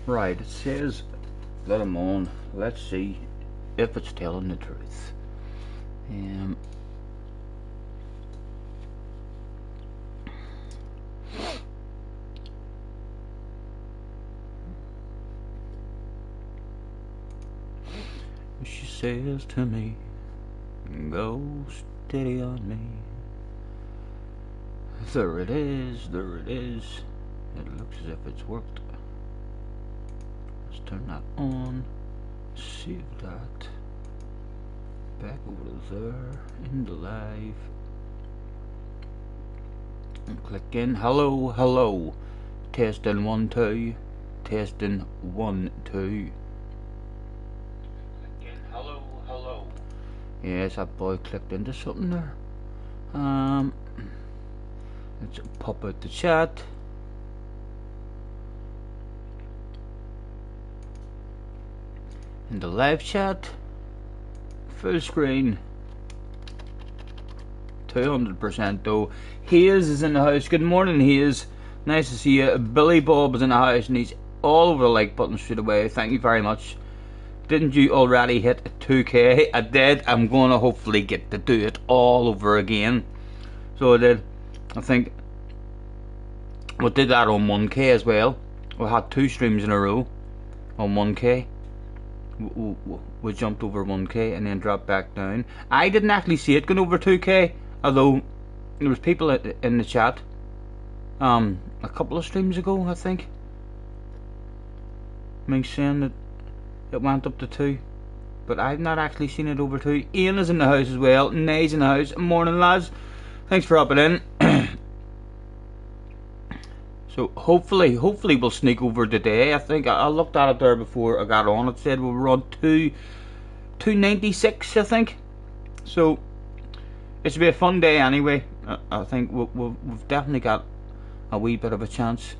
Right, it says that I'm on. Let's see if it's telling the truth. She says to me, go steady on me. There it is, there it is. It looks as if it's worked. Let's turn that on. Save that. Back over there in the live. And click in. Hello, hello. Testing 1 2. Testing 1 2. Hello, hello. Yes, that boy clicked into something there. Let's pop out the chat. In the live chat, full screen, 200% though. Hayes is in the house. Good morning, Hayes. Nice to see you. Billy Bob is in the house and he's all over the like button straight away. Thank you very much. Didn't you already hit 2k? I did. I'm going to hopefully get to do it all over again. So I did. I think we did that on 1k as well. We had 2 streams in a row on 1k. We jumped over 1k and then dropped back down. I didn't actually see it going over 2k, although there was people in the chat a couple of streams ago, I think, saying that it went up to 2, but I've not actually seen it over 2. Ian is in the house as well. Nay's in the house. Morning, lads. Thanks for hopping in. So hopefully we'll sneak over today. I think I looked at it there before I got on. It said we were on 296, I think. So it should be a fun day anyway. I think we've definitely got a wee bit of a chance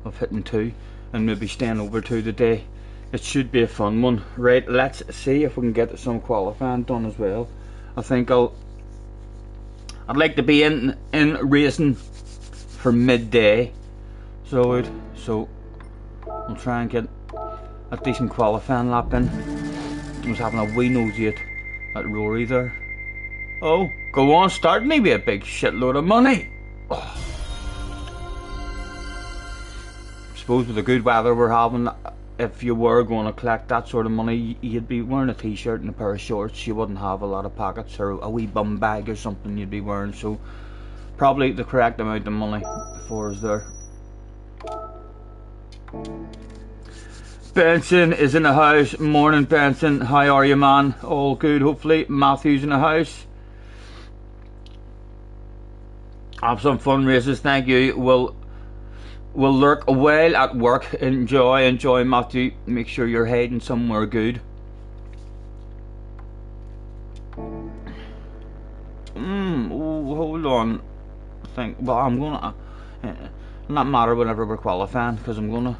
of hitting 2 and maybe staying over 2 today. It should be a fun one. Right, let's see if we can get some qualifying done as well. I think I'd like to be in racing for midday. So we'll try and get a decent qualifying lap in. I was having a wee nosy at Rory there. Oh, go on, start me with a big shitload of money. Oh. I suppose with the good weather we're having, if you were going to collect that sort of money, you'd be wearing a t-shirt and a pair of shorts. You wouldn't have a lot of pockets or a wee bum bag or something you'd be wearing. So probably the correct amount of money for us there. Benson is in the house. Morning, Benson. How are you, man? All good, hopefully. Matthew's in the house. Have some fun races, thank you. We'll lurk a while at work. Enjoy, Matthew. Make sure you're heading somewhere good. Hold on. I think. Well, I'm gonna. Not matter whenever we're qualifying, because I'm gonna.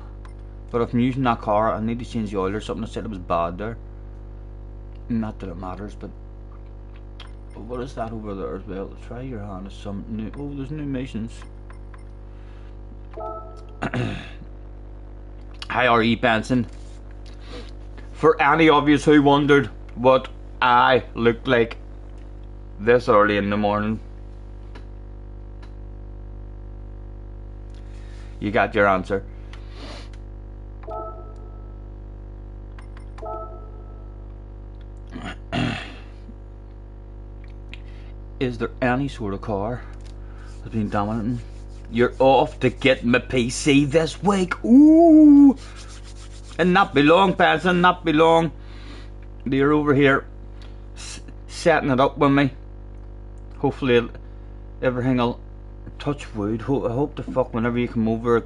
But if I'm using that car, I need to change the oil or something. I said it was bad there. Not that it matters, but what is that over there as well? Try your hand at some new. Oh, there's new missions. Hi, R.E. Benson. For any of you who wondered what I looked like this early in the morning, you got your answer. Is there any sort of car that's been dominating? You're off to get my PC this week. Ooh! And not be long, Benson, not be long. They're over here setting it up with me. Hopefully everything will touch wood. I hope the fuck whenever you come over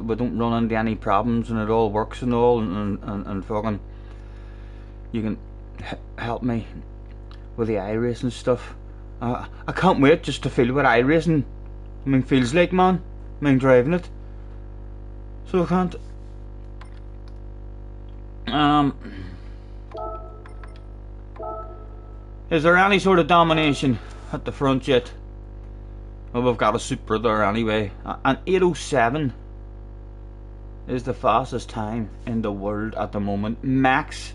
we don't run into any problems and it all works and all and fucking you can help me with the iRacing stuff. I can't wait just to feel what iRacing feels like, man. Driving it. So I can't. Is there any sort of domination at the front yet? Well, we've got a Supra there anyway. An 807. is the fastest time in the world at the moment. Max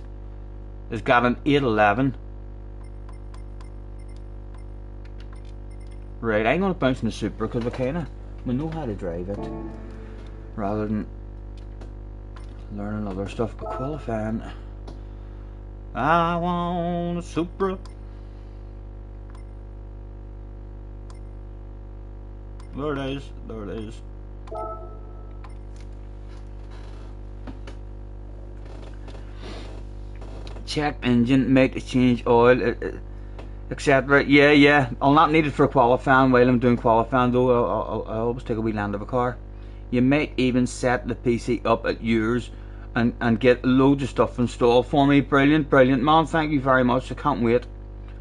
has got an 8:11. Right, I'm gonna bounce in the Super because we know how to drive it rather than learning other stuff. But qualifying, I want a Supra. There it is. There it is. Check engine, make the change oil, etc. Yeah. I'll not need it for qualifying. While I'm doing qualifying though, I always take a wee land of a car. You might even set the PC up at yours and get loads of stuff installed for me. Brilliant man, thank you very much. I can't wait.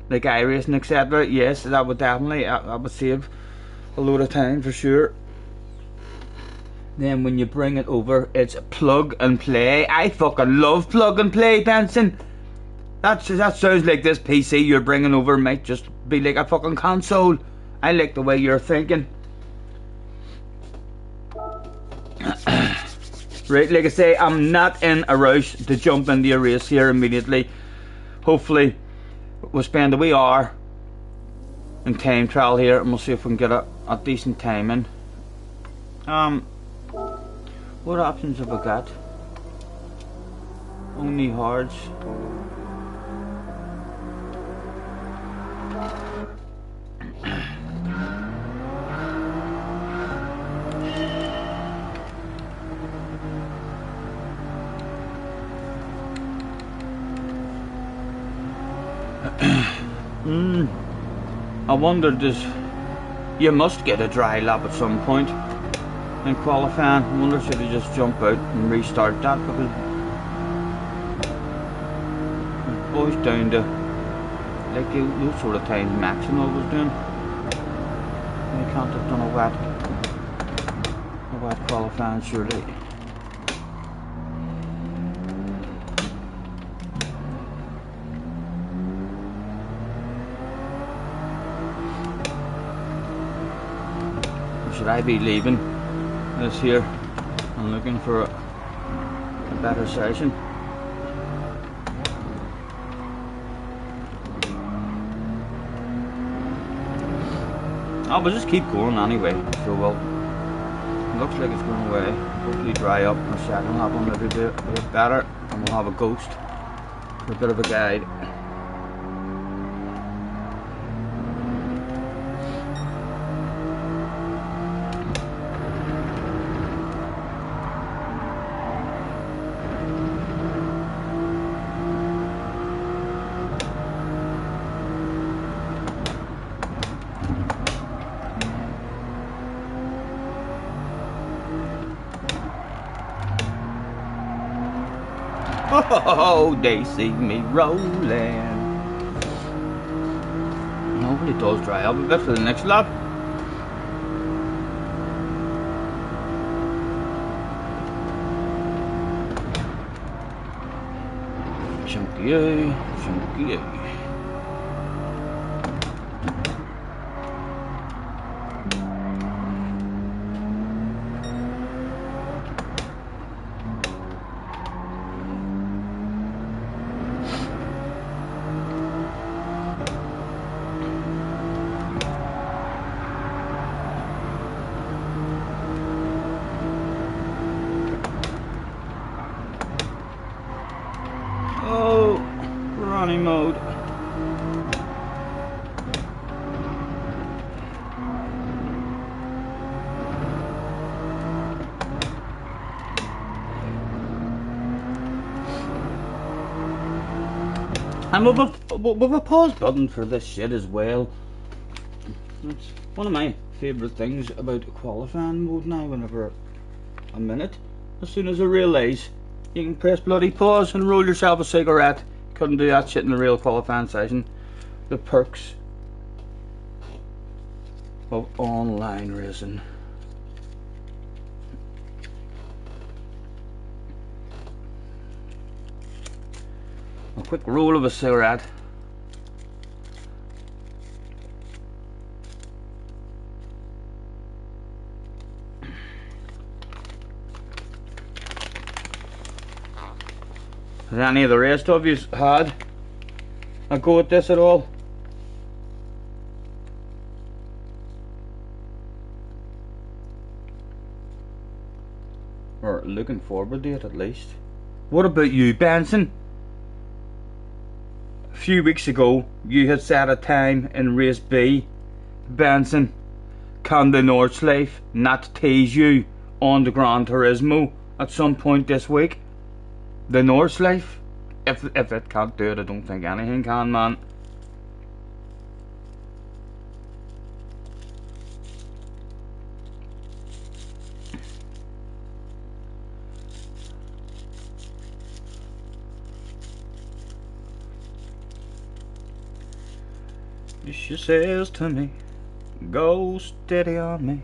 Like iRacing, etc. Yes, that would definitely, that would save a load of time for sure. Then when you bring it over, it's plug and play. I fucking love plug and play, Benson. That sounds like this PC you're bringing over might just be like a fucking console. I like the way you're thinking. Right, like I say, I'm not in a rush to jump into a race here immediately. Hopefully we'll spend a wee hour in time trial here and we'll see if we can get a decent time in. What options have I got? Only hards. I wonder, you must get a dry lap at some point in qualifying. I wonder should you just jump out and restart that, because it boils down to like those sort of times Max and all was doing. You can't have done a wet qualifying surely. Should I be leaving this here and looking for a better session? Oh, we'll just keep going anyway. So well, looks like it's going away. Hopefully dry up in a second. Have one maybe a bit better, and we'll have a ghost for a bit of a guide. Oh, they see me rolling. Hopefully it does dry up a bit for the next lap. Chunky, chunky. Running mode. And with a pause button for this shit as well. It's one of my favourite things about qualifying mode now. Whenever I'm in it, as soon as I realise you can press bloody pause and roll yourself a cigarette. Couldn't do that shit in the real qualifying session. The perks of online racing. A quick roll of a cigarette. Has any of the rest of you had a go at this at all? Or looking forward to it at least. What about you, Benson? A few weeks ago you had set a time in race B. Benson, can the Nordschleife not tease you on the Gran Turismo at some point this week? The Nordschleife? If it can't do it, I don't think anything can, man. She says to me, go steady on me.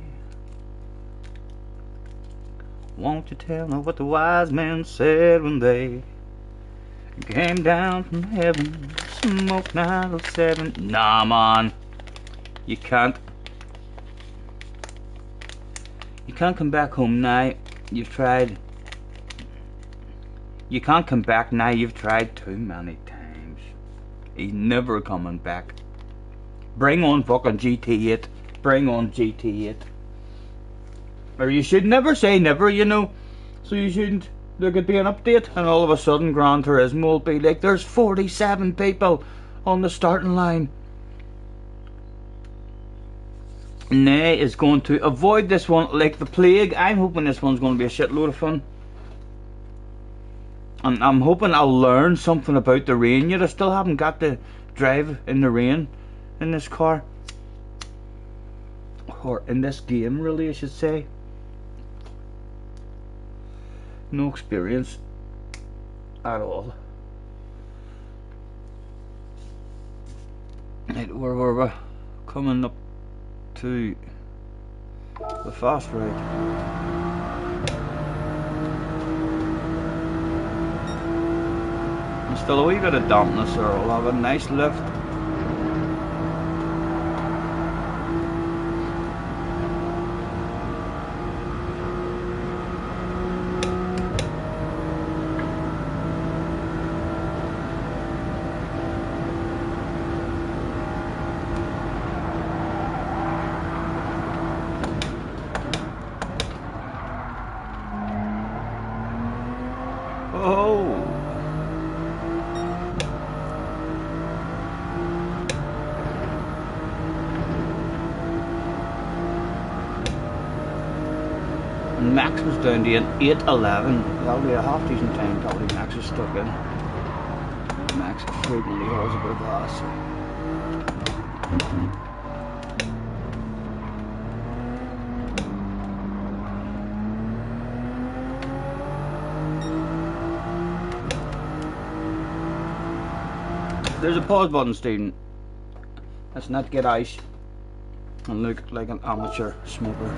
Won't you tell me what the wise men said when they came down from heaven, smoked 907? Nah, man, you can't come back home now. You've tried. You can't come back now. You've tried too many times. He's never coming back. Bring on fucking GT8. Bring on GT8. Or you should never say never, you know. So you shouldn't. There could be an update and all of a sudden Gran Turismo will be like, there's 47 people on the starting line. Nay is going to avoid this one like the plague. I'm hoping this one's going to be a shitload of fun. And I'm hoping I'll learn something about the rain yet. I still haven't got to drive in the rain in this car. Or in this game, really, I should say. No experience at all. Right, where were we? Coming up to the fast ride. And still a wee bit of dampness there. We'll have a nice lift. Oh! Max was down to an 8:11. That'll be a half decent time. Probably Max is stuck in. Max frequently hauls a bit of ass. There's a pause button, Stephen. Let's not get ice and look like an amateur smoker.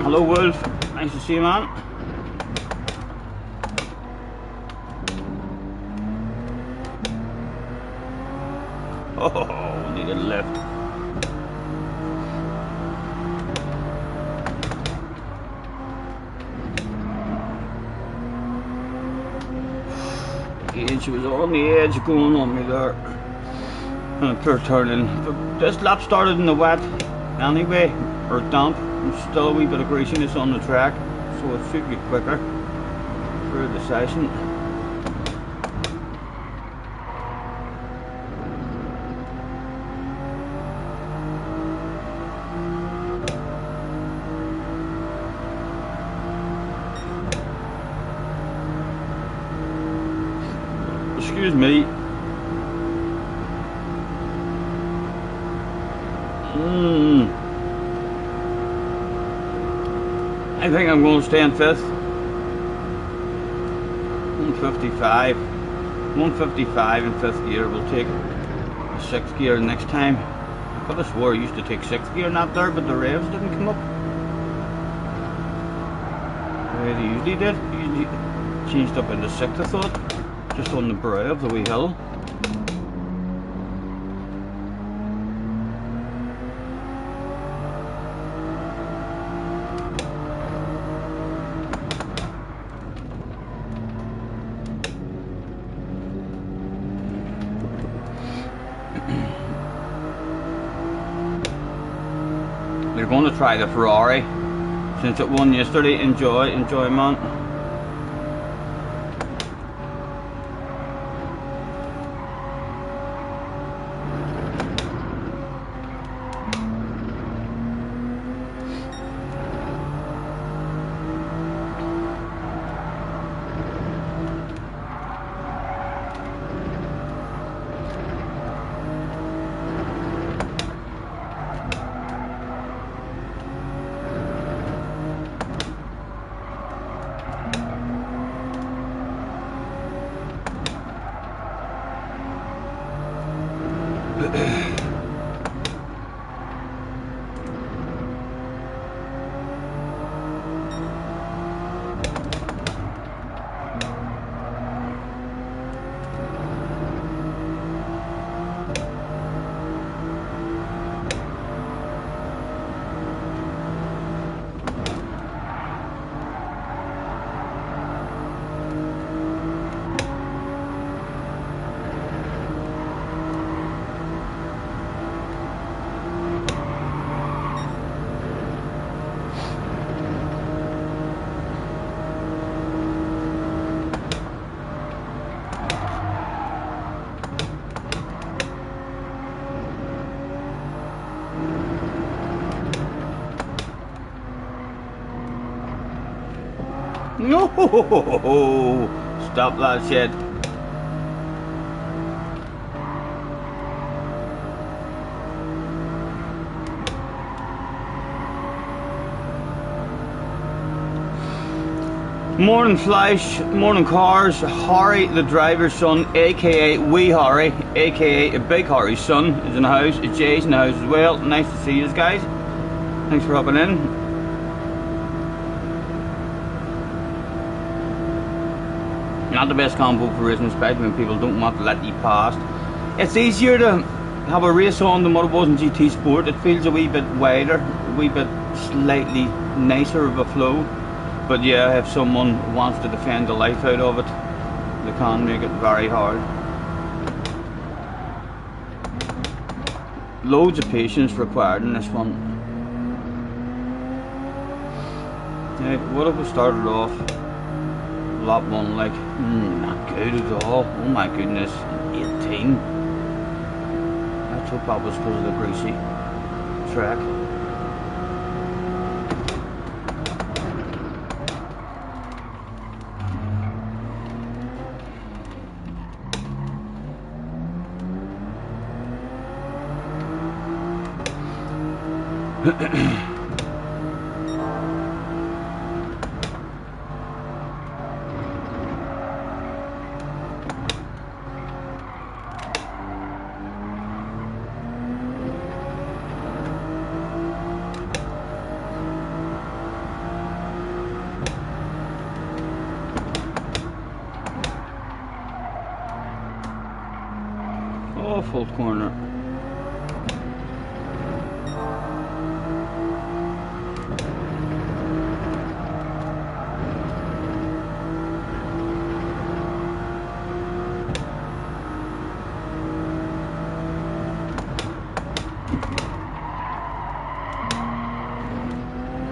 Hello, Wolf. Nice to see you, man. Oh, needed a lift. She was on the edge going on me there. And a poor turning. But this lap started in the wet anyway, or damp. There's still a wee bit of greasiness on the track, so it should get quicker through the session. Excuse me. I think I'm going to stay in fifth. 155. 155 in 5th gear. We'll take a 6th gear next time. I could have swore I used to take 6th gear not there, but the revs didn't come up. The way they usually did. Usually changed up into 6th, I thought. Just on the brow of the wee hill. We're going to try the Ferrari since it won yesterday. Enjoy man. No! Stop that shit. Morning Flash, morning cars. Harry, the driver's son, aka Wee Harry, aka Big Harry's son, is in the house. Jay's in the house as well. Nice to see you guys. Thanks for hopping in. Not the best combo for racing, especially when people don't want to let you past. It's easier to have a race on than what it was in GT Sport. It feels a wee bit wider, a wee bit slightly nicer of a flow. But yeah, if someone wants to defend the life out of it, they can make it very hard. Loads of patience required in this one. Yeah, what if we started off lap 1 like, not good at all. Oh my goodness, 18. Let's hope that was because of the greasy track. Full corner.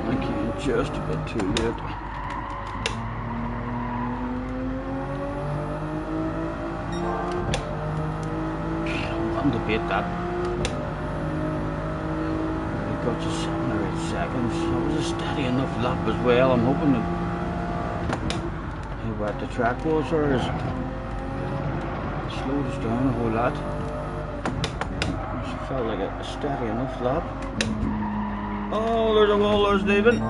I came just a bit too late. Debate that. We got to 7 or 8 seconds. That was a steady enough lap as well. I'm hoping that how wet the track was, or is slowed us down a whole lot. It felt like a steady enough lap. Oh, there's a wall, there's David.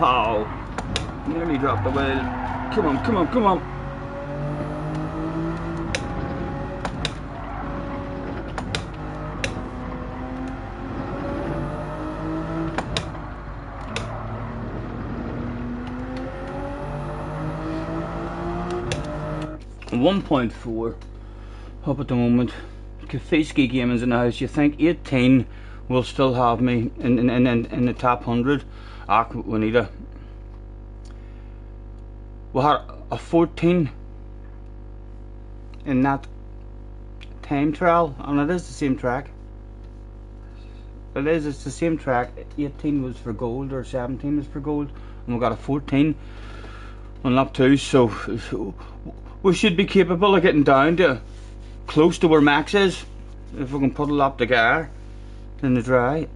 Oh, nearly dropped the wheel. Come on, come on, come on. .4 up at the moment. Cafe Ski Gaming's in the house. You think 18 will still have me in the top 100? We need we had a 14 in that time trial, and it is the same track. It's the same track. 18 was for gold, or 17 was for gold, and we got a 14 on lap 2, so we should be capable of getting down to close to where Max is if we can puddle up the car in the dry.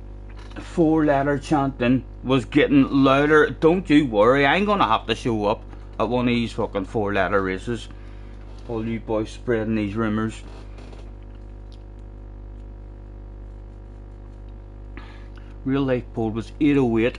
4-letter chanting was getting louder. Don't you worry, I ain't gonna have to show up at one of these fucking 4-letter races. All you boys spreading these rumours. Real life pole was 808.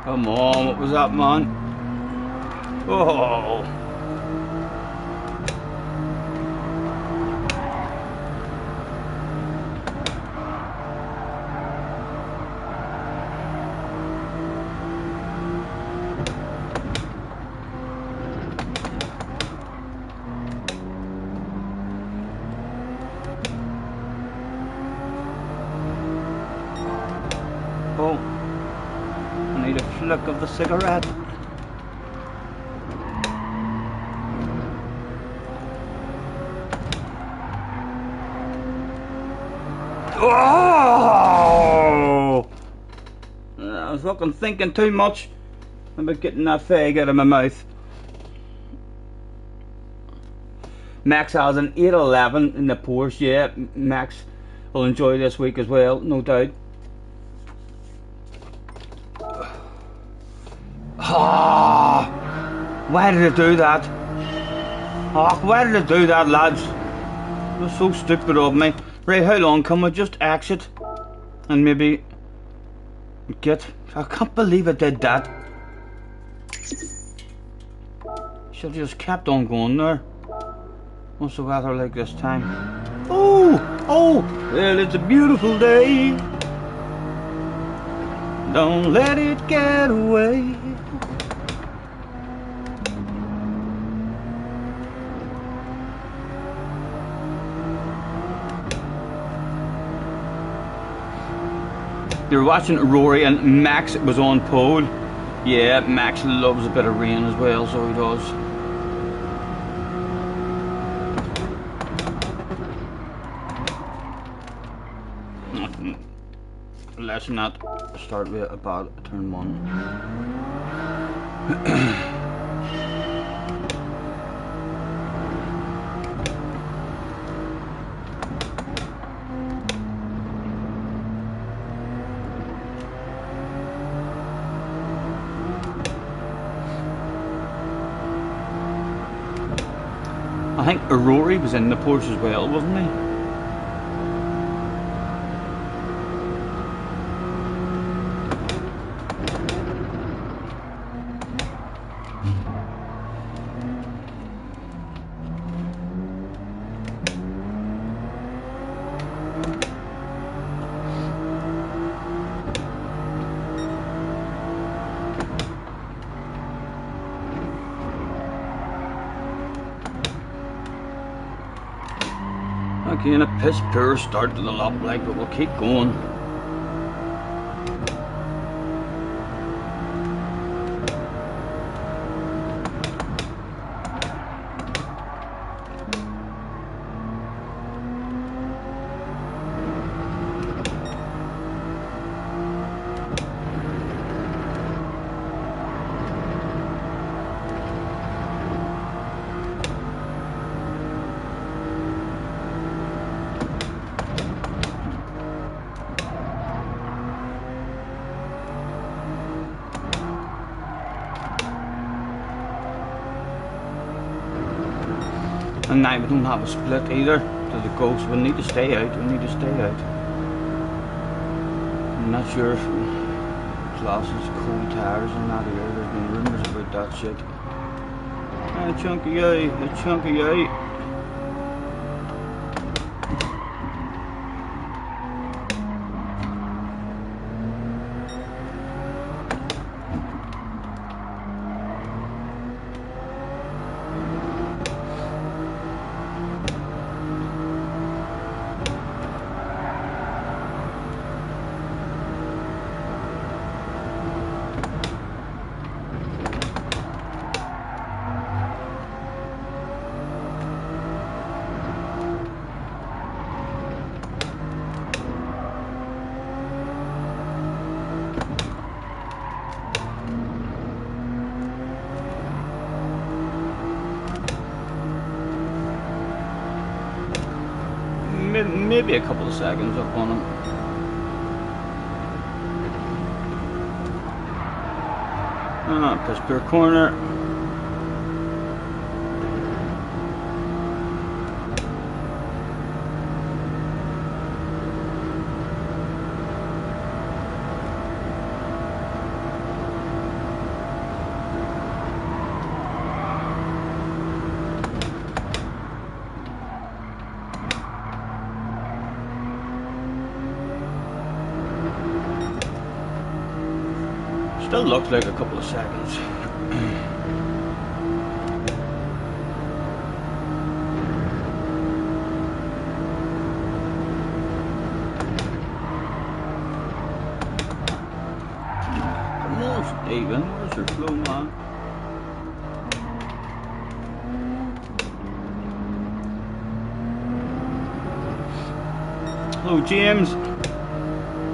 Come on, what was that, man? Oh. Oh. I need a flick of the cigarette. Oh! I was fucking thinking too much about getting that fag out of my mouth. Max has an 811 in the Porsche. Yeah, Max will enjoy this week as well, no doubt. Ah, why did it do that? Oh, why did it do that, lads? It was so stupid of me. Right, how long can we just exit and maybe get... I can't believe it did that. Should have just kept on going there. What's the weather like this time? Oh, oh, well, it's a beautiful day. Don't let it get away. They were watching Rory and Max was on pole. Yeah, Max loves a bit of rain as well, so he does. Less than that, start with about turn 1. I think Rory was in the Porsche as well, wasn't he? Again, a piss poor start to the lap, like, but we'll keep going. And now we don't have a split either to the go, so we need to stay out. We need to stay out. I'm not sure if classes cold tires and that here. There's been rumours about that shit. A chunky eye, a chunky eye. Maybe a couple of seconds up on him. Piss poor corner. Still looks like a couple of seconds. Come on, Stephen, where's your flow, man? Hello, James.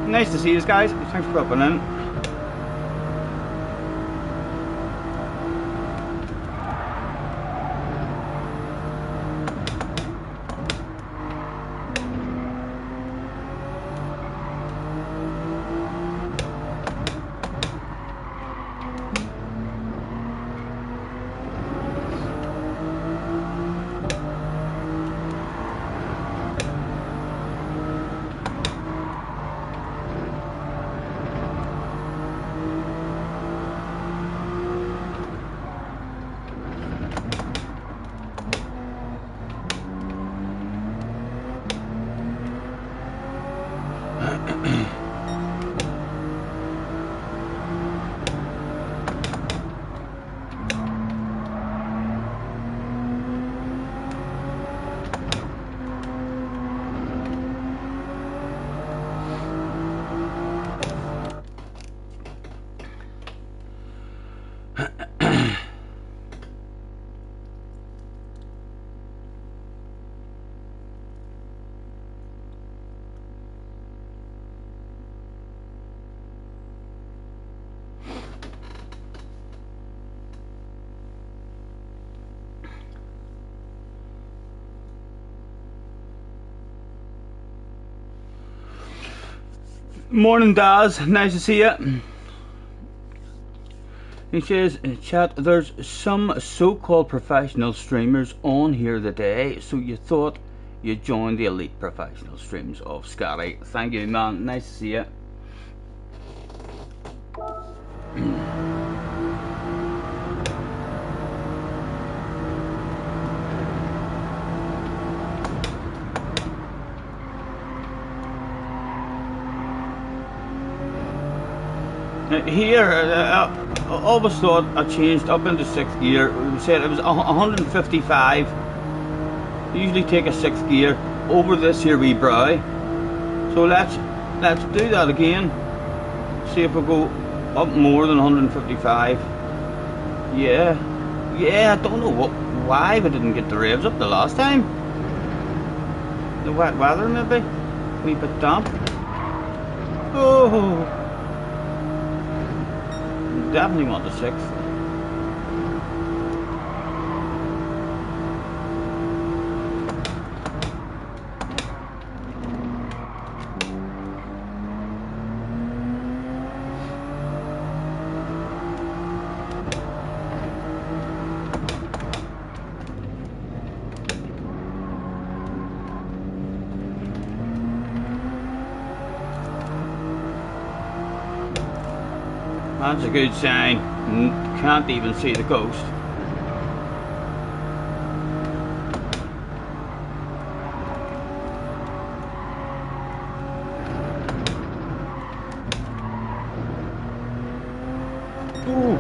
Nice to see you guys. Thanks for dropping in. Morning, Daz. Nice to see you. He says, chat, there's some so-called professional streamers on here today, so you thought you'd join the elite professional streams of Scotty. Thank you, man. Nice to see you. Here, I always thought I changed up into 6th gear. It said it was 155. Usually take a 6th gear over this here wee brow. So let's do that again. See if we go up more than 155. Yeah, I don't know why we didn't get the revs up the last time. The wet weather maybe, a wee bit damp. Oh. Definitely want the 6th. That's a good sign. Can't even see the coast. Ooh.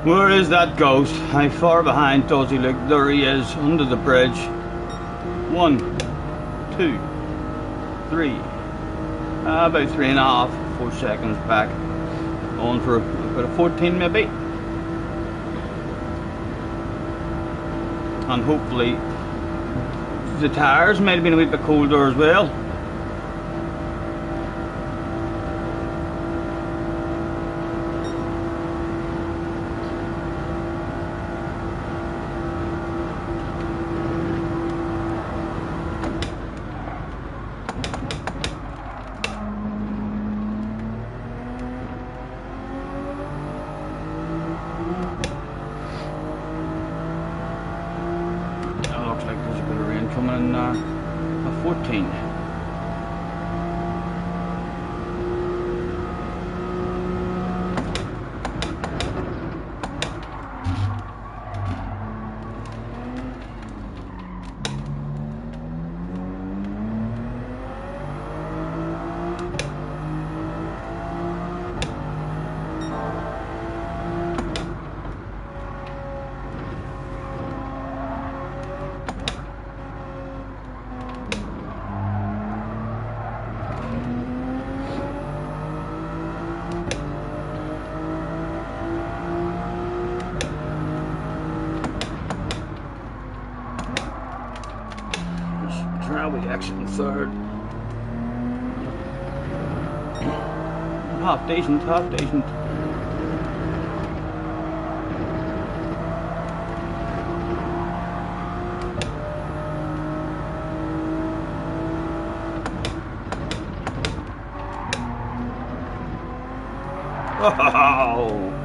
Where is that ghost? How far behind does he look? There he is, under the bridge. 1, 2, 3. About 3.5, 4 seconds back. On for about a 14 maybe. And hopefully the tyres might have been a wee bit colder as well. Coming in a 14. Now we exit in 3rd. Half decent, half decent. Oh.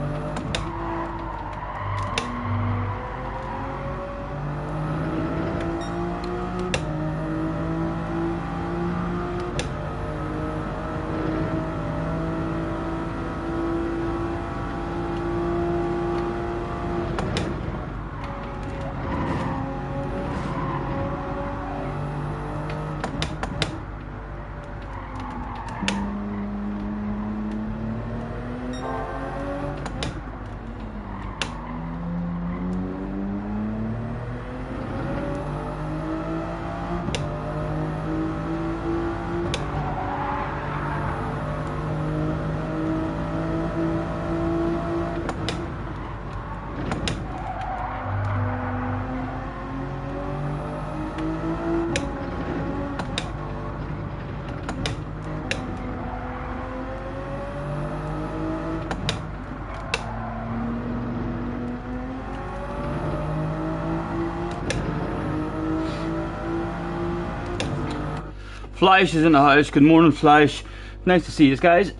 Flash is in the house. Good morning, Flash. Nice to see you guys.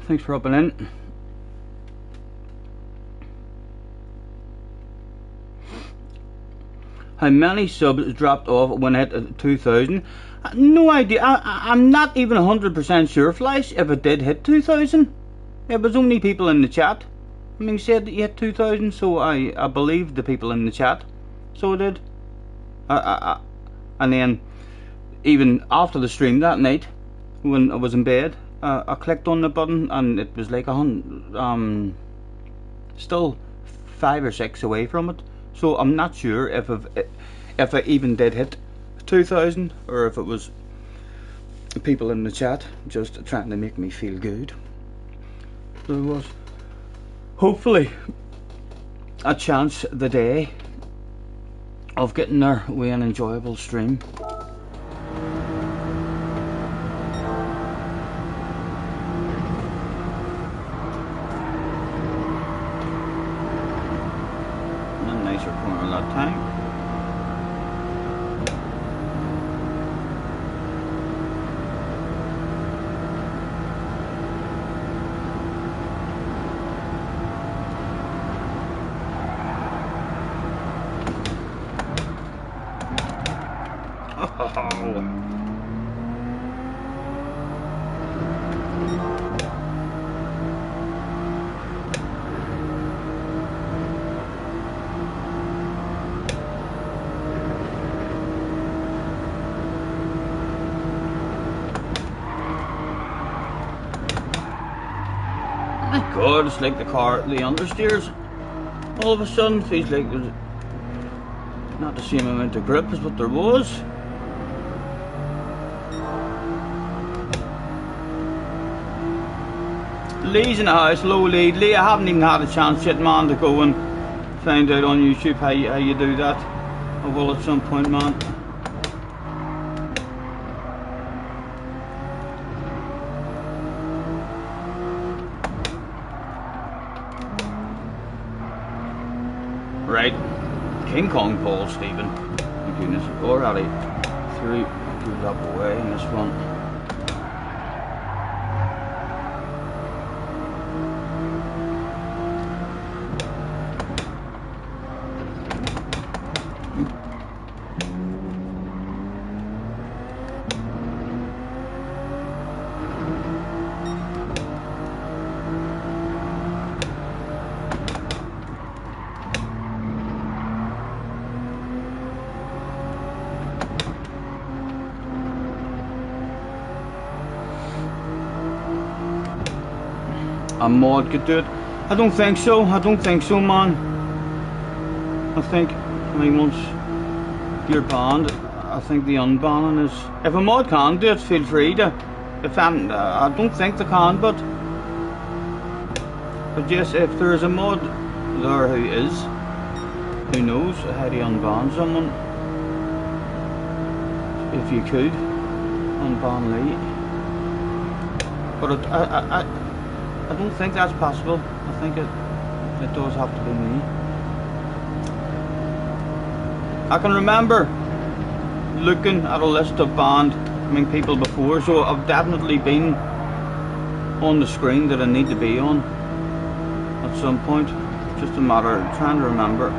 Thanks for hopping in. How many subs dropped off when it hit 2,000? No idea. I'm not even 100% sure, Flash, if it did hit 2,000. It was only people in the chat. I mean, said that you hit 2,000, so I believed the people in the chat. So I did. And then, even after the stream that night, when I was in bed, I clicked on the button and it was like still 5 or 6 away from it. So I'm not sure if I even did hit 2,000 or if it was people in the chat just trying to make me feel good. There was hopefully a chance the day of getting there with an enjoyable stream. God, it's like the understeers all of a sudden feels like there's not the same amount of grip as what there was. Lee's in the house. Hello, Lee. Lee, I haven't even had a chance yet, man, to go and find out on YouTube how you do that. I will at some point, man. Right, King Kong Paul Stephen. My goodness, already through up away in this one. A mod could do it. I don't think so. I don't think so, man. I mean, once you're banned, I think the unbanning is. If a mod can do it, feel free to. I don't think they can, but yes, if there is a mod there who knows how to unban someone. If you could unban Lee, but I don't think that's possible. I think it does have to be me. I can remember looking at a list of banned people before, so I've definitely been on the screen that I need to be on. at some point. Just a matter of trying to remember.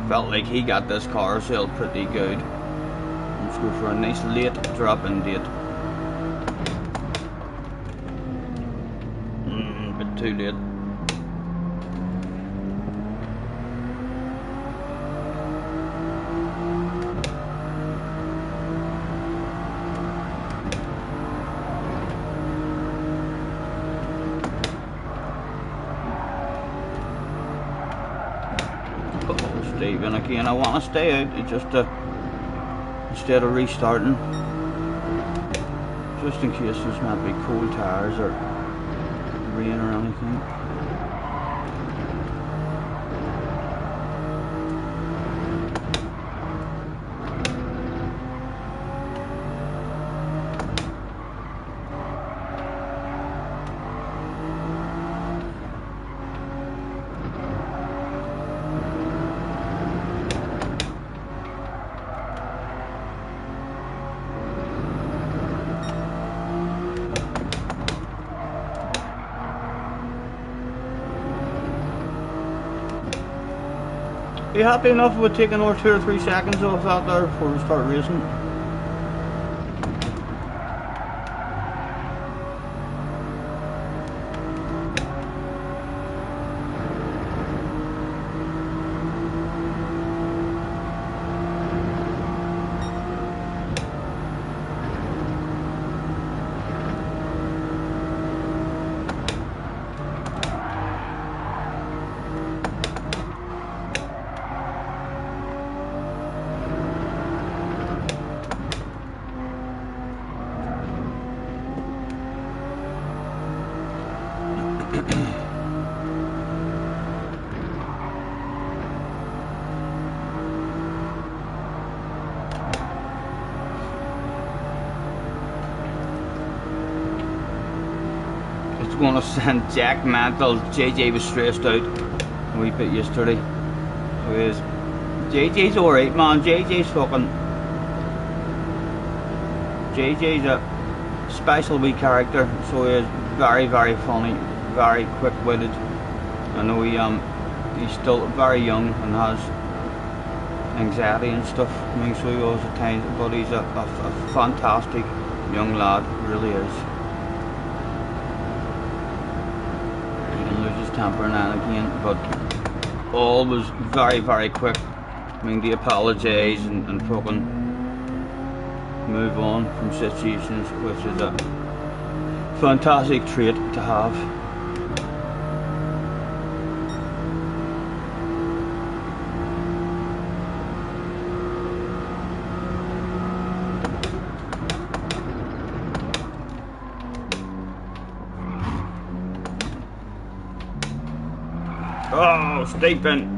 Felt like he got this car sale pretty good. Let's go for a nice late drop-in date. Bit too late. Stephen again, I want to stay out. It just instead of restarting, just in case there's might be cold tires or rain or anything. Are you happy enough with taking another 2 or 3 seconds off that there before we start racing? Going to send Jack Mantle. JJ was stressed out a wee bit yesterday. So he is. JJ's alright, man. JJ's a special wee character. So he is very, very funny, very quick-witted. I know he's still very young and has anxiety and stuff. I mean, so he was at times, but he's a fantastic young lad. Really is. Temper now and again, but always very, very quick. I mean, they apologise and fucking move on from situations, which is a fantastic trait to have. Oh, Stephen.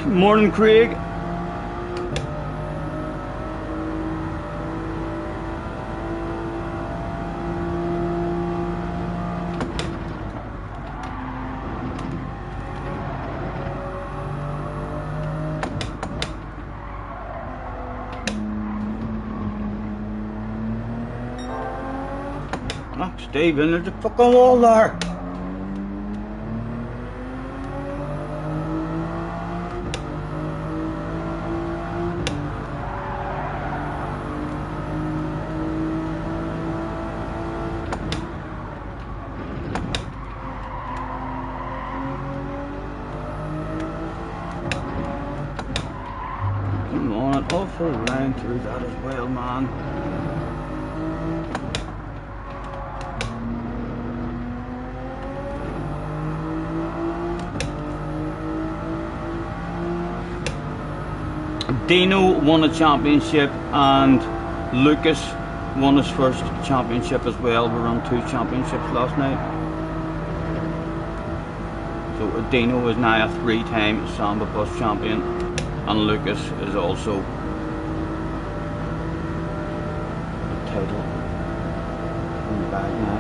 Morning, Craig. Oh, Stephen, there's a fucking wall there. full line through that as well, man. Dino won a championship and Lucas won his first championship as well. We won 2 championships last night. So Dino is now a 3-time Samba Bus champion and Lucas is also a title in the bag now.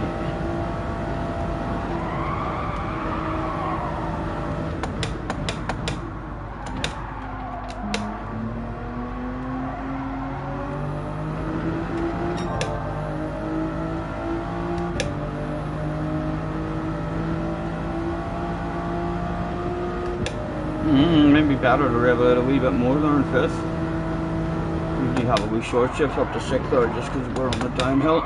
Maybe better to rev out a wee bit more than 5th. Usually have a wee short shift up to 6th there just because we're on the downhill.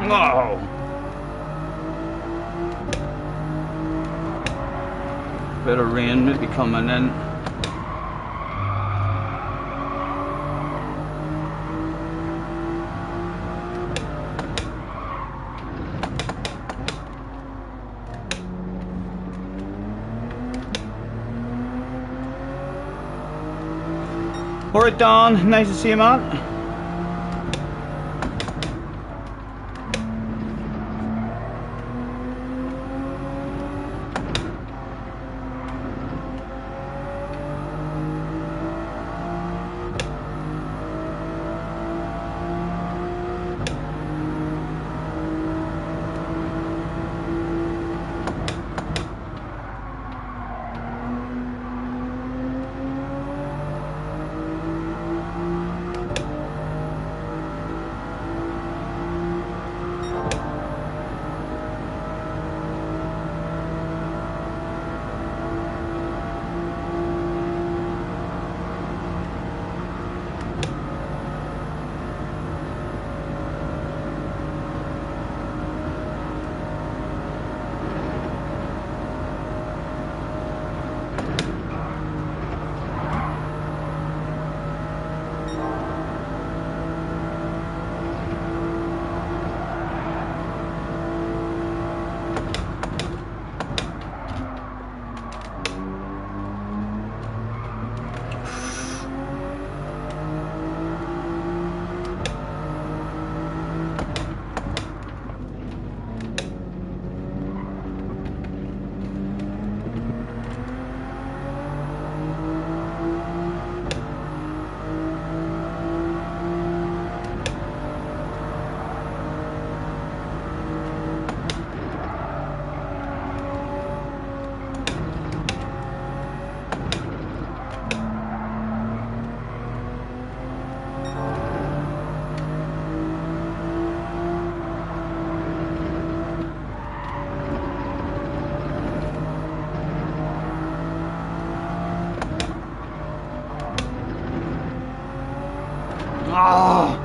Whoa! Bit of rain maybe coming in. Alright, Don, nice to see you, man. Oh.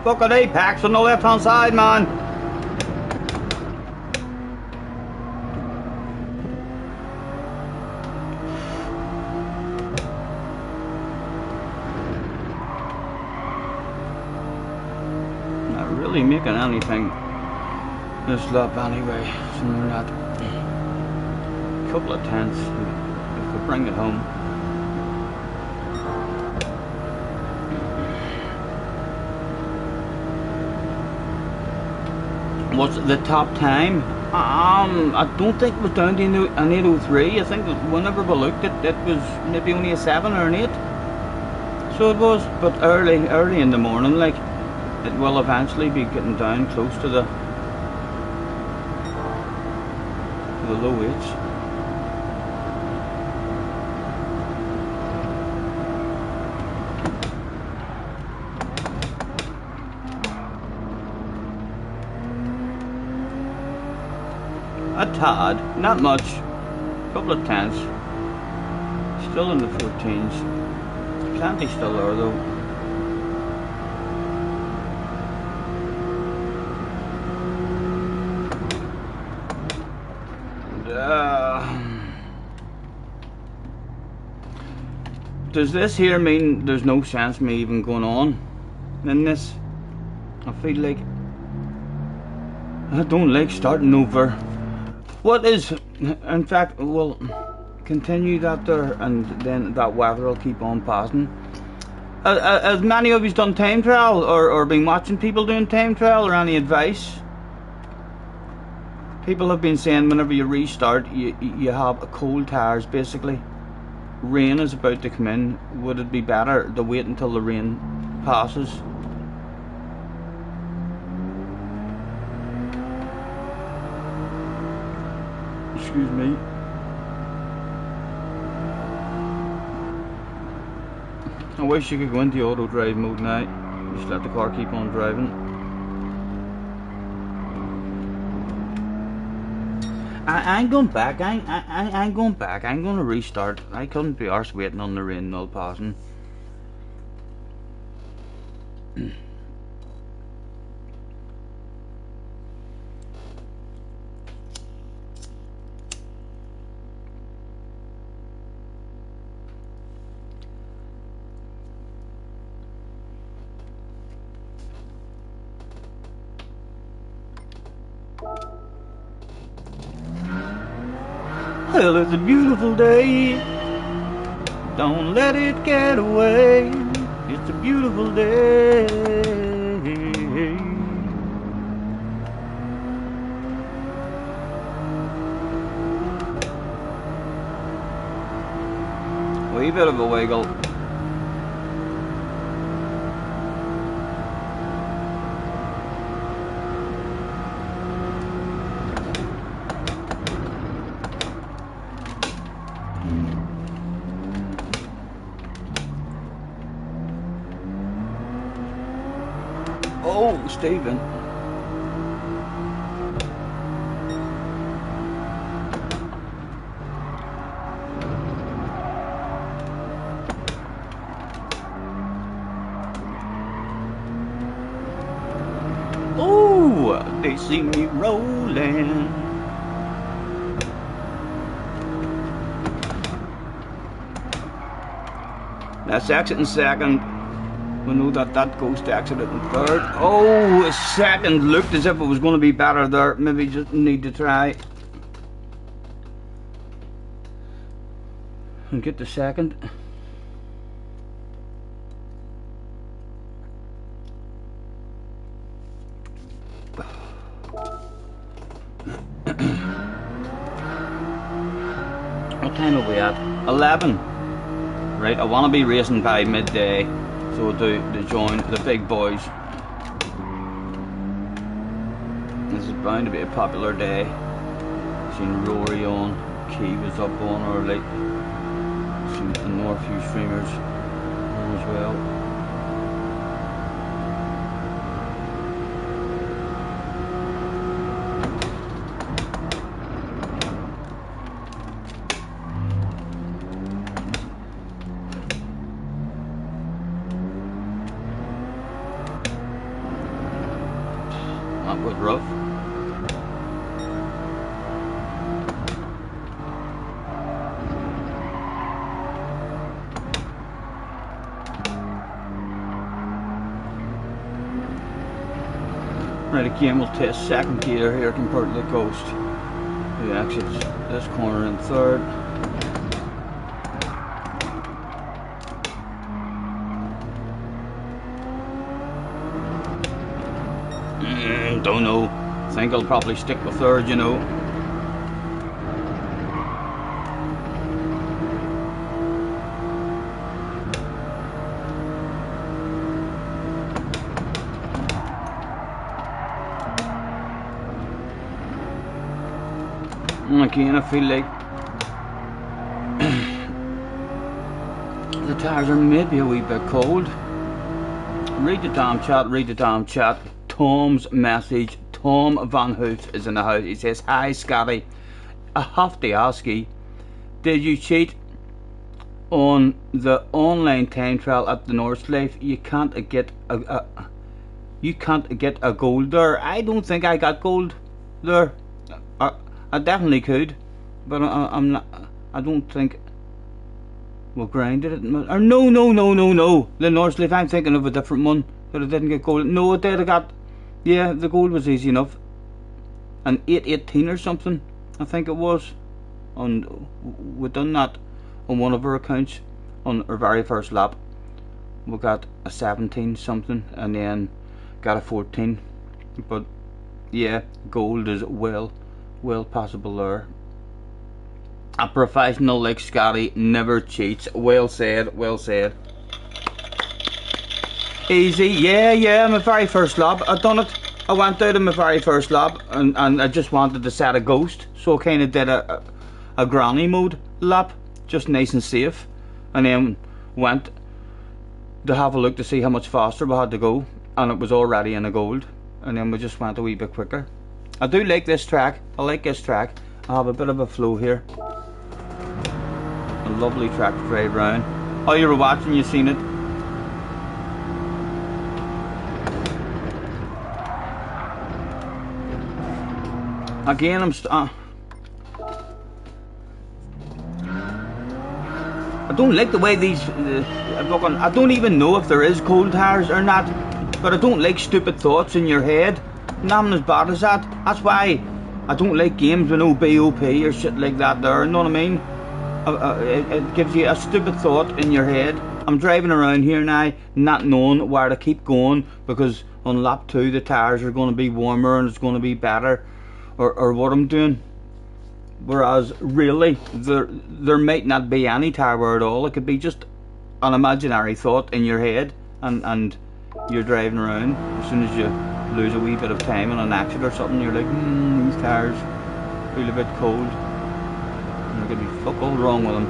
Fucking apex on the left hand side, man. Not really making anything this lap anyway. So we're not. Couple of tenths if we bring it home. What's the top time? I don't think it was down to an 8:03. I think whenever we looked it was maybe only a 7 or an 8. So it was, but early in the morning, like, it will eventually be getting down close to the low 8s. A tad, not much. Couple of tenths. Still in the 14s. Plenty still there though. Does this here mean there's no sense me even going on in this? I feel like I don't like starting over. What is, in fact, we'll continue that there, and then that weather will keep on passing. As many of you's done time trial, or been watching people doing time trial, or any advice? People have been saying whenever you restart, you have cold tires, basically. Rain is about to come in. Would it be better to wait until the rain passes? Excuse me. I wish you could go into auto drive mode now. Just let the car keep on driving. I ain't going back. I ain't going back. I'm going to restart. I couldn't be arsed waiting on the rain all passing. Well, it's a beautiful day. Don't let it get away. It's a beautiful day. Wee bit of a wiggle. Oh, Stephen. Oh, they see me rolling. That's exit in second. We know that goes to exit in third. Oh, a second looked as if it was going to be better there. Maybe just need to try and get the second. What time are we at? 11. Right, I want to be racing by midday. So to join the big boys. This is bound to be a popular day. Seen Rory on, Key was up on early. Seen a few streamers on as well. Right, again we'll test second gear here compared to the Ghost. We exit this corner in third. Don't know. Think I'll probably stick with third, you know. Again, I feel like the tyres are maybe a wee bit cold. Read the damn chat, read the damn chat. Tom's message. Tom Van Hoot is in the house. He says, "Hi Scotty, I have to ask you, did you cheat on the online time trial at the Northlife? You can't get a gold there." I don't think I got gold there. I definitely could, but I'm not. I don't think we grinded it. Or no. The Northlife. I'm thinking of a different one. But I didn't get gold. No, I did. I got. Yeah, the gold was easy enough. An 8:18 or something, I think it was. And we done that on one of our accounts on our very first lap. We got a 17 something, and then got a 14. But yeah, gold is well possible there. A professional like Scotty never cheats. Well said, well said. Easy, yeah, my very first lap. I done it. I went out in my very first lap, and I just wanted to set a Ghost, so I kind of did a granny mode lap, just nice and safe, and then went to have a look to see how much faster we had to go, and it was already in a gold, and then we just went a wee bit quicker. I do like this track. I like this track. I have a bit of a flow here. A lovely track to drive round. Oh, you were watching, you seen it. Again, I don't like the way these. I don't even know if there is cold tires or not, but I don't like stupid thoughts in your head. Nothing as bad as that. That's why I don't like games with no BOP or shit like that. There, you know what I mean? It gives you a stupid thought in your head. I'm driving around here now, not knowing where to keep going, because on lap 2 the tires are going to be warmer and it's going to be better. Or what I'm doing, whereas really there might not be any tire wear at all. It could be just an imaginary thought in your head, and you're driving around. As soon as you lose a wee bit of time on an exit or something, you're like, these tires feel a bit cold, and there could be fuck all wrong with them.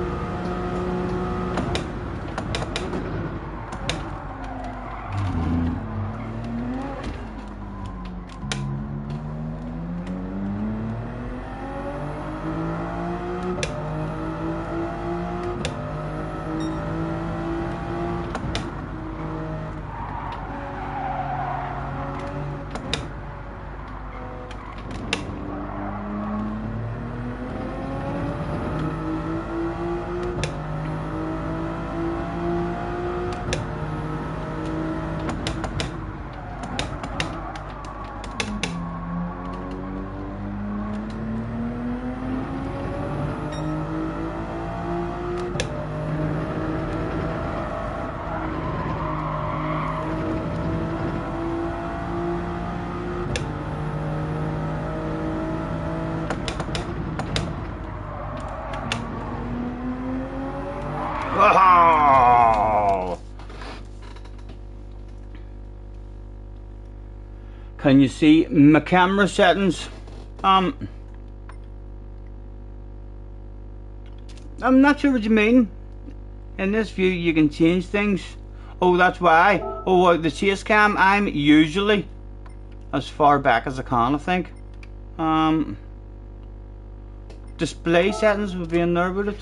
Oh! Can you see my camera settings? I'm not sure what you mean. In this view you can change things. Oh, that's why. Oh, the chase cam, I'm usually as far back as I can, I think. Display settings would be in there with it.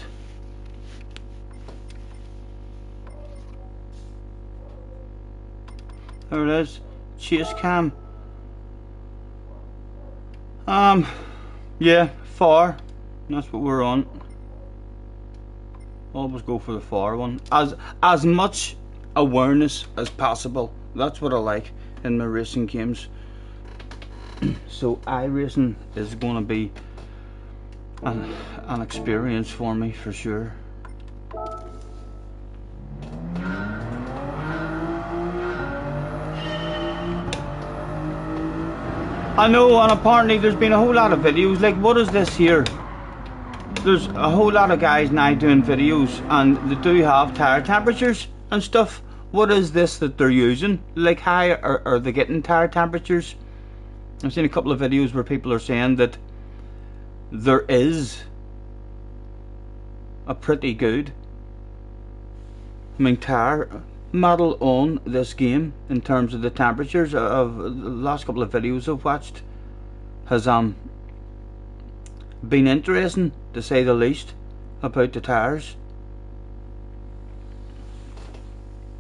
There it is. Chase cam. Yeah, far. That's what we're on. Always go for the far one. As much awareness as possible. That's what I like in my racing games. So iRacing is going to be an experience for me for sure. I know, and apparently there's been a whole lot of videos. Like, what is this here? There's a whole lot of guys now doing videos, and they do have tire temperatures and stuff. What is this that they're using? Like, how are they getting tire temperatures? I've seen a couple of videos where people are saying that there is a pretty good, I mean, tire model on this game in terms of the temperatures. Of the last couple of videos I've watched has been interesting, to say the least, about the tires.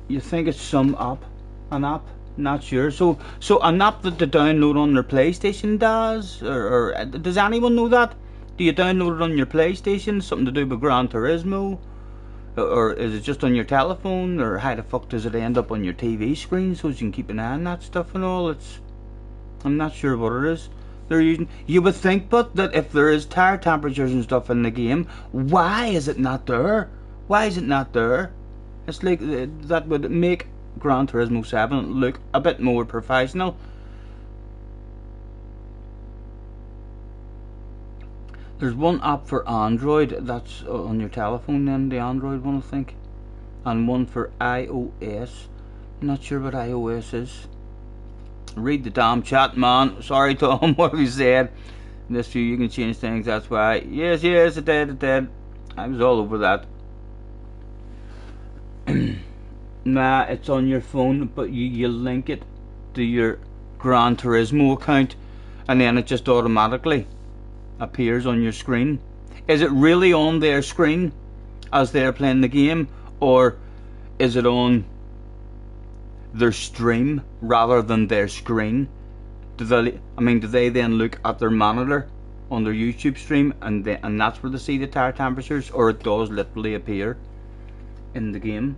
You think it's some app, an app, not sure. So an app that they download on their PlayStation does, or does anyone know that? Do you download it on your PlayStation? Something to do with Gran Turismo? Or is it just on your telephone? Or how the fuck does it end up on your TV screen so you can keep an eye on that stuff and all? I'm not sure what it is they're using. You would think, but that if there is tire temperatures and stuff in the game, why is it not there? Why is it not there? It's like that would make Gran Turismo 7 look a bit more professional. There's one app for Android that's on your telephone, then the Android one, I think, and one for iOS. I'm not sure what iOS is. Read the damn chat, man. Sorry, Tom, what have you said? In this view, you can change things, that's why. Yes, it did. I was all over that. Nah, it's on your phone, but you link it to your Gran Turismo account, and then it just automatically appears on your screen. Is it really on their screen as they're playing the game, or is it on their stream rather than their screen? Do they then look at their monitor on their YouTube stream and that's where they see the tire temperatures, or it does literally appear in the game?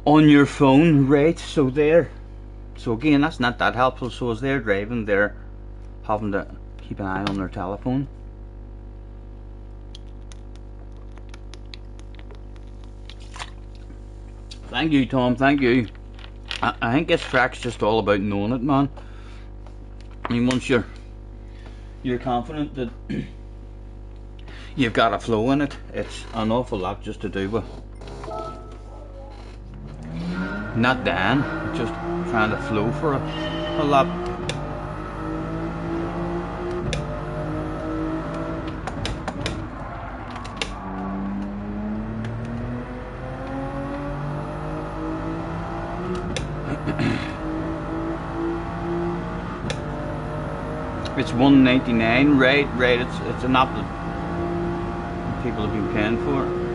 On your phone, right? So again, that's not that helpful. So as they're driving, they're having to keep an eye on their telephone. Thank you, Tom, thank you. I think this track's just all about knowing it, man. I mean, once you're confident that you've got a flow in it, it's an awful lot just to do with not Dan, just trying to flow for a lap. It's $1.99, right. It's an app that people have been paying for.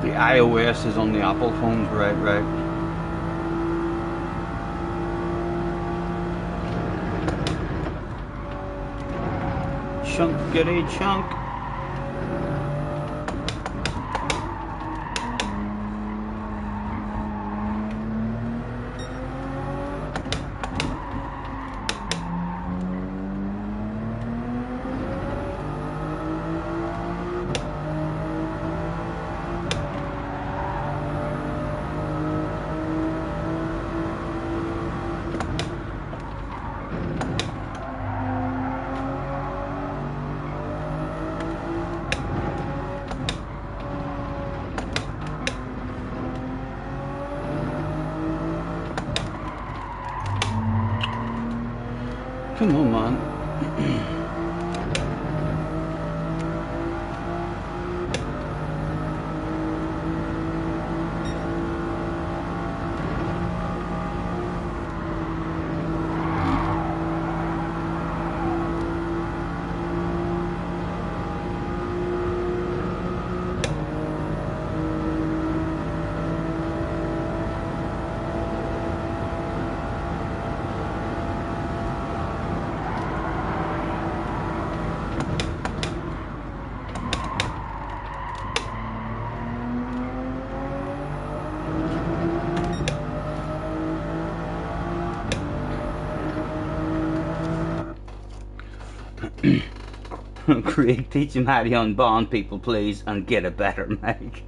The iOS is on the Apple phones, right. Chunkity chunk. Come on, man. Craig, teach him how to unbond people, please, and get a better mic.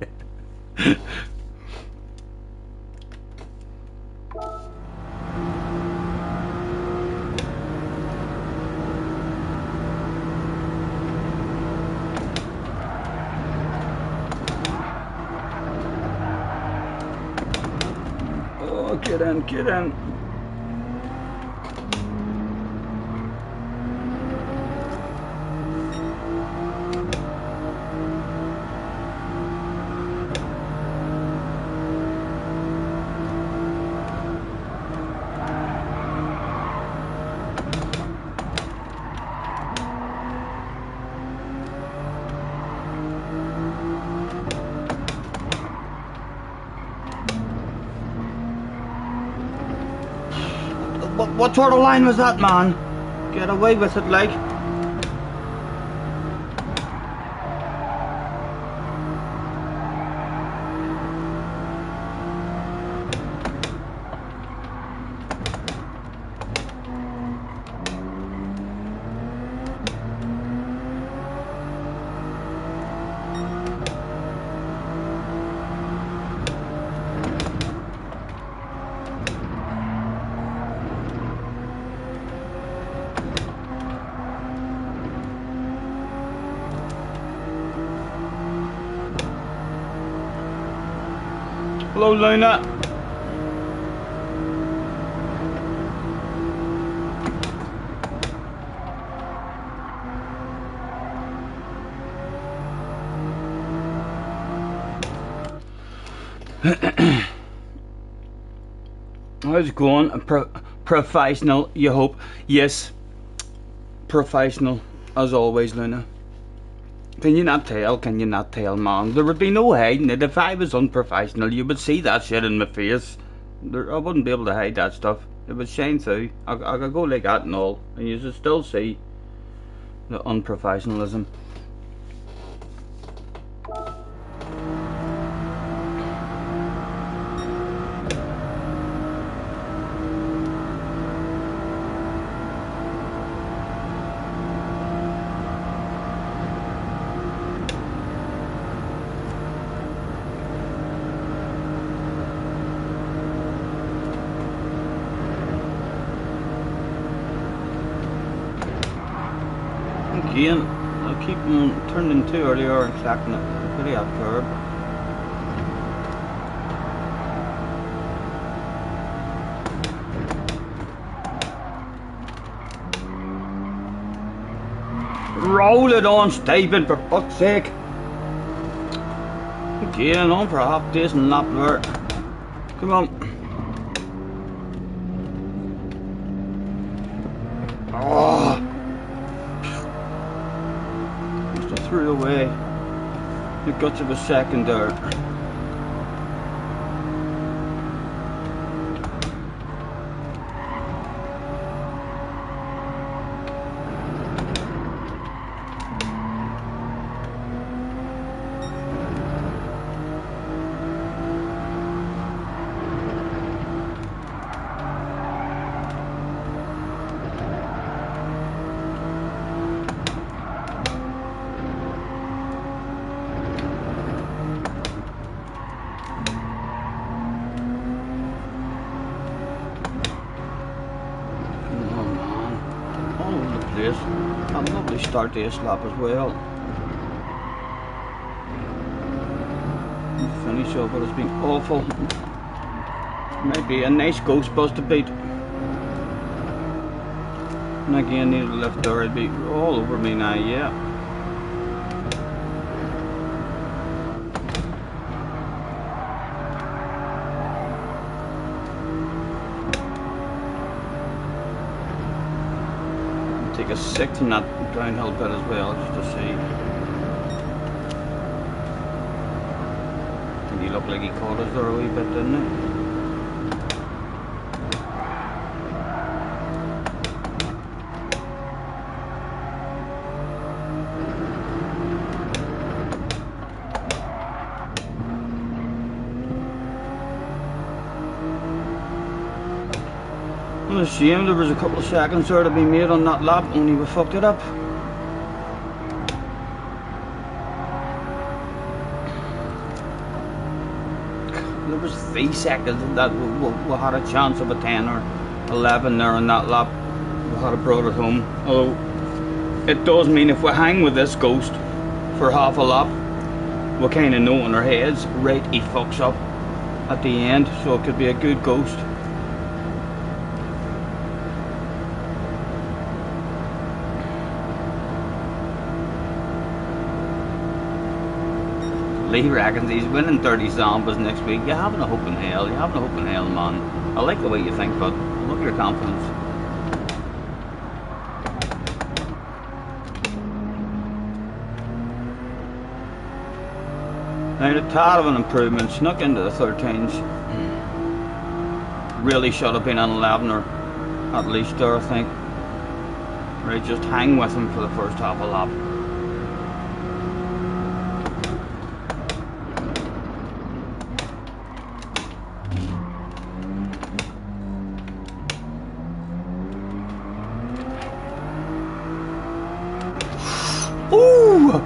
Oh, get in. What sort of line was that, man? Get away with it, like. Hello, Luna. How's it going? Professional, you hope? Yes, professional, as always, Luna. Can you not tell, man? There would be no hiding it. If I was unprofessional, you would see that shit in my face. I wouldn't be able to hide that stuff. It would shine through. I could go like that and all, and you should still see the unprofessionalism. Again, I'll keep them turning too earlier and clacking it pretty up curb. Roll it on, Stephen, for fuck's sake. Again, on for a half decent lap there. Come on. Oh. Threw away the guts of a second there. start this lap as well. Finish up, but it's been awful. Maybe a nice ghost bus to beat. And again, need a lift there, it'd be all over me now, yeah. Take a sixth in that downhill bit as well, just to see. And he looked like he caught us there a wee bit, didn't he? What a shame, there was a couple of seconds there to be made on that lap, only we fucked it up. There was 3 seconds that we had a chance of a 10 or 11 there on that lap. We had brought it home. Although it does mean if we hang with this ghost for half a lap, we kind of know in our heads, right, he fucks up at the end, so it could be a good ghost. Lee reckons he's winning 30 Zambas next week. You're having a hope in hell. You're having a hope in hell, man. I like the way you think, but I love your confidence. Now the tad of an improvement, snuck into the 13s. Really should have been an 11 or at least there, I think. Right, just hang with him for the first half a lap. Ooh!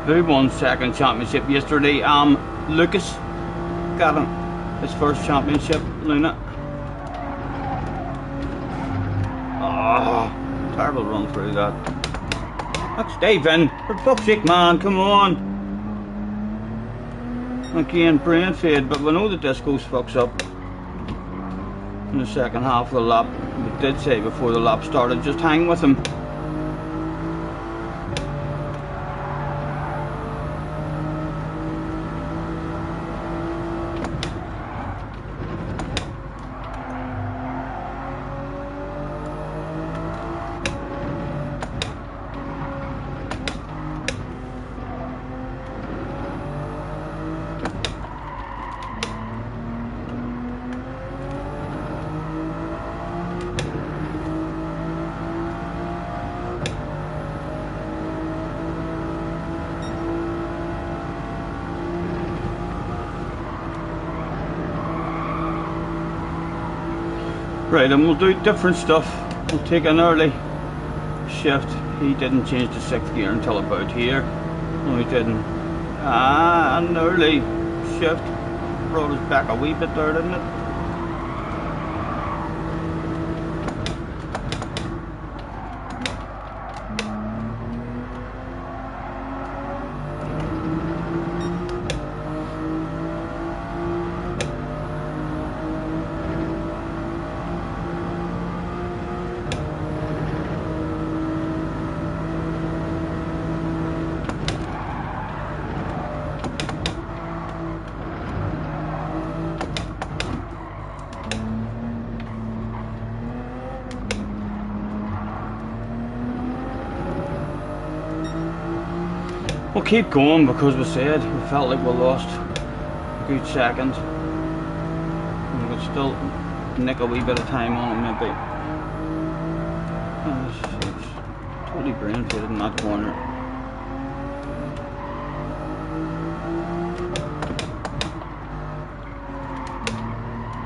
Who won second championship yesterday? Lucas got him his first championship, Luna. Oh, terrible run through that. That's Stephen, for fuck's sake, man, come on. Again, brain fade, but we know that this ghost fucks up in the second half of the lap. We did say before the lap started, just hang with him. Right, and we'll do different stuff. We'll take an early shift. He didn't change to 6th gear until about here. No, he didn't. An early shift brought us back a wee bit there, didn't it? We'll keep going because we said we felt like we lost a good second. We could still nick a wee bit of time on it maybe. It's totally brain faded in that corner.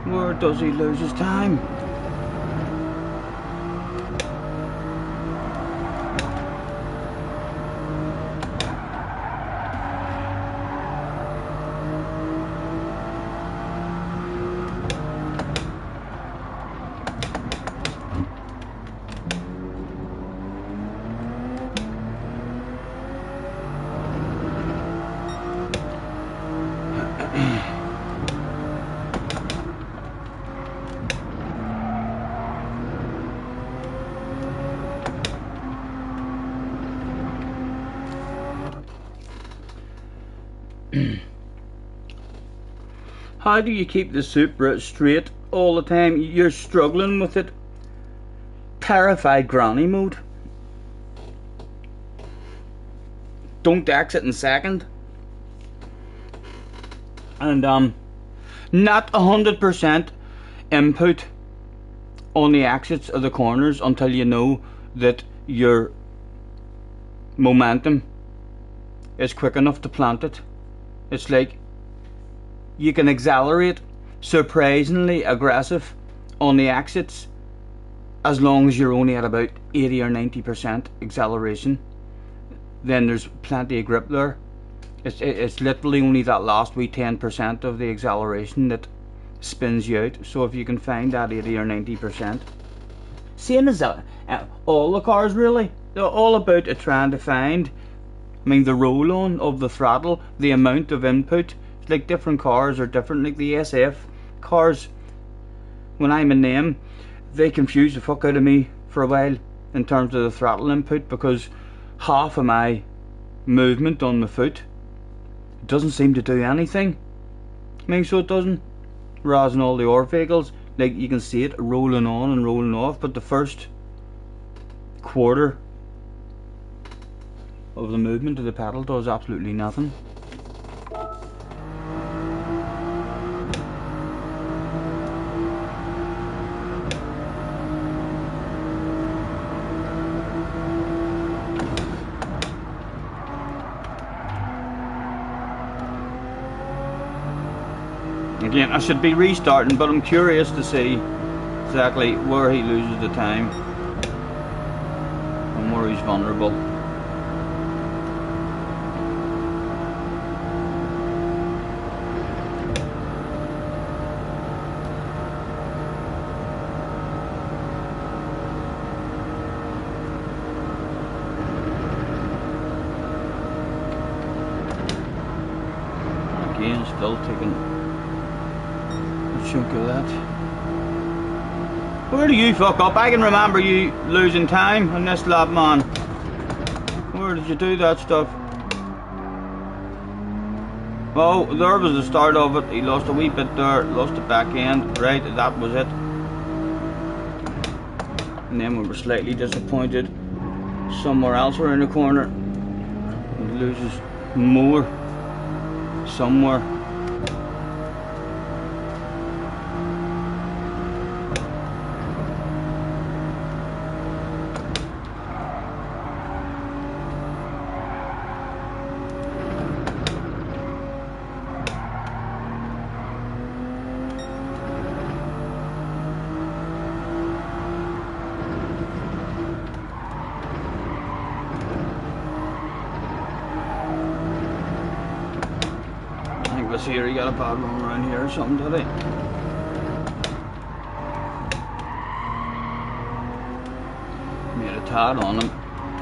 Where does he lose his time? How do you keep the Supra straight all the time? You're struggling with it. Terrified granny mode. Don't exit in second. And not 100% input on the exits of the corners until you know that your momentum is quick enough to plant it. It's like you can accelerate surprisingly aggressive on the exits as long as you're only at about 80 or 90% acceleration. Then there's plenty of grip there. It's literally only that last wee 10% of the acceleration that spins you out. So if you can find that 80 or 90%, same as that, all the cars really, they're all about trying to find, I mean, the roll on of the throttle, the amount of input. Like different cars are different. Like the SF cars, when I'm in them, they confuse the fuck out of me for a while in terms of the throttle input, because half of my movement on my foot doesn't seem to do anything. I mean, so it doesn't. Whereas in all the other vehicles, like you can see it rolling on and rolling off, but the first quarter of the movement of the pedal does absolutely nothing. Again, I should be restarting, but I'm curious to see exactly where he loses the time and where he's vulnerable. Again, still taking chunk of that. Where do you fuck up? I can remember you losing time on this lap, man. Where did you do that stuff? Oh, there was the start of it. He lost a wee bit there, lost the back end. Right, that was it. And then we were slightly disappointed somewhere else around the corner. He loses more somewhere. Here, he got a bad run around here or something, did he? Made a tad on him,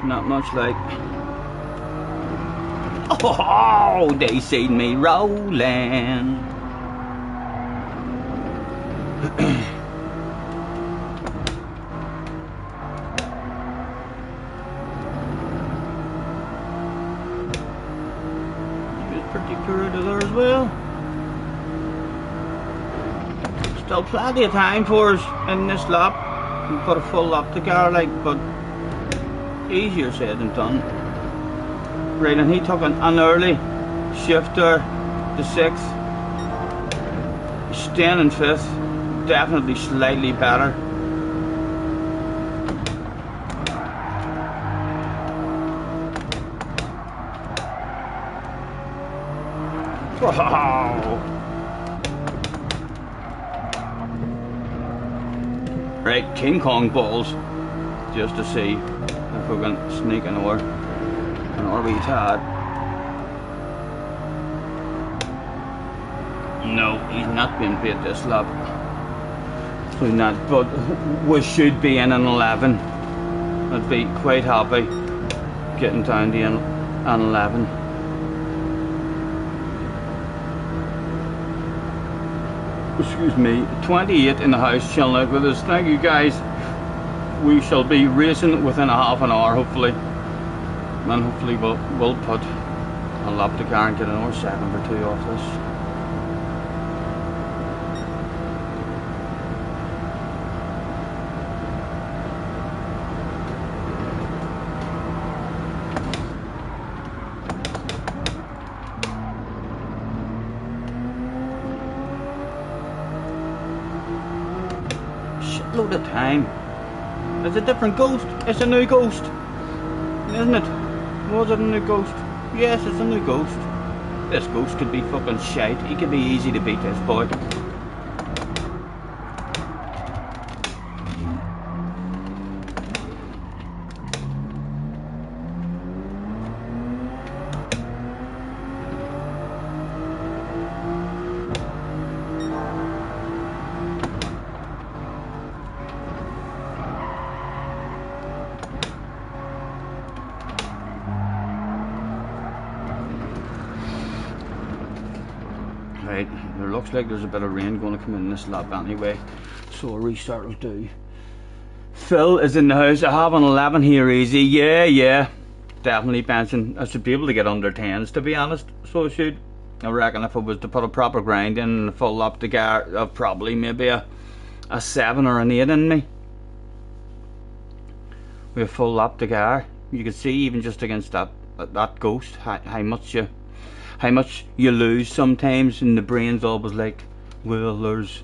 not much like. Oh, they seen me rolling. Pretty poor to there as well. Still plenty of time for us in this lap. We put a full lap together, like, but easier said than done. Right, and he took an early shift there to 6th. Staying in 5th, definitely slightly better. Wow. Right, King Kong balls, just to see if we can sneak an wee tad. No, he's not being paid this lap. So he's not, but we should be in an 11. I'd be quite happy getting down to an 11. Excuse me, 28 in the house chilling out with us. Thank you guys. We shall be racing within a half an hour hopefully. And hopefully we'll put a lap to car and get another second or two off this. Shitload of time. It's a different ghost. It's a new ghost, isn't it? Was it a new ghost? Yes, it's a new ghost. This ghost could be fucking shite. He could be easy to beat, this boy. Right, there looks like there's a bit of rain going to come in this lap anyway, so a restart will do. Phil is in the house. I have an 11 here easy. Yeah, definitely benching. I should be able to get under 10s to be honest, so I should. I reckon if I was to put a proper grind in and a full lap to get, I've probably maybe a 7 or an 8 in me. With a full lap to get, you can see even just against that ghost how much you lose sometimes, and the brain's always like, well, there's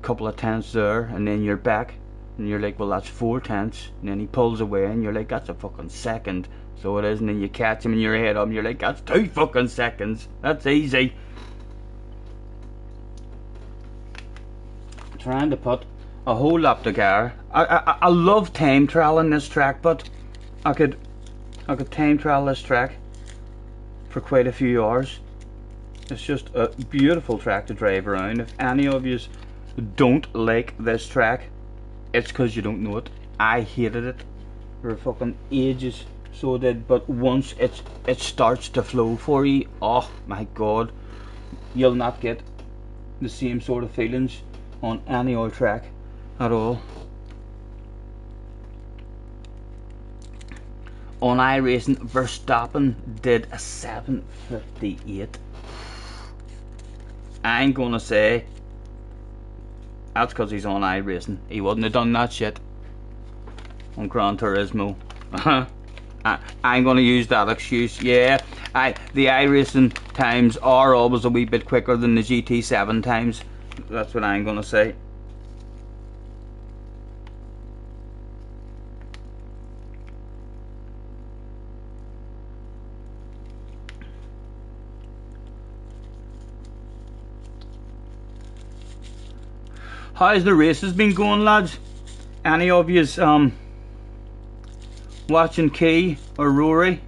a couple of tenths there, and then you're back and you're like, well, that's 4 tenths, and then he pulls away and you're like, that's a fucking second. So it is, and then you catch him in your head up and you're like, that's 2 fucking seconds. That's easy. Trying to put a whole lap to car. I love time trial in this track, but I could time trial this track for quite a few hours. It's just a beautiful track to drive around. If any of you don't like this track, it's because you don't know it. I hated it for fucking ages, so I did, but once it starts to flow for you, oh my god, you'll not get the same sort of feelings on any other track at all. On iRacing, Verstappen did a 7:58. I ain't gonna say that's because he's on iRacing. He wouldn't have done that shit on Gran Turismo. I ain't gonna use that excuse. Yeah, the iRacing times are always a wee bit quicker than the GT7 times. That's what I'm gonna say. How's the races been going, lads? Any of yous watching Key or Rory?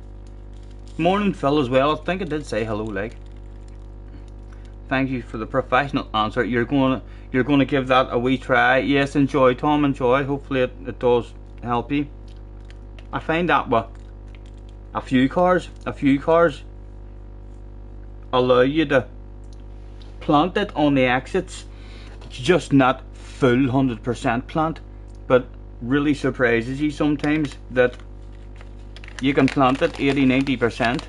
Morning, Phil, as well. I think I did say hello, like. Thank you for the professional answer. You're gonna give that a wee try. Yes, enjoy, Tom, enjoy. Hopefully it does help you. I find that a few cars allow you to plant it on the exits. It's just not full 100% plant, but really surprises you sometimes that you can plant it 80-90%,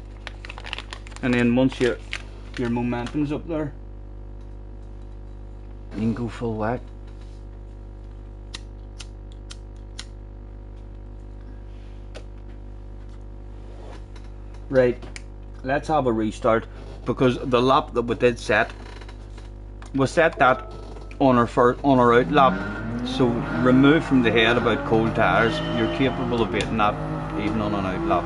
and then once your momentum's up there, you can go full whack. Right, let's have a restart, because the lap that we did set, we set that on our out lap. So remove from the head about cold tyres. You're capable of beating that even on an out lap.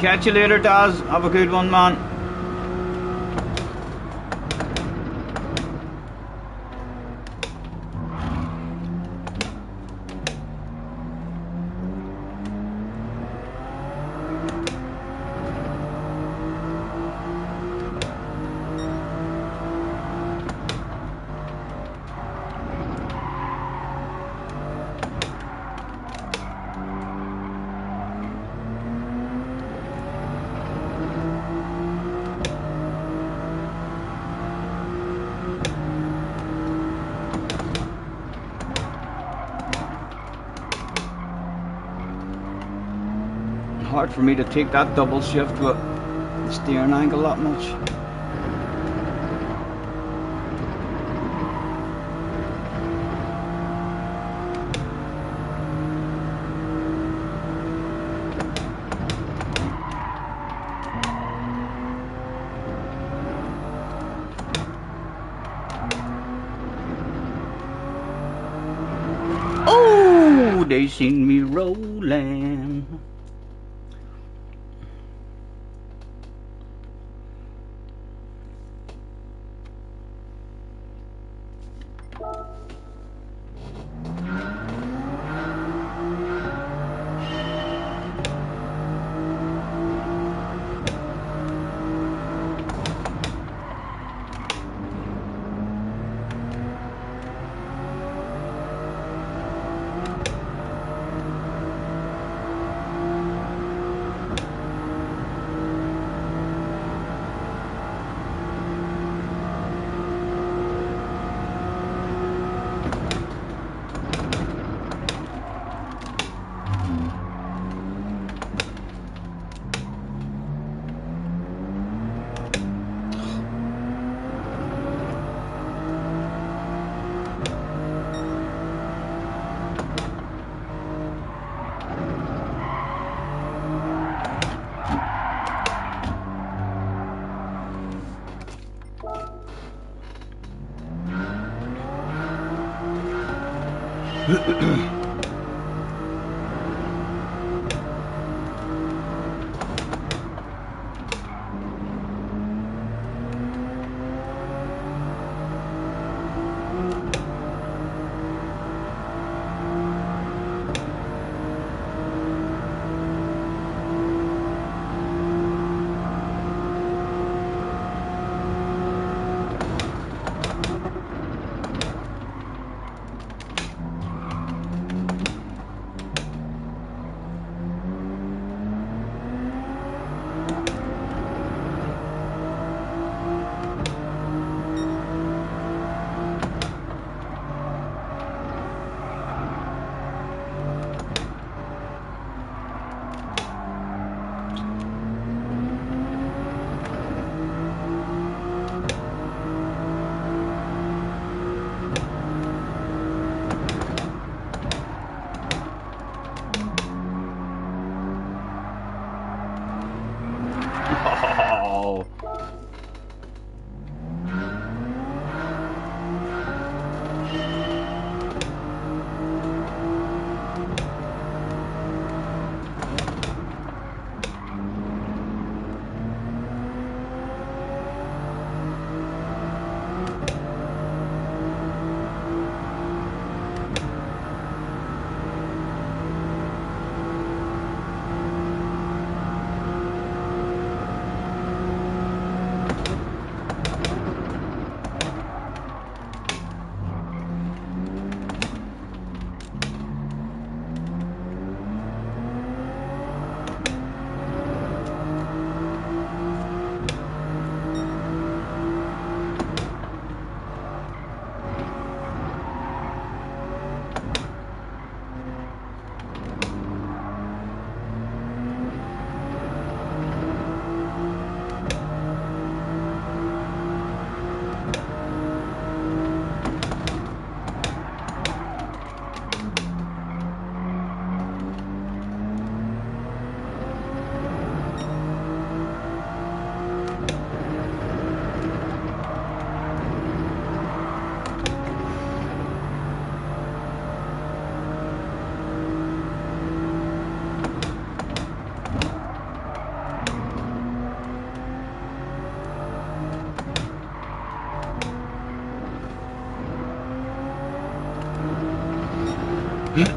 Catch you later, Daz. Have a good one, man. Hard for me to take that double shift with the steering angle that much. Oh, they seen me rolling. Took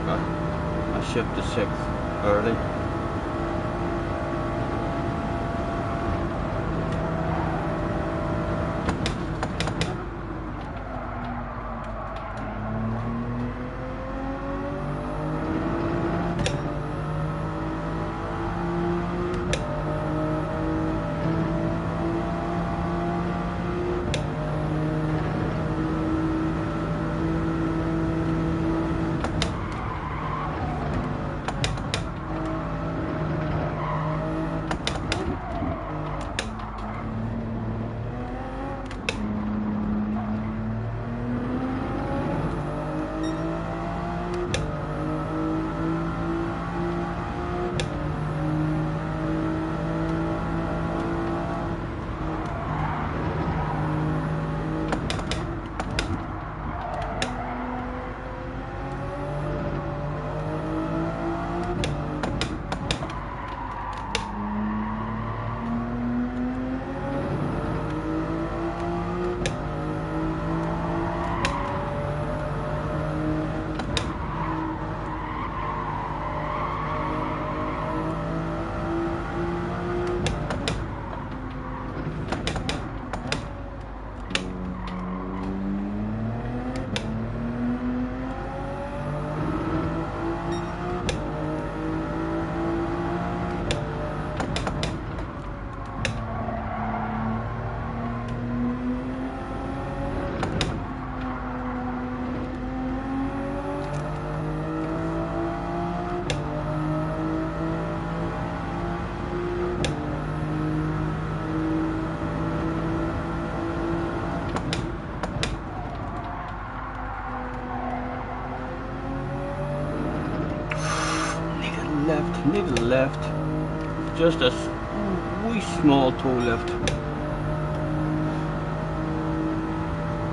a shift to 6th early. Leave the left, just a wee small toe lift.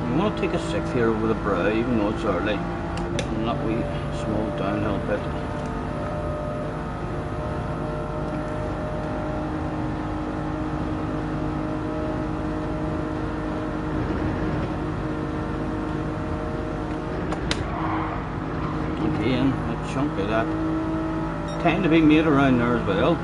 You want to take a 6 here over the brow, even though it's early, and that wee small downhill bit. Again, a chunk of that. Kind of big meat around there as well.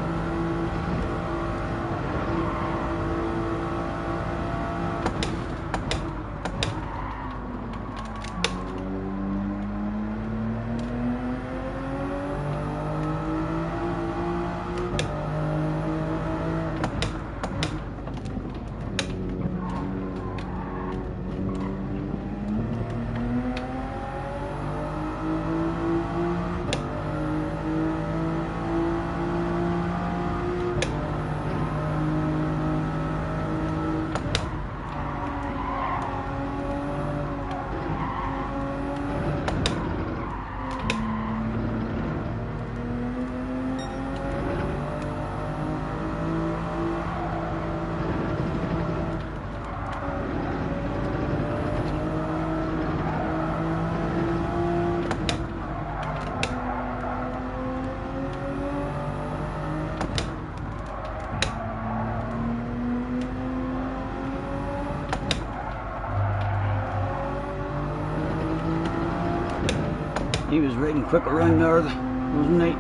He was riding quick around there, wasn't he?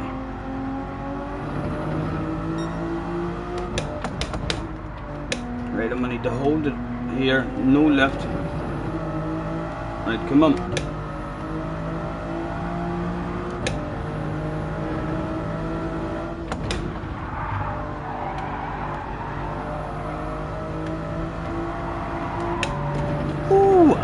Right, I'm gonna need to hold it here, no lift. Right, come on. Ooh.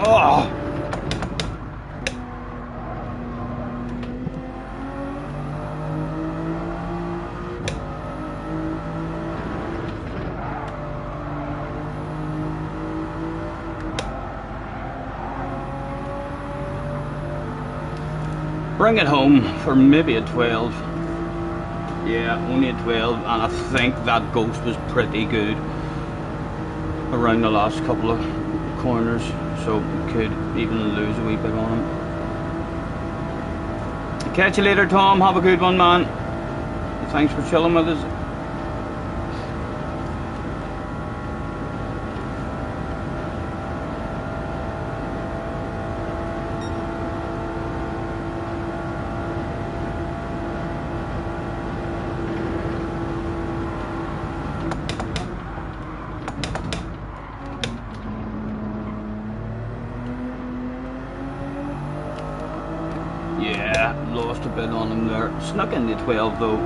Oh. Bring it home for maybe a 12. Yeah, only a 12, and I think that ghost was pretty good around the last couple of corners, so we could even lose a wee bit on him. Catch you later, Tom. Have a good one, man. Thanks for chilling with us. Yeah, lost a bit on him there. Snuck into 12 though.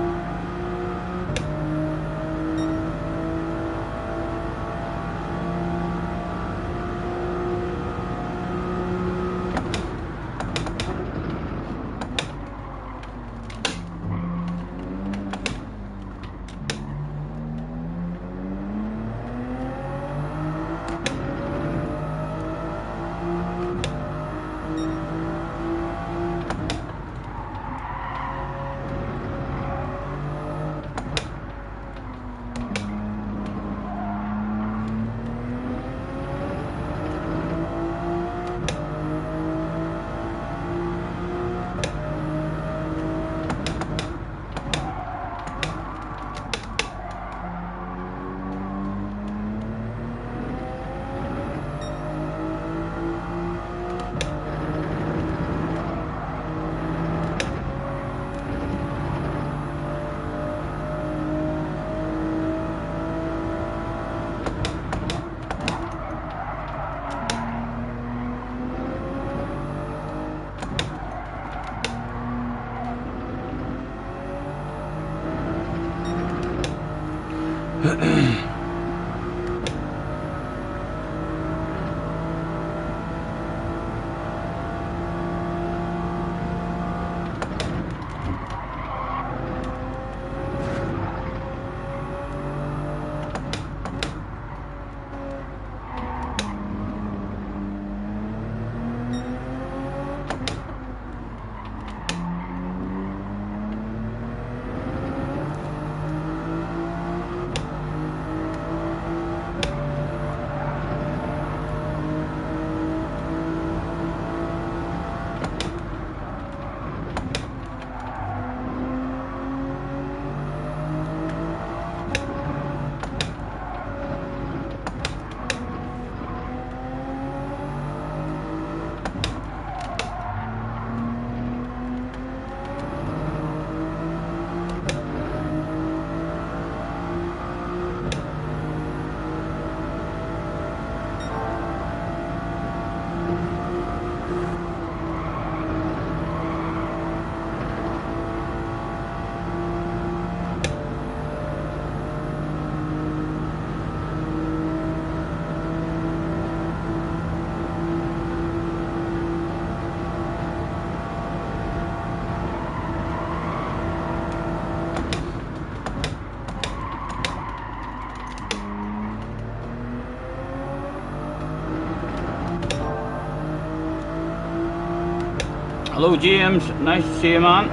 Hello James, nice to see you, man.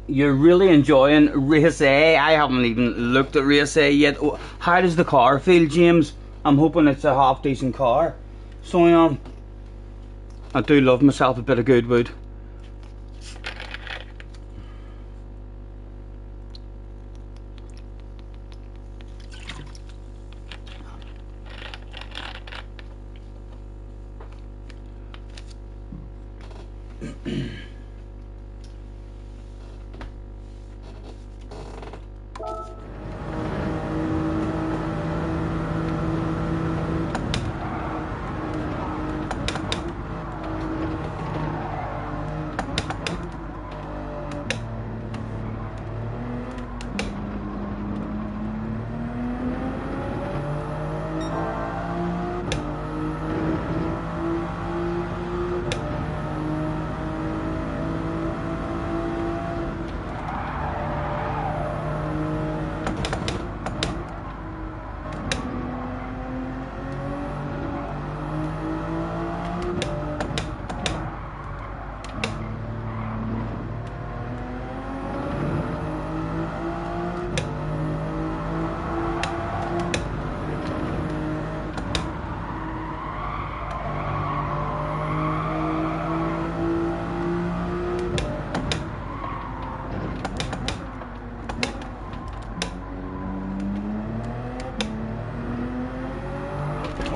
you're really enjoying race A. I haven't even looked at race A yet. How does the car feel, James? I'm hoping it's a half decent car. So I do love myself a bit of Goodwood.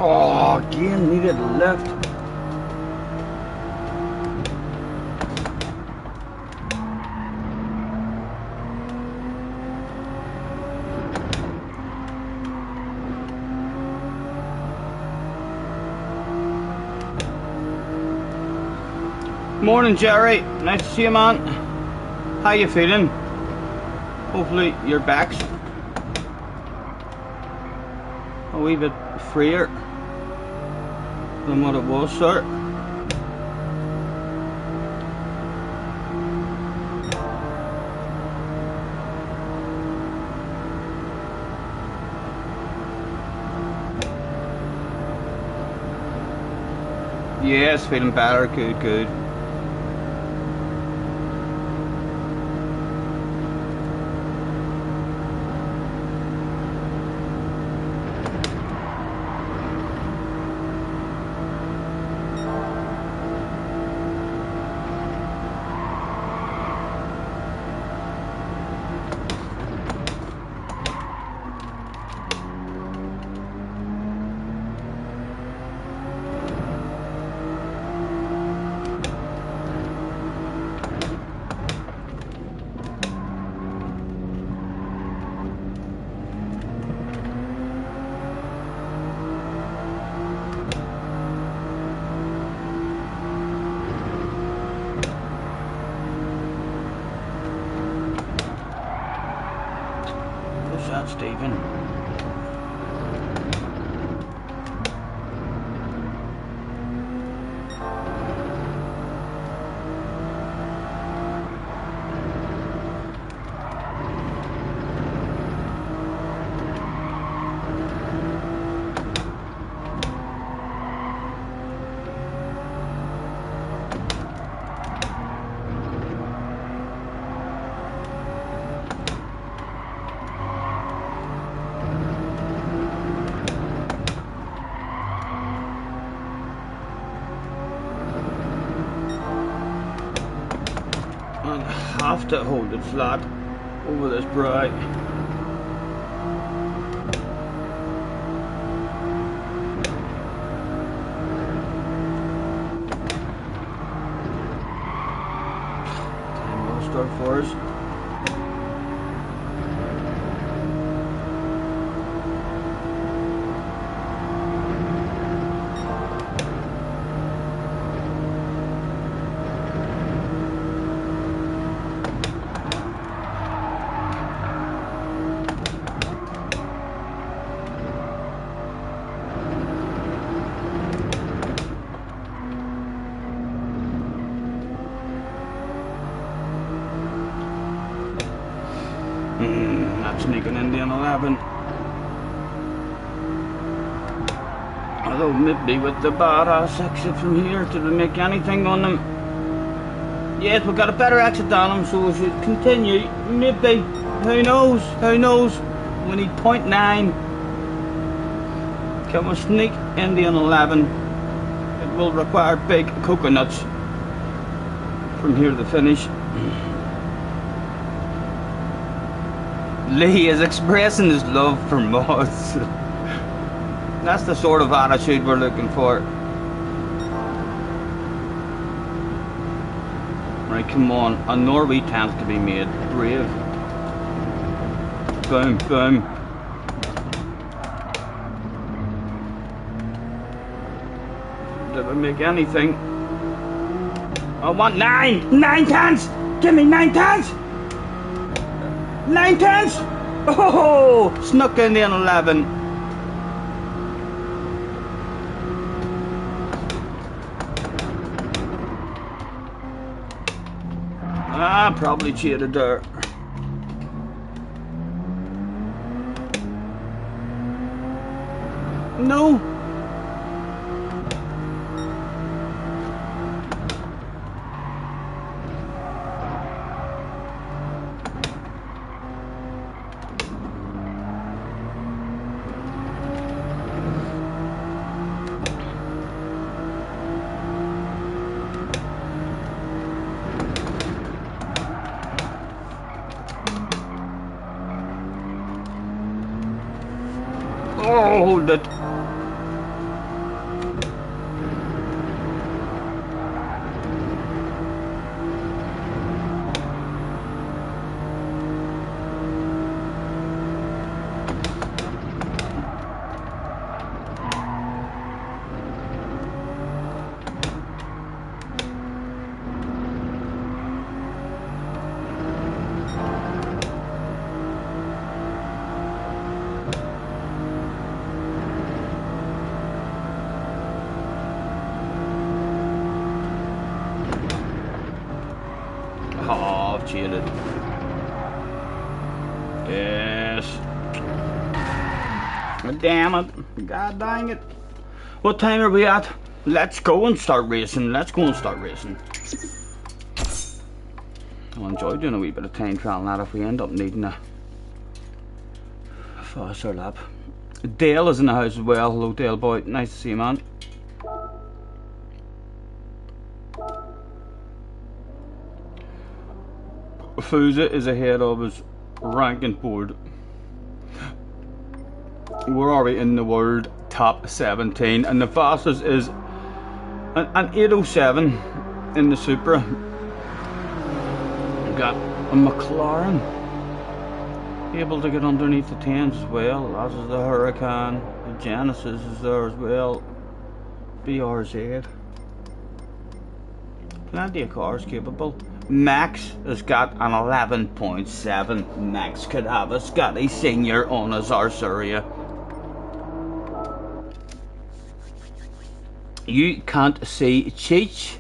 Oh, again, needed left. Morning, Jerry. Nice to see you, man. How you feeling? Hopefully your back's a wee bit freer than what it was, sir. Yes, feeling better. Good, good. Stephen. Have to hold it flat over this bright. Time will start for us. Not sneaking in the 11. Although maybe with the badass exit from here, did we make anything on them? Yes, we've got a better exit on him, so we should continue. Maybe. Who knows? Who knows? We need 0.9. Can we sneak in the 11? It will require big coconuts from here to the finish. Lee is expressing his love for mods. That's the sort of attitude we're looking for. Right, come on. A Norway tends to be made brave. Boom, boom. Did I make anything? I want 9! 9 tens! Give me 9 tens! 9 tens! Oh! Snuck in the 11. Ah, probably cheated there. No. Oh, hold it. Oh, I've cheated. Yes. Damn it. God dang it. What time are we at? Let's go and start racing. Let's go and start racing. I'll enjoy doing a wee bit of time trial and that if we end up needing a faster lap. Dale is in the house as well. Hello, Dale boy. Nice to see you, man. Fuza is ahead of his ranking board. We're already in the world top 17, and the fastest is an 807 in the Supra. We've got a McLaren able to get underneath the 10s as well, as is the Huracan. The Genesis is there as well. BRZ. Plenty of cars capable. Max has got an 11.7. Max could have a Scotty Senior on his Arsuria. You can't see Cheech.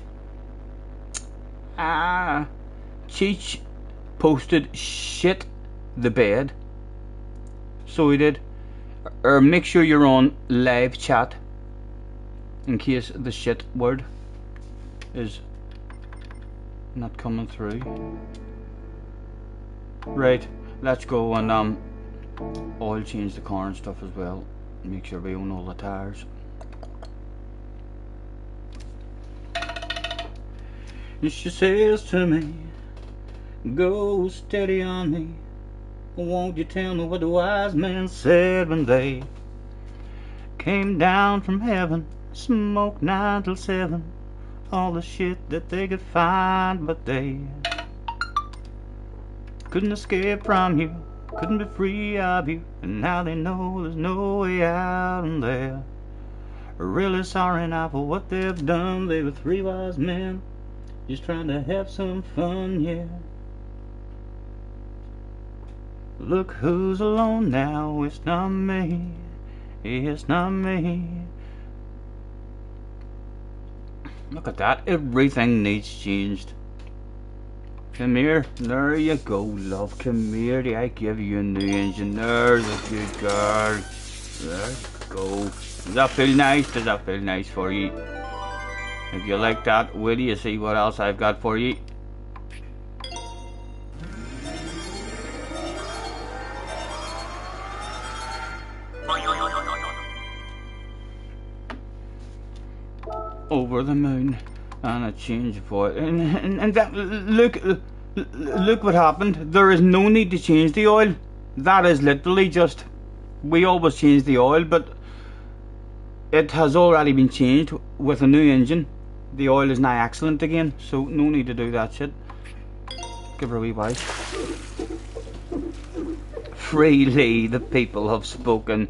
Cheech posted shit the bed. So he did. Or make sure you're on live chat in case the shit word is not coming through. Right, let's go and oil change the car and stuff as well. Make sure we own all the tires. And she says to me, go steady on me. Won't you tell me what the wise men said when they came down from heaven, smoked 9 till 7, all the shit that they could find, but they couldn't escape from you, couldn't be free of you, and now they know there's no way out, and they're really sorry now for what they've done. They were 3 wise men just trying to have some fun, yeah. Look who's alone now, it's not me, it's not me. Look at that, everything needs changed. Come here, there you go, love, come here, I give you a new engine, there's a good girl. There you go. Does that feel nice? Does that feel nice for you? If you like that, will you see what else I've got for you? over the moon, and a change of oil. And that, look what happened. There is no need to change the oil. That is literally just, we always change the oil, but it has already been changed with a new engine. The oil is now excellent again, so no need to do that shit. Give her a wee wipe. Freely the people have spoken.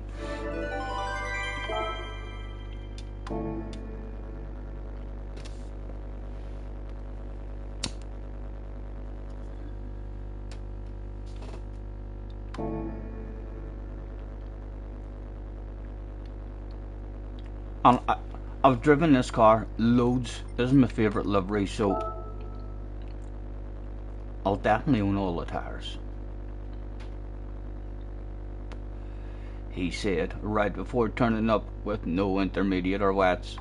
And I've driven this car loads. This is my favourite livery, so I'll definitely own all the tyres. He said right before turning up with no intermediate or wets.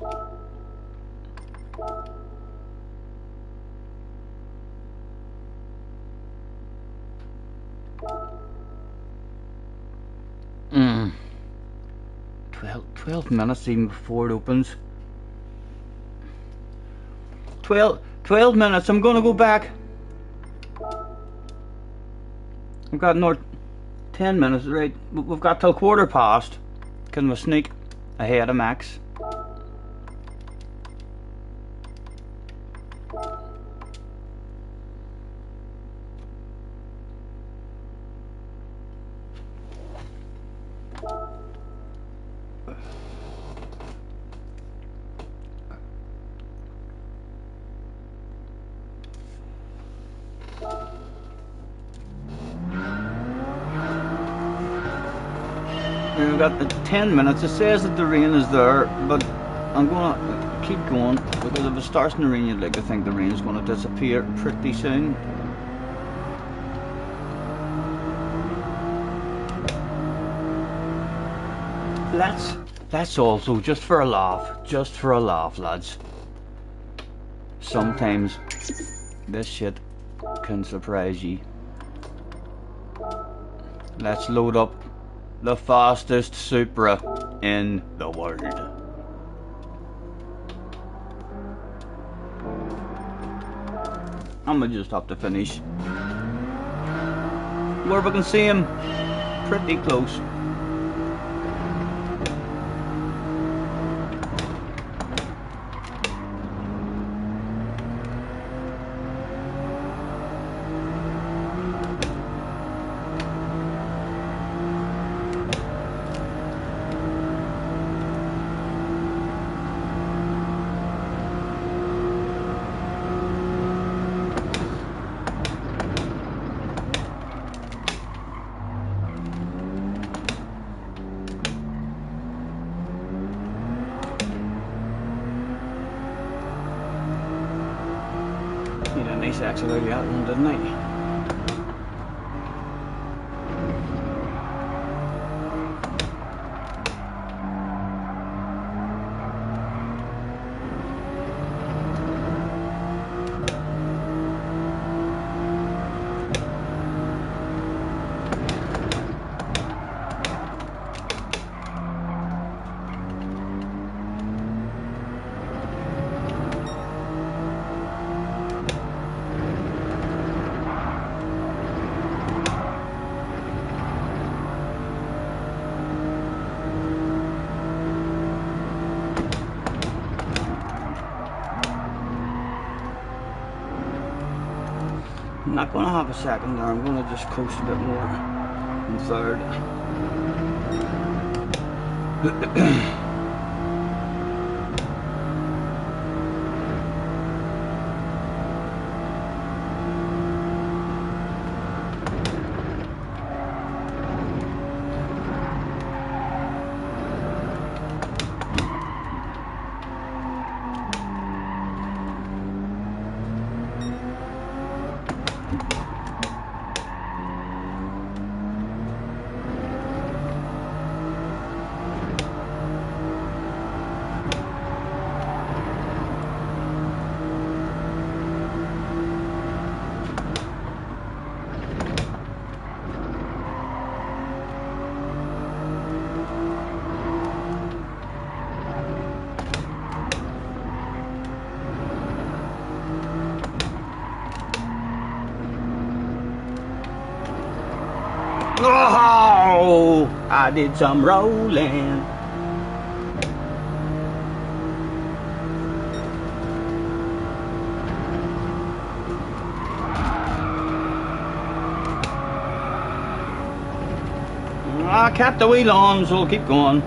Mm. 12 minutes even before it opens. 12 minutes. I'm gonna go back. We've got another 10 minutes, right? We've got till 1:15. Can we sneak ahead of Max? We've got the 10 minutes. It says that the rain is there, but I'm gonna keep going because if it starts in the rain, you'd like to think the rain is gonna disappear pretty soon. That's also just for a laugh, lads. Sometimes this shit can surprise ye. Let's load up the fastest Supra in the world. I'ma just have to finish where we can see him pretty close. Need a nice accelerator out one, didn't I? I'm not going to have a second there, I'm going to just coast a bit more in third. I did some rolling. I kept the wheel on, so I'll keep going.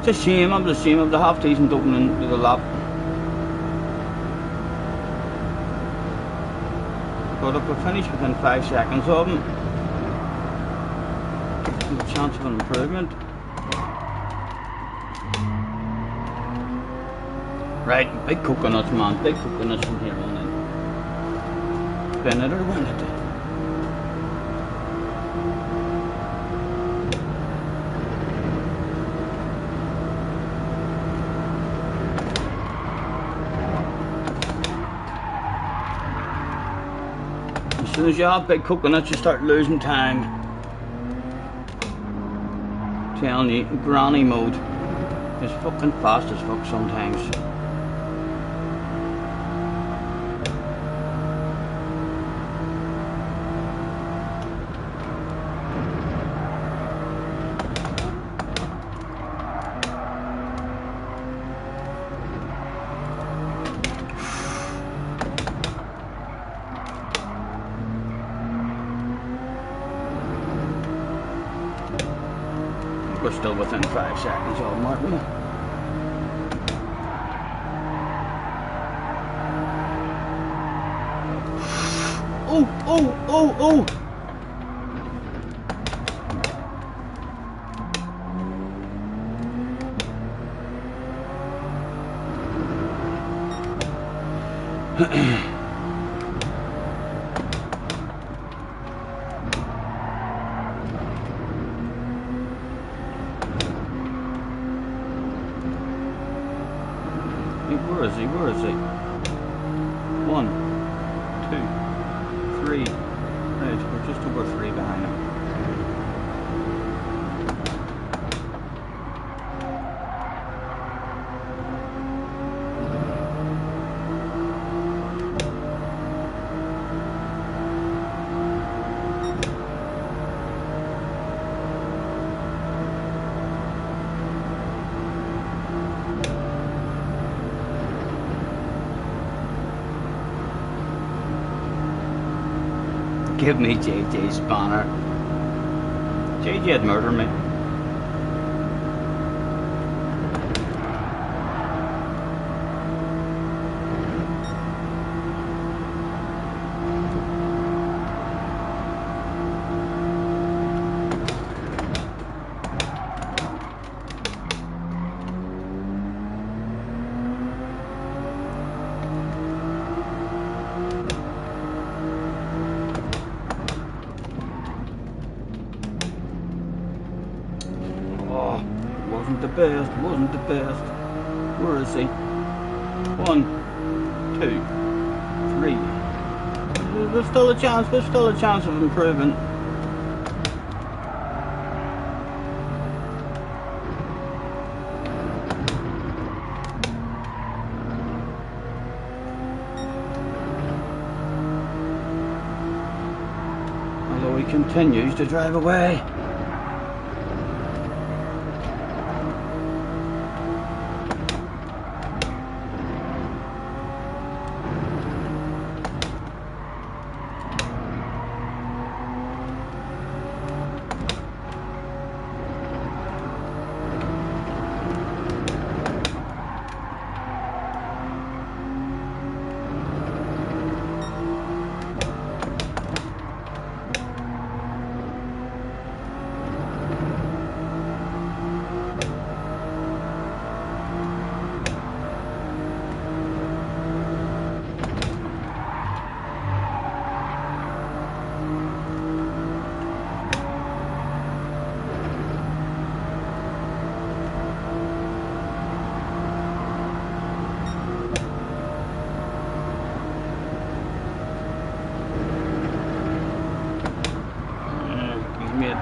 It's a shame, I'm just ashamed of the half decent opening to the lap. But if we finish within 5 seconds of them, there's a chance of an improvement. Right, big coconuts, man, big coconuts from here on in. Spin it or win it. As soon as you have big coconuts, you start losing time. I'm telling you, granny mode is fucking fast as fuck sometimes. We're still within 5 seconds of Martin. Oh, oh, oh, oh! Where is he? Where is he? 1, 2, 3. Right, we're just over 3 behind him. Give me JJ's banner. JJ'd murder me. Wasn't the best. Where is he? 1, 2, 3. There's still a chance of improving. Although he continues to drive away.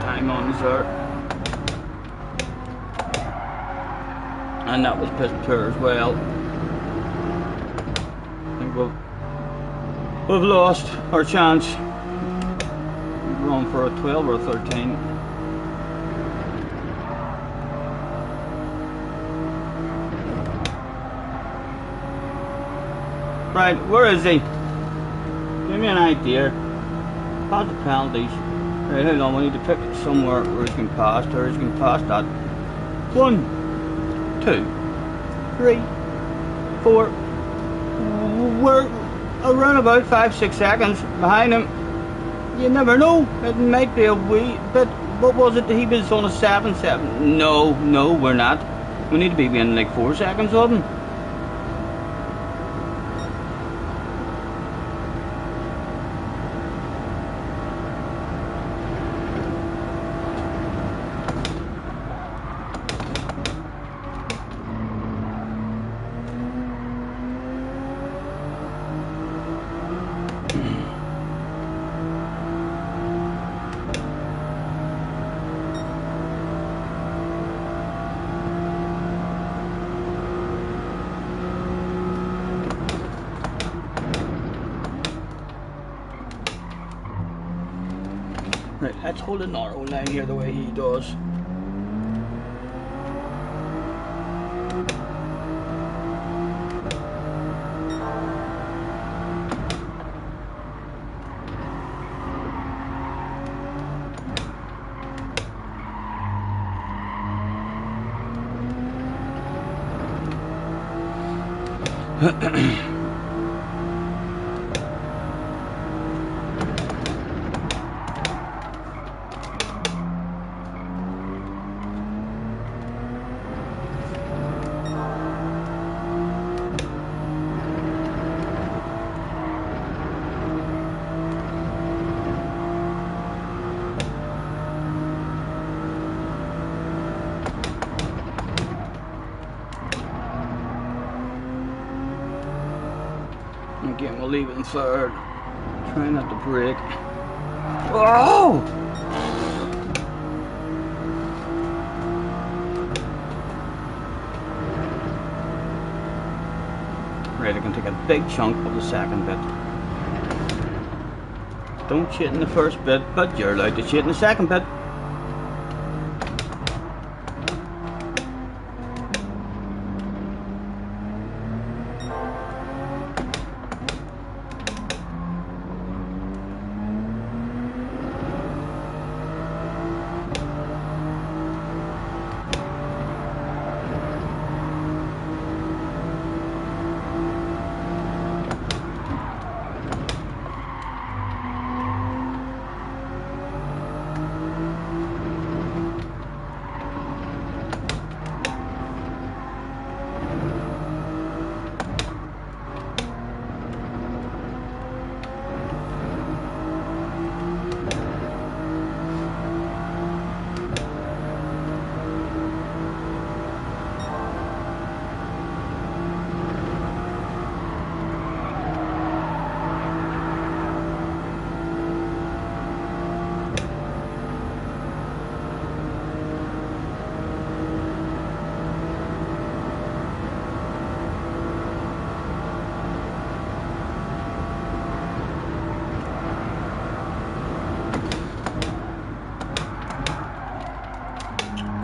Time on sir. And that was piss poor as well. I think we've lost our chance. We're going for a 12 or a 13. Right, where is he? Give me an idea. Pass the penalties. Right, hold on, we need to pick somewhere where he can pass. There, he can pass that. 1, 2, 3, 4. We're around about 5-6 seconds behind him. You never know. It might be a wee bit. What was it? He was on a 7-7. No, we're not. We need to be within like 4 seconds of him. Right, let's hold a narrow line here the way he does. Again, we'll leave it in third. Try not to break. Oh! Right, I can take a big chunk of the second bit. Don't shit in the first bit, but you're allowed to shit in the second bit.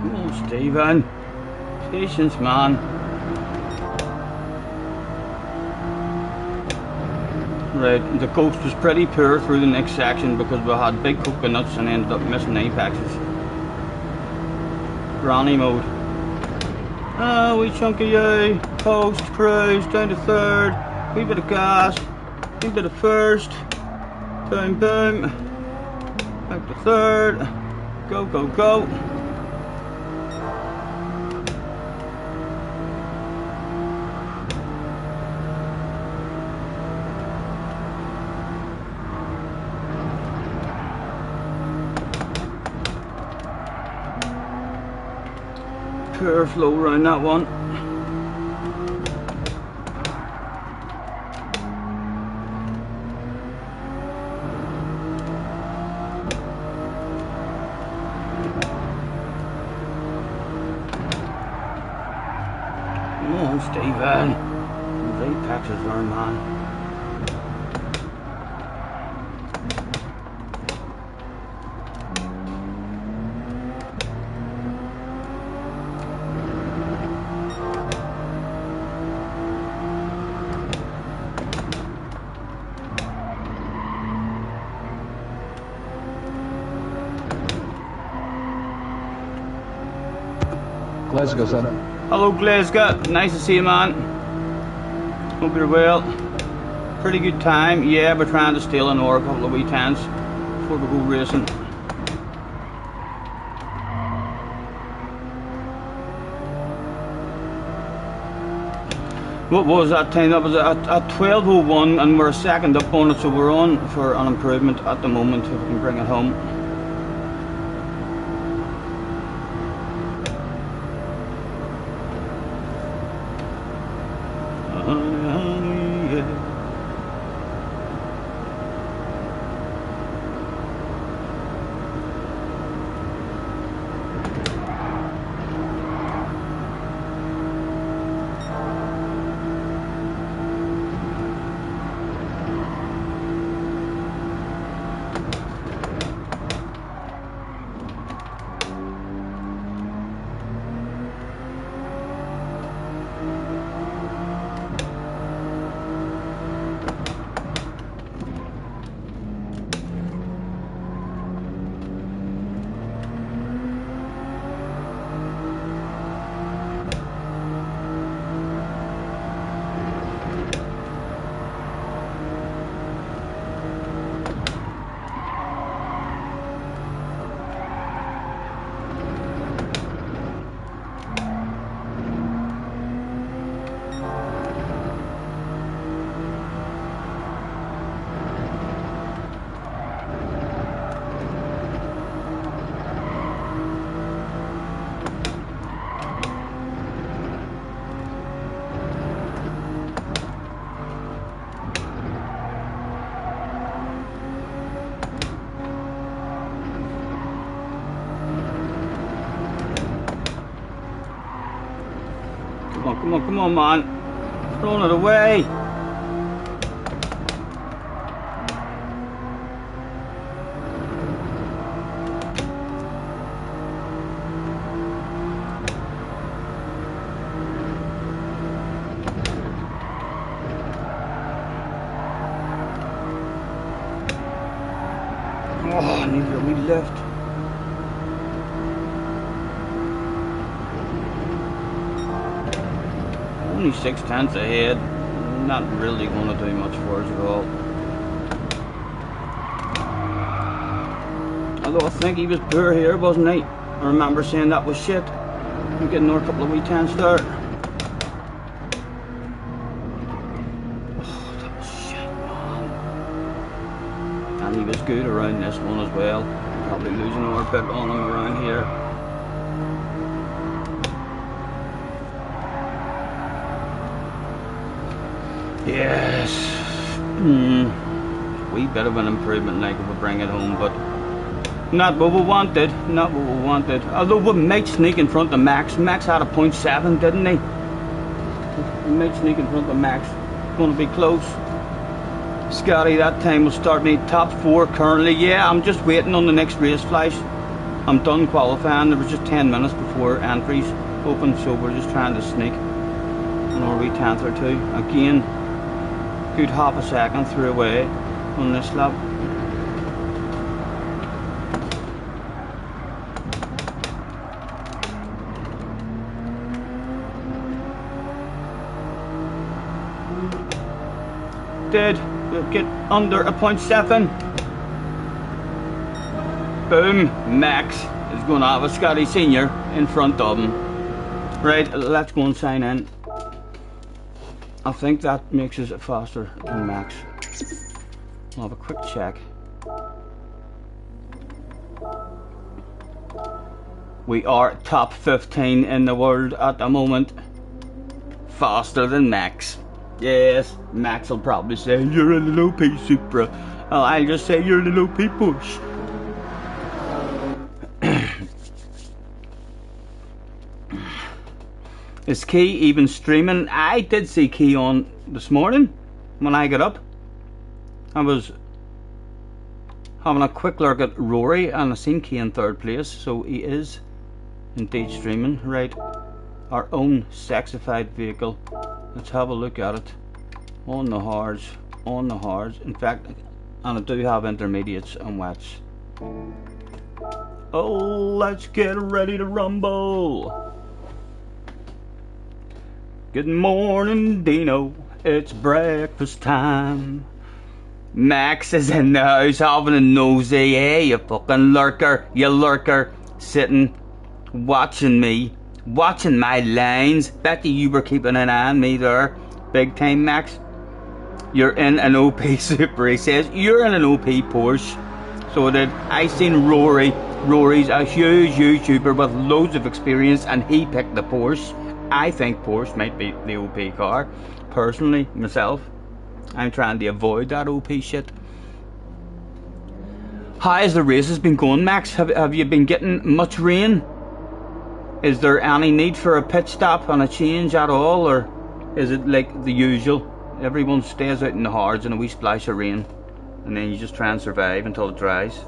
Come on, Stephen. Patience, man. Right, the coast was pretty poor through the next section because we had big coconuts and ended up missing apexes. Granny mode. Ah, wee chunky yay. Post, cruise, down to third. Wee bit of gas. Wee bit of first. Boom, boom. Back to third. Go, go, go. Pure flow around that one. Come on, Stephen. Those apexes are, man. Glasgow, son. Hello Glasgow, nice to see you, man. Hope you're well. Pretty good time. Yeah, we're trying to steal an hour a couple of weekends before we go racing. What was that time? That was at 12:01 and we're a second up on it, so we're on for an improvement at the moment if we can bring it home. Come on, man. Throwing it away. Oh, I need a wee lift. Only 6/10 ahead, not really going to do much for us at all. Although I think he was poor here, wasn't he? I remember saying that was shit. I'm getting another couple of wee tenths there. Oh, that was shit, man. And he was good around this one as well. Probably losing another bit on him around here. Yes, wee bit of an improvement like if we bring it home, but not what we wanted, not what we wanted. Although we might sneak in front of Max. Max had a 0.7, didn't he? We might sneak in front of Max. Going to be close. Scotty, that time will start me top 4 currently. Yeah, I'm just waiting on the next race flash. I'm done qualifying. There was just 10 minutes before entries open, so we're just trying to sneak another wee tenth or two. Again, good half a second through away on this lap. Did we'll get under a 0.7. Boom, Max is going to have a Scotty Senior in front of him. Right, let's go and sign in. I think that makes us faster than Max. I'll have a quick check. We are top 15 in the world at the moment. Faster than Max. Yes, Max will probably say, you're a little OP Supra. Well, I'll just say, you're a little OP Push. Is Key even streaming? I did see Key on this morning when I got up. I was having a quick look at Rory and I seen Key in 3rd place, so he is indeed streaming. Right, our own sexified vehicle. Let's have a look at it. On the hards, on the hards. In fact, and I do have intermediates and wets. Oh, let's get ready to rumble. Good morning, Dino. It's breakfast time. Max is in the house having a nosy. Hey, you fucking lurker. You lurker. Sitting, watching me. Watching my lines. Bet you were keeping an eye on me there. Big time, Max. You're in an OP Super. He says, you're in an OP Porsche. So that I seen Rory. Rory's a huge YouTuber with loads of experience, and he picked the Porsche. I think Porsche might be the OP car. Personally, myself, I'm trying to avoid that OP shit. How has the races been going, Max? Have you been getting much rain? Is there any need for a pit stop and a change at all, or is it like the usual? Everyone stays out in the hards and a wee splash of rain, and then you just try and survive until it dries.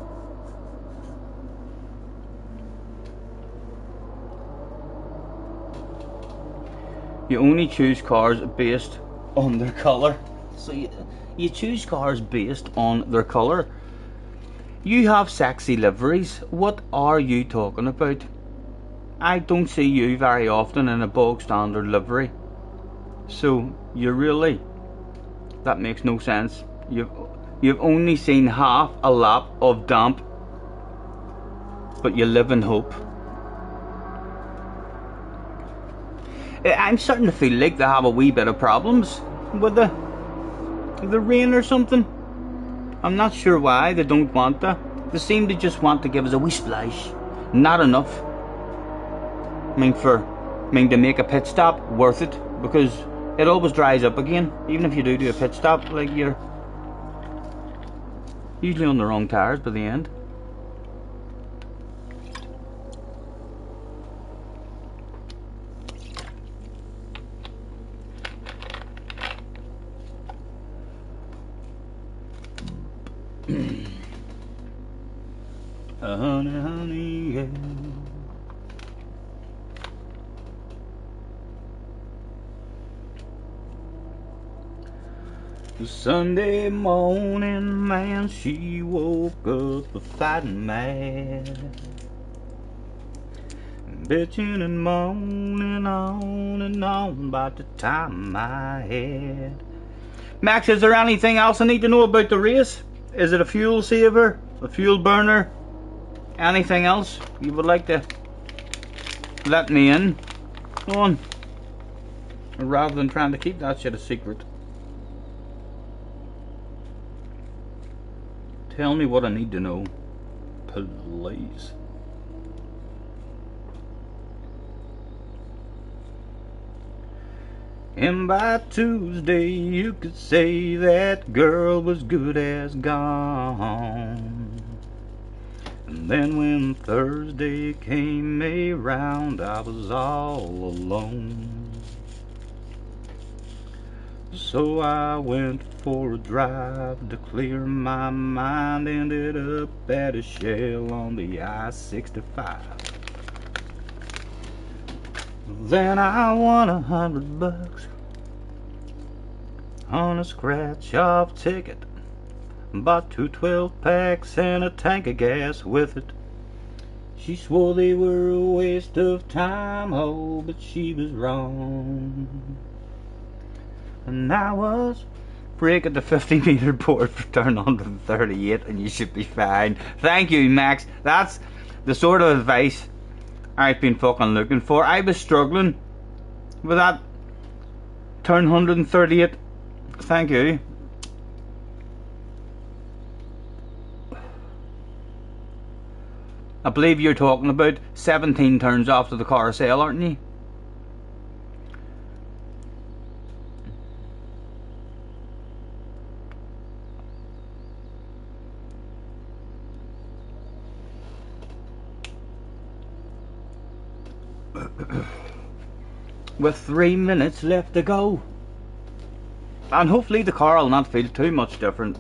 You only choose cars based on their colour. So you choose cars based on their colour. You have sexy liveries. What are you talking about? I don't see you very often in a bog standard livery. So you really... that makes no sense. You've only seen half a lap of damp, but you live in hope. I'm starting to feel like they have a wee bit of problems with the rain or something. I'm not sure why they don't want that. They seem to just want to give us a wee splash. Not enough. I mean, to make a pit stop worth it, because it always dries up again. Even if you do a pit stop, like, you're usually on the wrong tires by the end. Honey, honey, yeah. Sunday morning, man, she woke up a fighting mad, bitching and moaning on and on about the time I had. Max, is there anything else I need to know about the race? Is it a fuel saver, a fuel burner? Anything else you would like to let me in on, rather than trying to keep that shit a secret? Tell me what I need to know, please. And by Tuesday you could say that girl was good as gone. And then when Thursday came around, I was all alone. So I went for a drive to clear my mind. Ended up at a Shell on the I-65. Then I won $100 on a scratch-off ticket. Bought 2 12-packs and a tank of gas with it. She swore they were a waste of time, oh, but she was wrong. And I was brake at the 50-meter board for turn on to the 38, and you should be fine. Thank you, Max. That's the sort of advice I've been fucking looking for. I was struggling with that turn 138. Thank you. I believe you're talking about 17 turns after the carousel, aren't you? With 3 minutes left to go. And hopefully the car will not feel too much different.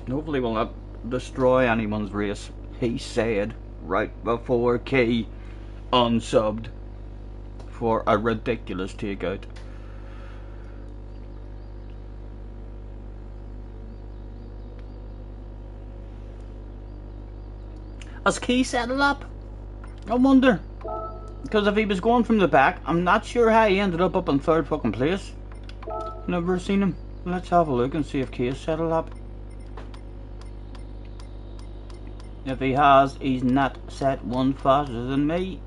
Hopefully will not destroy anyone's race, he said right before Key unsubbed for a ridiculous takeout. Has Key set it up? I wonder. Because if he was going from the back, I'm not sure how he ended up in third fucking place. Never seen him. Let's have a look and see if Case settled up. If he has, he's not set one faster than me.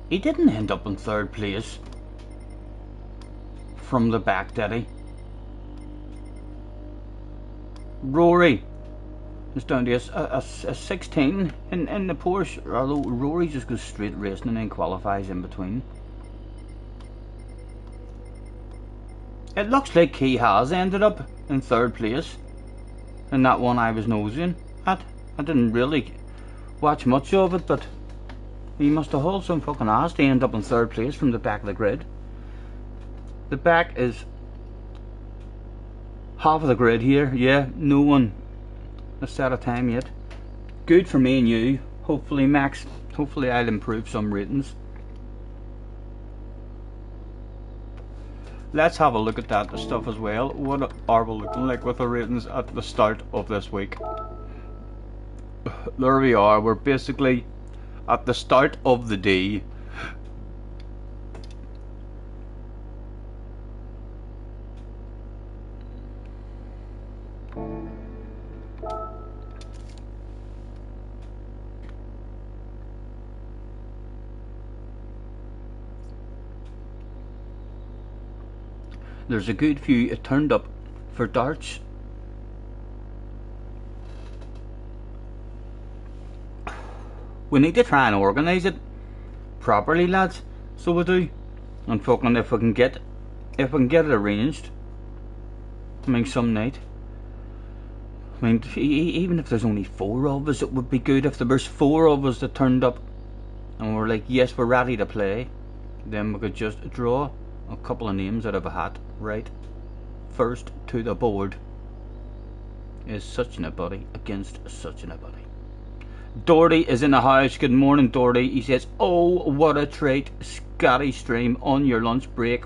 He didn't end up in third place from the back, did he? Rory is down to a 16 in the Porsche, although Rory just goes straight racing and then qualifies in between. It looks like he has ended up in third place in that one I was nosing at. I didn't really watch much of it, but he must have hauled some fucking ass to end up in third place from the back of the grid. The back is half of the grid here. Yeah, no one has set a time yet. Good for me and you. Hopefully, Max. Hopefully I'll improve some ratings. Let's have a look at that stuff as well. What are we looking like with the ratings at the start of this week? There we are. We're basically at the start of the day. There's a good few turned up for darts. We need to try and organise it properly, lads. So we do. And fucking if we can get it arranged. I mean, some night. I mean, even if there's only 4 of us, it would be good if there was 4 of us that turned up and we're like, yes, we're ready to play. Then we could just draw a couple of names out of a hat. Right, first to the board is such and a buddy against such and a buddy. Doherty is in the house. Good morning, Doherty. He says, oh, what a treat, Scotty stream on your lunch break.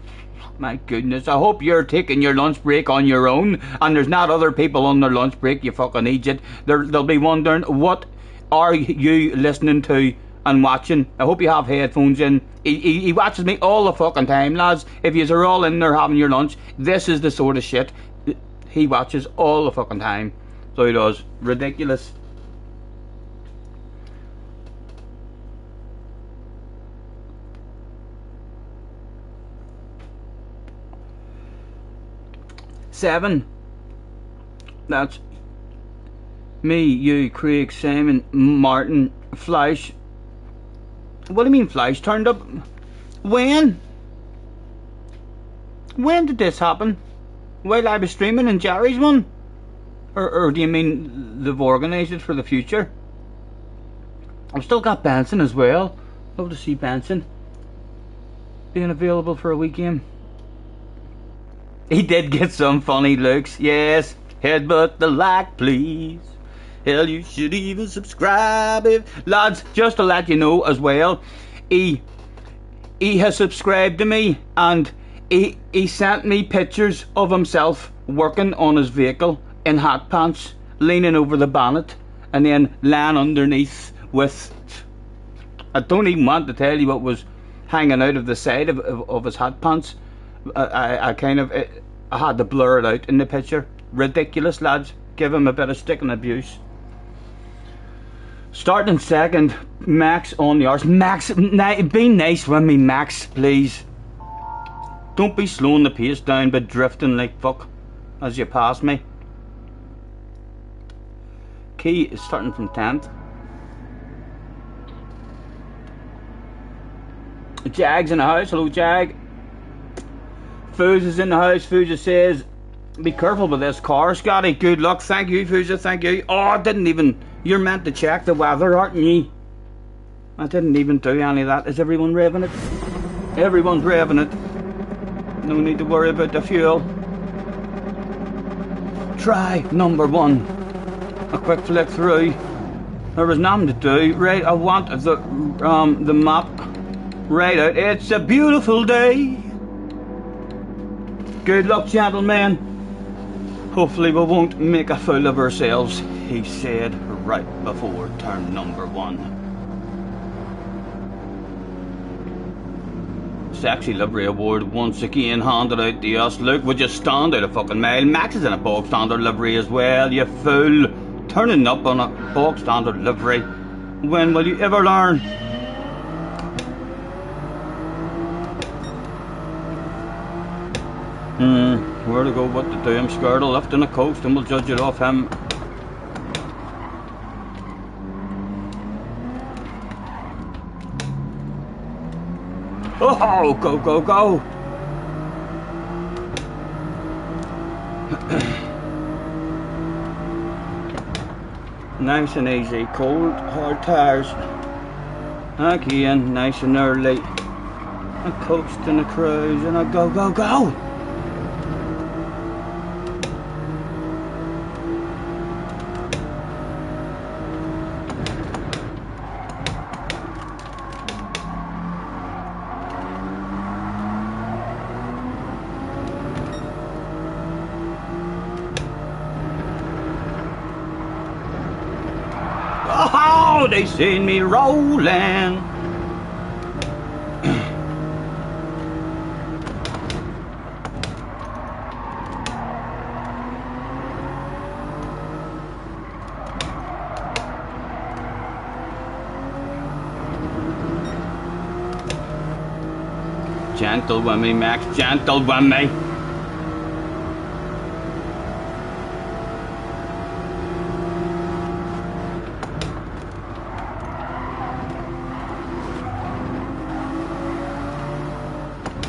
My goodness, I hope you're taking your lunch break on your own and there's not other people on their lunch break, you fucking idiot. They'll be wondering, what are you listening to and watching? I hope you have headphones in. He watches me all the fucking time, lads. If you are all in there having your lunch, this is the sort of shit he watches all the fucking time. So he does. Ridiculous. Seven. That's me, you, Craig, Simon, Martin, Flash. What do you mean Flash turned up? When? When did this happen? While I was streaming in Jerry's one? Or do you mean they've organised it for the future? I've still got Benson as well. Love to see Benson being available for a weekend. He did get some funny looks, yes. Headbutt the like, please. Hell, you should even subscribe. Lads, just to let you know as well, he has subscribed to me and he sent me pictures of himself working on his vehicle in hat pants, leaning over the bonnet and then lying underneath with, I don't even want to tell you what was hanging out of the side of his hat pants. I had to blur it out in the picture. Ridiculous, lads. Give him a bit of stick and abuse. Starting second, Max on the arse. Max, be nice with me, Max, please. Don't be slowing the pace down but drifting like fuck as you pass me. Key is starting from 10th. Jag's in the house. Hello, Jag. Foos is in the house. Foos says, be careful with this car, Scotty. Good luck. Thank you, Foos. Thank you. Oh, I didn't even... You're meant to check the weather, aren't you? I didn't even do any of that. Is everyone revving it? Everyone's revving it. No need to worry about the fuel. Try number 1. A quick flick through. There was nothing to do. Right, I want the map right out. It's a beautiful day. Good luck, gentlemen. Hopefully we won't make a fool of ourselves, he said right before turn number 1. Sexy livery award once again handed out to us. Look, would you stand out a fucking mile? Max is in a bog standard livery as well, you fool. Turning up on a bog standard livery. When will you ever learn? Where to go, what to do? I'm scared of lifting the coast and we'll judge it off him. Oh, go, go, go! Nice and easy, cold, hard tires. Again, nice and early. A coast and a cruise and a go, go, go! Oh, they seen me rolling. Gentle with me, Max, gentle with me.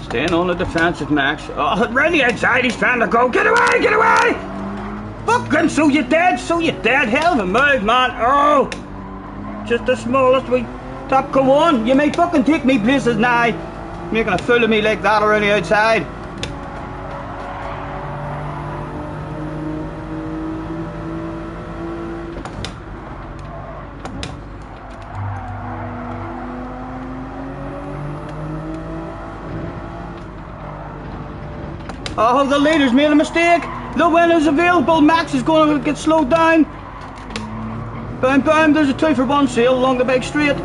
Staying on the defensive, Max. Oh, right the outside, he's trying to go. Get away, get away! Fucking so you dead, Hell of a move, man. Oh! Just the smallest wee top. Come on, you may fucking take me places now. Making a fool of me like that around the outside. Oh, the leader's made a mistake. The winner's available. Max is going to get slowed down. Bam, bam, there's a 2-for-1 sale along the big straight.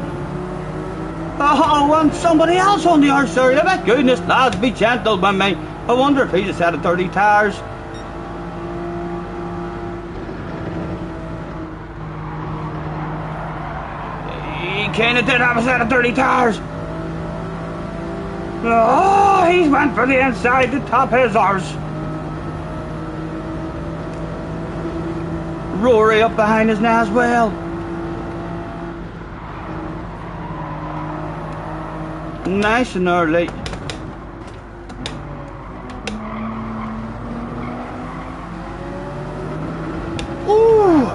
Oh, and somebody else on the arse area. My goodness, lads, be gentle with me. I wonder if he's a set of 30 tires. He kinda did have a set of 30 tires. Oh, he's went for the inside to top his arse. Rory up behind us now as well. Nice and early. Ooh!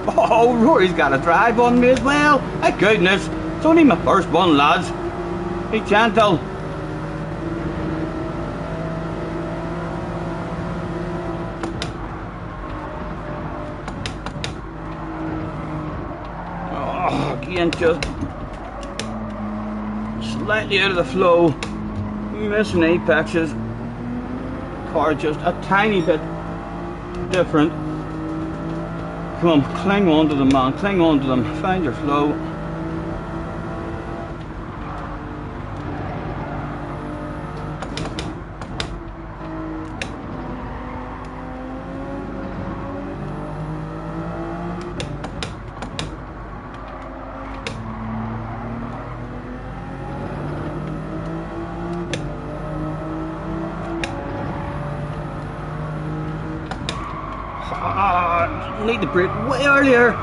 Oh, Rory's got a drive on me as well. My goodness, it's only my first one, lads. Be gentle. Again, just slightly out of the flow, missing apexes. Car just a tiny bit different. Come on, cling on to them, man, cling on to them, find your flow. Need to brake way earlier.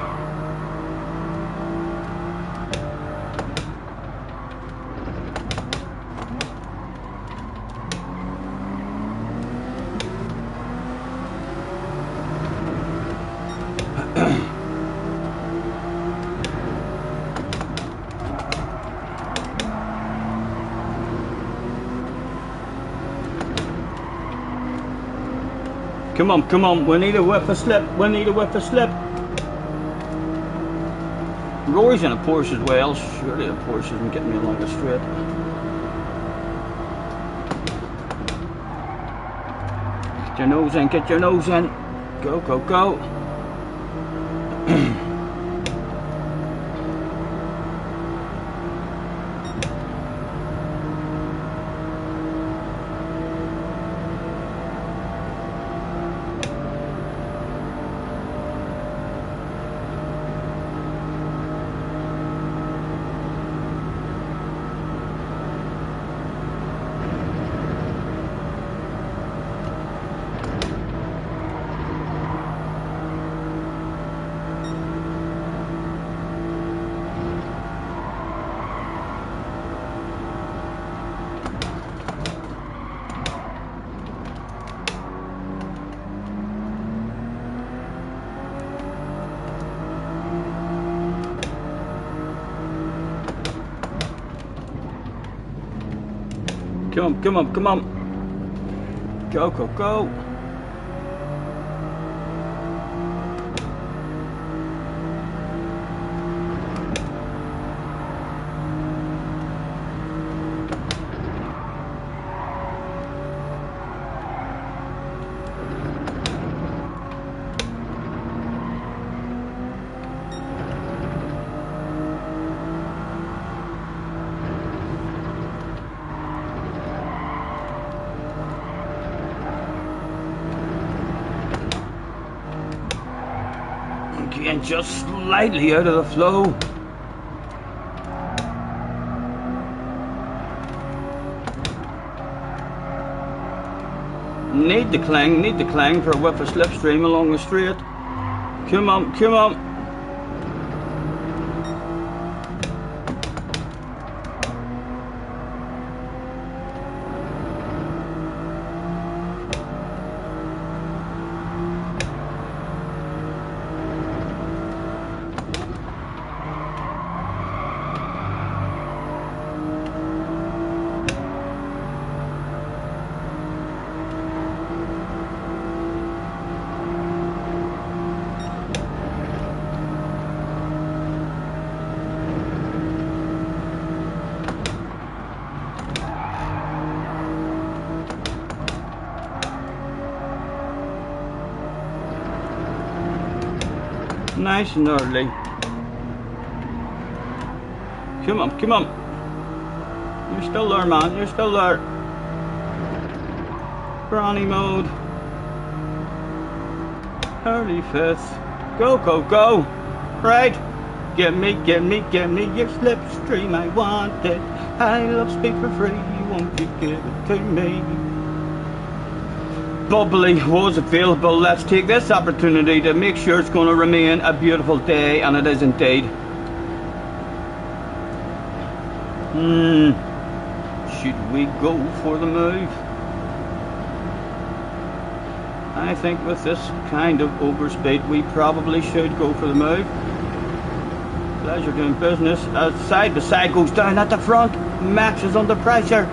Come on, we need a whiff of slip, Rory's in a Porsche as well, surely a Porsche isn't getting me along the straight. Get your nose in, Go, go, go. Come on, come on, come on. Go, go, go. Again, just slightly out of the flow. Need the clang for a whiff of slipstream along the straight. Come on, come on. Nice and early. Come on, come on. You're still there, man. You're still there. Brownie mode. Early fifth. Go, go, go. Right. Give me your slipstream. I want it. I love speed for free. Won't you give it to me? Bubbly was available. Let's take this opportunity to make sure it's going to remain a beautiful day, and it is indeed. Should we go for the move? I think with this kind of overspeed we probably should go for the move. Pleasure doing business. As side by side goes down at the front. Max is under pressure.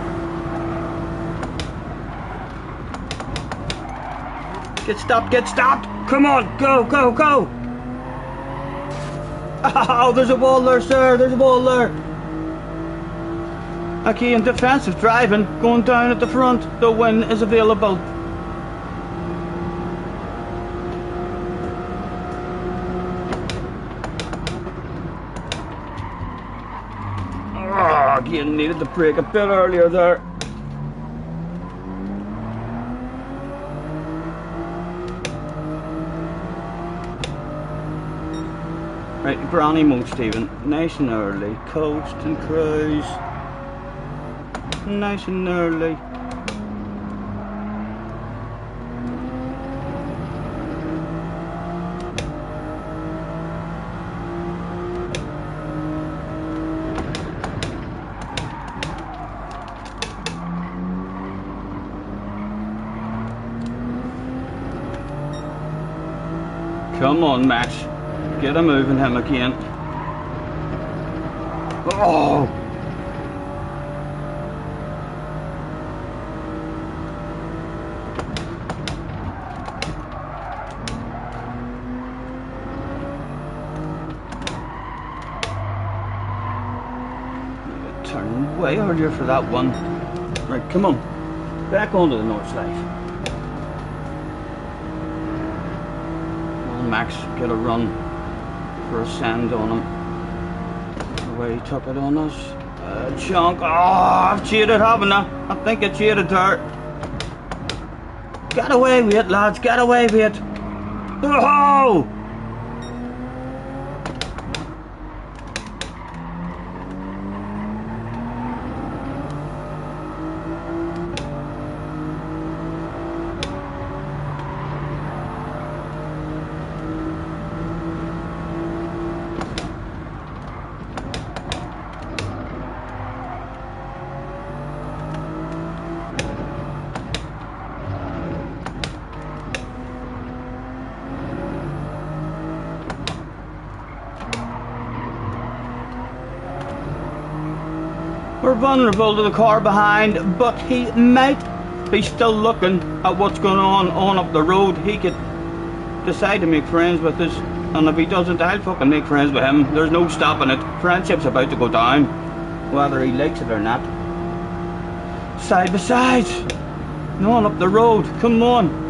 Get stopped, get stopped! Come on, go, go, go! Oh, there's a wall there, sir, there's a wall there. Okay, in defensive driving, going down at the front, the win is available. Oh, again, needed to brake a bit earlier there. Right, brownie mode, Stephen. Nice and early. Coast and cruise. Nice and early. Come on, Max. Get a moving him again. Oh! Turn way earlier for that one. Right, come on. Back onto the north side. Max get a run for a send on him. The way he took it on us. Chunk. Oh, I've cheated, haven't I? I think I cheated there. Get away with it, lads. Get away with it. Oh! We're vulnerable to the car behind, but he might be still looking at what's going on up the road. He could decide to make friends with us, and if he doesn't, I'll fucking make friends with him. There's no stopping it. Friendship's about to go down, whether he likes it or not. Side by side, on up the road. Come on.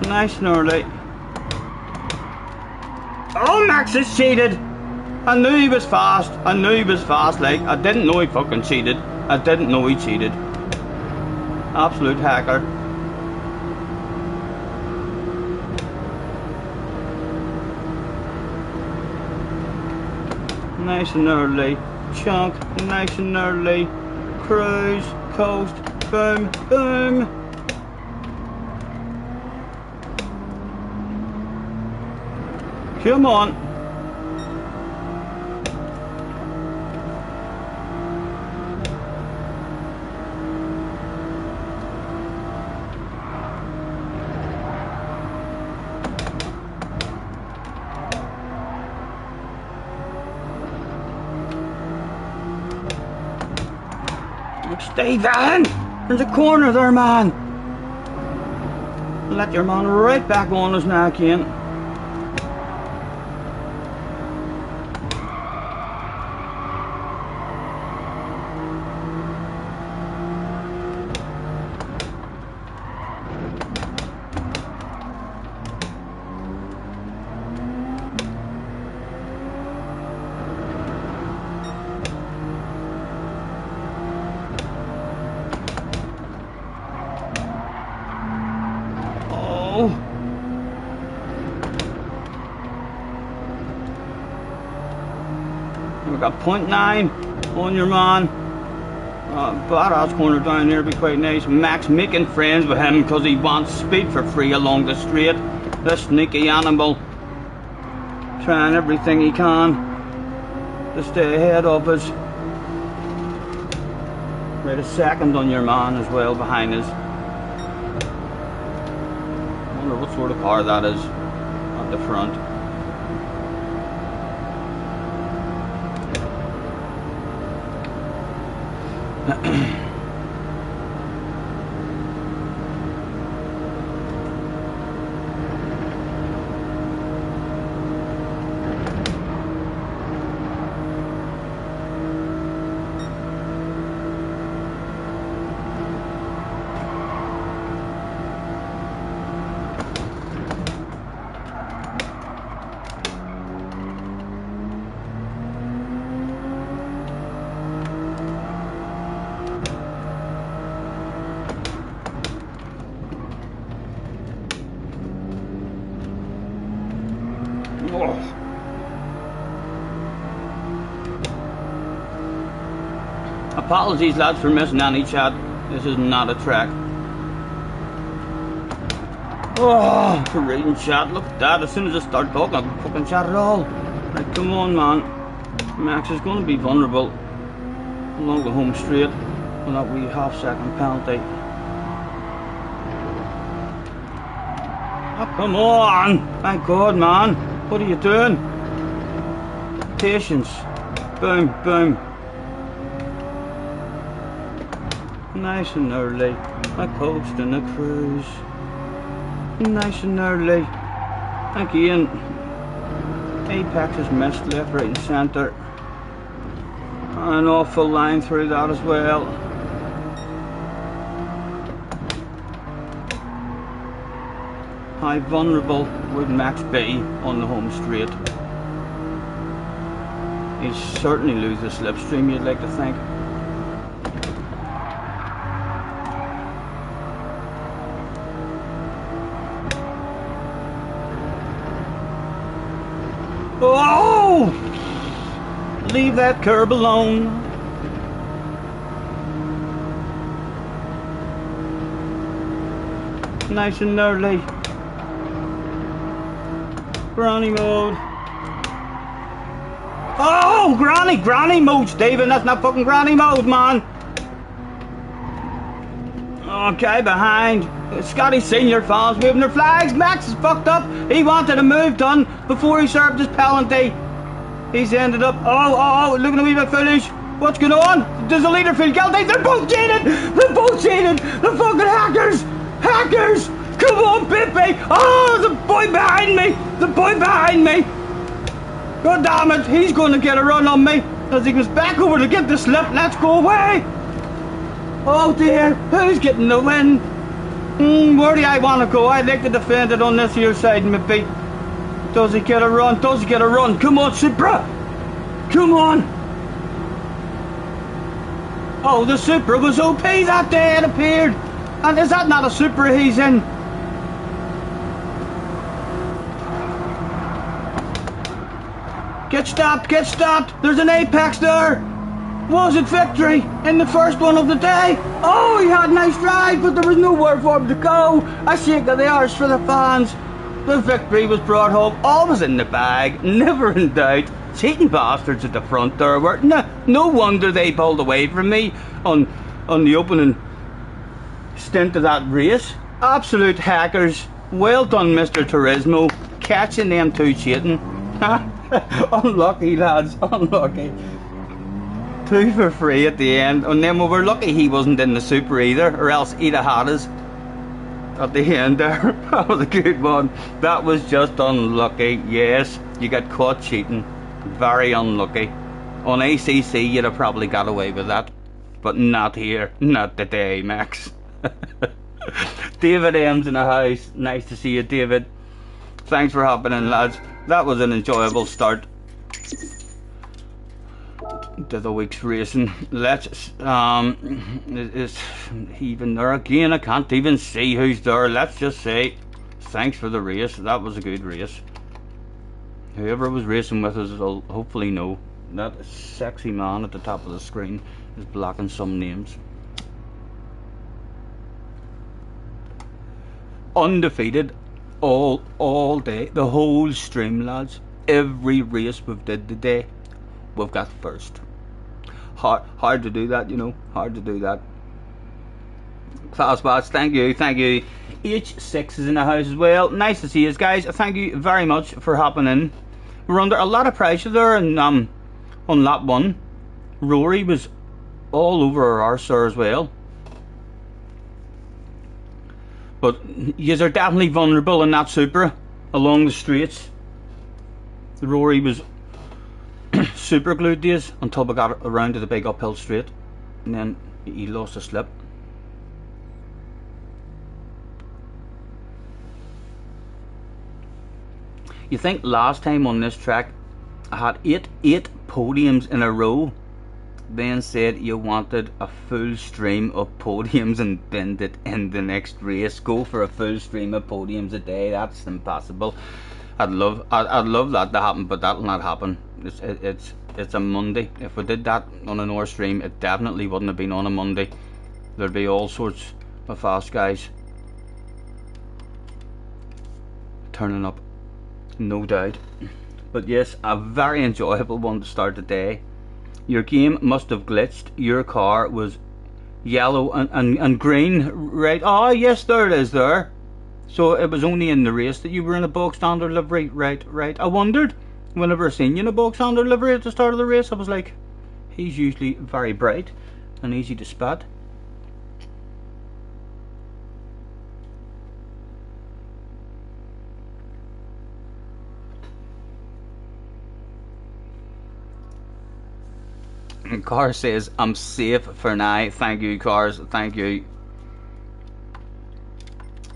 Nice and early. Oh, Max is cheated. I knew he was fast. I knew he was fast. Like, I didn't know he fucking cheated. I didn't know he cheated. Absolute hacker. Nice and early. Chunk. Nice and early. Cruise. Coast. Boom. Boom. Come on. Stay down. There's a corner there, man. Let your man right back on us now, Ken. We got 0.9 on your man. Badass corner down here, be quite nice. Max making friends with him because he wants speed for free along the straight. This sneaky animal trying everything he can to stay ahead of us. Right, a second on your man as well behind us. I wonder what sort of car that is at the front. Apologies, lads, for missing any chat. This is not a track. Oh, for reading chat. Look at that. As soon as I start talking, I can fucking chat at all. Right, come on, man. Max is going to be vulnerable along the home straight on that wee half-second penalty. Oh, come on. Thank God, man. What are you doing? Patience. Boom, boom. Nice and early. A coast and a cruise. Nice and early. Again. Apex is missed left, right and centre. An awful line through that as well. How vulnerable would Max be on the home straight? He'd certainly lose the slipstream, you'd like to think. Oh! Leave that curb alone. Nice and early. Granny mode. Oh, granny mode, Stephen. That's not fucking granny mode, man. Okay, behind. Scotty Senior fans waving their flags. Max is fucked up. He wanted a move done before he served his penalty. He's ended up. Oh, looking a wee bit foolish. What's going on? Does the leader feel guilty? They're both cheated. They're both cheated. The fucking hackers. Hackers. Come on, Pippi. Oh, the boy behind me. The boy behind me. God damn it. He's going to get a run on me as he goes back over to get the slip. Let's go away. Oh dear. Who's getting the win? Where do I want to go? I'd like to defend it on this here side, maybe. Does he get a run? Does he get a run? Come on, Supra! Come on! Oh, the Supra was OP that day, it appeared. And is that not a Supra he's in? Get stopped, get stopped! There's an apex there! Was it victory in the first one of the day? Oh, he had a nice drive, but there was nowhere for him to go. A shake of the arse for the fans. The victory was brought home, always in the bag, never in doubt. Cheating bastards at the front there were no wonder they pulled away from me on the opening stint of that race. Absolute hackers. Well done, Mr. Turismo, catching them two cheating. Unlucky, lads, unlucky. 2 for free at the end, and then we were lucky he wasn't in the Super either, or else he'd have had us at the end there. That was a good one. That was just unlucky. Yes, you got caught cheating. Very unlucky. On ACC you'd have probably got away with that, but not here. Not today, Max. David M's in the house. Nice to see you, David. Thanks for hopping in, lads. That was an enjoyable start to the week's racing. Let's is even there again. I can't even see who's there. Let's just say thanks for the race. That was a good race. Whoever was racing with us will hopefully know that sexy man at the top of the screen is blocking some names. Undefeated all day, the whole stream, lads. Every race we've did today, we've got first. Hard to do that, you know. Hard to do that. Class bots, thank you. H6 is in the house as well. Nice to see you guys. Thank you very much for hopping in. We're under a lot of pressure there, and on lap 1, Rory was all over our arse there as well. But yous are definitely vulnerable in that Supra along the straights. Rory was super glued to us until we got around to the big uphill straight, and then he lost a slip. You think last time on this track I had eight podiums in a row, then said you wanted a full stream of podiums and binned it in the next race. Go for a full stream of podiums a day. That's impossible. I'd love that to happen, but that'll not happen. It's a Monday. If we did that on an hour stream, it definitely wouldn't have been on a Monday. There'd be all sorts of fast guys turning up, no doubt. But yes, a very enjoyable one to start the day. Your game must have glitched. Your car was yellow and green, right? Oh yes, there it is there. So it was only in the race that you were in a bog standard livery, right? I wondered, whenever I seen you in a bog standard livery at the start of the race, I was like, he's usually very bright and easy to spot. And Car says, I'm safe for now. Thank you, Cars. Thank you.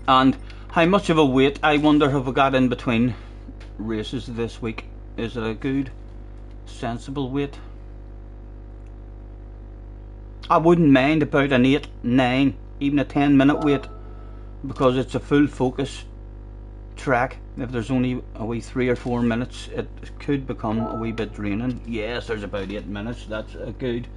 And how much of a wait, I wonder, have we got in between races this week? Is it a good, sensible wait? I wouldn't mind about an 8, 9, even a 10-minute wait, because it's a full focus track. If there's only a wee 3 or 4 minutes, it could become a wee bit draining. Yes, there's about 8 minutes. That's a good.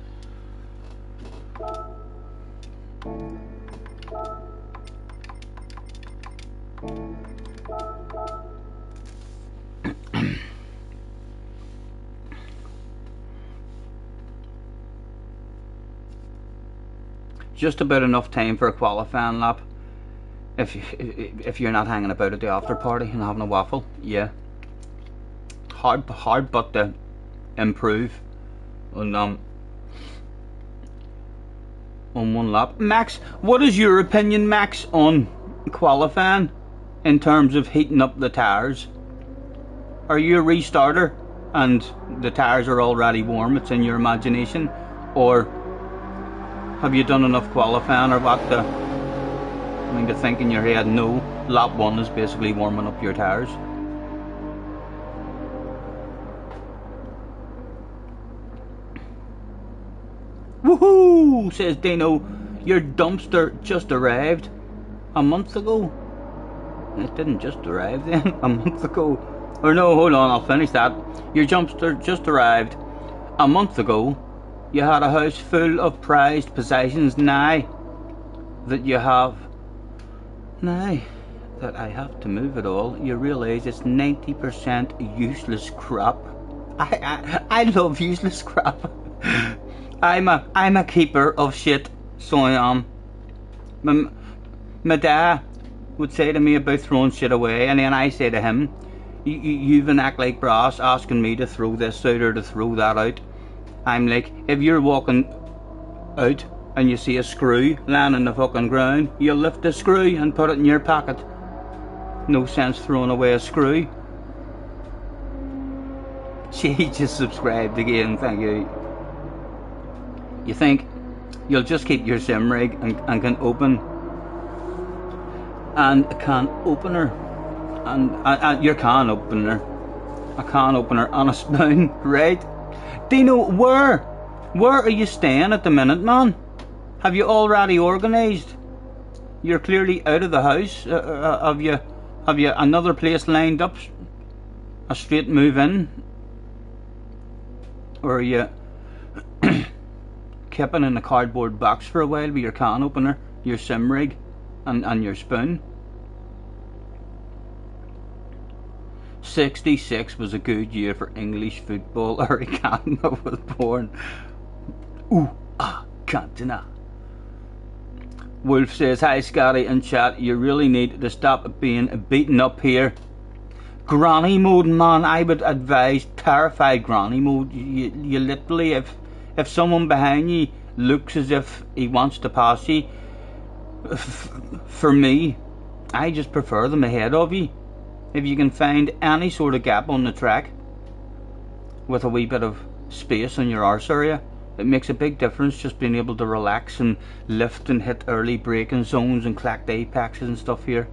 Just about enough time for a qualifying lap. If you're not hanging about at the after party and having a waffle, yeah. Hard but to improve on one lap. Max, what is your opinion, Max, on qualifying in terms of heating up the tyres? Are you a restarter and the tyres are already warm? It's in your imagination, or have you done enough qualifying, or what? To think in your head, no, lap 1 is basically warming up your tyres. Woohoo! Says Dino, your dumpster just arrived a month ago. It didn't just arrive then, a month ago. Or no, hold on, I'll finish that. Your dumpster just arrived a month ago. You had a house full of prized possessions. Now that I have to move it all, you realise it's 90% useless crap. I love useless crap. I'm a keeper of shit, so I am. My dad would say to me about throwing shit away, and then I say to him, you even act like brass asking me to throw this out or to throw that out. I'm like, if you're walking out and you see a screw lying on the fucking ground, you'll lift the screw and put it in your pocket. No sense throwing away a screw. She just subscribed again, thank you. You think you'll just keep your sim rig and can open and a can opener and your can opener, a can opener on a spoon, right? Dino, where are you staying at the minute, man? Have you already organised? You're clearly out of the house. Have you another place lined up? A straight move in? Or are you keeping in a cardboard box for a while with your can opener, your sim rig, and your spoon? 66 was a good year for English football. Harry Cantona was born. Ooh, Cantona. Wolf says, hi Scotty in chat, you really need to stop being beaten up here. Granny mode, man, I would advise terrified granny mode. You literally, if someone behind you looks as if he wants to pass you, for me, I just prefer them ahead of you. If you can find any sort of gap on the track with a wee bit of space in your arse area, it makes a big difference just being able to relax and lift and hit early braking zones and clacked apexes and stuff here.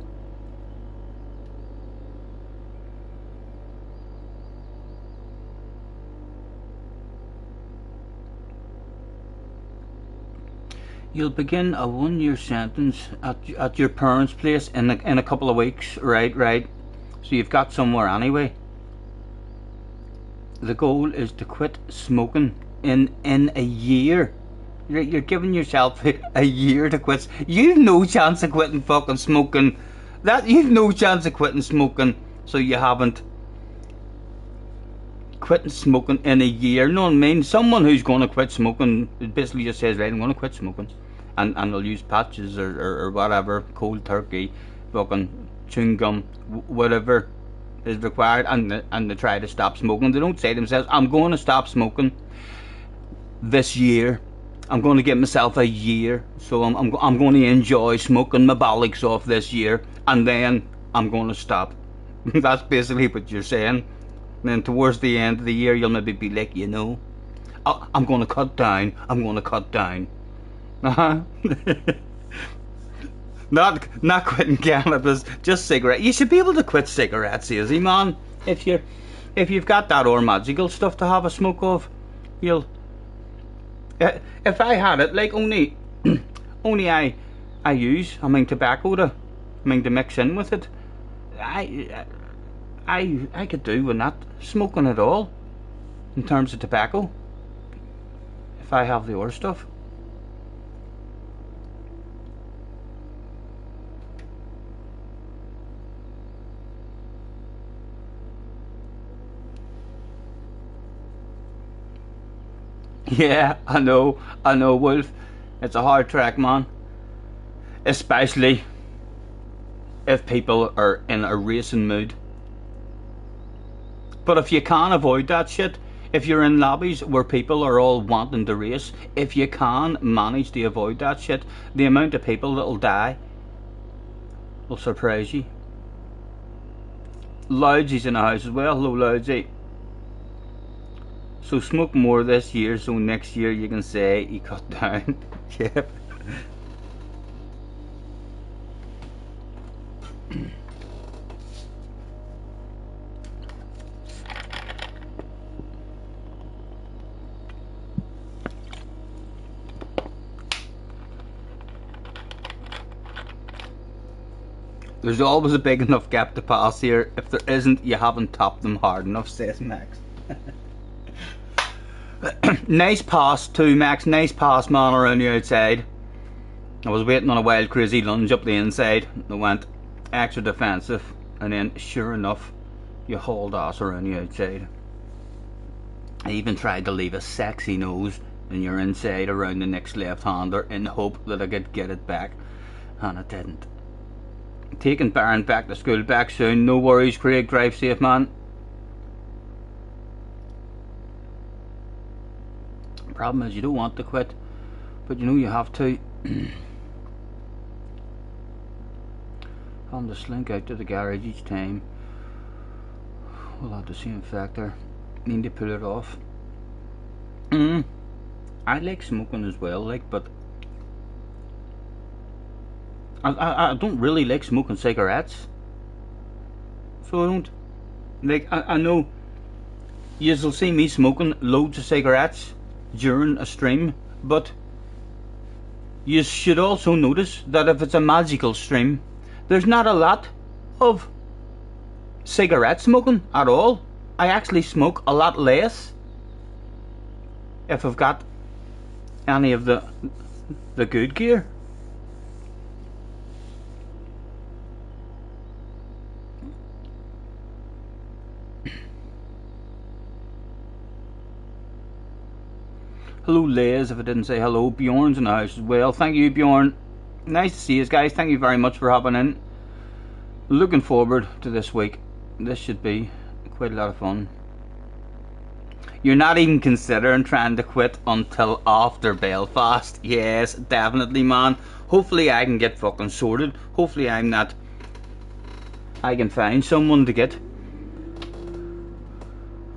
You'll begin a 1-year sentence at your parents' place in a couple of weeks, right? So you've got somewhere anyway. The goal is to quit smoking in a year. You're giving yourself a year to quit. You've no chance of quitting fucking smoking. You've no chance of quitting smoking, so you haven't quitting smoking in a year. No, I mean, someone who's going to quit smoking basically just says, right, I'm going to quit smoking, and they'll use patches or whatever, cold turkey, fucking chewing gum, whatever is required, and they try to stop smoking. They don't say to themselves, I'm going to stop smoking this year. I'm going to give myself a year, so I'm going to enjoy smoking my bollocks off this year, and then I'm going to stop. That's basically what you're saying. And then towards the end of the year, you'll maybe be like, I'm going to cut down. I'm going to cut down. Not quitting cannabis, just cigarette. You should be able to quit cigarettes, easy man. If you've got that or magical stuff to have a smoke of, you'll. If I had it, like only I use, tobacco to mix in with it. I could do with not smoking at all in terms of tobacco if I have the other stuff. Yeah, I know, Wolf. It's a hard track, man. Especially if people are in a racing mood. But if you can avoid that shit, if you're in lobbies where people are all wanting to race, if you can manage to avoid that shit, the amount of people that'll die will surprise you. Loudsy's in the house as well. Hello, Loudsy. So smoke more this year, so next year you can say you cut down. Yep. There's always a big enough gap to pass here. If there isn't, you haven't topped them hard enough, says Max. Nice pass too, Max. Nice pass, man, around the outside. I was waiting on a wild crazy lunge up the inside. It went extra defensive, and then sure enough, you hauled ass around the outside. I even tried to leave a sexy nose in your inside around the next left-hander in the hope that I could get it back, and I didn't. Taking Baron back to school back soon. No worries, Craig. Drive safe, man. Problem is you don't want to quit, but you know you have to. Having to slink out to the garage each time will have the same factor. Need to pull it off. I like smoking as well, like, but I don't really like smoking cigarettes, so I don't like. I know you'll see me smoking loads of cigarettes during a stream, but you should also notice that if it's a magical stream, there's not a lot of cigarette smoking at all. I actually smoke a lot less if I've got any of the good gear. Hello, Les, if I didn't say hello. Bjorn's in the house as well. Thank you, Bjorn. Nice to see you guys. Thank you very much for hopping in. Looking forward to this week. This should be quite a lot of fun. You're not even considering trying to quit until after Belfast. Yes, definitely, man. Hopefully I can get fucking sorted. Hopefully I can find someone to get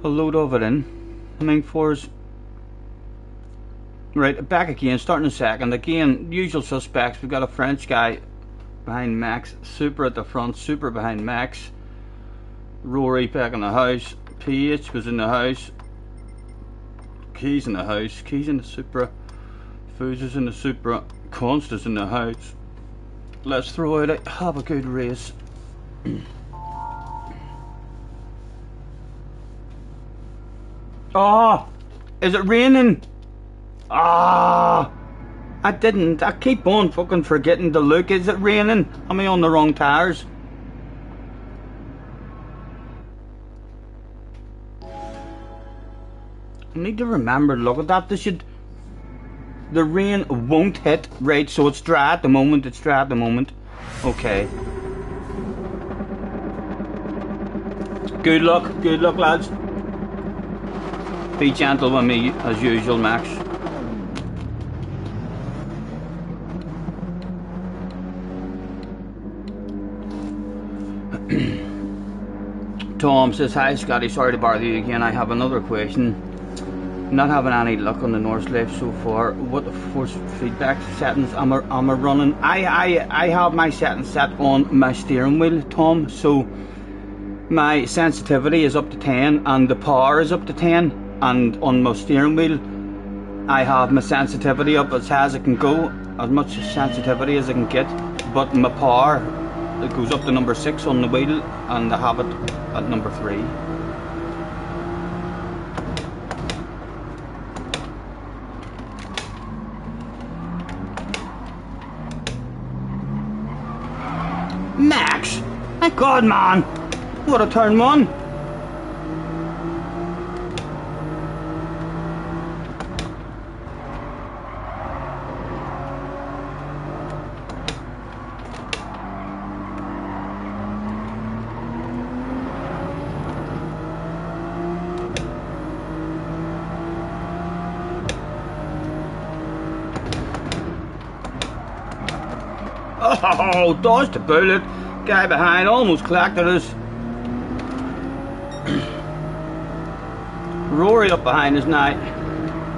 a load of it in. Fours. Right, back again, starting a second. Again, usual suspects. We've got a French guy behind Max. Super at the front, Super behind Max. Rory back in the house. PH was in the house. Keys in the house. Keys in the Supra. Foozer's in the Supra. Consta's in the house. Let's throw it out. Have a good race. Oh! Is it raining? Ah! I didn't. I keep on fucking forgetting to look. Is it raining? Am I on the wrong tires? I need to remember to look at that. The rain won't hit. Right, so it's dry at the moment. It's dry at the moment. Okay. Good luck, lads. Be gentle with me as usual, Max. Tom says, hi Scotty, sorry to bother you again. I have another question. Not having any luck on the North Life so far. What the force feedback settings am I running? I have my settings set on my steering wheel, Tom, so my sensitivity is up to 10 and the power is up to 10, and on my steering wheel I have my sensitivity up as high as it can go, as much sensitivity as I can get, but my power, it goes up to number 6 on the wheel, and I have it at number 3. Max! My God, man! What a turn one! Oh, dodged the bullet. Guy behind almost collected us. Rory up behind us now,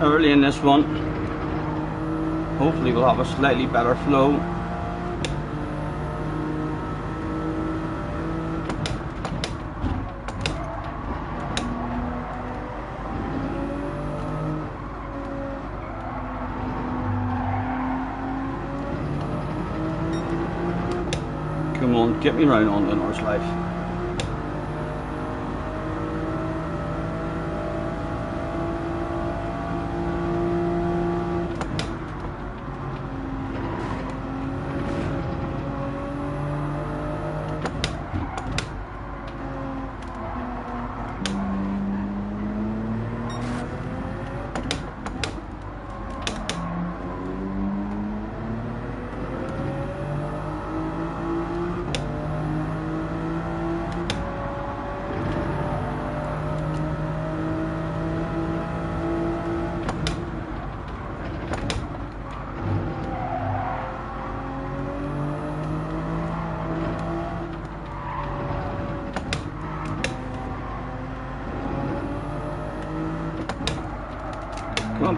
early in this one. Hopefully we'll have a slightly better flow. Come on, get me round on the North Life.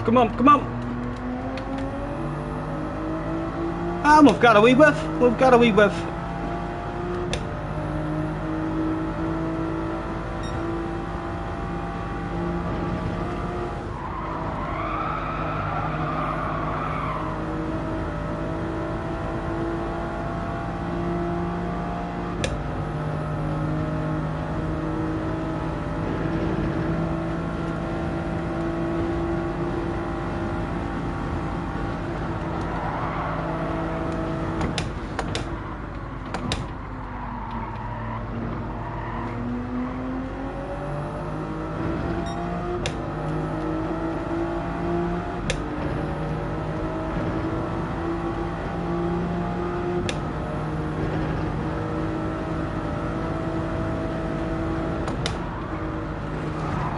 Come on, come on! Ah, we've got a wee whiff, we've got a wee whiff.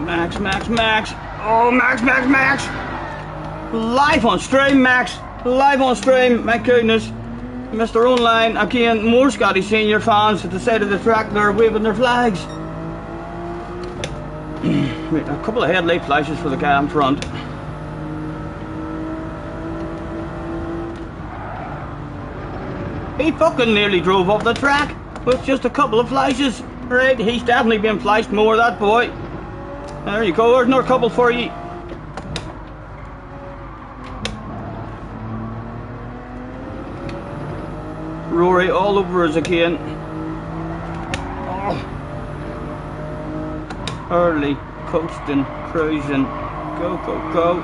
Max, Max, Max. Oh, Max, Max, Max. Live on stream, Max. Live on stream. My goodness. Mr. Online, again, more Scotty Senior fans at the side of the track there waving their flags. A couple of headlight flashes for the guy in front. He fucking nearly drove off the track with just a couple of flashes. Right, he's definitely been flashed more, that boy. There you go, there's another couple for you. Rory all over us again. Oh. Early, coasting, cruising, go, go, go.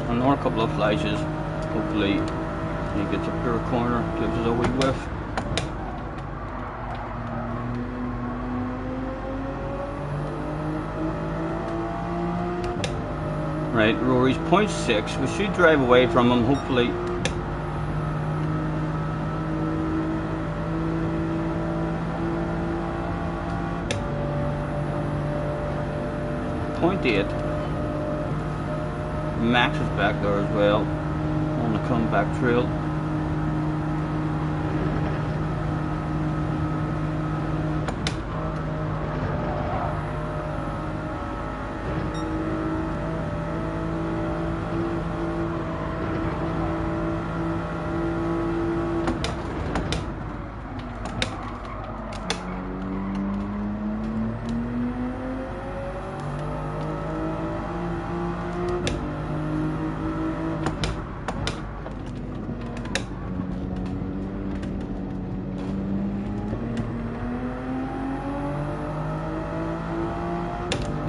Another couple of flashes. Hopefully he gets up to a corner, gives us a wee whiff. Right, Rory's 0.6. We should drive away from him, hopefully. .8. Max is back there as well on the comeback trail.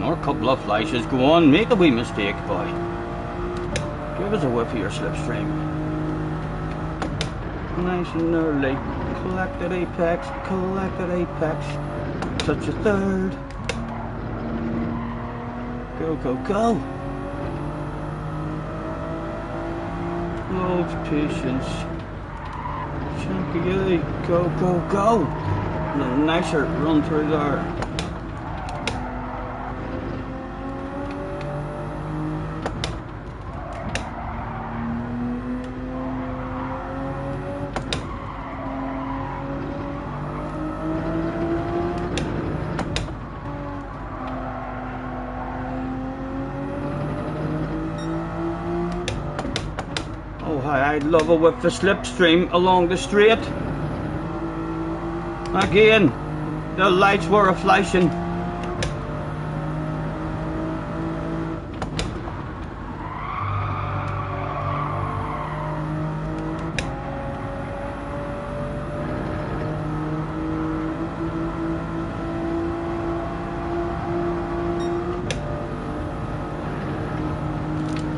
Or a couple of flashes. Go on, make a wee mistake, boy. Give us a whiff of your slipstream. Nice and early. Collected apex, collected apex. Touch a third. Go, go, go. Loads of patience. Chunky, go, go, go. And a nicer run through there. Oh, I'd love a whiff of slipstream along the straight. Again, the lights were a-flashing.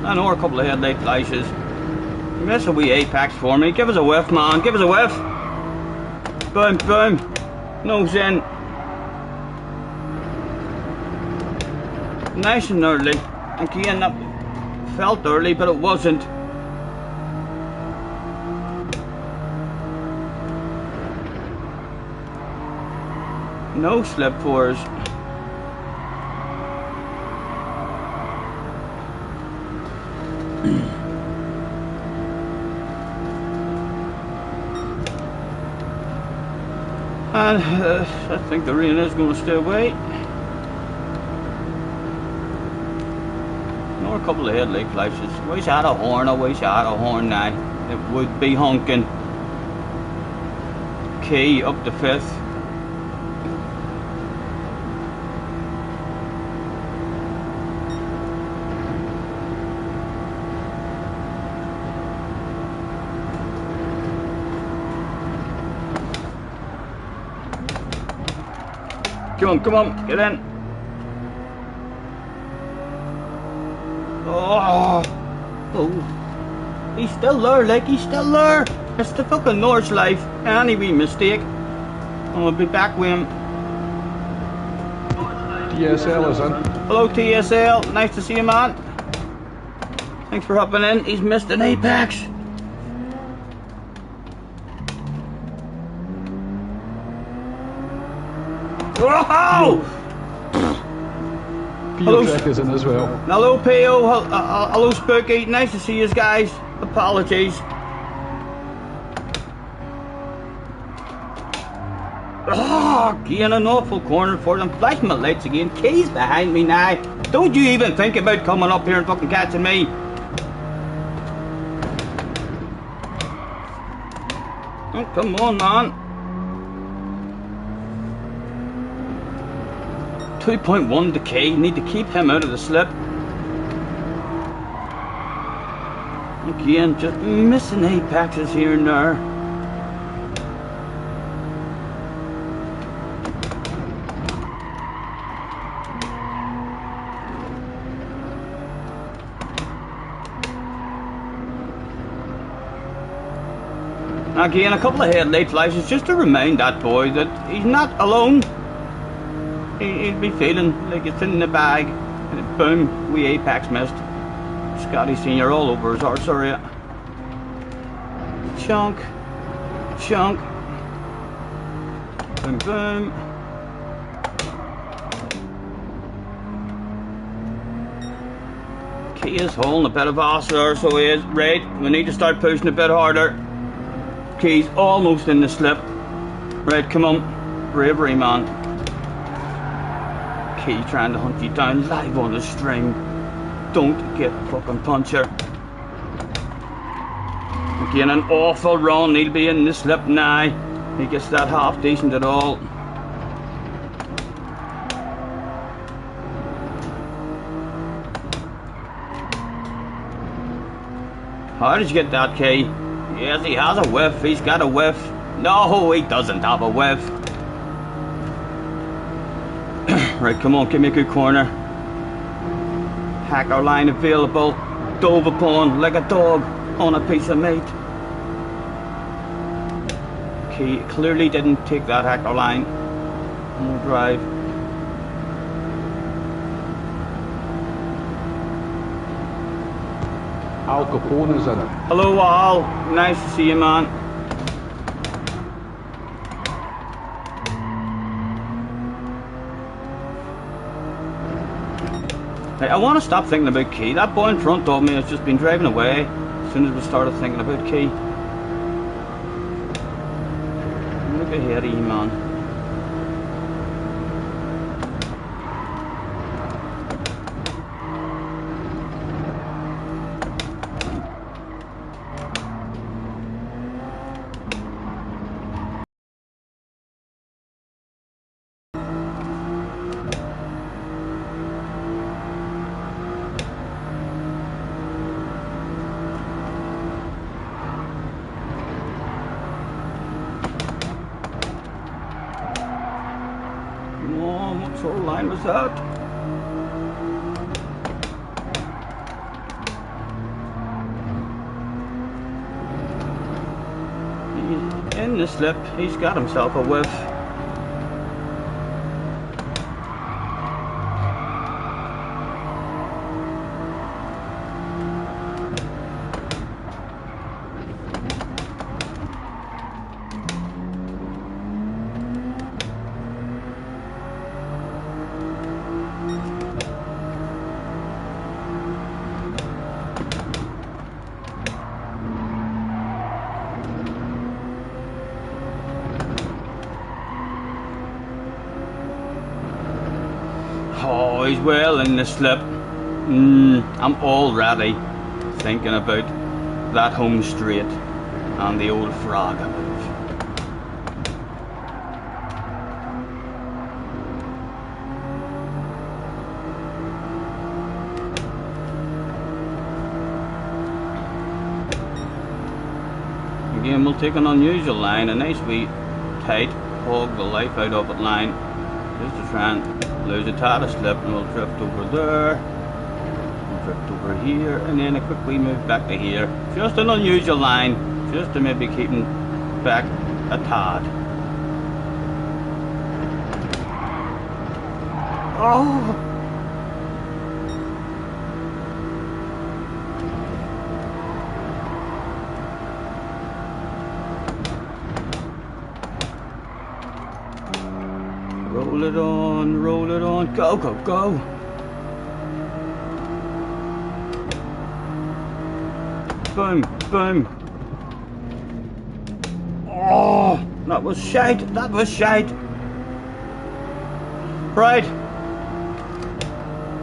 I know a couple of headlight flashes. Miss a wee apex for me. Give us a whiff, man. Give us a whiff. Boom, boom. Nose in. Nice and early. Again, that felt early, but it wasn't. No slip fours. And I think the rain is going to stay away. Nor a couple of headlight flashes. Wish I had a horn, I wish I had a horn now. It would be honking. Key up to 5th. Come on, get in. Oh, he's still there, like he's still there. It's the fucking Norse life. Any wee mistake, I'll be back with him. TSL is in. Hello TSL, nice to see you, man. Thanks for hopping in. He's missed an apex. Oh! Hello, Trek is in as well. Hello, P.O. Hello, Spooky. Nice to see you guys. Apologies. Oh, again, an awful corner for them. Flashing my lights again. Keys behind me now. Don't you even think about coming up here and fucking catching me. Oh, come on, man. 2.1 decay, need to keep him out of the slip. Again, just missing apexes here and there. Again, a couple of headlight flashes just to remind that boy that he's not alone. He'll be feeling like it's in the bag. And boom, we apex missed. Scotty Senior all over his arse, are ya? Chunk. Chunk. Boom, boom. He is holding a bit of ass there, so he is. Right, we need to start pushing a bit harder. Key's almost in the slip. Right, come on. Bravery, man. Key trying to hunt you down live on the string. Don't get a fucking puncher. Again, an awful run. He'll be in the slip now. He gets that half decent at all. How did you get that, Key? Yes, he has a whiff. He's got a whiff. No, he doesn't have a whiff. Right, come on, give me a good corner. Hacker line available. Dove upon like a dog on a piece of meat. Key clearly didn't take that hacker line. No drive. Al Capone's in it. Hello, Al. Nice to see you, man. Hey, I want to stop thinking about Key. That boy in front of me has just been driving away as soon as we started thinking about Key. Look ahead of you, man. What sort of line was that? He's in the slip. He's got himself a whiff. Oh, he's well in the slip. I'm already thinking about that home straight and the old frog move. Again, we'll take an unusual line, a nice wee tight, hog the life out of it line, just to try and lose a tad of slip, and we'll drift over there, we'll drift over here, and then a quick wee move back to here. Just an unusual line, just to maybe keep him back a tad. Oh! Roll it on, go, go, go. Boom, boom. Oh, that was shite, that was shite. Right.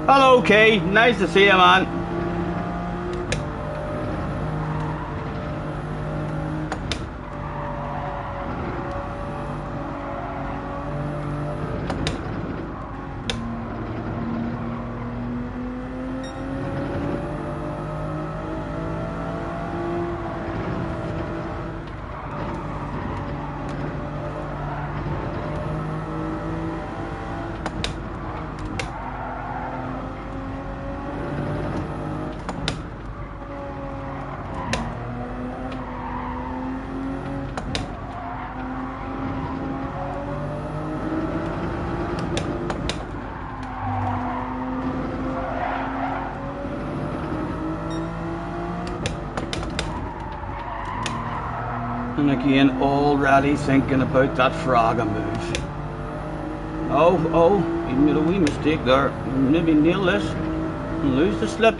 Hello, Key, nice to see you, man. And again, already thinking about that frog move. Oh, he made a wee mistake there. Maybe nail this and lose the slip.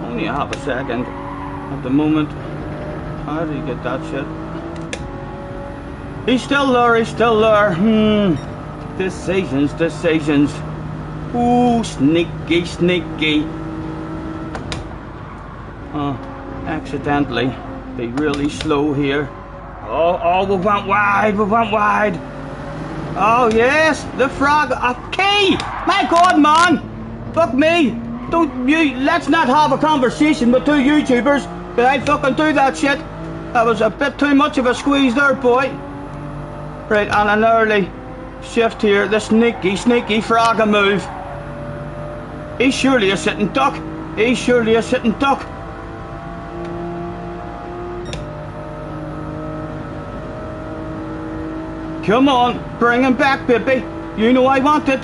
Only half a second at the moment. How did he get that shit? He's still there, he's still there. Decisions. Ooh, sneaky. Accidentally. Be really slow here. Oh, we went wide. Oh, yes, the frog. Okay, my God, man. Fuck me. Let's not have a conversation with two YouTubers. But I fucking do that shit. That was a bit too much of a squeeze there, boy. Right, and an early shift here. The sneaky frog move. He's surely a sitting duck. Come on, bring him back, baby. You know I want it.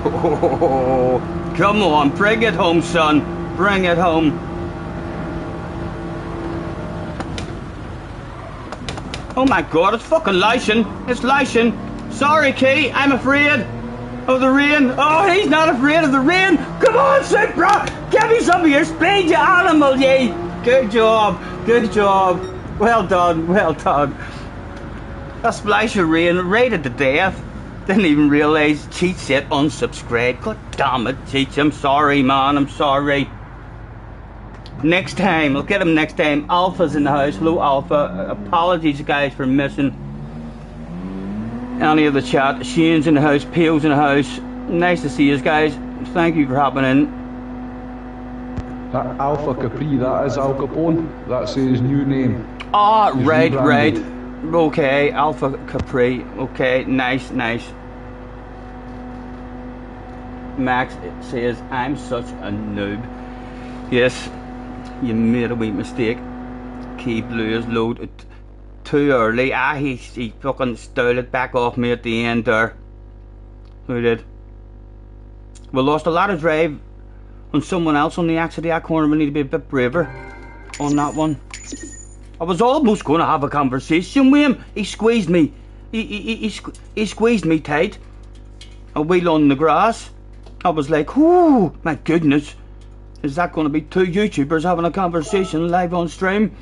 Oh, come on, bring it home, son. Bring it home. Oh my God, it's fucking lashing. It's lashing. Sorry, Key, I'm afraid of the rain. Oh, he's not afraid of the rain. Come on, Supra. Give me some of your speed, you animal, ye. Good job. Well done. A splash of rain, rated to death. Didn't even realise Cheat said unsubscribe. God damn it, Cheat. I'm sorry, man. I'm sorry. Next time, we'll get him next time. Alpha's in the house. Hello, Alpha. Apologies, guys, for missing any of the chat. Shane's in the house. Peel's in the house. Nice to see you guys. Thank you for hopping in. That Alpha Capri, that is Al Capone. That's his new name. Ah, His right. rebranded. Okay, Alpha Capri. Okay, nice. Max says, I'm such a noob. Yes, you made a wee mistake. Key blew his load too early. He fucking stole it back off me at the end there. Who did? We lost a lot of drive on someone else on the exit of that corner. We need to be a bit braver on that one. I was almost going to have a conversation with him. He squeezed me. He squeezed me tight. A wheel on the grass. I was like, ooh, my goodness. Is that going to be two YouTubers having a conversation live on stream?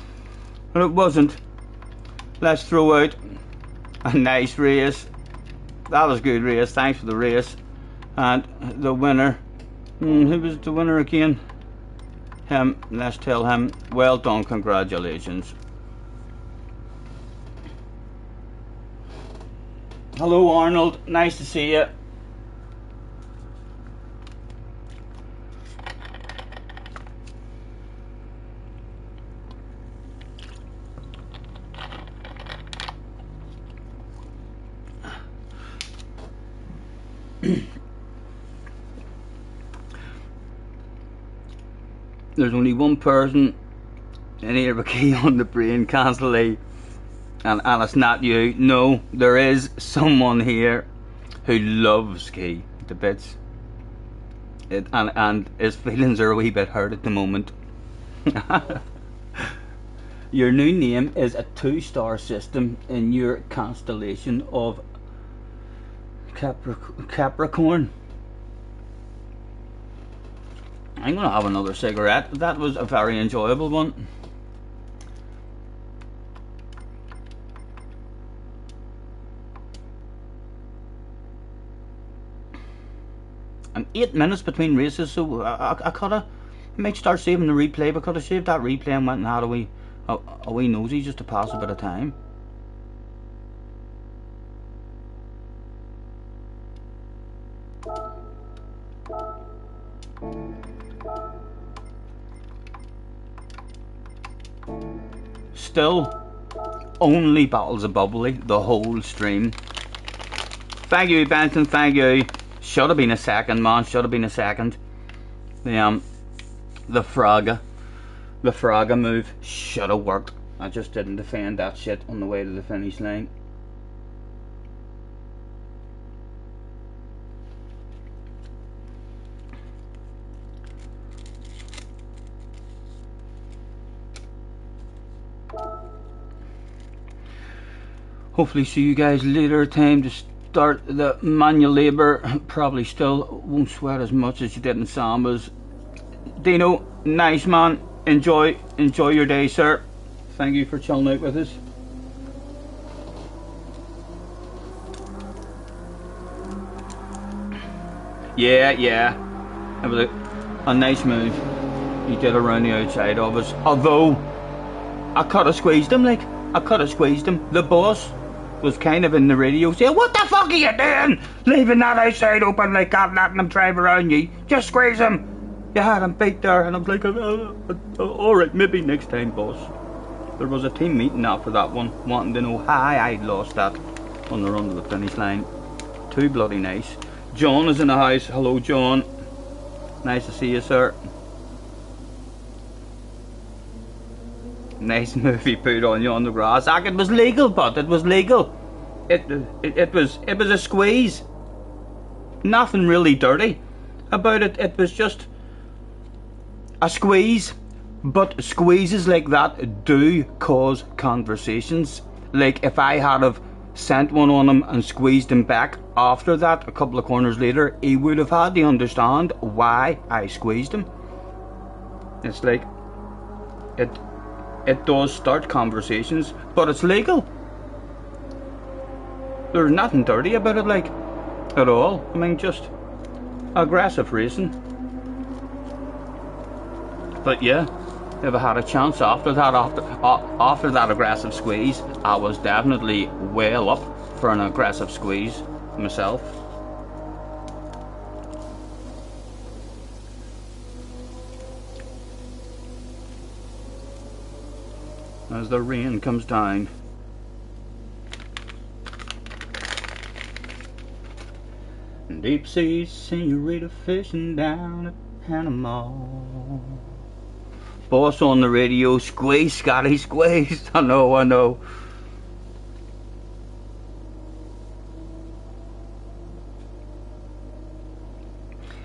And it wasn't. Let's throw out a nice race. That was a good race. Thanks for the race. And the winner. Who was the winner again? Him. Let's tell him. Well done. Congratulations. Hello, Arnold. Nice to see you. There's only one person in here with key on the brain constantly, and it's not you. No, there is someone here who loves key to bits, and his feelings are a wee bit hurt at the moment. Your new name is a 2-star system in your constellation of Capricorn. I'm gonna have another cigarette. That was a very enjoyable one. And 8 minutes between races, so I might start saving the replay. We could have saved that replay and went and had a wee nosy just to pass a bit of time. Still, only bottles of bubbly the whole stream. Thank you, Benson. Thank you. Should have been a second, man. Should have been a second. The Fraga move should have worked. I just didn't defend that shit on the way to the finish line. Hopefully see you guys later. Time to start the manual labour. Probably still won't sweat as much as you did in Sambas. Dino, nice man. Enjoy your day, sir. Thank you for chilling out with us. Yeah, it was a nice move he did around the outside of us. Although I could have squeezed him, The boss was kind of in the radio saying, "What the fuck are you doing? Leaving that outside open like that, letting him drive around you. Just squeeze him. You had him beat there." And I was like, alright, maybe next time, boss. There was a team meeting after that one, wanting to know how I'd lost that on the run to the finish line. Too bloody nice. John is in the house. Hello, John. Nice to see you, sir. Nice movie put on you on the grass. It was legal, but it was legal. It was a squeeze. Nothing really dirty about it. It was just a squeeze. But squeezes like that do cause conversations. Like if I had have sent one on him and squeezed him back after that a couple of corners later, he would have had to understand why I squeezed him. It's like it does start conversations, but it's legal. There's nothing dirty about it, like, at all. I mean, just aggressive racing. But yeah, if I had a chance after that aggressive squeeze, I was definitely well up for an aggressive squeeze myself. As the rain comes down. Deep sea senorita fishing down at Panama. Boss on the radio, squeeze, Scotty, squeeze. I know.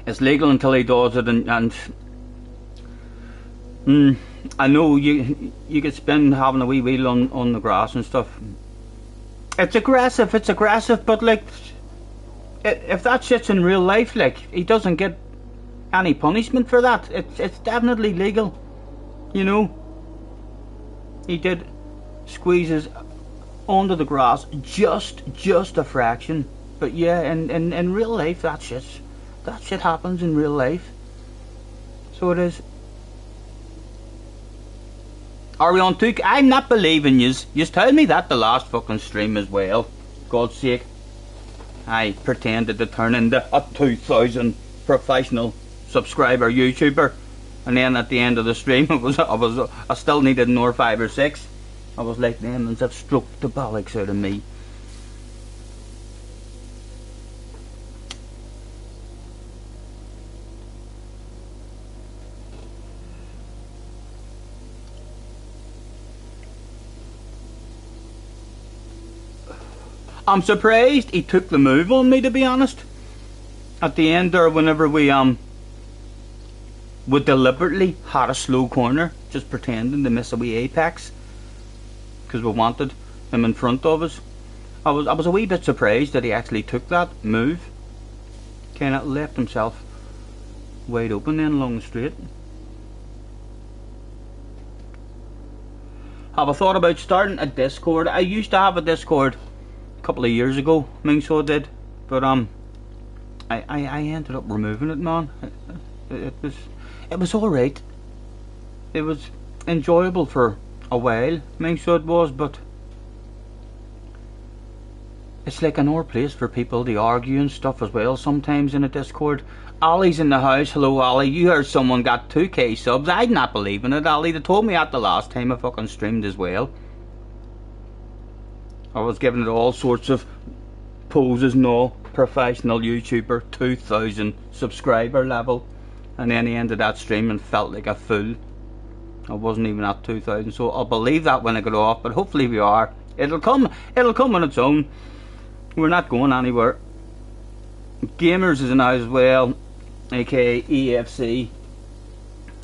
It's legal until he does it, and I know you could spend having a wee wheel on the grass and stuff. It's aggressive, but like, if that shit's in real life, like, he doesn't get any punishment for that. It's definitely legal, you know. He did squeezes onto the grass, just a fraction. But yeah, in real life, that shit happens in real life. So it is. Are we on 2? I'm not believing yous. Yous told me that the last fucking stream as well. God's sake. I pretended to turn into a 2,000 professional subscriber YouTuber, and then at the end of the stream I still needed another 5 or 6. I was like, them have stroked the bollocks out of me. I'm surprised he took the move on me, to be honest. At the end there, whenever we deliberately had a slow corner, just pretending to miss a wee apex, because we wanted him in front of us. I was a wee bit surprised that he actually took that move. Kinda left himself wide open then along the straight. Have I thought about starting a Discord? I used to have a Discord a couple of years ago, I mean, so I did, but I ended up removing it, man. It was alright. It was enjoyable for a while, I mean, so it was, but it's like another place for people to argue and stuff as well sometimes in a Discord. Ali's in the house. Hello, Ali. You heard someone got 2k subs. I'd not believing it, Ali. They told me that the last time I fucking streamed as well. I was giving it all sorts of poses and all. Professional YouTuber, 2,000 subscriber level. and then he ended that stream and felt like a fool. I wasn't even at 2,000, so I'll believe that when I get off, but hopefully we are. It'll come on its own. We're not going anywhere. Gamers is in as well, aka EFC.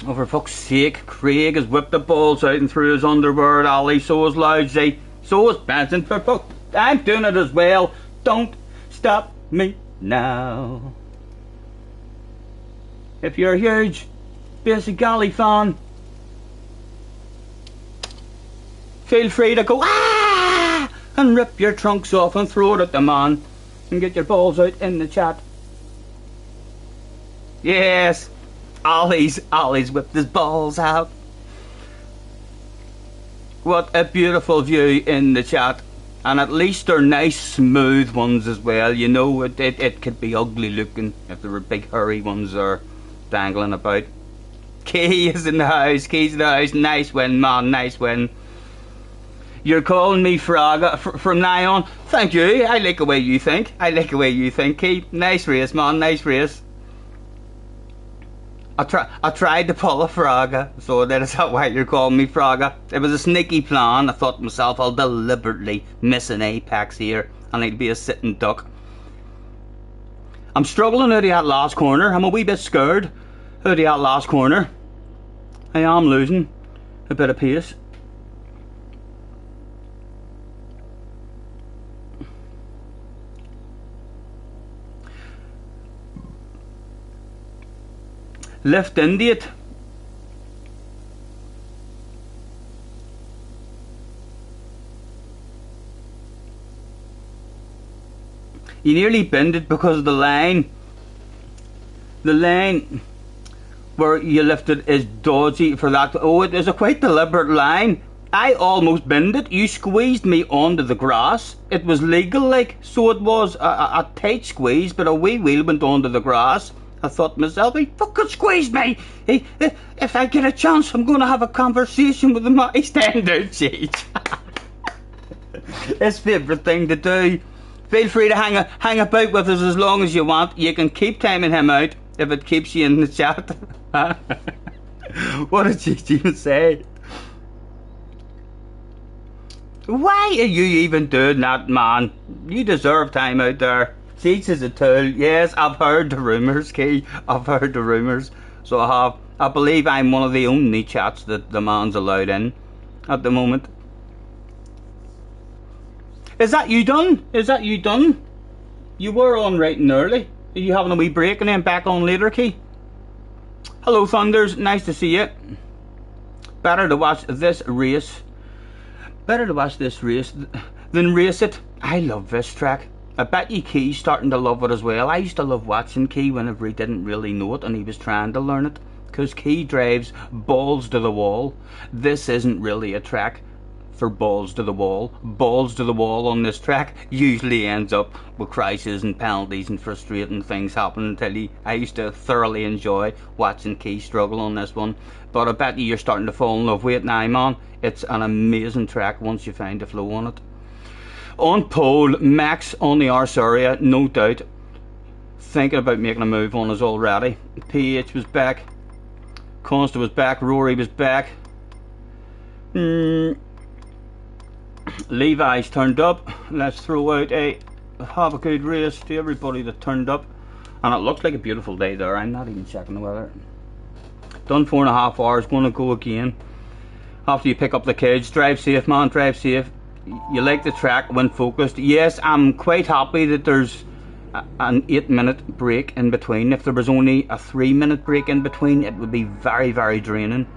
Oh, for fuck's sake, Craig has whipped the balls out and threw his underwear at Ali, so is Lousy, so is Benson. For fuck, I'm doing it as well. Don't stop me now. If you're a huge Basic Galley fan, feel free to go ah and rip your trunks off and throw it at the man and get your balls out in the chat. Yes, Ollie's whipped his balls out. What a beautiful view in the chat, and at least they're nice smooth ones as well. You know, it could be ugly looking if there were big hairy ones there dangling about. Key is in the house, Key's in the house. Nice win, man, nice win. You're calling me Fraga from now on. Thank you. I like the way you think. I like the way you think, Key. Nice race, man. Nice race. I tried to pull a Fraga, so that is why you're calling me Fraga. It was a sneaky plan. I thought to myself, I'll deliberately miss an apex here, and I'd be a sitting duck. I'm struggling out of that last corner. I'm a wee bit scared out of that last corner. I am losing a bit of pace. Left into it. You nearly bend it because of the line. The line where you lifted is dodgy for that. Oh, it is a quite deliberate line. I almost bend it. You squeezed me onto the grass. It was legal, like, so it was a tight squeeze, but a wee wheel went onto the grass. I thought to myself, he fucking squeezed me. If I get a chance, I'm going to have a conversation with him. He's standing out, Cheech. His favourite thing to do. Feel free to hang about with us as long as you want. You can keep timing him out if it keeps you in the chat. What did Cheech even say? Why are you even doing that, man? You deserve time out there. Cheech is a tool. Yes, I've heard the rumours, Key. I've heard the rumours. So I have. I believe I'm one of the only chats that the man's allowed in at the moment. Is that you done? Is that you done? You were on right and early. Are you having a wee break and then back on later, Key? Hello, Thunders. Nice to see you. Better to watch this race. Better to watch this race than race it. I love this track. I bet you Key's starting to love it as well. I used to love watching Key whenever he didn't really know it and he was trying to learn it. Because Key drives balls to the wall. This isn't really a track for balls to the wall. Balls to the wall on this track usually ends up with crashes and penalties and frustrating things happening until I used to thoroughly enjoy watching Key struggle on this one. But I bet you're starting to fall in love with it now, man. It's an amazing track once you find the flow on it. On pole, Max on the arse area, no doubt. Thinking about making a move on us already. PH was back. Consta was back. Rory was back. Levi's turned up. Let's throw out a have a good race to everybody that turned up. And it looks like a beautiful day there. I'm not even checking the weather. Done 4.5 hours. Going to go again. After you pick up the kids. Drive safe, man. Drive safe. You like the track when focused. Yes, I'm quite happy that there's an 8-minute break in between. If there was only a 3-minute break in between, it would be very, very draining.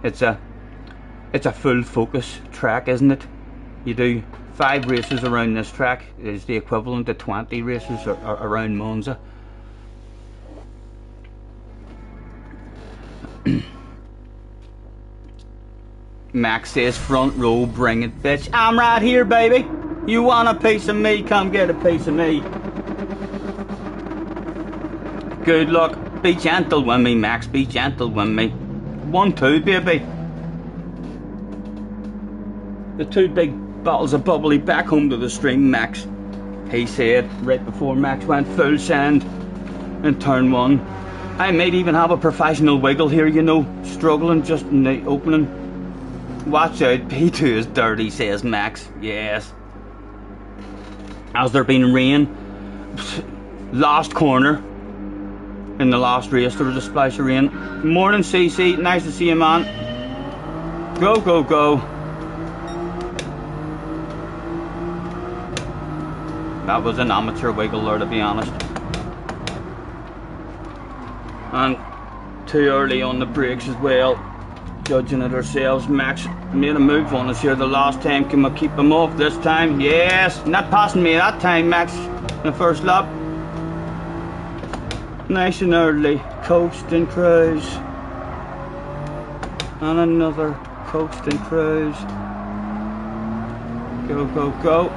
It's a full focus track, isn't it? You do 5 races around this track is the equivalent to 20 races around Monza. Max says front row, bring it, bitch. I'm right here, baby. You want a piece of me? Come get a piece of me. Good luck. Be gentle with me, Max. Be gentle with me. 1-2, baby. The 2 big bottles of bubbly back home to the stream, Max. He said right before Max went full send in turn 1. I might even have a professional wiggle here, you know, struggling just in the opening. Watch out, P2 is dirty, says Max. Yes. Has there been rain? Last corner in the last race there was a splash of rain. Morning CC, nice to see you, man. Go, go, go. That was an amateur wiggle there, to be honest. And too early on the brakes as well. Judging it ourselves. Max made a move on us here the last time. Can we keep him off this time? Yes. Not passing me that time, Max, in the first lap. Nice and early. Coast and cruise. And another coast and cruise. Go, go, go.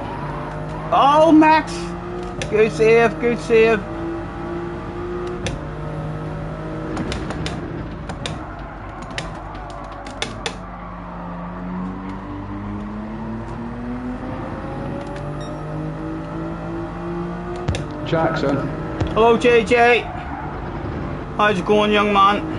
Oh, Max! Good save, good save. Jackson. Hello, JJ. How's it going, young man?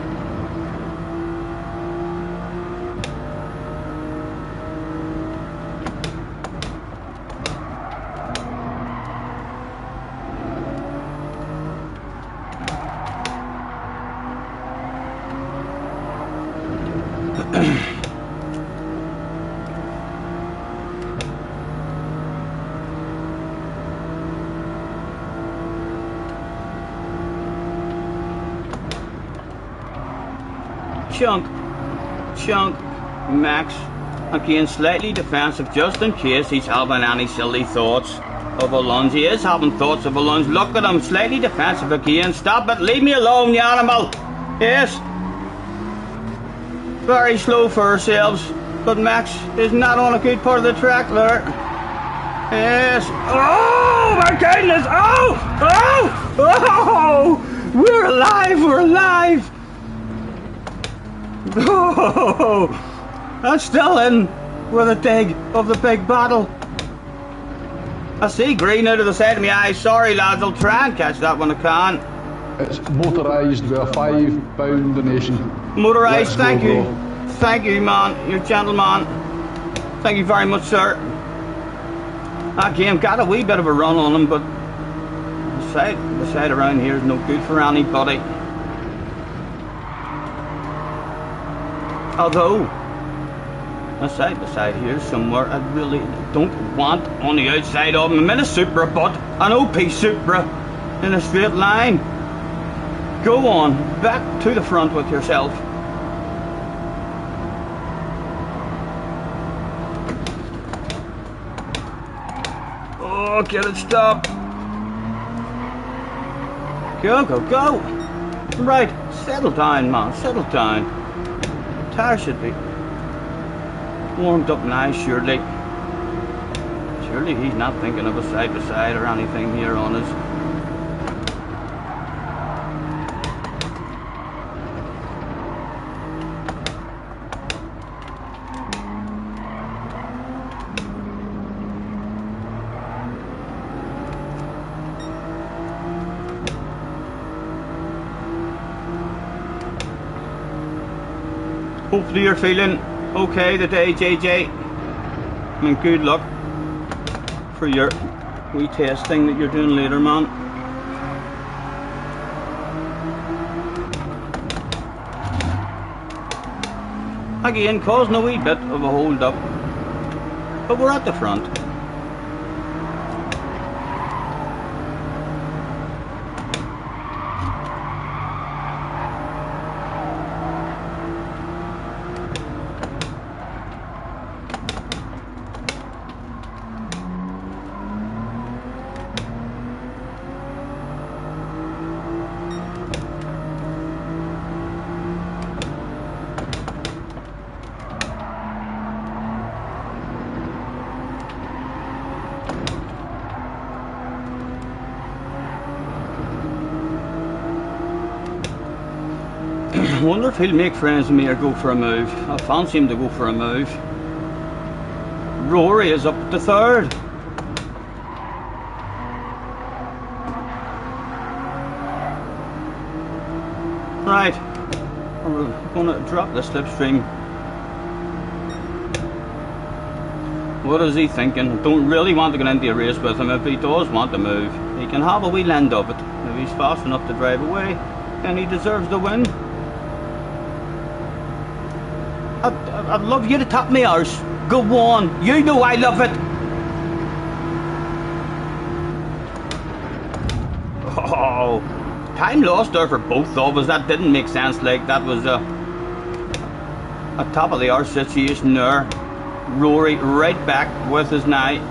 Chunk, Max, again slightly defensive just in case he's having any silly thoughts of a lunge. He is having thoughts of a lunge. Look at him, slightly defensive again. Stop it, leave me alone, you animal. Yes. Very slow for ourselves, but Max is not on a good part of the track there. Yes. Oh my goodness, oh, we're alive, we're alive. Oh, that's still in with a dig of the big battle. I see green out of the side of my eye. Sorry lads, I'll try and catch that when I can. It's motorised with a £5 donation. Motorised, thank you. Go. Thank you, man. You're a gentleman. Thank you very much, sir. Again, got a wee bit of a run on him, but the side around here is no good for anybody. Although, beside here somewhere, I really don't want on the outside of him. I'm in a Supra, but an OP Supra in a straight line. Go on, back to the front with yourself. Oh, get it stopped. Go, go, go. Right, settle down, man, settle down. Tire should be warmed up nice, surely. Surely he's not thinking of a side by side or anything here on us. Hopefully you're feeling okay today, JJ. And good luck for your wee testing that you're doing later, man. Again, causing a wee bit of a hold up, but we're at the front. I wonder if he'll make friends with me or go for a move. I fancy him to go for a move. Rory is up at the third. Right, we're going to drop the slipstream. What is he thinking? I don't really want to get into a race with him. If he does want to move, he can have a wee lend of it. If he's fast enough to drive away, then he deserves the win. I'd love you to tap me arse. Go on, you know I love it. Oh, time lost there for both of us. That didn't make sense. Like, that was a top of the arse situation there. Rory right back with his knife.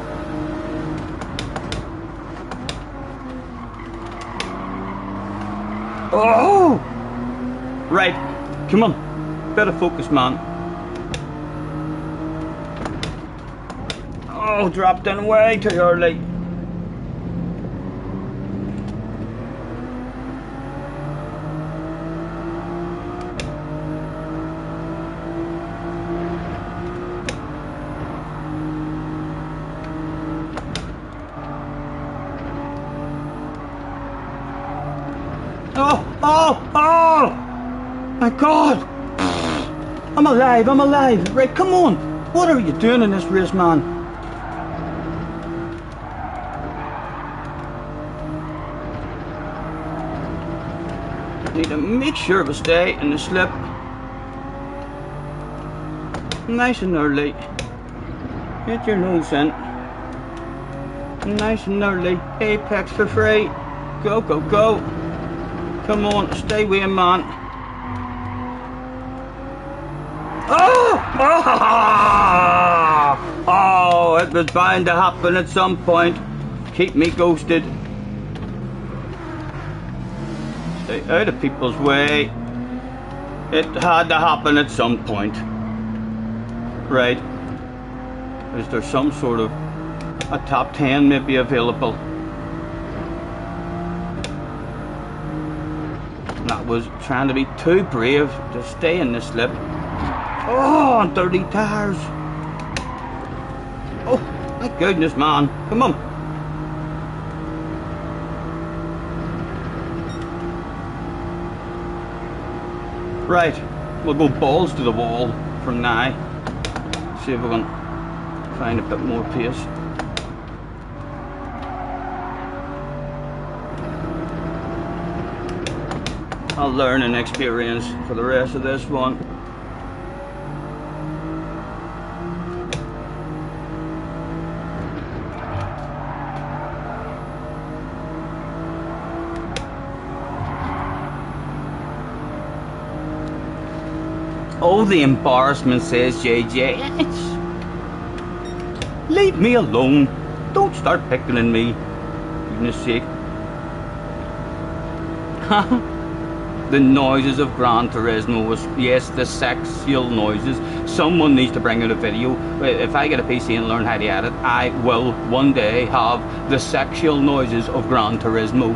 Oh! Right, come on. Better focus, man. Oh, dropped in way too early. Oh! My God! I'm alive! Right, come on! What are you doing in this race, man? Need to make sure we stay in the slip. Nice and early. Get your nose in. Nice and early. Apex for free. Go, go, go. Come on, stay with him, man. Oh! Oh! It was bound to happen at some point. Keep me ghosted. Stay out of people's way. It had to happen at some point. Right. Is there some sort of a top 10 maybe available? That was trying to be too brave to stay in the slip. Oh, dirty tires. Oh, my goodness, man. Come on. Right, we'll go balls to the wall from now. See if we can find a bit more pace. I'll learn and experience for the rest of this one. Oh, the embarrassment, says JJ. Leave me alone. Don't start picking on me. For goodness sake. The noises of Gran Turismo was, yes, the sexual noises. Someone needs to bring out a video. If I get a PC and learn how to edit, I will one day have the sexual noises of Gran Turismo.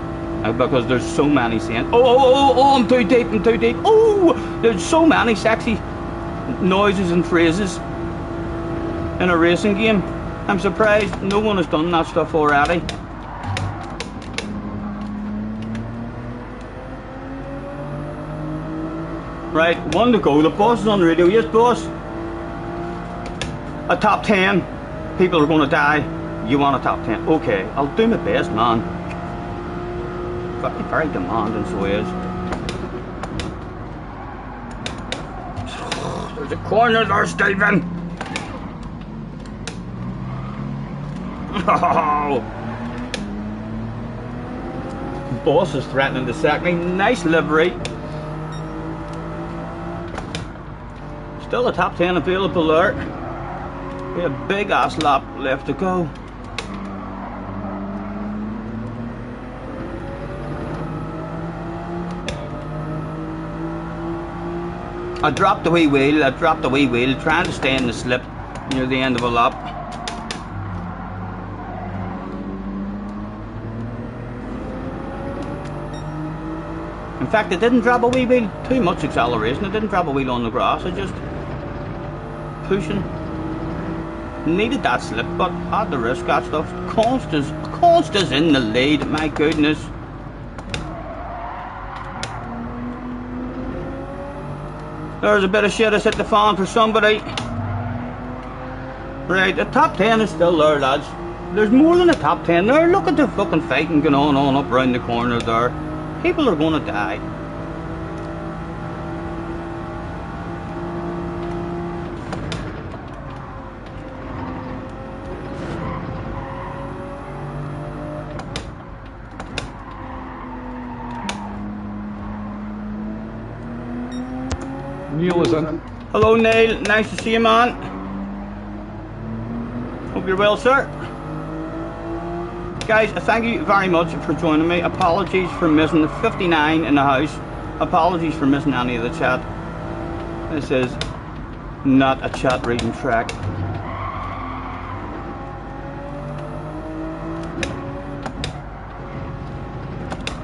Because there's so many saying, oh, I'm too deep. Oh, there's so many sexy noises and phrases in a racing game. I'm surprised no one has done that stuff already. Right, one to go. The boss is on the radio. Yes, boss. A top 10. People are going to die. You want a top 10? Okay, I'll do my best, man. Very, very demanding, so he is. There's a corner there, Stephen. Oh. Boss is threatening to sack me. Nice livery. Still a top 10 available there. We have a big ass lap left to go. I dropped the wee wheel, trying to stay in the slip near the end of a lap. In fact, I didn't drop a wee wheel, too much acceleration. I didn't drop a wheel on the grass, I just pushing. Needed that slip, but had the risk that stuff. Consta's in the lead, my goodness. There's a bit of shit that's hit the fan for somebody. Right, the top 10 is still there, lads. There's more than a top 10 there. Look at the fucking fighting going on up round the corner there. People are gonna die. Neil is in. Hello Neil, nice to see you, man. Hope you're well, sir. Guys, thank you very much for joining me. Apologies for missing the 59 in the house. Apologies for missing any of the chat. This is not a chat reading track.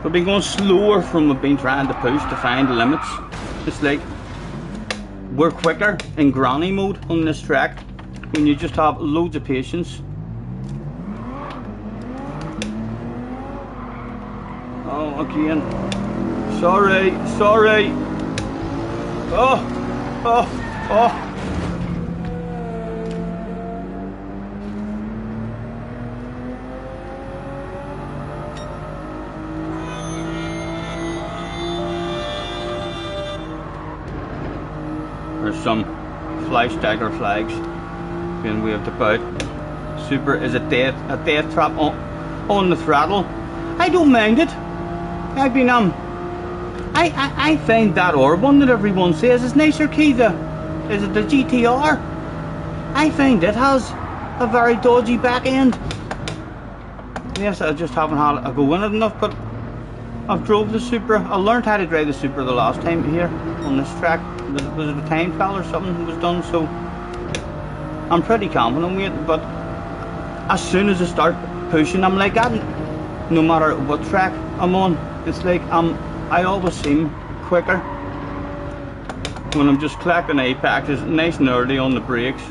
We've been going slower from we've been trying to push to find the limits. It's like we're quicker in granny mode on this track when you just have loads of patience. Oh, again. Sorry. Oh. There's some fly stagger flags being waved about. Super is a death trap on the throttle. I don't mind it. I mean, I find that or one that everyone says is nicer key. Is it the GTR? I find it has a very dodgy back end. Yes, I just haven't had a go in it enough, but I've drove the Supra. I learned how to drive the Supra the last time here on this track. Was it a time trial or something that was done? So I'm pretty confident with it, but as soon as I start pushing, I'm like that. No matter what track I'm on, it's like I always seem quicker when I'm just collecting apexes, nice and early on the brakes,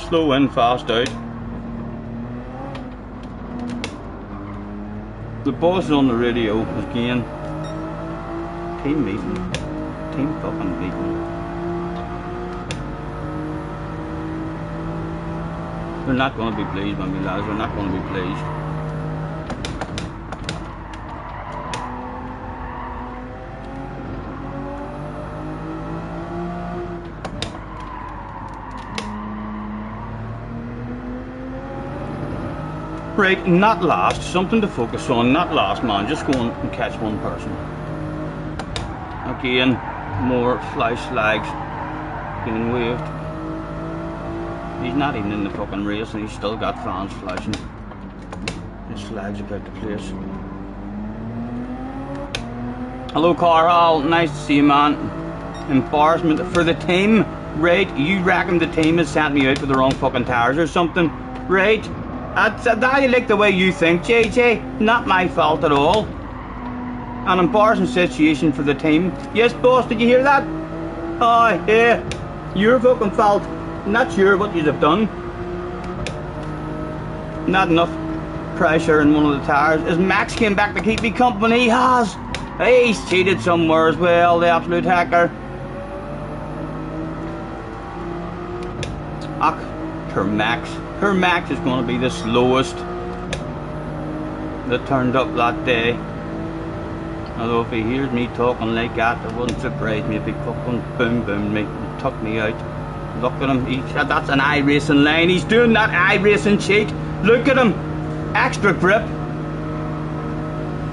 slow in, fast out. The boss is on the radio again. Team meeting. Team fucking meeting. They're not going to be pleased with me, lads. They're not going to be pleased. Right, not last, something to focus on, not last man, just go and catch one person. Again, more flash flags being waved. He's not even in the fucking race and he's still got fans flashing. His flag's about the place. Hello Carl, nice to see you, man. Embarrassment for the team, right? You reckon the team has sent me out with the wrong fucking tires or something, right? I like the way you think, JJ. Not my fault at all. An embarrassing situation for the team. Yes, boss, did you hear that? Oh, yeah. Your fucking fault. Not sure what you have done. Not enough pressure in one of the tires. As Max came back to keep me company, he has. He's cheated somewhere as well, the absolute hacker. Her Max. Her Max is going to be the slowest that turned up that day. Although if he hears me talking like that, it wouldn't surprise me if he fucking boom me and took me out. Look at him, he said that's an iRacing line. He's doing that iRacing cheat. Look at him, extra grip.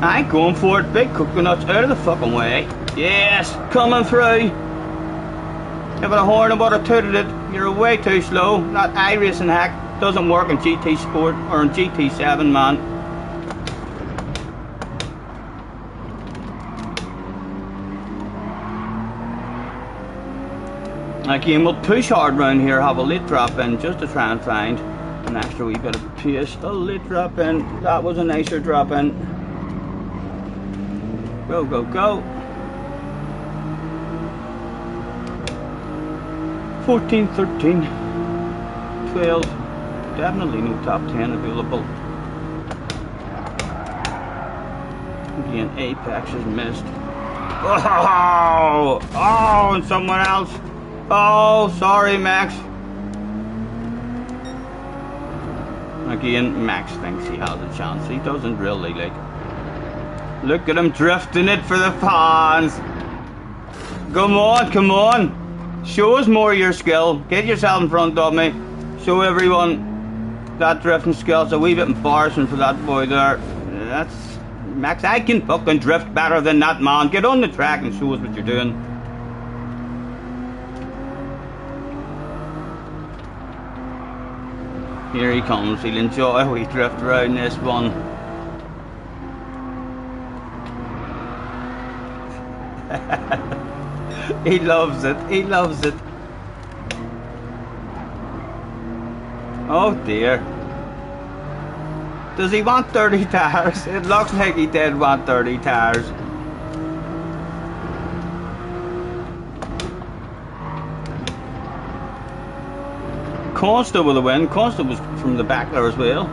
I ain't going for it. Big coconuts out of the fucking way. Yes, coming through. If a horn about a tooted it, you're way too slow. That iRacing hack doesn't work in GT Sport or in GT7, man. Again, we'll push hard round here, have a late drop in just to try and find an extra wee bit of pace. A late drop in, that was a nicer drop in. Go, go, go. 14, 13, 12, definitely no top 10 available. Again, apex is missed. Oh, oh, and someone else. Oh, sorry, Max. Again, Max thinks he has a chance. He doesn't really, like. Look at him drifting it for the fans. Come on, come on. Show us more of your skill. Get yourself in front of me. Show everyone that drifting skill's a wee bit embarrassing for that boy there. That's Max. I can fucking drift better than that, man. Get on the track and show us what you're doing. Here he comes. He'll enjoy a wee drift around this one. He loves it. He loves it. Oh dear. Does he want 30 tires? It looks like he did want 30 tires. Costa with a win. Costa was from the back there as well.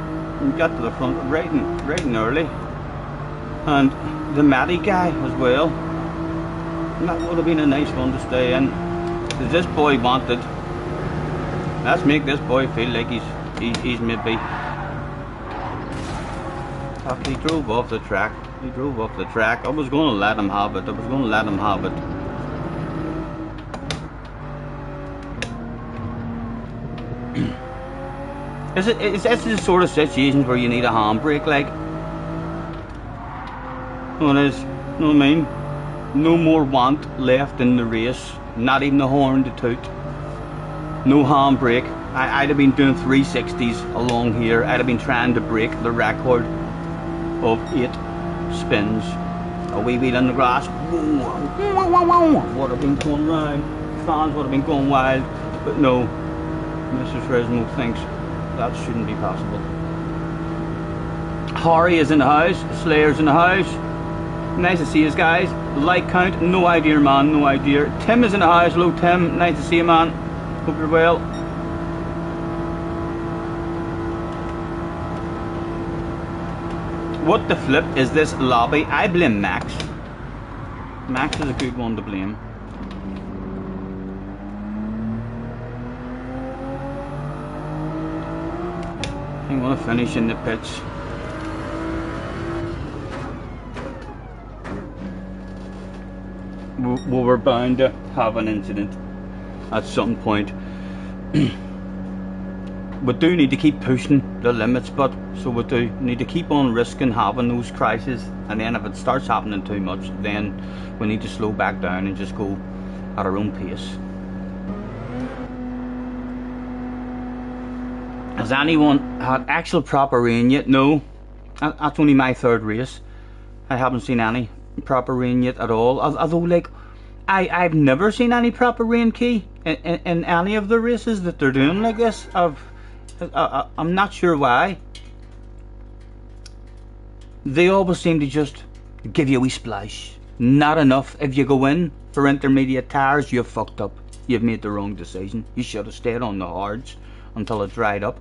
He got to the front right and early. And the Matty guy as well. And that would have been a nice one to stay in. Because this boy wanted. Let's make this boy feel like he's maybe. Fuck, he drove off the track. He drove off the track. I was going to let him have it. I was going to let him have it. Is this the sort of situations where you need a handbrake, like? Well, it is. You know what I mean? No more want left in the race. Not even a horn to toot. No handbrake. I'd have been doing 360s along here. I'd have been trying to break the record of 8 spins. A wee wheel in the grass. Would have been going round. Fans would have been going wild. But no. Mr. Fresno thinks that shouldn't be possible. Harry is in the house. Slayer's in the house. Nice to see you guys. Like count, no idea, man, no idea. Tim is in the house. Hello, Tim. Nice to see you, man. Hope you're well. What the flip is this lobby? I blame Max. Max is a good one to blame. I'm gonna finish in the pits. We were bound to have an incident at some point. We do need to keep pushing the limits, but so we do need to keep on risking having those crashes, and then if it starts happening too much, then we need to slow back down and just go at our own pace. Has anyone had actual proper rain yet? No, that's only my 3rd race. I haven't seen any proper rain yet at all. Although, like, I've never seen any proper rain key in any of the races that they're doing like this. I'm not sure why. They always seem to just give you a wee splash. Not enough. If you go in for intermediate tires, you've fucked up. You've made the wrong decision. You should have stayed on the hards until it dried up.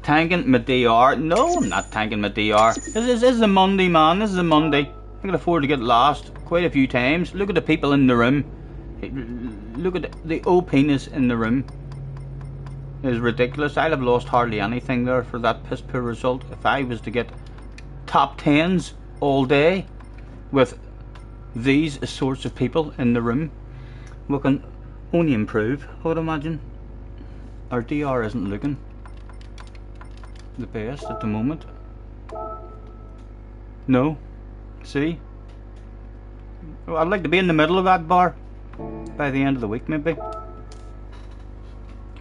Tanking my DR. No, I'm not tanking my DR. This is a Monday, man. This is a Monday. I can afford to get lost quite a few times. Look at the people in the room. Look at the old penis in the room. It is ridiculous. I'd have lost hardly anything there for that piss poor result. If I was to get top 10s all day with these sorts of people in the room, we can only improve, I would imagine. Our DR isn't looking the best at the moment. No. See? Well, I'd like to be in the middle of that bar by the end of the week, maybe.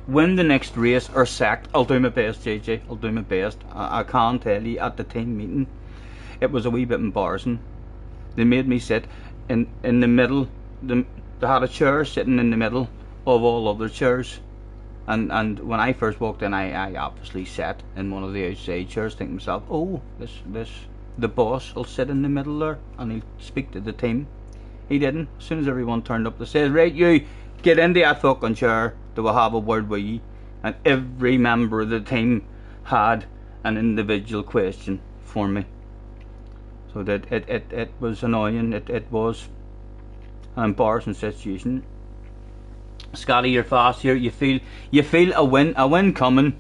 Win the next race or sacked. I'll do my best, JJ. I'll do my best. I can't tell you, at the team meeting, it was a wee bit embarrassing. They made me sit in the middle. They had a chair sitting in the middle of all other chairs. And when I first walked in, I obviously sat in one of the outside chairs, thinking to myself, oh, the boss will sit in the middle there and he'll speak to the team. He didn't. As soon as everyone turned up, they said, right, you get into that fucking chair, they will have a word with you. And every member of the team had an individual question for me. So that it was annoying. It was an embarrassing situation. Scotty, you're fast here. You feel a win coming.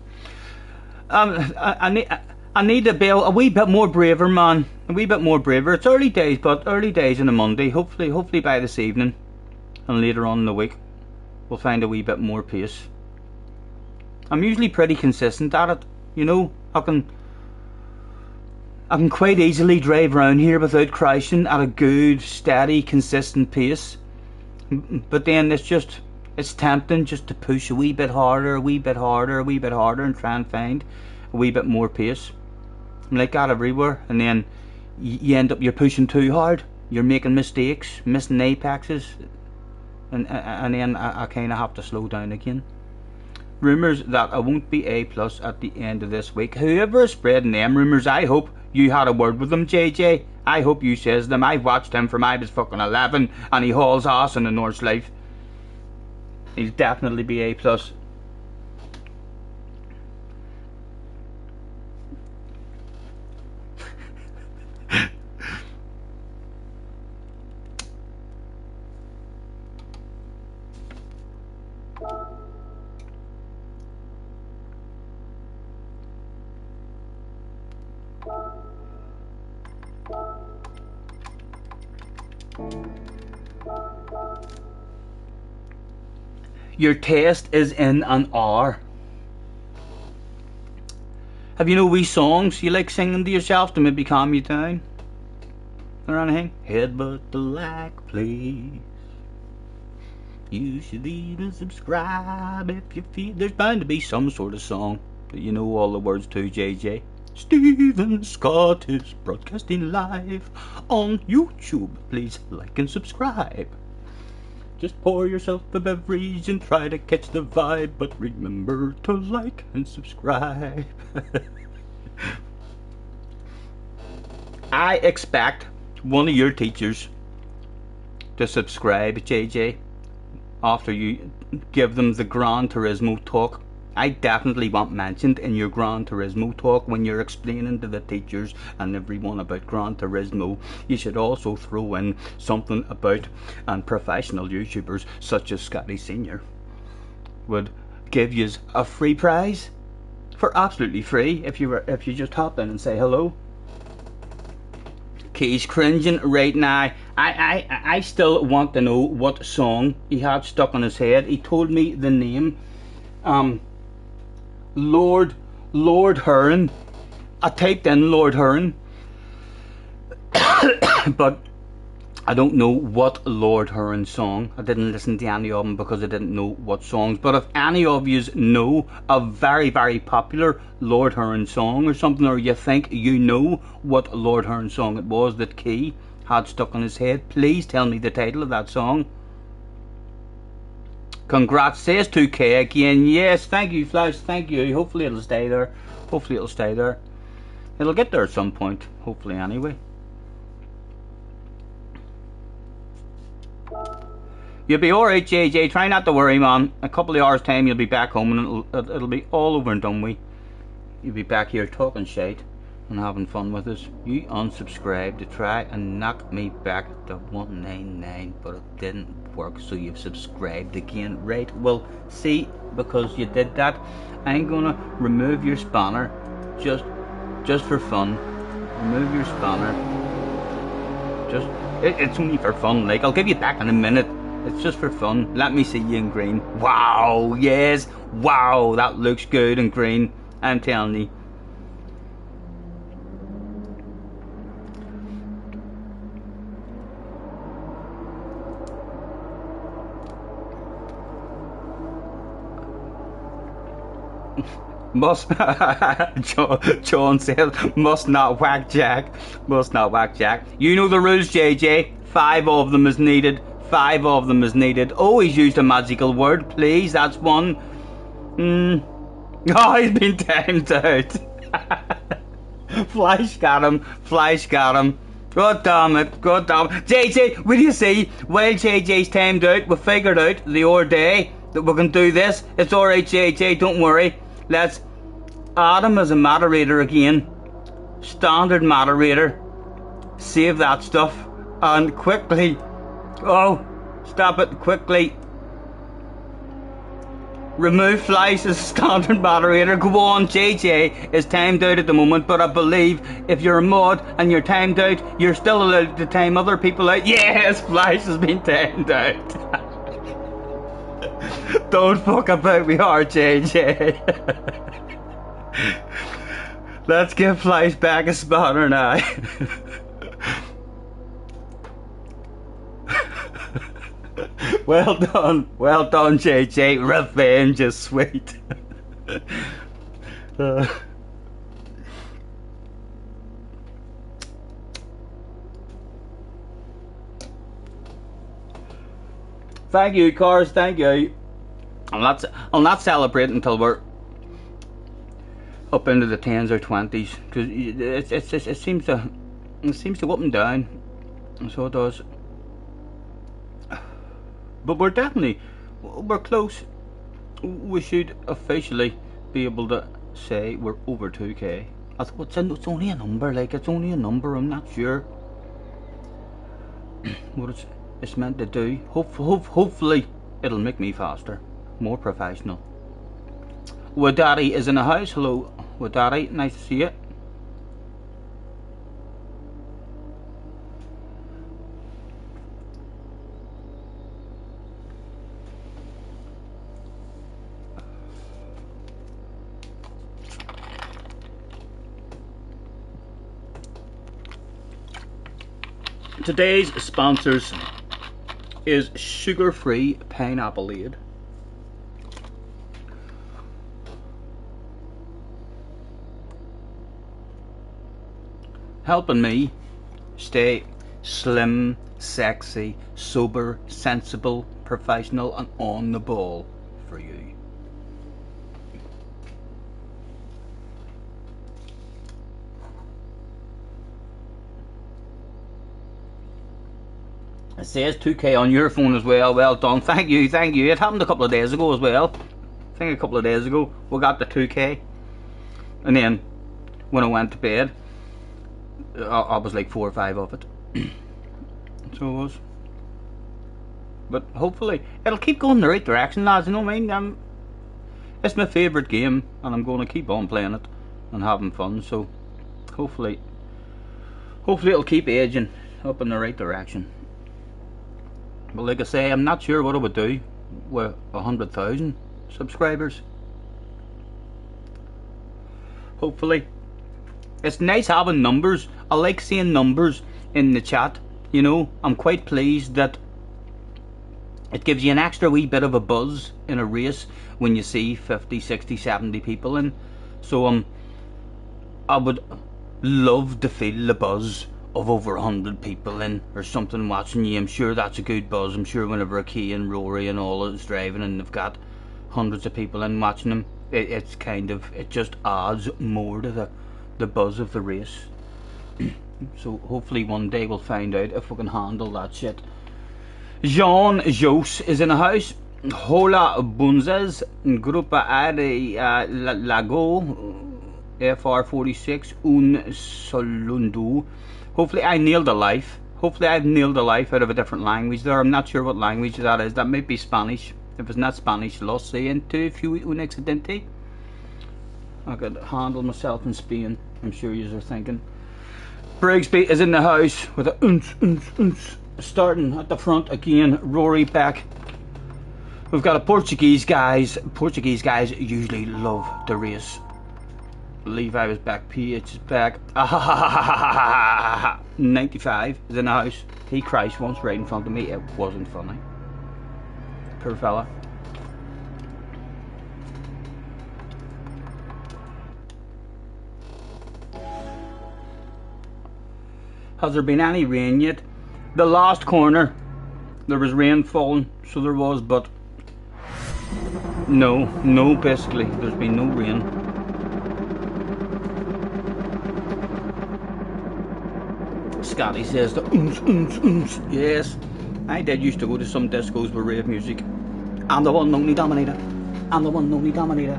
I need to be a wee bit more braver, man. A wee bit more braver. It's early days, but early days on a Monday. Hopefully by this evening and later on in the week, we'll find a wee bit more pace. I'm usually pretty consistent at it. You know, I can quite easily drive around here without crashing at a good, steady, consistent pace. But then it's tempting just to push a wee bit harder, a wee bit harder, a wee bit harder, and try and find a wee bit more pace. I'm like that everywhere, and then you end up, you're pushing too hard, you're making mistakes, missing apexes, and then I kind of have to slow down again. Rumours that I won't be A+ at the end of this week. Whoever is spreading them rumours, I hope you had a word with him, JJ. I hope you says them. I've watched him from I was fucking 11, and he hauls ass in the North's life. He'll definitely be A+. Your test is in an hour. Have you no wee songs you like singing to yourself to maybe calm you down? Or anything? Headbutt the like, please. You should even subscribe if you feel. There's bound to be some sort of song that you know all the words to, JJ. Stephen Scott is broadcasting live on YouTube. Please like and subscribe. Just pour yourself a beverage and try to catch the vibe, but remember to like and subscribe. I expect one of your teachers to subscribe, JJ, after you give them the Gran Turismo talk. I definitely want mentioned in your Gran Turismo talk when you're explaining to the teachers and everyone about Gran Turismo. You should also throw in something about professional YouTubers such as Scotty Senior would give you a free prize for absolutely free if you just hop in and say hello. He's cringing right now. I still want to know what song he had stuck on his head. He told me the name. Lord Hearn. I typed in Lord Hearn, but I don't know what Lord Hearn song. I didn't listen to any of them because I didn't know what songs. But if any of you know a very, very popular Lord Hearn song or something, or you think you know what Lord Hearn song it was that Key had stuck on his head, please tell me the title of that song. Congrats, says 2K again. Yes, thank you, Flash, thank you. Hopefully it'll stay there. Hopefully it'll stay there. It'll get there at some point, hopefully anyway. You'll be alright, JJ. Try not to worry, man. A couple of hours time you'll be back home and it'll be all over and done with. You'll be back here talking shite and having fun with us. You unsubscribed to try and knock me back to 199, but it didn't work, so you've subscribed again. Right, well, see, because you did that, I'm gonna remove your spanner just for fun. Remove your spanner. It's only for fun, like, I'll give you back in a minute. It's just for fun. Let me see you in green. Wow, yes, wow, that looks good in green, I'm telling you. Must John says must not whack Jack. Must not whack Jack. You know the rules, JJ. 5 of them is needed. 5 of them is needed. Oh, he's used a magical word. Please, that's one. Oh, he's been timed out. Flash got him. Flash got him. God damn it. God damn it. JJ, will you see? While JJ's timed out, we figured out the other day that we can do this. It's alright, JJ. Don't worry. Let's add him as a moderator again. Standard moderator. save that stuff and quickly, oh, stop it, quickly remove flies as standard moderator. Go on, JJ is timed out at the moment, but I believe if you're a mod and you're timed out, you're still allowed to time other people out. Yes, flies has been timed out. Don't fuck about with our JJ. Let's give flies back a spotter now. Well done, JJ. Revenge is sweet. Thank you, Cars. Thank you. I'll not celebrate until we're up into the 10s or 20s, because it seems to go up and down, and so it does. But we're close. We should officially be able to say we're over 2k. I thought it's only a number, like it's only a number. I'm not sure what it's meant to do. Hopefully it'll make me faster, more professional. Wadari is in the house. Hello, Wadari. Nice to see you. Today's sponsors is sugar-free pineapple-ade. Helping me stay slim, sexy, sober, sensible, professional and on the ball for you. It says 2k on your phone as well. Well done. Thank you. It happened a couple of days ago as well. I think a couple of days ago we got the 2k. And then when I went to bed, I was like 4 or 5 of it. So it was. But hopefully it'll keep going in the right direction, lads. You know what I mean? It's my favourite game and I'm going to keep on playing it and having fun. So hopefully it'll keep aging up in the right direction. But like I say, I'm not sure what I would do with 100,000 subscribers. Hopefully. It's nice having numbers. I like seeing numbers in the chat. You know, I'm quite pleased that it gives you an extra wee bit of a buzz in a race when you see 50, 60, 70 people in. So I would love to feel the buzz of over 100 people in or something watching you. I'm sure that's a good buzz. I'm sure whenever Key and Rory and all is driving and they've got hundreds of people in watching them, it just adds more to the buzz of the race. So hopefully one day we'll find out if we can handle that shit. Jean Jos is in the house. Hola Bunzes, Grupa Ari Lago, FR46, Un Solundu. Hopefully I nailed the life. Hopefully I've nailed the life out of a different language there. I'm not sure what language that is. That might be Spanish. If it's not Spanish, lo siento fui un accidente. I could handle myself in Spain, I'm sure you are thinking. Brigsby is in the house with a starting at the front again. Rory back. We've got a Portuguese guys. Portuguese guys usually love the race. Levi was back. PH is back. 95 is in the house. He crashed once right in front of me. It wasn't funny. Poor fella. Has there been any rain yet? The last corner there was rain falling, so there was, but no, basically there's been no rain. Scotty says the yes, I did used to go to some discos with rave music. I'm the one and only dominator. I'm the one and only dominator.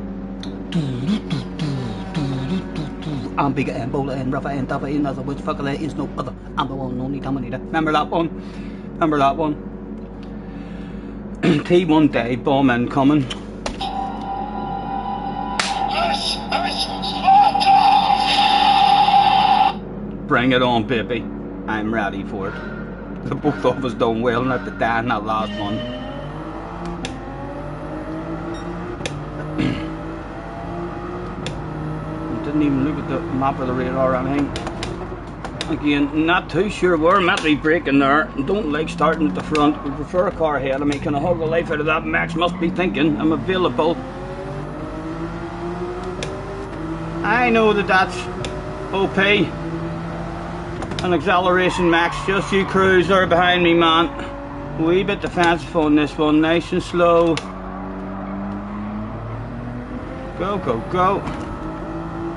I'm bigger and bolder and rougher and tougher. In other words, fucker, there is no other. I'm the one, only dominator. Remember that one? Remember that one? T1 day, bomb incoming. Bring it on, baby. I'm ready for it. The both of us done well not to die in that last one. Didn't even look at the map of the radar or anything. Again, not too sure where I'm at braking there. Don't like starting at the front. Would prefer a car ahead of me. Can I hug the life out of that? Max must be thinking I'm available. I know that that's OP. An acceleration, Max. Just you cruise there behind me, man. A wee bit defensive on this one. Nice and slow. Go, go, go.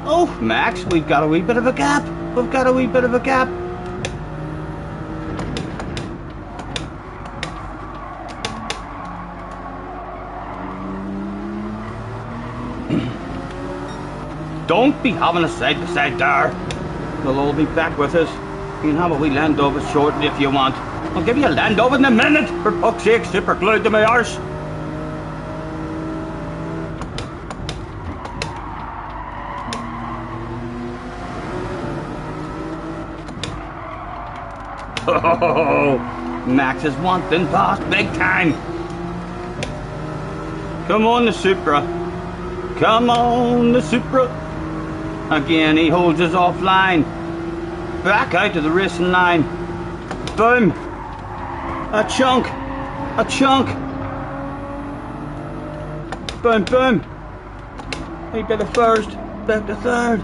Oh, Max, we've got a wee bit of a gap. We've got a wee bit of a gap. Don't be having a side by side there. They'll all be back with us. You can have a wee land over shortly if you want. I'll give you a land over in a minute. For fuck's sake, super glued to my arse. Oh, Max is wanting past big time. Come on, the Supra. Come on, the Supra. Again, he holds us offline. Back out to the racing line. Boom. A chunk. A chunk. Boom, boom. A bit of first. Back to third.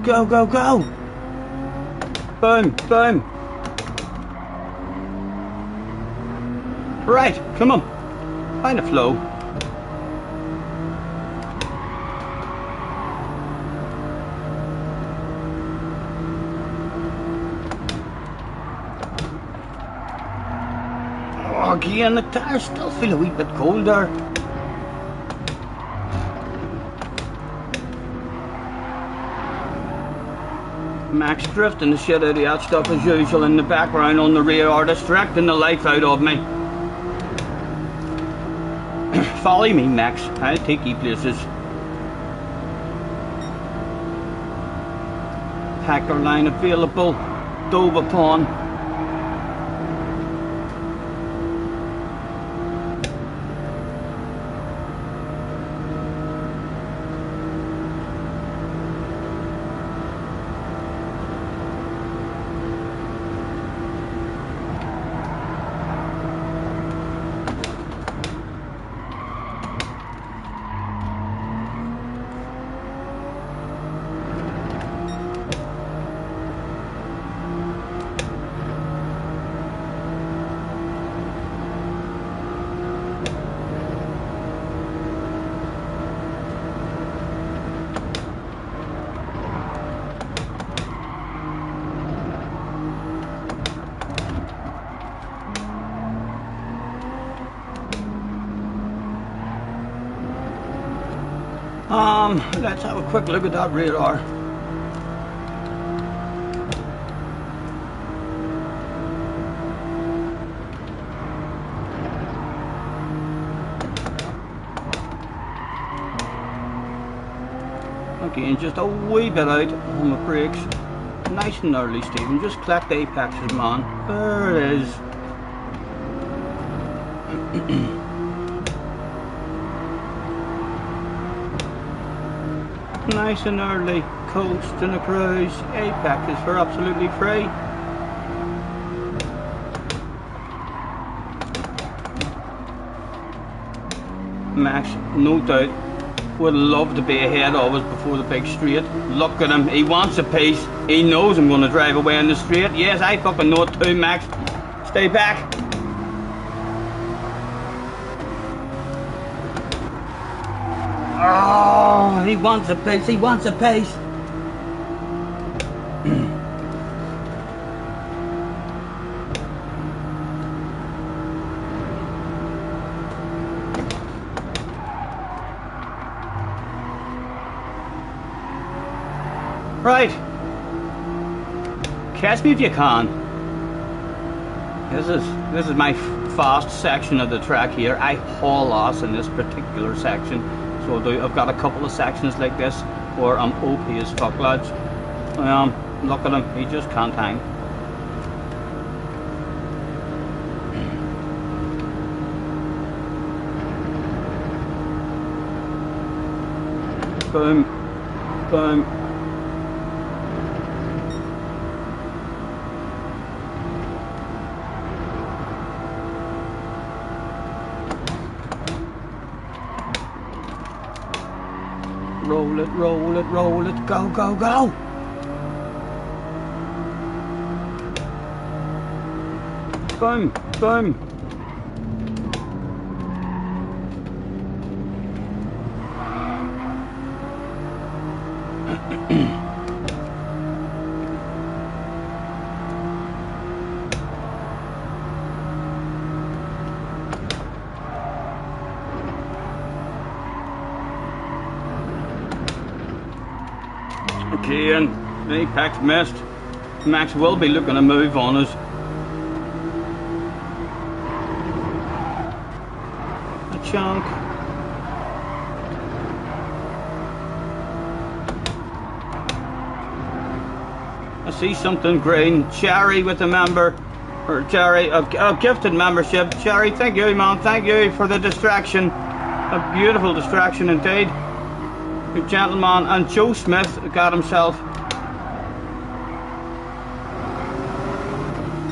Go, go, go. Boom, boom. Right, come on. Find a flow. Oh, again, the tires still feel a wee bit colder. Max drifting the shit out of that stuff as usual in the background on the radar, distracting the life out of me. Follow me, Max. I'll take you places. Hacker line available. Dove upon. Let's have a quick look at that radar. Again, just a wee bit out on the brakes. Nice and early, Stephen. Just collect the apexes, man. There it is. Nice and early, coast and a cruise. Apex is for absolutely free. Max, no doubt, would love to be ahead of us before the big straight. Look at him, he wants a piece. He knows I'm going to drive away on the straight. Yes, I fucking know it too, Max. Stay back. Oh, he wants a piece, he wants a piece. Right. Catch me if you can. This is my fast section of the track here. I haul ass in this particular section. So I've got a couple of sections like this where I'm OP as fuck, lads. Look at him, he just can't hang. Boom, boom. Roll it, roll it, roll it, go, go, go! Boom, boom! Okay, and apex missed. Max will be looking to move on us. A chunk. I see something green. Cherry with a member. Or Cherry, a gifted membership. Cherry, thank you, man. Thank you for the distraction. A beautiful distraction indeed. Good gentleman. And Joe Smith got himself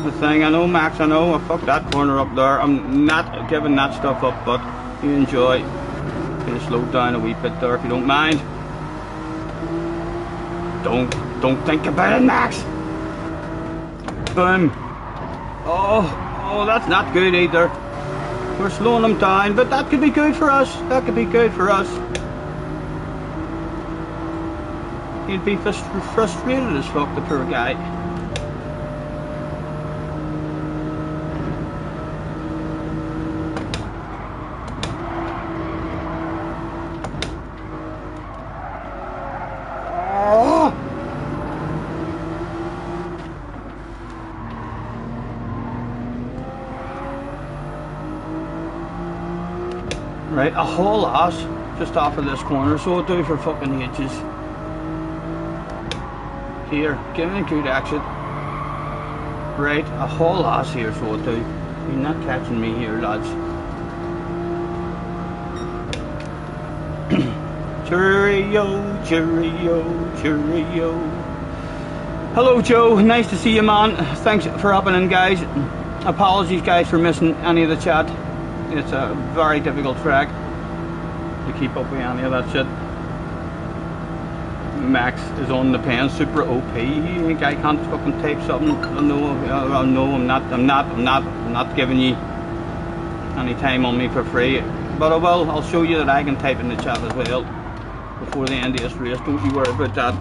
the thing. I know, Max, I know. I fucked that corner up there. I'm not giving that stuff up, but you enjoy. Gonna slow down a wee bit there if you don't mind. Don't think about it, Max. Boom. Oh, that's not good either. We're slowing him down, but that could be good for us. That could be good for us. He'd be frustrated as fuck, the poor guy. Oh. Right, a whole ass just off of this corner, so it'll do for fucking ages. Here, give me a good exit. Right, a whole ass here, so it'll do. You're not catching me here, lads. Cheerio, cheerio, cheerio. Hello, Joe. Nice to see you, man. Thanks for hopping in, guys. Apologies, guys, for missing any of the chat. It's a very difficult track to keep up with any of that shit. Max is on the pen, super OP. You think I can't fucking type something? No, I'm not giving you any time on me for free. But I will. I'll show you that I can type in the chat as well before the end of this race. Don't you worry about that.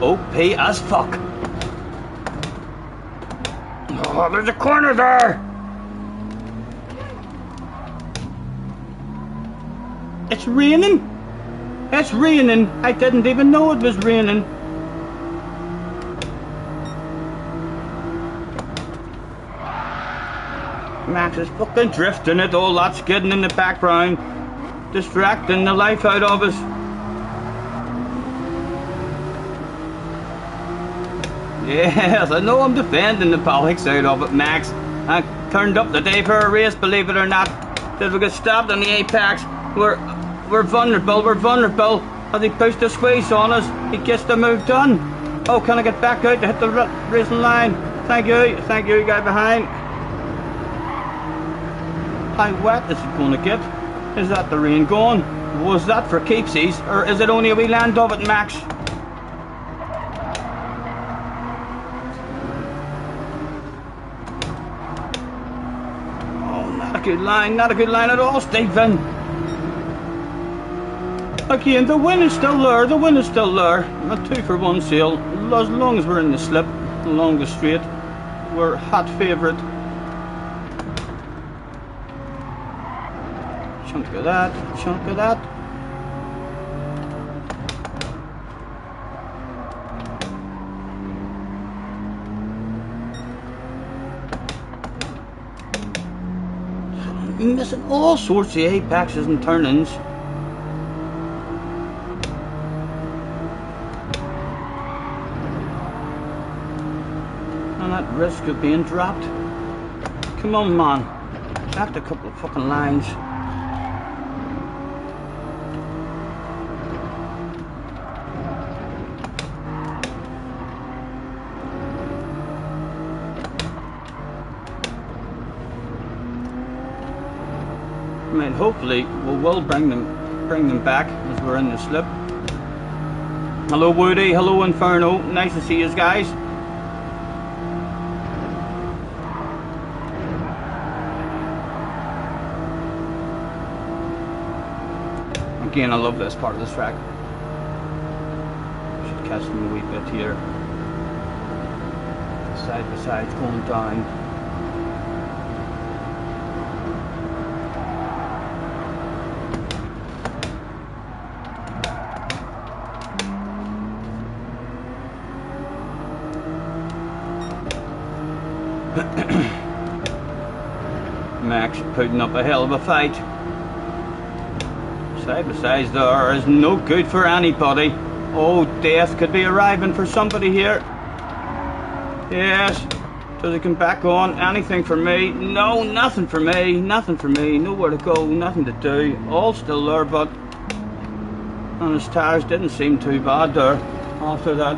OP as fuck. Oh, there's a corner there. It's raining. It's raining. I didn't even know it was raining. Max is fucking drifting it. All that skidding in the background, distracting the life out of us. Yes, I know I'm defending the politics side of it, Max. I turned up the day for a race, believe it or not. Did we get stopped on the apex? We're vulnerable. As he pushed the squeeze on us, he gets the move done. Oh, can I get back out to hit the racing line? Thank you, guy behind. How wet is it going to get? Is that the rain gone? Was that for keepsies, or is it only a wee land of it, Max? Not a good line at all, Stephen. Again, the win is still there, the win is still there. A 2-for-1 sale. As long as we're in the slip, along the straight, we're hot favourite. Chunk of that, chunk of that. I'm missing all sorts of apexes and turn-ins. And that risk of being dropped. Come on, man. Back a couple of fucking lines. I mean, hopefully we will bring them back as we're in the slip. Hello Woody, hello Inferno, nice to see you guys. Again, I love this part of this track. Should catch them a wee bit here. Side by side going down. Max putting up a hell of a fight. Side by side there is no good for anybody. Oh, death could be arriving for somebody here. Yes. Does he come back on? Anything for me? No, nothing for me. Nothing for me. Nowhere to go. Nothing to do. All still there, but and his tires didn't seem too bad there after that.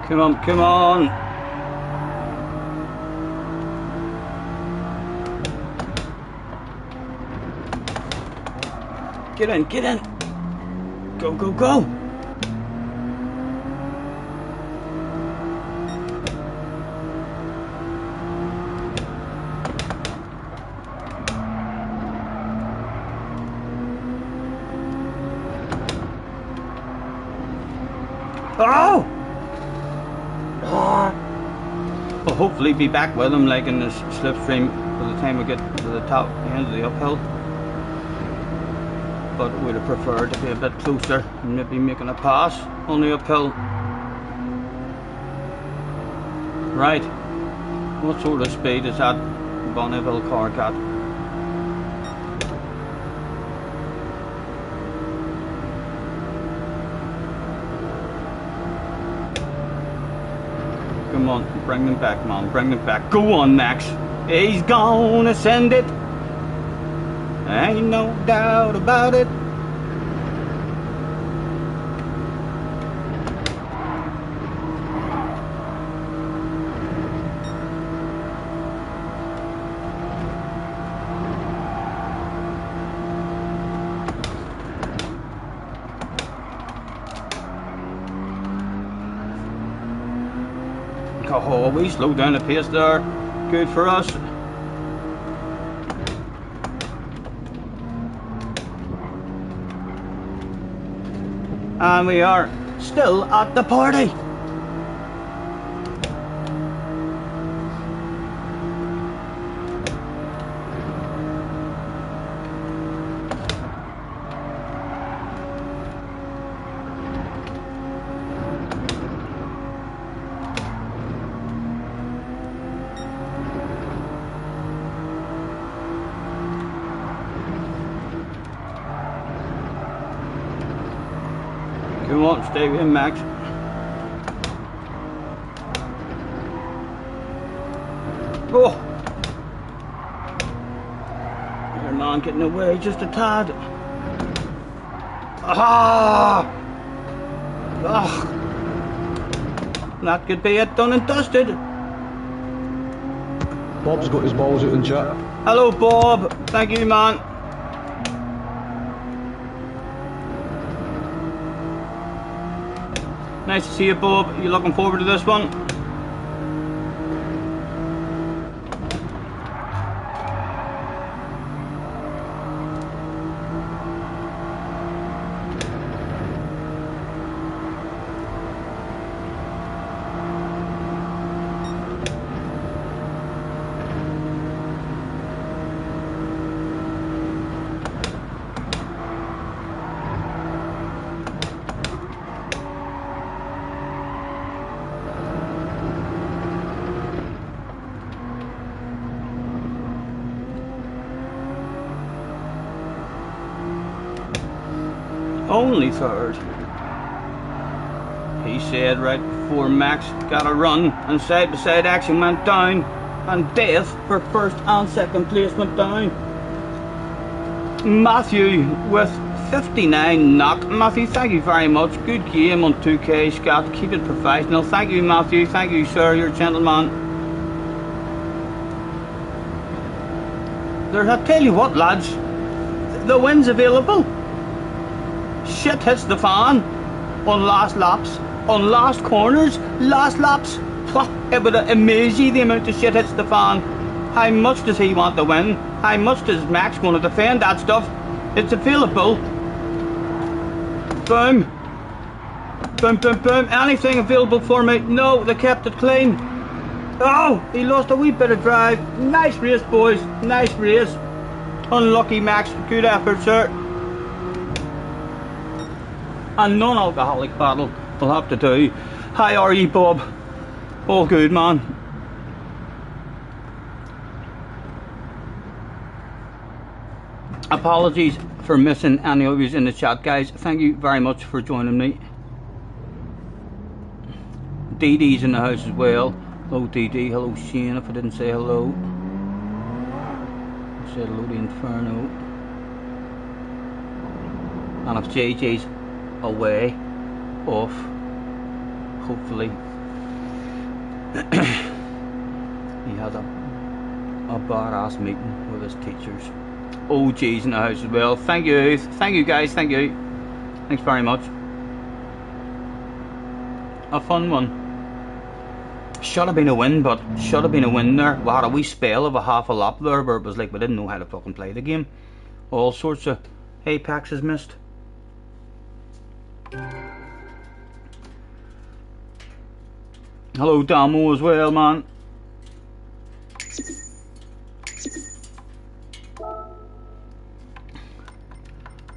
Come on, come on. Get in, get in. Go, go, go. Oh! We'll hopefully be back with him like in this slipstream by the time we get to the top end of the uphill. But we'd have preferred to be a bit closer and maybe making a pass on the uphill. Right, what sort of speed is that Bonneville car got? Come on, bring them back, man, bring them back. Go on, Max. He's gonna send it. Ain't no doubt about it. Oh, we slowed down the pace there. Good for us. And we are still at the party. Come on, stay with him, Max. Oh! You're not getting away just a tad. Ah! Ugh. That could be it, done and dusted. Bob's got his balls out in chat. Hello, Bob. Thank you, man. Nice to see you, Bob. You looking forward to this one? Only third. He said right before Max got a run and side-by-side action went down and death for first and second place went down. Matthew with 59 knock. Matthew, thank you very much. Good game on 2K, Scott. Keep it professional. Thank you, Matthew. Thank you, sir. You're a gentleman. There's, I tell you what, lads, the win's available. Shit hits the fan on last laps, on last corners, last laps. It would amaze you the amount of shit hits the fan. How much does he want to win? How much does Max want to defend that stuff? It's available. Boom. Boom, boom, boom. Anything available for me? No, they kept it clean. Oh, he lost a wee bit of drive. Nice race, boys. Nice race. Unlucky, Max. Good effort, sir. A non-alcoholic battle will have to do. How are you, Bob? All good, man. Apologies for missing any of you in the chat, guys. Thank you very much for joining me. Dee Dee's in the house as well. Hello, Dee Dee. Hello, Shane, if I didn't say hello. I said hello to Inferno. And if JJ's away, off, hopefully he has a badass meeting with his teachers. OG's in the house as well. Thank you guys, thank you. Thanks very much. A fun one. Should have been a win, but should have been a win there. We had a wee spell of a half a lap there where it was like we didn't know how to fucking play the game. All sorts of apex is missed. Hello, Damo, as well, man.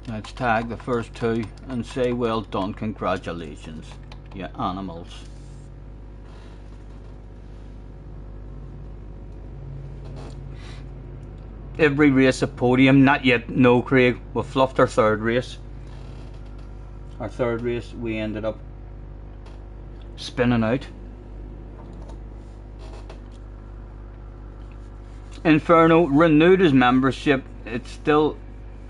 Let's tag the first two and say well done, congratulations, you animals. Every race a podium, not yet, no, Craig. We fluffed our third race. Our third race, we ended up spinning out. Inferno renewed his membership. It's still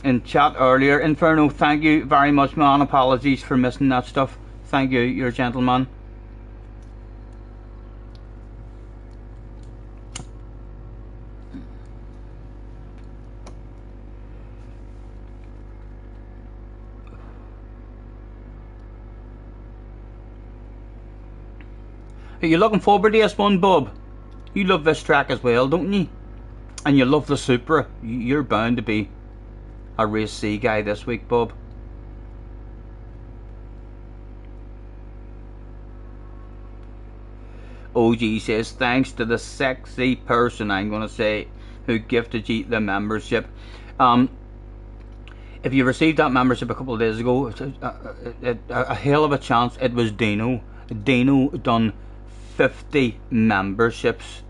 in chat earlier. Inferno, thank you very much, man. Apologies for missing that stuff. Thank you, you're a gentleman. Are you looking forward to this one, Bob? You love this track as well, don't you? And you love the Supra. You're bound to be a race C guy this week, Bob. OG says, thanks to the sexy person, I'm going to say, who gifted you the membership. If you received that membership a couple of days ago, a hell of a chance it was Dino. Dino done 50 memberships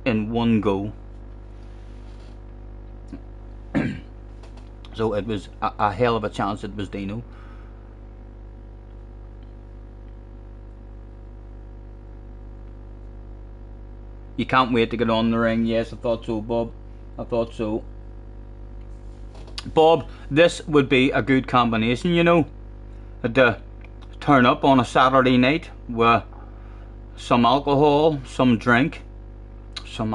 in one go. So it was a hell of a chance it was Dino. You can't wait to get on the ring. Yes, I thought so, Bob. I thought so. Bob, this would be a good combination, you know, to turn up on a Saturday night with some alcohol, some drink, some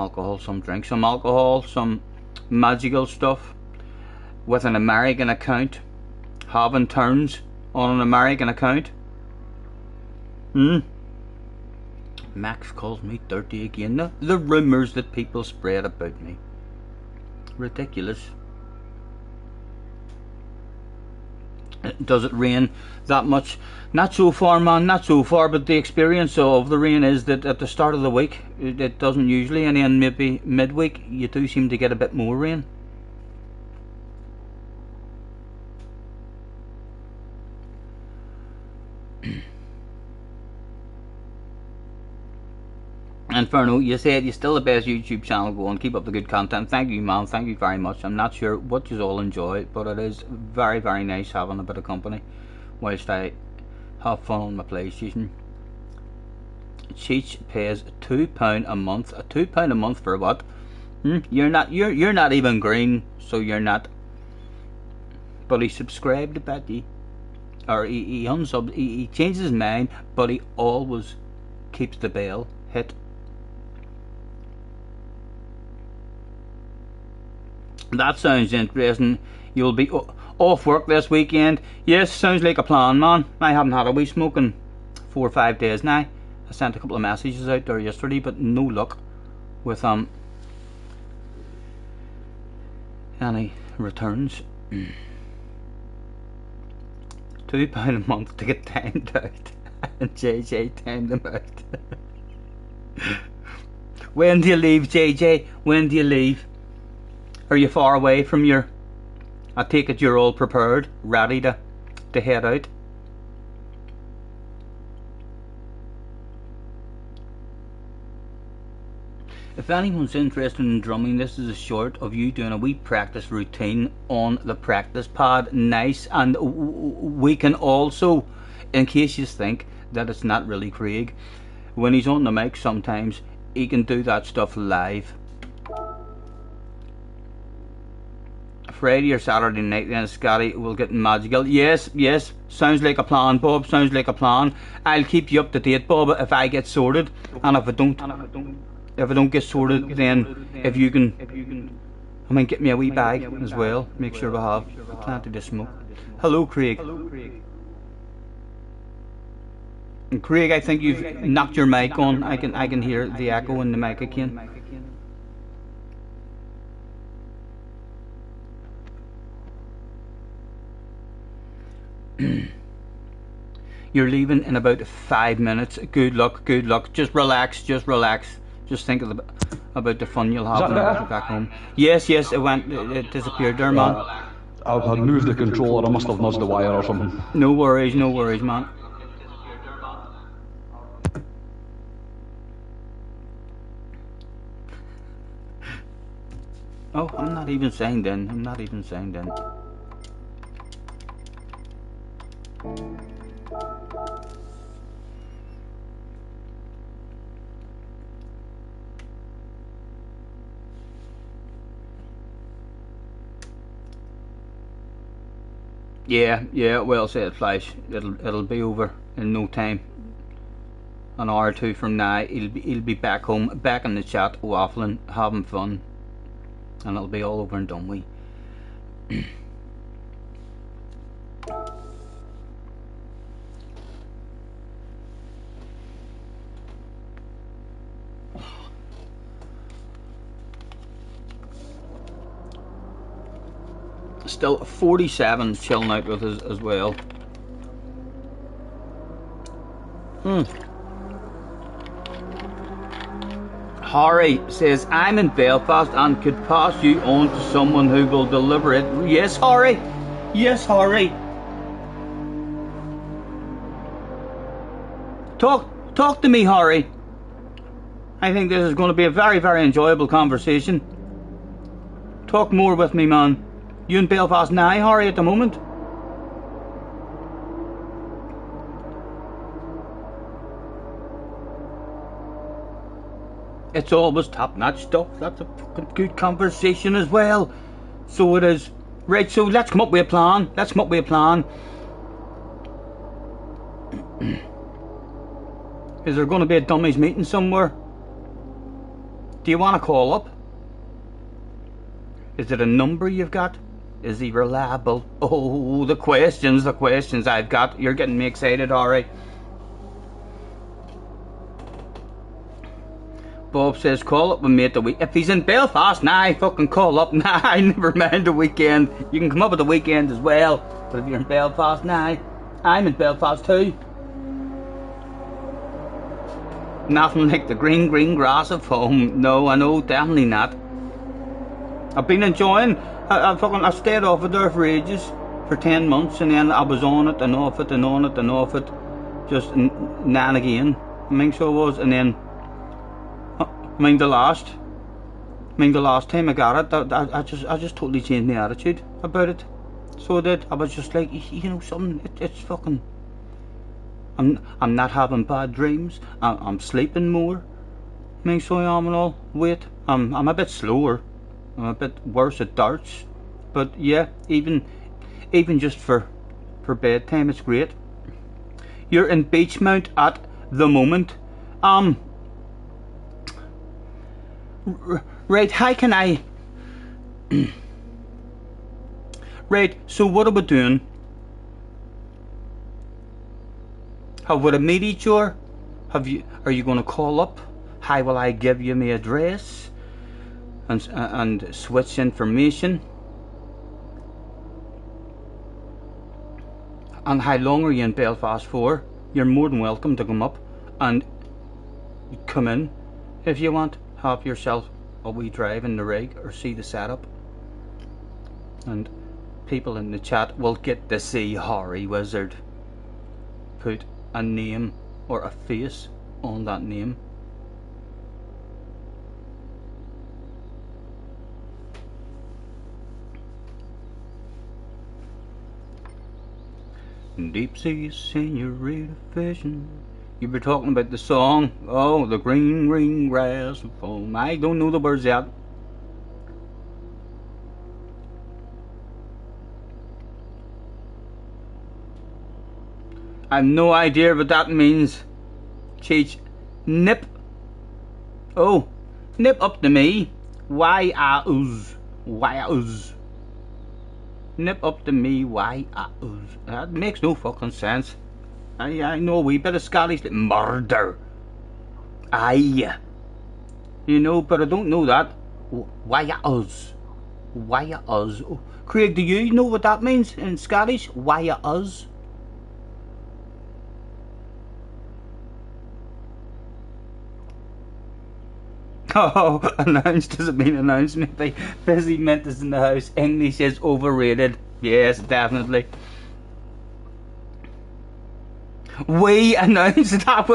magical stuff, with an American account, having turns on an American account. Max calls me dirty again. The rumours that people spread about me. Ridiculous. Does it rain that much? Not so far, man, not so far, but the experience of the rain is that at the start of the week it doesn't usually, and then maybe midweek you do seem to get a bit more rain. Inferno, you said you're still the best YouTube channel going. Keep up the good content. Thank you, man. Thank you very much. I'm not sure what you all enjoy, but it is very, very nice having a bit of company whilst I have fun on my PlayStation. Cheech pays £2 a month. £2 a month for what? You're not even green, so you're not. But he subscribed to Betty, or he unsubbed. He changed his mind, but he always keeps the bell hit. That sounds interesting. You'll be off work this weekend. Yes, sounds like a plan, man. I haven't had a wee smoke in 4 or 5 days now. I sent a couple of messages out there yesterday, but no luck with any returns. £2 a month to get timed out. And JJ timed them out. When do you leave, JJ? When do you leave? Are you far away from your... I take it you're all prepared, ready to head out? If anyone's interested in drumming, this is a short of you doing a wee practice routine on the practice pad. Nice. And we can also, in case you think that it's not really Craig, when he's on the mic sometimes he can do that stuff live. Friday or Saturday night then Scotty will get magical. Yes, sounds like a plan, Bob, sounds like a plan. I'll keep you up to date, Bob, if I get sorted, and if I don't get sorted, then if you can get me a wee bag as well. Make sure we have plenty to smoke. Hello, Craig. And Craig, I think you've knocked your mic on. I can hear the echo in the mic again. You're leaving in about 5 minutes. Good luck. Just relax. Just think about the fun you'll have when you get back home. Yes, it disappeared there, man. I've had moved the controller. I must have nudged the wire or something. No worries, man. Oh, I'm not even saying then. Yeah, well said, Flash. It'll be over in no time. An hour or two from now, he'll be back home, back in the chat, waffling, having fun, and it'll be all over and done with. Still 47 chilling out with us as well. Harry says, I'm in Belfast and could pass you on to someone who will deliver it. Yes, Harry. Talk to me, Harry. I think this is going to be a very, very enjoyable conversation. Talk more with me, man. You in Belfast now, Harry, at the moment? It's always top-notch stuff. That's a fucking good conversation as well. So it is. Right, so let's come up with a plan. Let's come up with a plan. Is there going to be a dummies meeting somewhere? Do you want to call up? Is it a number you've got? Is he reliable? Oh, the questions I've got. You're getting me excited, alright. Bob says, call up with me at the week. If he's in Belfast, nah, fucking call up. Nah, never mind the weekend. You can come up at the weekend as well. But if you're in Belfast, nah. I'm in Belfast too. Nothing like the green grass of home. No, I know, definitely not. I've been enjoying. I stayed off it there for ages, for 10 months, and then I was on it and off it and on it and off it, just now and again. I mean, so it was, and then the last time I got it, I just totally changed my attitude about it. So I did. I was just like, you know, something. It's fucking. I'm not having bad dreams. I'm sleeping more. I mean, so I am and all. Wait, I'm a bit slower. I'm a bit worse at darts. But yeah, even just for bedtime, it's great. You're in Beachmount at the moment. Right, how can I... Right, so what are we doing? Have we met each other? Are you going to call up? How will I give you my address? And switch information? And how long are you in Belfast for? You're more than welcome to come up and come in if you want. Have yourself a wee drive in the rig or see the setup. And people in the chat will get to see Harry Wizard put a name or a face on that name. Deep sea senorita fishing. You were talking about the song. Oh, the green grass of home. I don't know the words yet. I have no idea what that means. Cheech. Nip. Oh, nip up to me. Why-a-ooz. Why-a-ooz. Nip up to me. Why-a-ooz. That makes no fucking sense. I know a wee bit of Scottish. Like murder. Aye. You know, but I don't know that. Why-a-ooz. Why-a-ooz. Oh, Craig, do you know what that means in Scottish? Why-a-ooz. Oh, announced doesn't mean announced. Maybe busy mentors in the house. English is overrated. Yes, definitely. We announce that's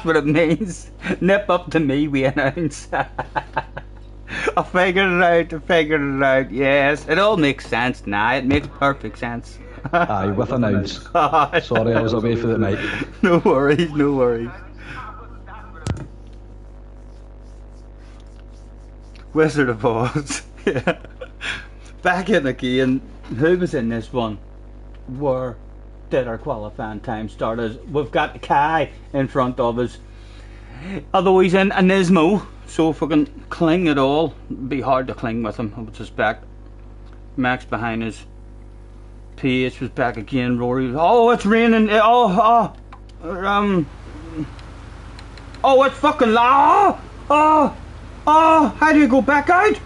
what it means. Nip up to me, we announce. I figured it out. Yes, it all makes sense now. It makes perfect sense. Aye, with announce. Sorry, I was away for the night. No worries. Wizard of Oz. Yeah. Back in again. Who was in this one? Where did our qualifying time start? As we've got Kai in front of us. Although he's in a Nismo, so if we can cling at all, it'd be hard to cling with him, I would suspect. Max behind us. PH was back again. Rory. Oh, it's raining. Oh, it's fucking loud. Oh, how do you go back out?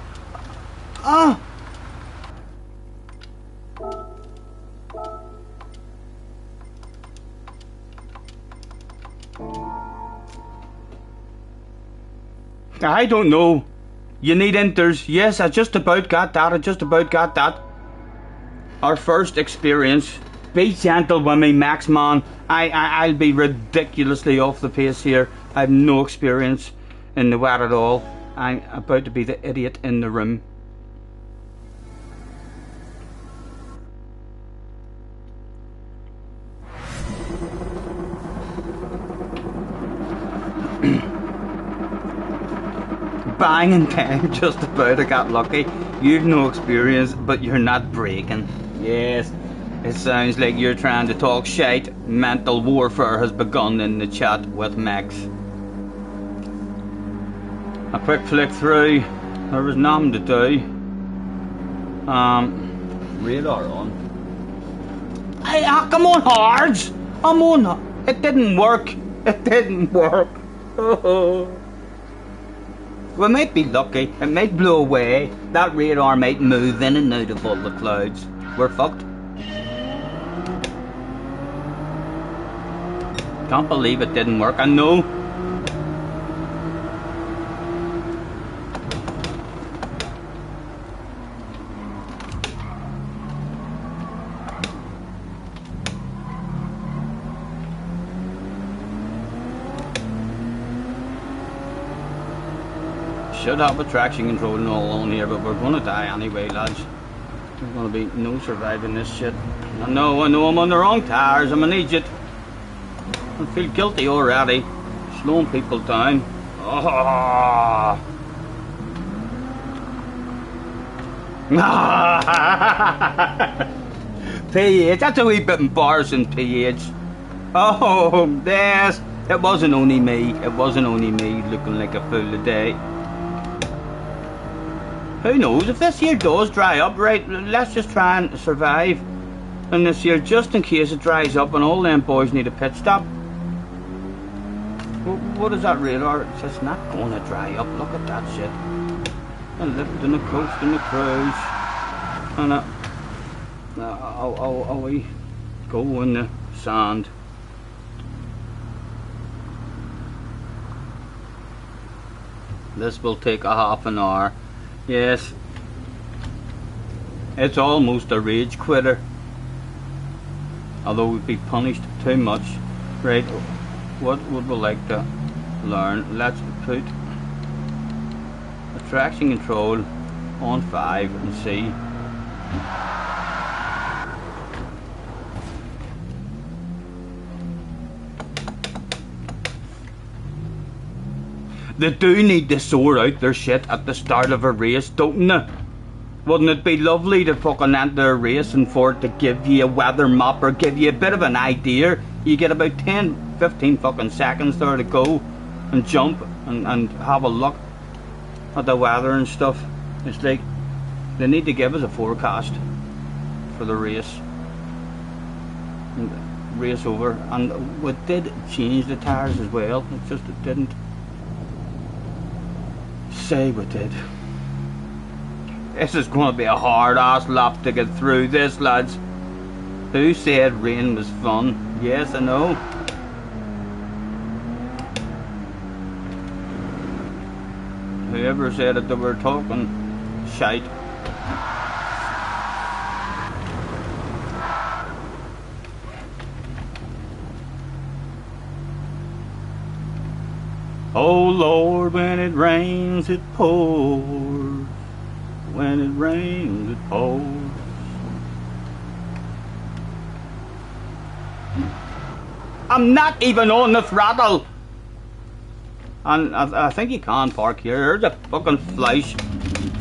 I don't know. You need enters. Yes, I just about got that. Our first experience. Be gentle with me, Max, man. I'll be ridiculously off the pace here. I have no experience in the wet at all. I'm about to be the idiot in the room. bang in time, just about. I got lucky. You've no experience, but you're not breaking. Yes, it sounds like you're trying to talk shite. Mental warfare has begun in the chat with Max. A quick flick through. There was nothing to do. Radar on. Hey, come on, Hards! Come on! It didn't work. It didn't work. We might be lucky. It might blow away. That radar might move in and out of all the clouds. We're fucked. Can't believe it didn't work. I know. Should have a traction control and all on here, but we're gonna die anyway, lads. There's gonna be no surviving this shit. I know I'm on the wrong tires. I'm an idiot. I feel guilty already. Slowing people down. Oh. PH, that's a wee bit embarrassing, PH. Oh, yes. It wasn't only me. It wasn't only me looking like a fool today. Who knows, if this year does dry up, right, let's just try and survive in this year, just in case it dries up and all them boys need a pit stop. What is that radar? It's just not going to dry up. Look at that shit. A lift and a coast and a cruise. And we go in the sand. This will take a half an hour. Yes, it's almost a rage quitter, although we'd be punished too much. Right, what would we like to learn? Let's put the traction control on 5 and see. They do need to sort out their shit at the start of a race, don't they? Wouldn't it be lovely to fucking enter a race and for it to give you a weather map or give you a bit of an idea? You get about 10-15 fucking seconds there to go and jump and have a look at the weather and stuff. It's like they need to give us a forecast for the race. And race over. And we did change the tyres as well. It's just it didn't say we did. This is going to be a hard ass lap to get through this, lads. Who said rain was fun? Yes, I know. Whoever said it, they were talking shite. Oh Lord, when it rains it pours. When it rains it pours. I'm not even on the throttle. And I think you can park here. There's a fucking flash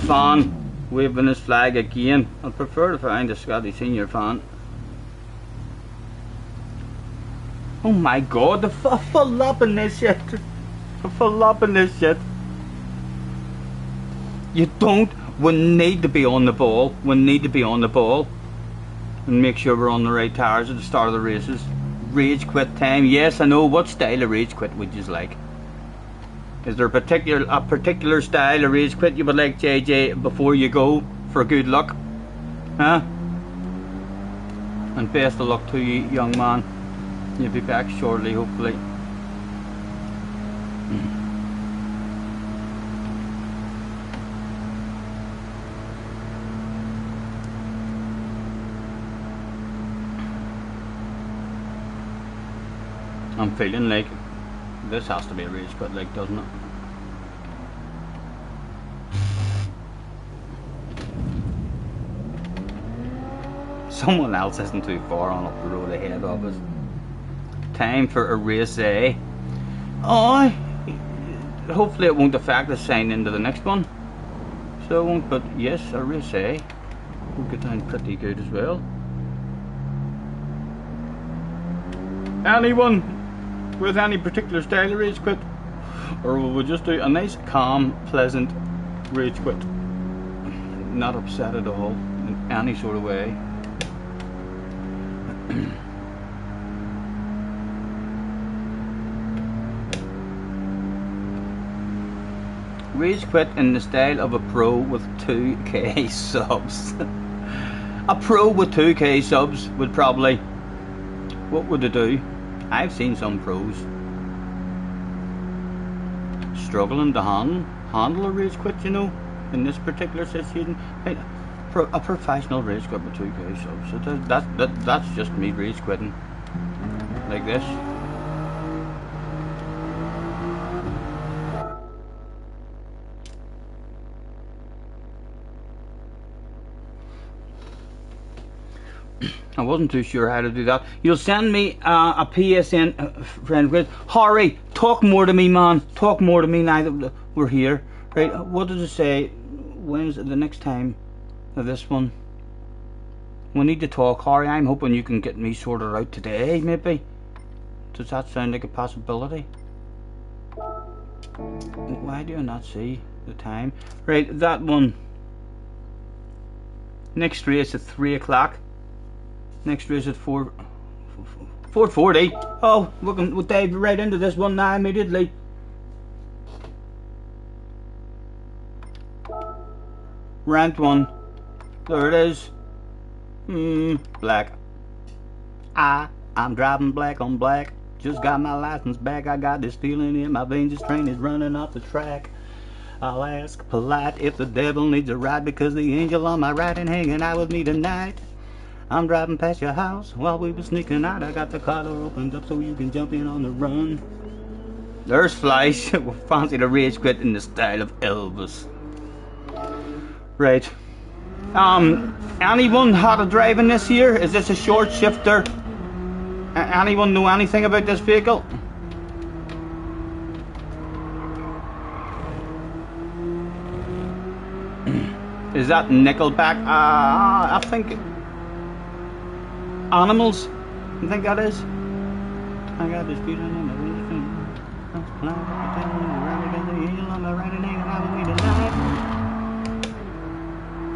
fan waving his flag again. I'd prefer to find a Scotty Senior fan. Oh my god, the full lap in this shit. Full up in this shit. You don't. We need to be on the ball. We need to be on the ball and make sure we're on the right tires at the start of the races. Rage quit time. Yes, I know. What style of rage quit would you like? Is there a particular style of rage quit you would like, JJ, before you go for good luck? Huh? And best of luck to you, young man. You'll be back shortly, hopefully. I'm feeling like this has to be a rage quit, like, doesn't it? Someone else isn't too far on up the road ahead of us. Time for a race, eh? Oh, hopefully it won't affect the sign into the next one. So it won't, but yes, a race A will get down pretty good as well. Anyone with any particular style of rage quit? Or will we just do a nice, calm, pleasant rage quit? Not upset at all in any sort of way. Rage quit in the style of a pro with 2k subs. A pro with 2k subs would probably, what would it do? I've seen some pros struggling to handle a rage quit, you know, in this particular situation. A professional rage quit with 2k subs. So that's just me rage quitting like this. I wasn't too sure how to do that. You'll send me a PSN friend request. Harry, talk more to me, man. Talk more to me now that we're here. Right, what does it say? When's the next time of this one? We need to talk, Harry. I'm hoping you can get me sorted out today, maybe. Does that sound like a possibility? Why do I not see the time? Right, that one. Next race at 3 o'clock. Next race at 4:40. Oh, we'll dive right into this one now immediately. Rant 1. There it is. Black. I'm driving black on black. Just got my license back. I got this feeling in my veins. This train is running off the track. I'll ask polite if the devil needs a ride, because the angel on my right ain't hanging out with me tonight. I'm driving past your house while we were sneaking out. I got the car door opened up so you can jump in on the run. There's Fleisch. Fancy the rage quit in the style of Elvis. Right. Anyone how to drive in this here? Is this a short shifter? Anyone know anything about this vehicle? Is that Nickelback? I think Animals. I think that is. I got this feeling in my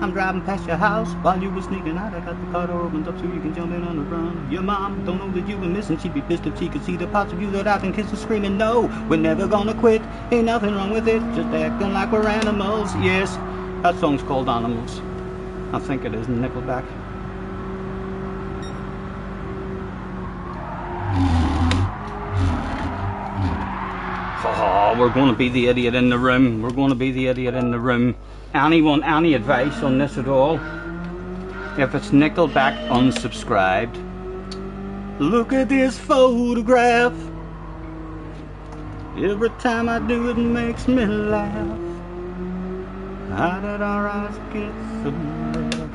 I'm driving past your house while you were sneaking out. I got the car door opened up so you can jump in on the run. Your mom don't know that you were missing. She'd be pissed if she could see the parts of you that I've been kissing, screaming, no, we're never gonna quit. Ain't nothing wrong with it, just acting like we're animals. Yes, that song's called Animals. I think it is Nickelback. Oh, we're going to be the idiot in the room. We're going to be the idiot in the room. Anyone, any advice on this at all? If it's Nickelback, unsubscribed. Look at this photograph. Every time I do it makes me laugh. How did our eyes get so red?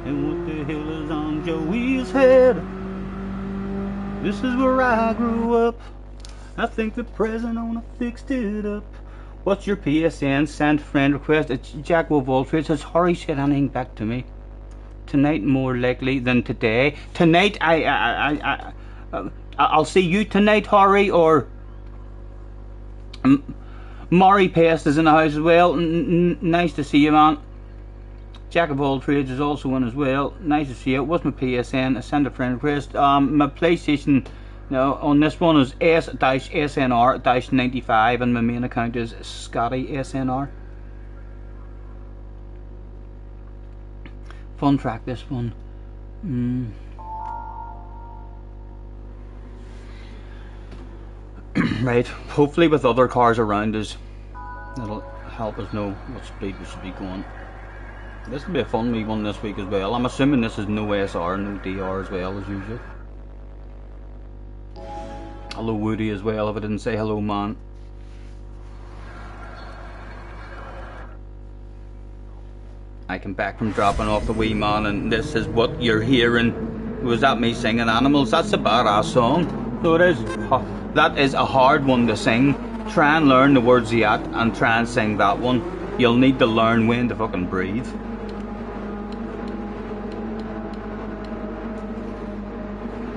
And what the hell is on Joey's head? This is where I grew up. I think the present owner fixed it up. What's your PSN? Send friend request. It's Jack of all trades. Has Harry said anything back to me? Tonight more likely than today. Tonight I'll see you tonight, Harry, or Maury Pest is in the house as well. Nice to see you, man. Jack of all trades is also in as well. Nice to see you. What's my PSN? I send a friend request. My PlayStation now on this one is S-SNR-95 and my main account is Scotty SNR. Fun track this one. Right, hopefully with other cars around us that'll help us know what speed we should be going. This will be a fun wee one this week as well. I'm assuming this is no SR, no DR as well as usual. Hello Woody as well, if I didn't say hello, man. I came back from dropping off the wee man and this is what you're hearing. Was that me singing Animals? That's a badass song. So it is. That is a hard one to sing. Try and learn the words yet and try and sing that one. You'll need to learn when to fucking breathe.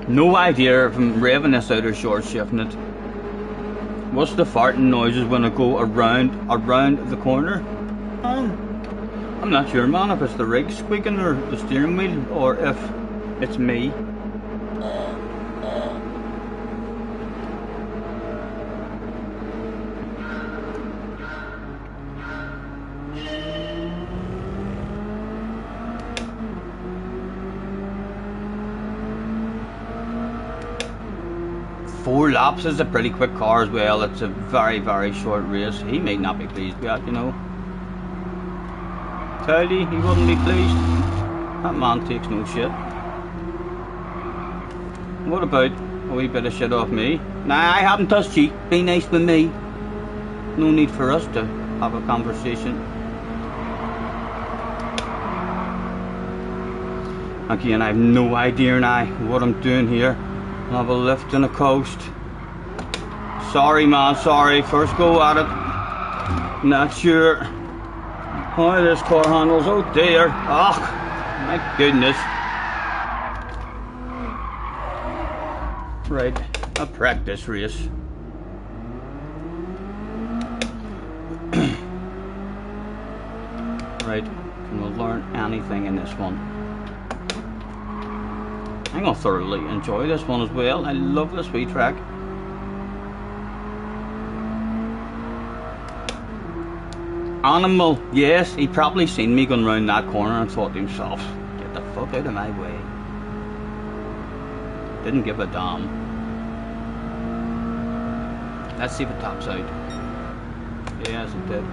No idea if I'm raving this out or short shifting it. What's the farting noises when I go around the corner? I'm not sure, man, if it's the rig squeaking or the steering wheel or if it's me. Four laps is a pretty quick car as well. It's a very, very short race. He may not be pleased with that, you know. Tell you, he wouldn't be pleased. That man takes no shit. What about a wee bit of shit off me? Nah, I haven't touched you. Be nice with me. No need for us to have a conversation. Again, I have no idea now what I'm doing here. I'll have a lift and a coast. Sorry, man, sorry. First go at it. Not sure how this car handles. Oh dear. Oh, my goodness. Right, a practice race. Right, can we learn anything in this one? I'm going to thoroughly enjoy this one as well. I love this wee track. Animal, yes, he probably seen me going round that corner and thought to himself, get the fuck out of my way. Didn't give a damn. Let's see if it tops out. Yes, it did.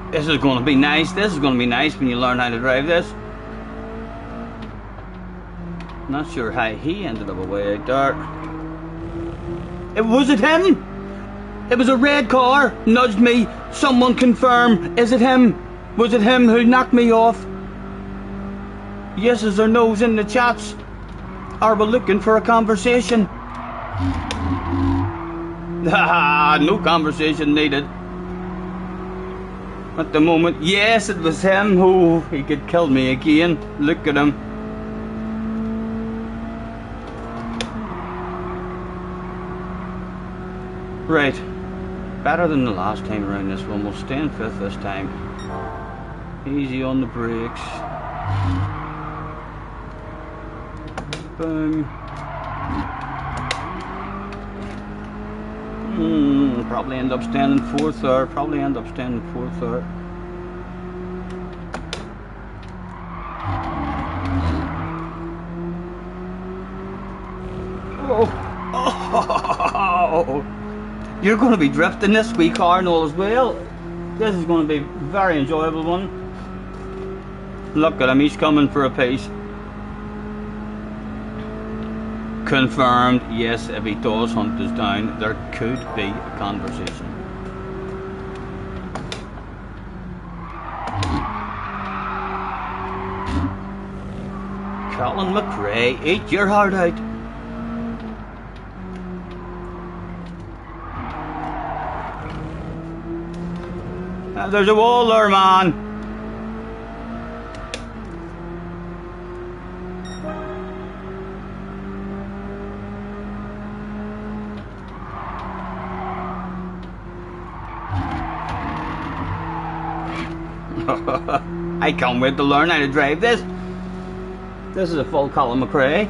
This is going to be nice. This is going to be nice when you learn how to drive this. Not sure how he ended up away out there. Was it him? It was a red car. Nudged me. Someone confirm. Is it him? Was it him who knocked me off? Yeses or no's in the chats. Are we looking for a conversation? Haha, no conversation needed. At the moment, yes, it was him who he could kill me again. Look at him. Right, better than the last time around this one. We'll stay in fifth this time. Easy on the brakes. Boom. Probably end up standing fourth there. Probably end up standing fourth there. Oh. You're going to be drifting this wee car and all as well. This is going to be a very enjoyable one. Look at him, he's coming for a piece. Confirmed, yes, if he does hunt us down, there could be a conversation. Colin McRae, eat your heart out. There's a wall there, man. I can't wait to learn how to drive this. This is a full Colin McRae.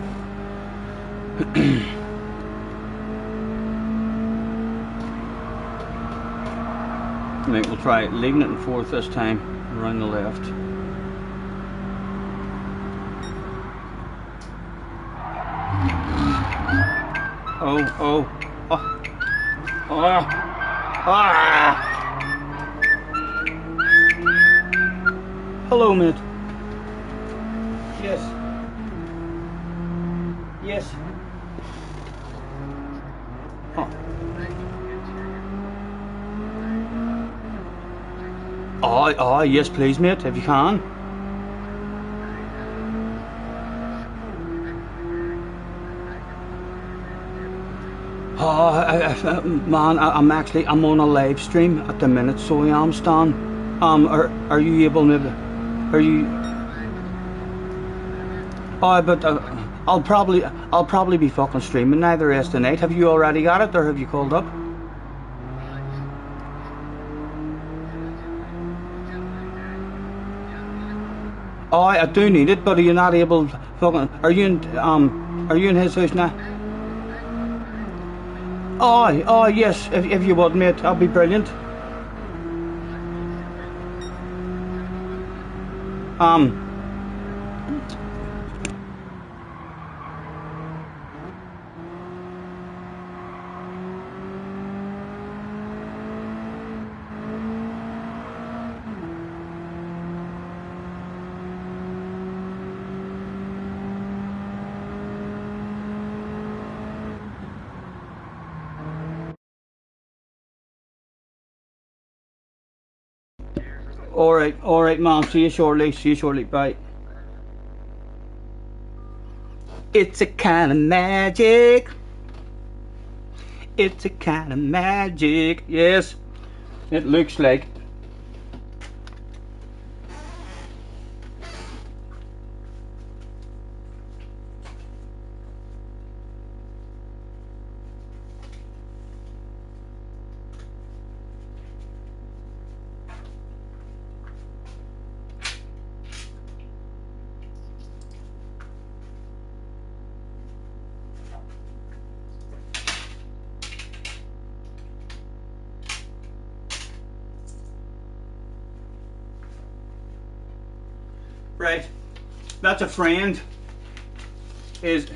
Right, we'll try leaving it in fourth this time, around the left. Oh. Hello, mate. Yes. Oh, yes, please, mate, if you can. Oh, man, I'm on a live stream at the minute, so I am, Stan. Are you able, maybe? Are you? Oh, but I'll probably be fucking streaming now the rest of the night. Have you already got it, or have you called up? Oh, I do need it, but are you not able? Fucking, are you in his house now? Oh, yes. If you would, mate, that'd be brilliant. All right, man. See you shortly. Bye. It's a kind of magic. It's a kind of magic. Yes, it looks like. Right, that's a friend is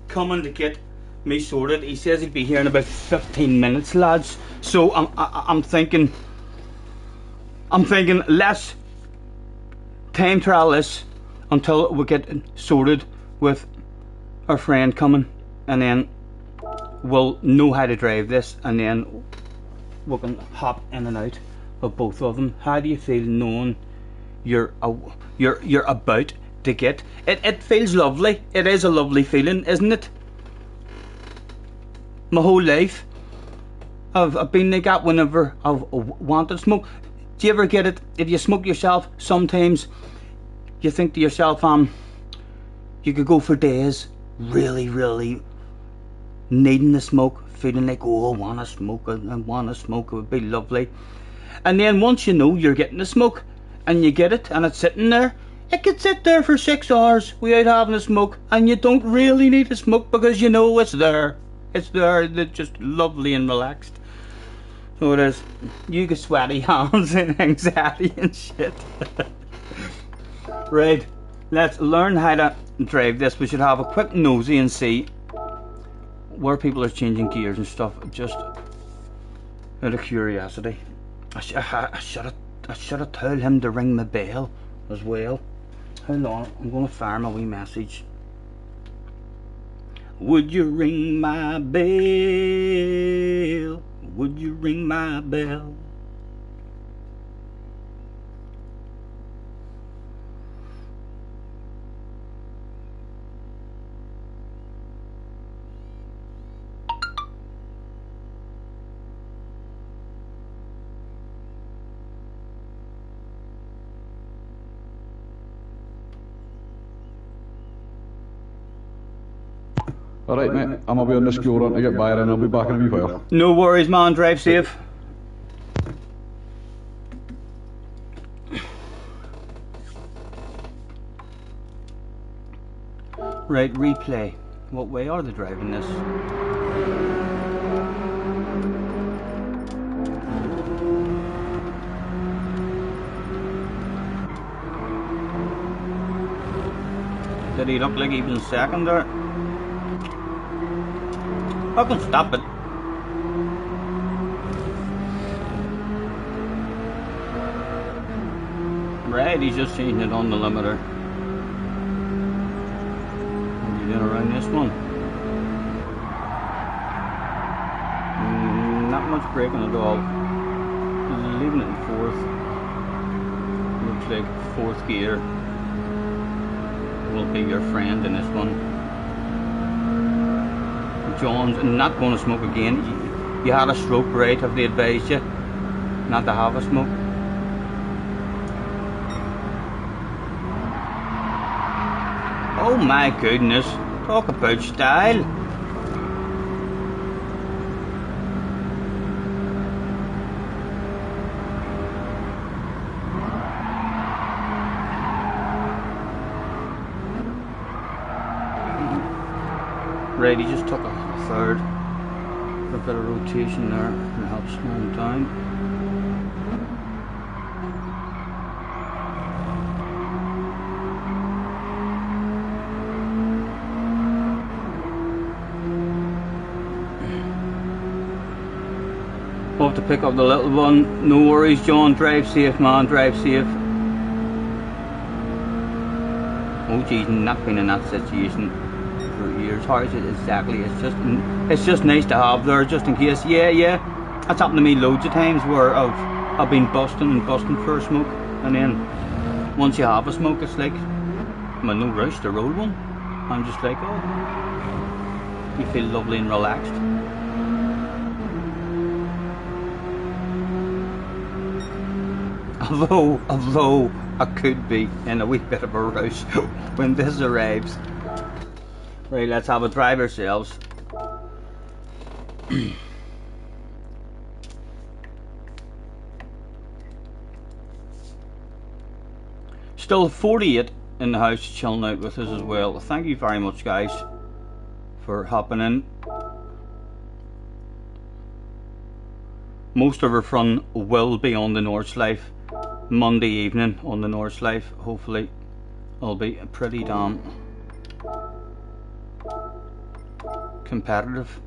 coming to get me sorted. He says he'll be here in about 15 minutes, lads. So I'm thinking let's time trial this until we get sorted with our friend coming, and then we'll know how to drive this, and then we can hop in and out of both of them. How do you feel knowing you're about to get it? It feels lovely. It is a lovely feeling, isn't it? My whole life I've been like that whenever I've wanted smoke. Do you ever get it? If you smoke yourself, sometimes you think to yourself, you could go for days really needing the smoke, feeling like, oh, I want to smoke, it would be lovely. And then once you know you're getting the smoke, and you get it, and it's sitting there, it could sit there for 6 hours without having a smoke, and you don't really need a smoke because you know it's there. It's there, it's just lovely and relaxed. So it is. You get sweaty hands and anxiety and shit. Right, let's learn how to drive this. We should have a quick nosy and see where people are changing gears and stuff, just out of curiosity. I should have told him to ring my bell as well. Hold on, I'm going to fire my wee message. Would you ring my bell? Would you ring my bell? Alright, mate, I'm gonna be on the school run to get by and I'll be back in a wee while. No worries, man. Drive safe. Right, replay. What way are they driving this? Did he look like he was second there? I can stop it. Right, he's just changing it on the limiter. What are you doing around this one? Not much braking at all. Leaving it in fourth. Looks like fourth gear will be your friend in this one. John's not going to smoke again. You had a stroke, right? Have they advised you not to have a smoke? Oh my goodness, talk about style. Right, he just took a third. A bit of rotation there and help slow him down. We'll have to pick up the little one. No worries, John. Drive safe, man. Drive safe. Oh, geez, not been in that situation for years. How is it exactly? It's just nice to have there, just in case. Yeah. That's happened to me loads of times where I've been busting for a smoke, and then once you have a smoke, it's like I'm in no rush to roll one. I'm just like, oh, you feel lovely and relaxed. Although I could be in a wee bit of a rush when this arrives. Right, let's have a drive ourselves. Still 48 in the house chilling out with us as well. Thank you very much, guys, for hopping in. Most of our fun will be on the North Life Monday evening on the North Life. Hopefully it'll be pretty damn competitive.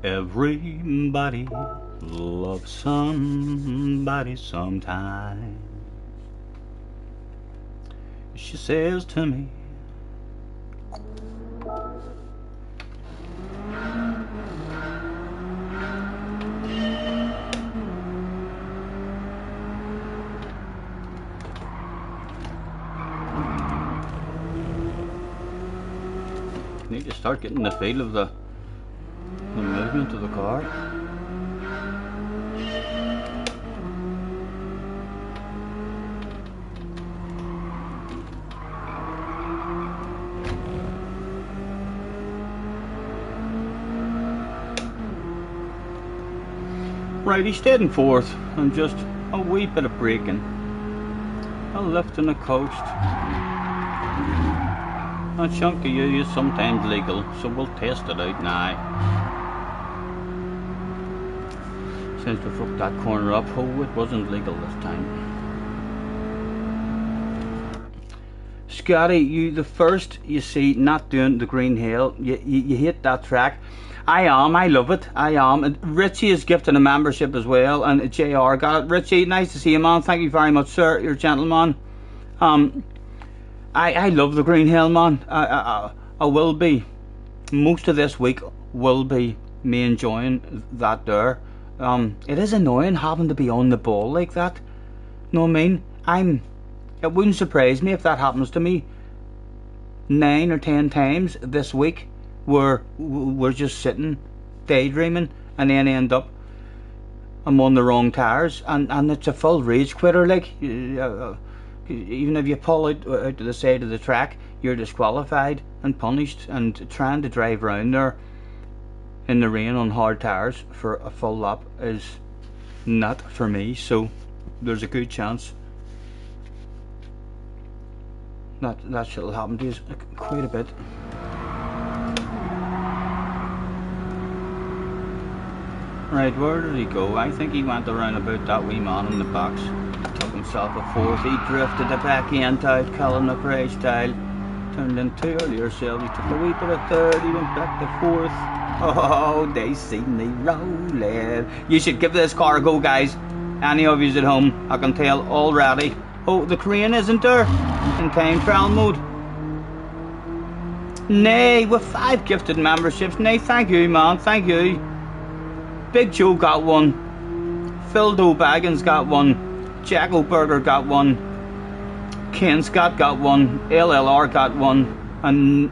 Everybody loves somebody sometime. She says to me, need to start getting the feel of the movement of the car. Right, he stayed in fourth and just a wee bit of braking, a lift in the coast. A chunk of you is sometimes legal, so we'll test it out now. Since we fucked that corner up, oh, it wasn't legal this time. Scotty, you the first, you see, not doing the Green Hill. You hate that track. I love it, I am. And Richie is gifting a membership as well, and JR got it. Richie, nice to see you, man. Thank you very much, sir. You're a gentleman. I love the Green Hill, man. I will be. Most of this week will be me enjoying that there. It is annoying having to be on the ball like that. Know what I mean? It wouldn't surprise me if that happens to me 9 or 10 times this week, where we're just sitting daydreaming and then end up I'm on the wrong tires, and it's a full rage quitter. Like, even if you pull out to the side of the track, you're disqualified and punished, and trying to drive around there in the rain on hard tires for a full lap is not for me. So there's a good chance that shit'll happen to you quite a bit. Right, where did he go? I think he went around about that wee man in the box. Took himself a fourth. He drifted the back end out, Colin McRae style. Turned in 2 earlier yourself. He took a wee bit of third. He went back to fourth. Oh, they see me rolling. You should give this car a go, guys. Any of you at home, I can tell already. Oh, the crane isn't there in time trial mode. Nay, with 5 gifted memberships. Nay, thank you, man. Thank you. Big Joe got one. Phil Doe Baggins got one. Jack O'Burger got one. Ken Scott got one, LLR got one, and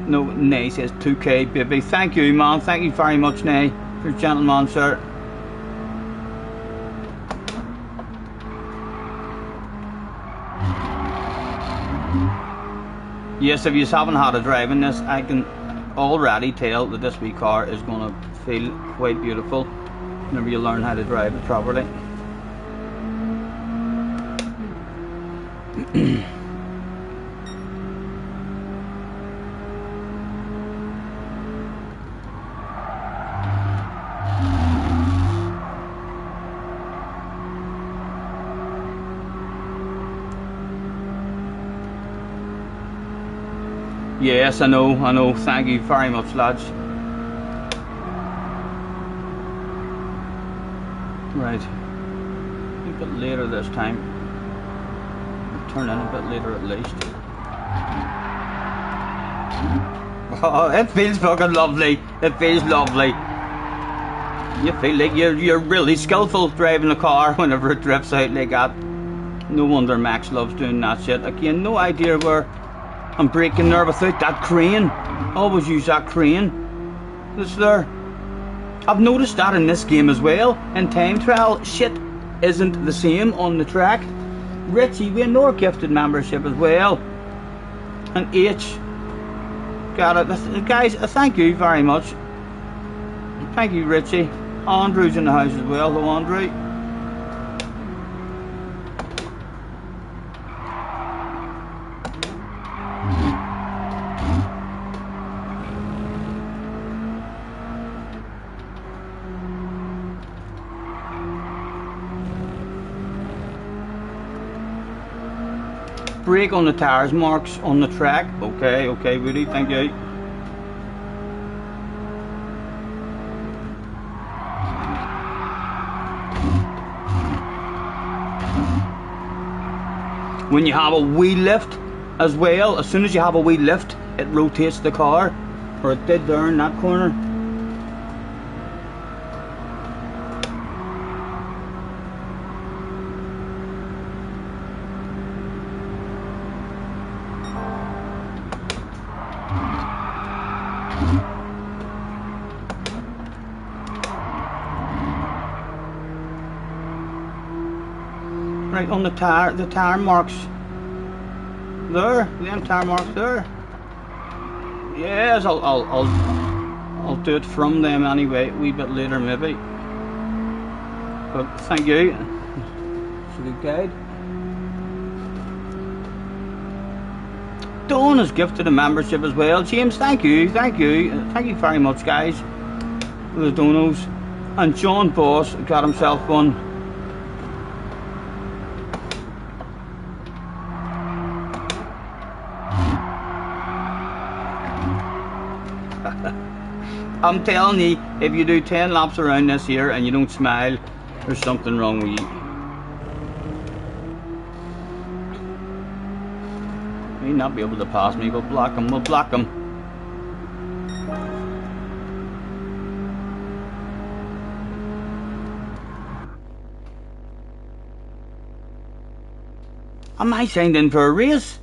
no, Nay says 2K baby. Thank you, man. Thank you very much, Nay. You're a gentleman, sir. Yes, if you haven't had a drive in this, I can already tell that this wee car is going to feel quite beautiful whenever you learn how to drive it properly. Yes, I know. Thank you very much, lads. Right. A bit later this time. We'll turn in a bit later at least. Oh, it feels fucking lovely. It feels lovely. You feel like you're really skillful driving a car whenever it drifts out like that. No wonder Max loves doing that shit. Again, no idea where I'm braking there without that crane. Always use that crane that's there. I've noticed that in this game as well. In time trial, shit isn't the same on the track. Richie, we know our gifted membership as well. And H got it. Guys, thank you very much. Thank you, Richie. Andrew's in the house as well. Hello, Andrew. Brake on the tires marks on the track. Okay, Woody, thank you. When you have a wheel lift as well, as soon as you have a wheel lift, it rotates the car, or it did there in that corner. Right on the tire marks there, them tire marks there. Yes, I'll do it from them anyway, a wee bit later maybe. But thank you. It's a good guide. Dawn has gifted a membership as well. James, thank you very much, guys, for the donos. And John Boss got himself one. I'm telling you, if you do 10 laps around this here and you don't smile, there's something wrong with you. He'll not be able to pass me. We'll block him. Am I signed in for a race?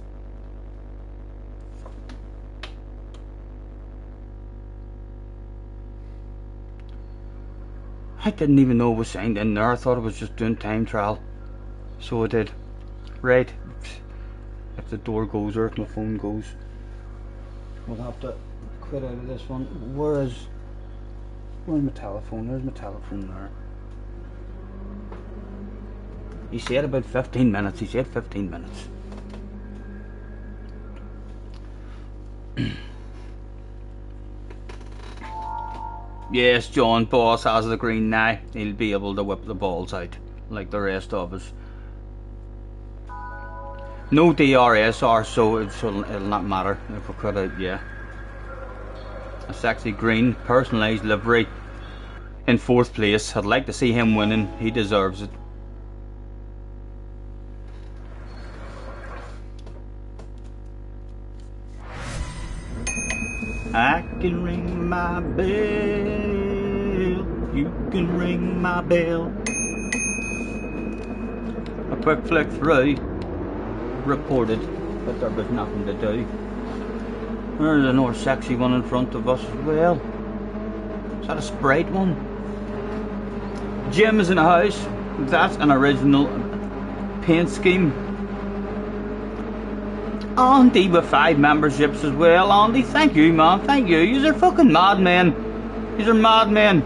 I didn't even know it was signed in there. I thought it was just doing time trial. So I did. Right. If the door goes or if my phone goes, we'll have to quit out of this one. Where's my telephone? There's my telephone there. He said about 15 minutes. He said 15 minutes. Yes, John Boss has the green now. He'll be able to whip the balls out like the rest of us. No DRSR, so it'll not matter if we cut out, yeah. A sexy green, personalised livery in 4th place. I'd like to see him winning. He deserves it. I can ring my bell, you can ring my bell. A quick flick through. reported, but there was nothing to do. There's another sexy one in front of us as well. Is that a Sprite one? Jim is in the house. That's an original paint scheme. Andy with 5 memberships as well. Andy, thank you, man. Thank you. You're fucking madmen. You're madmen.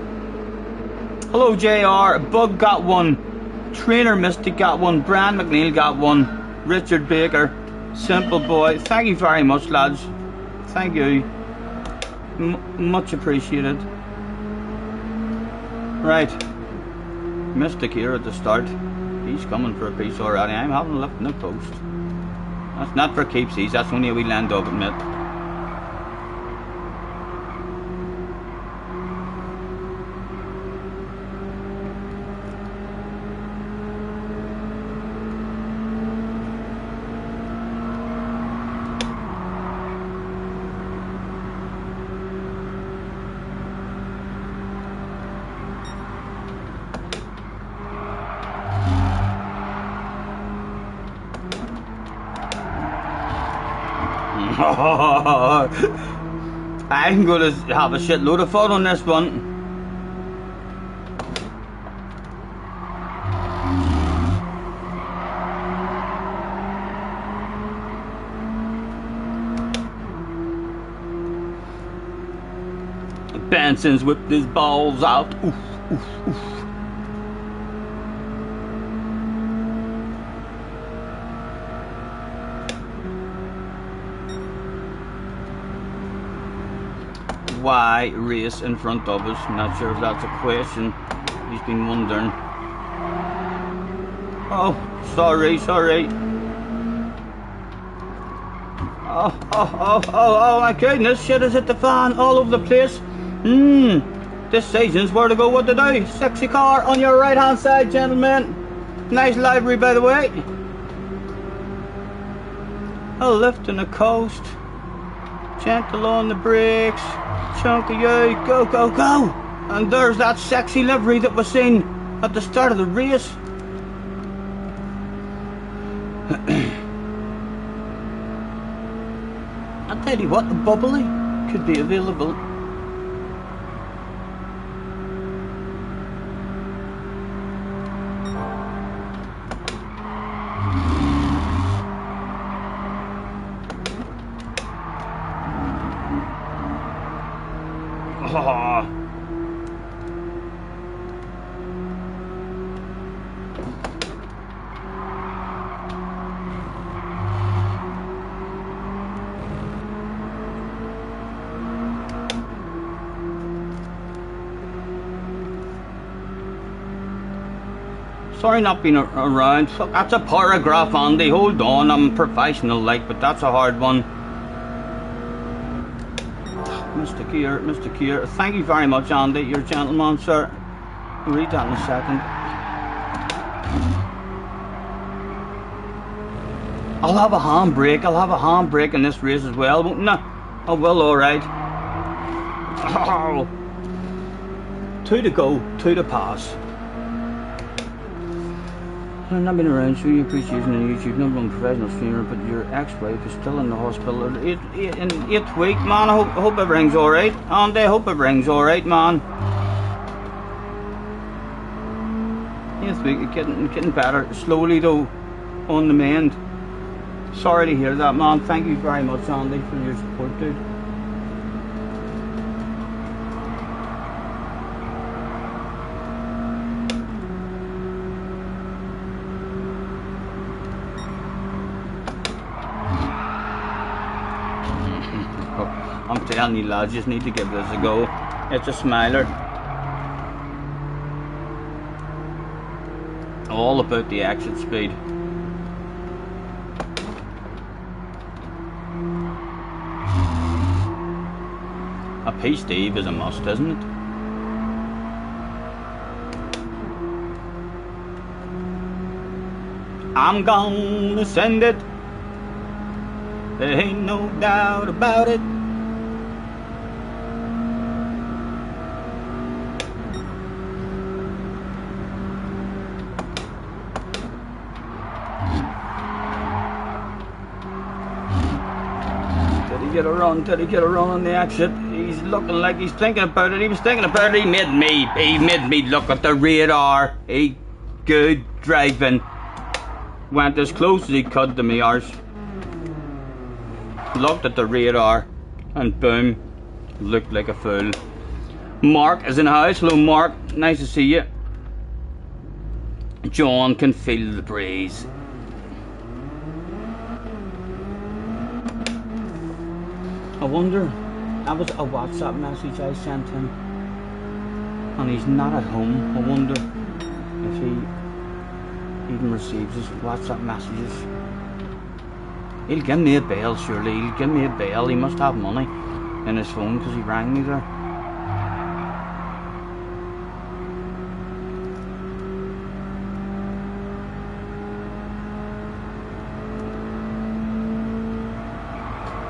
Hello, JR. Bug got 1. Trainer Mystic got 1. Brian McNeil got 1. Richard Baker. Simple Boy. Thank you very much, lads. Thank you. Much appreciated. Right. Mystic here at the start. He's coming for a piece already. I'm having a look in the post. That's not for keepsies, that's only a wee land dog admit. I'm gonna have a shitload of fun on this one. Benson's whipped his balls out. Oof, oof, oof. Why race in front of us? Not sure if that's a question he's been wondering. Oh, sorry. Oh my goodness, shit has hit the fan all over the place. This season's where to go, what to do. Sexy car on your right hand side, gentlemen. Nice livery, by the way. A lift on the coast. Gentle on the brakes. Chunk of you, go, go, go! And there's that sexy livery that was seen at the start of the race. I'll tell you what, the bubbly could be available. Sorry not being around. Fuck, that's a paragraph, Andy. Hold on, I'm professional like, but that's a hard one. Mr. Keir. Thank you very much, Andy. You're a gentleman, sir. I'll read that in a second. I'll have a handbrake in this race as well, won't I? I will, alright. Oh. 2 to go, 2 to pass. I've not been around, showing your appreciation on YouTube. Number one professional streamer, but your ex-wife is still in the hospital in 8th week, man. I hope everything's alright. Andy, I hope everything's alright, man. 8th week, getting better. Slowly though, on the mend. Sorry to hear that, man. Thank you very much, Andy, for your support, dude. I'm telling you, lads, you just need to give this a go. It's a smiler. All about the exit speed. A P-Steve is a must, isn't it? I'm gonna send it. There ain't no doubt about it. get a run? Did he get a run on the exit? He's looking like he's thinking about it. He was thinking about it. He made me look at the radar. He good driving. Went as close as he could to me arse. Looked at the radar and boom, looked like a fool. Mark is in the house. Hello Mark, nice to see you. John can feel the breeze. I wonder, that was a WhatsApp message I sent him and he's not at home. I wonder if he even receives his WhatsApp messages. He'll give me a bell surely, he'll give me a bell. He must have money in his phone because he rang me there.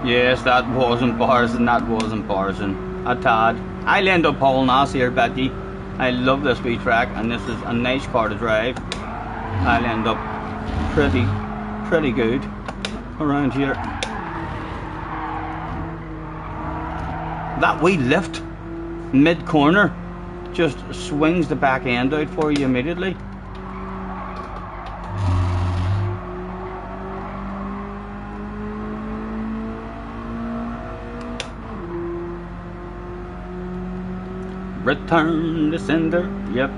Yes, that was embarrassing, a tad. I'll end up hauling ass here, Betty. I love this wee track and this is a nice car to drive. I'll end up pretty good around here. That wee lift mid-corner just swings the back end out for you immediately. Return to sender, yep.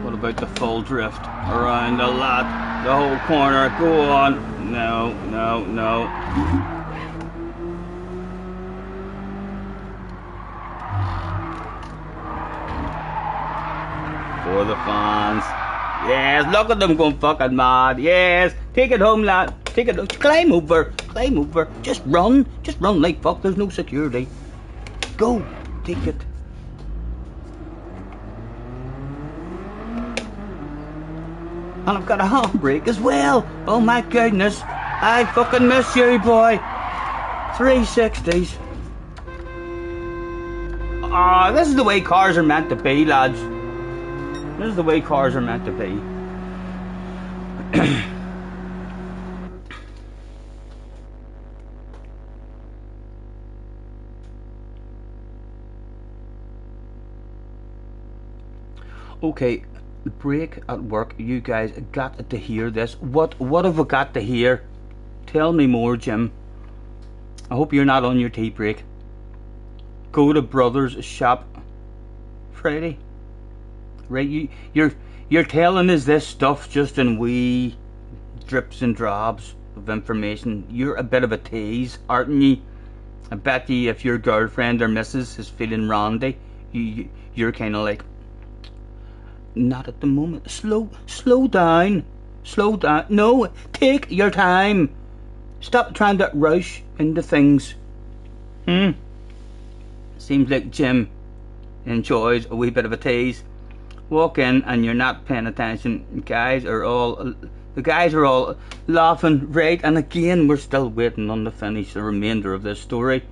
What about the full drift around the lot, the whole corner? Go on. No. For the fans. Yes, look at them going fucking mad. Yes, take it home, lad. Take it. Climb over. Just run like fuck. There's no security. Go, take it. And I've got a handbrake as well. Oh my goodness, I fucking miss you, boy. 360s. Ah, this is the way cars are meant to be, lads. This is the way cars are meant to be. Okay, break at work. You guys got to hear this. What have we got to hear? Tell me more, Jim. I hope you're not on your tea break. Go to Brothers Shop Friday. Right, you're telling us this stuff just in wee drips and drabs of information. You're a bit of a tease, aren't you? I bet you if your girlfriend or missus is feeling randy, you're kind of like, not at the moment. Slow down. No, take your time. Stop trying to rush into things. Seems like Jim enjoys a wee bit of a tease. Walk in and you're not paying attention. The guys are all laughing, right? And again, we're still waiting on to finish the remainder of this story.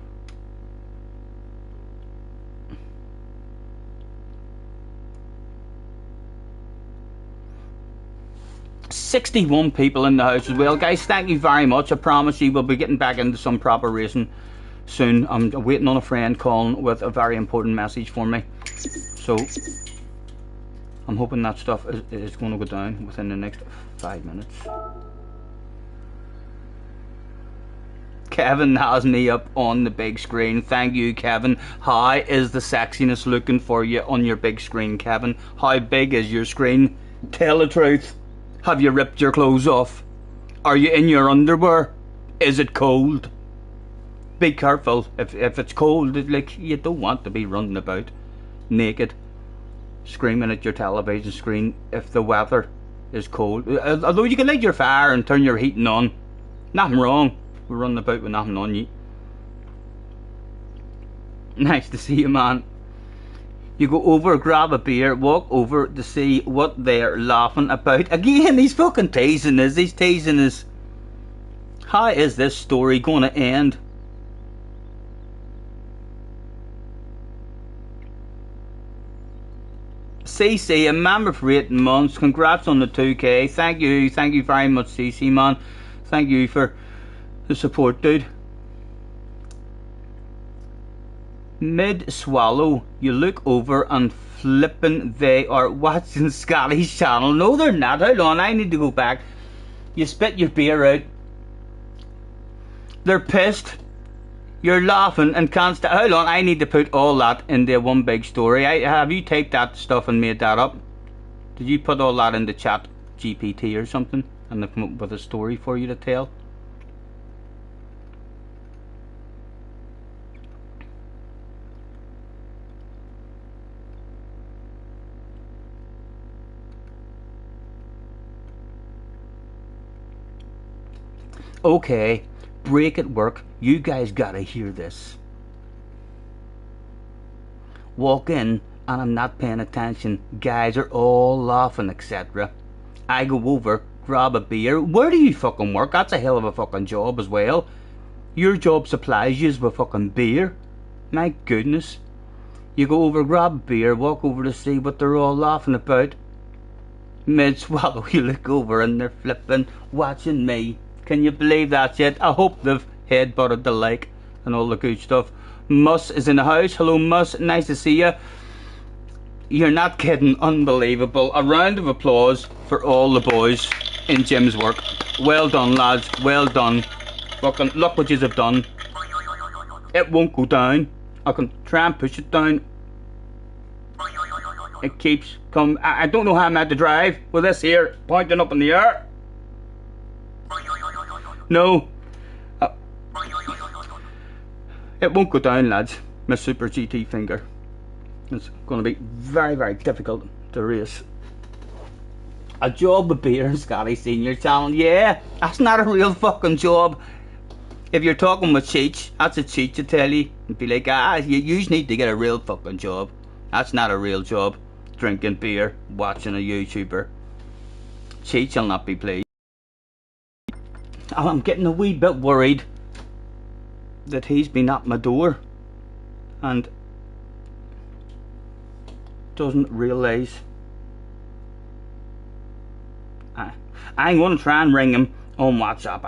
"61 people in the house as well, guys. Thank you very much. I promise you we'll be getting back into some proper racing soon. I'm waiting on a friend calling with a very important message for me, so I'm hoping that stuff is going to go down within the next 5 minutes. Kevin has me up on the big screen. Thank you, Kevin. How is the sexiness looking for you on your big screen, Kevin? How big is your screen? Tell the truth. Have you ripped your clothes off? Are you in your underwear? Is it cold? Be careful. If it's cold, like, you don't want to be running about naked, screaming at your television screen if the weather is cold. Although you can light your fire and turn your heating on. Nothing wrong. We're running about with nothing on you. Nice to see you, man. You go over, grab a beer, walk over to see what they're laughing about. Again, he's fucking teasing us. He's teasing us. How is this story going to end? CC, a member for 8 months. Congrats on the 2K. Thank you very much, CC man. Thank you for the support, dude. Mid swallow, you look over and flippin' they are watching Scotty's channel. No, they're not. Hold on, I need to go back. You spit your beer out. They're pissed. You're laughing and can't stop. Hold on, I need to put all that into one big story. Have you typed that stuff and made that up? Did you put all that into chat GPT or something and they've come up with a story for you to tell? Okay, break at work. You guys gotta hear this. Walk in and I'm not paying attention. Guys are all laughing, etc. I go over, grab a beer. Where do you fucking work? That's a hell of a fucking job as well. Your job supplies you with fucking beer. My goodness. You go over, grab a beer, walk over to see what they're all laughing about. Mid swallow, you look over and they're flipping, watching me. Can you believe that yet? I hope they've headbutted the like and all the good stuff. Mus is in the house. Hello Mus, nice to see you. You're not kidding, unbelievable. A round of applause for all the boys in Jim's work. Well done lads, well done. Fucking look what you have done. It won't go down. I can try and push it down. It keeps coming. I don't know how I'm at to drive with this here pointing up in the air. No. It won't go down lads. My super GT finger. It's going to be very, very difficult to race. A job with beer and Scotty Senior channel. Yeah, that's not a real fucking job. If you're talking with cheats, that's a cheat to tell you. You'd be like, you just need to get a real fucking job. That's not a real job. Drinking beer, watching a YouTuber. Cheat shall not be pleased. I'm getting a wee bit worried that he's been at my door and doesn't realise. I'm going to try and ring him on WhatsApp.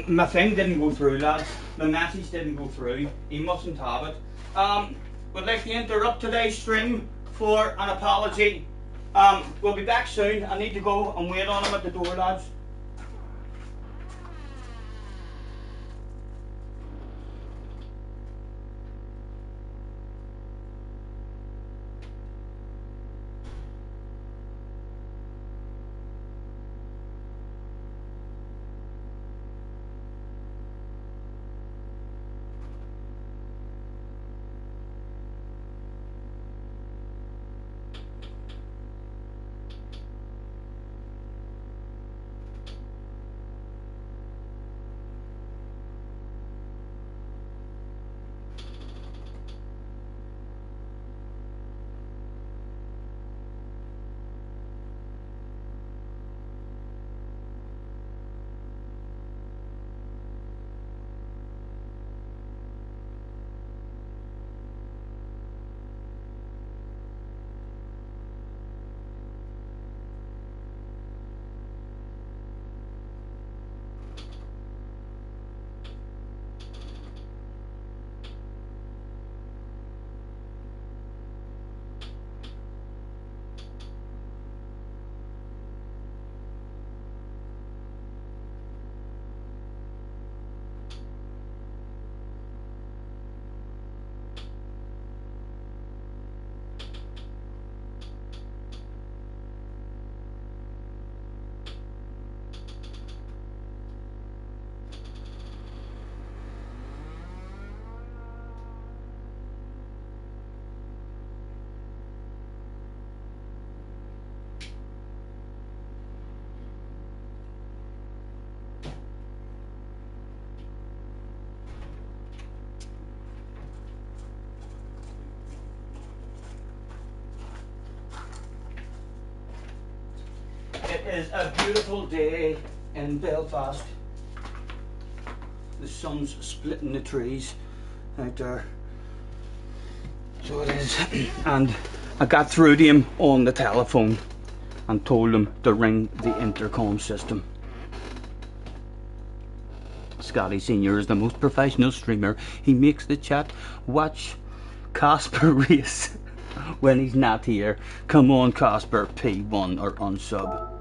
My thing didn't go through lads. My message didn't go through. He mustn't have it. Would like to interrupt today's stream for an apology. We'll be back soon. I need to go and wait on him at the door lads. It is a beautiful day in Belfast. The sun's splitting the trees out there. So it is. And I got through to him on the telephone and told him to ring the intercom system. Scotty Senior is the most professional streamer. He makes the chat watch Casper race when he's not here. Come on, Casper, P1 or unsub.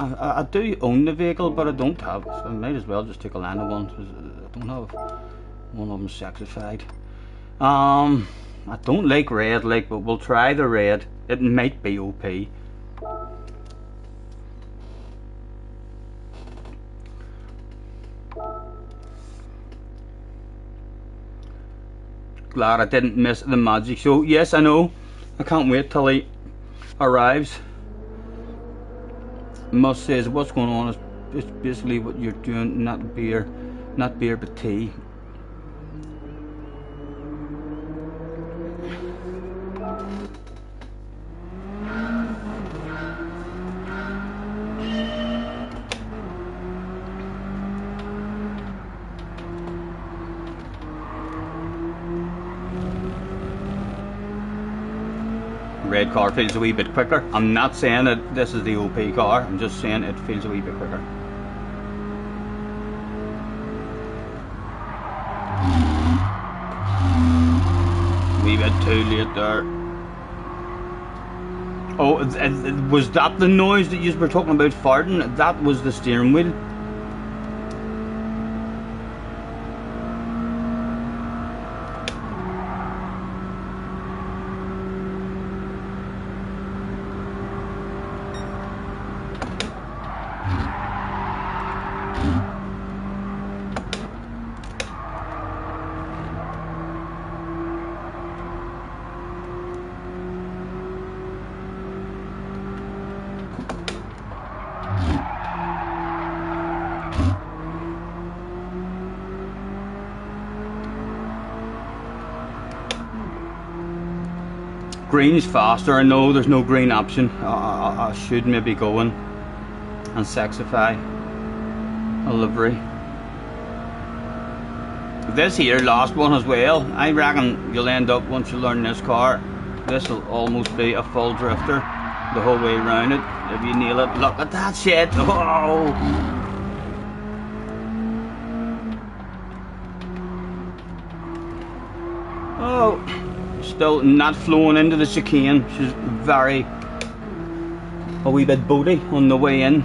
I do own the vehicle, but I don't have, so I might as well just take a land of one, because I don't have one of them sexified. I don't like red, but we'll try the red. It might be OP. Glad I didn't miss the magic show. Yes, I know. I can't wait till he arrives. Must says what's going on is it's basically what you're doing, not beer but tea. Red car feels a wee bit quicker. I'm not saying that this is the OP car, I'm just saying it feels a wee bit quicker. Wee bit too late there. Oh, was that the noise that you were talking about farting? That was the steering wheel. Green's faster. I know there's no green option. I should maybe go in and sexify a livery. This here last one as well, I reckon you'll end up, once you learn this car, this will almost be a full drifter the whole way around it if you nail it. Look at that shit. Oh. Oh. Still not flowing into the chicane. She's very a wee bit boaty on the way in.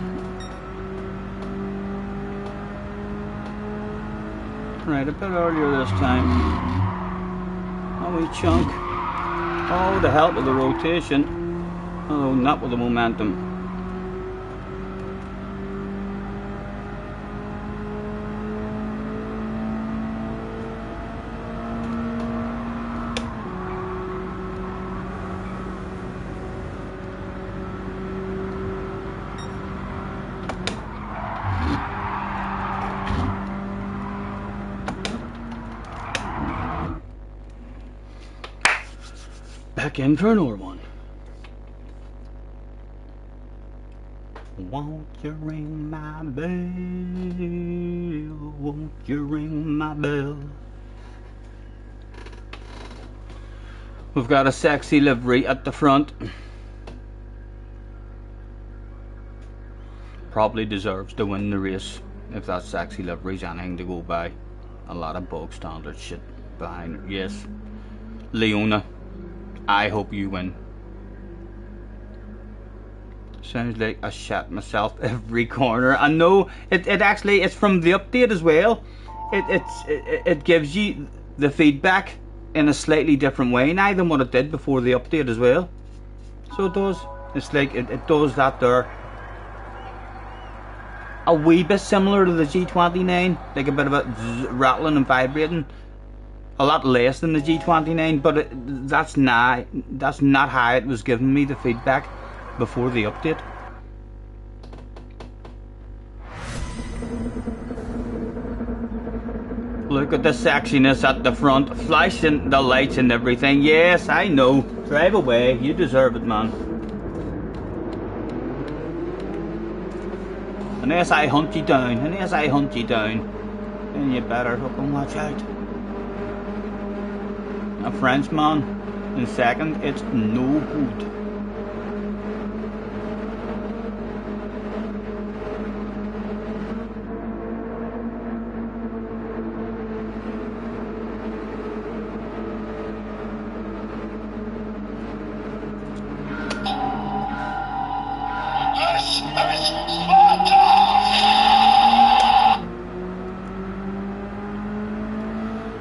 Right, a bit earlier this time. A wee chunk. Oh, the help of the rotation. Oh, not with the momentum. Back in for another one. Won't you ring my bell? Won't you ring my bell? We've got a sexy livery at the front. Probably deserves to win the race if that sexy livery's anything to go by. A lot of bog standard shit behind her. Yes, Leona, I hope you win. Sounds like I shat myself every corner. I know it actually, it's from the update as well. It gives you the feedback in a slightly different way now than what it did before the update as well. So it does. It's like it does that there. A wee bit similar to the G29, like a bit of a rattling and vibrating. A lot less than the G29, but that's not how it was giving me the feedback before the update. Look at the sexiness at the front, flashing the lights and everything. Yes, I know. Drive away. You deserve it, man. Unless I hunt you down, unless I hunt you down, then you better fucking watch out. A Frenchman in second, it's no good.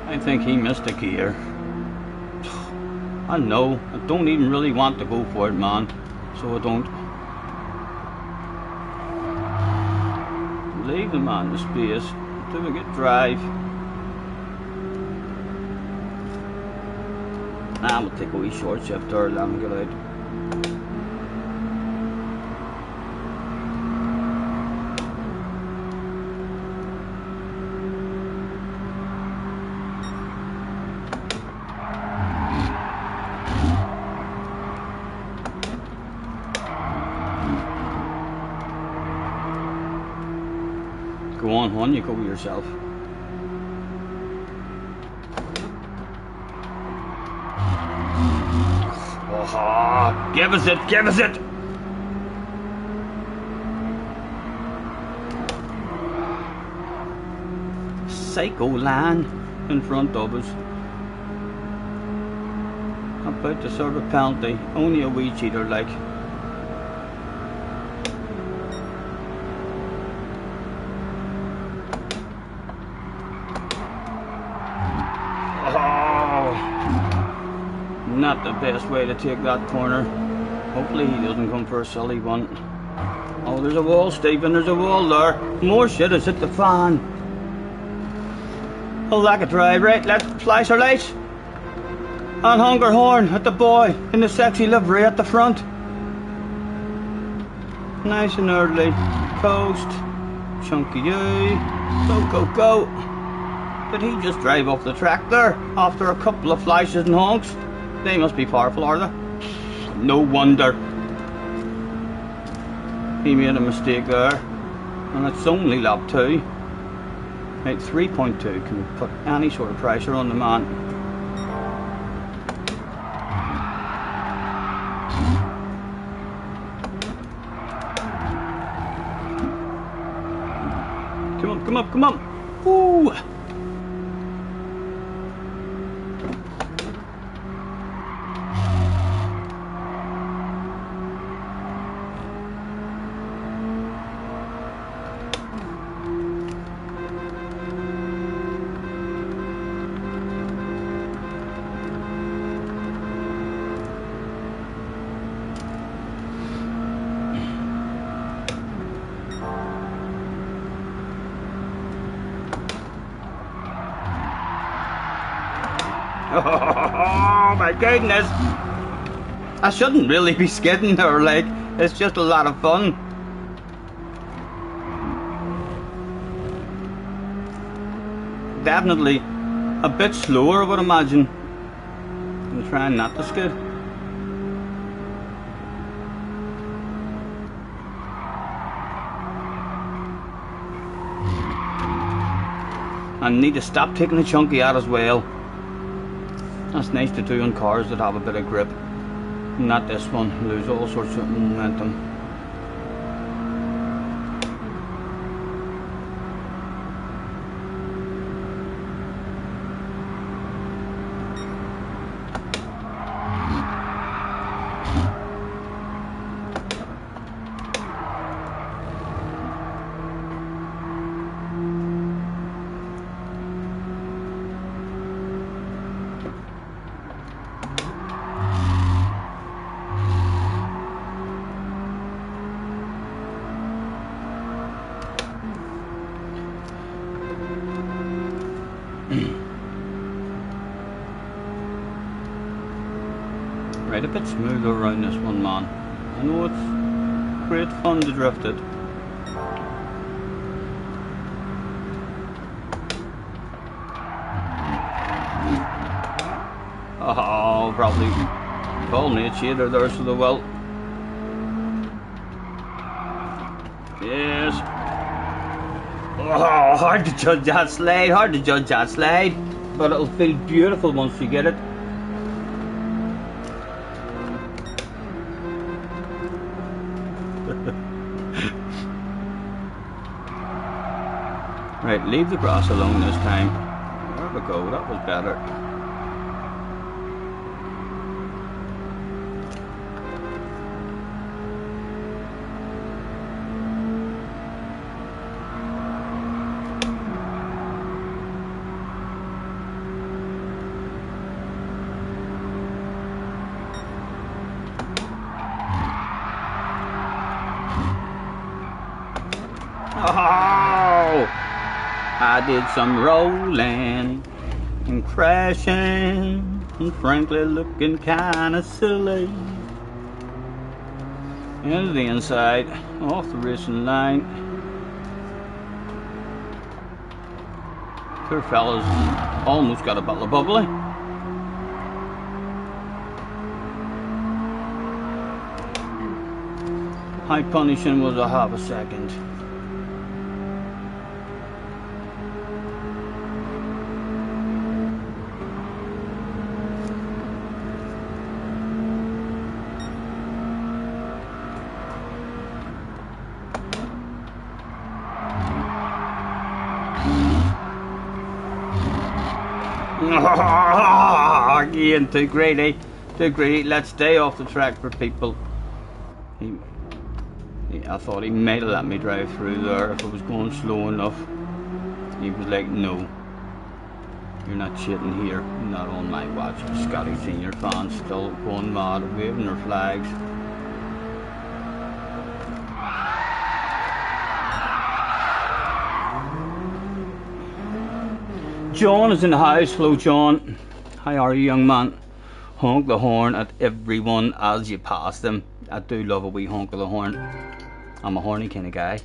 I think he missed a gear. I know, I don't even really want to go for it, man, so I don't. Leave the man the space, do a good drive. Nah, I'm gonna take a wee short shift there, let him get out. Go on, you go yourself. Oh, give us it, give us it! Psycho line in front of us. About to serve a penalty, only a wee cheater like. Not the best way to take that corner. Hopefully he doesn't come for a silly one. Oh, there's a wall, Stephen, there's a wall there. More shit has hit the fan. Oh, lack of drive, right? Let's flash our lights. And hunger horn at the boy in the sexy livery at the front. Nice and early. Coast. Chunky U. Go, go, go. Did he just drive off the track there after a couple of flashes and honks? They must be powerful, are they? No wonder. He made a mistake there. And it's only lap 2. Right, 3.2 can put any sort of pressure on the man. Come on, come on, come on. Woo! Oh my goodness! I shouldn't really be skidding or like, it's just a lot of fun. Definitely a bit slower, I would imagine. I'm trying not to skid. I need to stop taking the chunky out as well. That's nice to do on cars that have a bit of grip. Not this one, lose all sorts of momentum. Right, a bit smoother around this one, man. I know it's great fun to drift it. Oh, probably call me a cheater there, so they will. Yes, Oh, hard to judge that slide, hard to judge that slide. But it'll feel beautiful once you get it. Right, leave the grass alone this time. There we go, that was better. Oh! I did some rolling and crashing and frankly looking kinda silly. Into the inside, off the racing line. Poor fellas almost got a bottle of bubbly. High punishing was a half a second. Ian, too greedy, too greedy. Let's stay off the track for people. I thought he might have let me drive through there if I was going slow enough. He was like, no, you're not shitting here, not on my watch. Scotty Senior fans still going mad, waving their flags. John is in the house. Hello, John. How are you, young man? Honk the horn at everyone as you pass them. I do love a wee honk of the horn. I'm a horny kind of guy.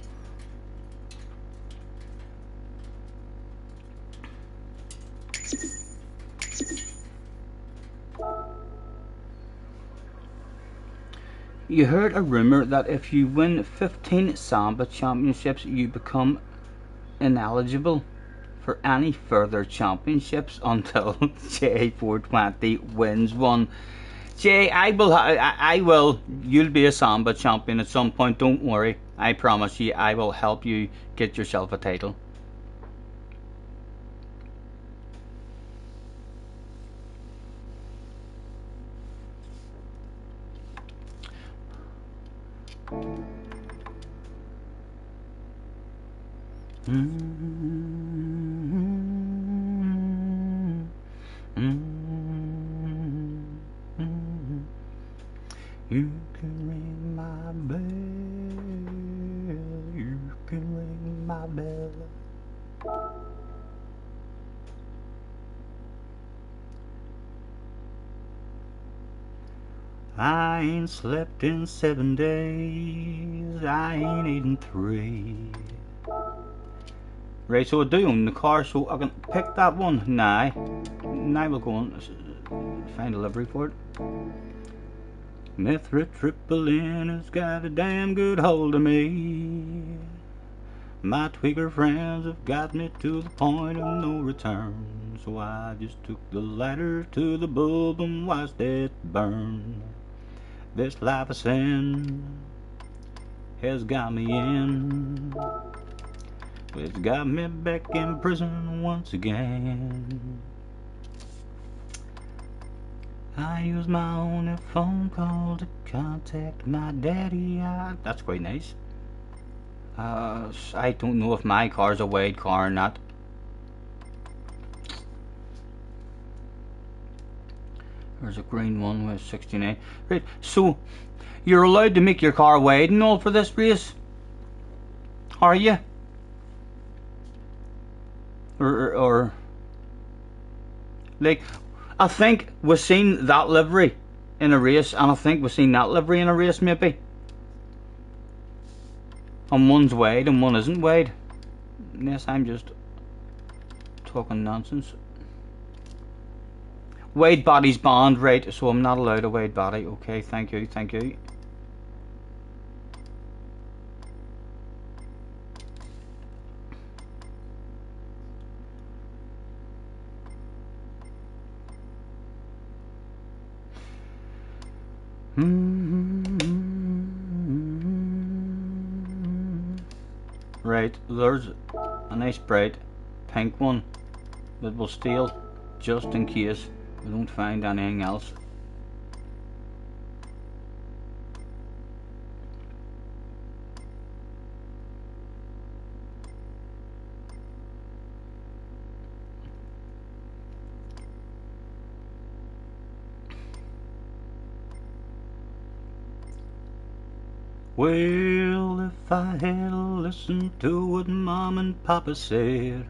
You heard a rumour that if you win 15 Samba championships, you become ineligible for any further championships until J420 wins one. Jay, I will, you'll be a Samba champion at some point, don't worry. I promise you, I will help you get yourself a title. You can ring my bell, you can ring my bell. I ain't slept in 7 days, I ain't eaten 3. Right, so I do own the car, so I can pick that one now. Now we'll go and find a livery for it. Mithritriptylin has got a damn good hold of me. My tweaker friends have got me to the point of no return. So I just took the lighter to the bulb and watched it burn. This life of sin has got me in. It's got me back in prison once again. I use my only phone call to contact my daddy. That's quite nice. I don't know if my car's a wide car or not. There's a green one with 69. Right, so you're allowed to make your car wide and all for this race? Are you? Or like, I think we've seen that livery in a race, and I think we've seen that livery in a race maybe. And one's wide and one isn't wide. Yes, I'm just talking nonsense. Wide body's banned, right, so I'm not allowed a wide body. Okay, thank you, thank you. Right, there's a nice bright pink one that will steal just in case we don't find anything else. Well, if I had listened to what Mom and Papa said,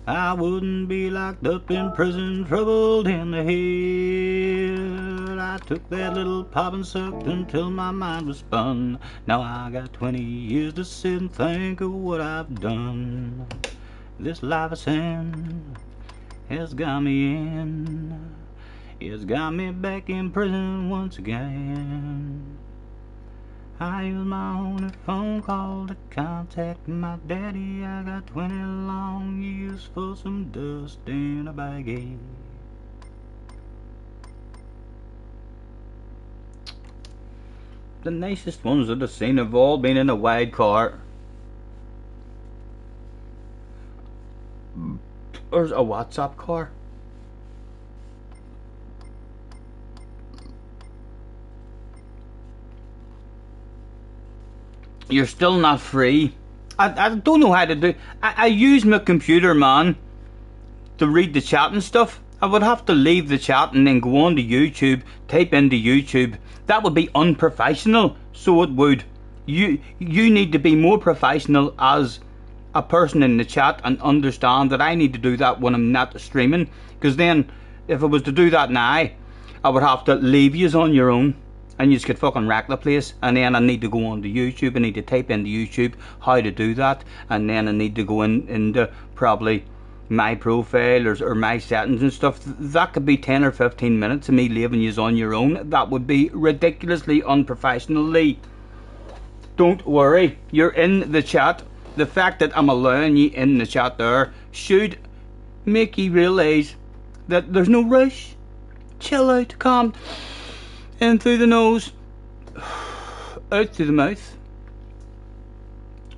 I wouldn't be locked up in prison, troubled in the head. I took that little pop and sucked until my mind was spun. Now I got 20 years to sit and think of what I've done. This life of sin has got me in. It's got me back in prison once again. I use my only phone call to contact my daddy. I got 20 long years for some dust in a baggie. The nicest ones that I've seen have all been in a wide car. There's a WhatsApp car. You're still not free. I don't know how to do. I use my computer, man, to read the chat and stuff. I would have to leave the chat and then go on to YouTube, type into YouTube. That would be unprofessional, so it would. You need to be more professional as a person in the chat and understand that I need to do that when I'm not streaming. Because then, if I was to do that now, I would have to leave yous on your own. And you just could fucking wreck the place. And then I need to go on to YouTube. I need to type into YouTube how to do that. And then I need to go into probably my profile or my settings and stuff. That could be 10 or 15 minutes of me leaving you on your own. That would be ridiculously unprofessionally. Don't worry, you're in the chat. The fact that I'm allowing you in the chat there should make you realise that there's no rush. Chill out, calm. In through the nose, out through the mouth.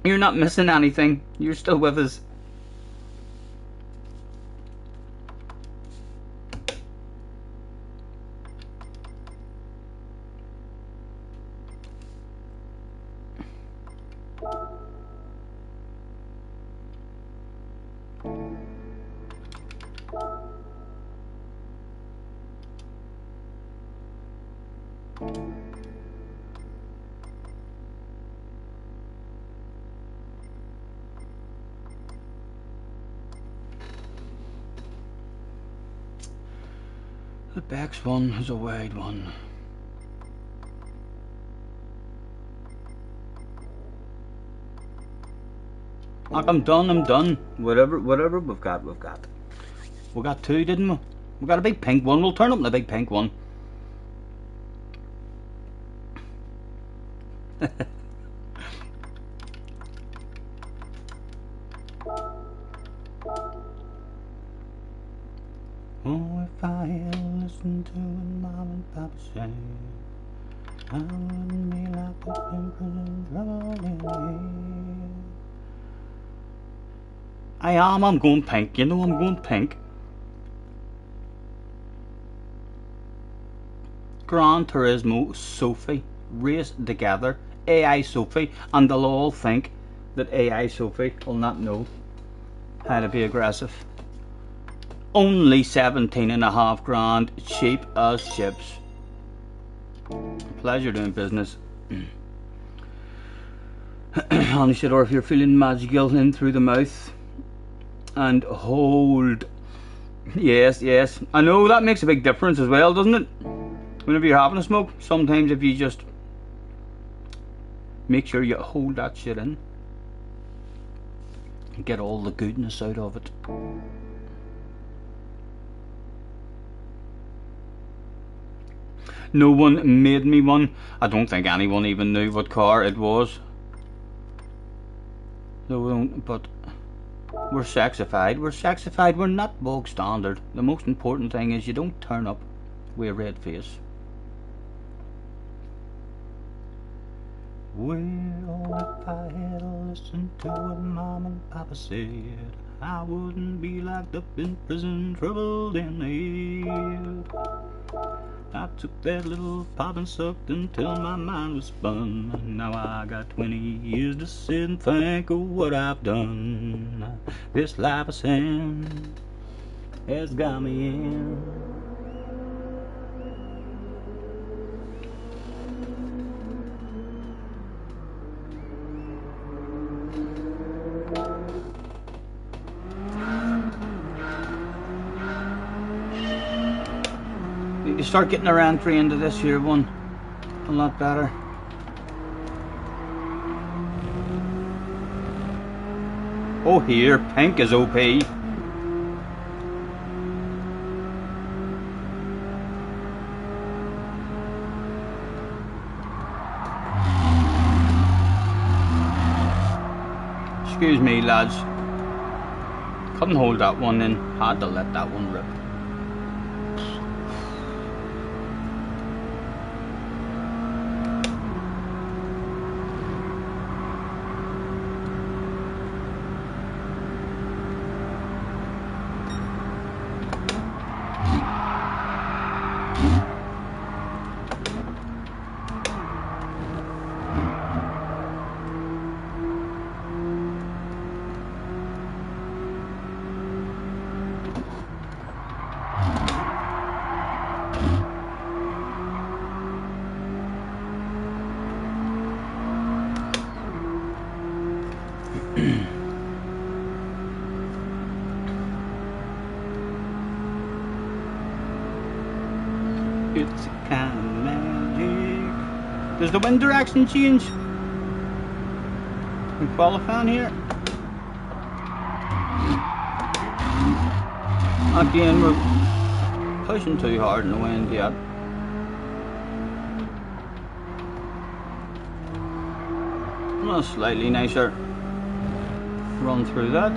You're not missing anything. You're still with us. The back one is a wide one. Like I'm done. Whatever we've got. We got two, didn't we? We got a big pink one. We'll turn up in a big pink one. Oh, if I had listened to what Mom and Papa said, I wouldn't be locked up in prison, trouble in the head. I'm going pink, you know I'm going pink. Gran Turismo Sophie, race together, AI Sophie, and they'll all think that AI Sophie will not know how to be aggressive. Only 17.5 grand, cheap as chips. Pleasure doing business. Honey said, or if you're feeling magical in through the mouth and hold. Yes, I know that makes a big difference as well, doesn't it? Whenever you're having a smoke, sometimes if you just make sure you hold that shit in and get all the goodness out of it. No one made me one. I don't think anyone even knew what car it was. No, but we're sexified. We're not bog standard. The most important thing is you don't turn up with a red face. Well, if I had listened to what Mom and Papa said, I wouldn't be locked up in prison, troubled in the head. I took that little pop and sucked until my mind was spun. Now I got 20 years to sit and think of what I've done. This life of sin has got me in. You start getting around entry into this here one a lot better. Oh, here, pink is OP. Excuse me, lads. Couldn't hold that one in. Had to let that one rip. It's a kind of magic. Does the wind direction change? We qualifying here. Again, we're pushing too hard in the wind yet. Well, slightly nicer run through that.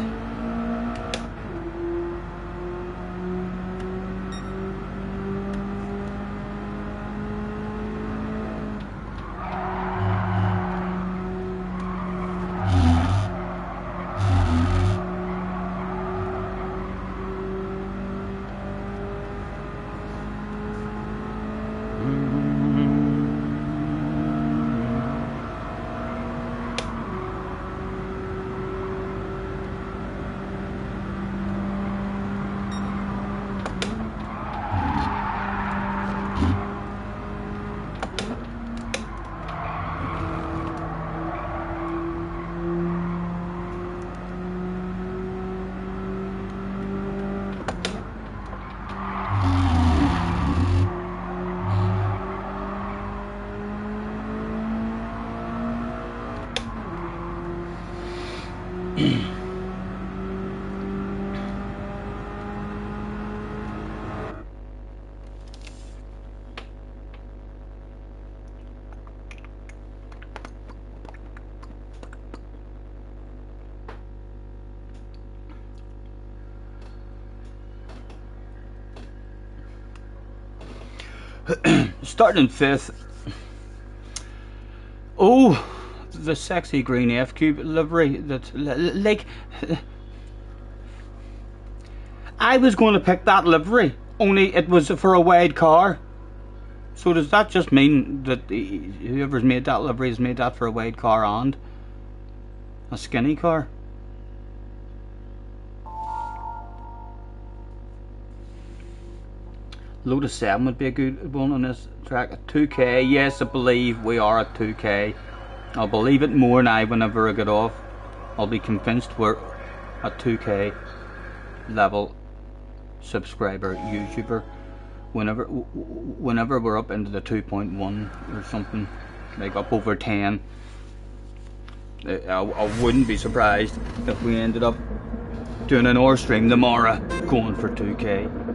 Starting in 5th. Oh, the sexy green F-Cube livery. That, like, I was going to pick that livery, only it was for a wide car. So does that just mean that whoever's made that livery has made that for a wide car and a skinny car? Lotus 7 would be a good one on this track. At 2k, yes, I believe we are at 2k. I'll believe it more now whenever I get off. I'll be convinced we're at 2k level subscriber YouTuber. Whenever we're up into the 2.1 or something, like up over 10, I wouldn't be surprised if we ended up doing an hour stream tomorrow going for 2k.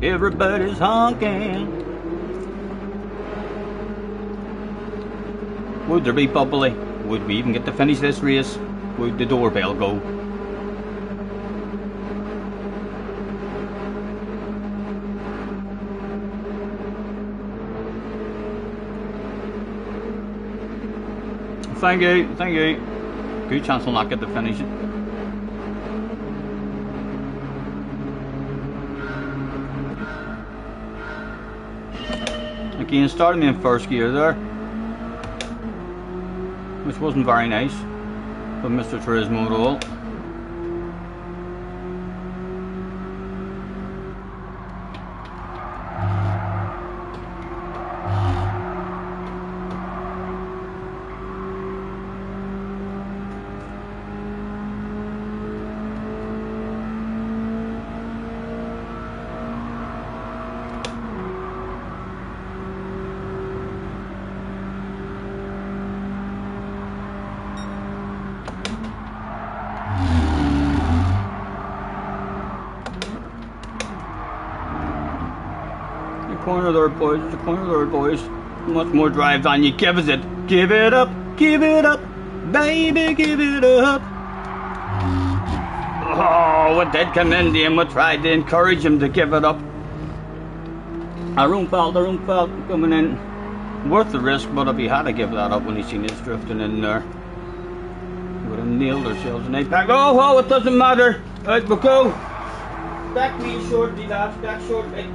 Everybody's honking. Would there be bubbly? Would we even get to finish this race? Would the doorbell go? Thank you, thank you. Good chance we'll not get to finish it. Again, started me in first gear there, which wasn't very nice, but Mr. Turismo at all. Corner there, boys. There's a corner there, boys. Much more drive than you give us it. Give it up, baby, give it up. Oh, we did commend him. We tried to encourage him to give it up. A room felt coming in. Worth the risk, but if he had to give that up when he seen us drifting in there, we would have nailed ourselves in apex. Oh, it doesn't matter. Right, we'll go. Back me shortly, lads. Back shortly.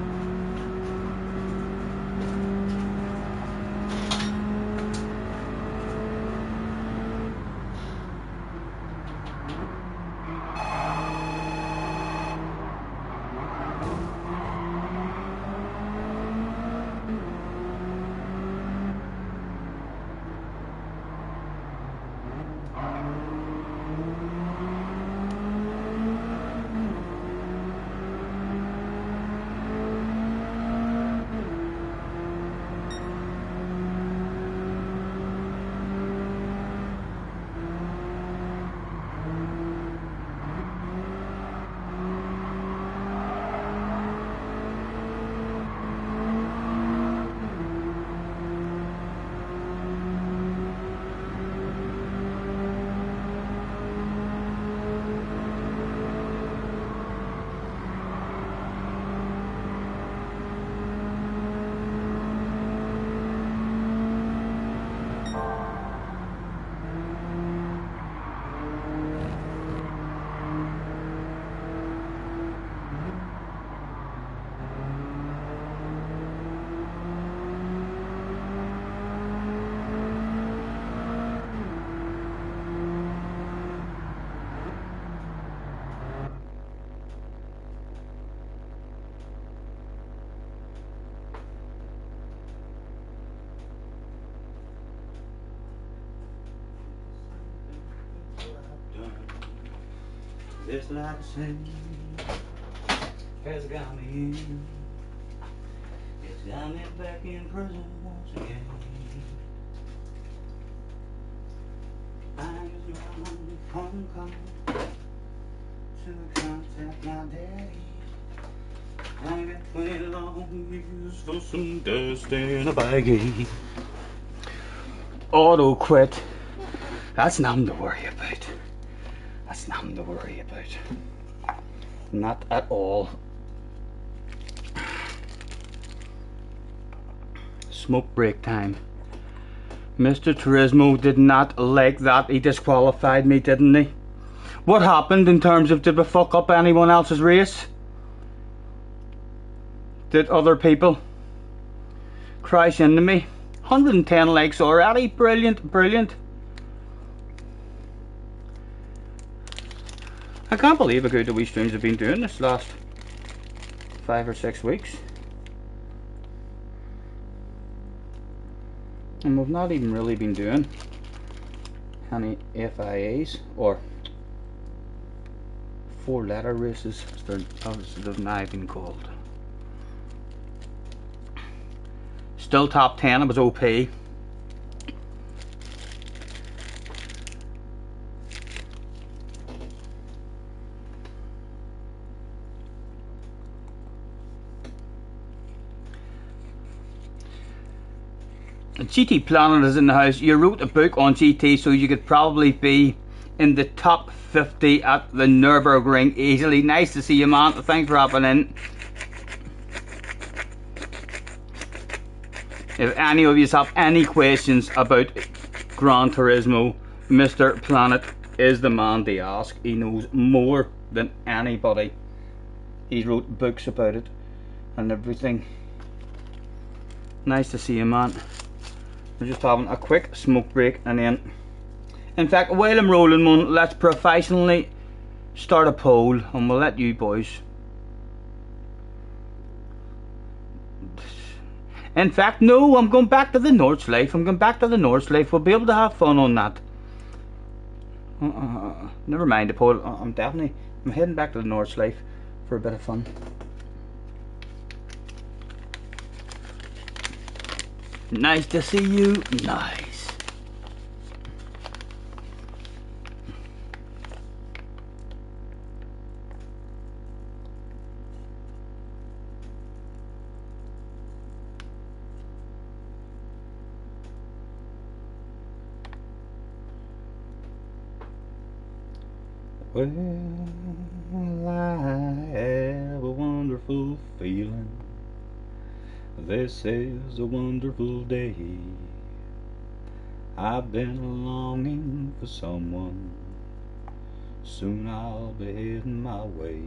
This life sin has got me in. It's got me back in prison once again. I just run phone call to contact my daddy. I got 20 long years for some dust in a baggie. Auto quit. That's nothing to worry about. That's nothing to worry about. Not at all. Smoke break time. Mr. Turismo did not like that. He disqualified me, didn't he? What happened in terms of, did we fuck up anyone else's race? Did other people crash into me? 110 likes already. Brilliant, brilliant. I can't believe how good the wee streams have been doing this last 5 or 6 weeks. And we've not even really been doing any FIAs or 4-letter races, as they've now been called. Still top 10, it was OP. GT Planet is in the house. You wrote a book on GT, so you could probably be in the top 50 at the Nürburgring easily. Nice to see you, man. Thanks for hopping in. If any of you have any questions about Gran Turismo, Mr. Planet is the man to ask. He knows more than anybody. He wrote books about it and everything. Nice to see you, man. We're just having a quick smoke break, and then, in fact, while I'm rolling one, let's professionally start a poll, and we'll let you boys. In fact, no, I'm going back to the Nordschleife. I'm going back to the Nordschleife. We'll be able to have fun on that. Never mind the poll. I'm heading back to the Nordschleife for a bit of fun. Nice to see you. Nice. Well, I have a wonderful feeling. This is a wonderful day. I've been longing for someone. Soon I'll be heading my way.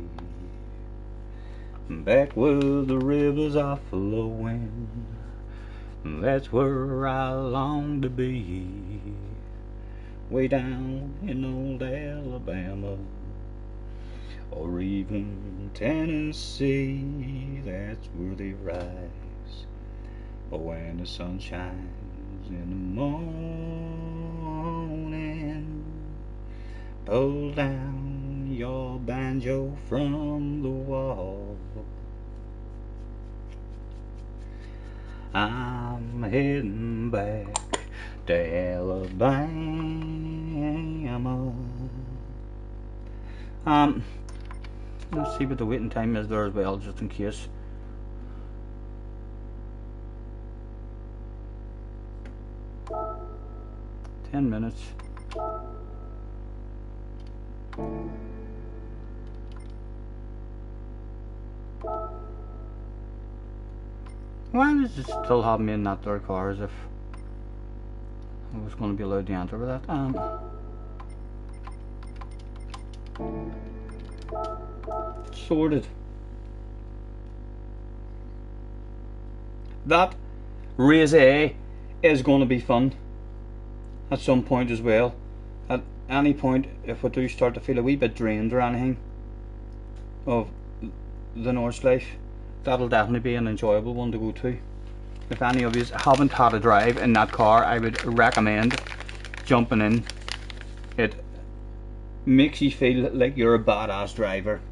Back where the rivers are flowing, that's where I long to be. Way down in old Alabama, or even Tennessee, that's where they rise. But when the sun shines in the morning, pull down your banjo from the wall. I'm heading back to Alabama. Let's see what the waiting time is there as well, just in case. "10 minutes. Why does it still have me in that third car as if I was going to be allowed to enter with that? Sorted. That race A is going to be fun at some point as well. At any point, if we do start to feel a wee bit drained or anything of the Nordschleife, that'll definitely be an enjoyable one to go to. If any of you haven't had a drive in that car, I would recommend jumping in. It makes you feel like you're a badass driver.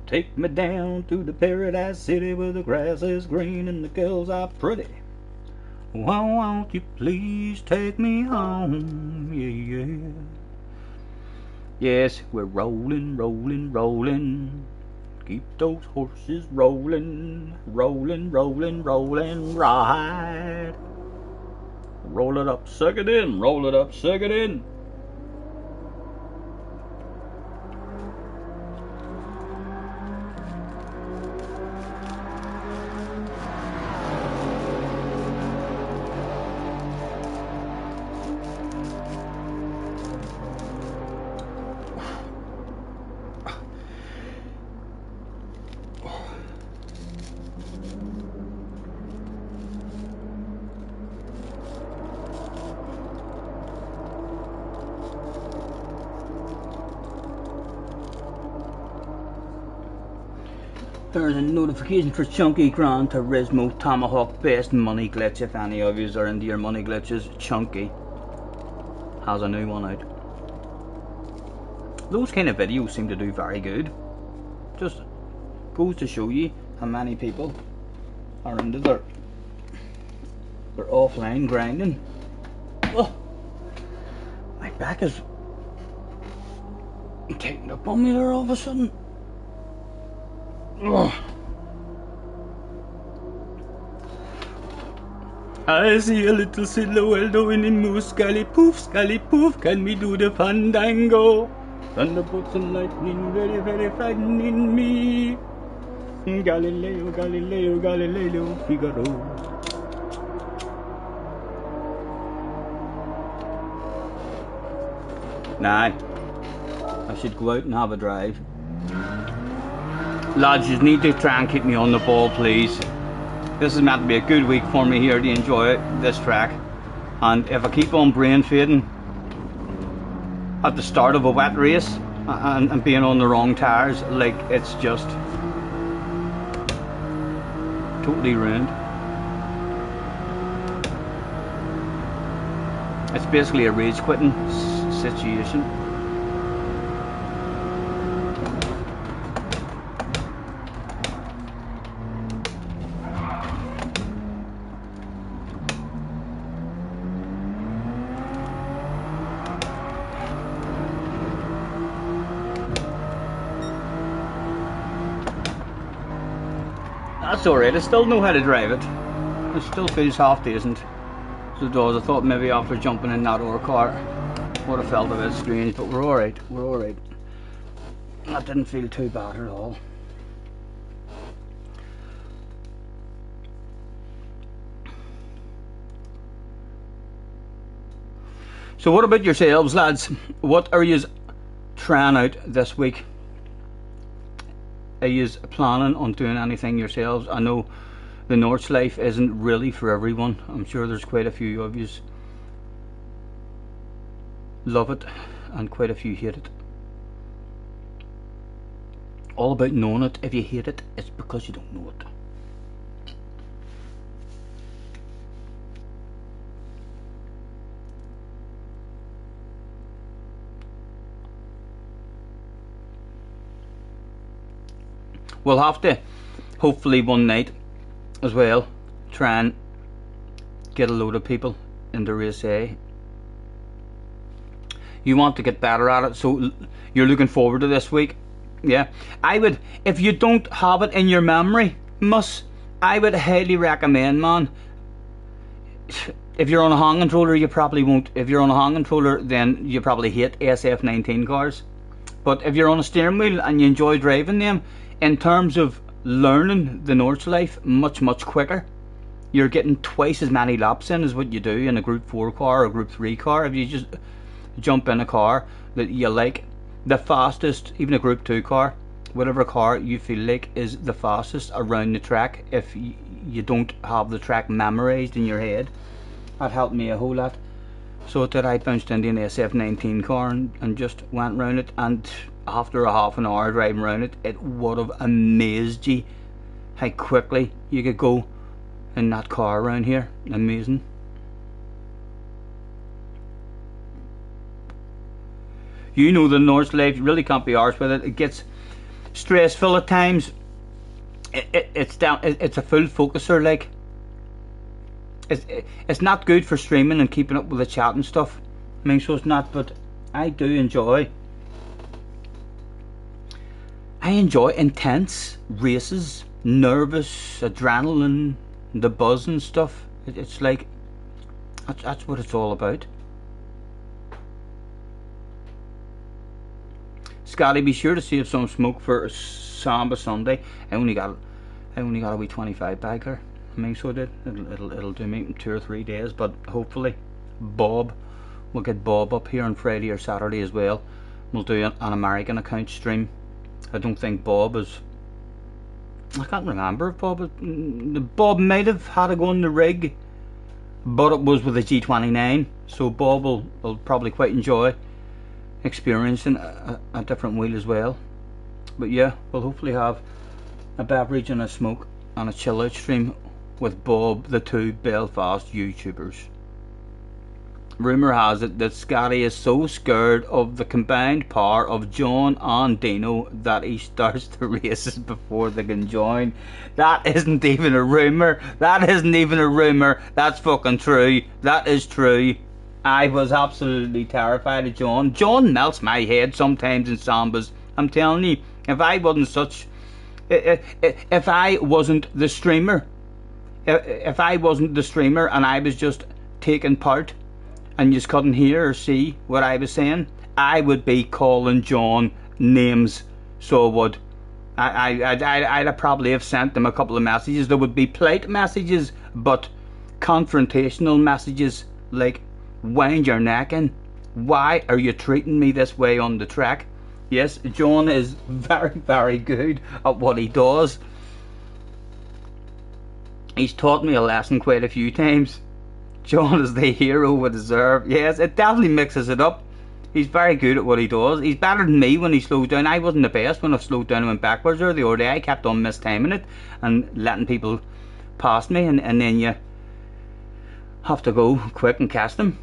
Take me down to the paradise city where the grass is green and the girls are pretty. Why won't you please take me home? Yeah, yeah. Yes, we're rolling, rolling, rolling. Keep those horses rolling, rolling, rolling, rolling, right. Roll it up, suck it in, roll it up, suck it in. There's a notification for Chunky Gran Turismo Tomahawk Best Money Glitch. If any of you are into your money glitches, Chunky has a new one out. Those kind of videos seem to do very good. Just goes to show you how many people are into their offline grinding. Oh, my back is taking up on me there all of a sudden. Ugh. I see a little silhouette in the moose, scally poof, can we do the fandango? Thunderbolts and lightning, very, very frightening me. Galileo, Galileo, Galileo, Figaro. Nah, I should go out and have a drive. Lads, you need to try and keep me on the ball, please. This is meant to be a good week for me here to enjoy this track. And if I keep on brain fading at the start of a wet race and being on the wrong tyres, like, it's just totally ruined. It's basically a rage quitting situation. That's alright, I still know how to drive it. It still feels half decent. So it does. I thought maybe after jumping in that other car would have felt a bit strange, but we're alright, we're alright. That didn't feel too bad at all. So what about yourselves, lads? What are you trying out this week? Are you planning on doing anything yourselves? I know the North life isn't really for everyone. I'm sure there's quite a few of you love it and quite a few hate it. All about knowing it. If you hate it, it's because you don't know it. We'll have to, hopefully one night as well, try and get a load of people into race A. You want to get better at it, so you're looking forward to this week. Yeah, I would, if you don't have it in your memory, I would highly recommend, man. If you're on a hand controller, you probably won't. If you're on a hand controller, then you probably hate SF19 cars. But if you're on a steering wheel and you enjoy driving them, in terms of learning the North life, much quicker. You're getting twice as many laps in as what you do in a Group 4 car or Group 3 car. If you just jump in a car that you like, the fastest, even a Group 2 car, whatever car you feel like is the fastest around the track, if you don't have the track memorised in your head, that helped me a whole lot. So that I bounced into an SF19 car and just went round it, and after a half an hour driving around it, it would have amazed you how quickly you could go in that car around here. Amazing. You know the North life, you really can't be arsed with it. It gets stressful at times. It's a full focuser, like. It's not good for streaming and keeping up with the chat and stuff. I mean, so it's not, but I do enjoy. I enjoy intense races, nervous, adrenaline, the buzz and stuff. It's like, that's what it's all about. Scotty, be sure to save some smoke for Samba Sunday. I only got a wee 25 bagger. I mean, so it'll do me 2 or 3 days, but hopefully we'll get Bob up here on Friday or Saturday as well. We'll do an American account stream. I don't think Bob is, I can't remember if Bob might have had to go on the rig, but it was with a G29, so Bob will probably quite enjoy experiencing a different wheel as well. But yeah, we'll hopefully have a beverage and a smoke and a chill out stream with Bob, the 2 Belfast YouTubers. Rumour has it that Scotty is so scared of the combined power of John and Dino that he starts the races before they can join. That isn't even a rumour. That isn't even a rumour. That's fucking true. That is true. I was absolutely terrified of John. John melts my head sometimes in Sambas. I'm telling you, if I wasn't the streamer, if I wasn't the streamer and I was just taking part and you just couldn't hear or see what I was saying, I would be calling John names. So I would. I'd probably have sent them a couple of messages. There would be polite messages, but confrontational messages like, wind your neck in. Why are you treating me this way on the track? Yes, John is very, very good at what he does. He's taught me a lesson quite a few times. John is the hero we deserve. Yes, it definitely mixes it up. He's very good at what he does. He's better than me when he slows down. I wasn't the best when I slowed down and went backwards or the other day. I kept on mistiming it and letting people past me, and then you have to go quick and catch them.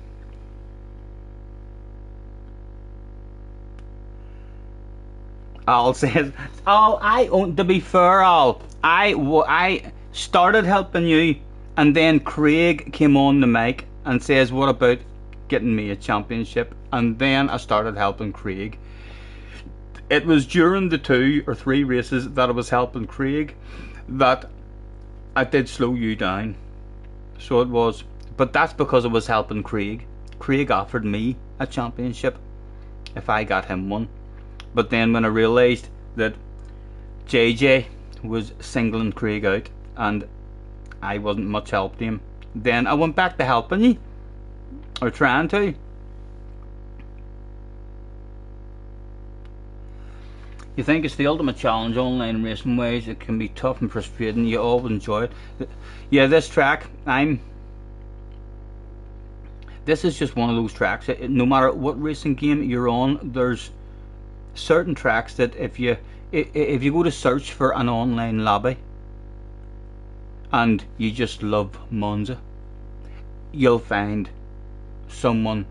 Al says, Al, to be fair, Al, I started helping you, and then Craig came on the mic and says, what about getting me a championship? And then I started helping Craig. It was during the 2 or 3 races that I was helping Craig that I did slow you down. So it was, but that's because I was helping Craig. Craig offered me a championship if I got him one. But then when I realised that JJ was singling Craig out and I wasn't much help to him, then I went back to helping you, or trying to. You think it's the ultimate challenge online racing ways. It can be tough and frustrating. You always enjoy it. Yeah, this track, this is just one of those tracks. No matter what racing game you're on, there's certain tracks that if you go to search for an online lobby and you just love Monza, you'll find someone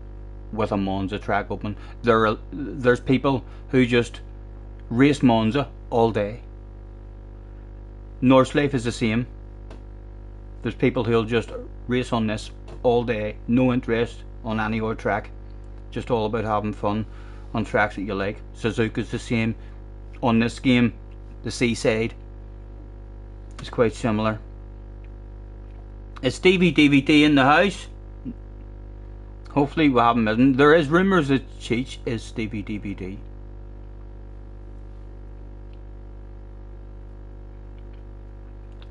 with a Monza track open. There's people who just race Monza all day. Northlife is the same. There's people who'll just race on this all day, no interest on any other track, just all about having fun on tracks that you like. Suzuka's the same. On this game, the Seaside is quite similar. Is Stevie DVD in the house? Hopefully we haven't missed. There is rumours that Cheech is Stevie DVD.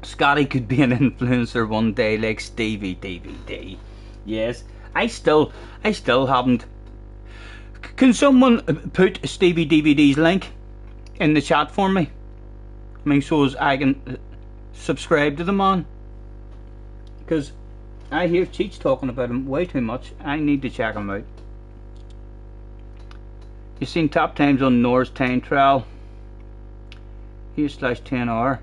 Scotty could be an influencer one day like Stevie DVD. Yes, I still haven't. Can someone put Stevie DVD's link in the chat for me? I mean, so as I can subscribe to the man. Because I hear Cheech talking about him way too much. I need to check him out. You seen top times on Nor's time trial? Here/10 hour.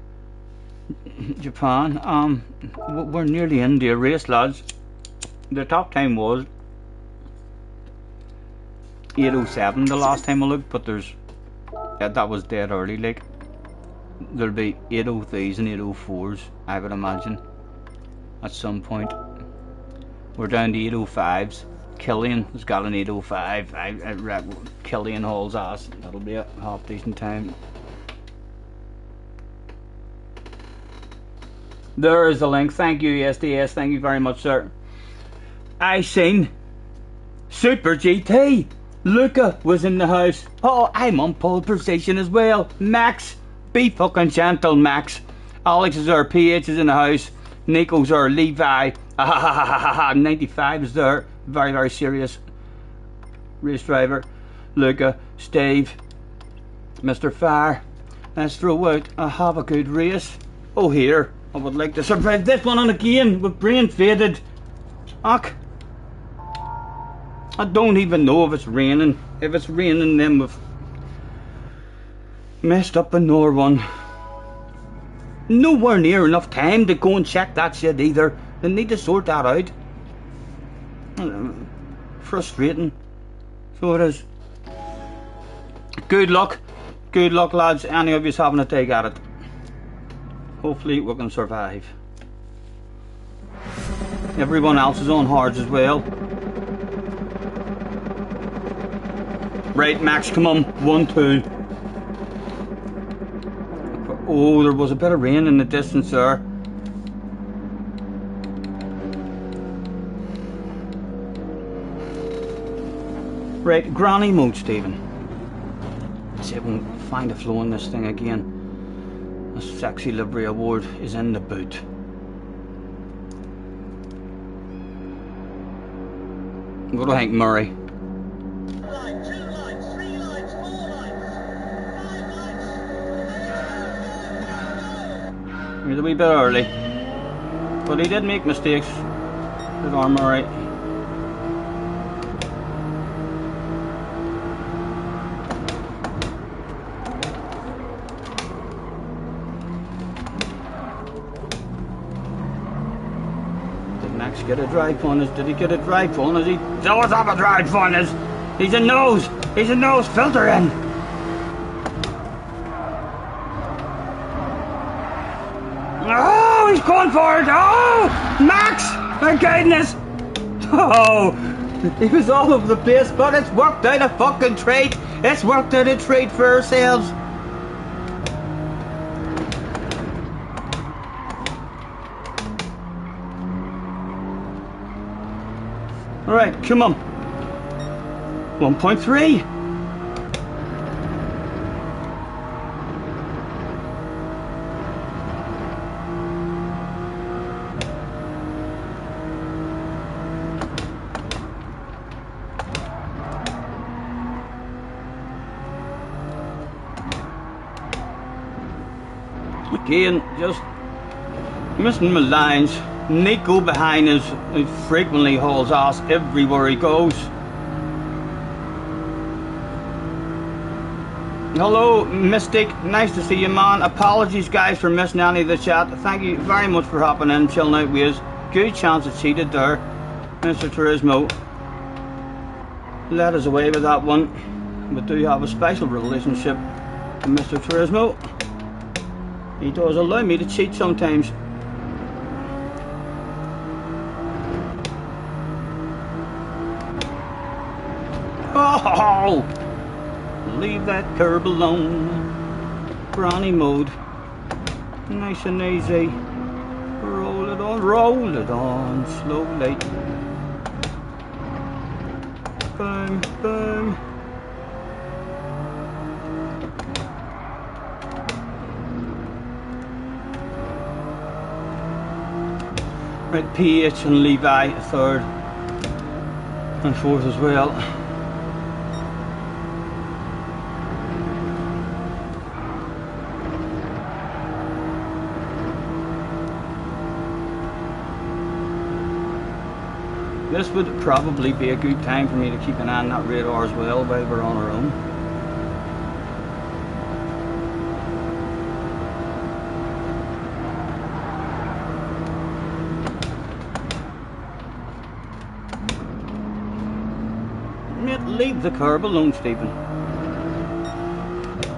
Japan. We're nearly in the race, lads. The top time was 8:07 the last time I looked, but that was dead early. Like, there'll be 8:03s and 8:04s, I would imagine, at some point. We're down to 8:05s. Killian has got an 8:05. I Killian hauls ass. That'll be a half decent time. There is a link. Thank you, SDS. Thank you very much, sir. I seen Super GT. Luca was in the house. Oh, I'm on pole position as well. Max, be fucking gentle, Max. Alex is there. PH is in the house. Nico's there. Levi. 95 is there. Very, very serious race driver. Luca, Steve, Mr. Fire. Let's throw out a have a good race. Oh, here. I would like to survive this one on again with brain faded. Fuck. I don't even know if it's raining. If it's raining, then we've messed up another one. Nowhere near enough time to go and check that shit either. They need to sort that out. Frustrating. So it is. Good luck. Good luck, lads. Any of you having a take at it. Hopefully we can survive. Everyone else is on hards as well. Right, Max, come on. 1, 2. Oh, there was a bit of rain in the distance there. Right, granny mode, Stephen. Let's see if we can find a flow in this thing again. The sexy livery award is in the boot. What do you think, Murray? Line, 2 lines, 3 lines, 4 lines, 5 lines. He's a wee bit early, but he did make mistakes. Good on, Murray. Did Max get a drive on us? Did he get a drive on us? He does have a drive on us. He's a nose filter in. Oh, he's going for it. Oh, Max, my goodness. Oh, he was all over the place, but it's worked out a fucking treat. It's worked out a treat for ourselves. Alright, come on. 1.3. Again, just missing my lines. Nico behind us, he frequently hauls ass everywhere he goes. Hello, Mystic. Nice to see you, man. Apologies, guys, for missing any of the chat. Thank you very much for hopping in, chilling out with us. Good chance it cheated there. Mr. Turismo led us away with that one. We do have a special relationship with Mr. Turismo. He does allow me to cheat sometimes. Oh! Leave that curb alone. Granny mode. Nice and easy. Roll it on slowly. Boom, boom. Right, PH and Levi third and fourth as well. This would probably be a good time for me to keep an eye on that radar as well while we're on our own. Leave the curb alone, Stephen.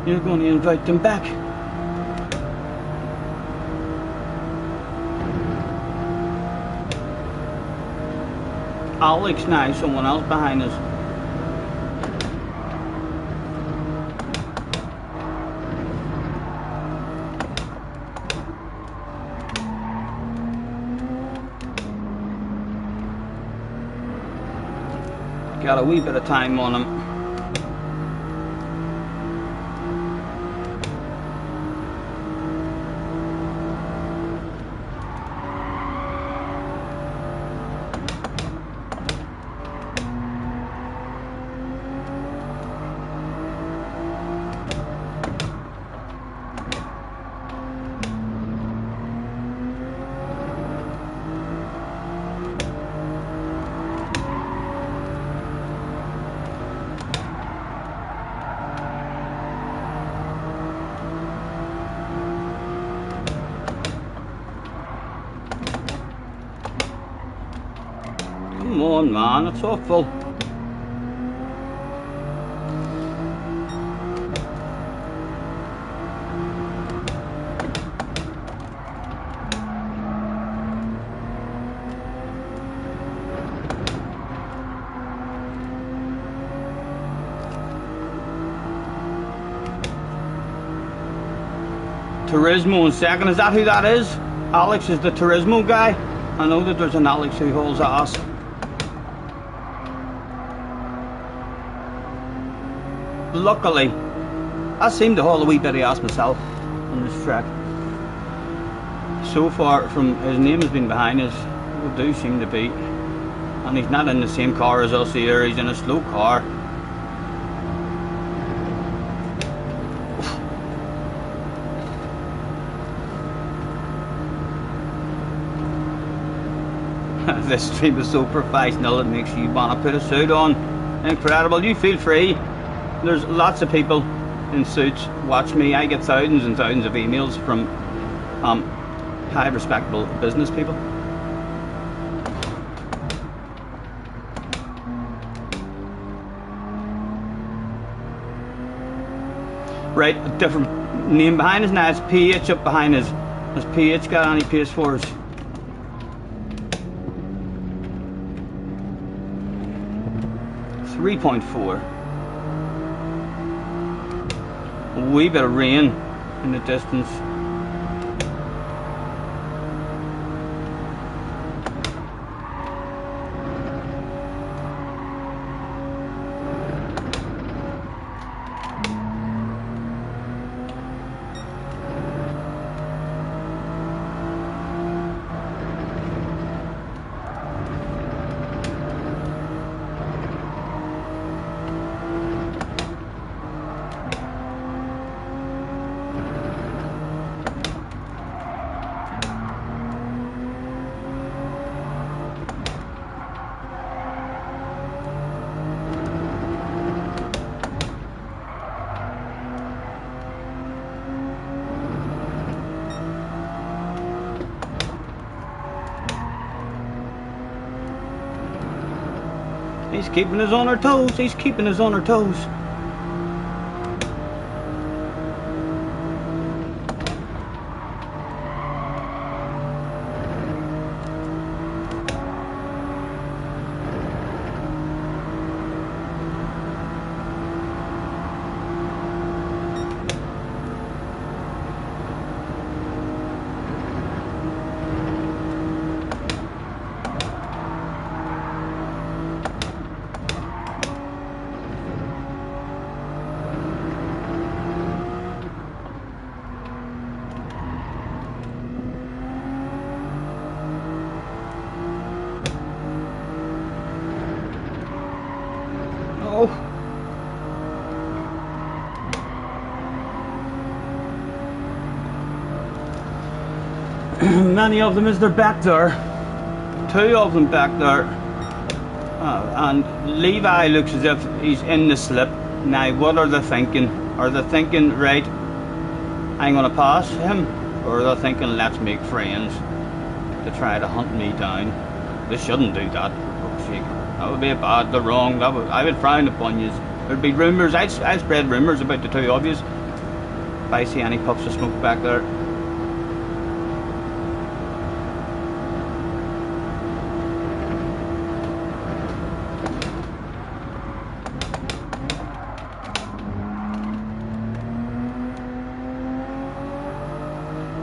You're going to invite them back. Alex now, someone else behind us. Got a wee bit of time on him. Come on, man, it's awful. Turismo in second, is that who that is? Alex is the Turismo guy? I know that there's an Alex who holds ass. luckily, I seem to haul a wee bit of ass myself on this track. So far from his name has been behind us, we do seem to be. And he's not in the same car as us here, he's in a slow car. This stream is so professional it makes you want to put a suit on. Incredible, you feel free. There's lots of people in suits watch me. I get thousands and thousands of emails from high respectable business people. Right, a different name behind us now. It's PH up behind us. Has PH got any PS4s? .4. A wee bit of rain in the distance. He's keeping us on our toes. He's keeping us on our toes. Many of them is they're back there. Two of them back there. And Levi looks as if he's in the slip. Now what are they thinking? Are they thinking, right, I'm gonna pass him? Or are they thinking, let's make friends to try to hunt me down? They shouldn't do that, for fuck's sake. That would be bad, they're wrong. I would frown upon you. There'd be rumours, I'd spread rumours about the two of you if I see any puffs of smoke back there.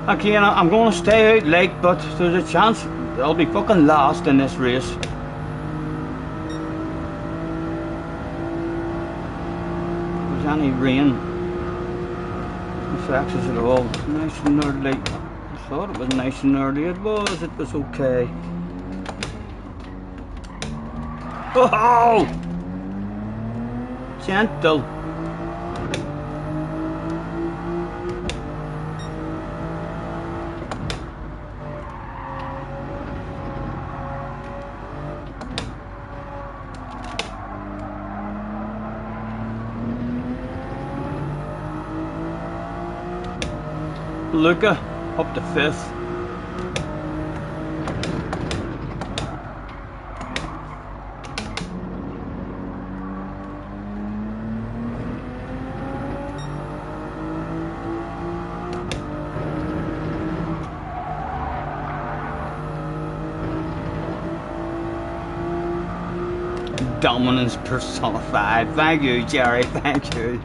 Again, I'm going to stay out late, but there's a chance I'll be fucking last in this race. If there's any rain affects us at all. Nice and early. I thought it was nice and early. It was okay. Oh! Gentle. Luca up to 5th. Dominance personified. Thank you, Jerry. Thank you.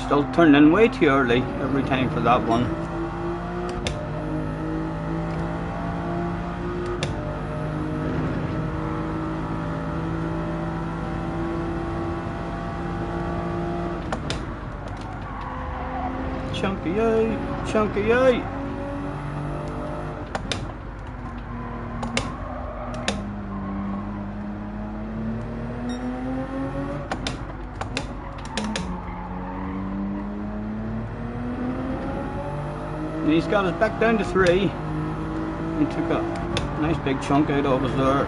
Still turning way too early every time for that one. chunky eye, chunky eye. And he's got us back down to 3. He took a nice big chunk out of us there.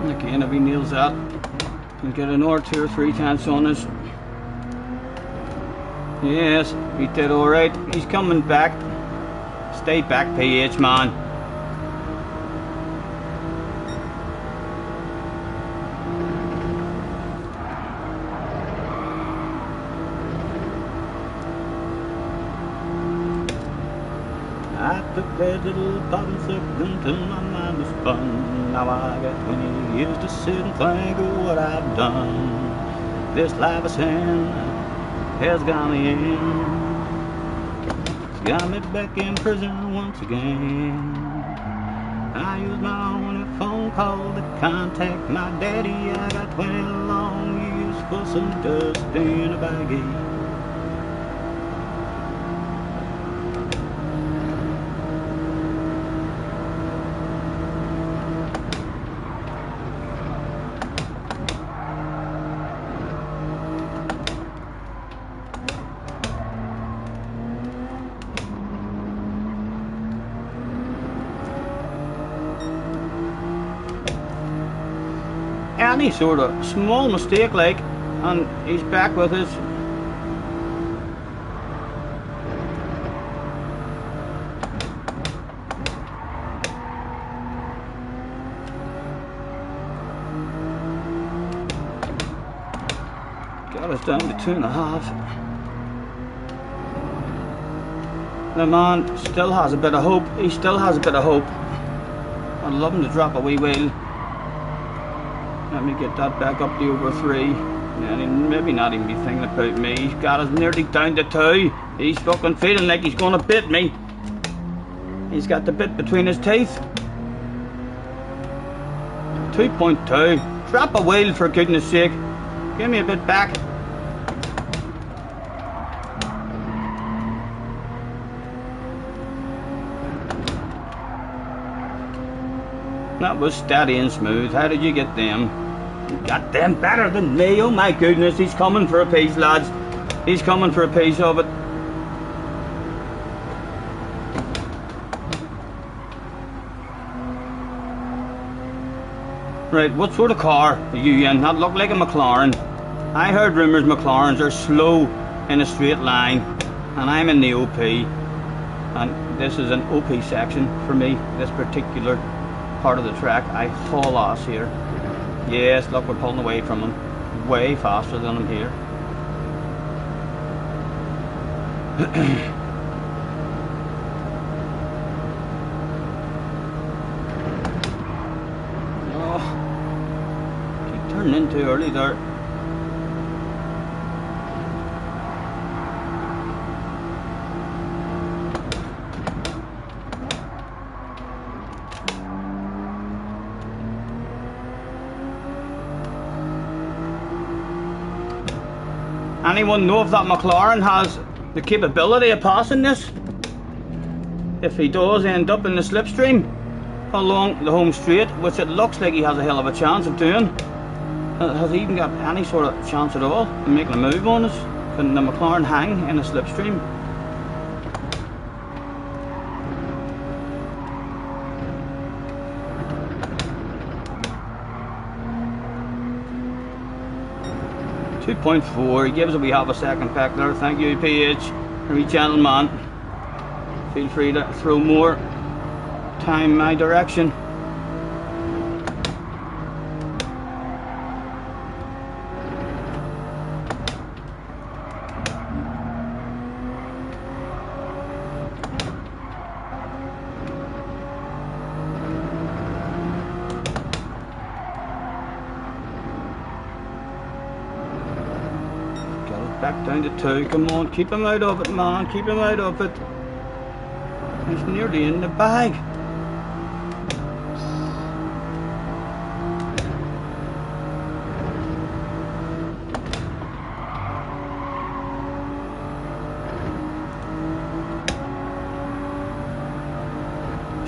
And again, if he nails that, he'll get another 2 or 3 chance on us. Yes, he did alright. He's coming back. Stay back, PH man. I took that little bottle sipping till my mind was spun. Now I got 20 years to sit and think of what I've done. This life of sin has got me in. It's got me back in prison once again. I used my only phone call to contact my daddy. I got 20 long years for some dust in a baggie. Any sort of small mistake like, and he's back with us. Got us down to 2.5. The man still has a bit of hope. He still has a bit of hope. I'd love him to drop a wee wheel. Let me get that back up to over 3. And he'll maybe not even be thinking about me. He's got us nearly down to 2. He's fucking feeling like he's gonna bit me. He's got the bit between his teeth. 2.2. Drop a wheel for goodness sake. Give me a bit back. That was steady and smooth. How did you get them? You got them better than me. Oh my goodness, he's coming for a piece, lads. He's coming for a piece of it. Right, what sort of car are you in? That look like a McLaren. I heard rumours McLarens are slow in a straight line, and I'm in the OP. And this is an OP section for me, this particular part of the track. I haul ass here. Yes, look, we're pulling away from him. Way faster than him here. Oh, keep turning in too early there. Anyone know if that McLaren has the capability of passing this? If he does end up in the slipstream along the home straight, which it looks like he has a hell of a chance of doing, has he even got any sort of chance at all of making a move on us? Can the McLaren hang in a slipstream? .4, he gives us a wee half a second back there. Thank you, PH. Every gentleman, feel free to throw more time my direction. Back down to 2. Come on, keep him out of it, man. Keep him out of it. He's nearly in the bag.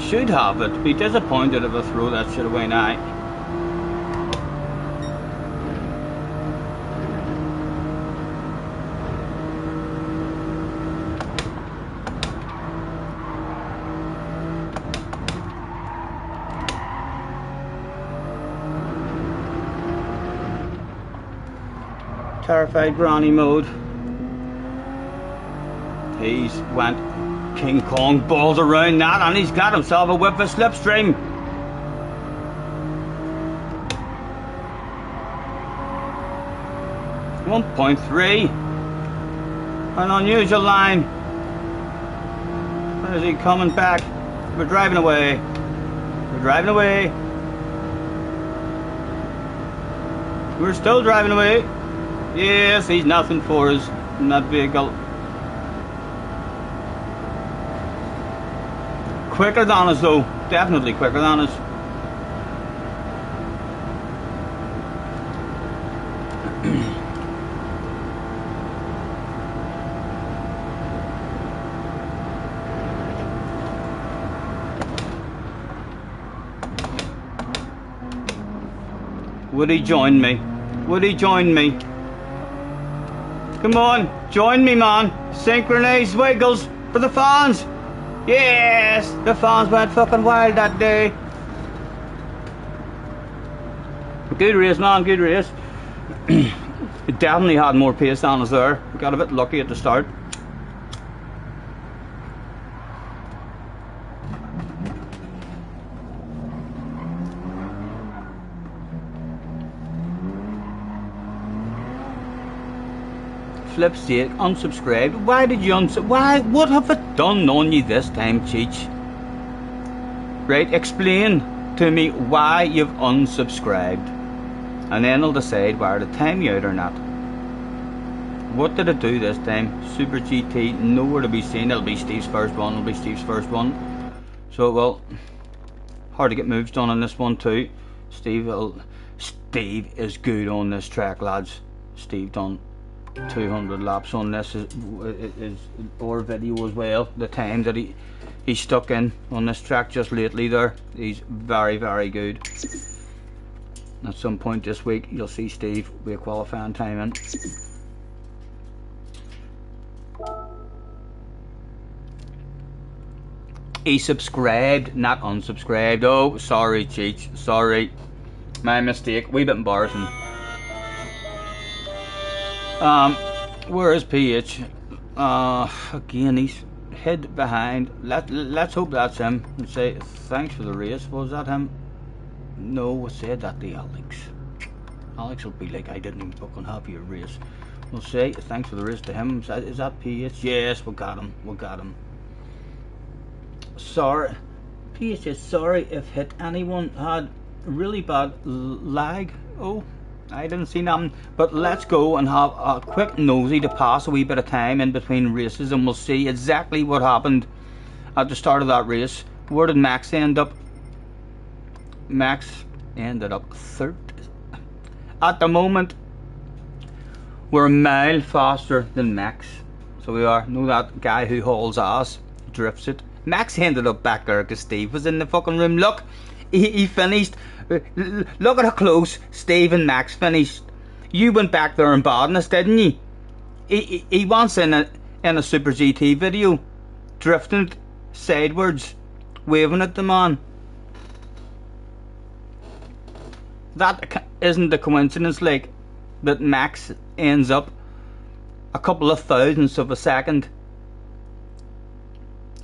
Should have it. Be disappointed if I throw that shit away now. Terrified granny mode. He's went King Kong balls around that, and he's got himself a whip of slipstream. .3. An unusual line. Where is he coming back? We're driving away. We're driving away. We're still driving away. Yes, he's nothing for us in that vehicle. Quicker than us though, definitely quicker than us. Would he join me? Would he join me? Come on, join me, man. Synchronized wiggles for the fans. Yes, the fans went fucking wild that day. Good race, man, good race. It definitely had more pace than us there. We got a bit lucky at the start. Flip sake, unsubscribed. Why did you why? What have I done on you this time, Cheech? Right, explain to me why you've unsubscribed, and then I'll decide whether to time you out or not. What did I do this time? Super GT, nowhere to be seen. It'll be Steve's first one. It'll be Steve's first one. So well, hard to get moves done on this one too. Steve is good on this track, lads. Steve done 200 laps on this is our video as well. The time that he stuck in on this track just lately there, he's very, very good. At some point this week you'll see Steve with a qualifying time in. He subscribed, not unsubscribed. Oh, sorry Cheech, sorry, my mistake, wee bit embarrassing. Where is PH? Again, he's hid behind. Let's hope that's him. And say thanks for the race. Was that him? No, I said that to Alex. Alex will be like, I didn't even fucking have your race. We'll say thanks for the race to him. Is that PH? Yes, we got him. We got him. Sorry, PH is sorry if hit anyone had really bad lag. Oh, I didn't see nothing, but let's go and have a quick nosy to pass a wee bit of time in between races, and we'll see exactly what happened at the start of that race. Where did Max end up? Max ended up third. At the moment, we're a mile faster than Max. So we are. Know that guy who hauls ass, drifts it. Max ended up back there because Steve was in the fucking room. Look, he finished. Look at how close Steve and Max finished. You went back there and badness, didn't you? He wants in a Super GT video, drifting sidewards, waving at the man. That isn't a coincidence, like, that Max ends up a couple of thousandths of a second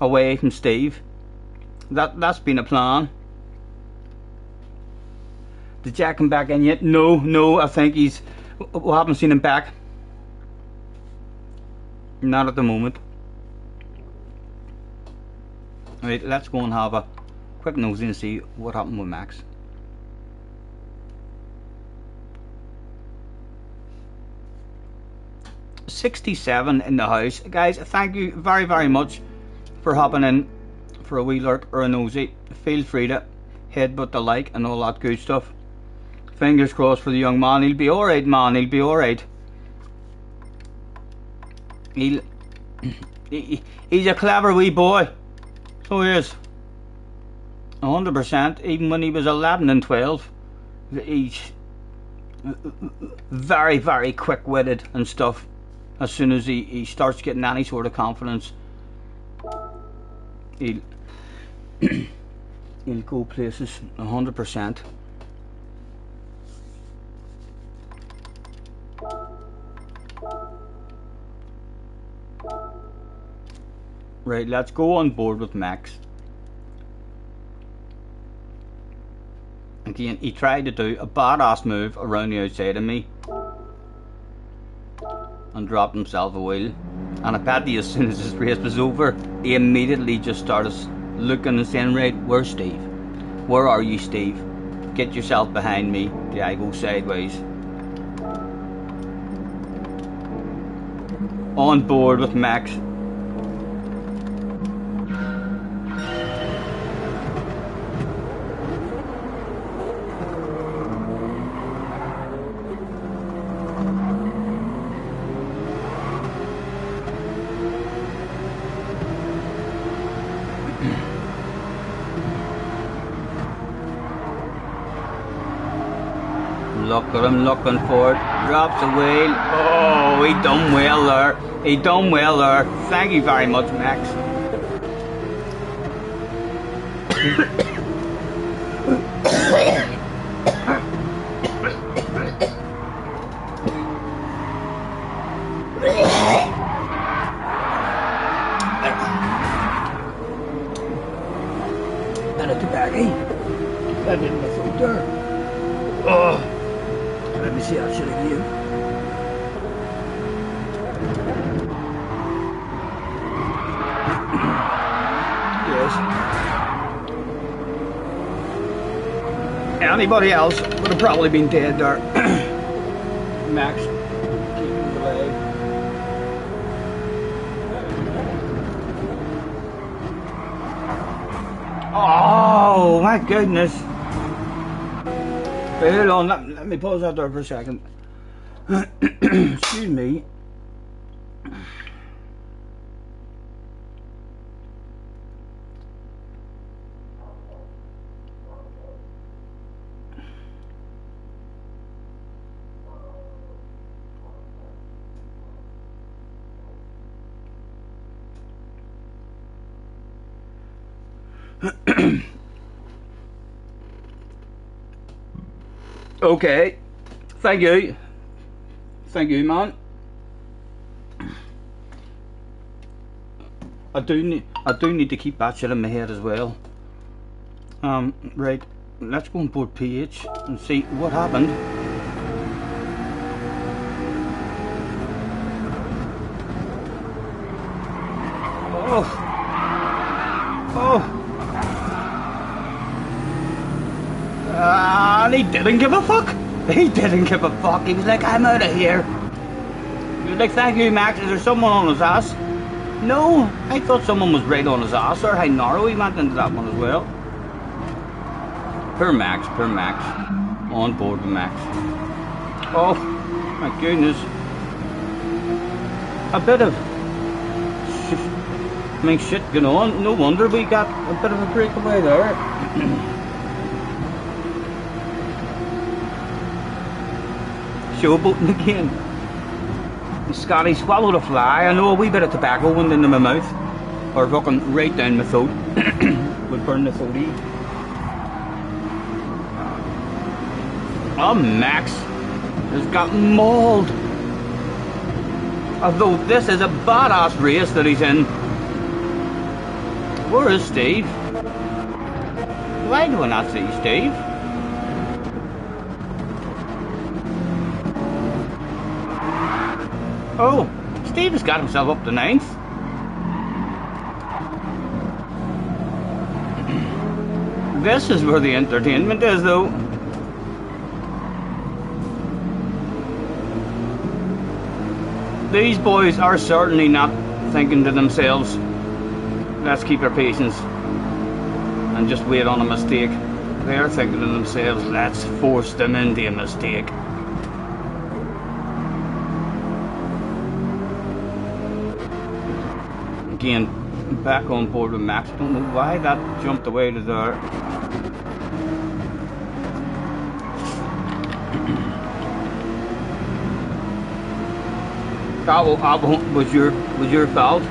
away from Steve. That's been a plan. Did Jack come back in yet? No, I think we haven't seen him back. Not at the moment. Alright, let's go and have a quick nosy and see what happened with Max. GT67 in the house. Guys, thank you very, very much for hopping in for a wee lurk or a nosy. Feel free to headbutt the like and all that good stuff. Fingers crossed for the young man. He'll be alright, man. He'll be alright. He's a clever wee boy. So he is. 100%. Even when he was 11 and 12. He's very, very quick-witted and stuff. As soon as he starts getting any sort of confidence, he'll go places. 100%. Right, let's go on board with Max. Again, he tried to do a badass move around the outside of me and dropped himself a wheel. And I bet you as soon as this race was over, he immediately just started looking and saying, right, where's Steve? Where are you, Steve? Get yourself behind me. Do I go sideways? On board with Max. Look at him looking for it. Drops the wheel. Oh, he done well there. He done well there. Thank you very much, Max. And a tobacco. That didn't my foot there. Oh. Let me see how should I give. Yes. Anybody else would have probably been dead there. Max, keeping the leg. Oh my goodness. Hold on, let me pause that there for a second. Excuse me. Okay, thank you, man. I do need to keep that shit in my head as well. Right, let's go on board PH and see what happened. Oh. And he didn't give a fuck. He didn't give a fuck. He was like, I'm out of here. He was like, thank you, Max. Is there someone on his ass? No, I thought someone was right on his ass, or how narrow he went into that one as well. Poor Max, poor Max. On board with Max. Oh, my goodness. A bit of... I mean, shit going on. No wonder we got a bit of a breakaway there. Showboating again. Scotty swallowed a fly. I know a wee bit of tobacco went into my mouth. Or fucking right down my throat. Would burn the throaty. Oh, Max has got mauled. Although this is a badass race that he's in. Where is Steve? Why do I not see Steve? Oh, Steve has got himself up to 9th. This is where the entertainment is, though. These boys are certainly not thinking to themselves, let's keep our patience and just wait on a mistake. They're thinking to themselves, let's force them into a mistake. Again, back on board with Max. Don't know why that jumped away to there. That was your fault.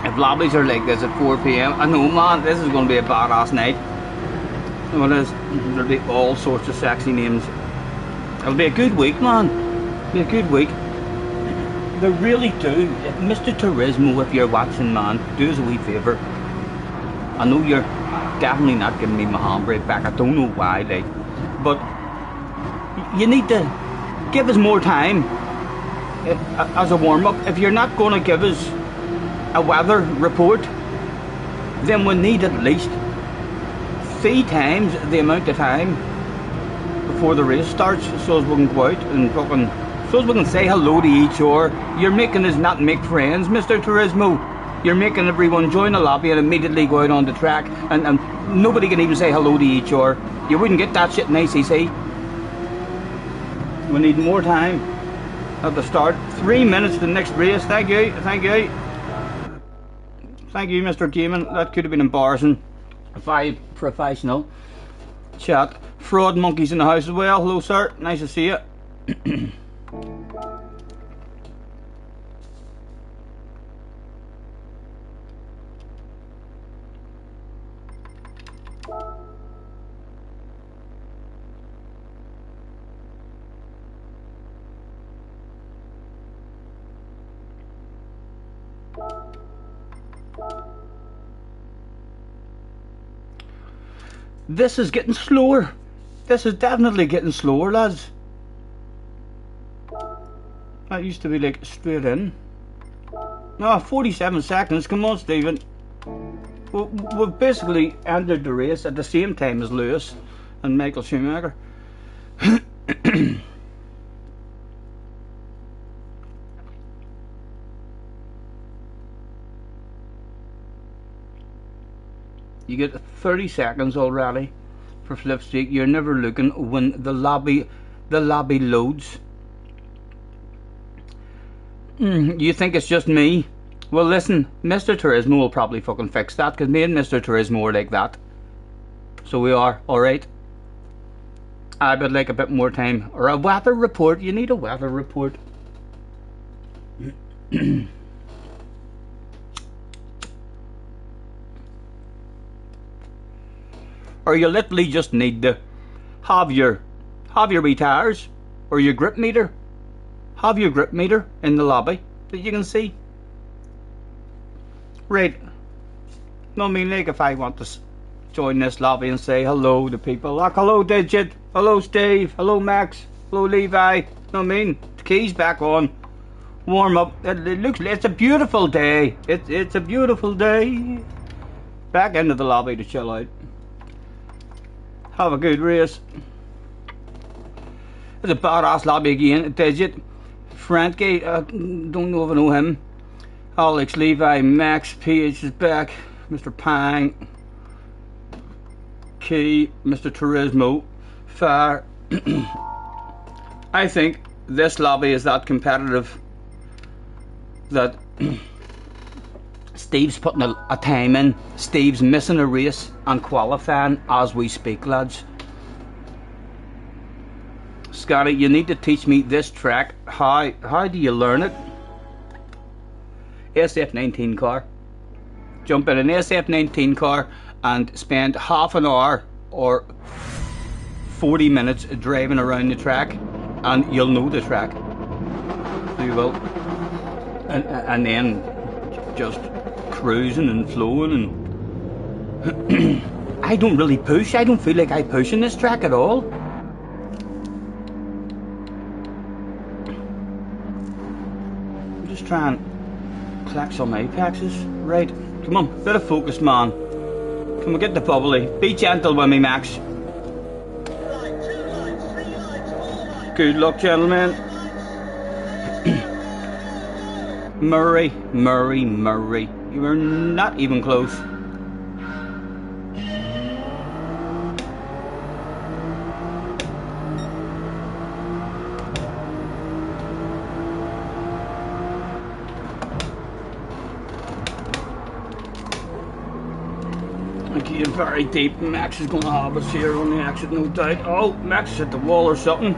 If lobbies are like this at 4 PM, I know, man, this is going to be a badass night. Well, there'll be all sorts of sexy names. It'll be a good week, man. It'll be a good week. They really do. Mr. Turismo, if you're watching, man, do us a wee favour. I know you're definitely not giving me my handbrake back. I don't know why, like, but you need to give us more time as a warm-up. If you're not going to give us a weather report, then we need at least 3 times the amount of time before the race starts, so as we can go out and fucking, so as we can say hello to each other. You're making us not make friends, Mr. Turismo. You're making everyone join the lobby and immediately go out on the track, and nobody can even say hello to each other. You wouldn't get that shit in ACC. We need more time at the start. 3 minutes to the next race. Thank you, thank you. Thank you, Mr. Gaming. That could have been embarrassing. Very professional. Chat. Fraud monkeys in the house as well. Hello, sir. Nice to see you. This is getting slower. This is definitely getting slower, lads. That used to be like straight in. No, 47 seconds. Come on, Stephen. We've basically ended the race at the same time as Lewis and Michael Schumacher. You get 30 seconds already for Flipstreak. You're never looking when the lobby loads. You think it's just me? Well, listen, Mr. Turismo will probably fucking fix that, because me and Mr. Turismo are like that. So we are, alright. I would like a bit more time. Or a weather report. You need a weather report. Or you literally just need to have your wee tires or your grip meter. Have your grip meter in the lobby that you can see. Right. No, I mean, like, if I want to join this lobby and say hello to people, like, hello Digit, hello Steve, hello Max, hello Levi. No, I mean, the key's back on. Warm up. It looks, it's a beautiful day. It's a beautiful day. Back into the lobby to chill out. Have a good race. It's a badass lobby again. Digit, Frankie, don't know if I know him. Alex, Levi, Max, PH is back. Mr. Pang, Key, Mr. Turismo, Fire. I think this lobby is that competitive that Steve's putting a time in. Steve's missing a race and qualifying as we speak, lads. Scotty, you need to teach me this track. How do you learn it? SF19 car. Jump in an SF19 car and spend half an hour or 40 minutes driving around the track, and you'll know the track. So you will. And then just cruising and flowing, and I don't really push. I don't feel like I push in this track at all. I'm just trying to collect some apexes. Right, come on, bit of focus, man. Come on, get the bubbly. Be gentle with me, Max. Right, 2 lights, 3 lights, 4 lights. Good luck, gentlemen. Murray, Murray, Murray. You are not even close. Getting very deep. Max is going to have us here on the exit, no doubt. Oh, Max hit the wall or something.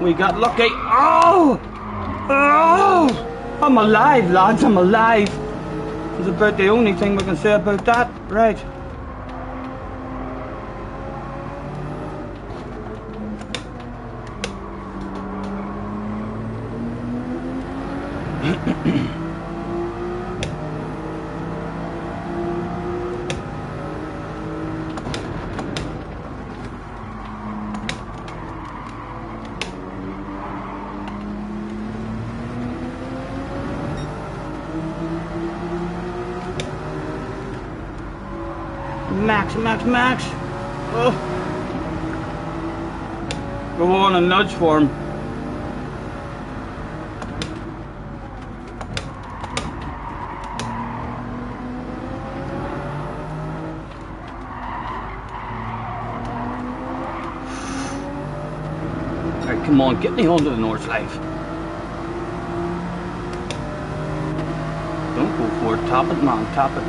We got lucky. Oh! Oh! I'm alive, lads. I'm alive. It's about the only thing we can say about that. Right. Max, Max, Max. Oh. Go on and nudge for him. Alright, come on, get me onto the north life. Don't go for it. Top it, man, top it.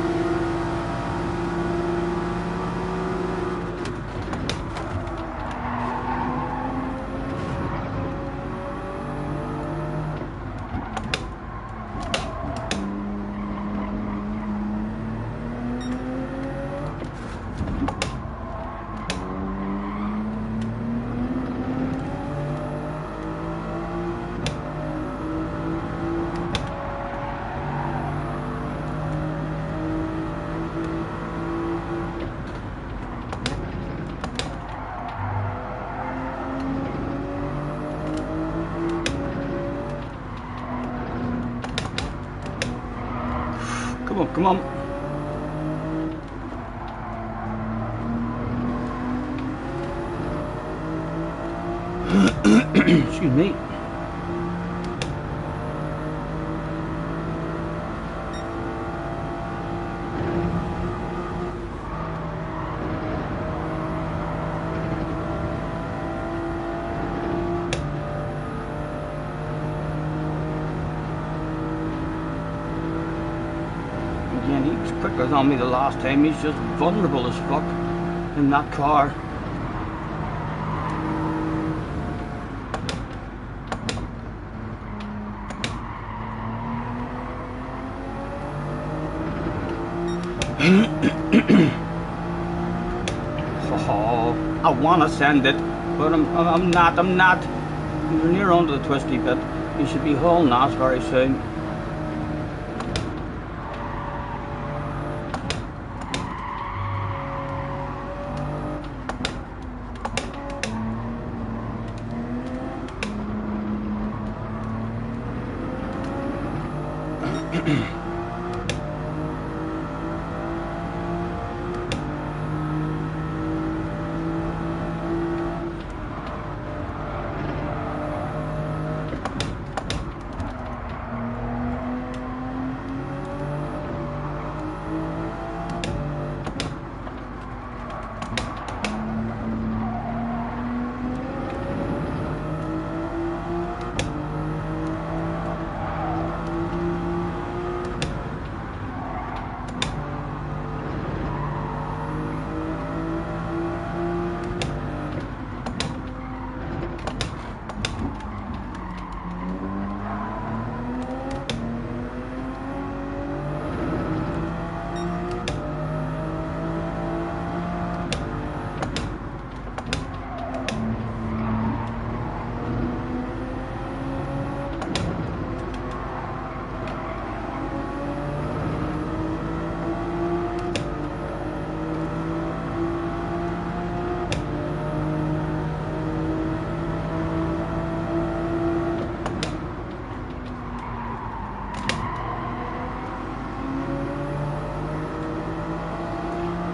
Come on, come on. Excuse me. Again, he was quicker than me the last time. He's just vulnerable as fuck in that car. Oh, I wanna send it, but I'm not. We're near onto the twisty bit. You should be hauling ass very soon.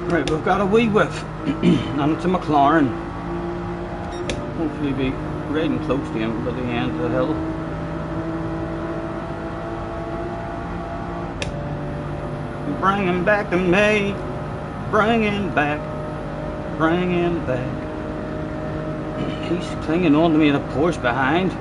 Right, we've got a wee whiff, and it's a McLaren. Hopefully be riding close to him by the end of the hill. Bring him back to me, bring him back, bring him back. He's clinging on to me in a Porsche behind.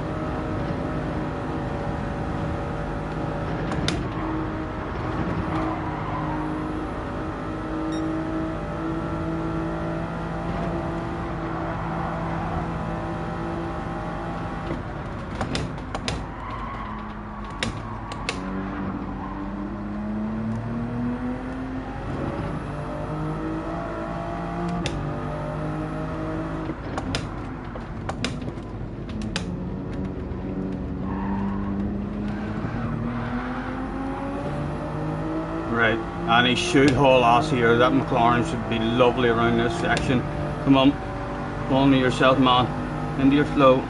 Right, and he should haul ass here. That McLaren should be lovely around this section. Come on to yourself, man. Into your flow.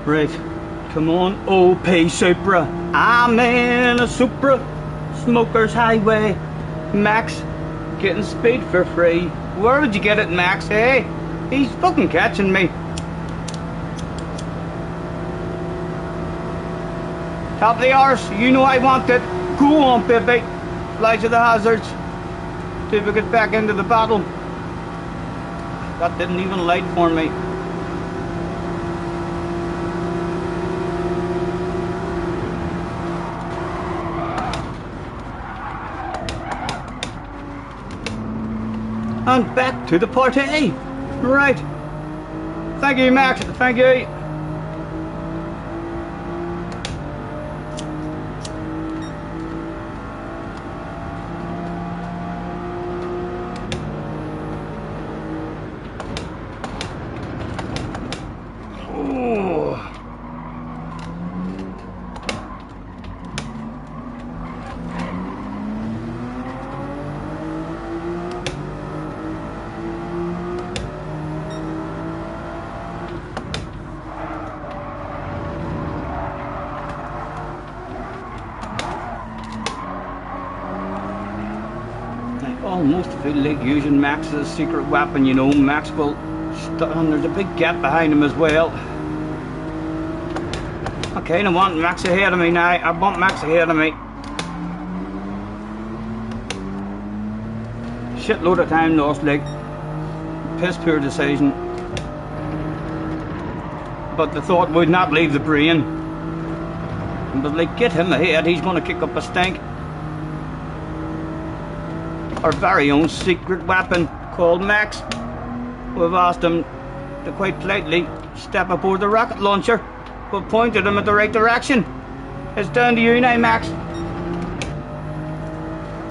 Right, come on, OP Supra. I'm in a Supra, Smoker's Highway. Max, getting speed for free. Where would you get it, Max, eh? He's fucking catching me. Top of the arse, you know I want it. Go on, baby. Fly to the hazards. See if we get back into the battle. That didn't even light for me. And back to the party. Right. Thank you, Max. Thank you. Almost feel like using Max as a secret weapon, you know. Max will and there's a big gap behind him as well. Okay, I want Max ahead of me now. I want Max ahead of me. Shitload of time lost, like piss poor decision. But the thought would not leave the brain. But like, get him ahead, he's gonna kick up a stink. Our very own secret weapon called Max. We've asked him to quite politely step aboard the rocket launcher. We've pointed him at the right direction. It's down to you now, Max.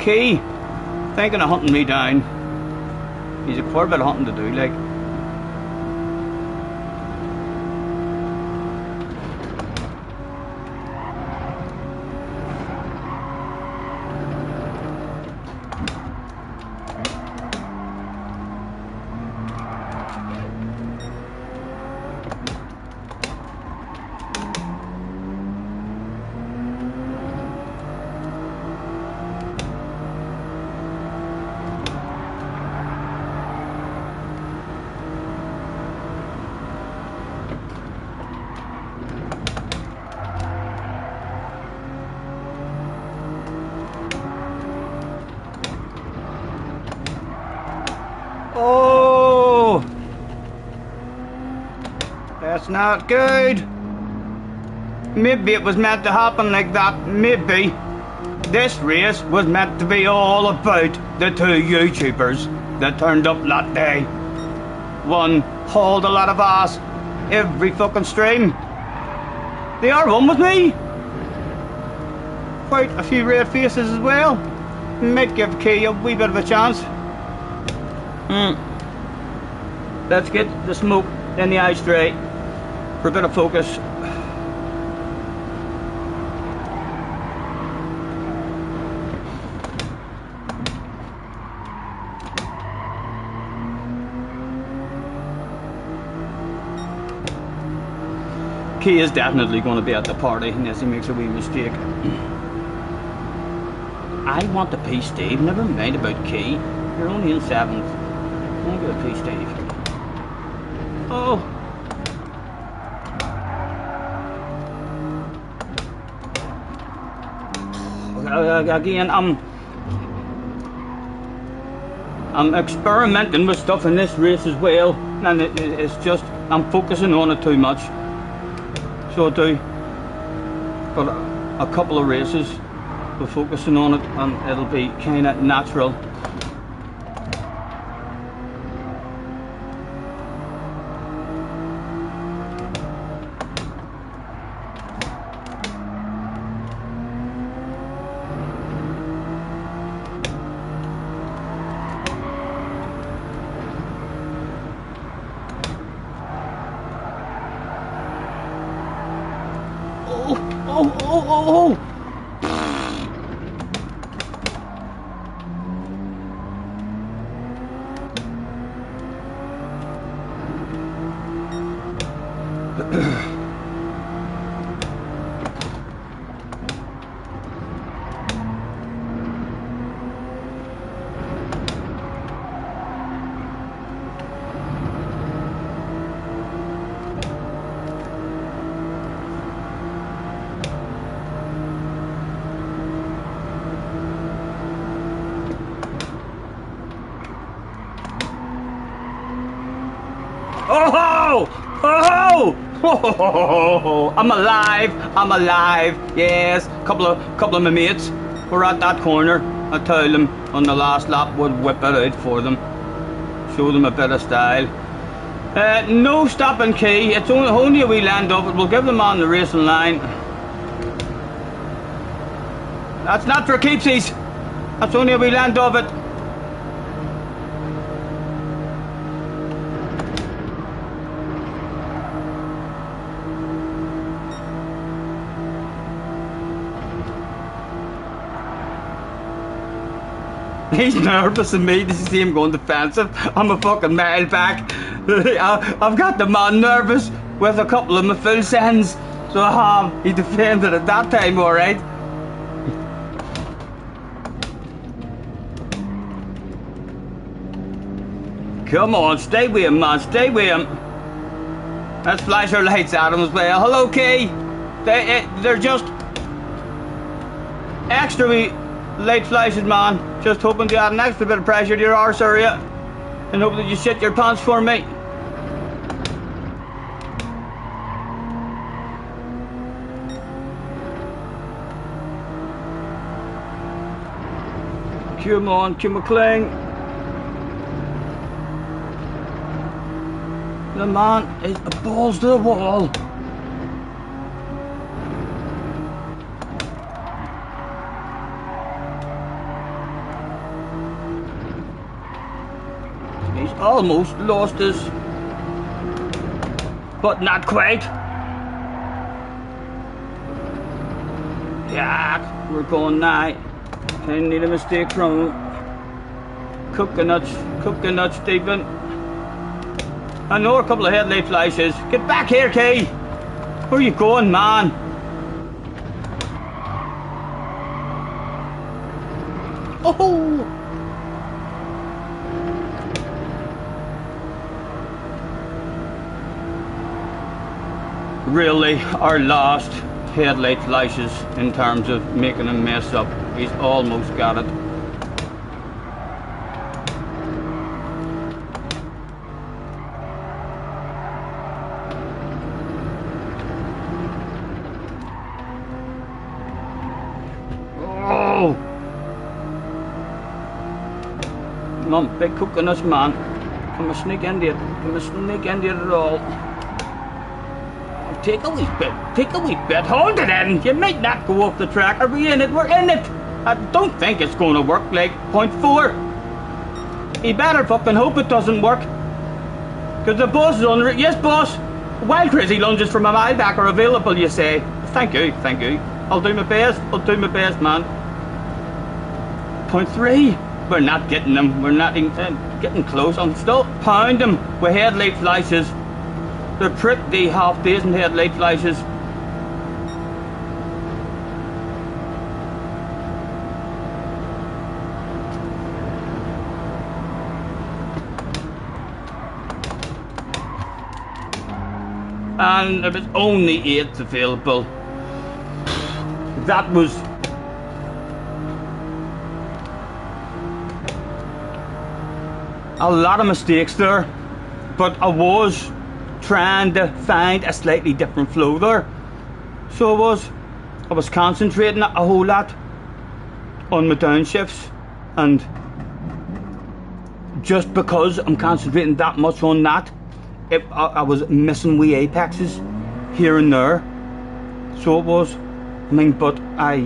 Key, thinking of hunting me down. He's a quite a bit of hunting to do, like. Oh, that's not good. Maybe it was meant to happen like that. Maybe. This race was meant to be all about the two YouTubers that turned up that day. One hauled a lot of ass every fucking stream. They are one with me. Quite a few red faces as well. Might give Key a wee bit of a chance. Let's get the smoke in the eye straight for a bit of focus. Key is definitely going to be at the party unless he makes a wee mistake. I want to pee Steve, never mind about Key. You're only in 7th. I'm going to pee Steve. Oh. Again, I'm experimenting with stuff in this race as well, and it's just, I'm focusing on it too much. So I do. But a couple of races, we're focusing on it, and it'll be kind of natural. Oh! Oh! I'm alive, yes. Couple of my mates were at that corner. I told them on the last lap would whip it out for them. Show them a bit of style. No stopping Key, it's only a wee land of it. We'll give them on the racing line. That's not for keepsies. That's only a wee land of it. He's nervous and me to see him going defensive. I'm a fucking mile back. I've got the man nervous with a couple of my full sends. So he defended at that time, alright. Come on, stay with him, man, stay with him. Let's flash our lights at him as well. Hello, Key. They're just extra wee light flashes, man. Just hoping to add an extra bit of pressure to your arse area and hope that you shit your pants for me. Come on, Q McLean. The man is balls to the wall. almost lost us, but not quite. Yeah, we're going now. I need a mistake from him. Coconuts, Stephen. I know a couple of headlight flashes. Get back here, Kay. Where are you going, man? Oh! Really, our last headlight flashes in terms of making him mess up. He's almost got it. Oh! Come on, big coconuts, man. Come on, sneak into it. Come on, sneak into it at all. Take a wee bit, hold it in. You might not go off the track. Are we in it? We're in it. I don't think it's going to work like 0.4. You better fucking hope it doesn't work. Because the boss is on it. Yes, boss. Wild crazy lunges from a mile back are available, you say. Thank you. I'll do my best, man. 0.3. We're not getting them. We're not even getting close. I'm still pounding them with headlight flashes. They're pretty half-decent headlight flashes. And there was only 8 available. That was a lot of mistakes there, but I was trying to find a slightly different flow there. So I was concentrating a whole lot on my downshifts, and just because I'm concentrating that much on that, I was missing wee apexes here and there. So it was, I mean, but I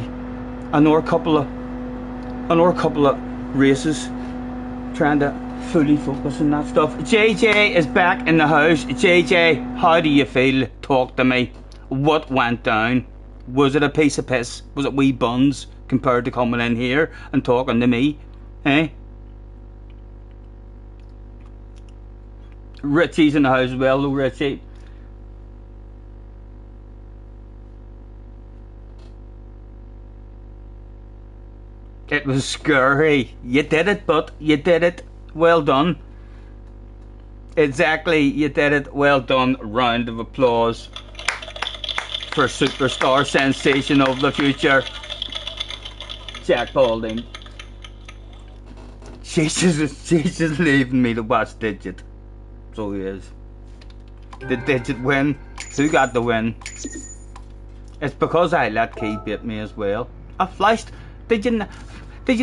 know a couple of races trying to fully focus on that stuff. JJ is back in the house. JJ, how do you feel? Talk to me. What went down? Was it a piece of piss? Was it wee buns compared to coming in here and talking to me? Eh? Richie's in the house as well. Hello, Richie. It was scary. You did it, but you did it. Well done. Exactly, you did it. Well done. Round of applause for superstar sensation of the future, Jack Balding. She's just leaving me to watch Digit. So he is. Did Digit win? Who got the win? It's because I let Key beat me as well. I flashed. Did you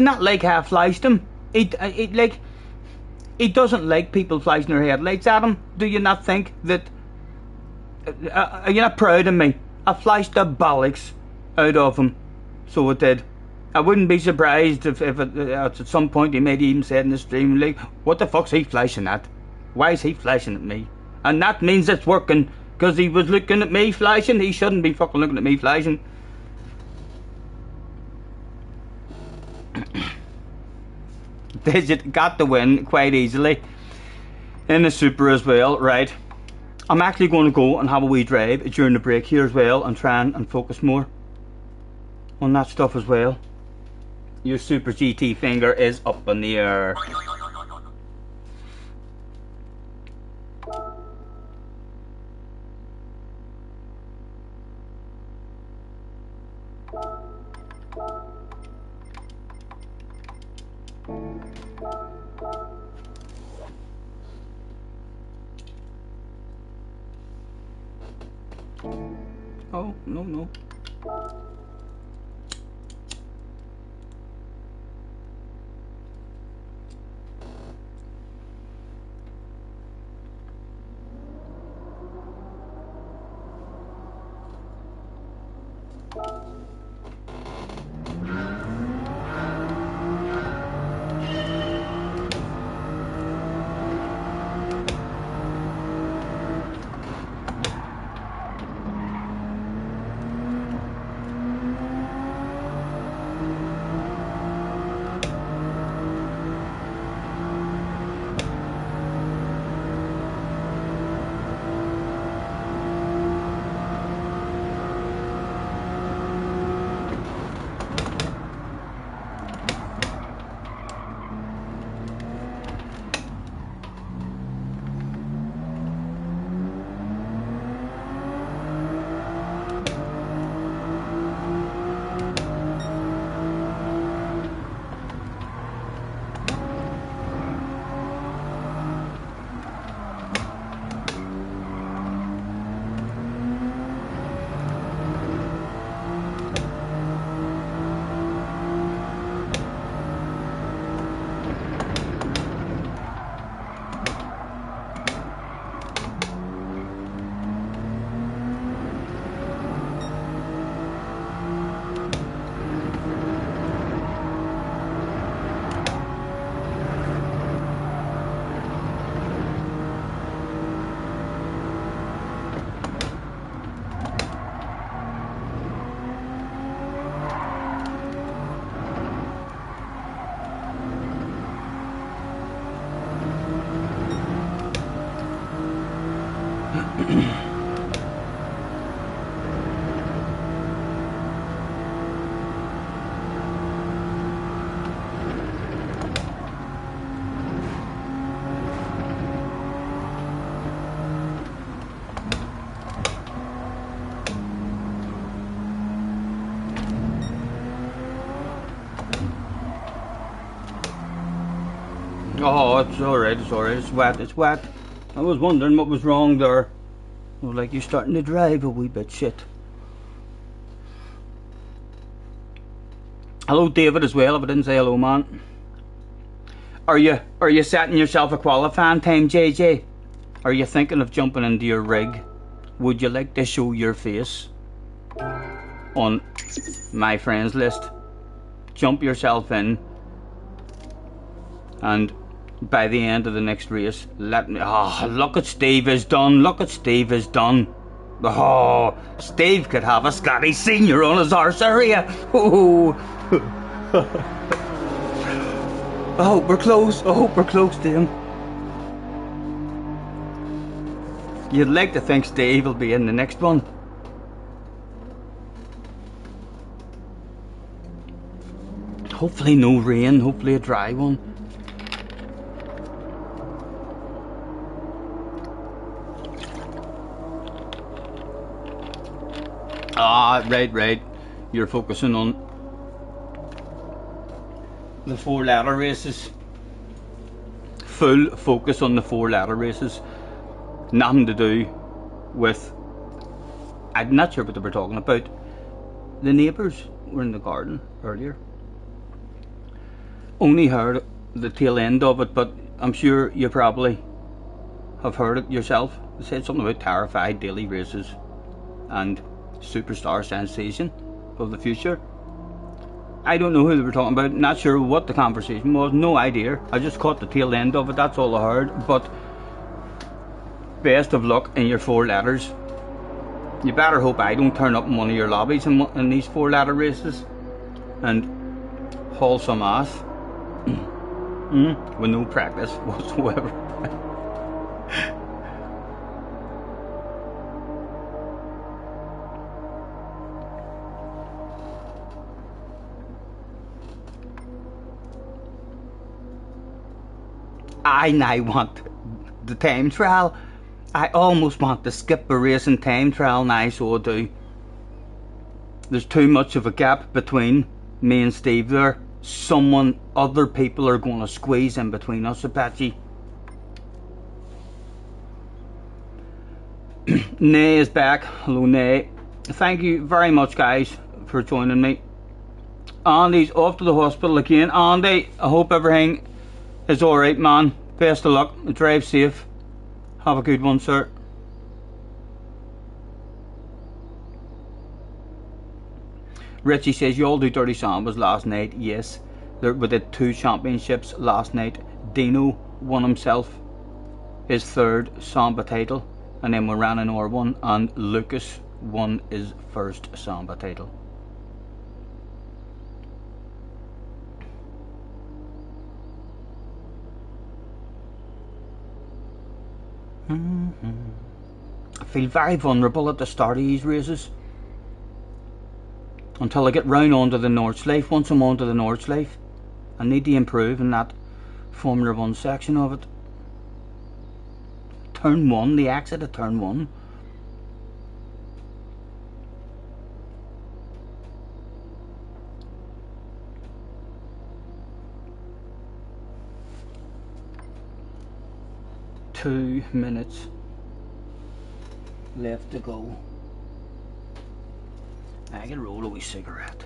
not like how I flashed him? He doesn't like people flashing their headlights at him. Do you not think that? Are you not proud of me? I flashed the bollocks out of him. So it did. I wouldn't be surprised if at some point he maybe even said in the stream, like, what the fuck's he flashing at? Why is he flashing at me? And that means it's working, because he was looking at me flashing. He shouldn't be fucking looking at me flashing. Digit got the win quite easily in the super as well. Right, I'm actually going to go and have a wee drive during the break here as well and try and focus more on that stuff as well. Your super GT finger is up in the air. Oh, no. Oh, it's alright, it's alright, it's wet, it's wet. I was wondering what was wrong there. I was like, you're starting to drive a wee bit shit. Hello David as well, if I didn't say hello man. Are you setting yourself a qualifying time, JJ? Are you thinking of jumping into your rig? Would you like to show your face on my friends list? Jump yourself in, and by the end of the next race, let me. Oh, look at Steve is done. Look at Steve is done. Oh, Steve could have a Scotty Senior on his arse area. Oh. I hope we're close. I hope we're close to him. You'd like to think Steve will be in the next one. Hopefully no rain. Hopefully a dry one. Ah, right. You're focusing on the 4-ladder races. Full focus on the 4-ladder races. Nothing to do with. I'm not sure what they were talking about. The neighbours were in the garden earlier. Only heard the tail end of it, but I'm sure you probably have heard it yourself. They said something about terrified daily races and superstar sensation of the future. I don't know who they were talking about, not sure what the conversation was, no idea. I just caught the tail end of it, that's all I heard. But best of luck in your 4 ladders. You better hope I don't turn up in one of your lobbies in these 4-ladder races and haul some ass with no practice whatsoever. I now want the time trial. I almost want to skip a race in time trial now, so I do. There's too much of a gap between me and Steve there. Other people are going to squeeze in between us, Apache. Nay is back. Hello, Nay. Thank you very much, guys, for joining me. Andy's off to the hospital again. Andy, I hope everything is alright, man. Best of luck. Drive safe. Have a good one, sir. Richie says, you all do Dirty Sambas last night. Yes, we did 2 championships last night. Dino won himself his 3rd Samba title, and then we ran an R1, and Lucas won his 1st Samba title. I feel very vulnerable at the start of these races until I get round onto the Nordschleife. Once I'm onto the Nordschleife, I need to improve in that Formula 1 section of it. Turn 1, the exit at turn 1. Two minutes left to go. I can roll a wee cigarette.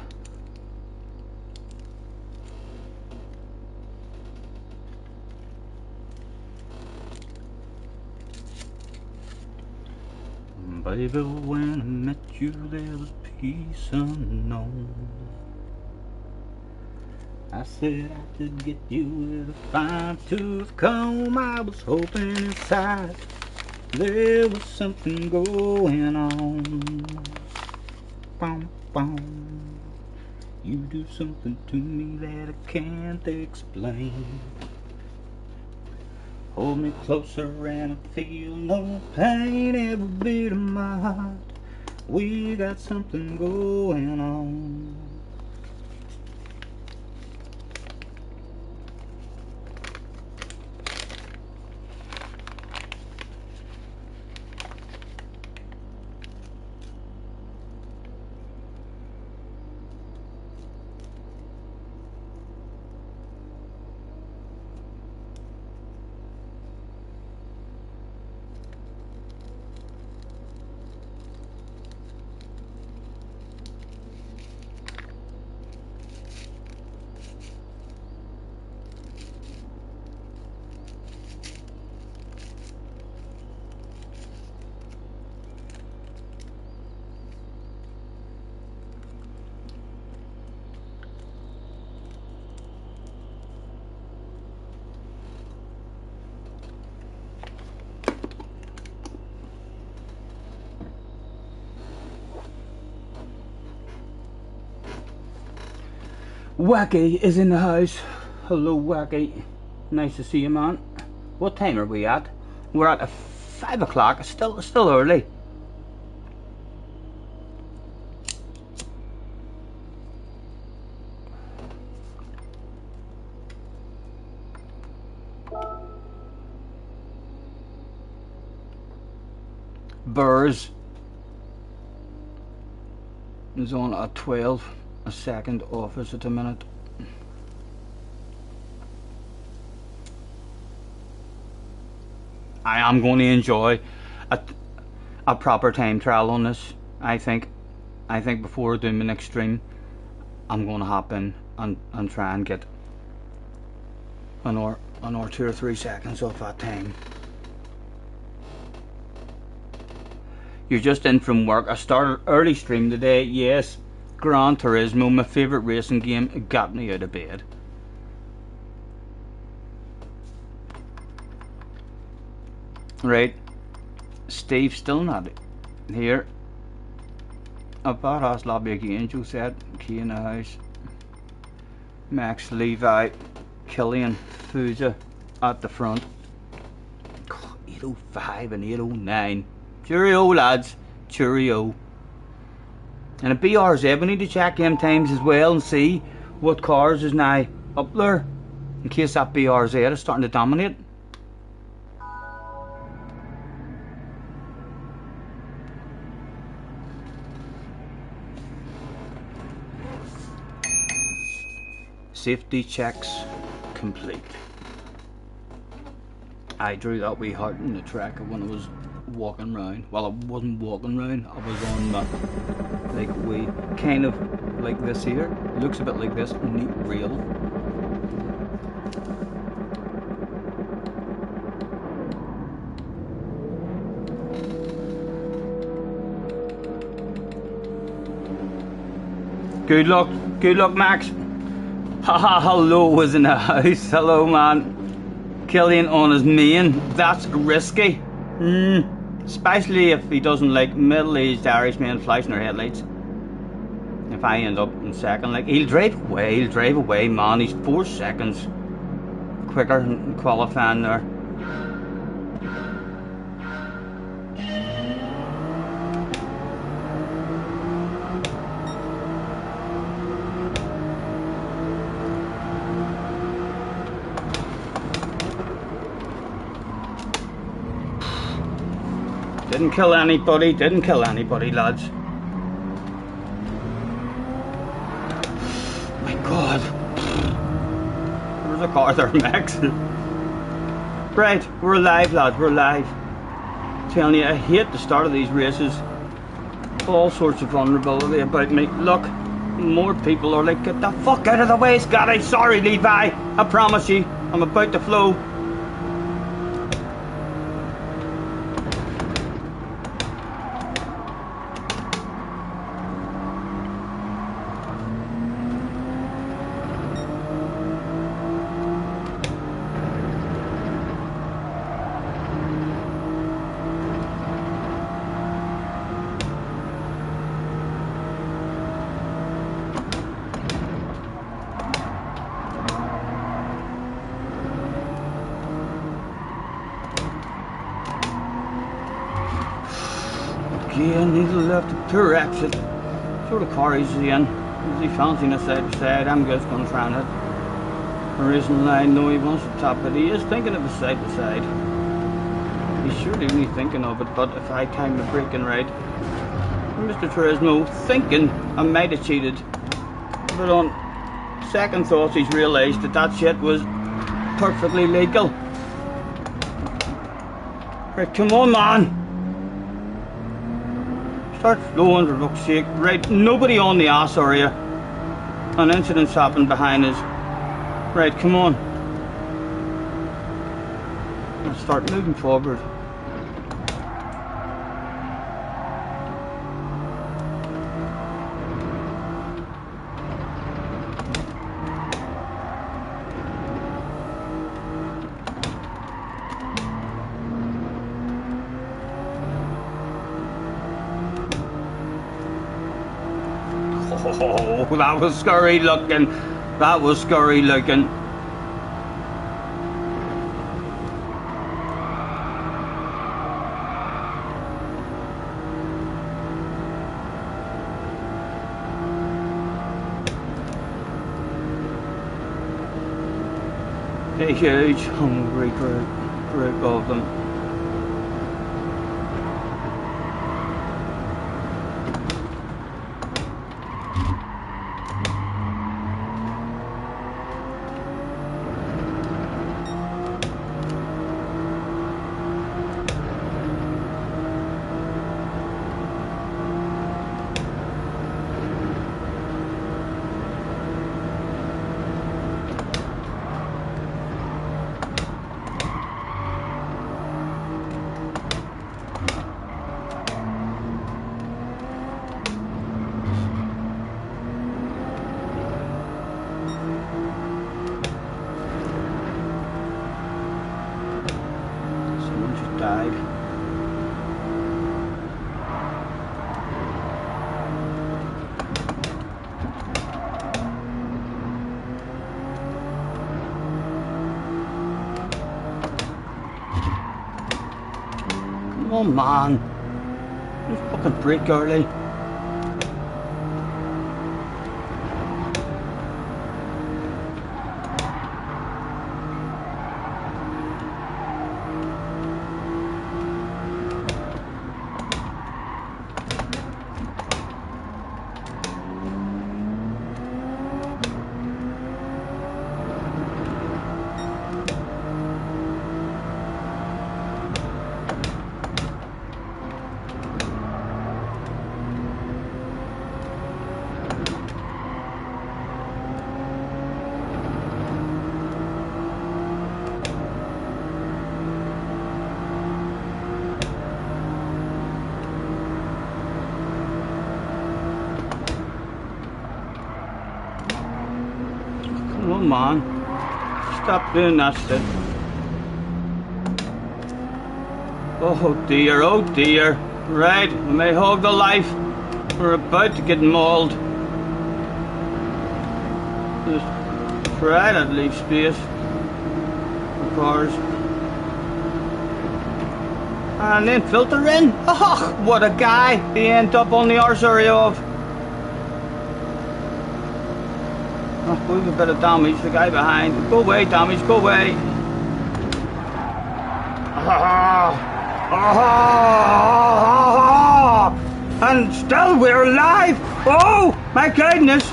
Baby, when I met you, there was peace unknown. I said I could get you with a fine-tooth comb. I was hoping inside there was something going on. Bum, bum. You do something to me that I can't explain. Hold me closer and I feel no pain every bit of my heart. We got something going on. Wacky is in the house. Hello, Wacky. Nice to see you, man. What time are we at? We're at 5 o'clock. It's still early. Burrs is on at 12. A second office at the minute. I am going to enjoy a proper time trial on this. I think before doing the next stream, I'm going to hop in and try and get an hour 2 or 3 seconds off that time. You're just in from work. I started early stream today. Yes. Gran Turismo, my favourite racing game, got me out of bed. Right, Steve's still not here. I've got us lobby again, Joe said, key in the house. Max, Levi, Killian, Fuza at the front. 805 and 809. Cheerio, lads, cheerio. And a BRZ, we need to check them times as well and see what cars is now up there, in case that BRZ is starting to dominate. Safety checks complete. I drew that wee heart in the track when I was walking round. Well, I wasn't walking round, I was on my like way kind of like this here. It looks a bit like this, neat rail. Good luck, Max. Haha, hello was in the house. Hello, man. Killian on his main. That's risky. Especially if he doesn't like middle-aged Irishmen flashing their headlights. If I end up in second, like he'll drive away, man. He's 4 seconds quicker than qualifying there. Didn't kill anybody, lads. My God. There's a car there, Max. Right, we're live, lads, we're live. Telling you, I hate the start of these races. All sorts of vulnerability about me. Look, more people are like, get the fuck out of the way, Scotty. Sorry, Levi. I promise you, I'm about to flow. again, he's left the poor exit. Sort of car he's in. Is he fancying a side to side? I'm just going to try it. Or isn't I know he wants to top it. He is thinking of a side to side. He's surely only thinking of it, but if I time the braking right, Mr. Turismo thinking I might have cheated. But on second thoughts, he's realised that that shit was perfectly legal. Right, come on, man. Start slowing for fuck's sake. Right, nobody on the ass area. An incident's happened behind us. Right, come on. Let's start moving forward. Oh, that was scary looking. That was scary looking. A huge hungry group of them. Died. Come on, man. Just fucking brake early. Come on, stop doing that shit. Oh dear, oh dear. Right, we may hog the life. We're about to get mauled. Just try to leave space for cars. And then filter in. Oh, what a guy. He end up on the arse area of. Oh, we've a bit of damage, the guy behind. Go away, damage, go away. And still we're alive. Oh, my goodness.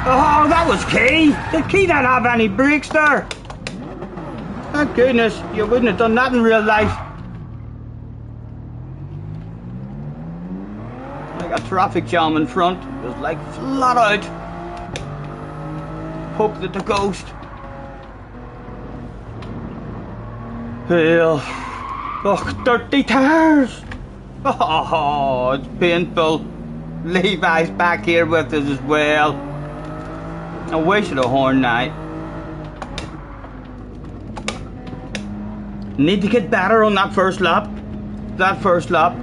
Oh, that was key. The key didn't have any brakes there. Thank goodness, you wouldn't have done that in real life. Like a traffic jam in front. It was like flat out. Hope that the ghost. Well, oh, dirty tires. Oh, it's painful. Levi's back here with us as well. I wasted a horn night. Need to get better on that first lap. That first lap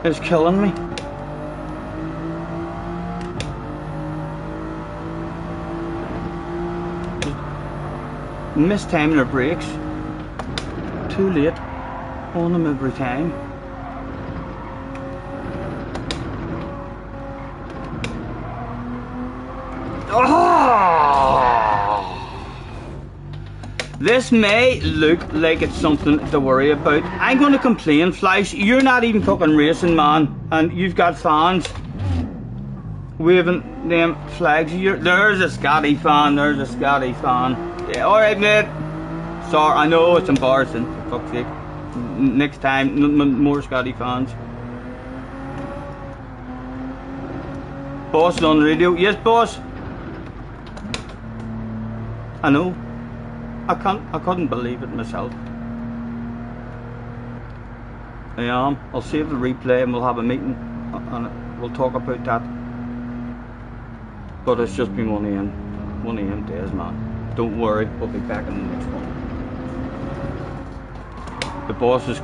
is killing me. Mistiming their brakes. Too late on them every time. This may look like it's something to worry about. I'm gonna complain, Flash. You're not even fucking racing, man, and you've got fans waving them flags. There's a Scotty fan. There's a Scotty fan. Yeah, all right, mate. Sorry, I know it's embarrassing. For fuck's sake. Next time, more Scotty fans. Boss is on the radio. Yes, boss. I know. I couldn't believe it myself. I am. I'll save the replay and we'll have a meeting and we'll talk about that. But it's just been one of them days, man. Don't worry, we'll be back in the next one. The boss is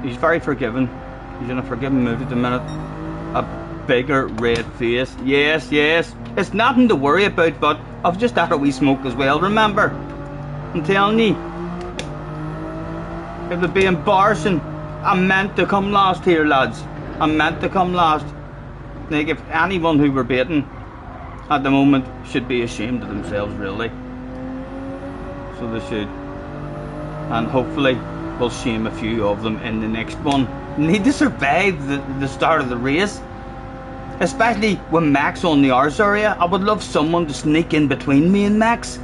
he's very forgiving. He's in a forgiving mood at the minute. A bigger red face. Yes, yes. It's nothing to worry about, but I've just had a wee smoke as well, remember? I'm telling you. It would be embarrassing. I meant to come last here, lads. I meant to come last. Like, if anyone who we're baiting at the moment should be ashamed of themselves, really. So they should. And hopefully we'll shame a few of them in the next one. Need to survive the start of the race. Especially when Max on the ours area. I would love someone to sneak in between me and Max. You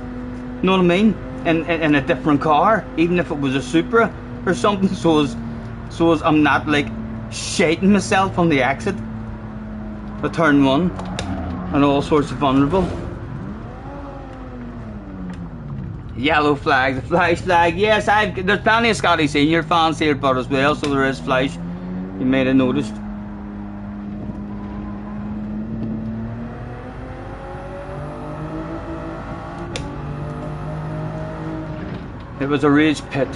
know what I mean? In a different car. Even if it was a Supra or something. So as I'm not like shating myself on the exit. At turn 1. And all sorts of vulnerable. Yellow flag, the Flash flag. Yes, there's plenty of Scotty Senior fans here, but as well, so there is Flash. You may have noticed. It was a rage pit.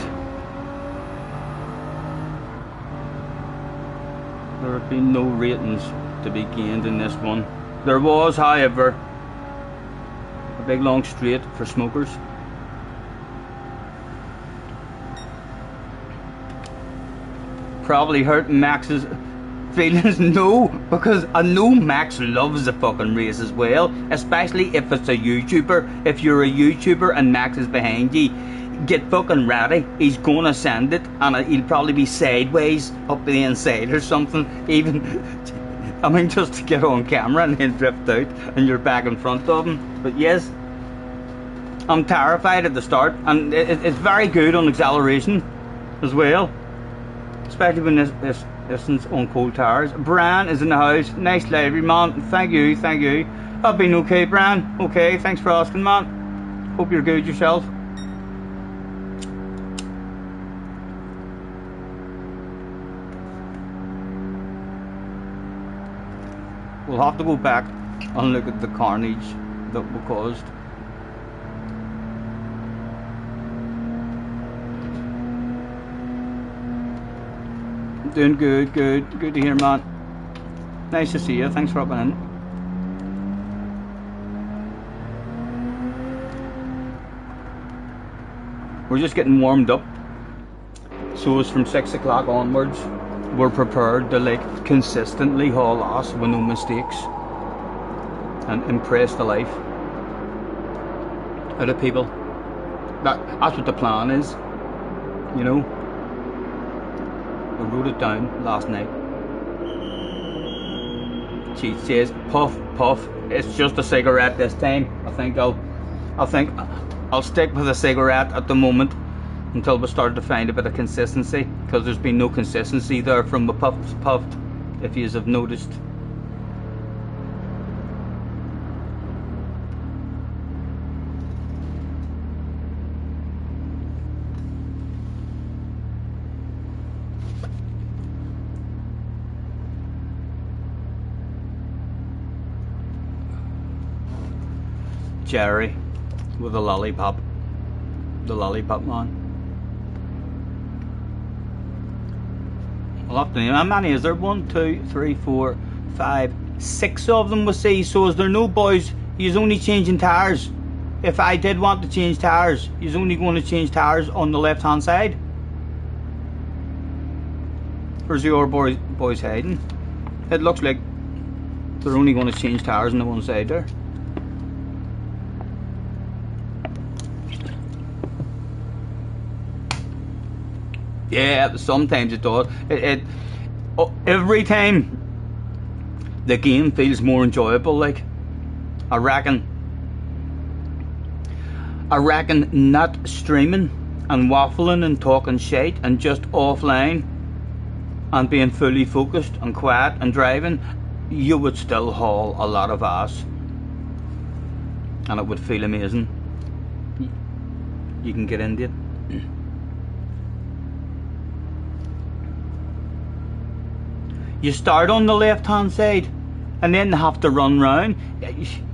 There have been no ratings to be gained in this one. There was, however, a big long straight for smokers. Probably hurt Max's feelings. No, because I know Max loves the fucking race as well, especially if it's a YouTuber. If you're a YouTuber and Max is behind you, get fucking ready. He's gonna send it, and he'll probably be sideways up the inside or something. Even, I mean, just to get on camera and then drift out and you're back in front of him. But yes, I'm terrified at the start, and it's very good on acceleration as well. Especially when this distance on cold tires. Bran is in the house. Nice library, man. Thank you, thank you. I've been okay, Bran. Okay, thanks for asking, man. Hope you're good yourself. We'll have to go back and look at the carnage that we caused. Doing good, good to hear, man. Nice to see you, thanks for hopping in. We're just getting warmed up, so it's from 6 o'clock onwards. We're prepared to like consistently haul ass with no mistakes and impress the life out of people. That's what the plan is, you know. I wrote it down last night. She says, puff, puff. It's just a cigarette this time. I think I'll stick with a cigarette at the moment until we start to find a bit of consistency, because there's been no consistency there from the puffed, if you have noticed. Jerry with a lollipop. The lollipop man. I'll have to name. How many is there? 1, 2, 3, 4, 5, 6 of them we see. So is there no boys? He's only changing tires. If I did want to change tires, he's only going to change tires on the left hand side. Or is the other boys hiding? It looks like they're only going to change tires on the one side there. Yeah, sometimes it does. Every time the game feels more enjoyable. Like, I reckon not streaming and waffling and talking shit and just offline and being fully focused and quiet and driving, you would still haul a lot of ass and it would feel amazing. You can get into it. You start on the left hand side and then have to run round.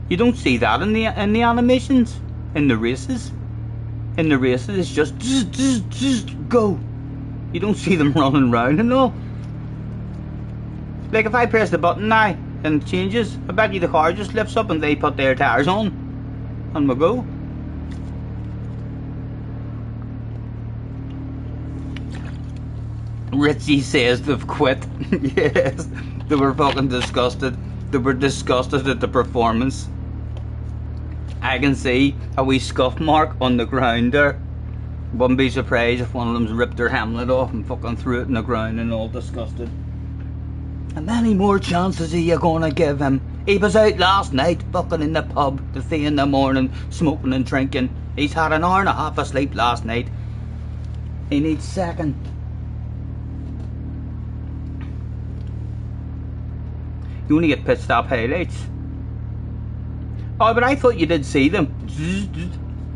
You don't see that in the animations. In the races it's just go. You don't see them running round and all. Like if I press the button now and it changes, I bet you the car just lifts up and they put their tires on and we go. Richie says they've quit. Yes, they were fucking disgusted. They were disgusted at the performance. I can see a wee scuff mark on the ground there. Wouldn't be surprised if one of them's ripped their helmet off and fucking threw it in the ground and all disgusted. How many more chances are you gonna give him? He was out last night fucking in the pub till 3 in the morning smoking and drinking. He's had an hour and a half of sleep last night. He needs second. You only get pit stop highlights. Oh, but I thought you did see them.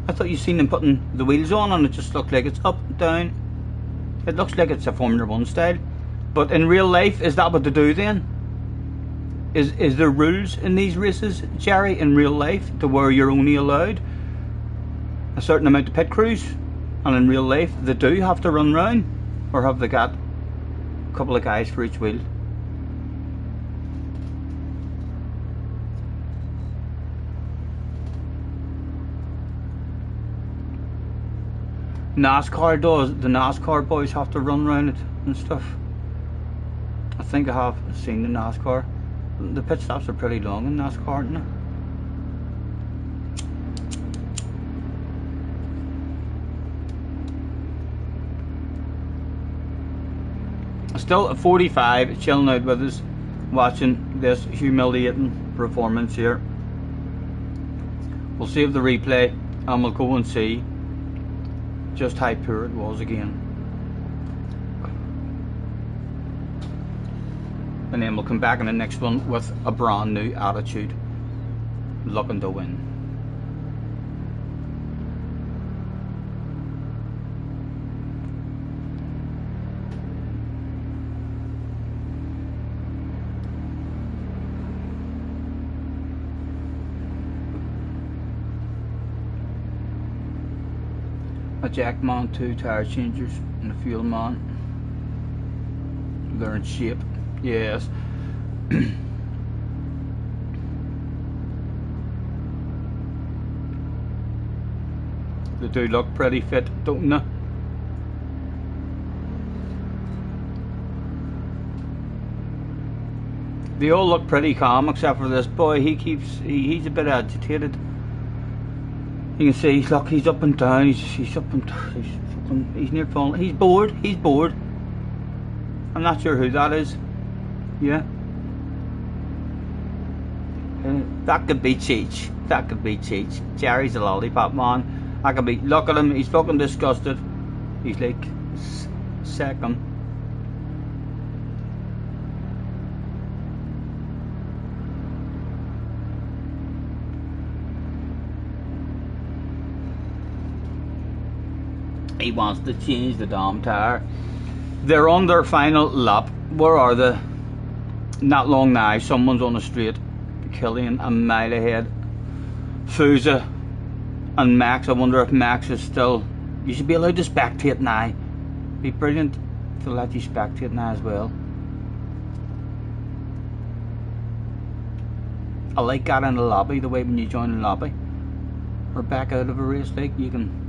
I thought you seen them putting the wheels on and it just looked like it's up, down. It looks like it's a Formula 1 style. But in real life, is that what they do then? Is there rules in these races, Jerry, in real life, to where you're only allowed a certain amount of pit crews? And in real life, they do have to run round? Or have they got a couple of guys for each wheel? NASCAR does. The NASCAR boys have to run around it and stuff. I think I have seen the NASCAR. The pit stops are pretty long in NASCAR, aren't they? Still at 45, chilling out with us, watching this humiliating performance here. We'll save the replay and we'll go and see just how poor it was again. And then we'll come back in the next one with a brand new attitude, looking to win. A jack man, 2 tire changers, and a fuel man. They're in shape. Yes. They do look pretty fit, don't they? They all look pretty calm except for this boy. He's a bit agitated. You can see, look, he's up and down. He's up and down. He's near falling. He's bored. He's bored. I'm not sure who that is. Yeah. That could be Cheech. That could be Cheech. Jerry's a lollipop man. That could be. Look at him. He's fucking disgusted. He's like second. He wants to change the damn tire. They're on their final lap. Where are they? Not long now. Someone's on the straight. Killian a mile ahead. Fusa and Max. I wonder if Max is still. You should be allowed to spectate now. Be brilliant to let you spectate now as well. I like that in the lobby. The way when you join the lobby or back out of a race, like you can.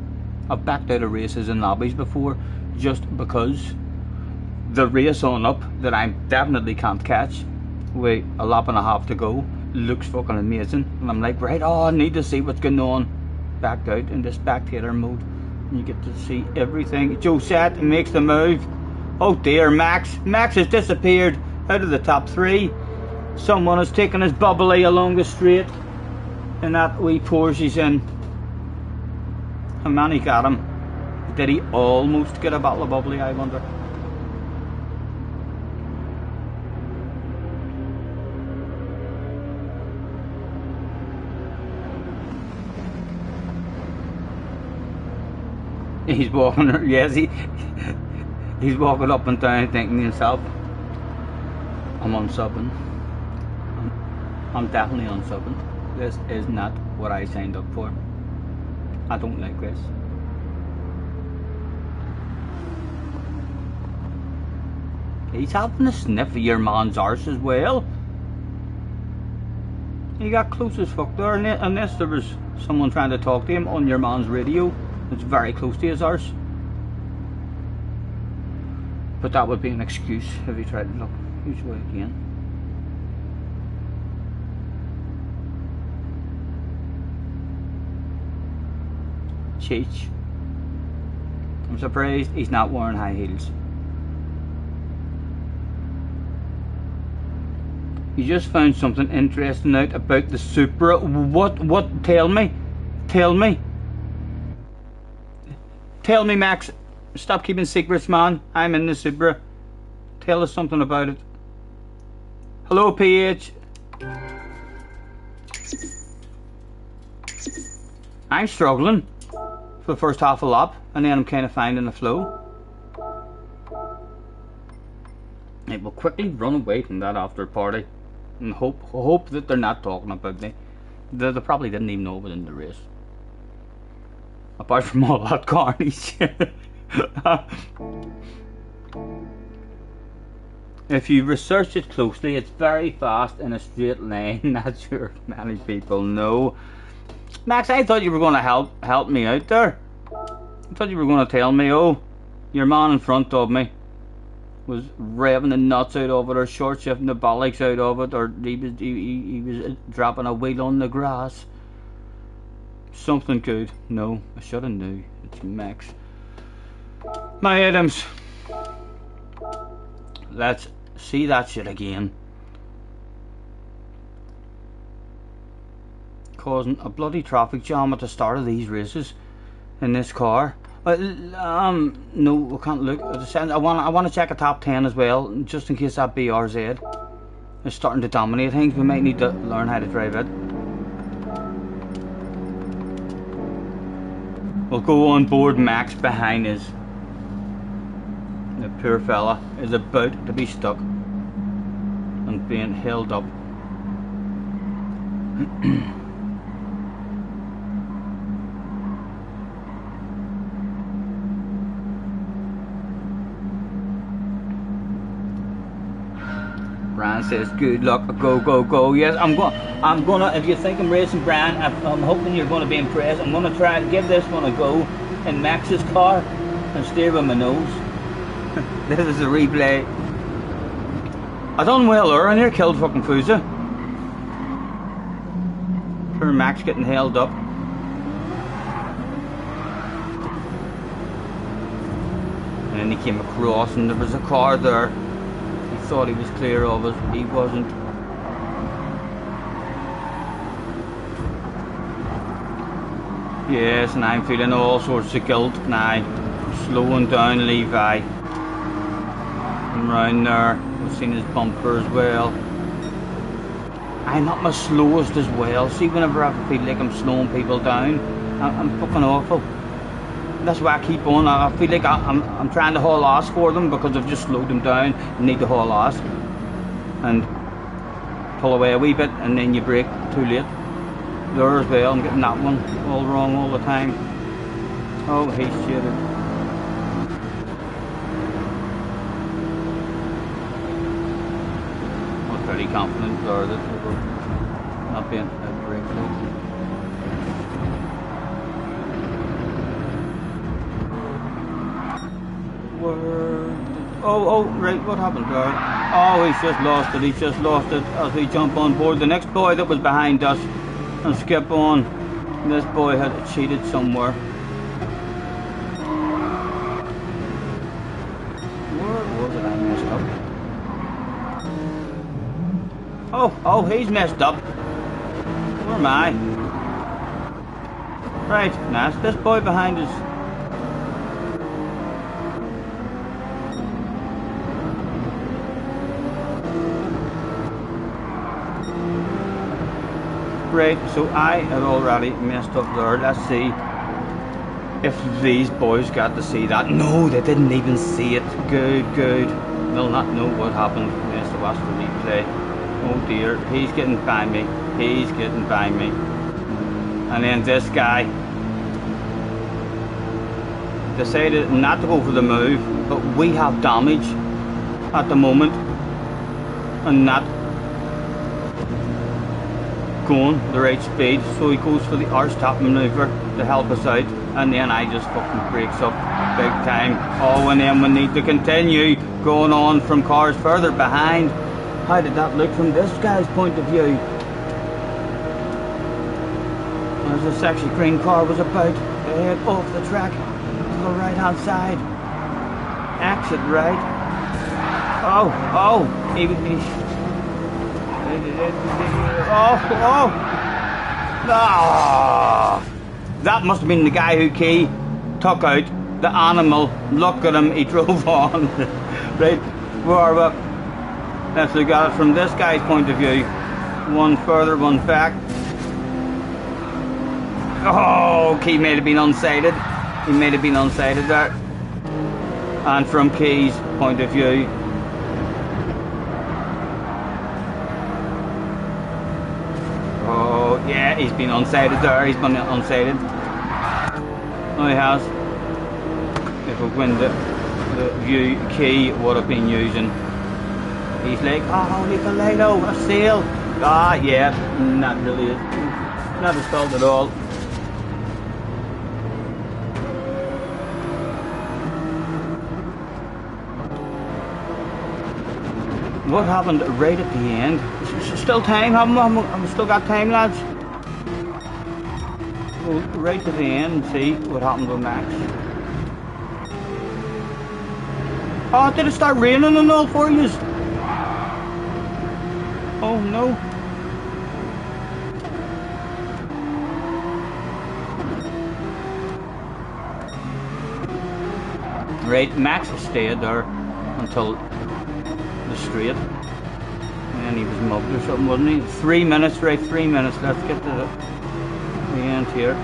I've backed out of races in lobbies before just because the race on up that I definitely can't catch with a lap and a half to go looks fucking amazing and I'm like, right, oh, I need to see what's going on. Backed out in the spectator mode. You get to see everything. Josette makes the move. Oh dear, Max. Max has disappeared out of the top 3. Someone has taken his bubbly along the straight in that wee Porsche he's in. And man, he got him. Did he almost get a bottle of bubbly, I wonder? He's walking, yes, he's walking up and down thinking to himself, I'm unsubbing. I'm definitely unsubbing. This is not what I signed up for. I don't like this. He's having a sniff of your man's arse as well. He got close as fuck there, unless there was someone trying to talk to him on your man's radio. It's very close to his arse. But that would be an excuse if he tried to look his way again. Cheech. I'm surprised he's not wearing high heels. You just found something interesting out about the Supra. What? Tell me. Tell me. Tell me, Max. Stop keeping secrets, man. I'm in the Supra. Tell us something about it. Hello, PH. I'm struggling for the first half a lap, and then I'm kind of finding the flow. It will quickly run away from that after party, and hope that they're not talking about me. They probably didn't even know it was in the race. Apart from all that carnage. If you research it closely, it's very fast in a straight line. Not sure if many people know. Max, I thought you were going to help me out there. I thought you were going to tell me, oh, your man in front of me was revving the nuts out of it, or short shifting the bollocks out of it, or he was dropping a wheel on the grass. Something good. No, I should have knew. It's Max. My Adams. Let's see that shit again. Causing a bloody traffic jam at the start of these races in this car. No, we can't look. I want to check a top 10 as well, just in case that BRZ is starting to dominate things. We might need to learn how to drive it. We'll go on board Max behind us. The poor fella is about to be stuck and being held up. Brian says, "Good luck, go, go, go." Yes, I'm gonna. If you think I'm racing, Brian, I'm hoping you're gonna be impressed. I'm gonna try and give this one a go in Max's car and steer with my nose. This is a replay. I done well there, and near killed fucking Fusa. Poor Max getting held up. And then he came across, and there was a car there. He thought he was clear of us, he wasn't. Yes, and I'm feeling all sorts of guilt now. Slowing down Levi. And round there, we've seen his bumper as well. I'm not my slowest as well. See, whenever I feel like I'm slowing people down, I'm fucking awful. That's why I keep on. I feel like I'm trying to haul ass for them because I've just slowed them down and need to haul ass. And pull away a wee bit and then you brake too late. There as well, I'm getting that one all wrong all the time. Oh, he's shitted. I'm pretty confident there that we were not being a brake fluid. Oh, right, what happened there? Oh, he's just lost it as we jump on board the next boy that was behind us and skip on. This boy had cheated somewhere. Oh, he's messed up. Where am I? Right, that's this boy behind us. Right, so I have already messed up there. Let's see if these boys got to see that. No, they didn't even see it. Good. They'll not know what happened. Yes, to watch the replay. Oh dear, he's getting by me. He's getting by me. And then this guy decided not to go for the move, but we have damage at the moment and not going the right speed, so he goes for the arse-top maneuver to help us out, and then I just fucking breaks up big time. Oh, and then we need to continue going on from cars further behind. How did that look from this guy's point of view? As the sexy green car was about to head off the track to the right hand side. Exit right. Oh, that must have been the guy who Key took out the animal. Look at him, he drove on. Right, where are we? Let's look at it from this guy's point of view. One further, one back. Oh, Key may have been unsighted. He may have been unsighted there. And from Key's point of view, oh yeah, he's been unsighted there. He's been unsighted. Oh, he has. If we win the view Key would have been using. He's like, oh, holy Toledo, a sail. Ah, yeah, not really. Not his fault at all. What happened right at the end? Still time? Have we still got time, lads? Go right to the end and see what happened with Max. Oh, did it start raining and all for you? Oh no. Right, Max stayed there until the straight. And he was mugged or something, wasn't he? 3 minutes, right, 3 minutes. Let's get to the end here.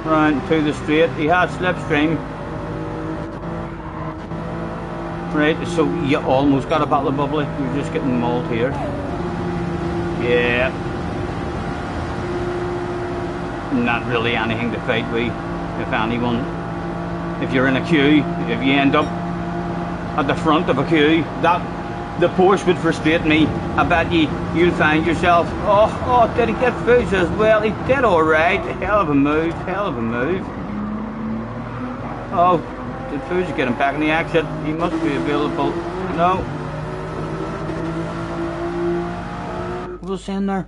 Round to the straight. He had slipstream. Right, so you almost got a battle of bubbly. You're just getting mauled here. Yeah. Not really anything to fight with, if anyone. If you're in a queue, if you end up at the front of a queue, that the Porsche would frustrate me. I bet you'll find yourself, oh, did he get Foods as well? He did alright. Hell of a move, hell of a move. Oh, did Foods get him back in the exit? He must be available. No. What was I saying there?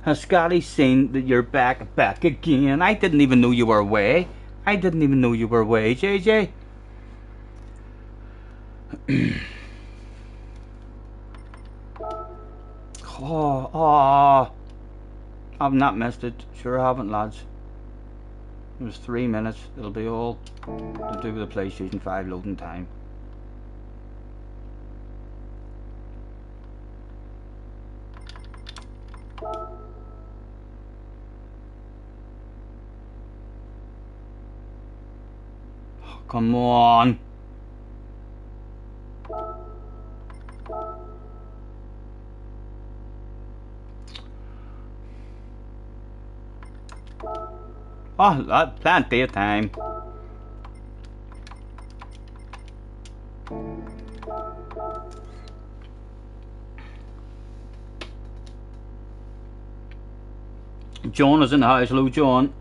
Has Scotty seen that you're back again? I didn't even know you were away. I didn't even know you were away, JJ. Oh, I've not missed it. Sure I haven't, lads. It was 3 minutes. It'll be all to do with the PlayStation 5 loading time. Oh, come on. Oh, that plenty of time. John is in the house. Hello, John.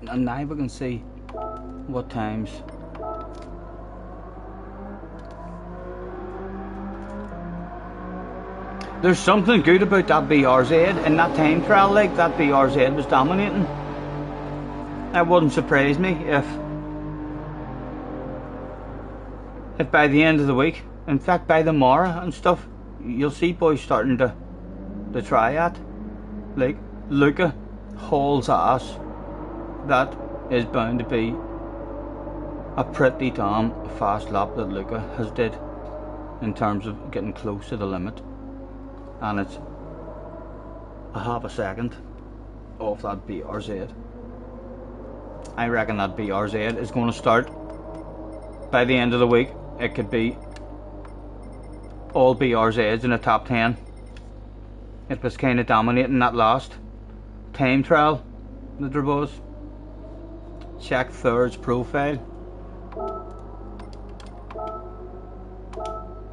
And now we can see what times. There's something good about that BRZ. In that time trial, like, that BRZ was dominating. That wouldn't surprise me if by the end of the week, in fact by tomorrow and stuff, you'll see boys starting to try it. Like, Luca hauls ass. That is bound to be a pretty damn fast lap that Luca has did in terms of getting close to the limit, and it's a half a second off that BRZ. I reckon that BRZ is going to start by the end of the week. It could be all BRZs in the top 10. It was kind of dominating that last time trial that there was. Check third's profile.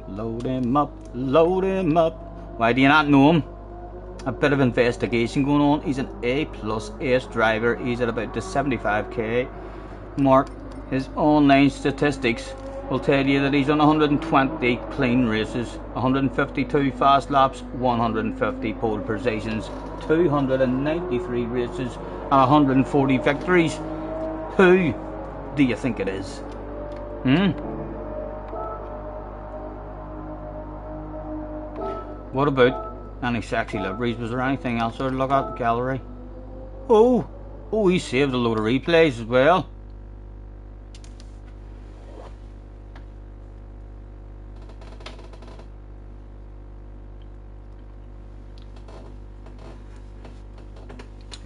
Load him up, load him up. Why do you not know him? A bit of investigation going on. He's an A+ ace driver. He's at about the 75k mark. His online statistics will tell you that he's on 120 clean races, 152 fast laps, 150 pole positions, 293 races and 140 victories. Who do you think it is? What about any sexy liveries? Was there anything else to look at the gallery? Oh, he saved a load of replays as well.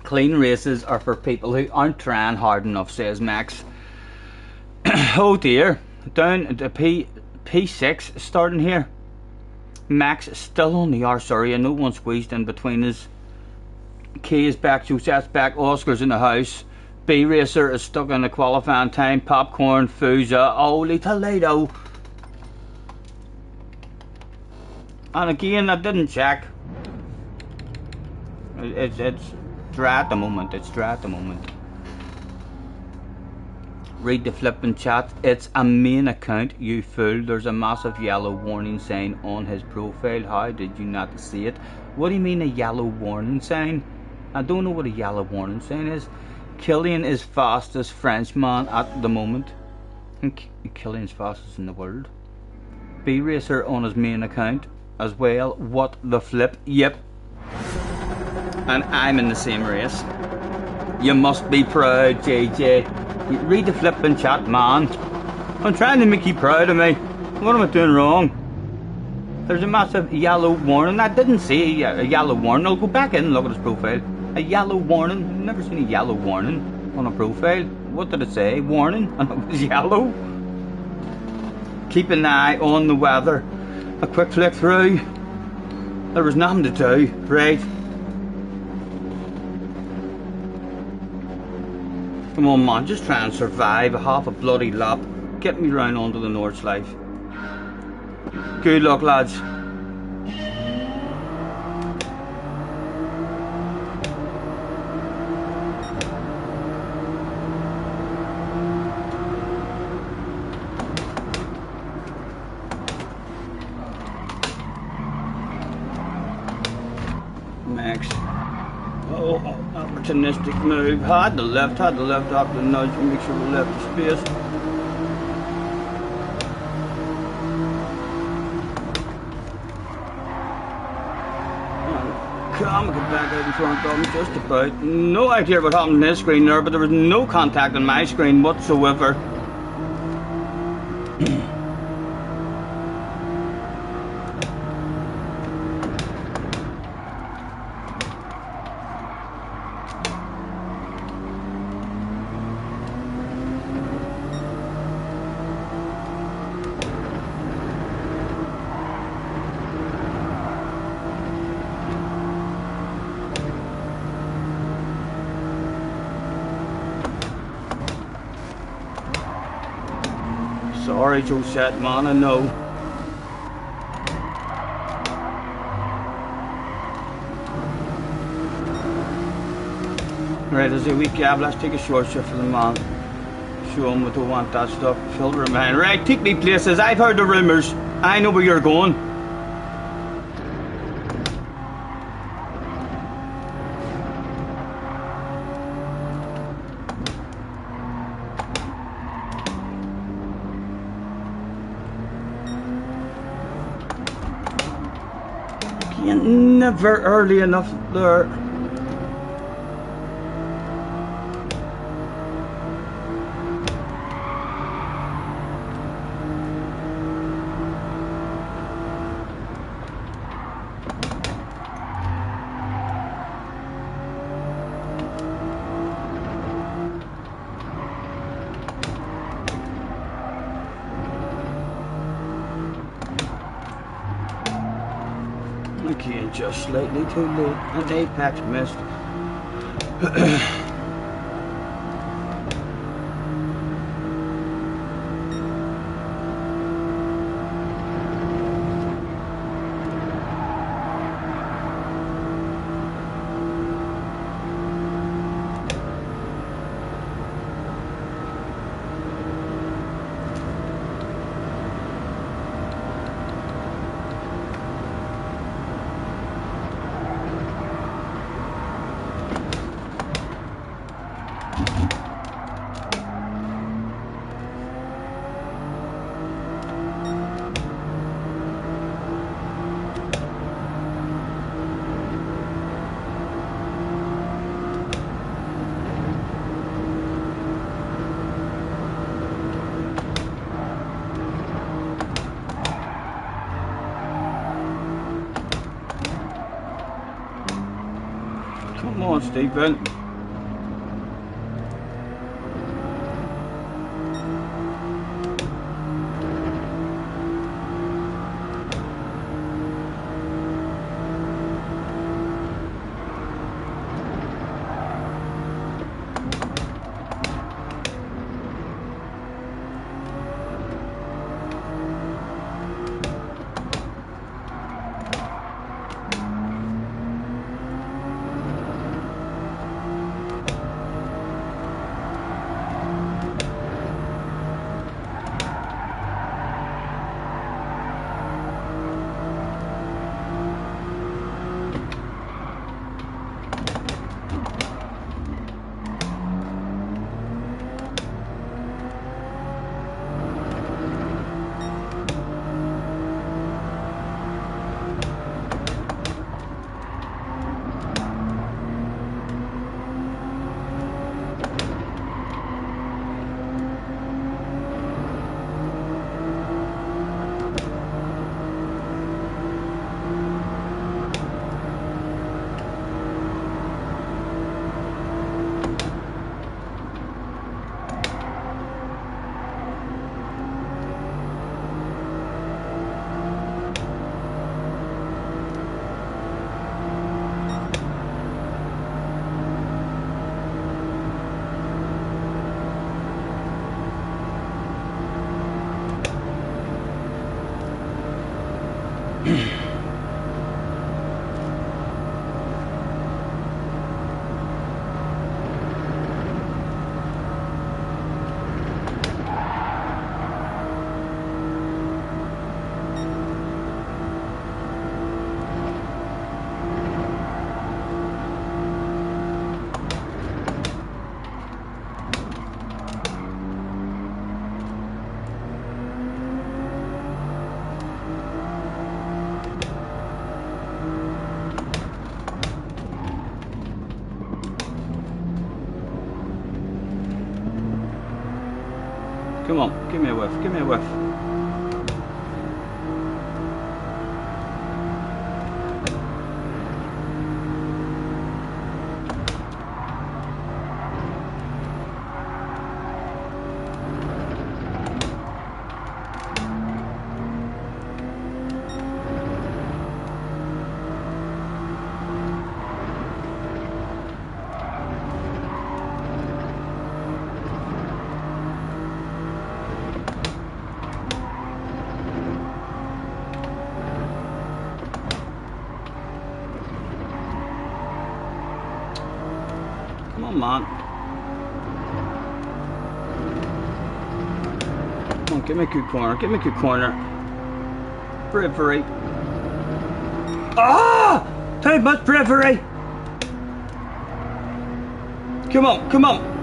Clean races are for people who aren't trying hard enough, says Max. Oh dear, down to P6 starting here. Max still on the R, sorry, and no one squeezed in between us. K is back, Josette's back, Oscar's in the house. B Racer is stuck in the qualifying time. Popcorn, Fuza, Oli Toledo. And again, I didn't check. It's dry at the moment, it's dry at the moment. Read the flipping chat. It's a main account, you fool. There's a massive yellow warning sign on his profile. How did you not see it? What do you mean a yellow warning sign? I don't know what a yellow warning sign is. Killian is fastest Frenchman at the moment. I think Killian's fastest in the world. B Racer on his main account as well. What the flip? Yep. And I'm in the same race. You must be proud, JJ. Read the flipping chat, man. I'm trying to make you proud of me. What am I doing wrong? There's a massive yellow warning. I didn't see a yellow warning. I'll go back in and look at his profile. A yellow warning. I've never seen a yellow warning on a profile. What did it say? Warning? And it was yellow. Keep an eye on the weather. A quick flick through. There was nothing to do. Right. Come on, man, just try and survive a half a bloody lap. Get me round onto the Nordschleife. Good luck, lads. Max. Oh, opportunistic move. Had the left after the nudge to make sure we left the space. Come, get back out in front of me, just about. No idea what happened on this screen there, but there was no contact on my screen whatsoever. Sorry, Josette, man, I know. Right, there's a wee gab. Let's take a short shift for the man. Show him we don't want that stuff. Filter him in. Right, take me places. I've heard the rumours. I know where you're going. You're never early enough there. Okay, just slightly too late. An apex missed. Come on, Stephen. Come on, give me a whiff, give me a whiff. Come on. Come on, give me a good corner. Give me a good corner. Bravery. Ah! Too much bravery. Come on, come on.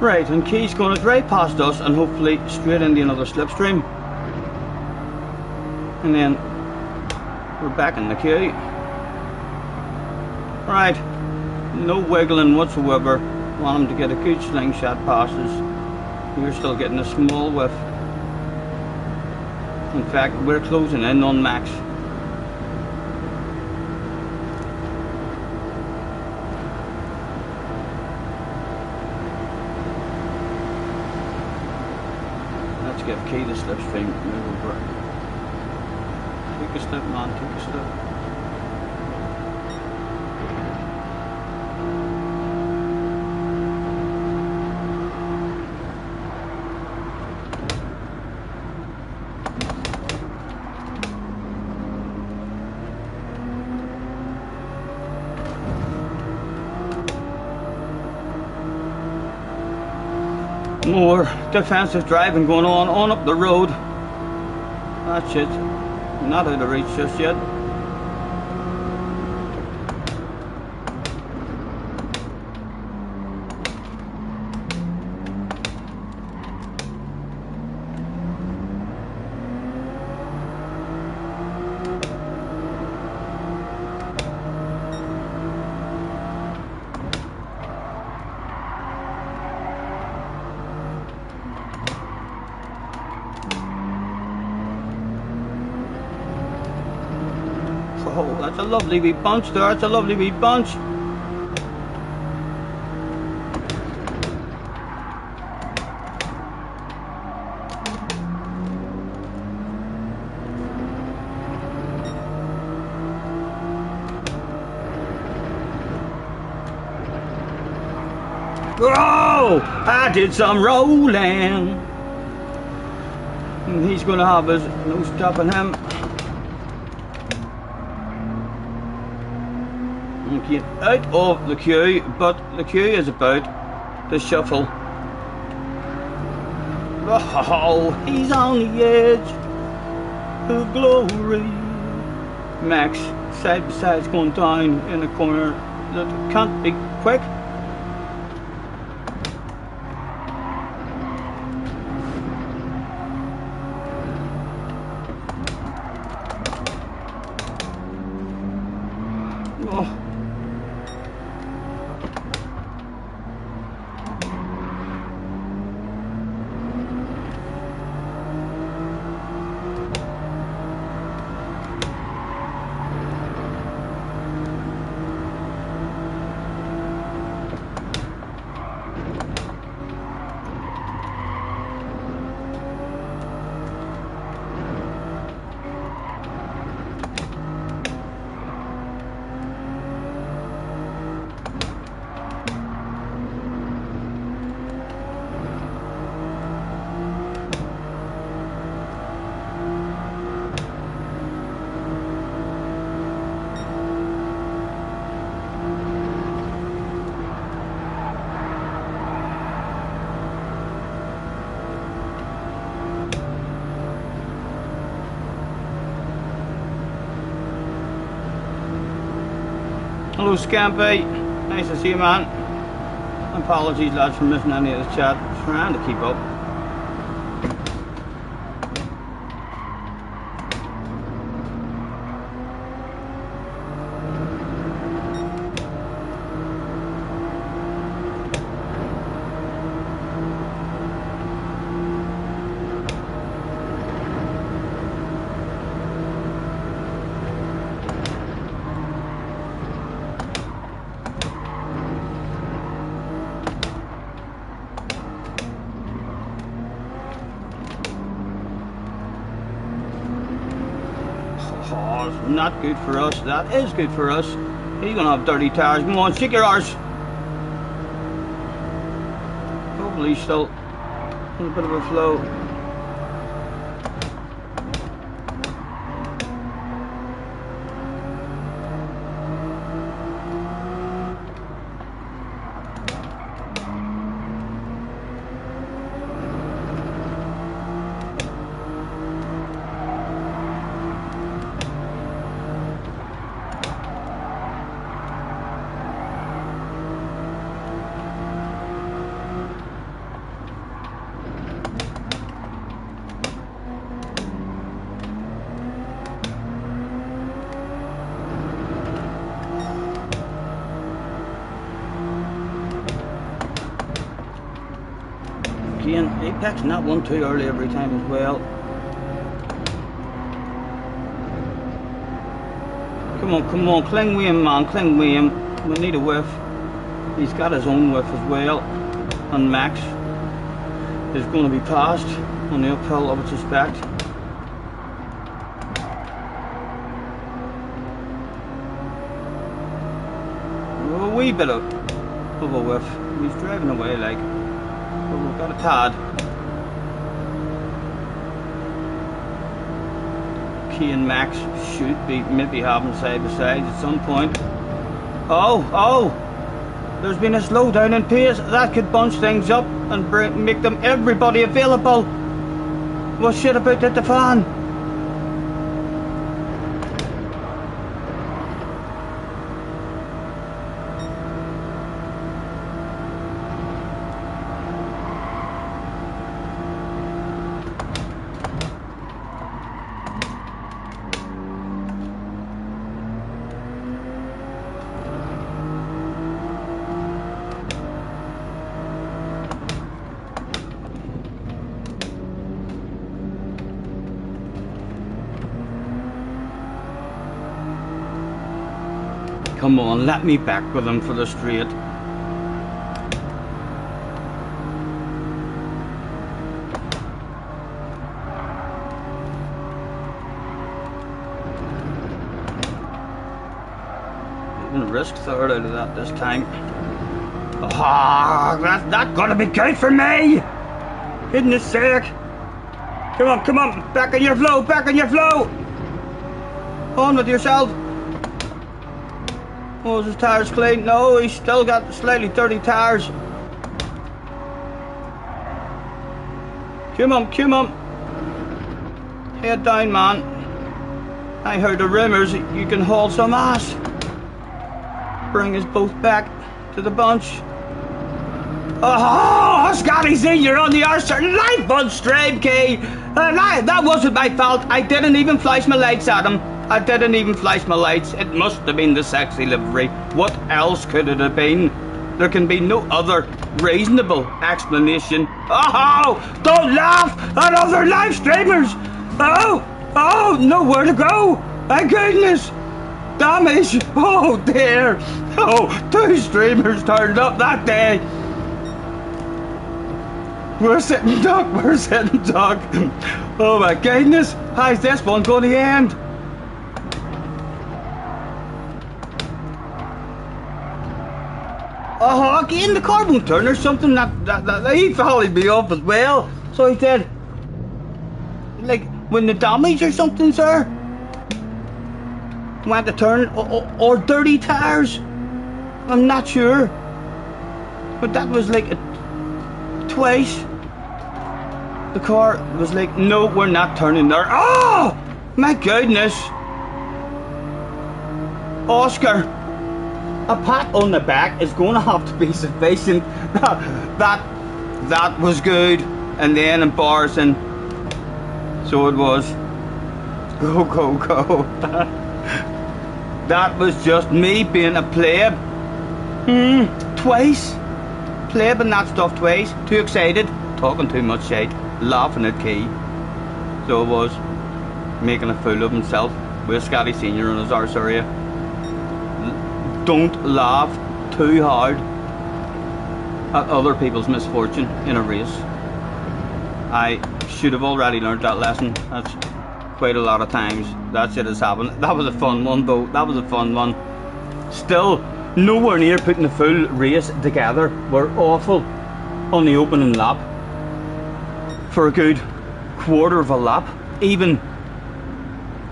Right, and Key's going to drive past us and hopefully straight into another slipstream. And then we're back in the queue. Right, no wiggling whatsoever. Want him to get a good slingshot passes. We're still getting a small whiff. In fact, we're closing in on Max. Let's give Key the slipstream. Move over. Take a step, man. Take a step. More defensive driving going on up the road. That's it. Not out of reach just yet. Oh, that's a lovely wee bunch there. That's a lovely wee bunch. Oh, I did some rolling. And he's going to have his no stopping him. Get out of the queue, but the queue is about to shuffle. Oh, he's on the edge of glory. Max, side by side, going down in a corner that can't be quick. Oh. Hello Scampy, nice to see you, man. Apologies lads for missing any of the chat, trying to keep up. Oh, it's not good for us. That is good for us. He's gonna have dirty tires. Come on, shake your arse. Hopefully still in a bit of a flow. again. Apex, not one too early every time as well. Come on, cling with him, man, cling with him. We need a whiff. He's got his own whiff as well. And Max is going to be passed on the uphill, I would suspect. A wee bit of a whiff. He's driving away like, but we've got a tad. Key and Max should be maybe having side by side at some point. Oh! There's been a slowdown in pace that could bunch things up and make them everybody available. Well, shit about that the fan. Come on, let me back with him for the straight. Even risk third out of that this time. Ah, that's not gonna be good for me! Goodness sake! Come on, back on your flow, On with yourself! Oh, is his tires clean? No, he's still got slightly dirty tires. Come on. Head down, man. I heard the rumours that you can haul some ass. Bring us both back to the bunch. Oh, Scotty Senior on the arse, life on Strabe Key. That wasn't my fault. I didn't even flash my lights at him. It must have been the sexy livery. What else could it have been? There can be no other reasonable explanation. Oh, don't laugh at other live streamers. Oh, nowhere to go. My goodness. Damage. Oh dear. Oh, 2 streamers turned up that day. We're sitting duck. Oh my goodness. How's this one going to end? Oh, again, the car won't turn or something. That he followed me off as well. So he did. Like, when the damage or something, sir? Went to turn, or dirty tires? I'm not sure. But that was like twice. The car was like, no, we're not turning there. Oh, my goodness. Oscar. A pat on the back is going to have to be sufficient. That was good, and then embarrassing. So it was. Go. That was just me being a pleb. Twice. Plebing that stuff twice. Too excited. Talking too much shit. Laughing at Key. So it was. Making a fool of himself with Scotty Senior in his arse area. Don't laugh too hard at other people's misfortune in a race. I should have already learned that lesson. That's quite a lot of times that shit has happened. That was a fun one though. Still nowhere near putting a full race together. We're awful on the opening lap for a good quarter of a lap. Even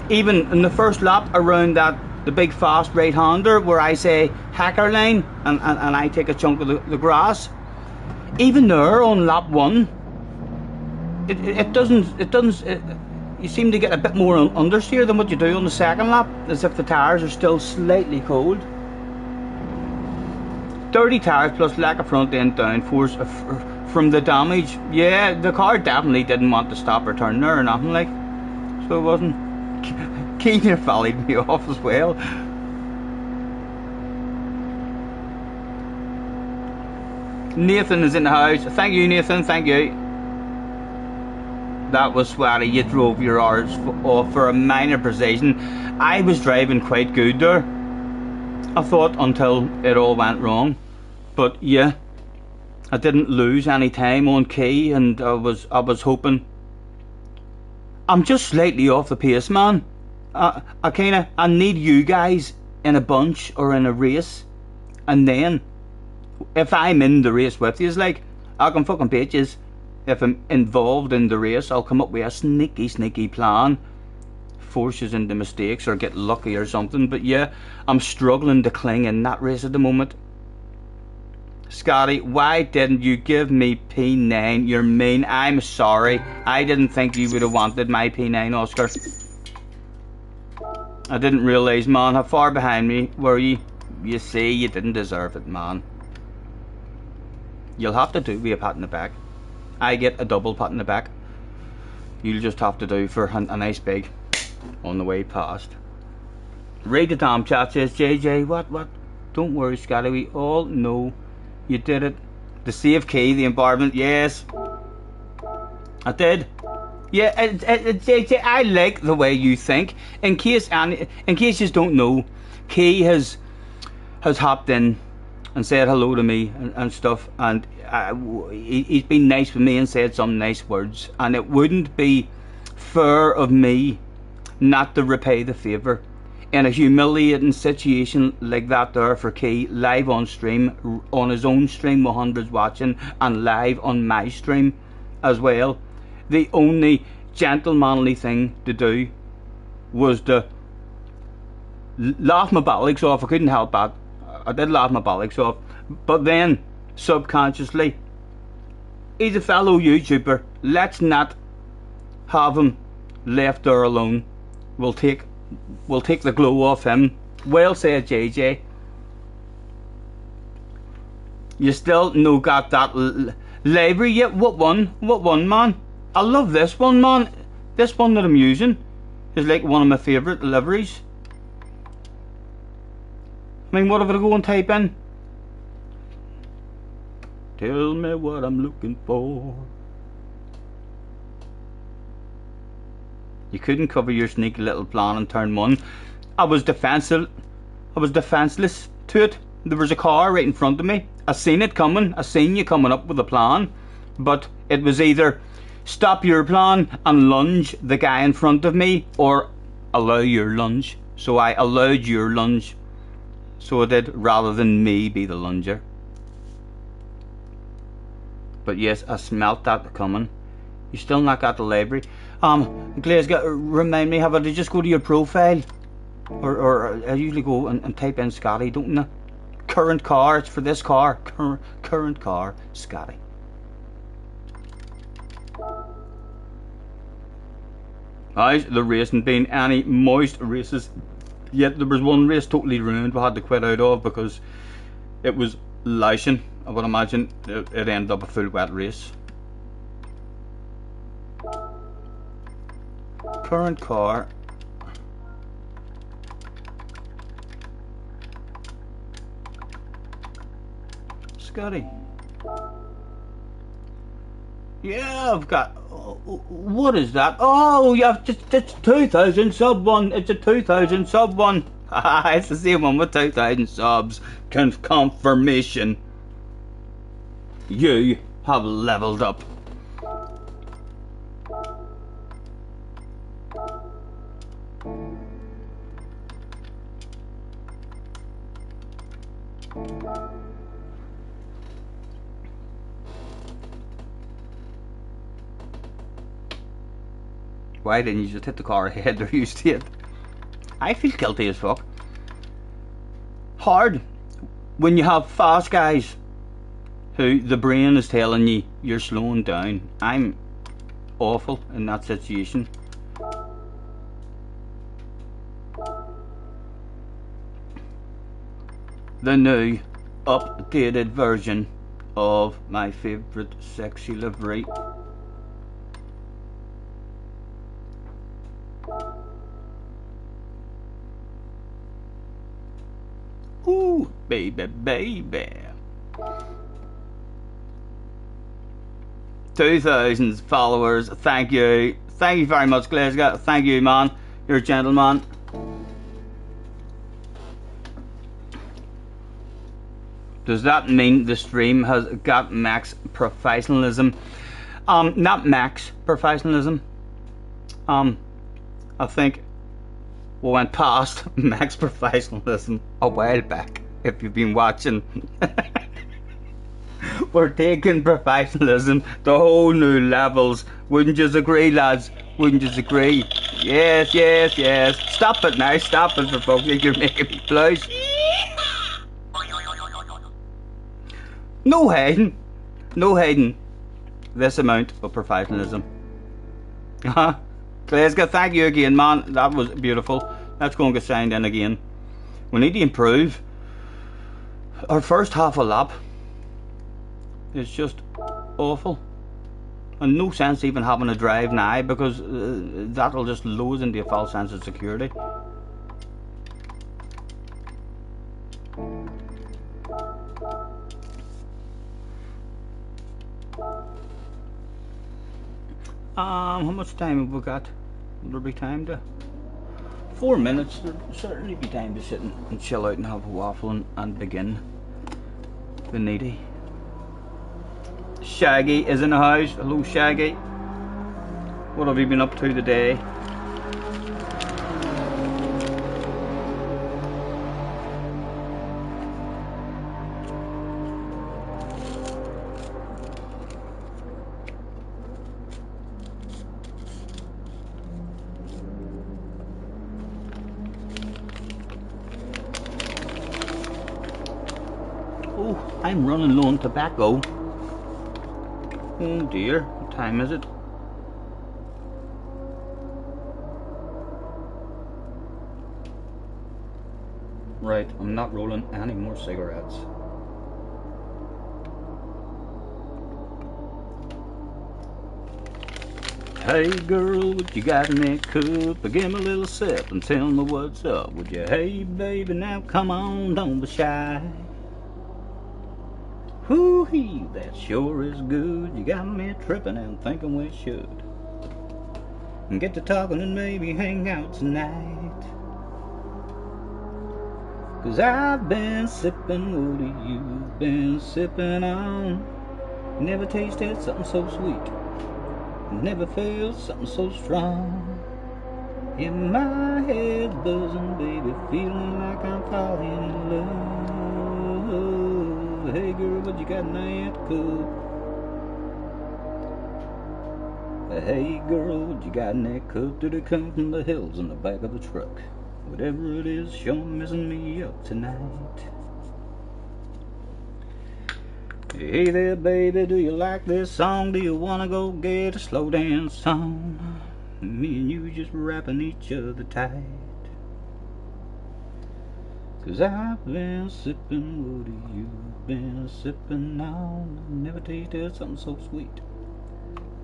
in the first lap around the big fast right-hander where I say hacker line and I take a chunk of the grass. Even there on lap 1, it doesn't you seem to get a bit more understeer than what you do on the second lap, as if the tires are still slightly cold. Dirty tires plus lack of front end downforce from the damage. Yeah, the car definitely didn't want to stop or turn there or nothing like, so it wasn't. Keener followed me off as well. Nathan is in the house. Thank you, Nathan. Thank you. That was sweaty. You drove your arse off for a minor precision. I was driving quite good there, I thought, until it all went wrong. But yeah, I didn't lose any time on key, and I was hoping. I'm just slightly off the pace, man. I need you guys in a bunch or in a race, and then if I'm in the race with you, like, I can fucking beat yous. If I'm involved in the race, I'll come up with a sneaky plan, force yous into mistakes or get lucky or something. But yeah, I'm struggling to cling in that race at the moment. Scotty, why didn't you give me P9? You're mean. I'm sorry. I didn't think you would have wanted my P9, Oscar. I didn't realise, man. How far behind me were you? You see, you didn't deserve it, man. You'll have to do me a pat in the back. I get a double pat in the back. You'll just have to do for a nice big on the way past. Read the damn chat, says JJ. What? Don't worry, Scotty. We all know you did it. The save key, the environment. Yes, I did. Yeah, JJ, I like the way you think. In case you don't know, Key has hopped in and said hello to me and stuff, and he's been nice with me and said some nice words, and it wouldn't be fair of me not to repay the favour in a humiliating situation like that there for Key, live on stream, on his own stream with hundreds watching, and live on my stream as well. The only gentlemanly thing to do was to laugh my bollocks off. I couldn't help that. I did laugh my bollocks off, but then subconsciously, he's a fellow YouTuber. Let's not have him left there alone. We'll take the glow off him. Well said, JJ. You still no got that library yet? What one? What one, man? I love this one, man. This one that I'm using is like one of my favourite liveries. I mean, what if I go and type in? Tell me what I'm looking for. You couldn't cover your sneaky little plan in turn one. I was defenseless to it. There was a car right in front of me. I seen it coming. I seen you coming up with a plan. But it was either stop your plan and lunge the guy in front of me, or allow your lunge. So I allowed your lunge. So I did, rather than me be the lunger. But yes, I smelt that coming. You still not got the library. Glaze, remind me, have I to just go to your profile? Or I usually go and type in Scotty, don't I? Current car, it's for this car. Current car, Scotty. How's the racing been? Any moist races? Yet there was one race totally ruined we had to quit out of because it was lashing. I would imagine it ended up a full wet race. Current car. Scotty. Yeah, I've got. What is that? Oh, yeah, it's 2,000 sub one. It's a 2,000 sub one. It's the same one with 2,000 subs. Confirmation. You have leveled up. Why didn't you just hit the car ahead or you stayed? I feel guilty as fuck. Hard when you have fast guys who the brain is telling you you're slowing down. I'm awful in that situation. The new updated version of my favourite sexy livery. Ooh, baby, baby. 2,000 followers. Thank you. Thank you very much, Glasgow. Thank you, man. You're a gentleman. Does that mean the stream has got max professionalism? Not max professionalism. I think we went past max professionalism a while back, if you've been watching. We're taking professionalism to whole new levels. Wouldn't you agree, lads? Wouldn't you agree? Yes, yes, yes. Stop it now. Stop it, for fuck's sake. You're making me blush. No hiding. No hiding. This amount of professionalism. Glasgow, thank you again, man. That was beautiful. Let's go and get signed in again. We need to improve. Our first half a lap is just awful. And no sense even having a drive now, because that'll just lose into a false sense of security. How much time have we got? Will there be time to? 4 minutes. There'll certainly be time to sit and chill out and have a waffle and begin. The needy. Shaggy is in the house. Hello, Shaggy. What have you been up to today? Oh, I'm running low on tobacco. Oh dear, what time is it? Right, I'm not rolling any more cigarettes. Hey girl, what you got in that cup? Give me a little sip and tell me what's up. Would you? Hey baby, now come on, don't be shy. Whoo-hee, that sure is good. You got me tripping and thinking we should get to talking and maybe hang out tonight. 'Cause I've been sipping, what have you been sipping on? Never tasted something so sweet, never felt something so strong. In my head buzzing, baby, feeling like I'm falling in love. Hey girl, what you got in that cup? Hey girl, what you got in that cup? Did it come from the hills in the back of the truck? Whatever it is, sure messing me up tonight. Hey there baby, do you like this song? Do you wanna go get a slow dance song? Me and you just wrapping each other tight. 'Cause I've been sipping, what have you been sipping on? Never tasted something so sweet,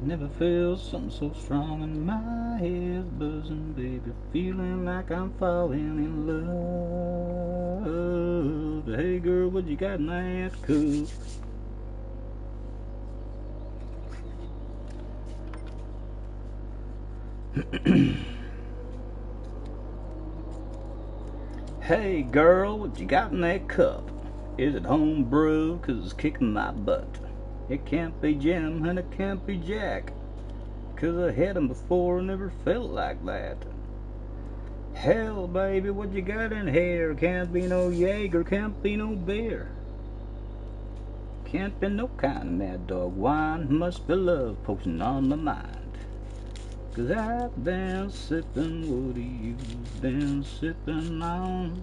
never felt something so strong. And my head's buzzing, baby, feeling like I'm falling in love. Hey girl, what you got in that cup? Hey girl, what you got in that cup? Is it home brew? 'Cause it's kicking my butt. It can't be Jim and it can't be Jack, 'cause I had 'em before and never felt like that. Hell baby, what you got in here? Can't be no Jaeger, can't be no beer, can't be no kind of mad dog wine. Must be love posting on my mind. 'Cause I've been sipping, what have you been sipping on?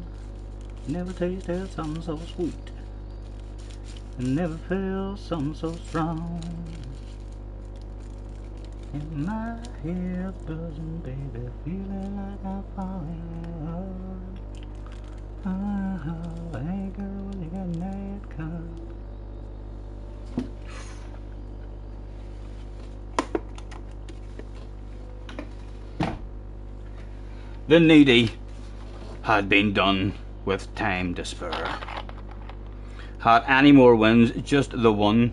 Never tasted something so sweet, never felt something so strong. In my head buzzing, baby, feeling like I'm falling in love. Oh, hey girl, what you got in that cup? The needy had been done with time to spare. Had any more wins, just the one.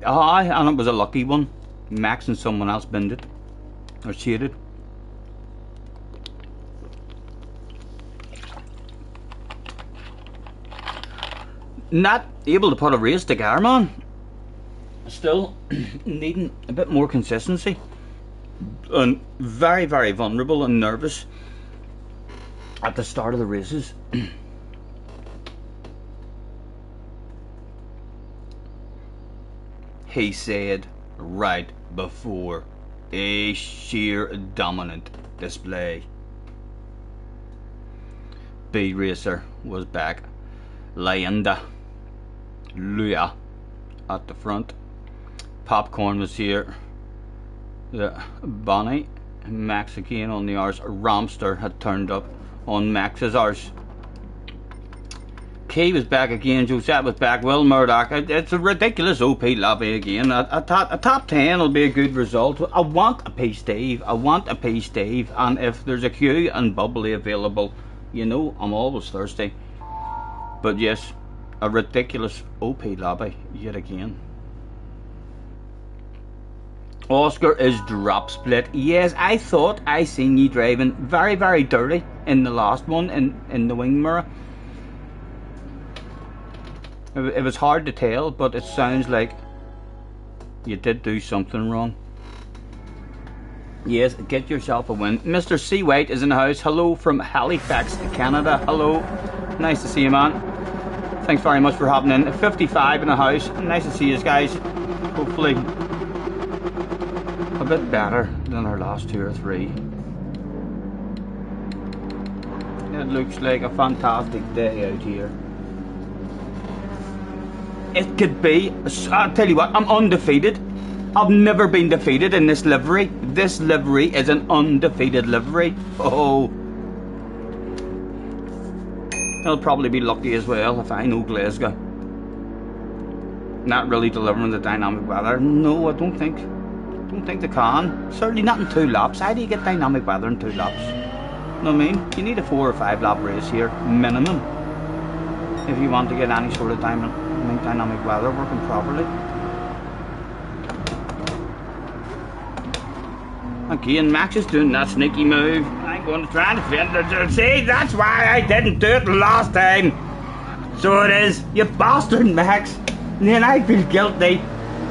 Aye, and it was a lucky one. Max and someone else binned it. Or cheated. Not able to put a race together, man. Still needing a bit more consistency. And very, very vulnerable and nervous at the start of the races. He said right before a sheer dominant display. B Racer was back. Leyenda Luya at the front. Popcorn was here. The Bonnie, Max again on the arse. Ramster had turned up on Max's arse. Kay was back again. Josette was back. Will Murdoch. It's a ridiculous OP lobby again. A top 10 will be a good result. I want a P Steve. I want a P Steve. And if there's a Q and bubbly available, you know I'm always thirsty. But yes, a ridiculous OP lobby yet again. Oscar is drop split. Yes, I thought I seen you driving very, very dirty in the last one in the wing mirror. It was hard to tell, but it sounds like you did do something wrong. Yes, get yourself a win. Mr. C. White is in the house. Hello from Halifax, Canada. Hello. Nice to see you, man. Thanks very much for hopping in. 55 in the house. Nice to see you guys. Hopefully a bit better than our last 2 or 3. It looks like a fantastic day out here. It could be. I'll tell you what, I'm undefeated. I've never been defeated in this livery. This livery is an undefeated livery. Oh. I'll probably be lucky as well if I know Glasgow. Not really delivering the dynamic weather. No, I don't think. Don't think they can. Certainly not in 2 laps. How do you get dynamic weather in 2 laps? You know what I mean? You need a 4 or 5 lap race here, minimum, if you want to get any sort of dynamic weather working properly. Again, Max is doing that sneaky move. I'm going to try and defend it. See, that's why I didn't do it last time. So it is. You bastard, Max. And then I feel guilty.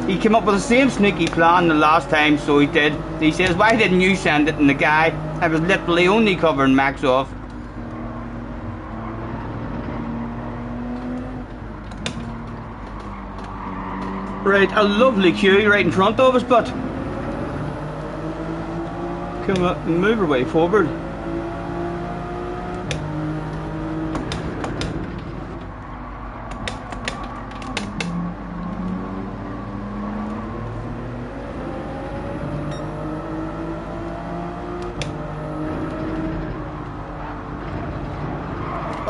He came up with the same sneaky plan the last time, so he did. He says, why didn't you send it? And the guy, I was literally only covering Max off. Right, a lovely queue right in front of us, but come up and move our way forward.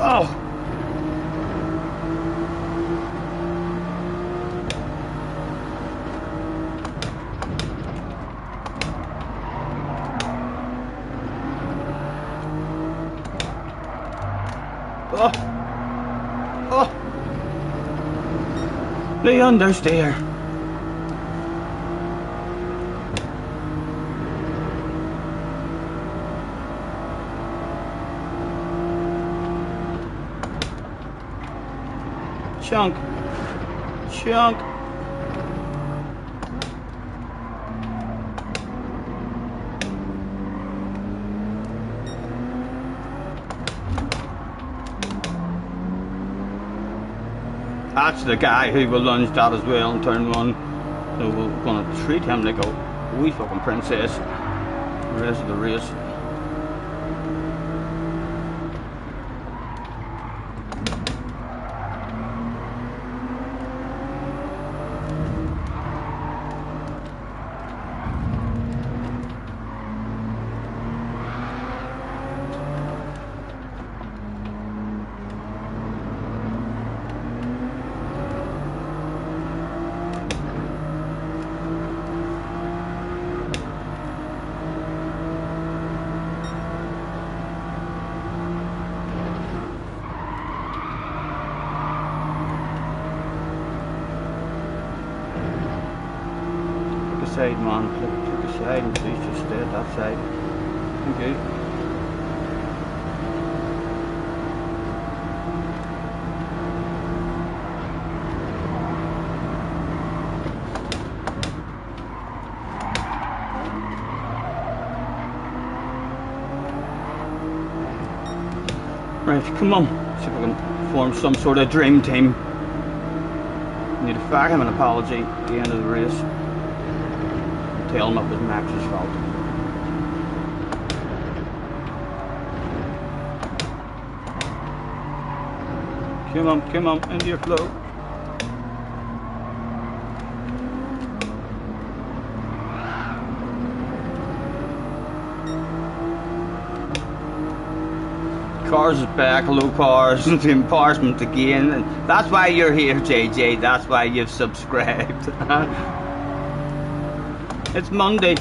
Oh! Oh! Oh! The understeer. Chunk. Chunk. That's the guy who will lunge that as well in turn 1. So we're going to treat him like a wee fucking princess the rest of the race. side, man. Click the side and please just stay at that side. Thank you. Right, come on. See if we can form some sort of dream team. Need to fire him an apology at the end of the race. Tell him it was Max's fault. Come on, into your flow. Cars is back, hello Cars, the embarrassment again. And that's why you're here, JJ, that's why you've subscribed. It's Monday.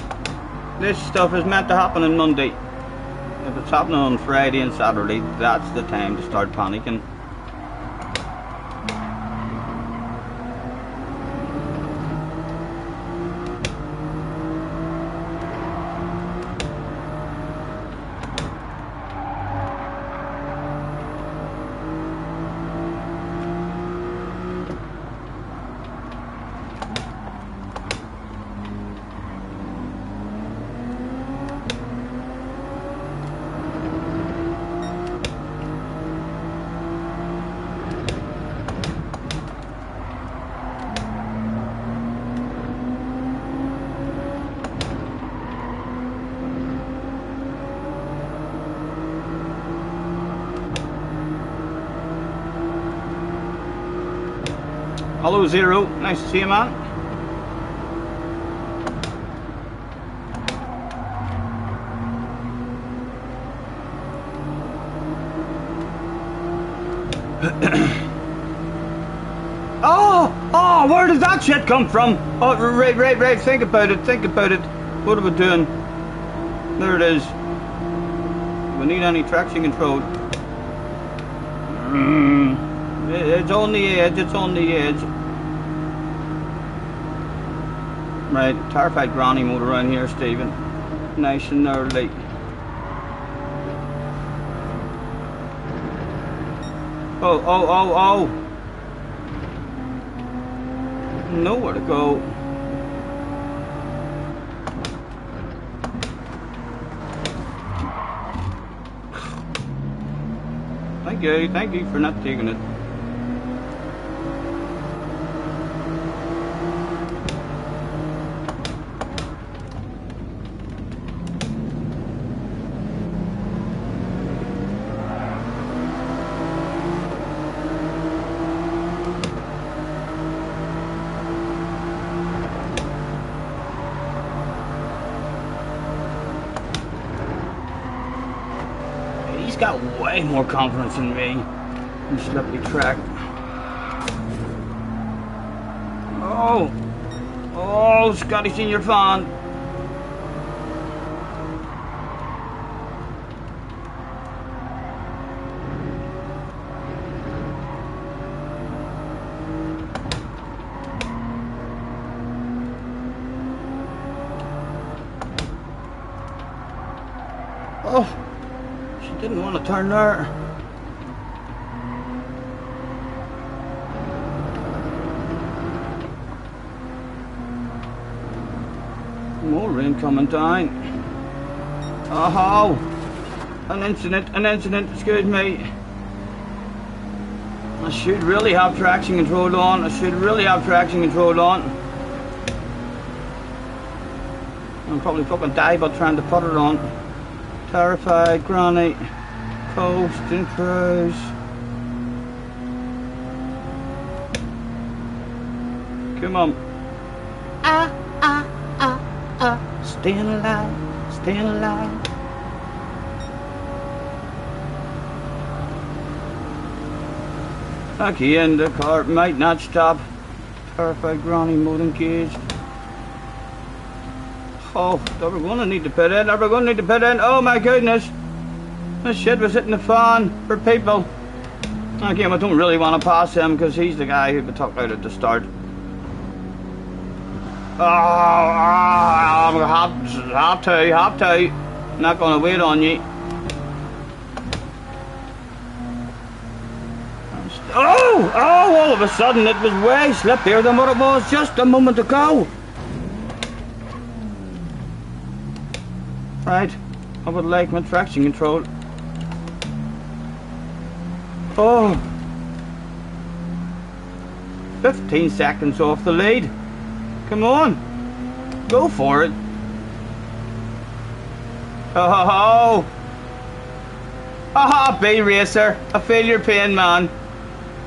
This stuff is meant to happen on Monday. If it's happening on Friday and Saturday, that's the time to start panicking. Hello Zero, nice to see you, man. Oh, where did that shit come from? Oh, right, think about it. What are we doing? There it is. Do we need any traction control? It's on the edge, Right, terrified granny mode around here, Stephen. Nice and early. Oh. Nowhere to go. Thank you for not taking it. Got way more confidence in me. You slippery track. Oh, Scotty Senior fan. Oh. Didn't want to turn there. More rain coming down. Oh, an incident, excuse me. I should really have traction control on. I'll probably fucking die by trying to put it on. Terrified granny, coast and cruise. Come on. Staying alive. Again, the car might not stop. Terrified granny mode engaged. Oh, we're going to need to put in. Oh my goodness. This shit was hitting the fan for people. Again, I don't really want to pass him because he's the guy who we took out at the start. Have to. Not gonna wait on you. Oh, all of a sudden it was way slippier than what it was just a moment ago. Right, I would like my traction control. Oh, 15 seconds off the lead. Come on, go for it. Oh, haha, B racer, I feel your pain, man.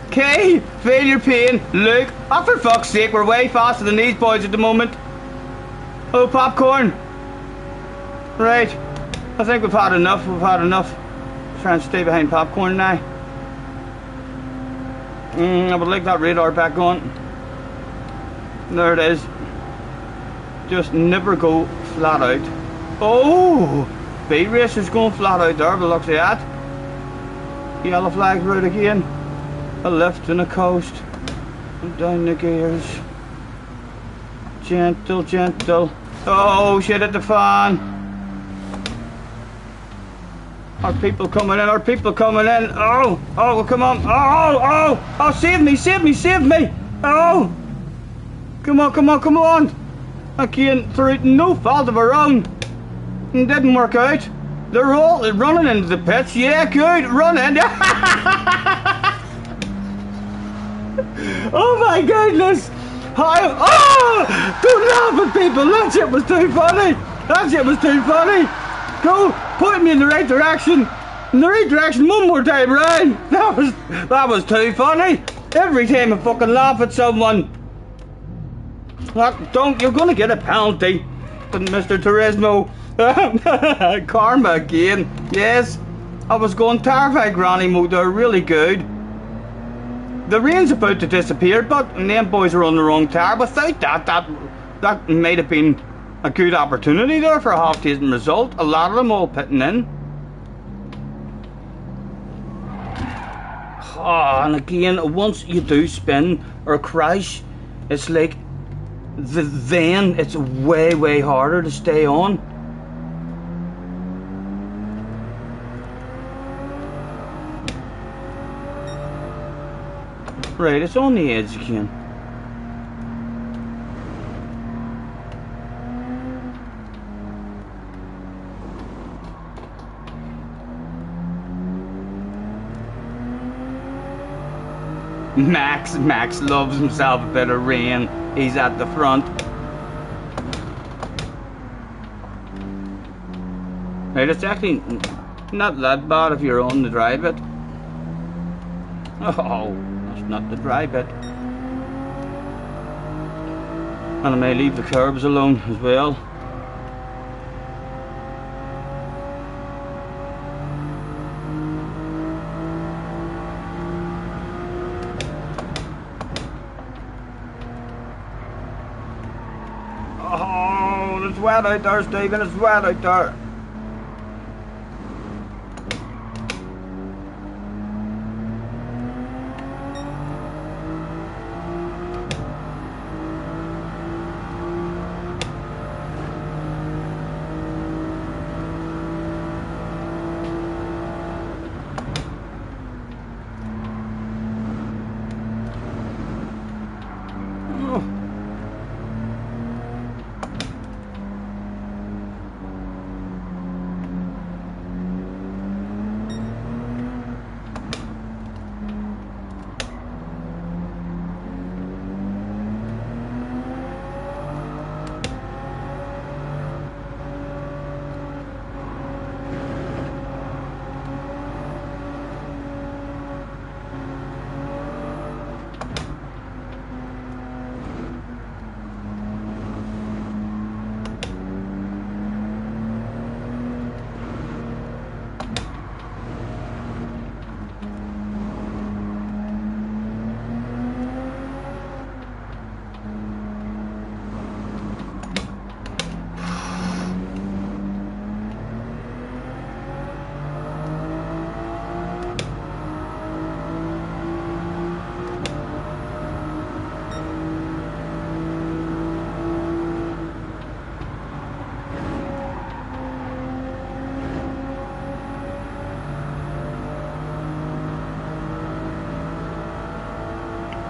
Okay, feel your pain. Look, oh, for fuck's sake, we're way faster than these boys at the moment. Oh, popcorn. Right, I think we've had enough. Try and stay behind popcorn now. I would like that radar back on. There it is. Just never go flat out. Oh, B racer's going flat out there, but looks at that. Yellow flag route again. A left and a coast. And down the gears. Gentle, gentle. Oh, shit at the fan. Are people coming in? Are people coming in? Oh, come on. Oh, save me. Oh, come on. I came through no fault of our own. It didn't work out. They're all running into the pits. Yeah, good, running. Oh my goodness. Don't laugh at people. That shit was too funny. Go, point me in the right direction. One more time, Ryan. That was too funny. Every time I fucking laugh at someone. You're gonna get a penalty, Mr. Turismo. Karma again. Yes, I was going terrified granny mode. They're really good. The rain's about to disappear, but them boys are on the wrong tire. Without that might have been a good opportunity there for a half-decent result. A lot of them all pitting in. And again, once you do spin or crash, it's like then it's way harder to stay on. Right, it's on the edge again. Max loves himself a bit of rain. He's at the front. Right, it's actually not that bad if you're on the dry bit. Oh, that's not the dry bit. And I may leave the curbs alone as well. Oh, it's wet out there, Stephen, it's wet out there.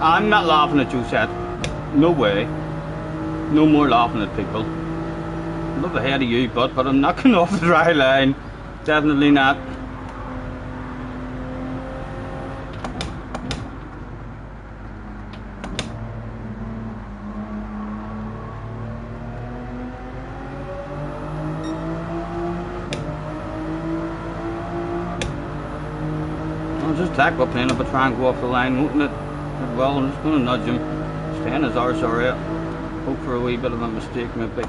I'm not laughing at you, Seth. No way. No more laughing at people. Love ahead of you, but I'm not going off the dry line. Definitely not. I'll just tack up in it, but try and go off the line, won't it? Well, I'm just going to nudge him. Stay in his arse area. Hope for a wee bit of a mistake, maybe.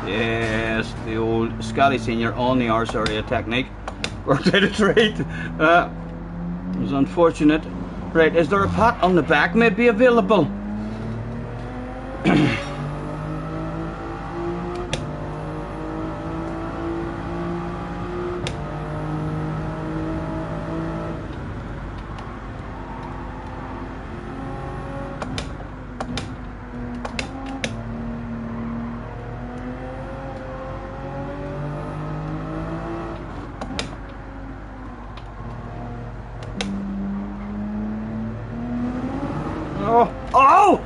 Yes, the old Scotty Senior on the arse area technique. Worked out a treat. It was unfortunate. Right, is there a pot on the back maybe available? Oh! Oh!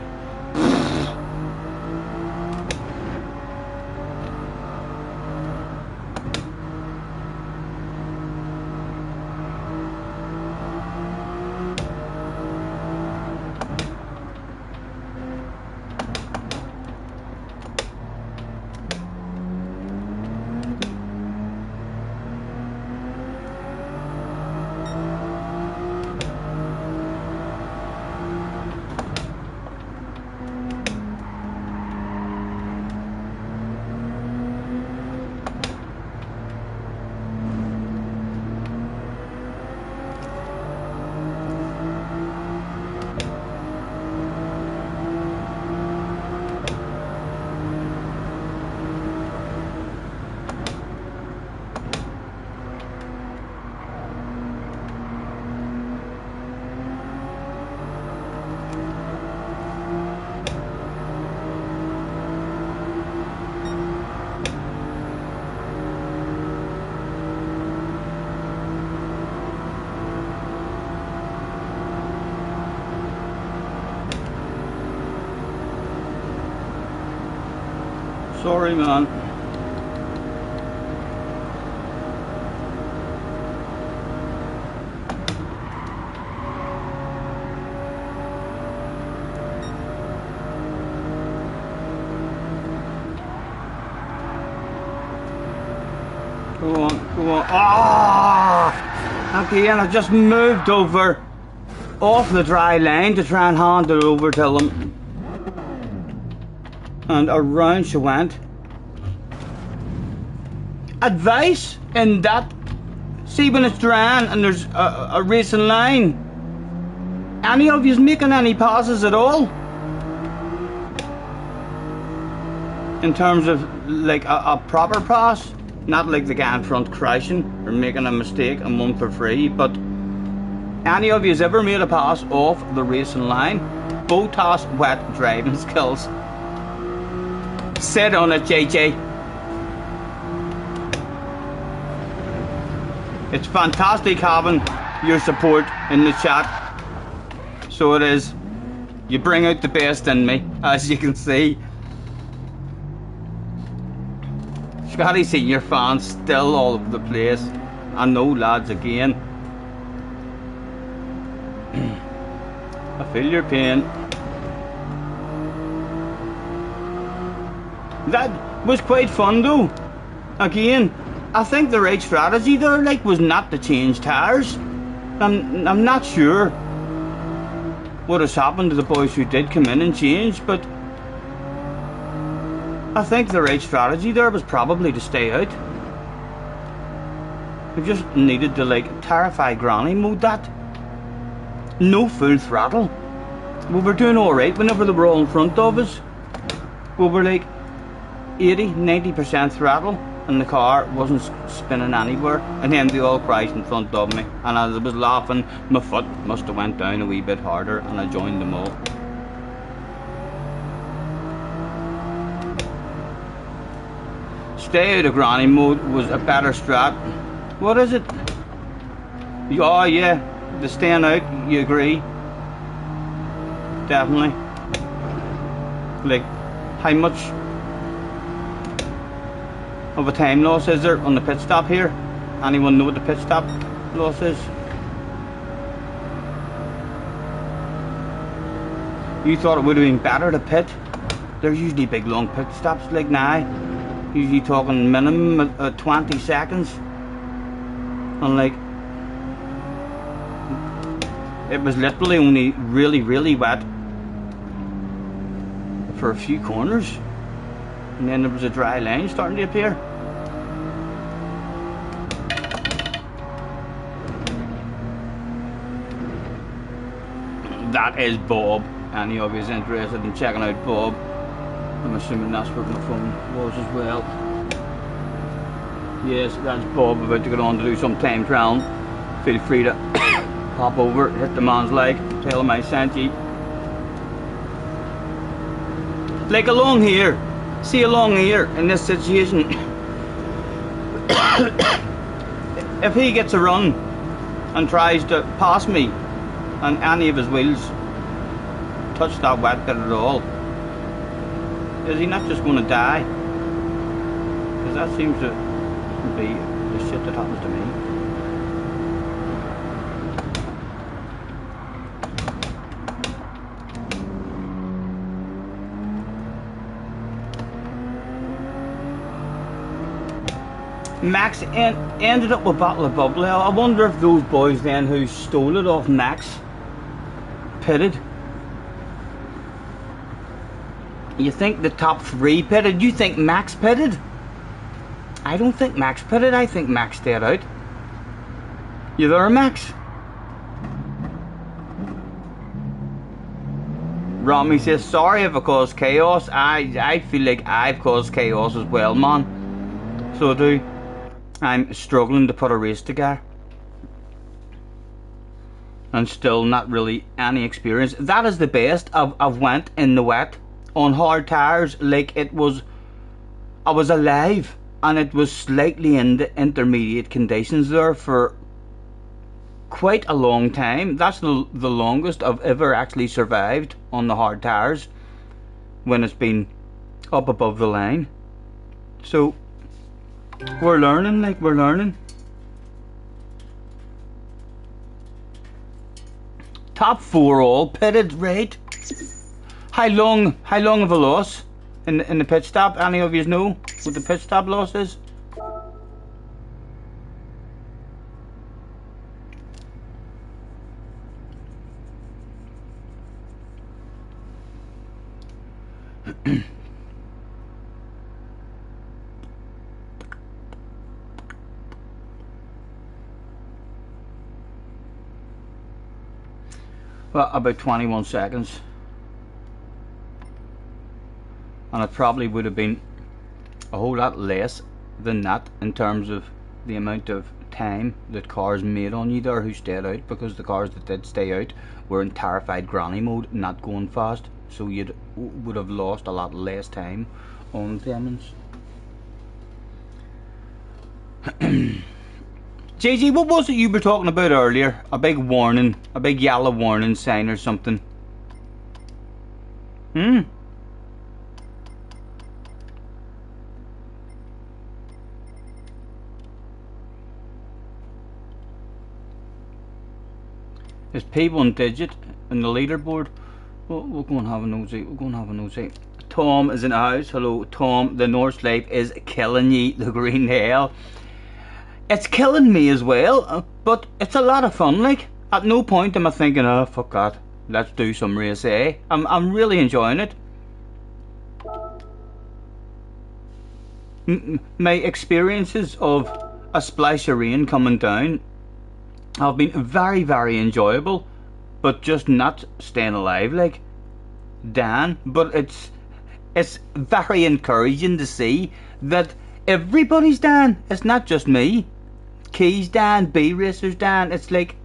Sorry, man. Go on, go on. Ah! Again, I just moved over off the dry line to try and hand it over to them. And around she went. Advice in that, see when it's drying and there's a racing line, any of yous making any passes at all? In terms of like a proper pass, not like the guy in front crashing or making a mistake and one for free, but any of yous ever made a pass off the racing line? Botas wet driving skills. Sit on it, JJ. It's fantastic having your support in the chat. So it is. You bring out the best in me, as you can see. Scotty Senior fans still all over the place. I know, lads, again. I feel your pain. That was quite fun though. Again, I think the right strategy there like was not to change tires. I'm not sure what has happened to the boys who did come in and change, but I think the right strategy there was probably to stay out. We just needed to like terrify granny mode that. No full throttle. We were doing alright whenever they were all in front of us. We were like 80-90% throttle and the car wasn't spinning anywhere, and then they all crashed in front of me, and as I was laughing my foot must have went down a wee bit harder and I joined them all. Stay out of granny mode was a better strat. What is it? Oh yeah, The staying out, you agree? Definitely. Like, how much of a time loss is there on the pit stop here? Anyone know what the pit stop loss is? You thought it would have been better to pit? There's usually big long pit stops like now. Usually talking minimum 20 seconds. And like, it was literally only really wet for a few corners. And then there was a dry line starting to appear. That is Bob. Any of you is interested in checking out Bob? I'm assuming that's where my phone was as well. Yes, that's Bob about to get on to do some time trial. Feel free to pop over, hit the man's leg, tell him I sent you. Like along here, see along here in this situation, if he gets a run and tries to pass me and any of his wheels touch that wet bit at all, is he not just going to die? Because that seems to be the shit that happens to me. Max ended up with a bottle of bubbly. I wonder if those boys then who stole it off Max pitted. You think the top 3 pitted? You think Max pitted? I don't think Max pitted. I think Max stayed out. You there, Max? Rami says, sorry if I caused chaos. I feel like I've caused chaos as well, man. So do. I'm struggling to put a race together. And still not really any experience. That is the best. I've went in the wet on hard tires like it was, I was alive, and it was slightly in the intermediate conditions there for quite a long time. That's the longest I've ever actually survived on the hard tires when it's been up above the line. So we're learning, like we're learning. Top 4 all pitted, right? How long of a loss in the pit stop? Any of you know what the pit stop loss is? Well, about 21 seconds. And it probably would have been a whole lot less than that in terms of the amount of time that cars made on you there who stayed out, because the cars that did stay out were in terrified granny mode, not going fast, so you would have lost a lot less time on Demons. JG, what was it you were talking about earlier? A big warning, a big yellow warning sign or something? Is P1 digit in the leaderboard? Well, we'll go and have a nosy. We'll go and have a nosy. Tom is in the house. Hello, Tom. The North Life is killing ye, the green hell. It's killing me as well, but it's a lot of fun. Like, at no point am I thinking, oh fuck that, let's do some race A. I'm really enjoying it. My experiences of a splash of rain coming down have been very enjoyable, but just not staying alive like Dan. But it's very encouraging to see that everybody's Dan. It's not just me. Keys Dan, B Racers Dan. It's like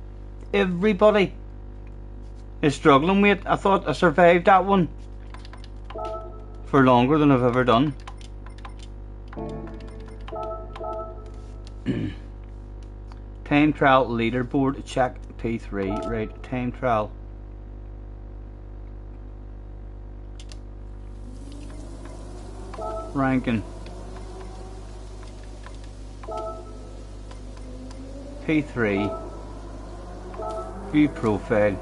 everybody is struggling with it. I thought I survived that one for longer than I've ever done. Time trial leaderboard, check P3, right, time trial. Ranking. P3. View profile.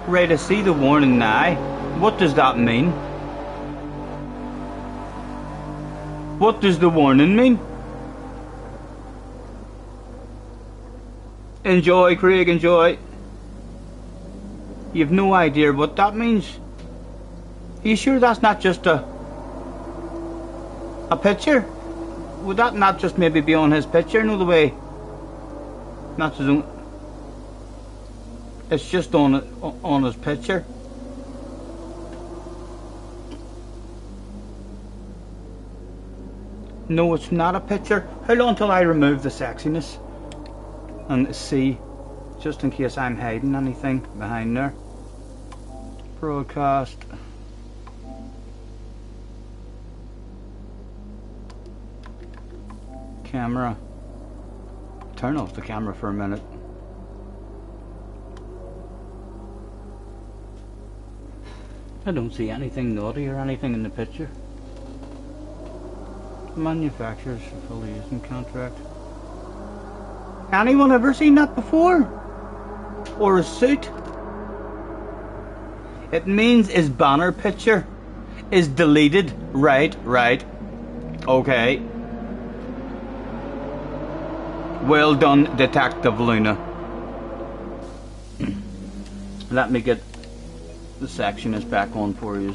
Right, I see the warning now. What does that mean? What does the warning mean? Enjoy, Craig, enjoy. You've no idea what that means. Are you sure that's not just a picture? Would that not just maybe be on his picture? No, the way. Not his own. It's just on his picture. No, it's not a picture. How long till I remove the sexiness and see, just in case I'm hiding anything behind there. Broadcast. Camera. Turn off the camera for a minute. I don't see anything naughty or anything in the picture. Manufacturer's affiliation contract. Anyone ever seen that before? Or a suit? It means his banner picture is deleted. Right, right. Okay. Well done, Detective Luna. Let me get the sectionist back on for you.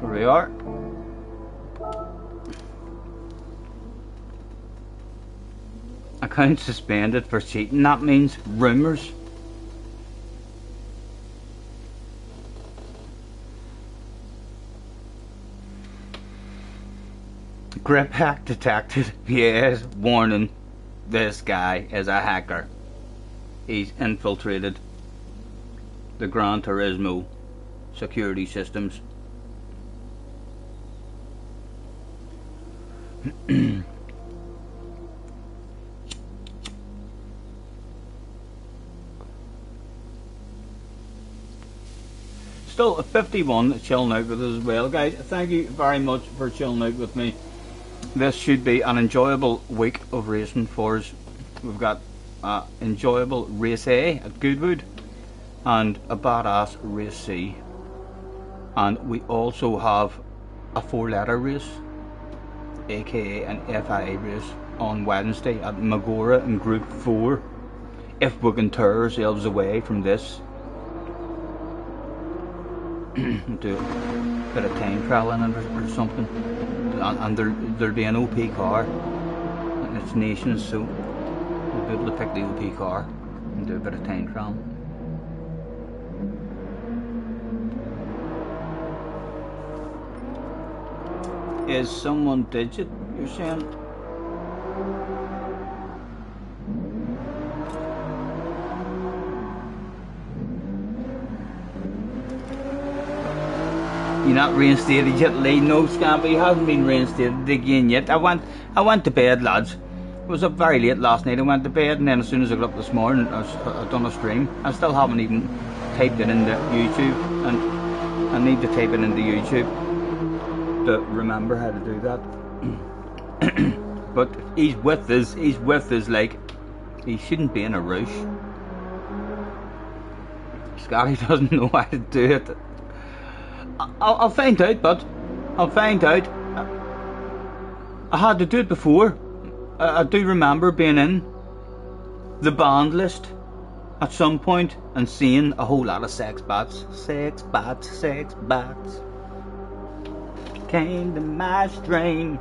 Here we are. Account suspended for cheating. That means rumours. Grip hack detected. Yes, warning. This guy is a hacker. He's infiltrated the Gran Turismo security systems. Still a 51 chilling out with us as well, guys. Thank you very much for chilling out with me. This should be an enjoyable week of racing for us. We've got enjoyable race A at Goodwood and a badass race C, and we also have a 4-letter race, aka an FIA race, on Wednesday at Magora in Group 4, if we can tear ourselves away from this. Do a bit of time trial in it or something, and there'll be an OP car and it's nations, so we'll be able to pick the OP car and do a bit of time trial. Is someone digit, you're saying? You're not reinstated yet, Lee? No, Scampy hasn't been reinstated again yet. I went to bed, lads. It was up very late last night. I went to bed, and then as soon as I got up this morning, I done a stream. I still haven't even typed it into YouTube, and I need to type it into YouTube to remember how to do that. But he's with us, like, he shouldn't be in a rush. Scotty doesn't know how to do it. I'll find out, but I'll find out. I had to do it before. I do remember being in the banned list at some point and seeing a whole lot of sex bats. Sex bats, sex bats. Came to my stream.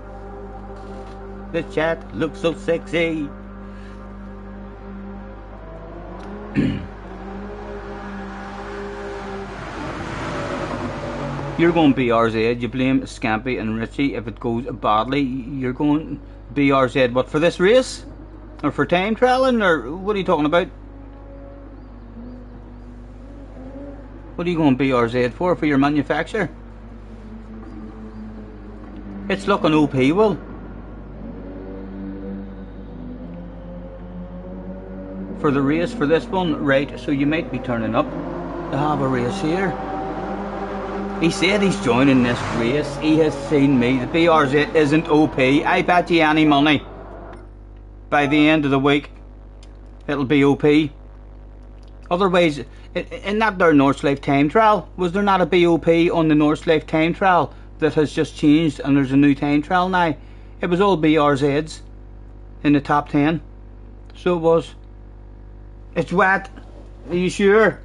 The chat looks so sexy. You're going BRZ, you blame Scampy and Richie if it goes badly. You're going BRZ, what, for this race? Or for time trialing? Or what are you talking about? What are you going BRZ for your manufacturer? It's looking OP, well. For the race, for this one, right, so you might be turning up to have a race here. He said he's joining this race. He has seen me. The BRZ isn't OP. I bet you any money. By the end of the week, it'll be OP. Otherwise, in that there North Life time trial, was there not a BOP on the North Life time trial that has just changed and there's a new time trial now? It was all BRZs in the top 10. So it was. It's wet. Are you sure?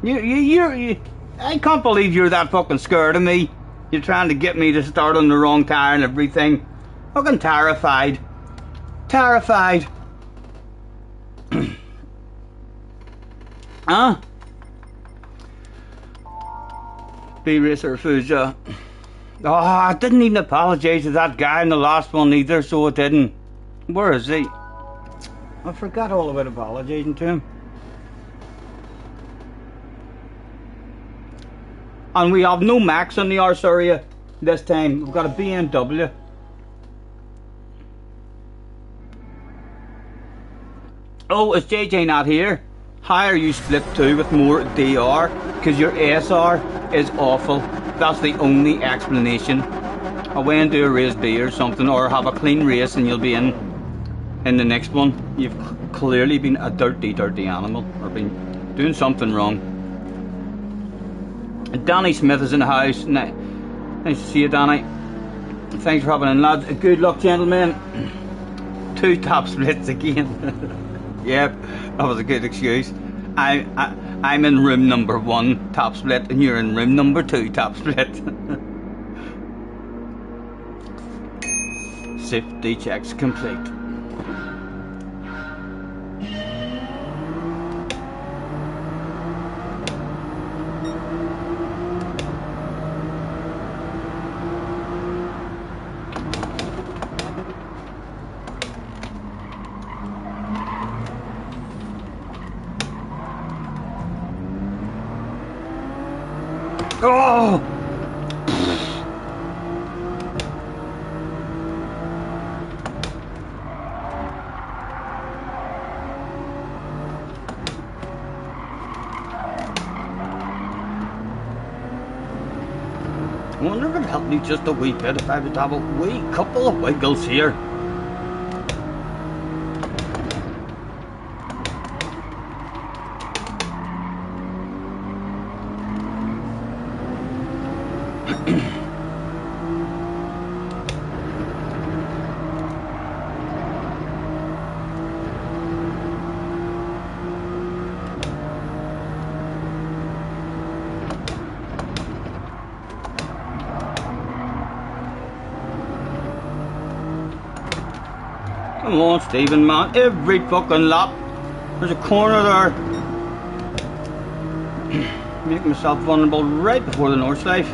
You I can't believe you're that fucking scared of me. You're trying to get me to start on the wrong tire and everything. Fucking terrified. Terrified. Huh? B-Racer Fuja. Oh, I didn't even apologise to that guy in the last one either, so it didn't. Where is he? I forgot all about apologising to him. And we have no Max on the arse area this time. We've got a BMW. Oh, is JJ not here? How are you split two with more DR? Because your SR is awful. That's the only explanation. I went and do a race B or something, or have a clean race and you'll be in the next one. You've clearly been a dirty animal, or been doing something wrong. Danny Smith is in the house. Nice to see you, Danny. Thanks for having in, lads. Good luck, gentlemen. 2 top splits again. Yep, that was a good excuse. I'm in room number 1 top split, and you're in room number 2 top split. Safety checks complete. Oh! I wonder if it'd help me just a wee bit if I would have a wee couple of wiggles here. Come on, Stephen, man. Every fucking lap. There's a corner there. Make myself vulnerable right before the North Life.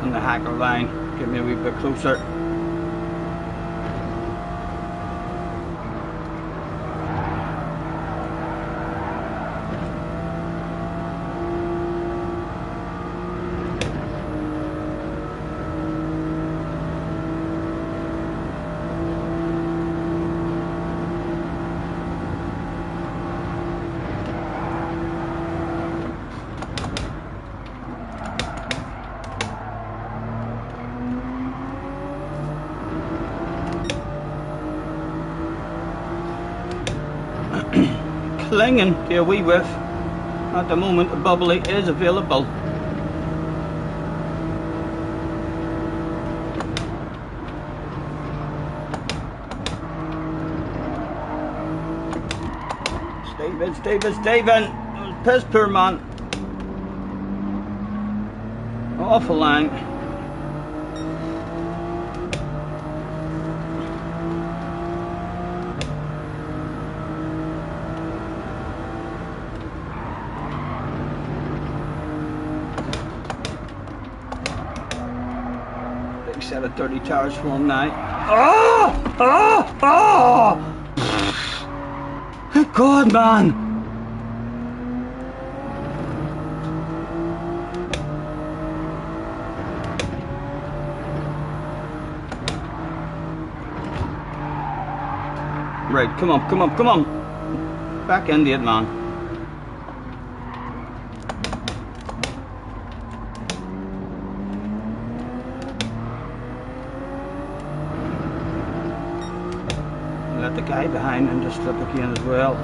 The hacker line, get me a wee bit closer. clinging to a wee whiff. At the moment, a bubbly is available. Stephen! Piss poor man. Awful line. Big set of 30 tires for him now. Good God, man! Right, come on. Back into it, man. Let the guy behind him just slip again as well.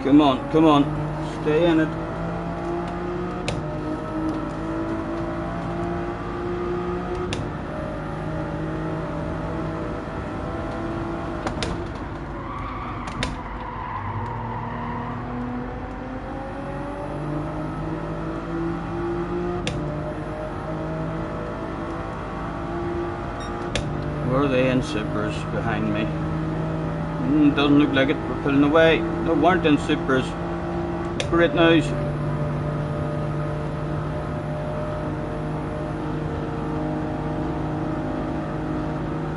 Come on. Stay in it. Were they in supers behind me? Doesn't look like it. We're pulling away. They weren't in supers. Great news.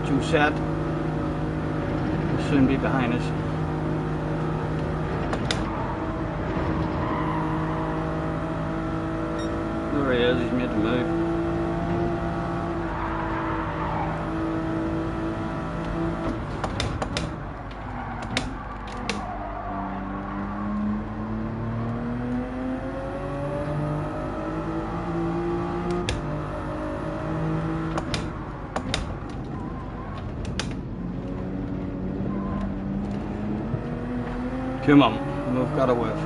Two set. Will soon be behind us. There he is. He's made the move. Come on, we've got a whiff.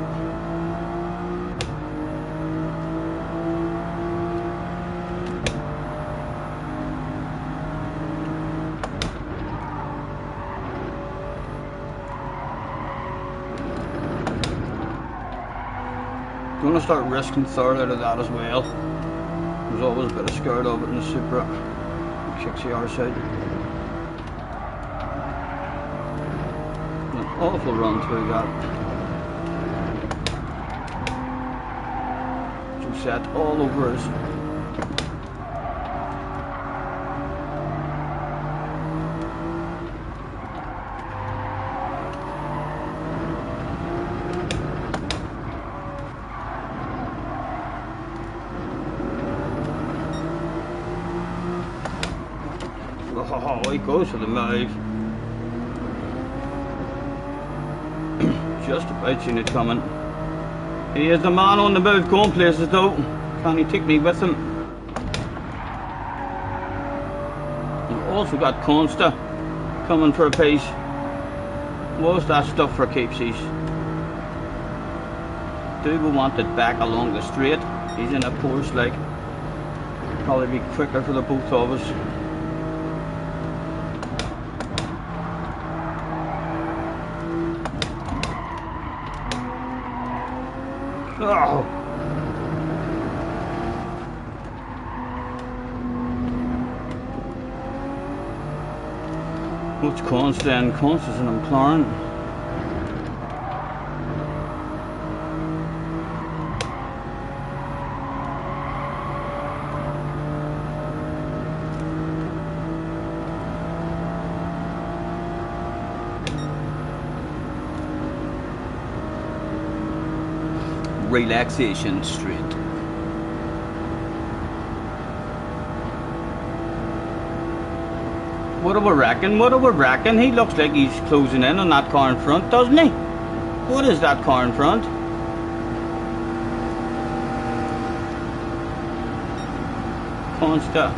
Gonna start risking third out of that as well. There's always a bit of scared of it in the Supra. Kicks the R side. Awful run through that. Two set all over us. Oh, he goes for the move. Just about seen it coming. He is the man on the move, going places though. Can he take me with him? We've also got Consta coming for a piece. What's that stuff for keepsies? Do we want it back along the straight? He's in a Porsche, like. Probably be quicker for the both of us. Oh. What's Consta? Consta's in McLaren. Relaxation Street. What do we reckon? He looks like he's closing in on that car in front, doesn't he? What is that car in front? constant.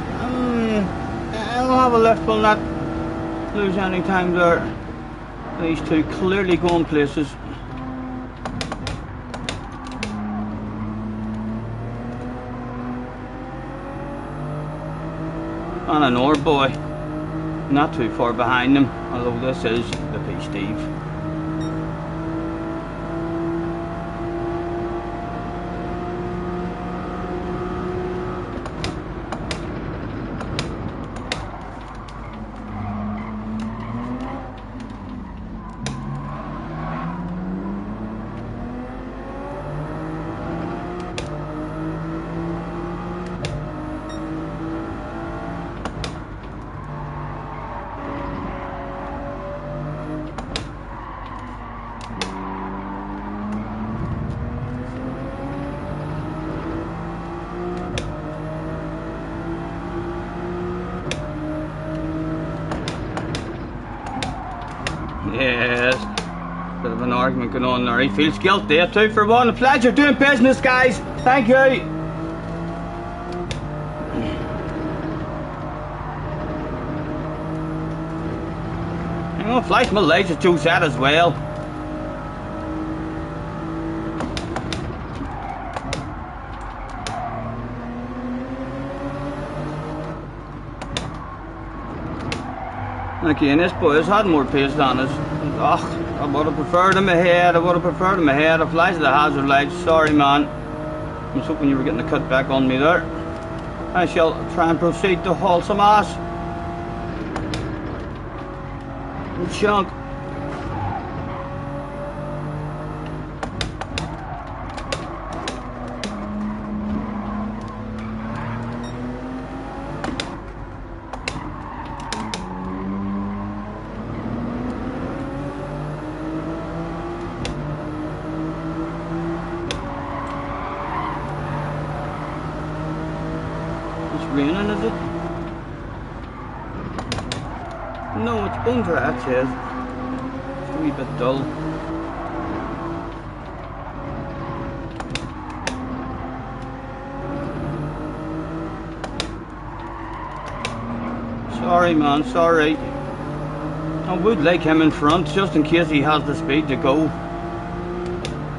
I'll have a left, will not lose any time there. These two clearly going places. And another boy, not too far behind him, although this is the P. Steve. Yes, bit of an argument going on there. He feels guilty. 2 for 1. A pleasure doing business, guys. Thank you. I'm gonna flash my laser juice out as well. Again, this boy has had more pace than us. Ugh, I would have preferred him ahead. I flashed the hazard lights. Sorry, man. I was hoping you were getting the cut back on me there. I shall try and proceed to haul some ass. Chunk. Raining, is it? No, it's banter, that says. It's a wee bit dull. Sorry, man, sorry. I would like him in front, just in case he has the speed to go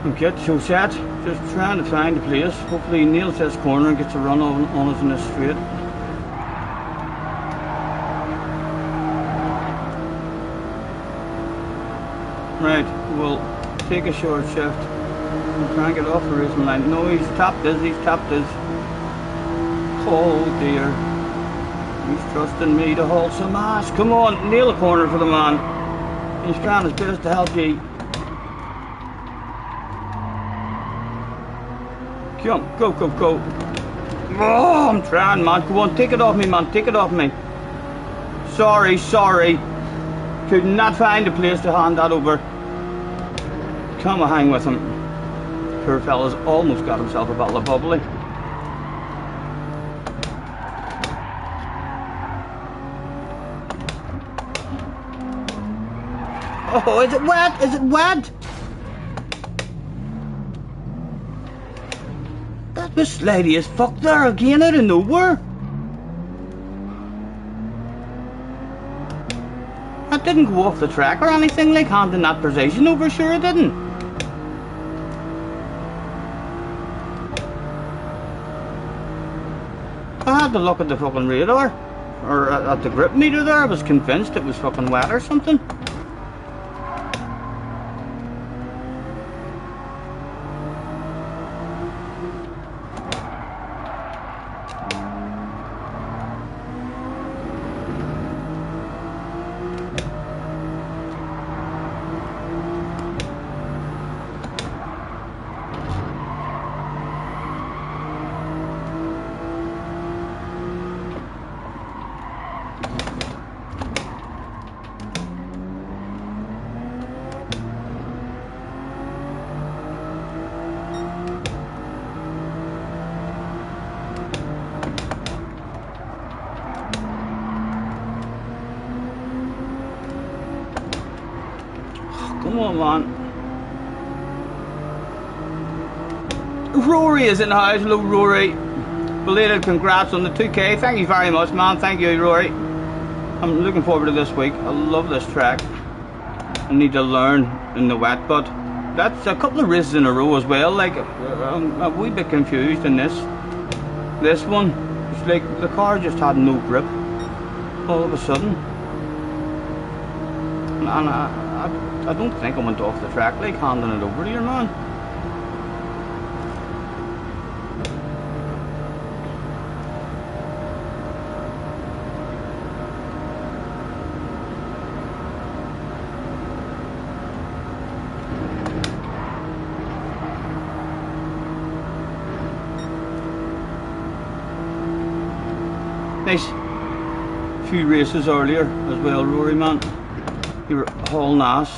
and get so set. Just trying to find a place. Hopefully he nails this corner and gets a run on us in this straight. Right, we'll take a short shift and try and get off the racing line. No, he's tapped us. Oh dear. He's trusting me to haul some ass. Come on, nail a corner for the man. He's trying his best to help you. Come on, go. Oh, I'm trying, man. Come on, take it off me, man. Take it off me. Sorry. Could not find a place to hand that over. Come on, hang with him. Poor fella's almost got himself a bottle of bubbly. Oh, is it wet? That was slidey as fuck there again out of nowhere. That didn't go off the track or anything like handing that precision over, sure it didn't. I had to look at the fucking radar, or at the grip meter there. I was convinced it was fucking wet or something. Come on, man. Rory is in the house. Hello, Rory. belated congrats on the 2K. Thank you very much, man. Thank you, Rory. I'm looking forward to this week. I love this track. I need to learn in the wet, but that's a couple of races in a row as well. Like, I'm a wee bit confused in this. This one, it's like the car just had no grip all of a sudden. And I don't think I went off the track, like handing it over to your man. Nice few races earlier as well, Rory, man. You were hauling ass.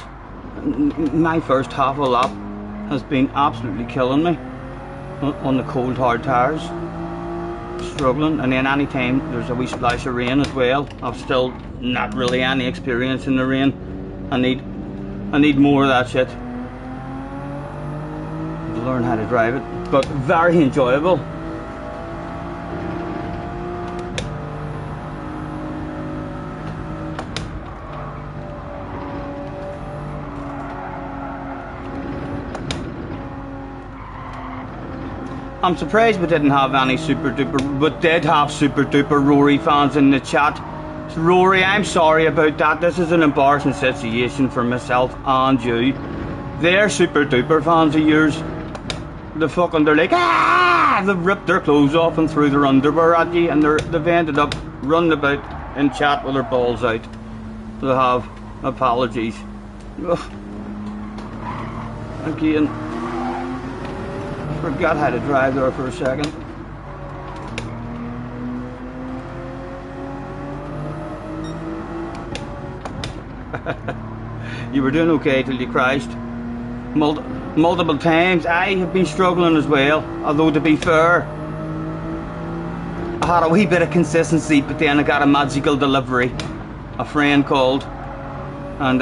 My first half a lap has been absolutely killing me on the cold hard tyres. Struggling, and then any time there's a wee splash of rain as well, I've still not really any experience in the rain. I need more of that shit to learn how to drive it, but very enjoyable. I'm surprised we didn't have any super duper, but did have super duper Rory fans in the chat. So Rory, I'm sorry about that. This is an embarrassing situation for myself and you. They're super duper fans of yours. They're like, ah! They've ripped their clothes off and threw their underwear at you, and they've ended up running about in chat with their balls out. They have apologies. Ugh. Again. Forgot how to drive there for a second. You were doing okay till you crashed. Multiple times. I have been struggling as well, although to be fair, I had a wee bit of consistency, but then I got a magical delivery. A friend called, and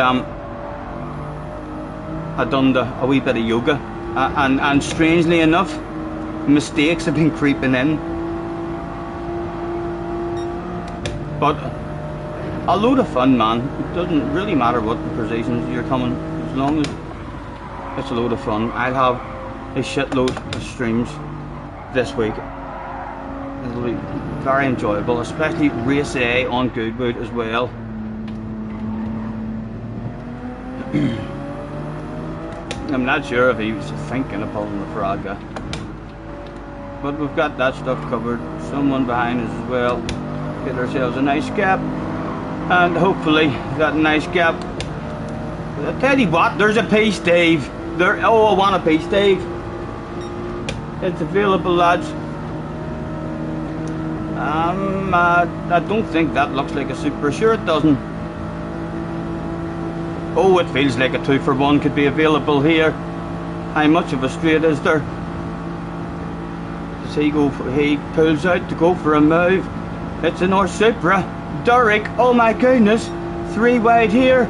I'd done a wee bit of yoga. And strangely enough, mistakes have been creeping in. But a load of fun, man. It doesn't really matter what the positions you're coming, as long as it's a load of fun. I'll have a shitload of streams this week. It'll be very enjoyable, especially race A on Goodwood as well. I'm not sure if he was thinking of pulling the Fraga, but we've got that stuff covered. Someone behind us as well. Get ourselves a nice gap, and hopefully that nice gap. I tell you what, there's a piece, Dave. Oh, I want a piece, Dave. It's available, lads. I don't think that looks like a super. Sure, it doesn't. Oh, it feels like a 2-for-1 could be available here. How much of a straight is there? Does he pulls out to go for a move. It's an North Supra. Derek, oh my goodness. 3 wide here.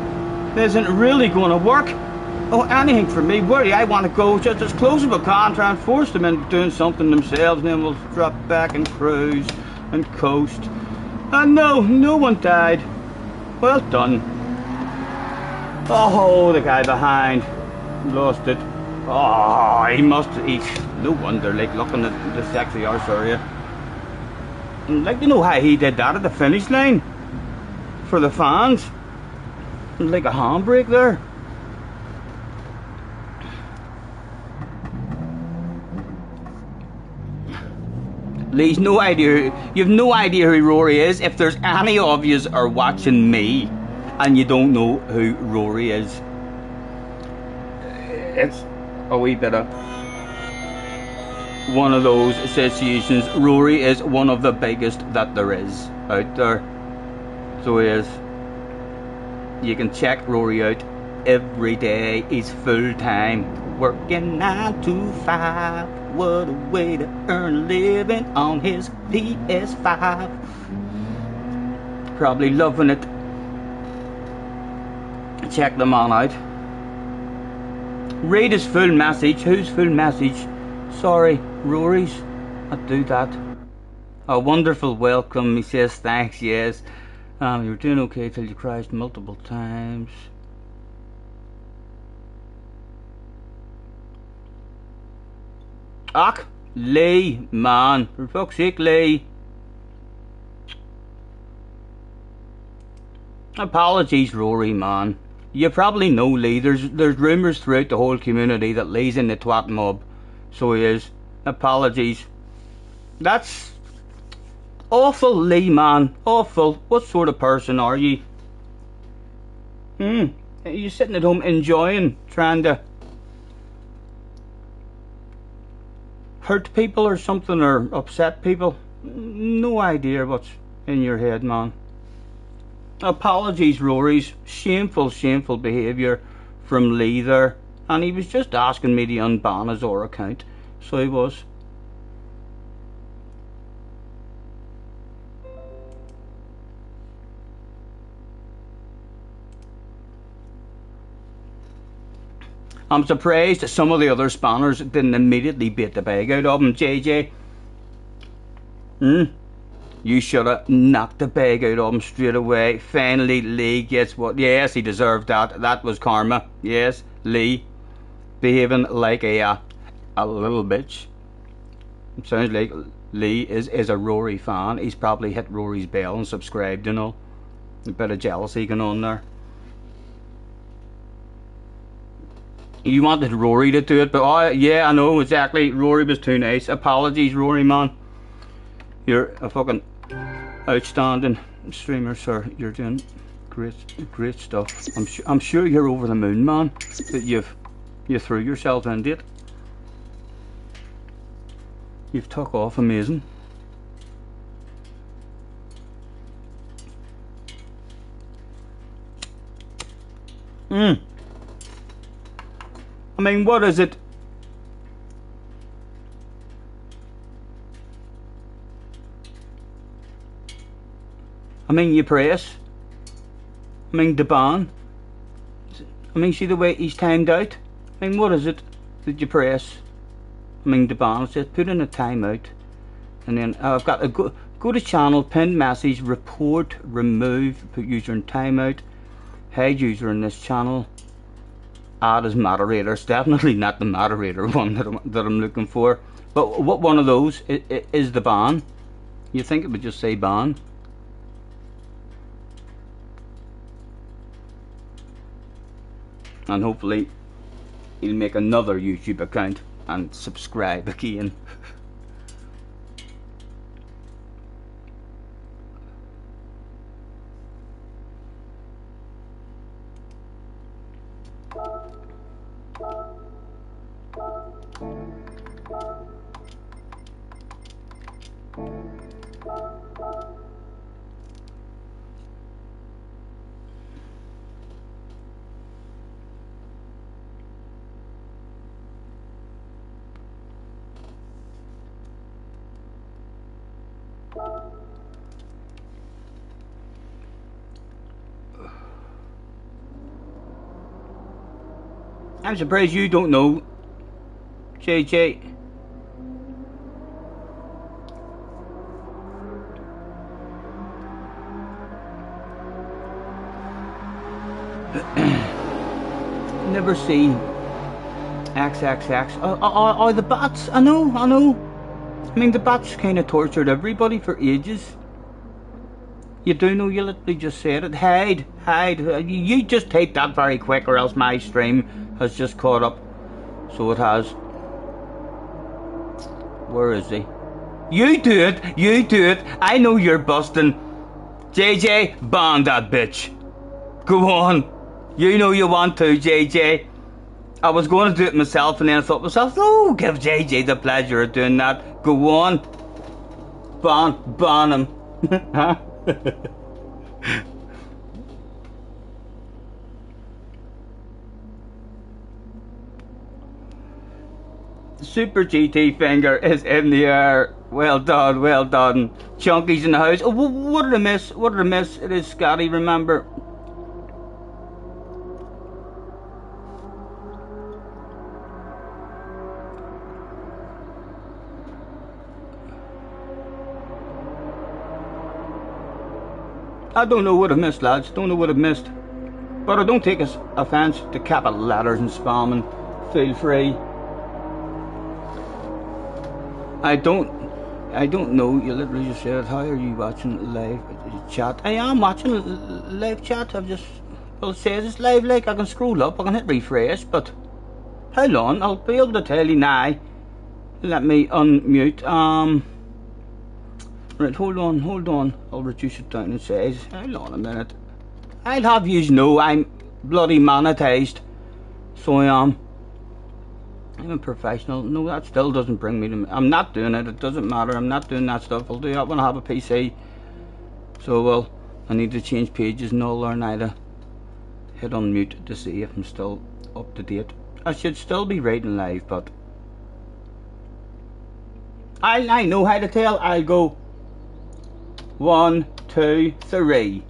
This isn't really going to work. Oh, anything for me. Where do I want to go? Just as close as we can. Try and force them into doing something themselves. And then we'll drop back and cruise and coast. And no one died. Well done. Oh, the guy behind lost it. Oh, he no wonder, like, looking at the sexy arse area. I'd like to know how he did that at the finish line for the fans. Like a handbrake there. Lee's no idea. You have no idea who Rory is. If there's any of you are watching me and you don't know who Rory is, it's a wee bit of one of those situations. Rory is one of the biggest that there is out there. So he is. You can check Rory out every day. He's full time, working 9 to 5. What a way to earn a living on his PS5. Probably loving it. Check them on out. Read his full message. Whose full message? Sorry, Rory's. I'd do that. A wonderful welcome, he says, thanks, yes. You were doing okay till you crashed multiple times. Ach, Lee, man, for fuck's sake, Lee. Apologies, Rory, man. You probably know Lee. There's rumours throughout the whole community that Lee's in the twat mob. So he is. Apologies. That's awful, Lee, man. Awful. What sort of person are you? Are you sitting at home enjoying, trying to hurt people or something, or upset people? No idea what's in your head, man. Apologies, Rory's shameful behaviour from Lee there, and he was just asking me to unban his OR account, so he was. I'm surprised that some of the other spanners didn't immediately beat the bag out of him, JJ. You should have knocked the bag out of him straight away. Finally, Lee gets what... Yes, he deserved that. That was karma. Yes, Lee. Behaving like a little bitch. It sounds like Lee is a Rory fan. He's probably hit Rory's bell and subscribed and all. A bit of jealousy going on there. You wanted Rory to do it, but oh, yeah, I know, exactly. Rory was too nice. Apologies, Rory, man. You're a fucking outstanding streamer, sir. You're doing great stuff. I'm sure you're over the moon, man, that you threw yourself into it. You've took off amazing. I mean, what is it? I mean, you press. I mean, the ban. I mean, see the way he's timed out? I mean, what is it that you press? I mean, the ban. It says put in a timeout. And then I've got a go to channel, pinned message, report, remove, put user in timeout, hide user in this channel, add as moderator. It's definitely not the moderator one that I'm looking for. But what one of those is the ban? You think it would just say ban? And hopefully he'll make another YouTube account and subscribe again. I'm surprised you don't know, JJ. Never seen XXX. Oh, the bots. I know. I mean, the bots kind of tortured everybody for ages. You do know, you literally just said it. Hide. You just type that very quick, or else my stream has just caught up. So it has. Where is he? You do it. I know you're busting. JJ, ban that bitch. Go on. You know you want to, JJ. I was going to do it myself, and then I thought to myself, oh, give JJ the pleasure of doing that. Go on. Ban him. Huh? Super GT finger is in the air. Well done. Chunky's in the house. Oh, what did I miss? It is Scotty, remember. I don't know what I've missed, lads. Don't know what I've missed. But I don't take offence to capital letters and spamming. Feel free. I don't know. You literally just said, how are you watching live chat? I am watching live chat. Well, it says it's live, like I can scroll up, I can hit refresh, but how long? I'll be able to tell you now. Let me unmute. Right, hold on. I'll reduce it down in size. Hold on a minute. I'll have yous know I'm bloody monetized. So I am. I'm a professional. No, that still doesn't bring me to... I'm not doing it. It doesn't matter. I'm not doing that stuff. I'll do that when I have a PC. So, well, I need to change pages and all, learn how to hit unmute to see if I'm still up to date. I should still be writing live, but... I know how to tell. I'll go 1, 2, 3.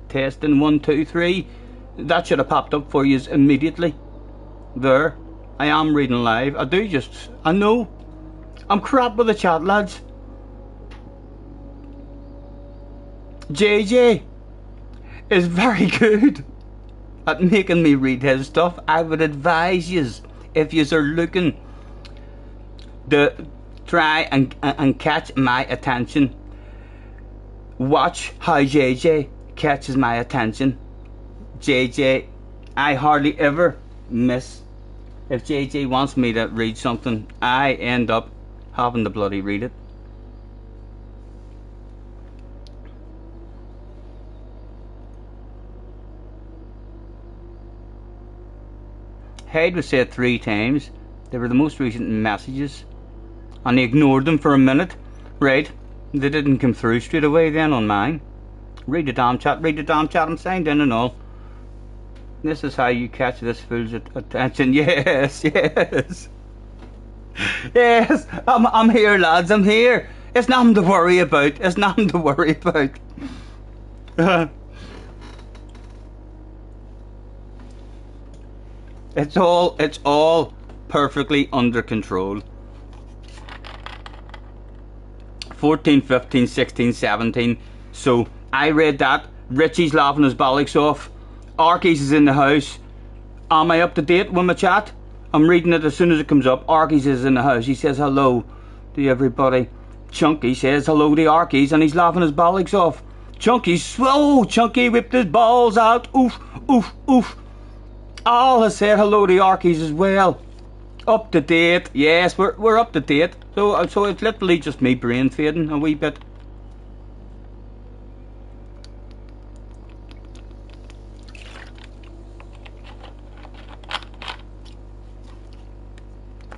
Testing 1, 2, 3. That should have popped up for you immediately. There. I am reading live. I know. I'm crap with the chat, lads. JJ is very good at making me read his stuff. I would advise yous, if yous are looking to try and catch my attention, watch how JJ catches my attention. JJ, I hardly ever miss. If JJ wants me to read something, I end up having to bloody read it. Hyde was said 3 times. They were the most recent messages, and he ignored them for a minute. Right, they didn't come through straight away then on mine. Read the damn chat, I'm signed in and all. This is how you catch this fool's attention. Yes. Yes, I'm here, lads, I'm here. It's nothing to worry about. It's all perfectly under control. 14, 15, 16, 17. So I read that. Richie's laughing his bollocks off. Arkies is in the house. Am I up to date with my chat? I'm reading it as soon as it comes up. Arkies is in the house. He says hello to everybody. Chunky says hello to Arkies and he's laughing his bollocks off. Chunky whipped his balls out. Oof, oof, oof. Al has said hello to Arkies as well. Up to date. Yes, we're up to date. So it's literally just me brain fading a wee bit.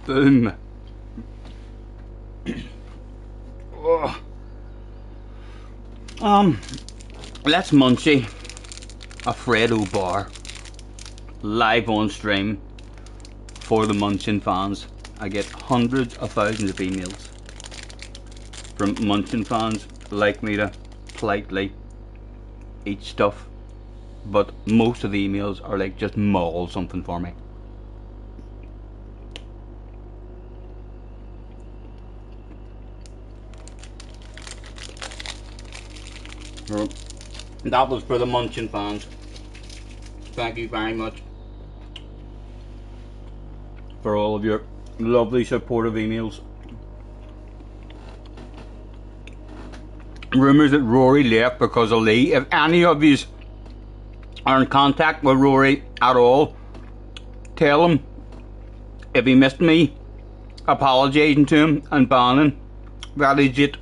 Boom. Let's munchy a Freddo bar live on stream for the Munchin fans. I get hundreds of thousands of emails from Munchin fans like me to politely eat stuff, but most of the emails are like just maul something for me. That was for the Munchin fans. Thank you very much for all of your lovely supportive emails. Rumours that Rory left because of Lee. If any of you are in contact with Rory at all, tell him if he missed me apologising to him and banning, that is it.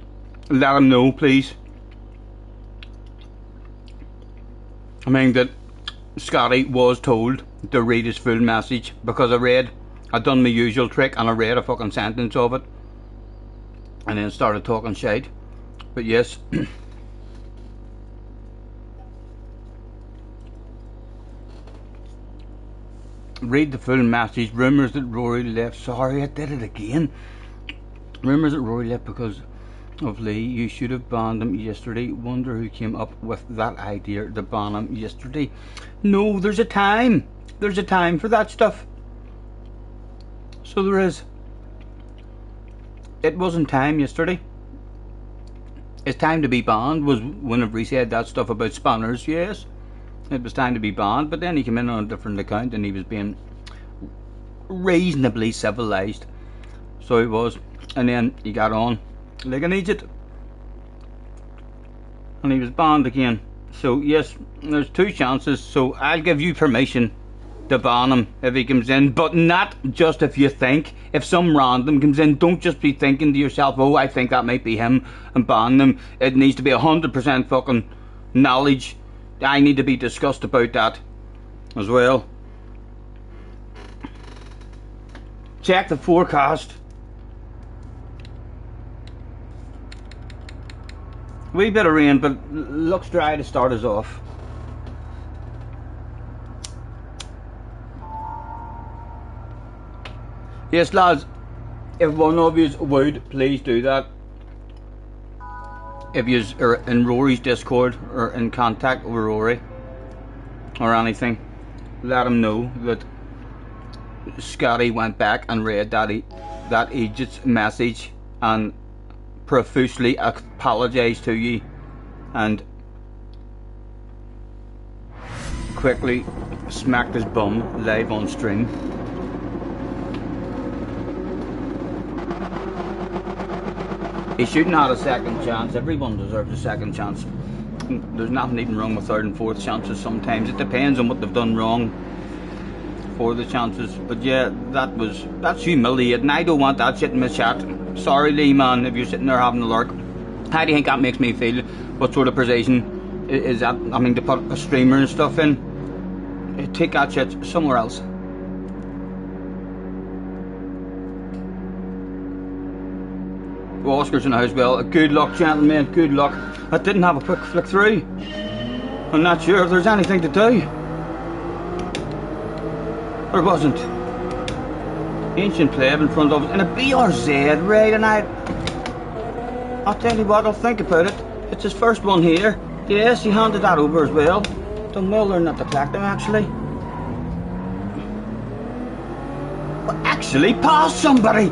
Let him know, please. I mean that Scotty was told to read his full message, because I done my usual trick and I read a fucking sentence of it and then started talking shite. But yes, read the full message. Rumours that Rory left. Sorry, I did it again. Rumours that Rory left because of Lee. You should have banned him yesterday. Wonder who came up with that idea to ban him yesterday. No, there's a time. There's a time for that stuff. So there is. It wasn't time yesterday. it's time to be banned was whenever he said that stuff about spanners. Yes, it was time to be banned, but then he came in on a different account and he was being reasonably civilised. So he was, and then he got on like an idiot, and he was banned again. So yes, there's 2 chances, so I'll give you permission to ban him if he comes in, but not just if you think. If some random comes in, don't just be thinking to yourself, oh, I think that might be him, and ban them. It needs to be 100% fucking knowledge. I need to be discussed about that as well. Check the forecast. Wee bit of rain, but looks dry to start us off. Yes, lads, if one of you would, please do that. If you are in Rory's Discord or in contact with Rory or anything, let him know that Scotty went back and read that agent's message and profusely apologised to you and quickly smacked his bum live on stream. He shouldn't have a second chance. Everyone deserves a second chance. There's nothing even wrong with 3rd and 4th chances sometimes. It depends on what they've done wrong for the chances. But yeah, that's humiliating. I don't want that shit in my chat. Sorry, Lee, man, if you're sitting there having a lurk. How do you think that makes me feel? What sort of position is that? I mean, to put a streamer and stuff in? Take that shit somewhere else. Oscar's in the house. Well, good luck, gentlemen, good luck. I didn't have a quick flick through. I'm not sure if there's anything to do. There wasn't. Ancient pleb in front of us in a BRZ, right? And I'll tell you what, I'll think about it. It's his first one here. Yes, he handed that over as well. Done well learn not to collect him, actually. Well, actually passed somebody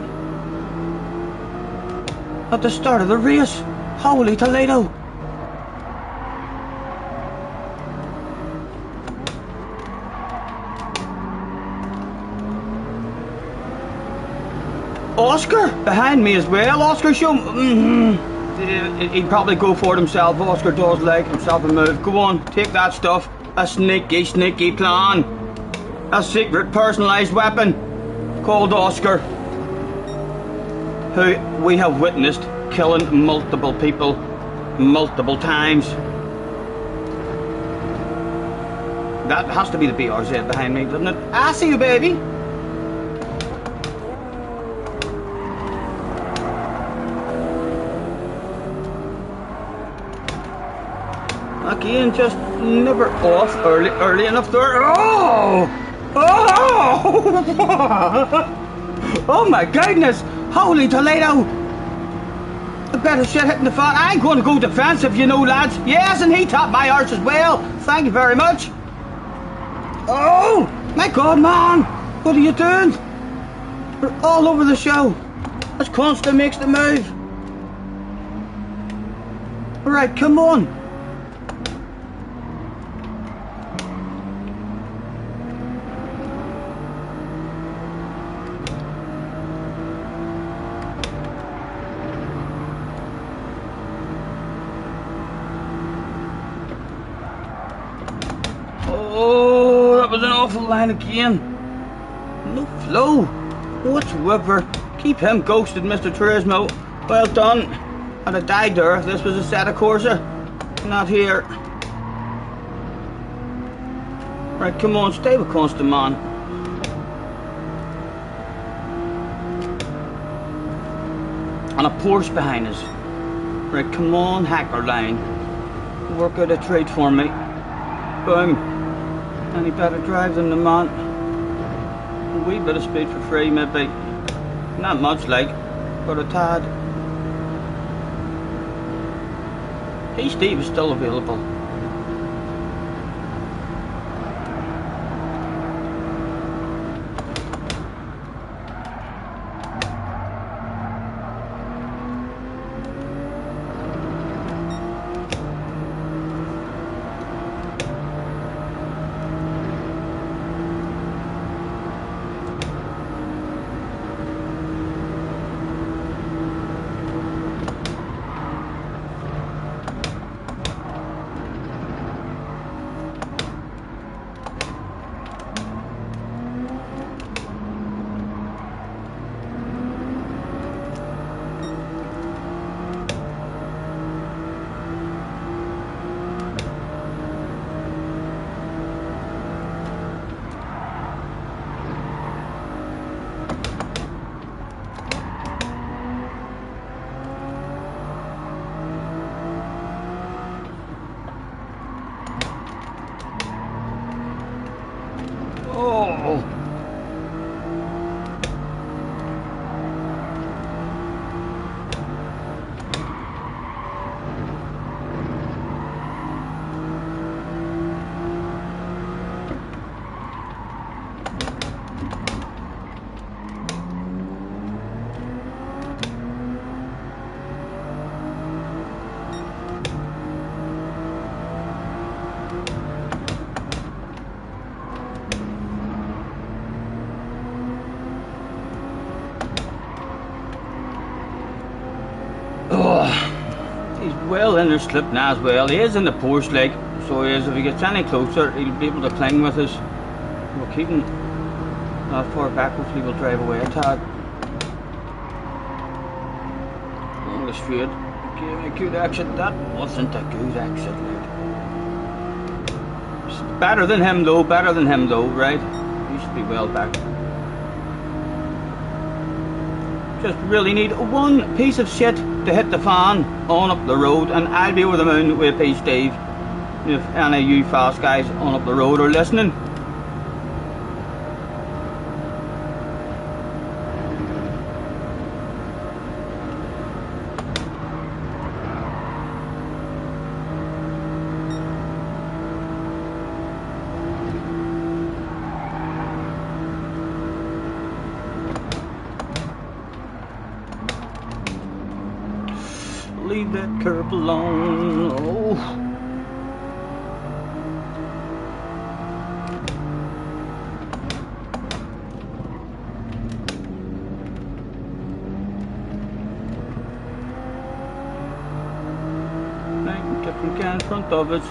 at the start of the race. Holy Toledo. Oscar behind me as well. Oscar, show he'd probably go for it himself. Oscar does like himself a move. Go on, take that stuff. A sneaky plan. A secret personalised weapon called Oscar, who we have witnessed killing multiple people multiple times. That has to be the BRZ behind me, doesn't it? I see you, baby. Again, just never off early enough there. Oh! Oh my goodness! Holy Toledo! A better shit hitting the fan. I'm going to go defensive, you know, lads. Yes, and he tapped my arse as well. Thank you very much. Oh! My God, man! What are you doing? We're all over the show. As Constant makes the move. Alright, come on. Line again. No flow whatsoever. Keep him ghosted, Mr. Turismo. Well done. I'd have died there if this was a set of Corsa. Not here. Right, come on, stay with Constant, man. And a Porsche behind us. Right, come on, hacker line. Work out a trade for me. Boom. Any better drive than the man? A wee bit of speed for free, maybe. Not much, like, but a tad. Hey, Steve is still available. in there slipping as well. He is in the post leg, so he is. If he gets any closer, he'll be able to cling with us. We'll keep him not far back. Hopefully we'll drive away a tad. On the straight. Give me a good exit. That wasn't a good exit, like. Better than him though, right? He should be well back. Just really need one piece of shit to hit the fan on up the road, and I'll be over the moon with a piece, Dave. If any of you fast guys on up the road are listening. Leave that curb alone. Oh. Different guy in front of us.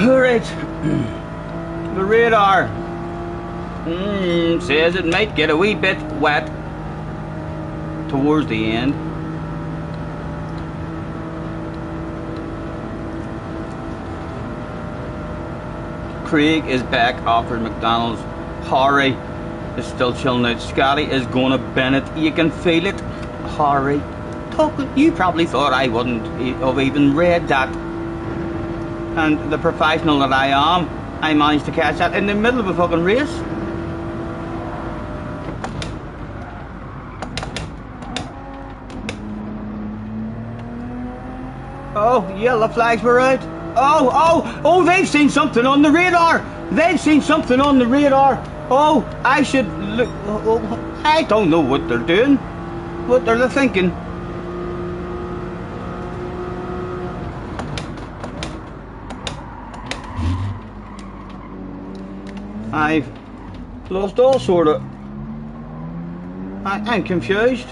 Alright, the radar says it might get a wee bit wet towards the end. Craig is back after McDonald's. Harry is still chilling out. Scotty is going to Bennett. You can feel it. Harry, you probably thought I wouldn't have even read that. And the professional that I am, I managed to catch that in the middle of a fucking race. Oh, yellow flags were out. Oh, they've seen something on the radar. They've seen something on the radar. Oh, I should look. Oh, I don't know what they're doing. What are they thinking? I've lost all sort of. I'm confused.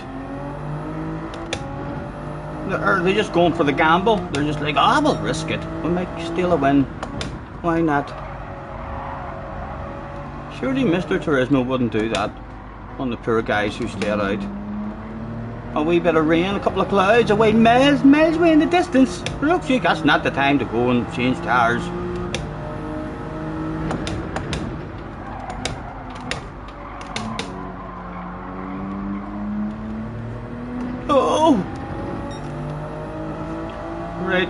Are they just going for the gamble? They're just like, oh, we'll risk it. We might steal a win. Why not? Surely Mr. Turismo wouldn't do that on the poor guys who stayed out. A wee bit of rain, a couple of clouds, away miles away in the distance. Looks like that's not the time to go and change tires. Oh! Right.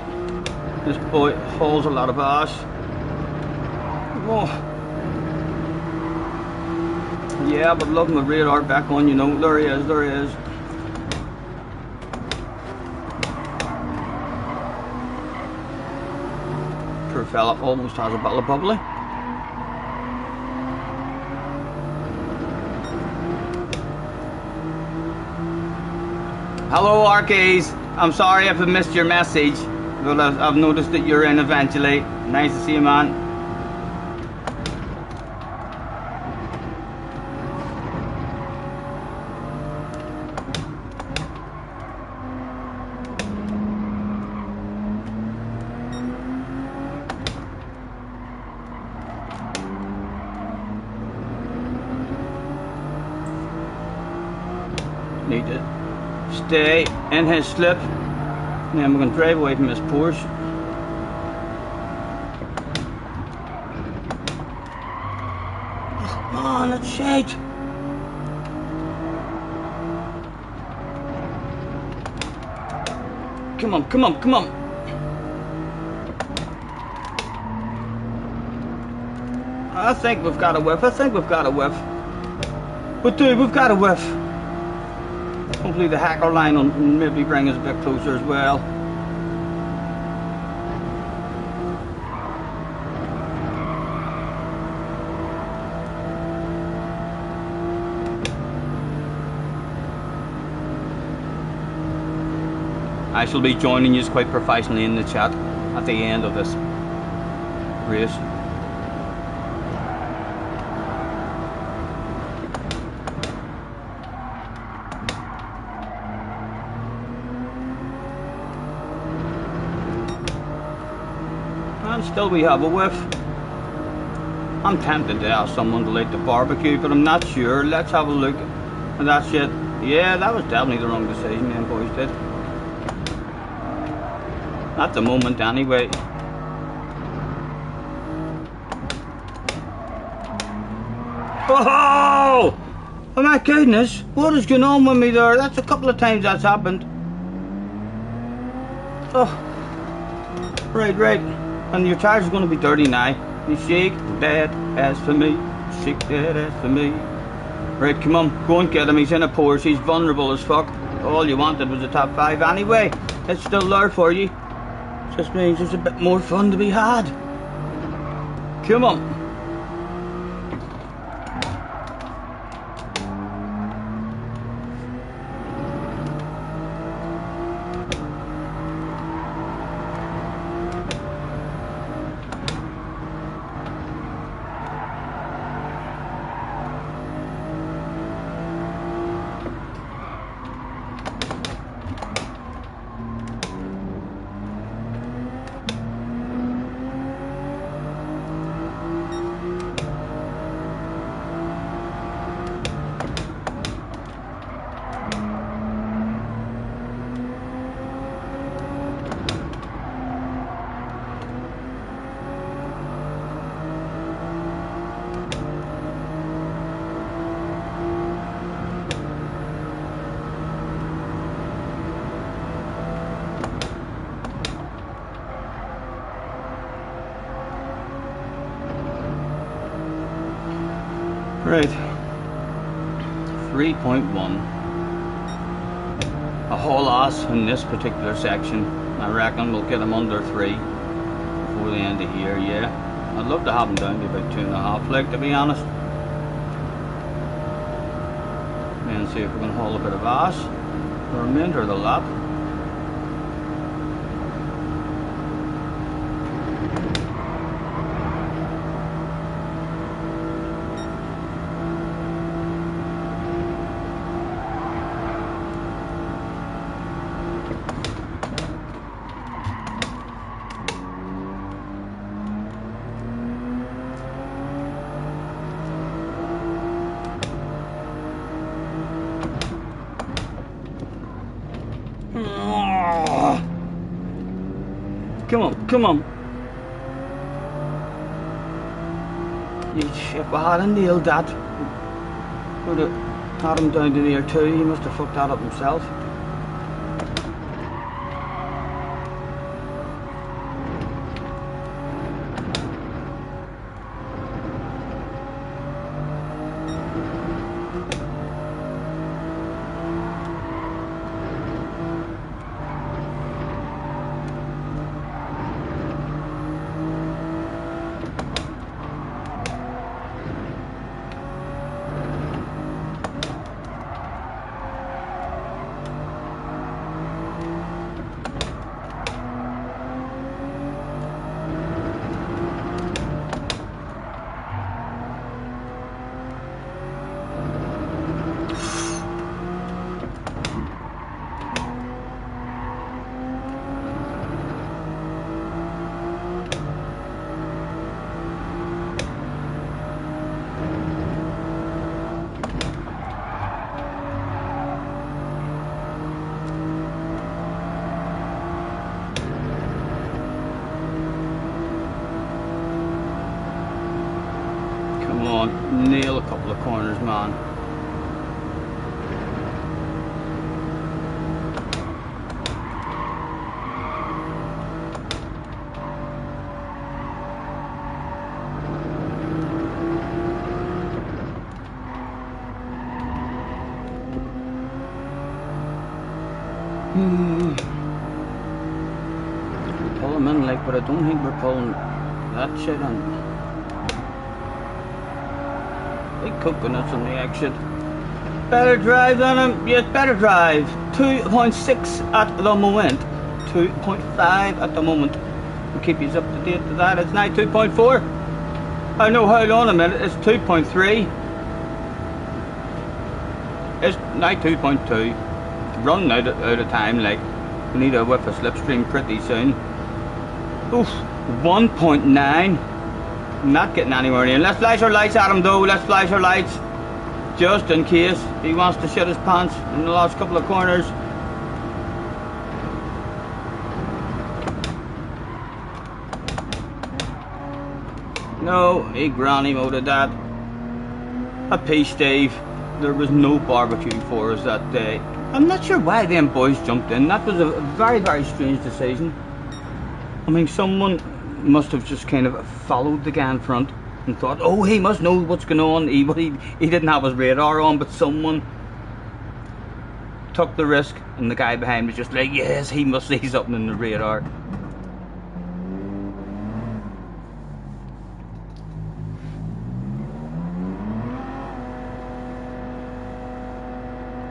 This boy hauls a lot of ass. Oh. Yeah, but love my radar back on, you know. There he is, there he is. Poor fella almost has a bottle of bubbly. Hello Arcades, I'm sorry if I missed your message, but I've noticed that you're in eventually. Nice to see you, man. Need to stay in his slip. Then we're going to drive away from his Porsche. Oh, man, it's shite. Come on, come on, come on. I think we've got a whiff. I think we've got a whiff. But dude, we've got a whiff. Hopefully the hacker line will maybe bring us a bit closer as well. I shall be joining you quite professionally in the chat at the end of this race. And still we have a whiff. I'm tempted to ask someone to light the barbecue, but I'm not sure. Let's have a look at that shit. Yeah, that was definitely the wrong decision them boys did. At the moment anyway. Oh! Oh my goodness, what is going on with me there? That's a couple of times that's happened. Oh. Right, right. And your tires are going to be dirty now. You shake that ass for me. Shake that ass for me. Right, come on, go and get him. He's in a Porsche. He's vulnerable as fuck. All you wanted was a top 5 anyway. It's still there for you. Just means there's a bit more fun to be had. Come on. Right, 3.1. A whole ass in this particular section. I reckon we'll get him under 3 before the end of here, yeah. I'd love to have him down to about 2.5, like, to be honest. And see if we can haul a bit of ass the remainder of the lap. Come on, come on. You shit, if I hadn't nailed that, would have had him down to near 2. He must have fucked that up himself. can't nail a couple of corners, man. Pull them in, like, but I don't think we're pulling that shit in. Big coconuts on the exit. Better drive than him. Yes, better drive. 2.6 at the moment. 2.5 at the moment. We'll keep you up to date to that. It's now 2.4. I know, hold on a minute. It's 2.3. It's now 2.2. Running out of time, like. We need a whiff of slipstream pretty soon. Oof. 1.9. Not getting anywhere near. Let's flash our lights at him though. Let's flash our lights. Just in case he wants to shit his pants in the last couple of corners. No, he granny moded that. A piece, Dave. There was no barbecue for us that day. I'm not sure why them boys jumped in. That was a very, very strange decision. I mean, someone must have just kind of followed the guy in front and thought, oh, he must know what's going on. He didn't have his radar on, but someone took the risk, and the guy behind was just like, yes, he must see something in the radar.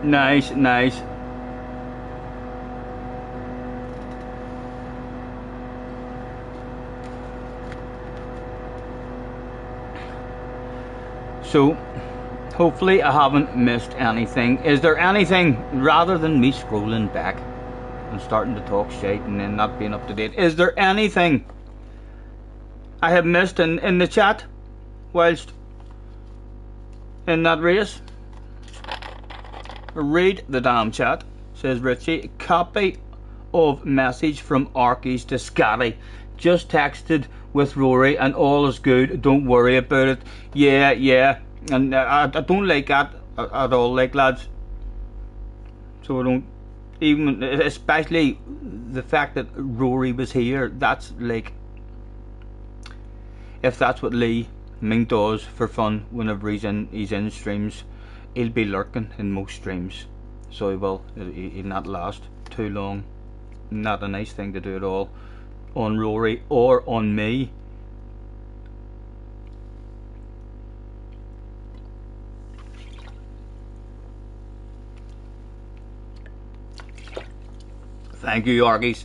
Nice, nice. So, hopefully I haven't missed anything. Is there anything, rather than me scrolling back and starting to talk shit and then not being up to date, is there anything I have missed in the chat whilst in that race? Read the damn chat, says Richie. Copy of message from Arkies to Scotty. Just texted with Rory and all is good, don't worry about it. Yeah, and I don't like that at all, like, lads. So I don't, even, especially the fact that Rory was here, that's like, if that's what Lee Ming does for fun whenever he's in streams, he'll be lurking in most streams, so he will. He'll not last too long. Not a nice thing to do at all on Rory or on me. Thank you, Argies.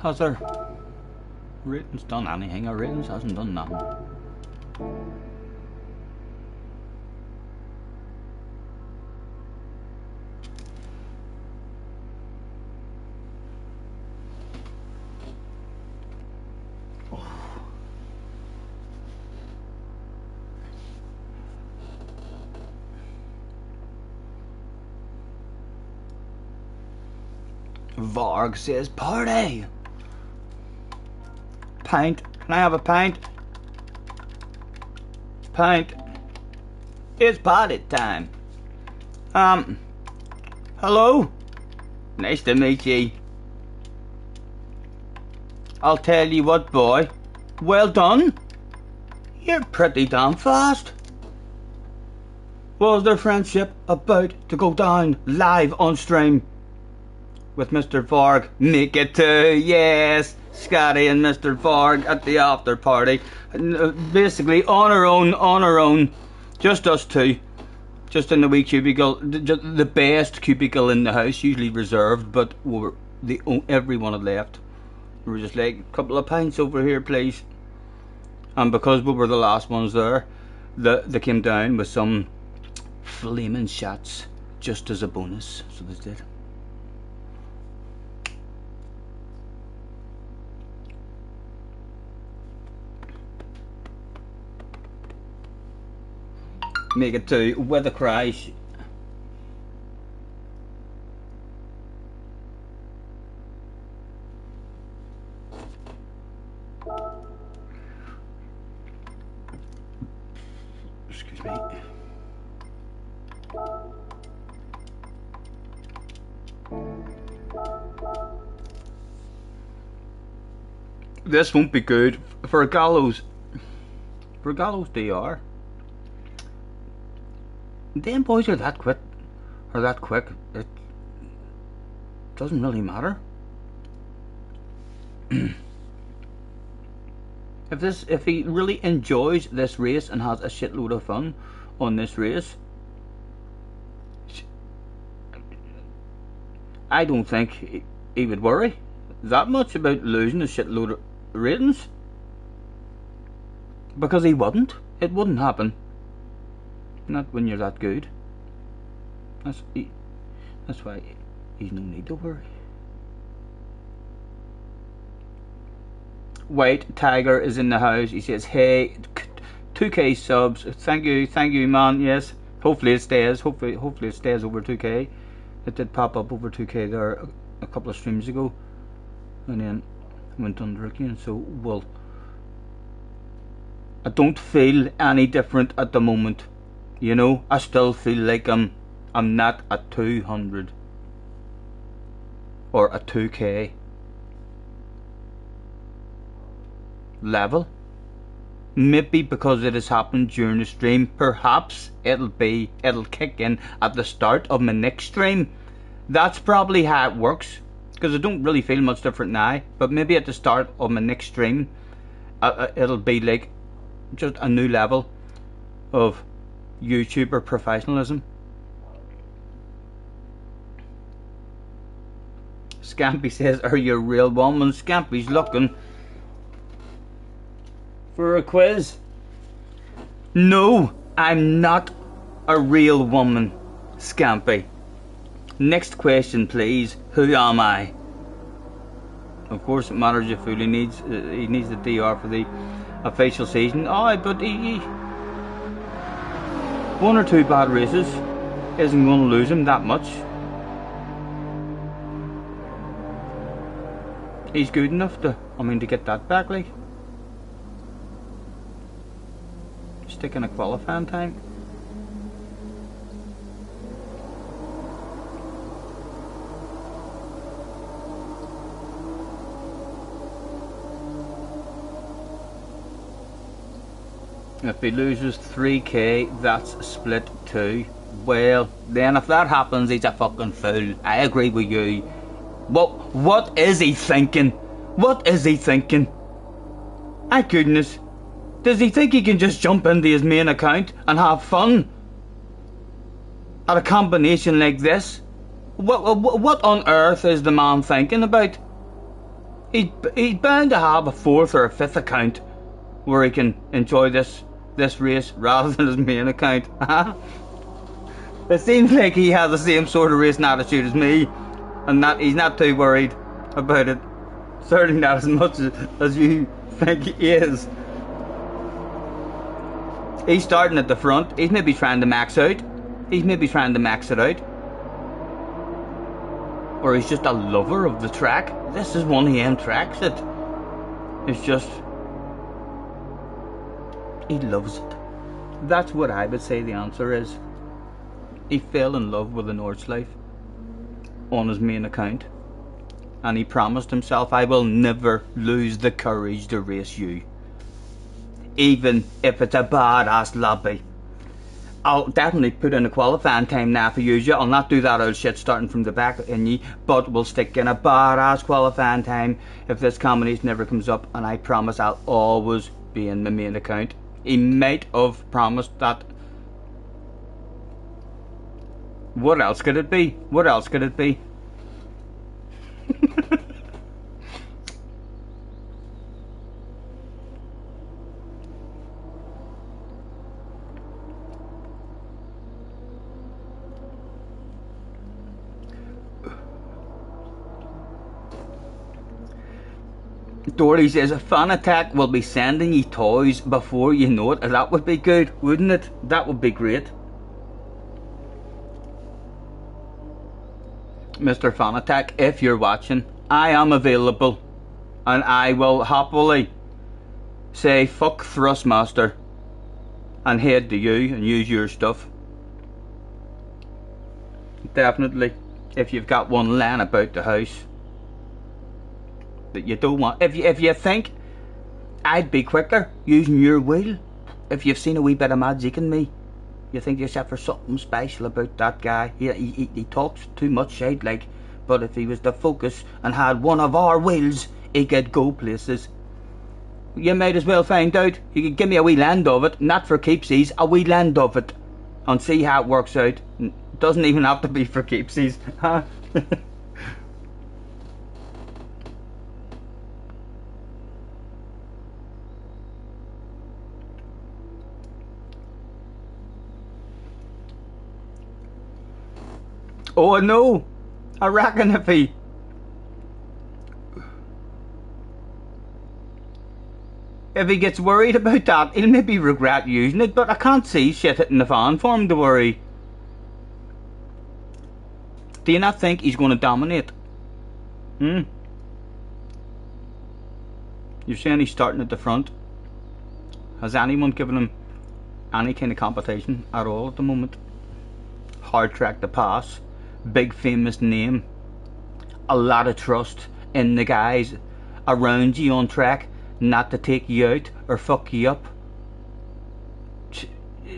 Has our ratings done anything? Our ratings hasn't done nothing. Varg says party. Pint. Can I have a pint? Pint. It's party time. Hello? Nice to meet ye. I'll tell you what, boy. Well done. You're pretty damn fast. Was their friendship about to go down live on stream? With Mr. Varg, make it too, yes, Scotty and Mr. Varg at the after party. Basically on our own, just us two, just in the wee cubicle, the best cubicle in the house, usually reserved, but everyone had left. We were just like, a couple of pints over here, please. And because we were the last ones there, they came down with some flaming shots just as a bonus, so they did. make it 2 with a crash. Excuse me. This won't be good for a gallows. For a gallows DR. Them boys are that quick. It doesn't really matter. If he really enjoys this race and has a shitload of fun on this race, I don't think he would worry that much about losing a shitload of ratings, because he wouldn't. It wouldn't happen. Not when you're that good. That's why he's no need to worry. White Tiger is in the house. He says, "Hey, 2K subs. Thank you, man. Yes. Hopefully it stays. Hopefully it stays over 2K. It did pop up over 2K there a couple of streams ago, and then went under again. So well, I don't feel any different at the moment. You know, I still feel like I'm not at 200 or a 2K level. Maybe because it has happened during the stream. Perhaps it'll kick in at the start of my next stream. That's probably how it works, because I don't really feel much different now. But maybe at the start of my next stream, it'll be like just a new level of YouTuber professionalism. Scampy says, "Are you a real woman?" Scampy's looking for a quiz. No, I'm not a real woman, Scampy. Next question, please. Who am I? Of course, it matters if he needs the DR for the official season. Oh, but he one or two bad races isn't going to lose him that much. He's good enough to get that back, like. Stick in a qualifying time. If he loses 3K, that's split 2. Well, then if that happens, he's a fucking fool. I agree with you. What is he thinking? What is he thinking? My goodness. Does he think he can just jump into his main account and have fun at a combination like this? What on earth is the man thinking about? He's bound to have a 4th or a 5th account where he can enjoy this race rather than his main account. It seems like he has the same sort of racing attitude as me, and that he's not too worried about it. Certainly not as much as you think he is. He's starting at the front. He's maybe trying to max out. He's maybe trying to max it out. Or he's just a lover of the track. This is one of them tracks that it's just, he loves it. That's what I would say the answer is. He fell in love with the Nordschleife on his main account, and he promised himself, "I will never lose the courage to race you. Even if it's a badass lobby. I'll definitely put in a qualifying time now for you. I'll not do that old shit starting from the back in ye, but we'll stick in a badass qualifying time if this combination never comes up, and I promise I'll always be in my main account." He might have promised that. What else could it be? What else could it be? Dory says, Fan Attack will be sending you toys before you know it. That would be good, wouldn't it? That would be great. Mr. Fan Attack, if you're watching, I am available. And I will happily say fuck Thrustmaster and head to you and use your stuff. Definitely. If you've got one laying about the house that you don't want. If you think I'd be quicker using your wheel, if you've seen a wee bit of magic in me, you think to yourself, there's something special about that guy. He talks too much shite, like, but if he was to focus and had one of our wheels, he could go places. You might as well find out. You could give me a wee land of it, not for keepsies, a wee land of it, and see how it works out. Doesn't even have to be for keepsies. Huh? Oh no, I reckon if he gets worried about that, he'll maybe regret using it, but I can't see shit hitting the fan for him to worry. Do you not think he's going to dominate? You're saying he's starting at the front. Has anyone given him any kind of competition at all at the moment? Hard track to pass. Big famous name, a lot of trust in the guys around you on track not to take you out or fuck you up.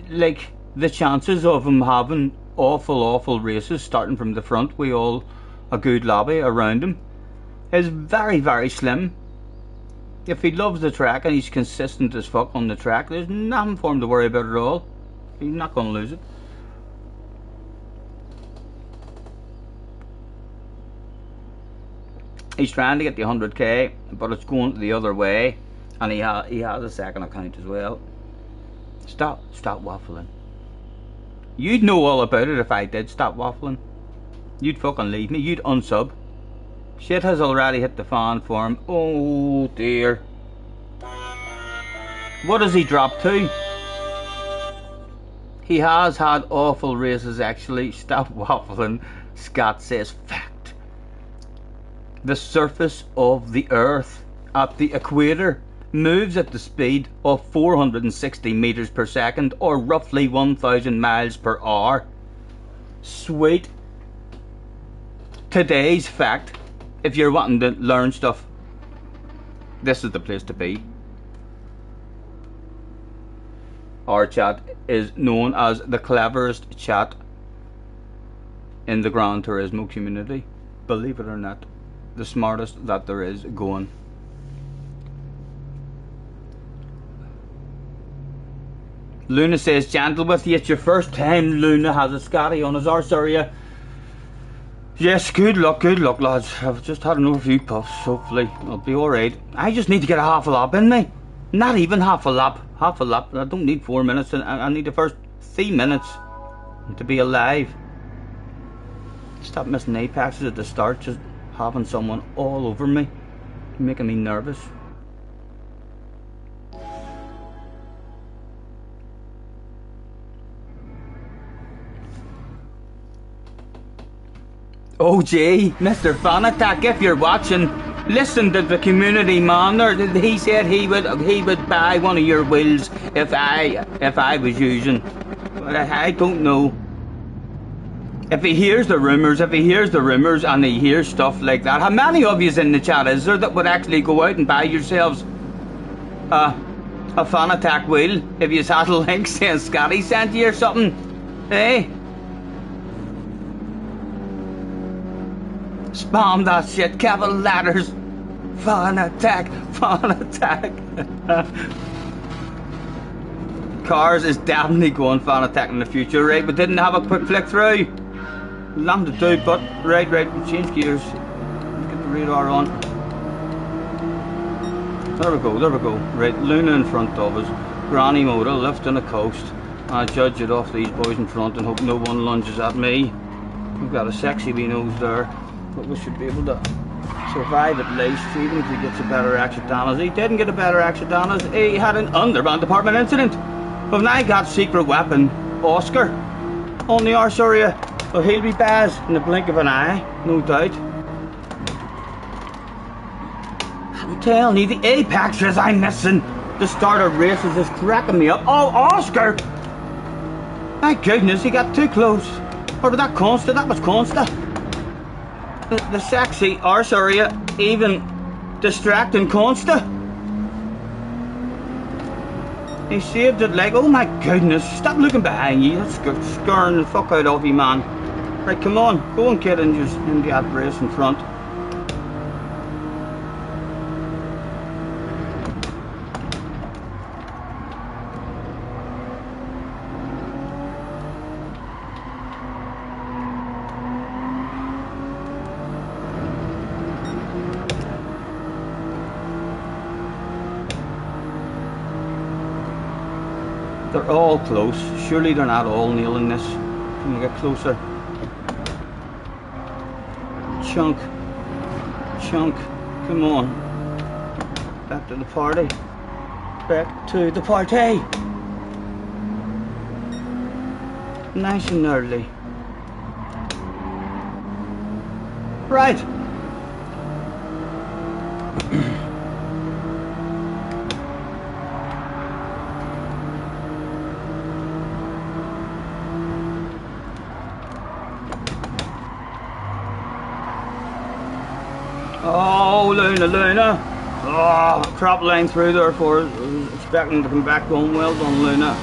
Like, the chances of him having awful races starting from the front with all a good lobby around him is very, very slim. If he loves the track and he's consistent as fuck on the track, there's nothing for him to worry about at all. He's not going to lose it. He's trying to get the 100k, but it's going the other way, and he has a second account as well. Stop waffling. You'd know all about it if I did stop waffling. You'd fucking leave me. You'd unsub. Shit has already hit the fan for him. Oh dear. What does he drop to? He has had awful races actually. Stop waffling. Scott says fact. The surface of the earth at the equator moves at the speed of 460 meters per second, or roughly 1,000 miles per hour. Sweet. Today's fact, if you're wanting to learn stuff, this is the place to be. Our chat is known as the cleverest chat in the Gran Turismo community. Believe it or not. The smartest that there is going. Luna says, gentle with you, it's your first time Luna has a Scotty on his arse, are you? Yes, good luck lads. I've just had another few puffs, hopefully I'll be alright. I just need to get a half a lap in me. Not even half a lap. I don't need 4 minutes, I need the first 3 minutes to be alive. Stop missing apexes at the start, just having someone all over me, making me nervous. Oh gee, Mr. Fan Attack, if you're watching, listen to the community man there. He said he would buy one of your wheels if I was using. But I don't know. If he hears the rumours and he hears stuff like that, how many of you in the chat is there that would actually go out and buy yourselves a Fan Attack wheel if you had a link saying Scotty sent you or something? Eh? Spam that shit, capital letters. Fan Attack. Cars is definitely going Fan Attack in the future, right? We didn't have a quick flick through. Long to do, but right, we'll change gears. Let's get the radar on. There we go. Right, Luna in front of us. Granny motor, left on the coast. I judge it off these boys in front and hope no one lunges at me. We've got a sexy wee nose there, but we should be able to survive at least, even if he gets a better exit on us. He didn't get a better exit on us. He had an underground department incident. But now I got secret weapon Oscar on the arse area. So he'll be baz in the blink of an eye, no doubt. I'm telling you, the apexes I'm missing. The start of races is cracking me up. Oh, Oscar! My goodness, he got too close. Or was that Consta? That was Consta. The sexy arse area, even distracting Consta. He saved it like, oh my goodness, stop looking behind you. That's scaring the fuck out of you, man. Right, come on, go and get in that race in front. They're all close. Surely they're not all nailing this. Can we get closer? Chunk. Chunk. Come on. Back to the party. Back to the party. Nice and early. Right. Oh, Luna. Oh, crap line through there for us. I was expecting to come back on. Well done, Luna.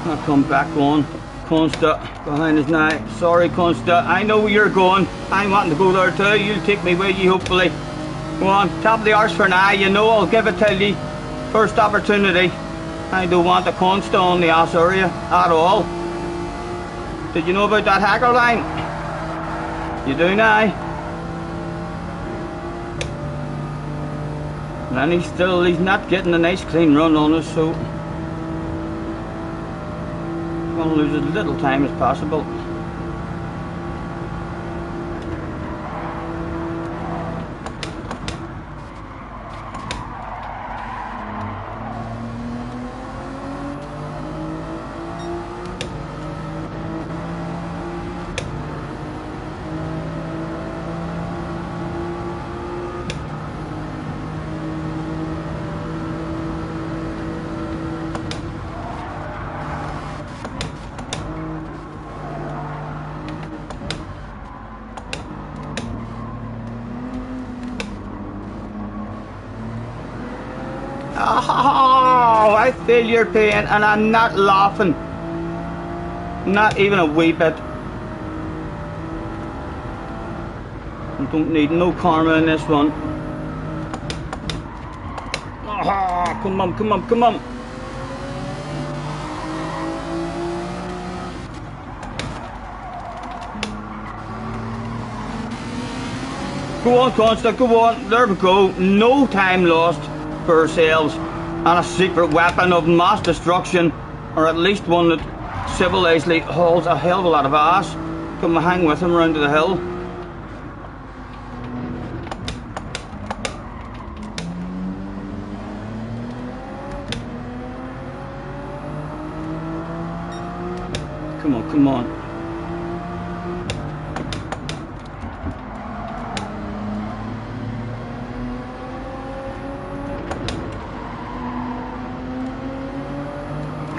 Not come back on. Consta behind us now. Sorry, Consta. I know where you're going. I'm wanting to go there too. You'll take me with you, hopefully. Go on, top of the arse for now. You know I'll give it to you. First opportunity. I don't want the Consta on the arse area at all. Did you know about that hacker line? You do now. And he's not getting a nice clean run on us, so I'm going to lose as little time as possible. Oh, I feel your pain, and I'm not laughing. Not even a wee bit. I don't need no karma in this one. Oh, come on. Go on, Consta, go on. There we go. No time lost for ourselves, and a secret weapon of mass destruction, or at least one that civilizedly hauls a hell of a lot of ass. Come and hang with him round to the hill. Come on.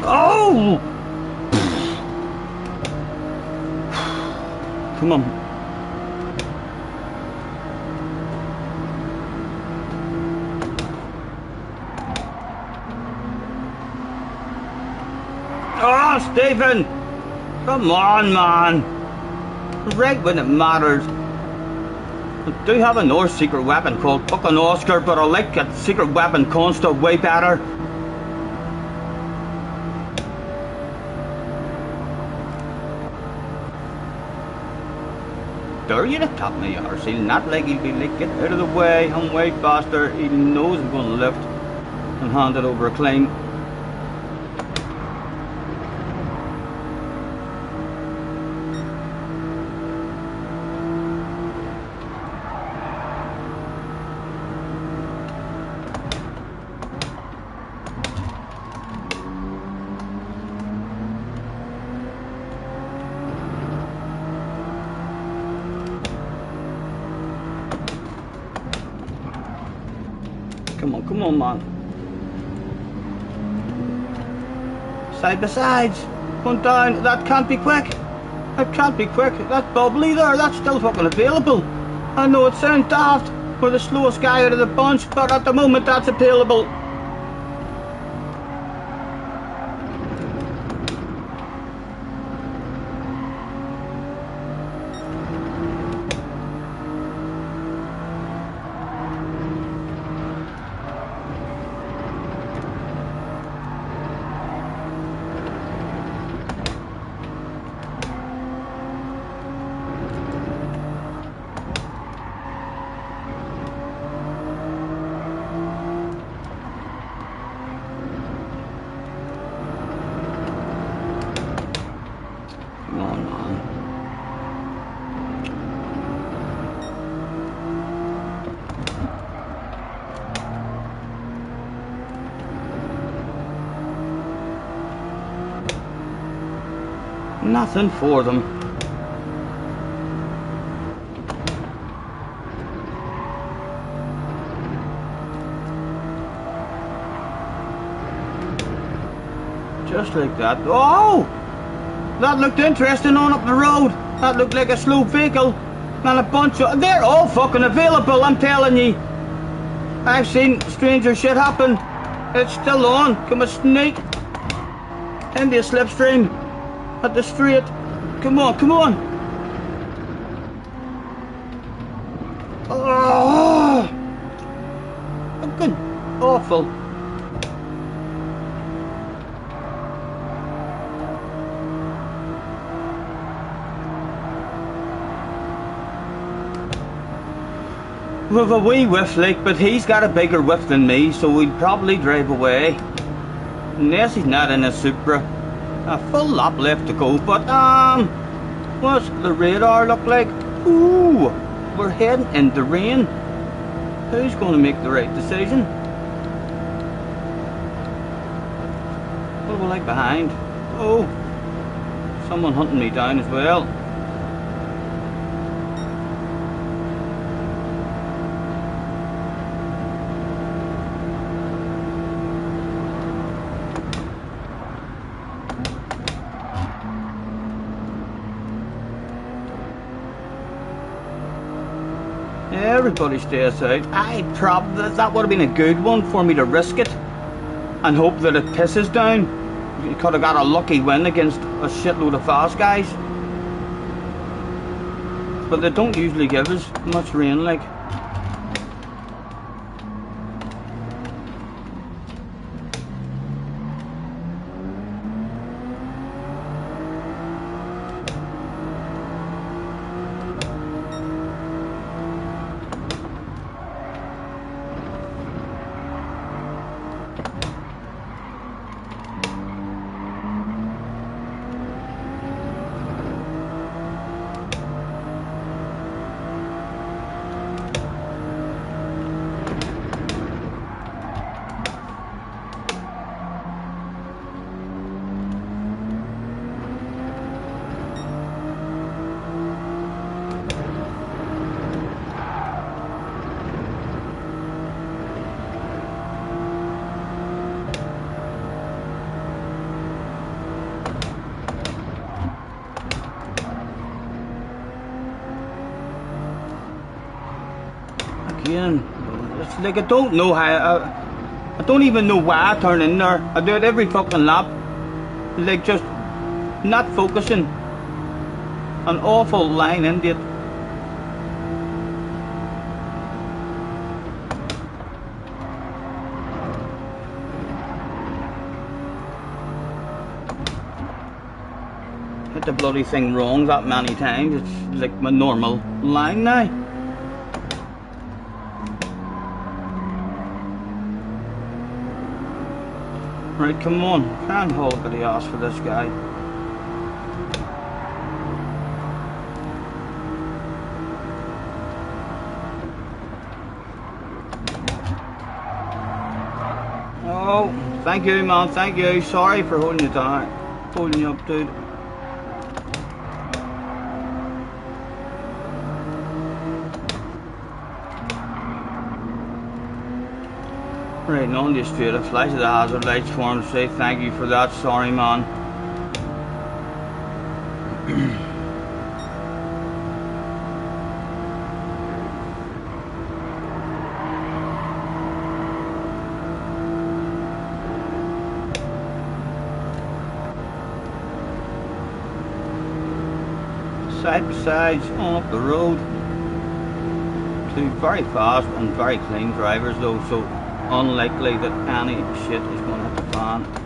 Oh! Come on. Oh, Stephen! Come on, man. Right when it matters. I do have another secret weapon called fucking Oscar, but I like that secret weapon Consta way better. There you the top of my arse. He'll not like he'll be like, get out of the way, I'm way faster. He knows I'm going to lift and hand it over a clean. Come on, man. Side by sides. One down. That can't be quick. That can't be quick. That bubbly there, that's still fucking available. I know it sounds daft. We're the slowest guy out of the bunch, but at the moment that's available. Nothing for them. Just like that. Oh! That looked interesting on up the road. That looked like a slow vehicle. And a bunch of... They're all fucking available, I'm telling you. I've seen stranger shit happen. It's still on. Come a sneak into a slipstream. At the straight. Come on, come on. Oh, fucking awful. With a wee whiff like, but he's got a bigger whiff than me, so he'd probably drive away. Unless he's not in a Supra. A full lap left to go, but what's the radar look like? Ooh, we're heading in the rain. Who's going to make the right decision? What do we like behind? Oh, someone hunting me down as well. Everybody stays out. That would have been a good one for me to risk it and hope that it pisses down. You could have got a lucky win against a shitload of fast guys. But they don't usually give us much rain, like. Again, it's like I don't know how. I don't even know why I turn in there. I do it every fucking lap. Like just not focusing. An awful line into it. Hit the bloody thing wrong that many times. It's like my normal line now. Right, come on. Try and hold a bit of ass for this guy. Oh, thank you, man. Thank you. Sorry for holding you down. Holding you up, dude. Right, on this straight, I flash the hazard lights for him to say thank you for that, sorry man. Side by sides on up the road. Two very fast and very clean drivers though, so unlikely that any shit is going to hit the fan.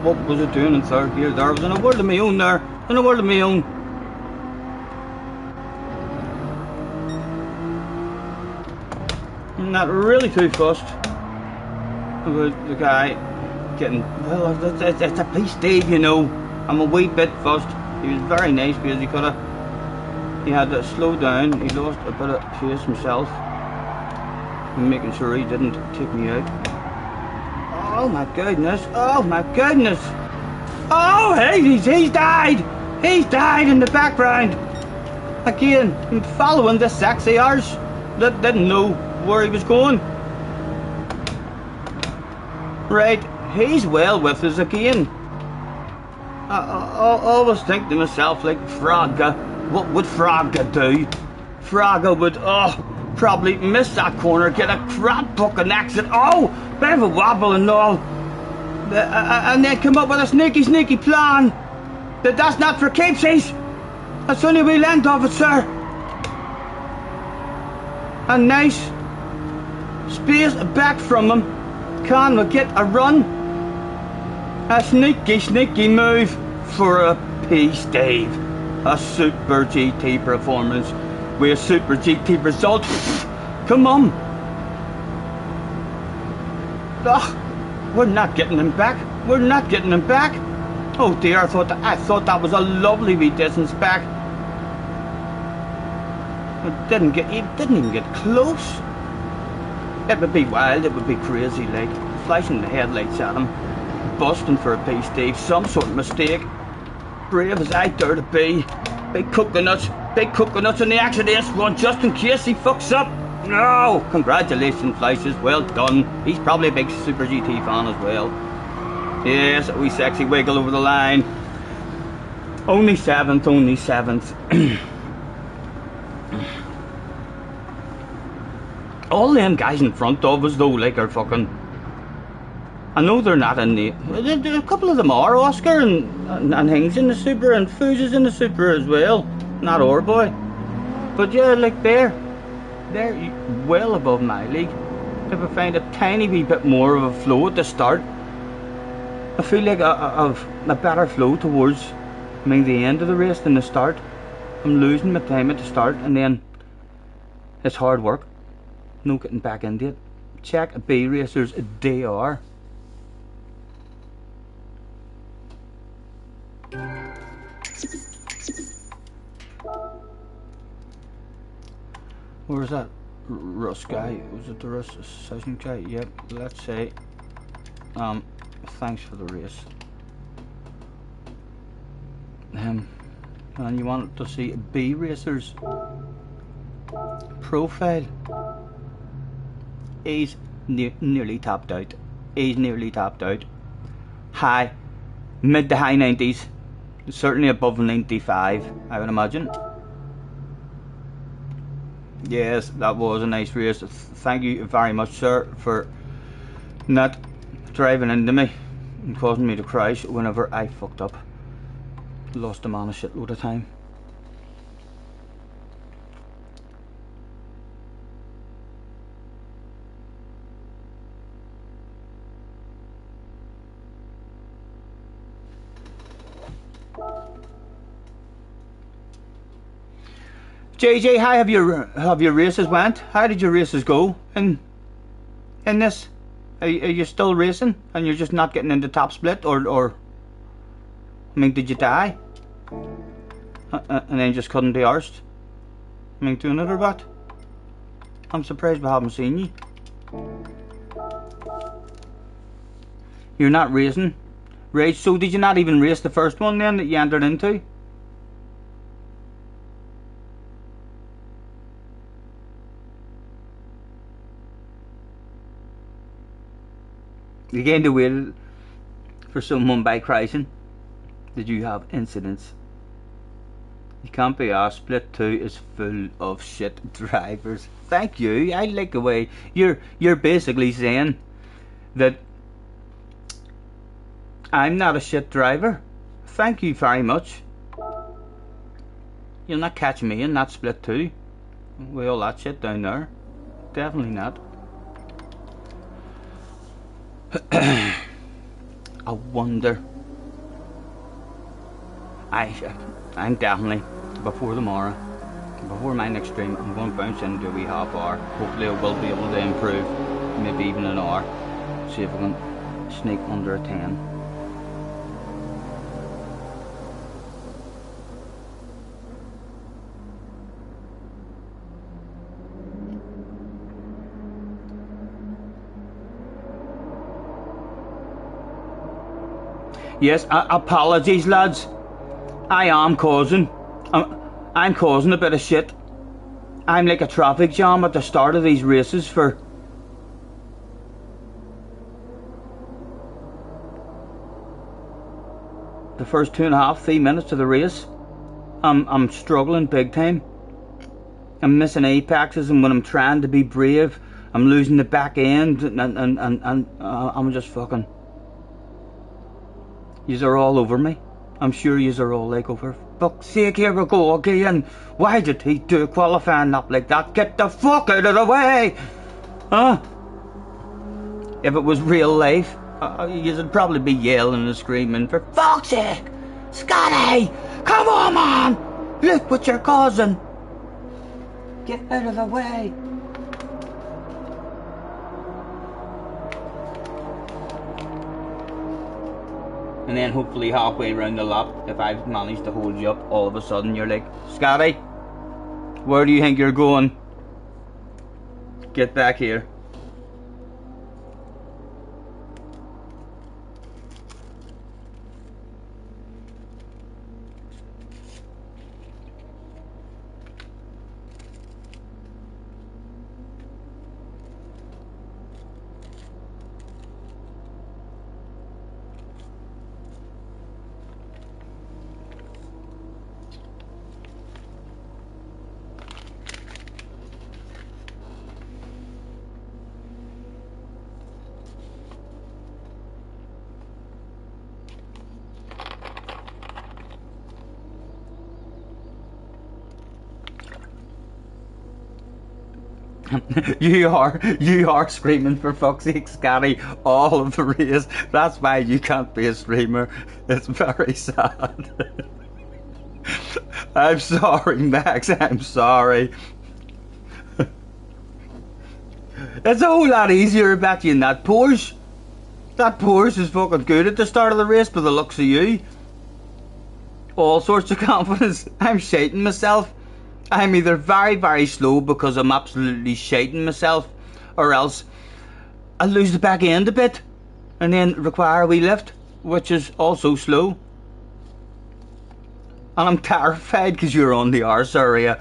What was it doing in third gear there? I was in a world of my own there. In a world of my own. I'm not really too fussed about the guy getting, well, it's a police Dave, you know. I'm a wee bit fussed. He was very nice because he had to slow down. He lost a bit of pace himself, making sure he didn't take me out. Oh my goodness, oh my goodness. Oh, he's died. He's died in the background. Again, I'm following the sexy arse that didn't know where he was going. Right, he's well with us again. I always think to myself, like, Frogga, what would Frogga do? Frogga would, probably miss that corner, get a crap fucking exit. Oh, bit of a wobble and all. And then come up with a sneaky plan. That's not for keepsies. That's only we length of it, sir. A nice space back from him. Can we get a run? A sneaky move for a piece, Dave. A super GT performance with a super GT result. Come on. Ugh, we're not getting him back. We're not getting him back. Oh dear, I thought that was a lovely wee distance back. It didn't even get close. It would be wild, it would be crazy, like flashing the headlights at him, busting for a piece, Dave. Some sort of mistake. Brave as I dare to be. Big coconuts in the action of this one, just in case he fucks up. No, congratulations, Fleisch's, well done. He's probably a big Super GT fan as well. Yes, a wee sexy wiggle over the line. Only seventh. All them guys in front of us though, like, are fucking... I know they're not in the... A couple of them are. Oscar and Hings in the Super, and Foos is in the Super as well. Not our boy. But yeah, like, they're well above my league. If I find a tiny wee bit more of a flow at the start, I feel like I've a better flow towards the end of the race than the start. I'm losing my time at the start, and then it's hard work. No getting back into it. Check a B racers DR. Where's that Russ guy? Was it the Russ session guy? Yep, let's say thanks for the race. And you want to see a B racers profile? He's nearly tapped out. He's nearly tapped out. Mid to high 90s. Certainly above 95, I would imagine. Yes, that was a nice race. Thank you very much, sir, for not driving into me and causing me to crash whenever I fucked up. Lost a man a shitload of time. JJ, how have your races went? How did your races go in this? Are you still racing and you're just not getting into top split, or I mean, did you die and then just couldn't be arsed? I mean, doing it or what? I'm surprised we haven't seen you. You're not racing, Rage. So did you not even race the first one then that you entered into? You going to wait for someone by crashing? Did you have incidents? You can't be asked. Split 2 is full of shit drivers. Thank you. I like the way you're basically saying that I'm not a shit driver. Thank you very much. You'll not catch me in that Split 2 with all that shit down there. Definitely not. I wonder. I'm definitely before tomorrow, before my next stream, I'm going to bounce into a wee half hour. Hopefully I will be able to improve, maybe even an hour. See if I can sneak under a 10. Yes, apologies, lads. I am causing. I'm causing a bit of shit. I'm like a traffic jam at the start of these races for. The first 2.5, 3 minutes of the race. I'm struggling big time. I'm missing apexes, and when I'm trying to be brave, I'm losing the back end, and I'm just fucking. Yous are all over me. I'm sure yous are all like, oh, for fuck's sake, here we go again. Why did he do qualifying up like that? Get the fuck out of the way! Huh? If it was real life, yous would probably be yelling and screaming, for fuck's sake! Scotty! Come on, man! Look what you're causing! Get out of the way! And then hopefully halfway around the lap, if I've managed to hold you up, all of a sudden you're like, Scotty, where do you think you're going? Get back here. you are screaming for fuck's sake, Scotty, all of the race. That's why you can't be a streamer. It's very sad. I'm sorry, Max, I'm sorry. It's a whole lot easier about you in that Porsche. That Porsche is fucking good at the start of the race by the looks of you. All sorts of confidence. I'm shating myself. I'm either very, very slow because I'm absolutely shating myself, or else I lose the back end a bit and then require a wee lift, which is also slow. And I'm terrified because you're on the arse area.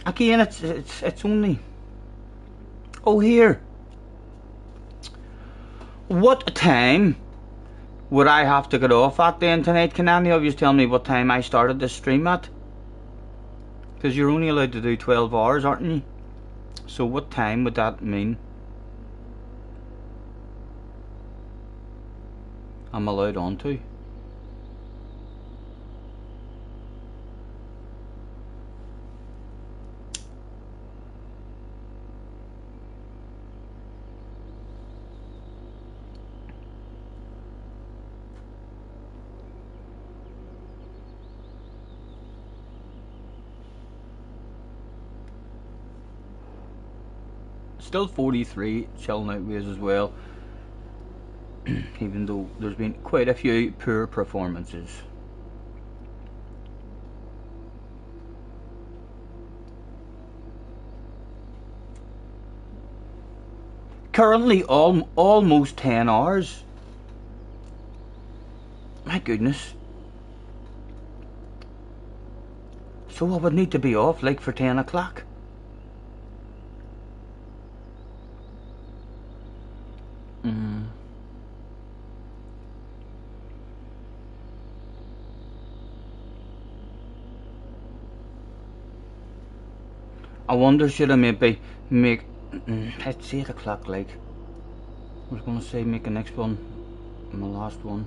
Again, it's only. Oh, here. What time would I have to get off at then tonight? Can any of you tell me what time I started this stream at? Because you're only allowed to do 12 hours, aren't you? So what time would that mean I'm allowed on to? Still 43 chilling out ways as well, even though there's been quite a few poor performances. Currently almost 10 hours. My goodness. So I would need to be off like for 10 o'clock. I wonder, should I maybe make, it's 8 o'clock, like, I was going to say make the next one my last one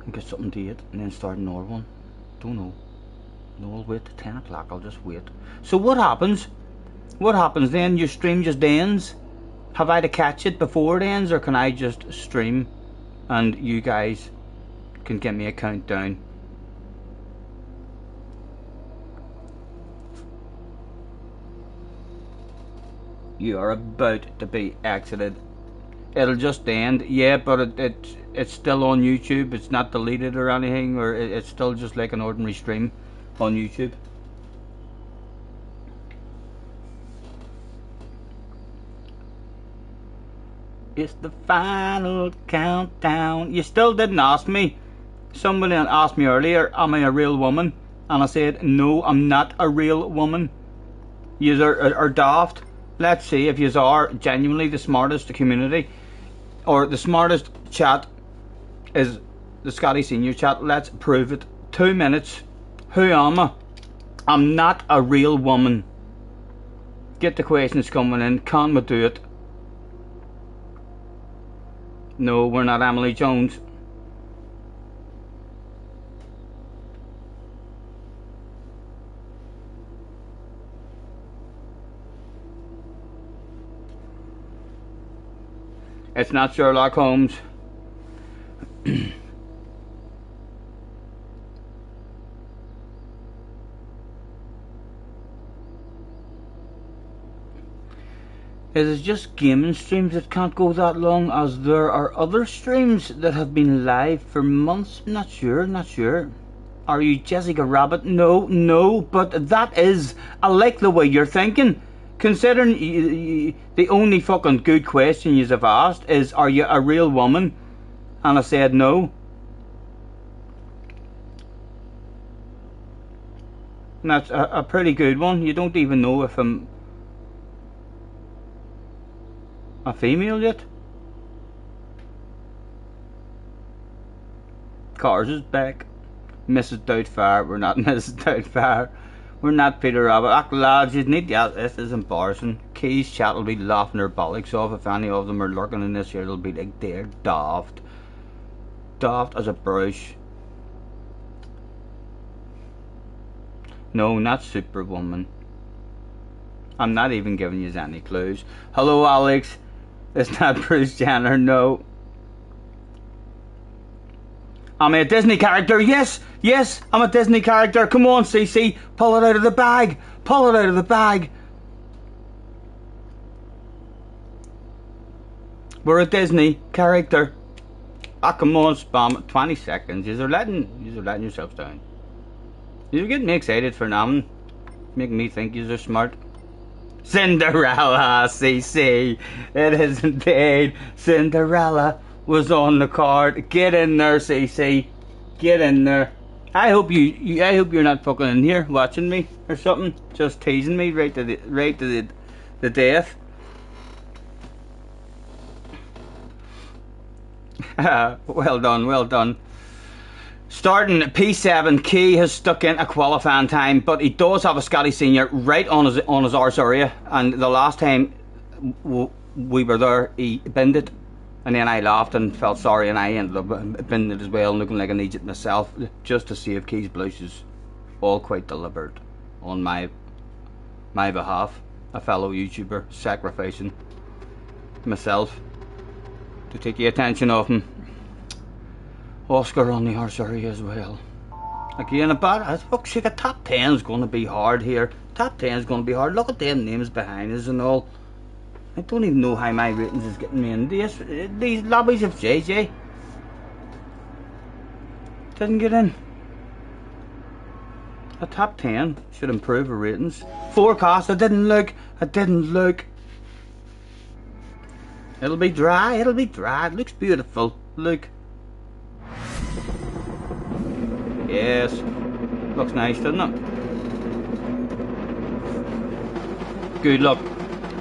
and get something to eat and then start another one. Don't know. No, I'll wait till 10 o'clock, I'll just wait. So what happens? What happens then? Your stream just ends? Have I to catch it before it ends, or can I just stream and you guys can get me a countdown? You are about to be exited. It'll just end, yeah, but it's still on YouTube. It's not deleted or anything, or it's still just like an ordinary stream on YouTube. It's the final countdown. You still didn't ask me Somebody asked me earlier, am I a real woman? And I said, no, I'm not a real woman. You are daft. Let's see if you are genuinely the smartest community, or the smartest chat is the Scotty Senior chat. Let's prove it. 2 minutes. Who am I? I'm not a real woman. Get the questions coming in. Can we do it? No, we're not Emily Jones. It's not Sherlock Holmes. It is just gaming streams that can't go that long, as there are other streams that have been live for months. Not sure. Are you Jessica Rabbit? No, but that is, I like the way you're thinking. Considering the only fucking good question you have asked is, are you a real woman? And I said no. And that's a pretty good one. You don't even know if I'm a female yet. Cars is back. Mrs. Doubtfire. We're not Mrs. Doubtfire. We're not Peter Rabbit. Lads, you need to. This is embarrassing. Key's chat will be laughing their bollocks off if any of them are lurking in this here. It'll be like they're daft. Daft as a brush. No, not Superwoman. I'm not even giving you any clues. Hello, Alex. It's not Bruce Jenner, no. Am I a Disney character? Yes, I'm a Disney character. Come on, CC, pull it out of the bag. Pull it out of the bag. We're a Disney character. Ah, come on, spam it. 20 seconds. You're letting yourselves down. You're getting me excited for nothing. Making me think you're smart. Cinderella, CC. It is indeed. Cinderella was on the card. Get in there, CC. Get in there. I hope you're not fucking in here watching me or something, just teasing me right to the death. Well done. Starting P7, Key has stuck in a qualifying time, but he does have a Scotty Senior right on his arse area, and the last time we were there, he binned it, and then I laughed and felt sorry, and I ended up binning it as well, looking like an idiot myself, just to save Key's blushes. All quite deliberate on my behalf. A fellow YouTuber sacrificing myself to take the attention off him. Oscar on the arse area as well. Again, fuck shit, a top 10 is going to be hard here. Top 10 is going to be hard. Look at them names behind us and all. I don't even know how my ratings is getting me in these lobbies of JJ. Didn't get in. A top 10 should improve our ratings. Forecast, I didn't look. It'll be dry, it looks beautiful. Look. Yes, looks nice, doesn't it? Good luck.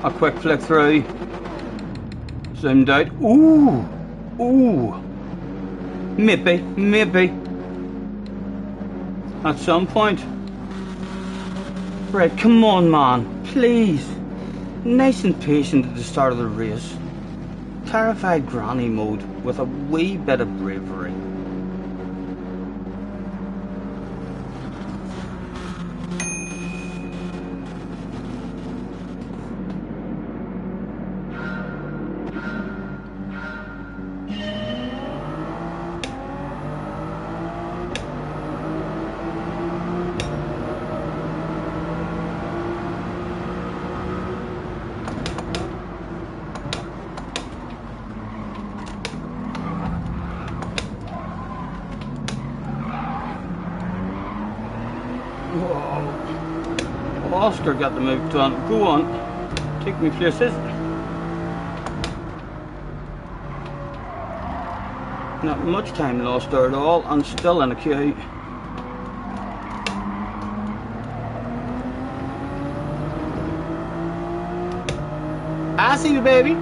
A quick flick through. Zoomed out. Ooh. Maybe. At some point. Right, come on, man. Please. Nice and patient at the start of the race. Terrified granny mode with a wee bit of bravery. Oscar got the move done. Go on, take me places. Not much time lost there at all. I'm still in a queue. I see you, baby.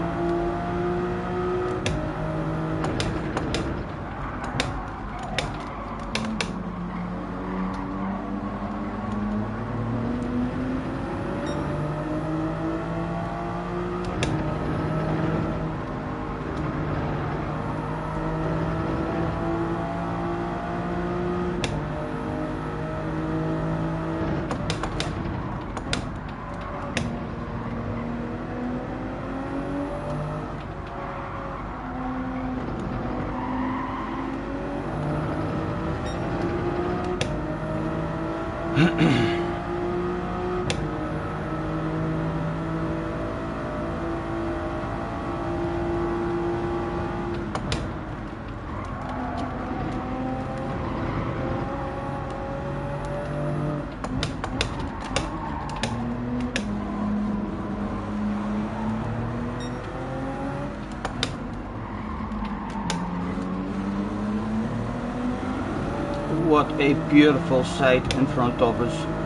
What a beautiful sight in front of us.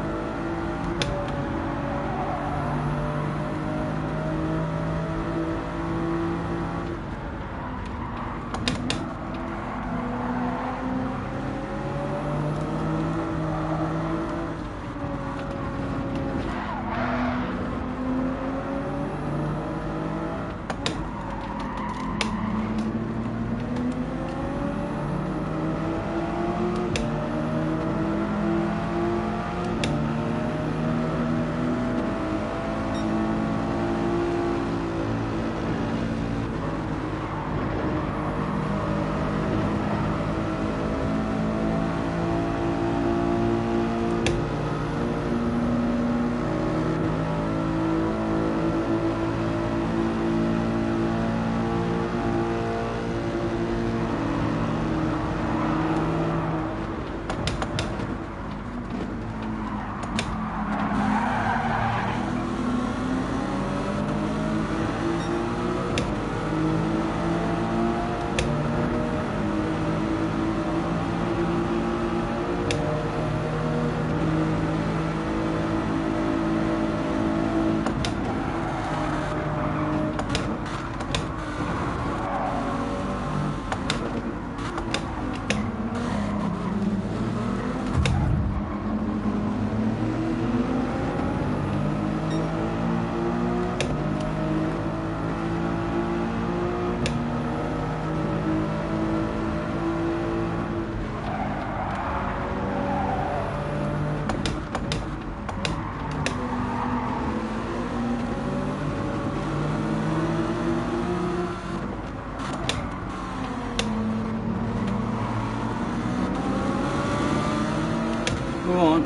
Go on.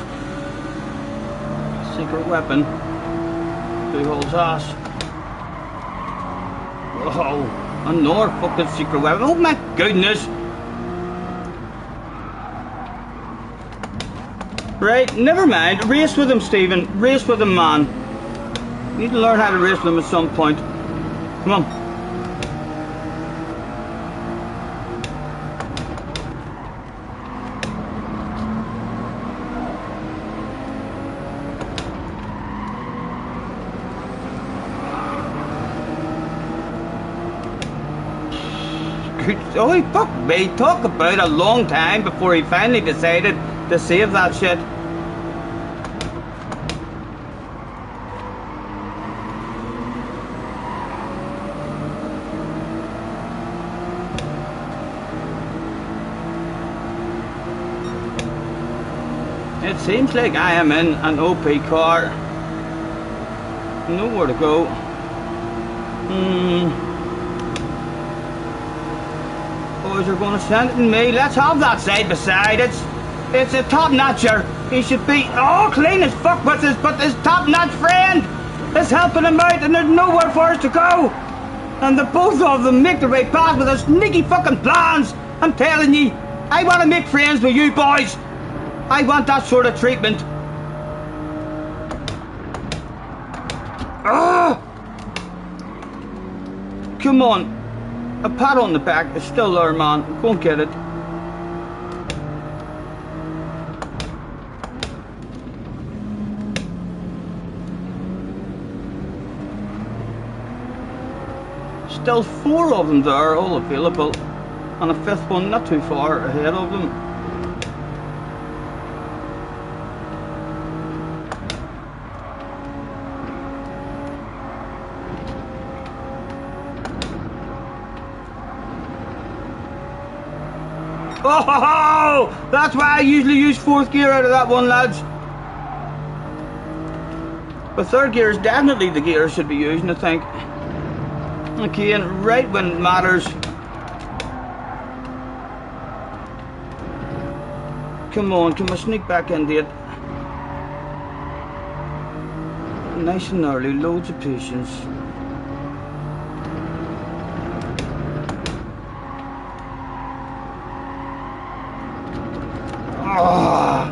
Secret weapon. Two holes ass. Oh, another fucking secret weapon. Oh my goodness. Right, never mind. Race with him, Stephen. Race with him, man. You need to learn how to race with him at some point. Come on. Oh, fuck me. Talk about a long time before he finally decided to save that shit. It seems like I am in an OP car. Nowhere to go. Boys are going to send it in me. Let's have that side by side. It's a top-notcher. He should be all clean as fuck with his, but his top-notch friend is helping him out and there's nowhere for us to go. And the both of them make their way past with their sneaky fucking plans. I'm telling ye, I want to make friends with you boys. I want that sort of treatment. Ah! Come on. A pat on the back is still there, man. Go and get it. Still 4 of them there, all available, and a 5th one not too far ahead of them. Oh, that's why I usually use 4th gear out of that one, lads. But 3rd gear is definitely the gear I should be using, I think. Okay, and right when it matters. Come on, can we sneak back into it? Nice and early, loads of patience. Ah!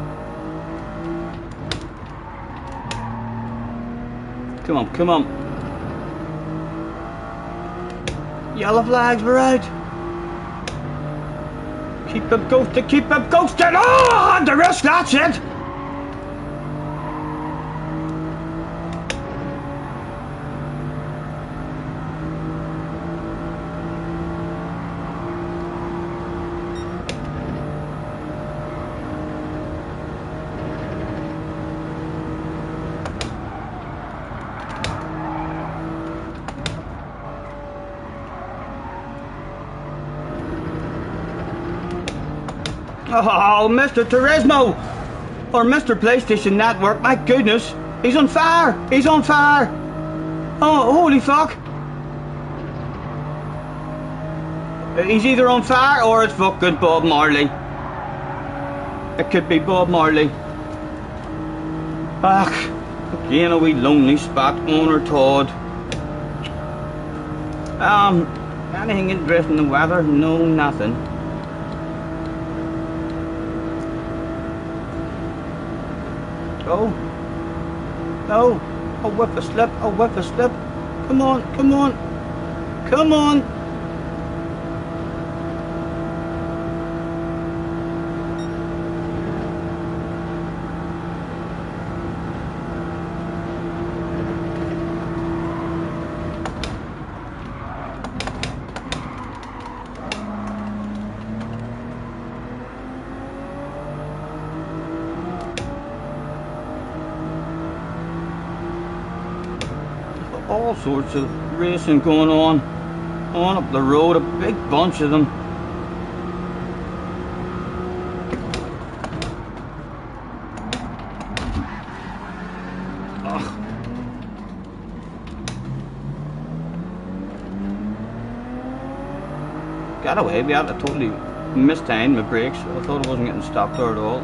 Come on, come on. Yellow flags, we're out. Keep him ghosted, keep him ghosted. Oh, on the wrist, that's it. Oh, Mr. Turismo! Or Mr. PlayStation Network, my goodness! He's on fire! He's on fire! Oh, holy fuck! He's either on fire or it's fucking Bob Marley. It could be Bob Marley. Ugh, again a wee lonely spot, owner Todd. Anything interesting in the weather? No, nothing. Oh, no, a whip a slip, a whip a slip. Come on, come on, come on. All sorts of racing going on up the road, a big bunch of them. Ugh. Got away, we had to totally mistimed my brakes. I thought I wasn't getting stopped there at all.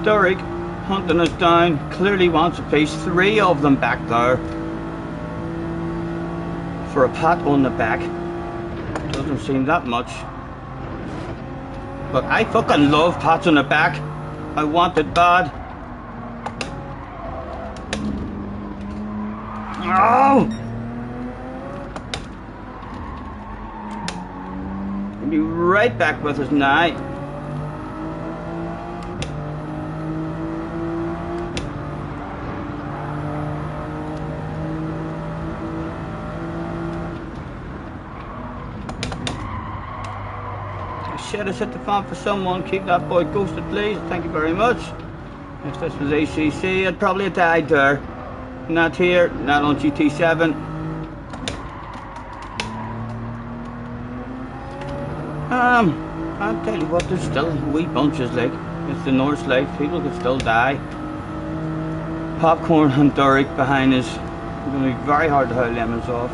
Derek hunting us down, clearly wants a piece. 3 of them back there for a pat on the back. Doesn't seem that much, but I fucking love pats on the back. I want it bad. Oh! He'll be right back with us now. Shit, I set the fan for someone. Keep that boy ghosted, please. Thank you very much. If this was ACC, I'd probably have died there. Not here, not on GT7. I'll tell you what, there's still wee bunches, like, it's the North Life, people could still die. Popcorn and Derek behind us. It's going to be very hard to hold lemons off.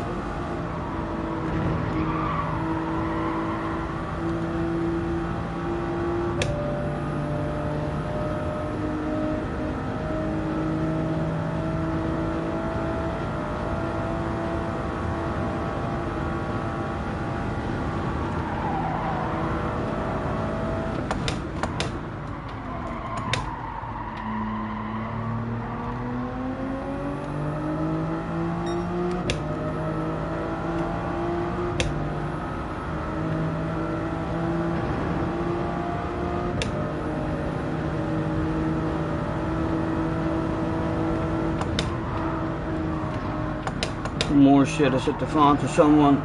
More shit is at the front of someone.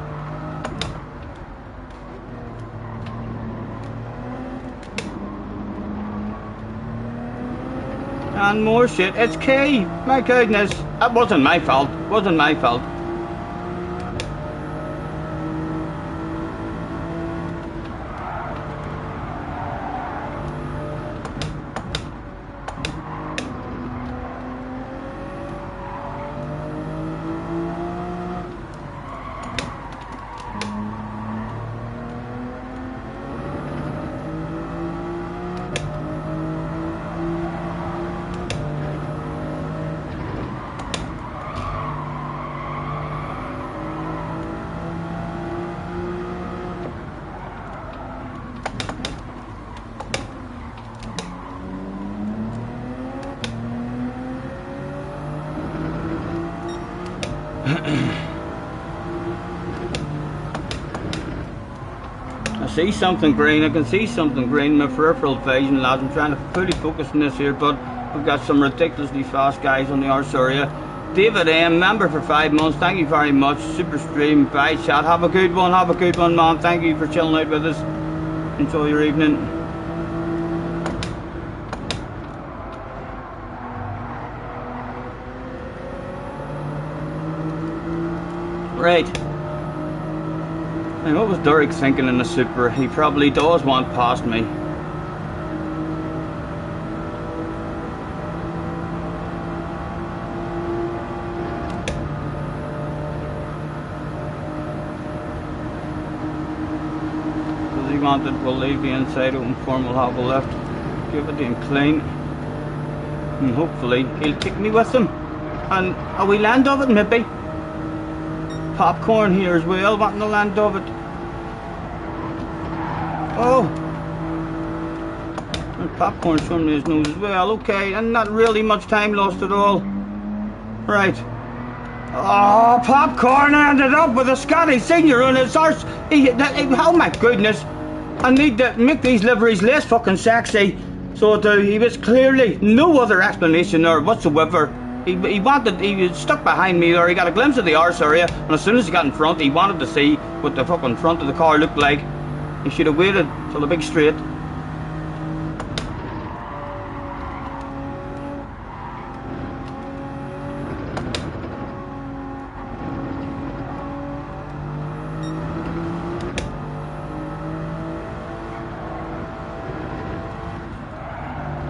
And more shit. It's Key. My goodness. That wasn't my fault. Wasn't my fault. I see something green, I can see something green in my peripheral vision, lads. I'm trying to fully focus on this here, but we've got some ridiculously fast guys on the arse area. David M, member for 5 months, thank you very much. Super stream, bye chat, have a good one, man. Thank you for chilling out with us. Enjoy your evening. Right. And what was Derek thinking in the Super? He probably does want past me. Because he wanted, we'll leave the inside open form, we'll have a lift. Give it in clean. And hopefully he'll take me with him. And a wee land of it maybe. Popcorn here as well, wanting the land of it. Oh, and popcorn swimming his nose as well. Okay, and not really much time lost at all. Right. Oh, popcorn ended up with a Scotty Senior on his arse. Oh my goodness! I need to make these liveries less fucking sexy. So he was clearly no other explanation there whatsoever. He was stuck behind me there. He got a glimpse of the arse area, and as soon as he got in front, he wanted to see what the fucking front of the car looked like. He should have waited till the big straight.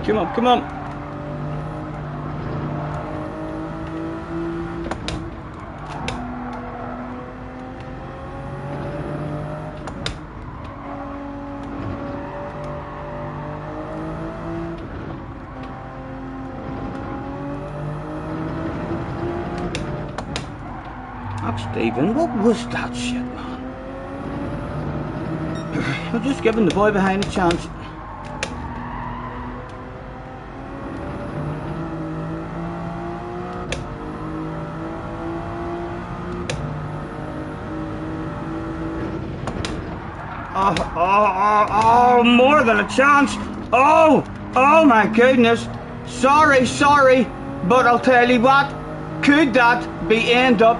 Come on, come on. Stephen, what was that shit, man? I'm just giving the boy behind a chance. Oh, more than a chance. Oh my goodness. Sorry, but I'll tell you what, could that be end up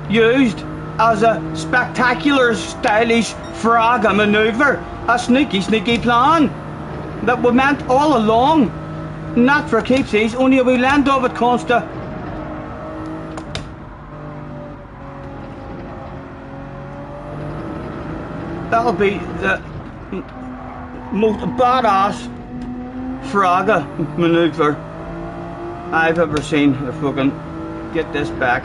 used as a spectacular, stylish Fragga maneuver? A sneaky plan that we meant all along. Not for keepsies, only a wee land of it, Consta. That'll be the most badass Fraga maneuver I've ever seen. If we can get this back.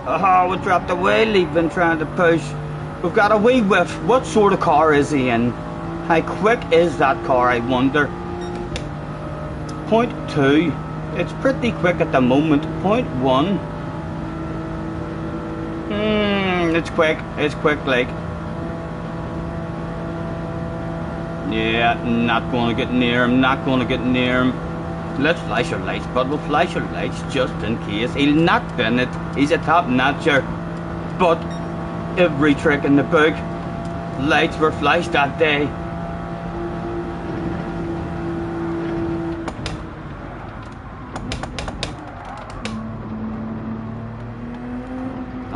Oh, we dropped away, leaving, trying to push. We've got a wee whiff. What sort of car is he in? How quick is that car, I wonder? 0.2. It's pretty quick at the moment. 0.1. It's quick. It's quick, like. Yeah, not going to get near him. Not going to get near him. Let's flash our lights, but we'll flash our lights just in case. He'll not bin it. He's a top notcher. But every trick in the book, lights were flashed that day.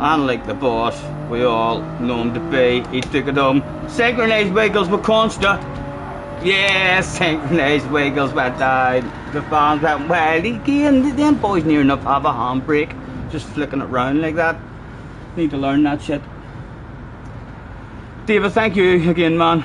Unlike the boss, we all know him to be. He took it home. Synchronized wiggles with Consta. Yeah, synchronized wiggles with the fans went wild. Again, them boys near enough have a handbrake. Just flicking it round like that. Need to learn that shit. David, thank you again, man.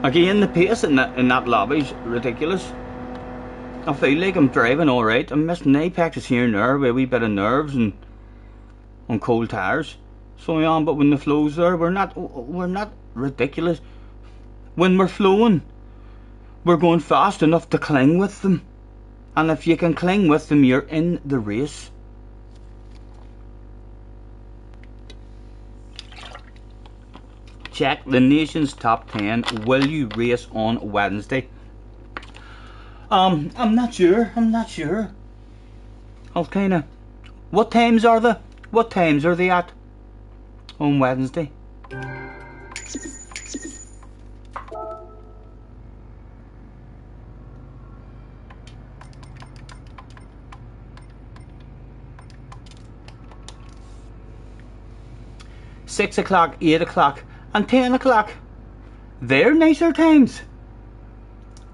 Again, the pace in that lobby's ridiculous. I feel like I'm driving alright. I'm missing apexes here and there with a wee bit of nerves and on cold tires. So I am, but when the flow's there, we're not ridiculous. When we're flowing, we're going fast enough to cling with them. And if you can cling with them, you're in the race. Check the nation's top 10. Will you race on Wednesday? I'm not sure. I'll kinda. What times are they? What times are they at on Wednesday? Six o'clock, 8 o'clock, and 10 o'clock. They're nicer times.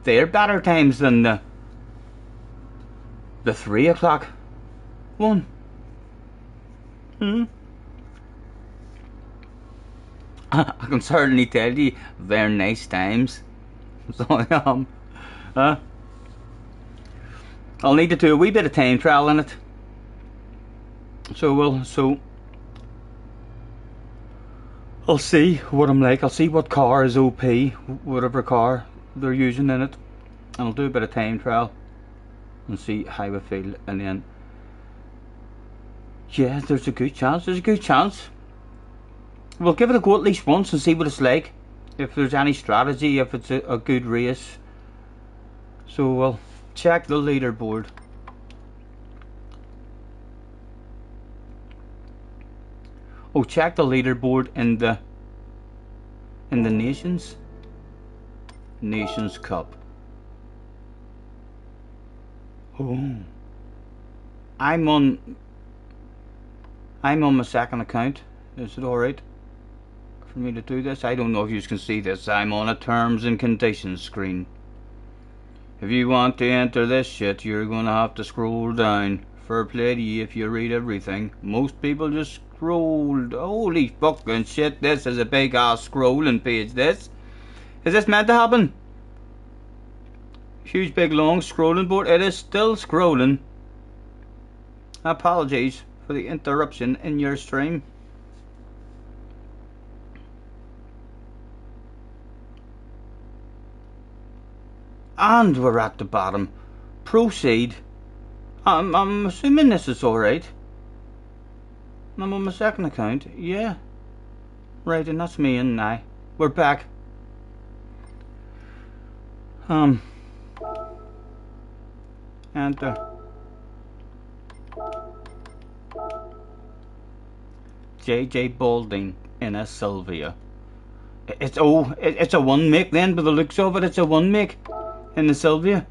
They're better times than the 3 o'clock one. I can certainly tell you they're nice times. So I'll need to do a wee bit of time trial in it. So I'll see what I'm like. I'll see what car is OP, whatever car they're using in it, and I'll do a bit of time trial and see how I feel, and then yeah, there's a good chance. We'll give it a go at least once and see what it's like, if there's any strategy, if it's a good race. So we'll check the leaderboard. Oh, check the leaderboard in the Nations Cup. Oh, I'm on my second account. Is it alright for me to do this? I don't know if you can see this. I'm on a terms and conditions screen. If you want to enter this shit, you're gonna have to scroll down. Fair play to you if you read everything. Most people just scrolled. Holy fucking shit, this is a big ass scrolling page. This is this meant to happen? Huge big long scrolling board. It is still scrolling. Apologies for the interruption in your stream. And we're at the bottom. Proceed. I'm assuming this is alright. I'm on my second account. Yeah. Right, and that's me and I. We're back. Enter. JJ Balding in a Sylvia. It's a one make then, by the looks of it. It's a one make in the Sylvia.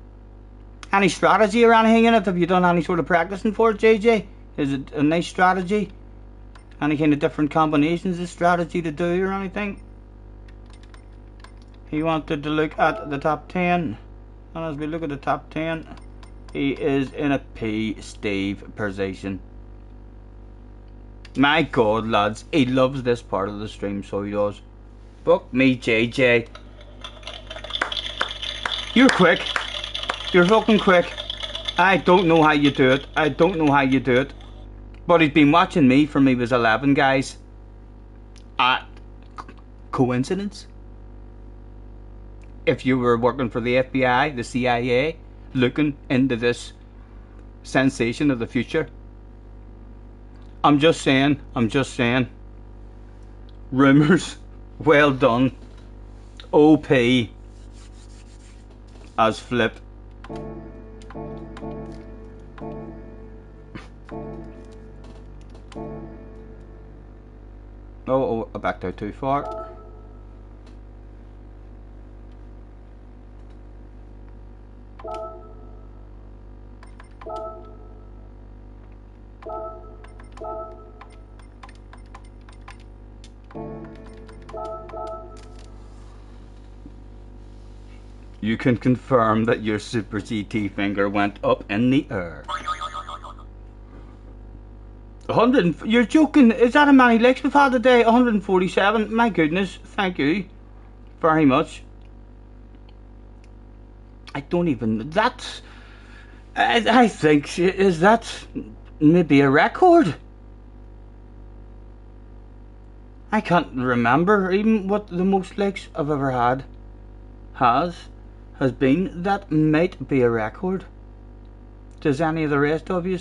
Any strategy or anything in it? Have you done any sort of practicing for it, JJ? Is it a nice strategy? Any kind of different combinations of strategy to do or anything? He wanted to look at the top 10. And as we look at the top 10, he is in a P. Steve position. My God, lads, he loves this part of the stream, so he does. Fuck me, JJ. You're quick. You're fucking quick. I don't know how you do it. I don't know how you do it. But he's been watching me from he was 11, guys. Coincidence? If you were working for the FBI, the CIA, looking into this sensation of the future. I'm just saying. Rumours. Well done. OP. As flipped. Oh, I backed out too far. You can confirm that your Super GT finger went up in the air. 100. You're joking? Is that how many likes we've had today? 147. My goodness. Thank you very much. I don't even. That's. I think is that maybe a record. I can't remember even what the most likes I've ever had has been. That might be a record. Does any of the rest of you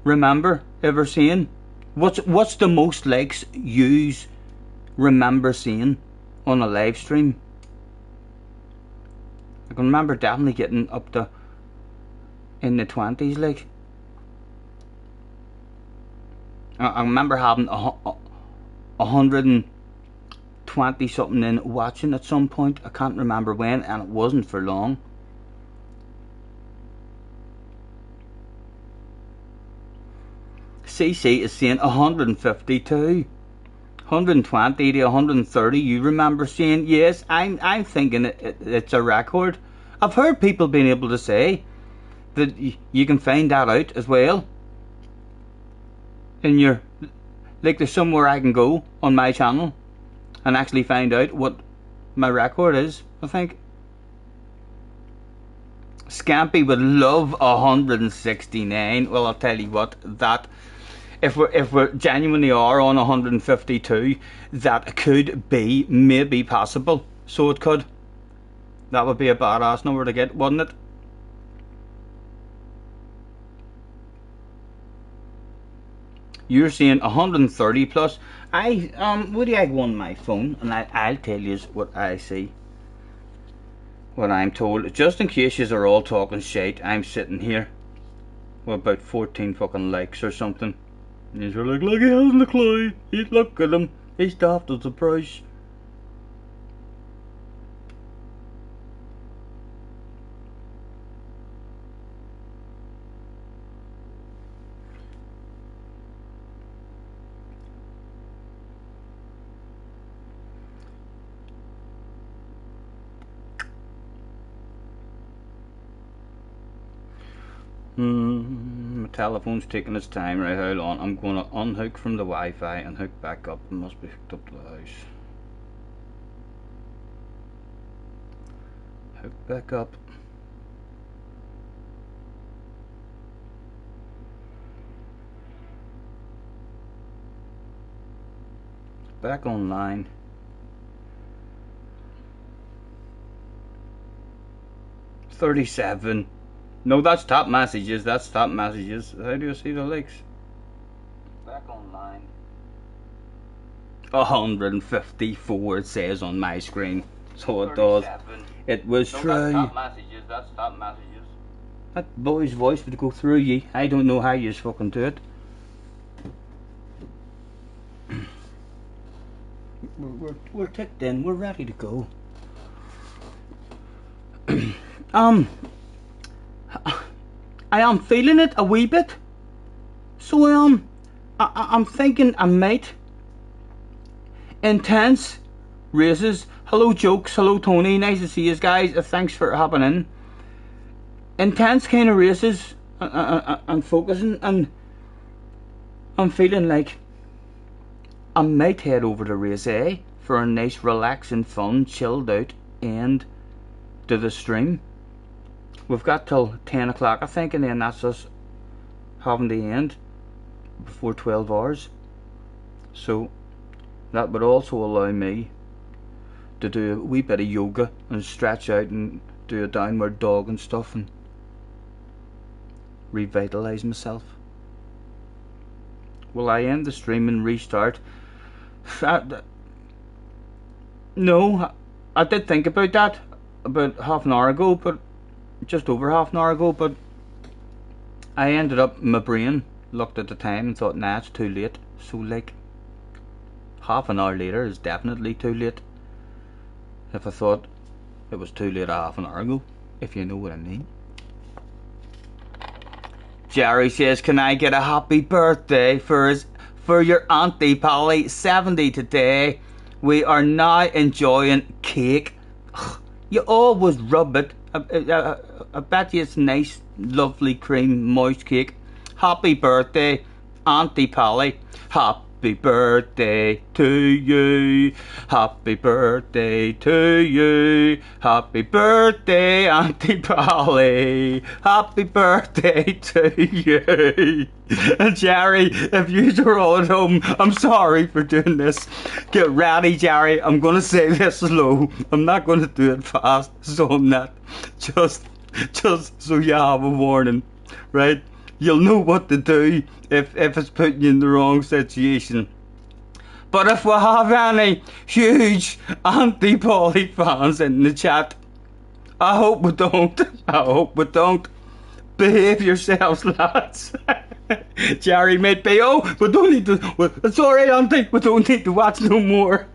remember ever seeing? What's the most likes you remember seeing on a live stream? I can remember definitely getting up to in the 20s, like. I remember having 120 something in watching at some point. I can't remember when, and it wasn't for long. CC is saying 152, 120 to 130. You remember saying? Yes, I'm thinking it's a record. I've heard people being able to say that you can find that out as well. In your, like, there's somewhere I can go on my channel and actually find out what my record is. I think Scampy would love 169. Well, I'll tell you what, that if we're genuinely are on 152, that could be maybe possible. So it could. That would be a badass number to get, wouldn't it? You're saying 130 plus. Woody, I go on my phone and I'll tell you what I see. What I'm told. Just in case you are all talking shit, I'm sitting here with about 14 fucking likes or something. And you're like, look, he hasn't a clue. Look at him. He's daft as a price. My telephone's taking its time. Right, hold on. I'm going to unhook from the Wi-Fi and hook back up. It must be hooked up to the house. Hook back up. Back online. $37. No, that's top messages. That's top messages. How do you see the links? Back online. 154 it says on my screen. So it does. It was true. That's top messages. That's top messages. That boy's voice would go through ye. I don't know how you fucking do it. We're ticked in. We're ready to go. I am feeling it a wee bit. So I'm thinking I might. Intense races. Hello Jokes, hello Tony, nice to see you guys. Thanks for hopping in. Intense kind of races. I'm focusing, and I'm feeling like I might head over to race A for a nice relaxing, fun, chilled out end to the stream. We've got till 10 o'clock I think, and then that's us having the end before 12 hours. So that would also allow me to do a wee bit of yoga and stretch out and do a downward dog and stuff and revitalise myself. Will I end the stream and restart? No, I did think about that about half an hour ago, but just over half an hour ago, but I ended up, my brain looked at the time and thought, nah, it's too late. So like half an hour later is definitely too late. If I thought it was too late a half an hour ago, if you know what I mean. Jerry says, can I get a happy birthday for your Auntie Polly, 70 today. We are now enjoying cake. Ugh, you always rub it. I bet you it's nice, lovely cream, moist cake. Happy birthday, Auntie Polly. Happy birthday to you. Happy birthday to you. Happy birthday, Auntie Polly. Happy birthday to you. And Jerry, if you are all at home, I'm sorry for doing this. Get ready, Jerry. I'm going to say this slow. I'm not going to do it fast, so I'm not. Just so you have a warning, right? You'll know what to do if it's putting you in the wrong situation. But if we have any huge Auntie Polly fans in the chat, I hope we don't. I hope we don't. Behave yourselves, lads. Jerry mate be, oh, we don't need to, sorry Auntie, we don't need to watch no more.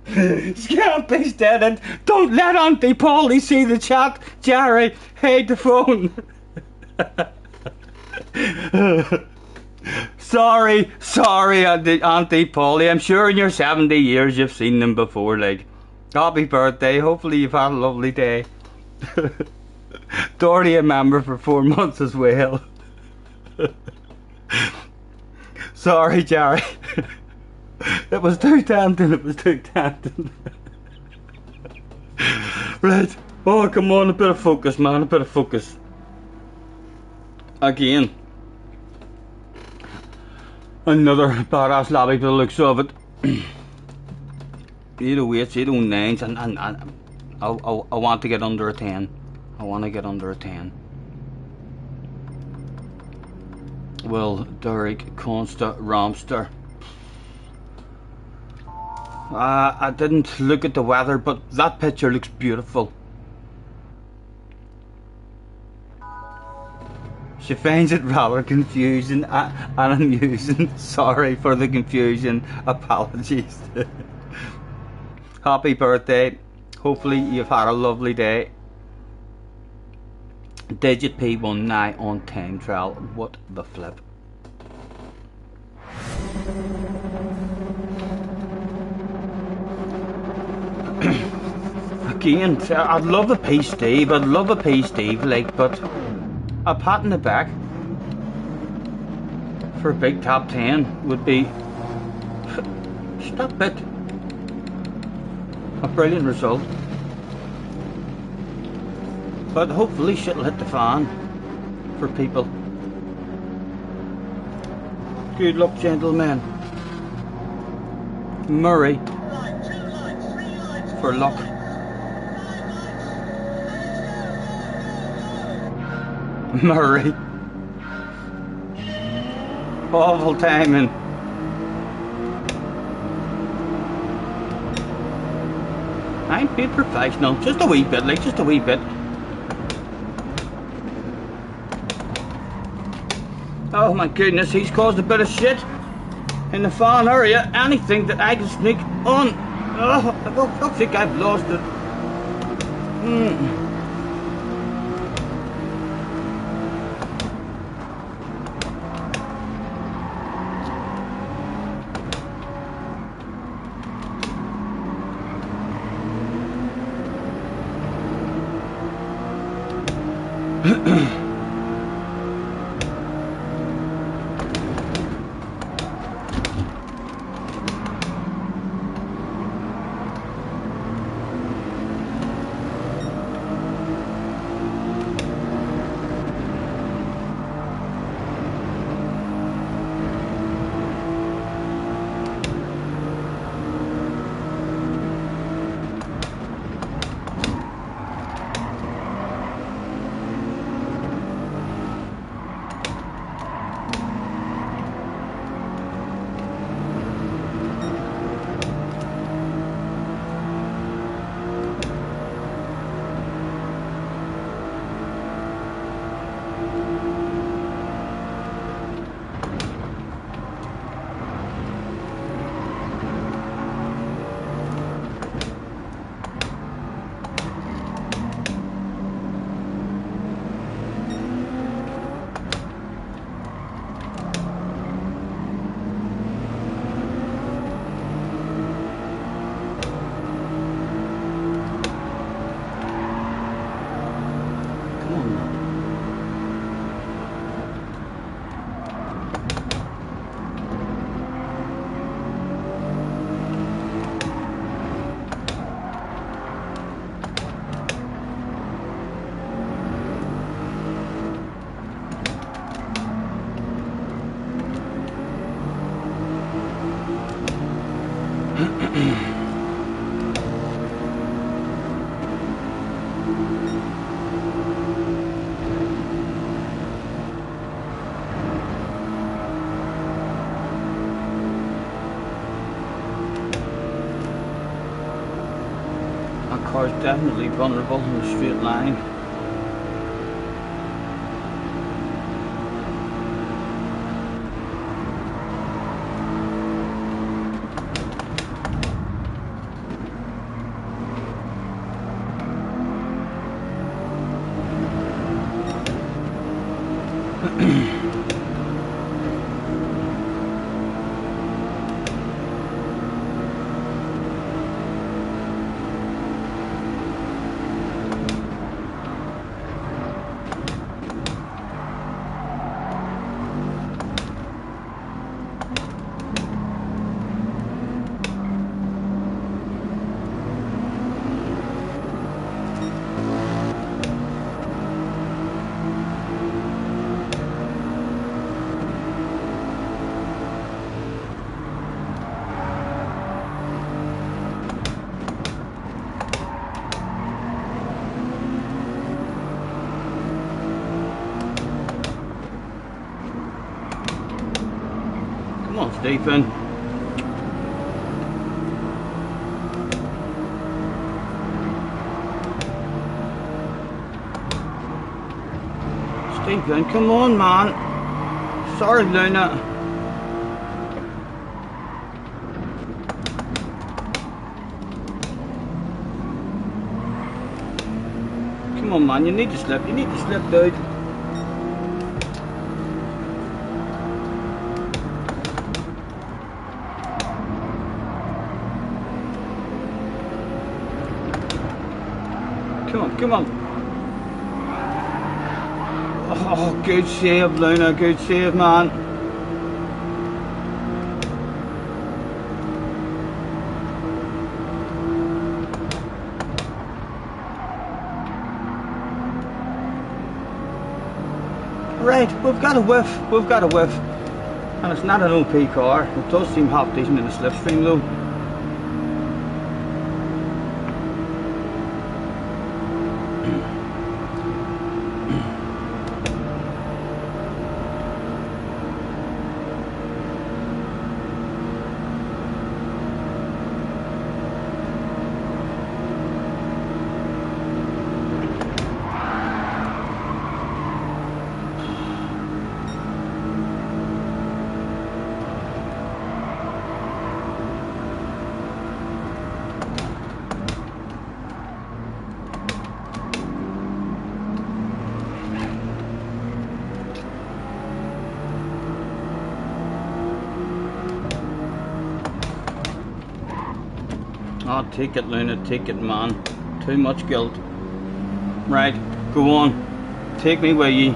Can't be dead. Don't let Auntie Polly see the chat. Jerry, hate the phone. sorry Auntie Polly. I'm sure in your 70 years you've seen them before. Like, happy birthday. Hopefully you've had a lovely day. Already a member for 4 months as well. Sorry, Jerry. It was too tempting. Right. Oh, come on, a bit of focus, man. A bit of focus. Again. Another badass lobby by the looks of it. 808s, 809s, and I want to get under a 10. I want to get under a 10. Well, Derek, Consta, Romster. I didn't look at the weather, but that picture looks beautiful. She finds it rather confusing and amusing. Sorry for the confusion. Apologies. Happy birthday. Hopefully you've had a lovely day. Digit P19 on time trial. What the flip? Again, I'd love a P Steve. Like, but a pat in the back for a big top 10 would be, stop it, a brilliant result. But hopefully shit'll hit the fan for people. Good luck, gentlemen. Murray for luck. Murray. Awful timing. I'm being professional. Just a wee bit, like, just a wee bit. Oh my goodness, he's caused a bit of shit in the fan area. Anything that I can sneak on. Oh, I think I've lost it. That car's definitely vulnerable in a straight line. Come on, Stephen. Stephen, come on, man. Sorry, Luna. Come on, man. You need to slip. You need to slip, dude. Come on. Oh, good save, Luna. Good save, man. Right, we've got a whiff. We've got a whiff. And it's not an OP car. It does seem half decent in the slipstream, though. Oh, take it, Luna, take it, man. Too much guilt. Right, go on. Take me with ye.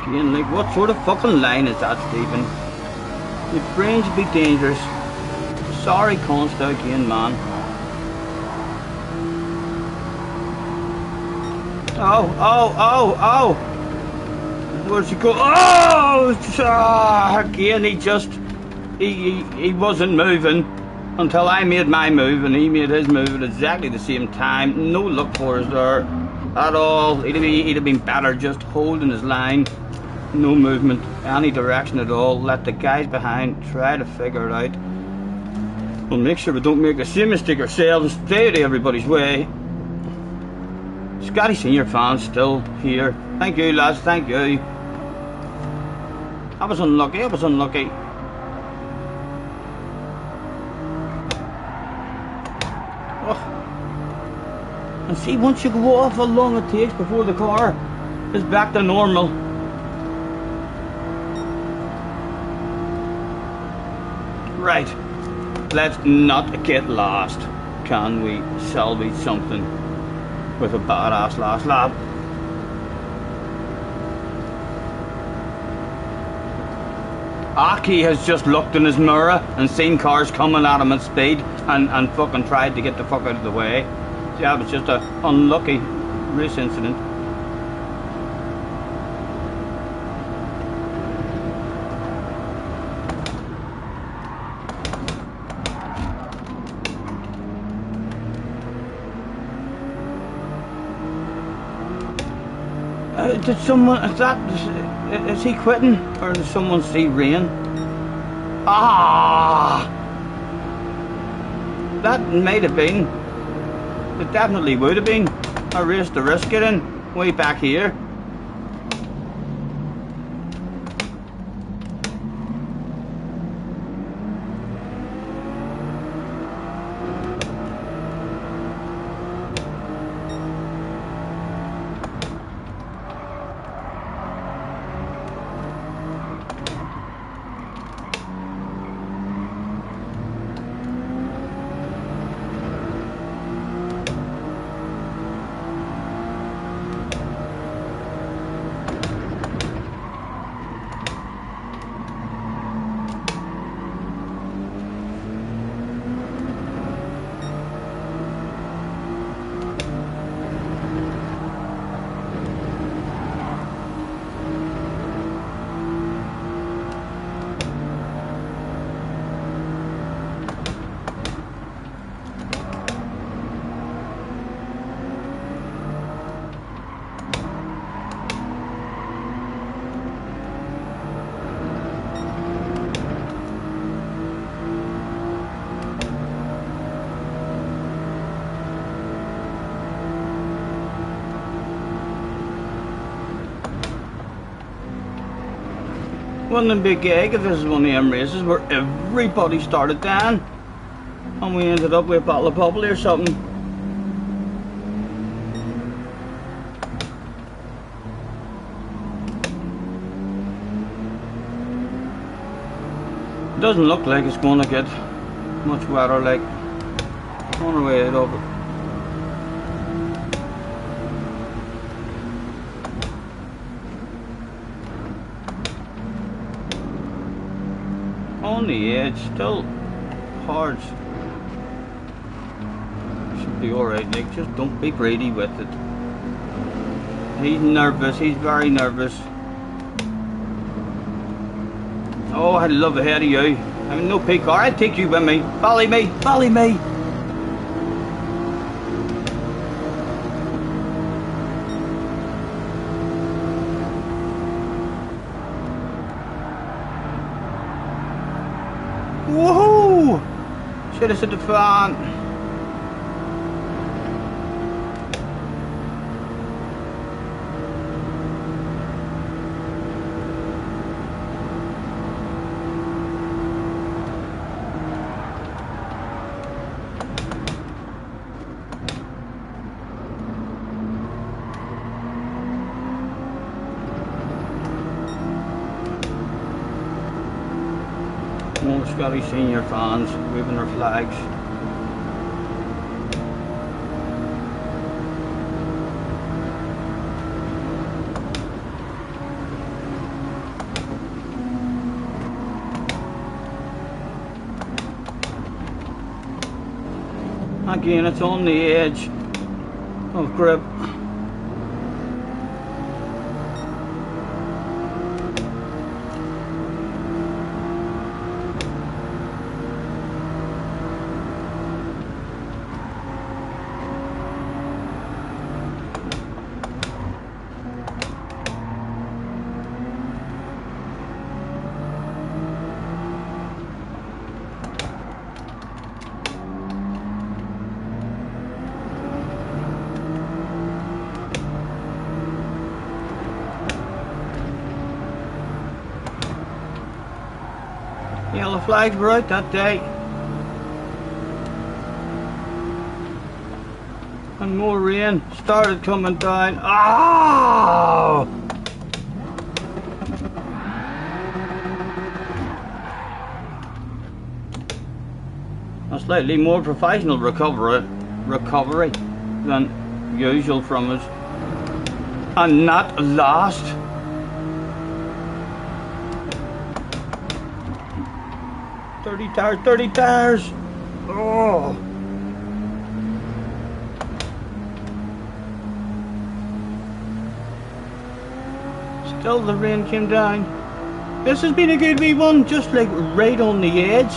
Again, like, what sort of fucking line is that, Stephen? Your brains be dangerous. Sorry, Consta, again, man. Oh! Where'd she go? Again, he wasn't moving until I made my move, and he made his move at exactly the same time. No look for us there at all. He'd have been better just holding his line. No movement, any direction at all. Let the guys behind try to figure it out. We'll make sure we don't make the same mistake ourselves and stay out of everybody's way. Scotty Senior fans still here. Thank you, lads, thank you. I was unlucky. Oh. And see, once you go off how long it takes before the car is back to normal. Right, let's not get lost. Can we salvage something with a badass last lap? Aki has just looked in his mirror and seen cars coming at him at speed and fucking tried to get the fuck out of the way. Yeah, it was just an unlucky race incident. Did someone, is he quitting, or did someone see rain? That might have been, it definitely would have been a race to risk it in, way back here. Wouldn't it be gag if this is one of them races where everybody started down and we ended up with a bottle of bubbly or something? It doesn't look like it's going to get much wetter, like on our way over. On the edge, still hard. be alright, Nick. Just don't be greedy with it. He's nervous. He's very nervous. Oh, I'd love ahead of you. I mean, no peak car. I'd take you with me. Follow me. Follow me. Woohoo! Should have said the fan. More Scotty senior fans waving their flags. Again, it's on the edge of grip. Yellow flags were out that day. And more rain started coming down. Oh! A slightly more professional recovery than usual from us. And not last. 30 tires. Oh. Still the rain came down. This has been a good wee one, just like right on the edge.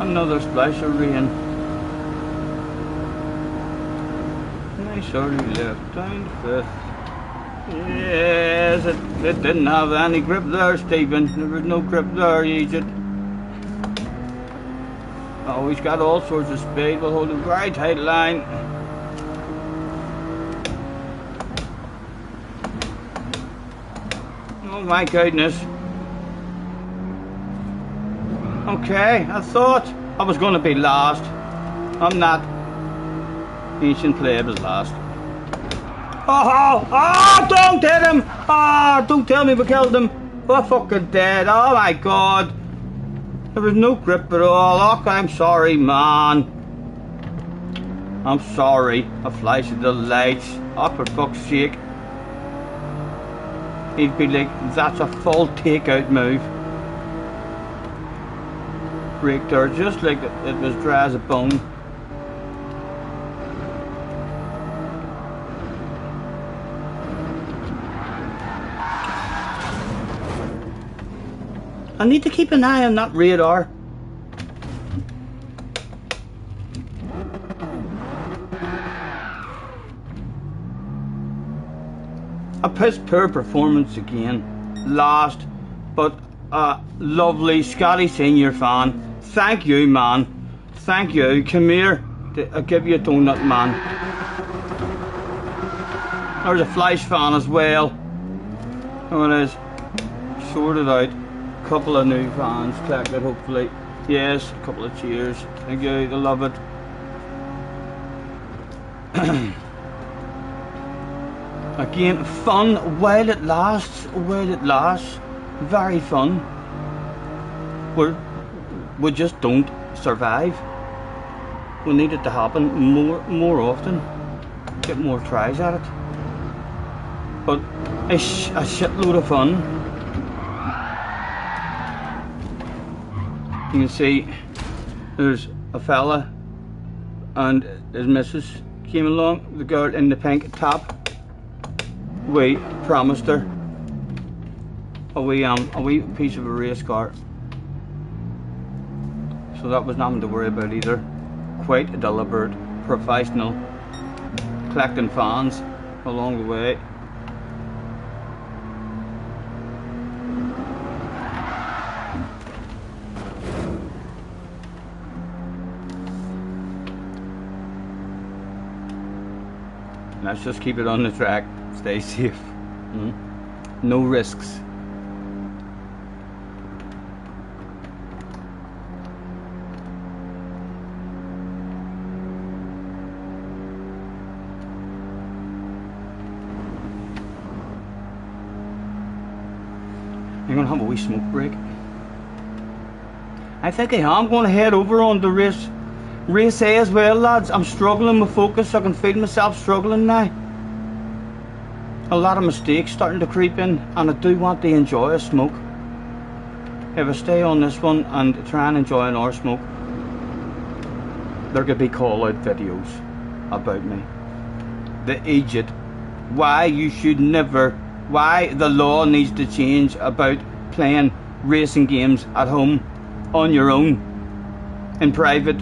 Another splash of rain. Nice early left, down to 5th. Yes, it didn't have any grip there, Stephen. There was no grip there, Egypt. Oh, he's got all sorts of speed. We'll hold a very tight line. Oh my goodness. Okay, I thought I was going to be last. I'm not. Ancient Pleb is last. Oh, don't hit him! Oh, don't tell me we killed him. We're fucking dead. Oh my god. There was no grip at all. Oh, I'm sorry, man. I'm sorry. I flashed the lights. Oh, for fuck's sake. He'd be like, that's a full takeout move. Brake there just like it was dry as a bone. I need to keep an eye on that radar. A piss poor performance again. Last, but a lovely Scotty senior fan. Thank you, man. Thank you. Come here. I'll give you a donut, man. There's a Flash fan as well. Oh, it is. Sorted out. Couple of new fans collected, hopefully. Yes, a couple of cheers. Thank you, I love it. Again, fun while it lasts, very fun. We just don't survive. We need it to happen more often. Get more tries at it. But a shitload of fun. You can see there's a fella and his missus came along, the girl in the pink top. We promised her a wee piece of a race car, so that was nothing to worry about either. Quite a deliberate, professional, collecting fans along the way. Let's just keep it on the track, stay safe. No risks. I'm gonna have a wee smoke break. I think I am going to head over on the race A as well, lads. I'm struggling with focus. I can feel myself struggling now. A lot of mistakes starting to creep in, and I do want to enjoy a smoke. If I stay on this one and try and enjoy an hour smoke, there could be call out videos about me. The idiot. Why you should never, why the law needs to change about playing racing games at home, on your own, in private.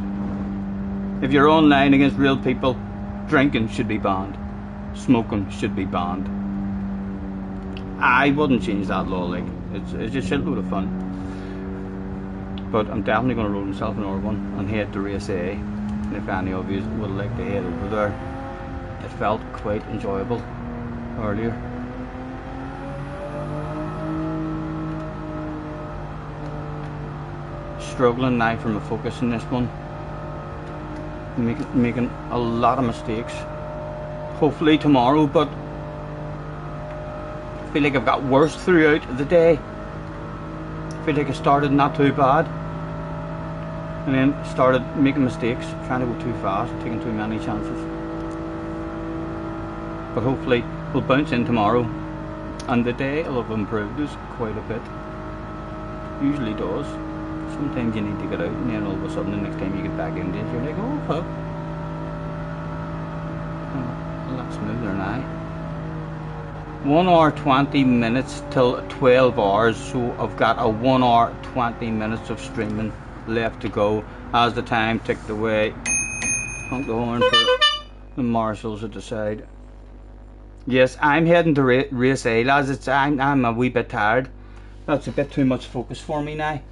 If you're online against real people, drinking should be banned. Smoking should be banned. I wouldn't change that law, like, it's a shitload of fun. But I'm definitely going to roll myself an R1 and head to race A. And if any of you would like to head over there, it felt quite enjoyable earlier. Struggling now for my focus in this one. Making a lot of mistakes. Hopefully tomorrow, but I feel like I've got worse throughout the day. I feel like I started not too bad, and then started making mistakes, trying to go too fast, taking too many chances. But hopefully we'll bounce in tomorrow, and the day will have improved us quite a bit. Usually does. Sometimes you need to get out, and then all of a sudden the next time you get back into it, you're like, oh fuck. A lot smoother now. 1 hour 20 minutes till 12 hours, so I've got a 1 hour 20 minutes of streaming left to go as the time ticked away. Honk the horn for the marshals at the side. Yes, I'm heading to race A, lads. I'm a wee bit tired. That's a bit too much focus for me now.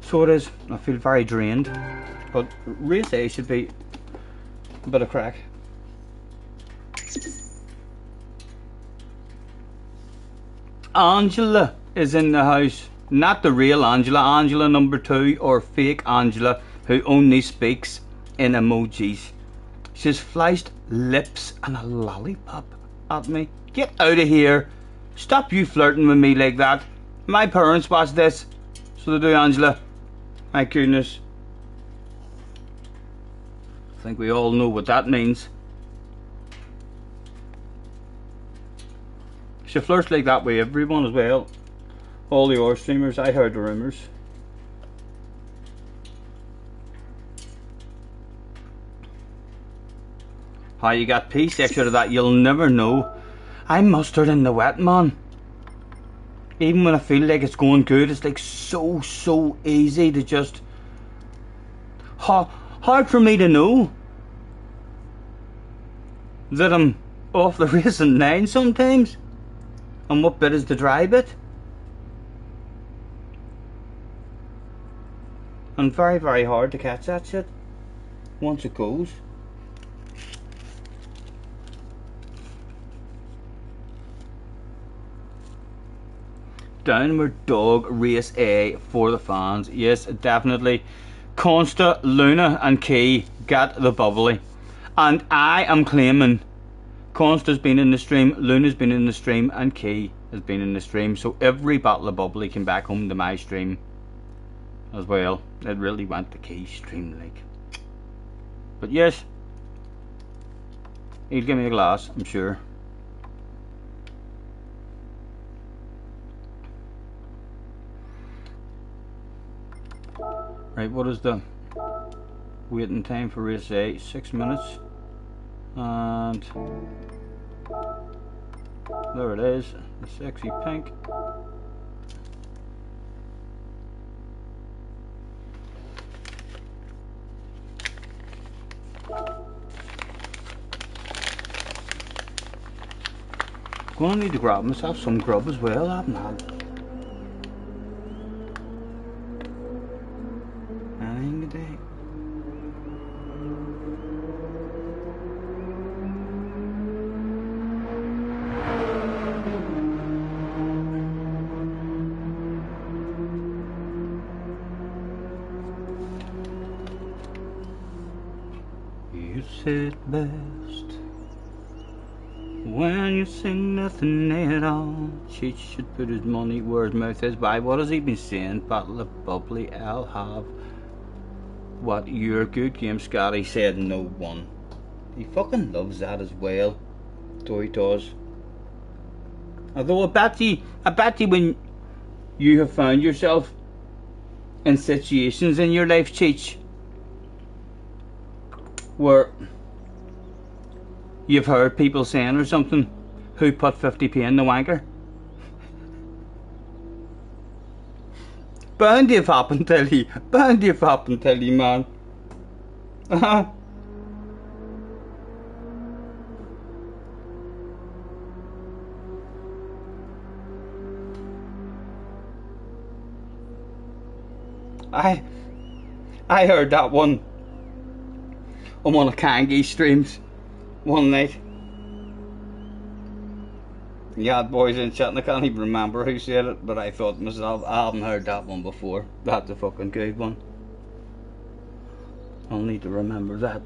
So it is. I feel very drained, but race A should be a bit of crack. Angela is in the house. Not the real Angela, Angela number 2, or fake Angela, who only speaks in emojis. She's flashed lips and a lollipop at me. Get out of here. Stop you flirting with me like that. My parents watch this, so they do, Angela. My goodness. I think we all know what that means. She flirts like that with everyone as well. All the other streamers, I heard the rumours. How you got P6 out of that, you'll never know. I'm mustard in the wet, man. Even when I feel like it's going good, it's like so easy to just... Hard for me to know that I'm off the racing line sometimes. And what bit is the dry bit? And very hard to catch that shit once it goes. Downward Dog Race A for the fans. Yes, definitely. Consta, Luna and Key got the bubbly. And I am claiming Consta's been in the stream, Luna's been in the stream, and Key has been in the stream. So every bottle of bubbly came back home to my stream as well. It really went to Key's stream, like. But yes, he'd give me a glass, I'm sure. Right, what is the waiting time for race A? 6 minutes. And there it is, the sexy pink. Gonna need to grab myself some grub as well, haven't I? Anything today. You said best when you sing nothing at all. Cheech should put his money where his mouth is. Why? What has he been saying? Bottle of bubbly, I'll have what your good game, Scotty said no one. He fucking loves that as well. So he does. Although I bet you when you have found yourself in situations in your life, Cheech, where you've heard people saying or something, who put 50p in the wanker? Bound to have happened, tell you. Bound to have happened, tell you, man. I heard that one on one of Kangi's streams one night. Yeah, boys in chat, and I can't even remember who said it, but I thought to myself, I haven't heard that one before. That's a fucking good one. I'll need to remember that.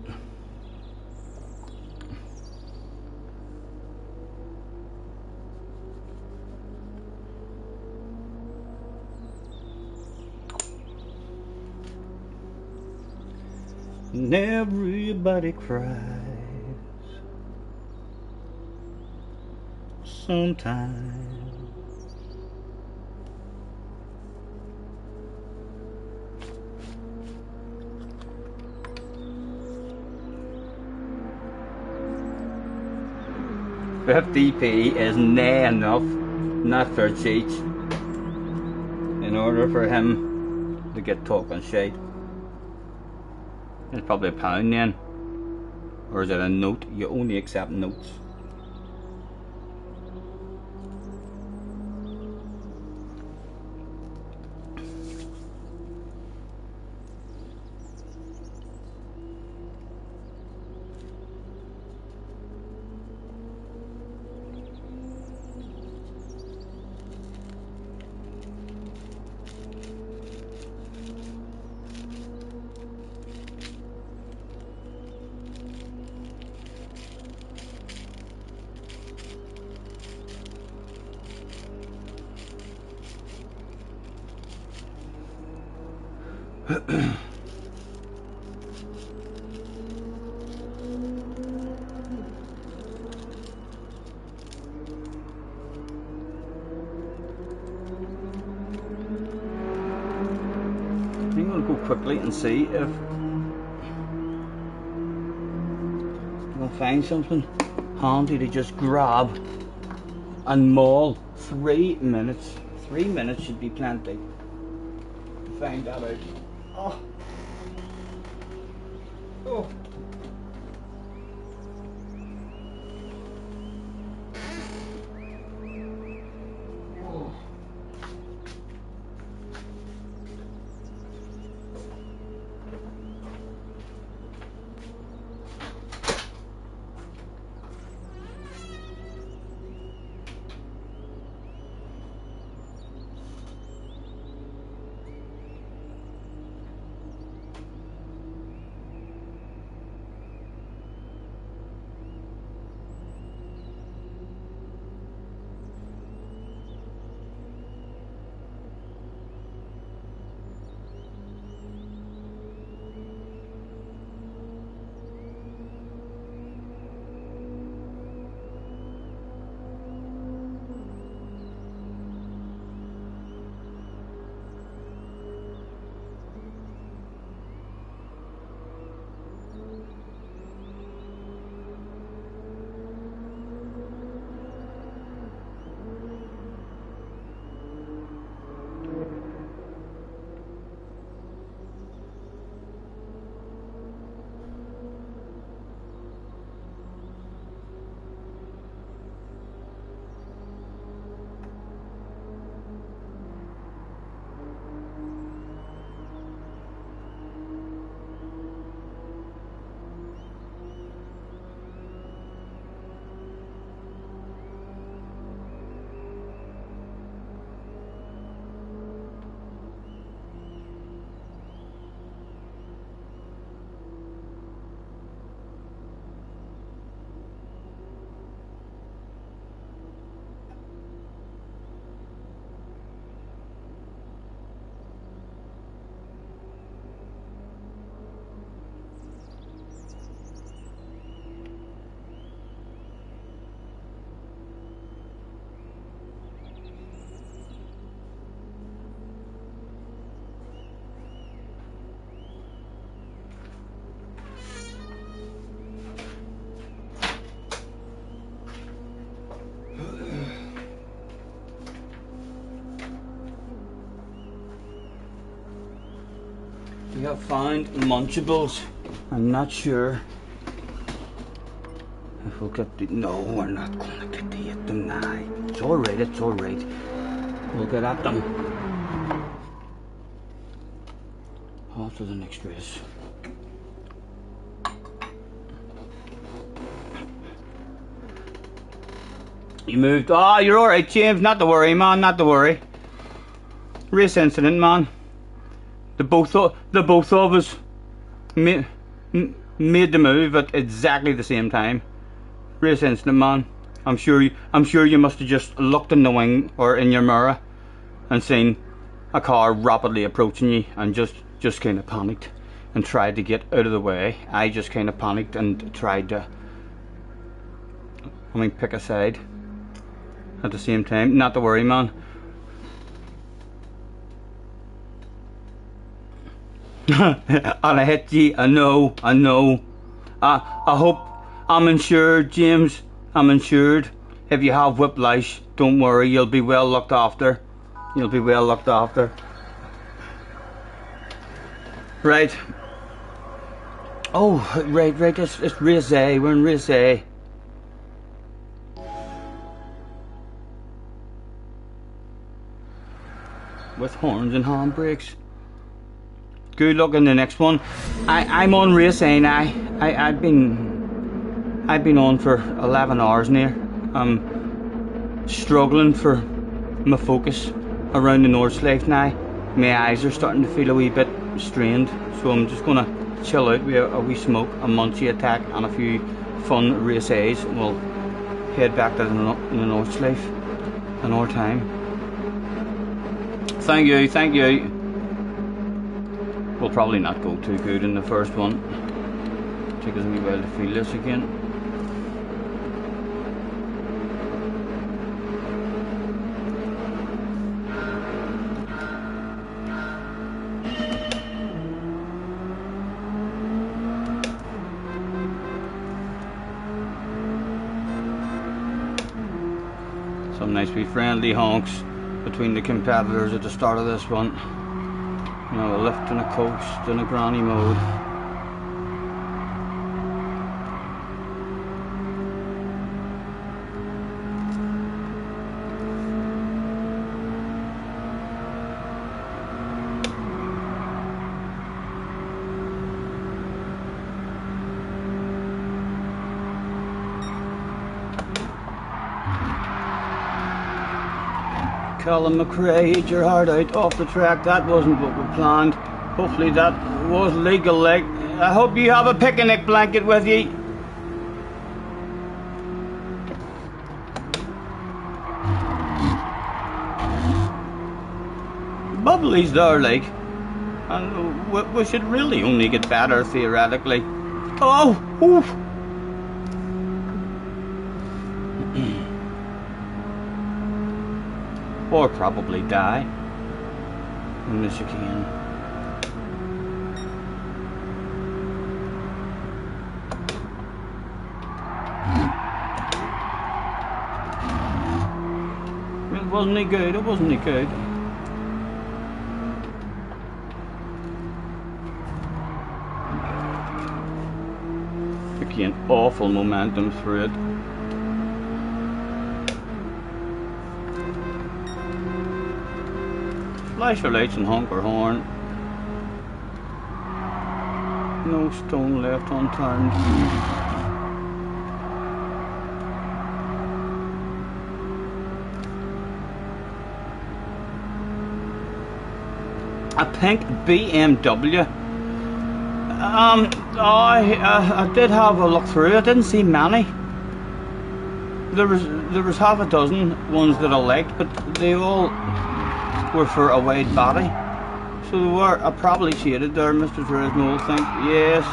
And everybody cries sometimes. $50p is nae enough, not for Cheech, in order for him to get talking shite. It's probably £1 then. Or is it a note? You only accept notes. I'm going to go quickly and see if I can find something handy to just grab and maul. 3 minutes. 3 minutes should be plenty. Find that out. Oh. Oh. have found Munchables. I'm not sure if we'll get the... No, we're not going to get to eat them now. It's alright, it's alright. We'll get at them after the next race. You moved. Oh, you're alright, James. Not to worry, man. Not to worry. Race incident, man. The both of us made the move at exactly the same time. Race incident, man. I'm sure you must have just looked in the wing or in your mirror and seen a car rapidly approaching you and just kind of panicked and tried to get out of the way. I just kind of panicked and tried to, pick a side at the same time. Not to worry, man. And I hit you. I know. I hope I'm insured, James. I'm insured. If you have whiplash, don't worry. You'll be well looked after. You'll be well looked after. Right. Oh, right. It's race A. We're in race A. With horns and handbrakes. Good luck in the next one. I'm on race A now. I've been on for 11 hours near. I'm struggling for my focus around the North Slave now. My eyes are starting to feel a wee bit strained, so I'm just gonna chill out with a wee smoke, a munchie attack, and a few fun race A's, and we'll head back to the North Slave in our time. Thank you. We'll probably not go too good in the first one. Take us a wee while to feel this again. Some nice wee friendly honks between the competitors at the start of this one. You know, a lift and a coast and a granny mode. Colin McRae, eat your heart out off the track. That wasn't what we planned. Hopefully that was legal, like. I hope you have a picnic blanket with you. Bubbly's there, like. And we should really only get better, theoretically. Oh! Oof. Or probably die in this chicane. It wasn't any good, it wasn't any good. Again, awful momentum through it. Flash your lights and honk or horn. No stone left unturned. A pink BMW. I did have a look through. I didn't see many. There was half a dozen ones that I liked, but they all were for a wide body, so they were probably shaded there, Mr. Turismo, I think. Yes,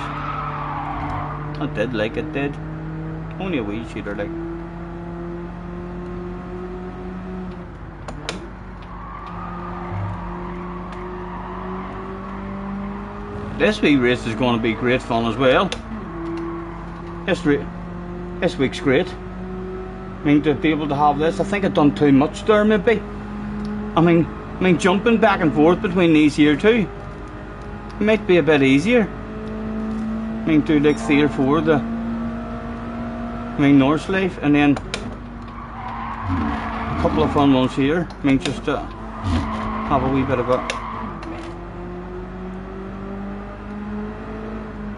I did like it, did. Only a wee shader, like. This wee race is going to be great fun as well. This week's great. I mean, to be able to have this, I think I've done too much there, maybe. I mean, jumping back and forth between these here two. Might be a bit easier. I mean, do like 3 or 4 of the North Sleeve, and then a couple of fun ones here. I mean, just to have a wee bit of a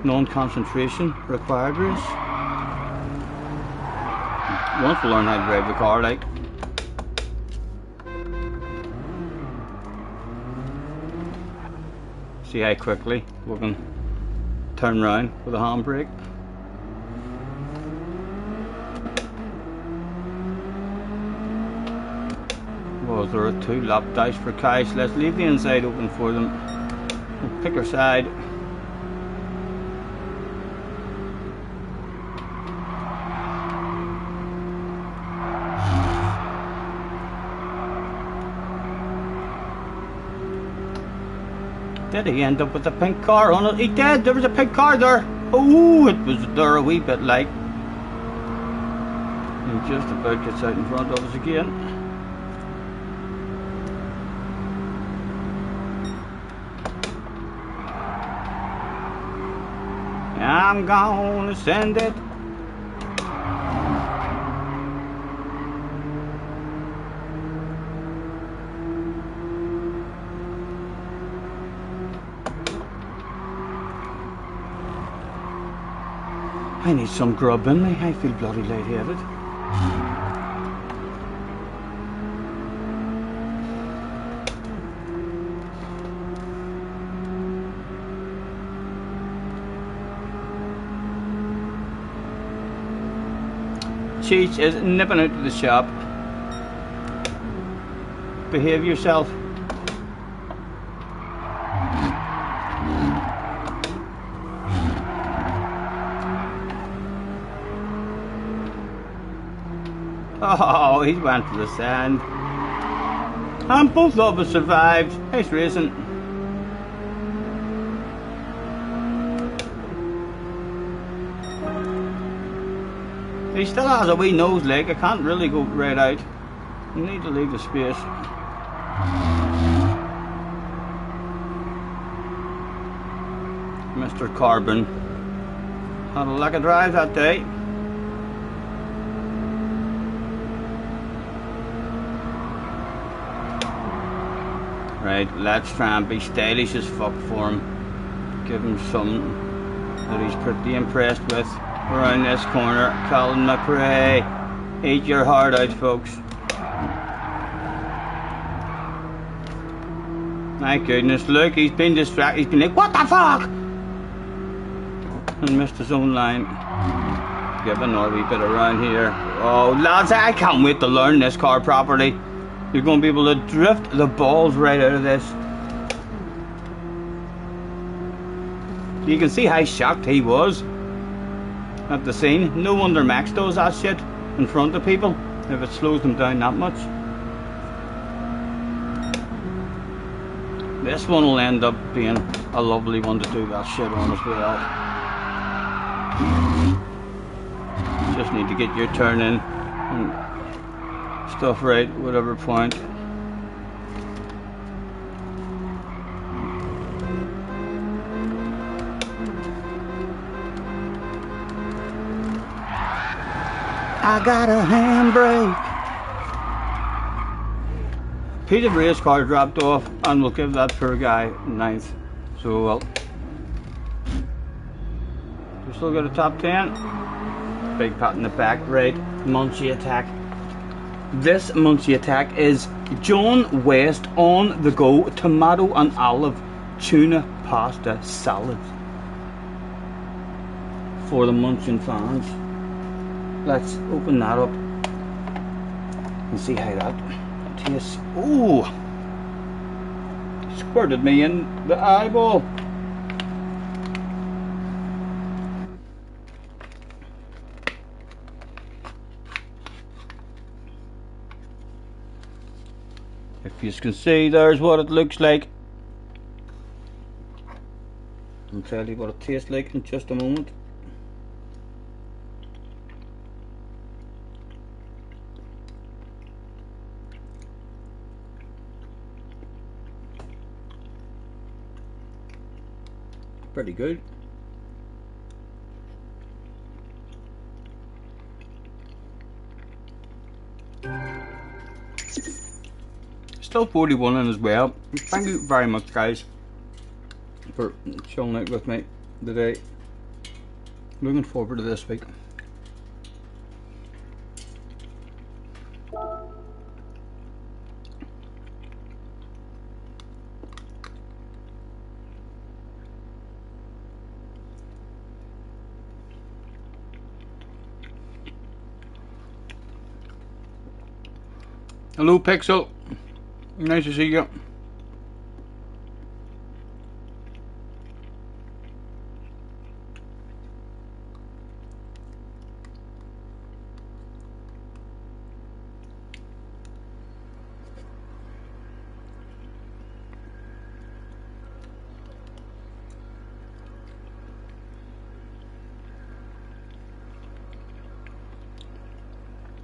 non-concentration required race. Once we learn how to drive the car, like. See how quickly we can turn around with a handbrake. Was there a 2-lap dash for Kai? So let's leave the inside open for them. We'll pick our side. Did he end up with a pink car on it? He did! There was a pink car there! Oh, it was there a wee bit like. He just about gets out in front of us again. I'm gonna send it. I need some grub in me. I feel bloody lightheaded. Cheech is nipping out to the shop. Behave yourself. Oh, he went to the sand. And both of us survived. Nice racing. He still has a wee nose leg. I can't really go right out. I need to leave the space. Mr. Carbon had a lack of drive that day. Right, let's try and be stylish as fuck for him. Give him something that he's pretty impressed with. Around this corner, Colin McRae. Eat your heart out, folks. My goodness, look, he's been distracted. He's been like, what the fuck? And missed his own line. Give another wee bit around here. Oh, lads, I can't wait to learn this car properly. You're going to be able to drift the balls right out of this. You can see how shocked he was at the scene. No wonder Max does that shit in front of people if it slows them down that much. This one will end up being a lovely one to do that shit on as well. Just need to get your turn in and stuff right, whatever point. I got a handbrake. Piece of race car dropped off, and we'll give that poor guy 9th. So well, we still got a top 10. Big pat in the back, right? Munchie attack. This Munchie attack is John West on the go tomato and olive tuna pasta salad for the munching fans. Let's open that up and see how that tastes. Ooh, squirted me in the eyeball. If you can see, there's what it looks like. I'll tell you what it tastes like in just a moment. pretty good. Still 41 in as well. Thank you very much, guys, for chilling out with me today. Looking forward to this week. Hello, Pixel. Nice to see you.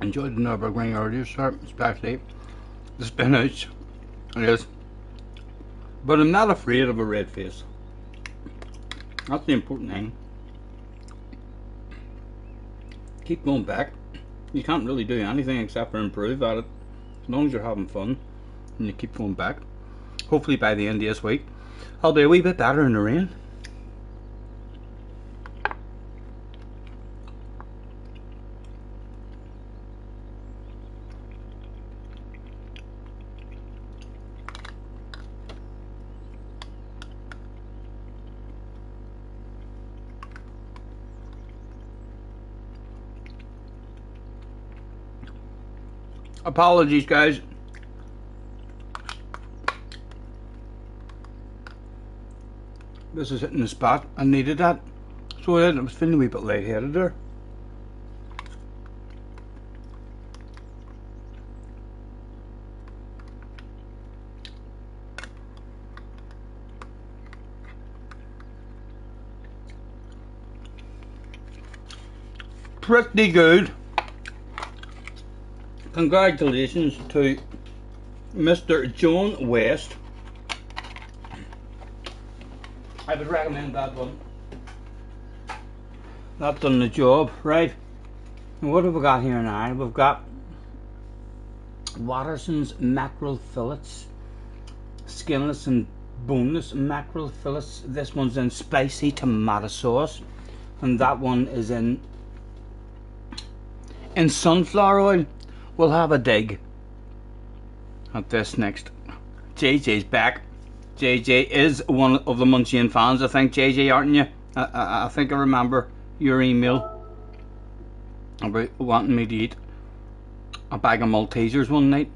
Enjoyed the Nürburgring earlier, sir, especially the spinach. Yes. But I'm not afraid of a red face. That's the important thing. Keep going back. You can't really do anything except for improve at it. As long as you're having fun and you keep going back. Hopefully by the end of this week I'll be a wee bit better in the rain. Apologies, guys. This is hitting the spot. I needed that. So I was feeling a wee bit lightheaded there. Pretty good. Congratulations to Mr. John West. I would recommend that one. That's done the job, right? And what have we got here now? We've got Watterson's mackerel fillets, skinless and boneless mackerel fillets. This one's in spicy tomato sauce, and that one is in sunflower oil. We'll have a dig at this next. JJ's back. JJ is one of the Munchian fans, I think. JJ, aren't you? I think I remember your email about wanting me to eat a bag of Maltesers one night.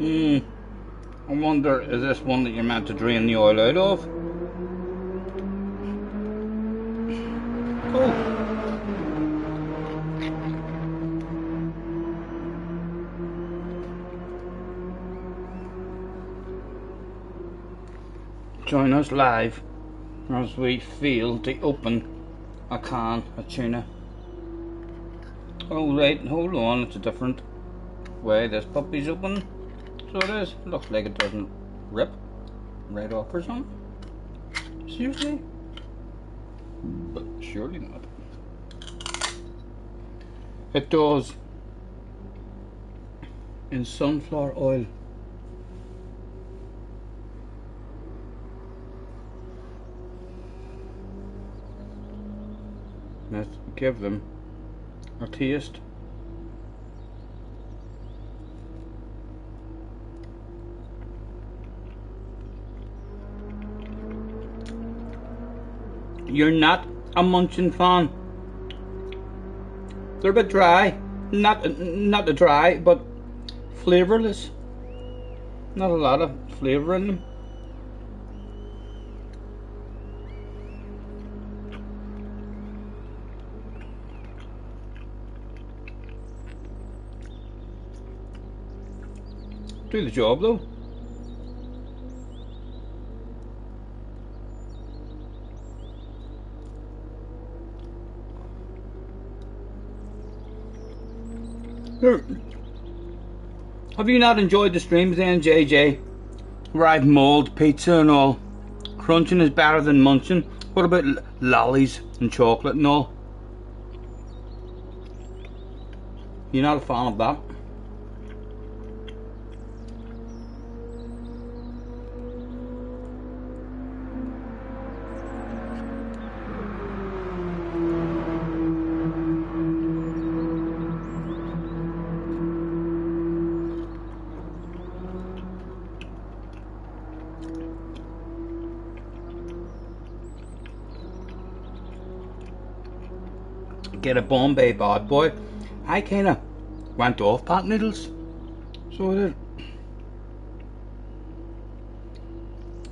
I wonder, is this one that you're meant to drain the oil out of? Cool. Join us live as we feel to open a can of tuna. Oh right, hold on, it's a different way this puppy's open. So it is. Looks like it doesn't rip right off or something. Seriously? But surely not. It does. In sunflower oil. Let's give them a taste. You're not a Munchian fan. They're a bit dry. Not dry, but flavourless. Not a lot of flavour in them. Do the job though. Here. Have you not enjoyed the streams then, JJ? Where I've mauled pizza and all. Crunching is better than munching. What about lollies and chocolate and all? You're not a fan of that? Get a Bombay bad boy. I kinda went off pot noodles. So I did.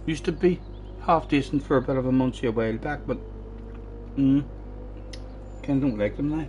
Used to be half decent for a bit of a munchy a while back, but kinda don't like them now.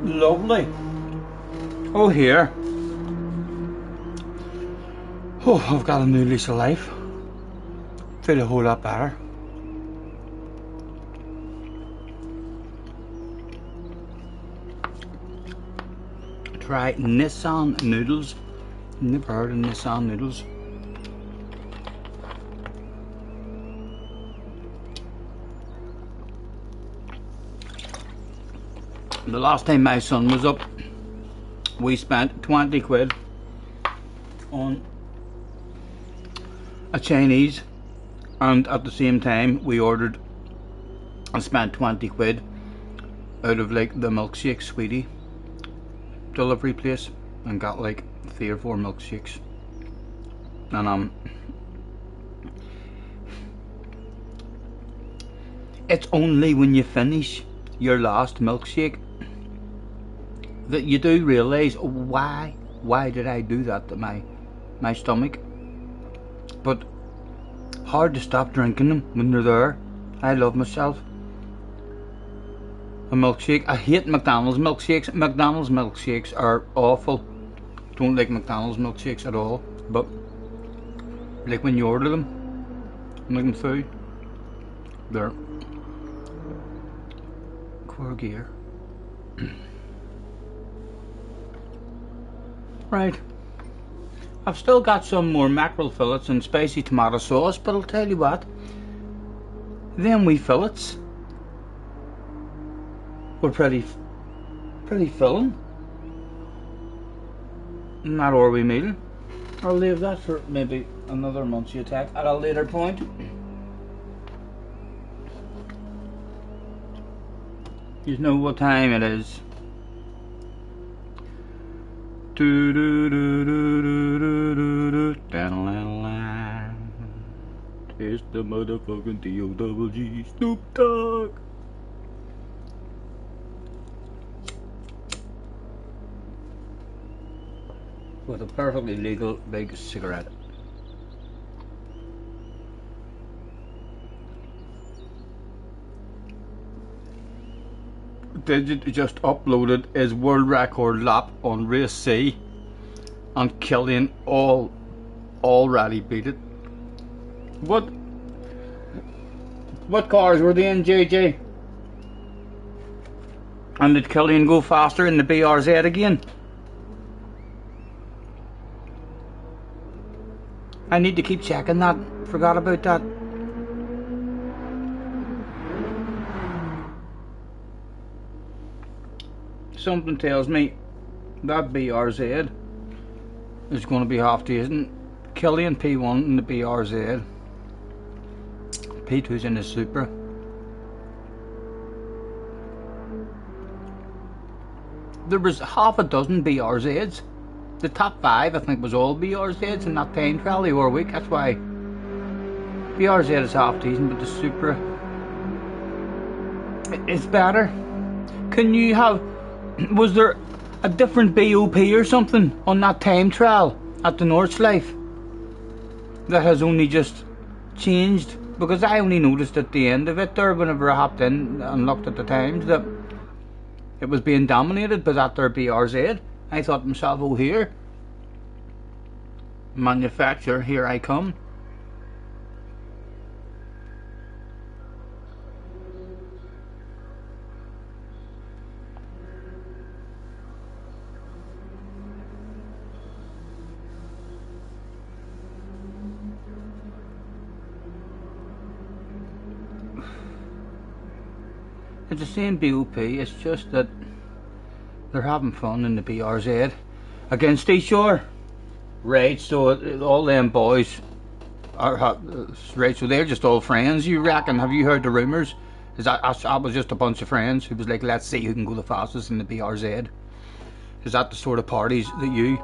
Lovely. Oh, here. Oh, I've got a new lease of life. Feel a whole lot better. Try Nissan noodles. Never heard of Nissan noodles. The last time my son was up, we spent 20 quid on a Chinese, and at the same time we ordered and spent 20 quid out of like the milkshake sweetie delivery place and got like 3 or 4 milkshakes. And it's only when you finish your last milkshake that you do realise why did I do that to my stomach. But hard to stop drinking them when they're there. I love myself a milkshake. I hate McDonald's milkshakes. McDonald's milkshakes are awful. Don't like McDonald's milkshakes at all. But like when you order them, like them through, they're core gear. Right, I've still got some more mackerel fillets and spicy tomato sauce, but I'll tell you what, them wee fillets were pretty filling in that Orwee meal. I'll leave that for maybe another munchy attack at a later point. You know what time it is. Do do do do do do do do. It's the motherfucking D-O-double-G Snoop Dogg. With a perfectly legal big cigarette. Digit just uploaded his world record lap on race C, and Killian already beat it. What cars were they in, JJ? And did Killian go faster in the BRZ again? I need to keep checking that. Forgot about that. Something tells me that BRZ is going to be half decent. Killian P1 in the BRZ, P2's in the Supra. There was half a dozen BRZs. The top 5 I think was all BRZs in that time trial the other week. That's why BRZ is half decent, but the Supra It's better. Can you have... Was there a different BOP or something on that time trial at the Nordschleife that has only just changed? Because I only noticed at the end of it there, whenever I hopped in and looked at the times, that it was being dominated by that there BRZ. I thought to myself, oh here, manufacturer, here I come. It's the same BOP, it's just that they're having fun in the BRZ against each other. Right, so all them boys are right, so they're just all friends, you reckon? Have you heard the rumours? Is that was just a bunch of friends who was like, let's see who can go the fastest in the BRZ? Is that the sort of parties that you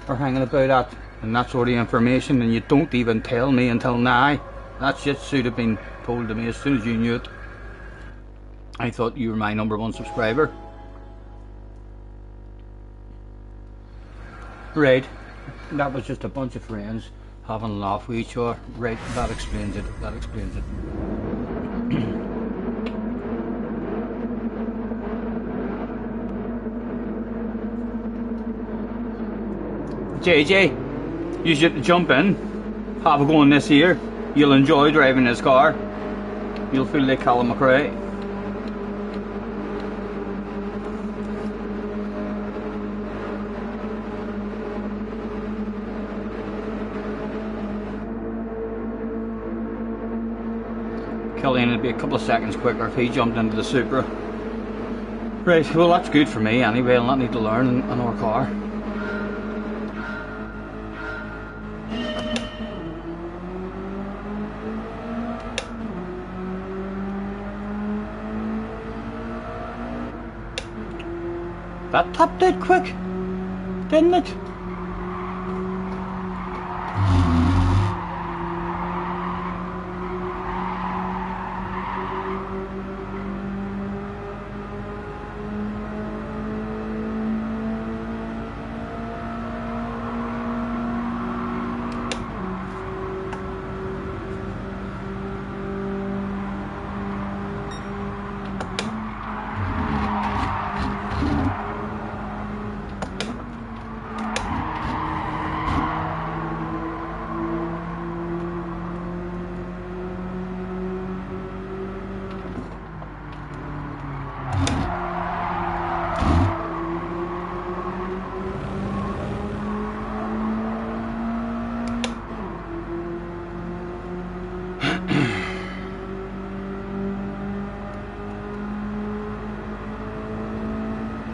are hanging about at? And that sort of information, and you don't even tell me until now? That shit should have been told to me as soon as you knew it. I thought you were my #1 subscriber. Right, that was just a bunch of friends having a laugh with each other. Right, that explains it, that explains it. JJ, you should jump in, have a go on this here. You'll enjoy driving this car. You'll feel like Callum McRae. Killian would be a couple of seconds quicker if he jumped into the Supra. Right, well that's good for me anyway. I'll not need to learn an our car. That tapped out quick, didn't it?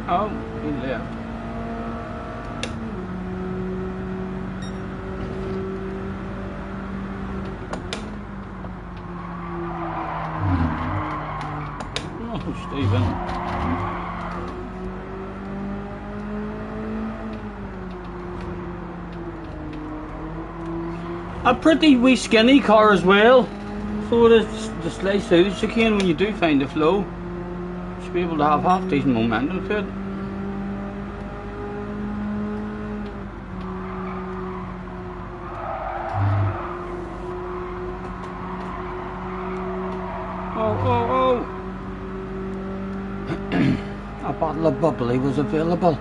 Oh, he left. Oh, Stephen. A pretty wee skinny car as well. So the slight suits you can when you do find the flow. Should be able to have half decent momentum to it. Oh. A bottle of bubbly was available.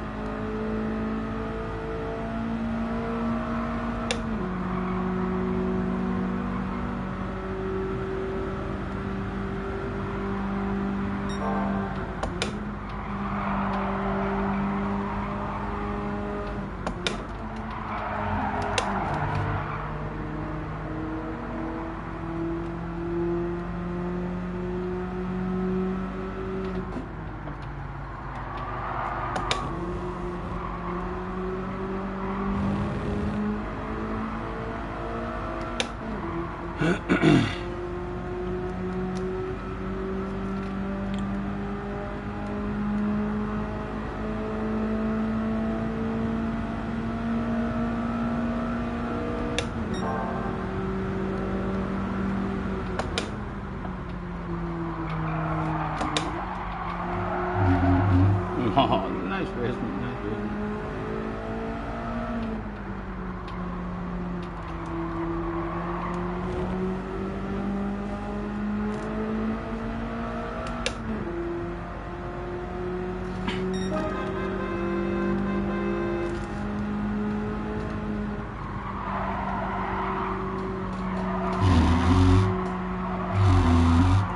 Oh, nice racing, nice racing.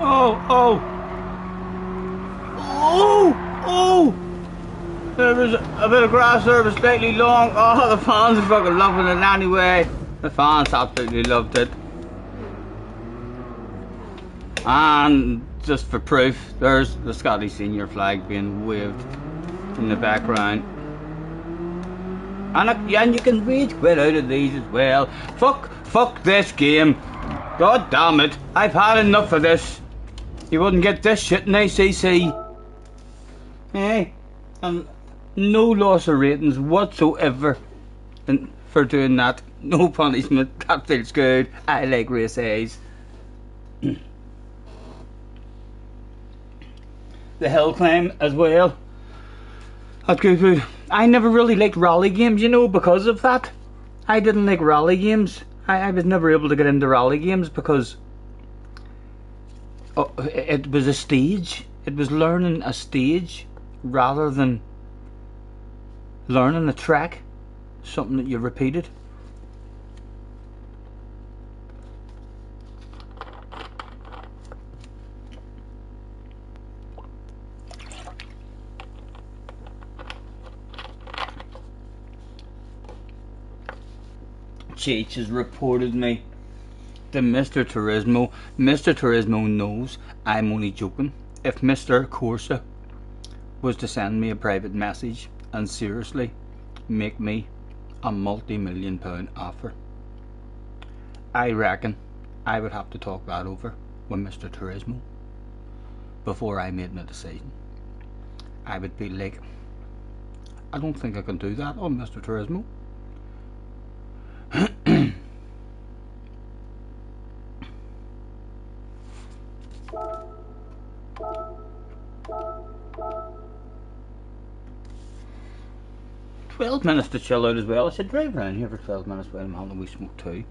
Oh, oh, oh, oh! There was a bit of grass there, was slightly long. Oh, the fans are fucking loving it anyway. The fans absolutely loved it. And just for proof, there's the Scottish senior flag being waved in the background. And you can read quite out of these as well. Fuck this game. God damn it. I've had enough of this. You wouldn't get this shit in ACC. Hey, and no loss of ratings whatsoever for doing that. No punishment. That feels good. I like race A's. The hill climb as well. That's good. I never really liked rally games, you know, because of that. I didn't like rally games. I was never able to get into rally games because it was a stage. It was learning a stage rather than learning a track, something that you repeated. Cheech has reported me to Mr. Turismo. Mr. Turismo knows I'm only joking. If Mr. Corsa was to send me a private message and seriously make me a multi-million-pound offer, I reckon I would have to talk that over with Mr. Turismo before I made my decision. I would be like, I don't think I can do that on Mr. Turismo. 12 minutes to chill out as well. I should drive around here for 12 minutes while I'm having a wee smoke too.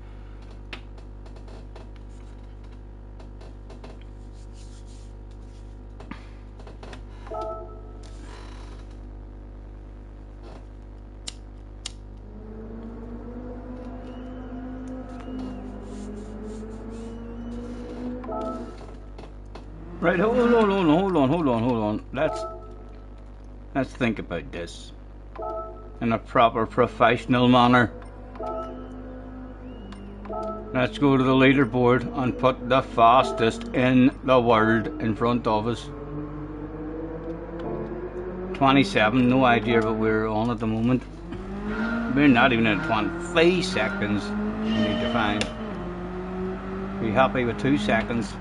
Right, hold on. Let's think about this in a proper professional manner. Let's go to the leaderboard and put the fastest in the world in front of us. 27, no idea what we're on at the moment. We're not even at 25 seconds. We need to find. Be happy with 2 seconds.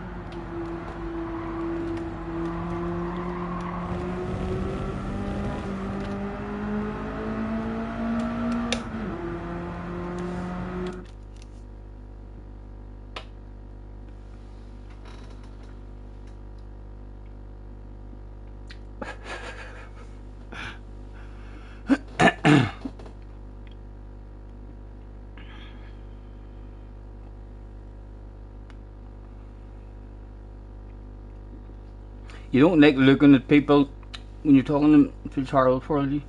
You don't like looking at people when you're talking to them. It feels horrible for you.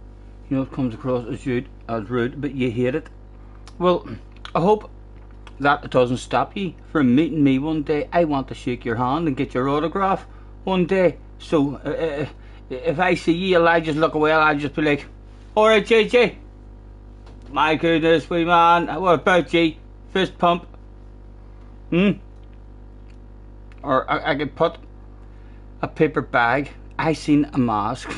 You know, it comes across as rude, but you hate it. Well, I hope that doesn't stop you from meeting me one day. I want to shake your hand and get your autograph one day. So, if I see you, I just look away and I'll just be like, alright, JJ. My goodness, wee man. What about you? Fist pump. Or I could put a paper bag. I seen a mask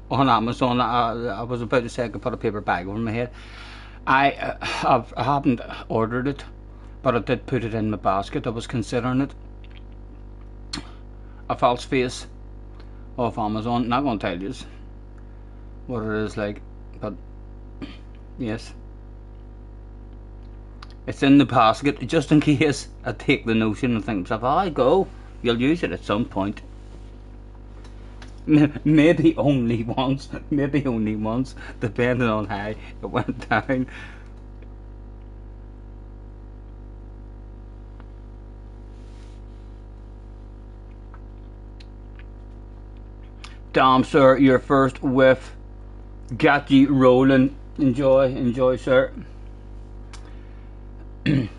on Amazon. I was about to say I could put a paper bag over my head. I haven't ordered it, but I did put it in my basket. I was considering it. A false face off Amazon. Not gonna tell you what it is like, but yes, it's in the basket just in case I take the notion and think to myself, oh, I go. You'll use it at some point. Maybe only once, depending on how it went down. Damn, sir, your first whiff got you rolling. Enjoy, sir.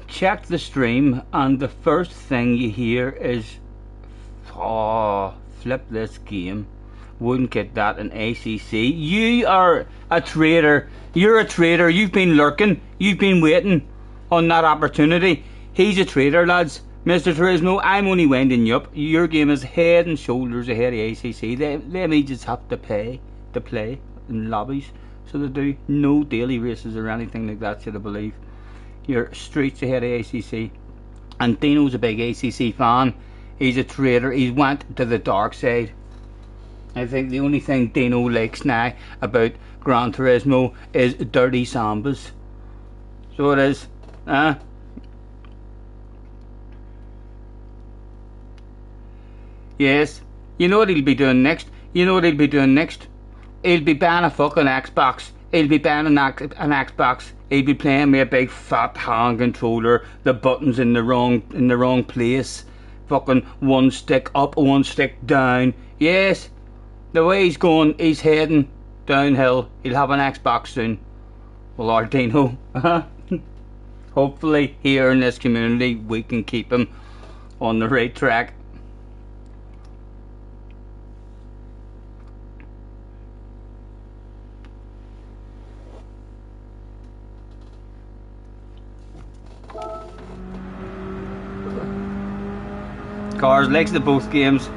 Check the stream, and the first thing you hear is, oh, flip this game. Wouldn't get that in ACC. You are a traitor. You're a traitor. You've been lurking. You've been waiting on that opportunity. He's a traitor, lads. Mr. Turismo, I'm only winding you up. Your game is head and shoulders ahead of ACC. Them agents have to pay to play in lobbies. So they do. No daily races or anything like that, should I believe. You're streets ahead of ACC. And Dino's a big ACC fan. He's a traitor. He's went to the dark side. I think the only thing Dino likes now about Gran Turismo is dirty sambas. So it is. Yes. You know what he'll be doing next? He'll be banning a fucking Xbox. He'll be banning an Xbox. He'll be playing with a big fat hand controller. The buttons in the wrong place. Fucking one stick up, one stick down. Yes. The way he's going, he's heading downhill. He'll have an Xbox soon. Well, our Dino. Hopefully here in this community we can keep him on the right track. Cars likes the both games.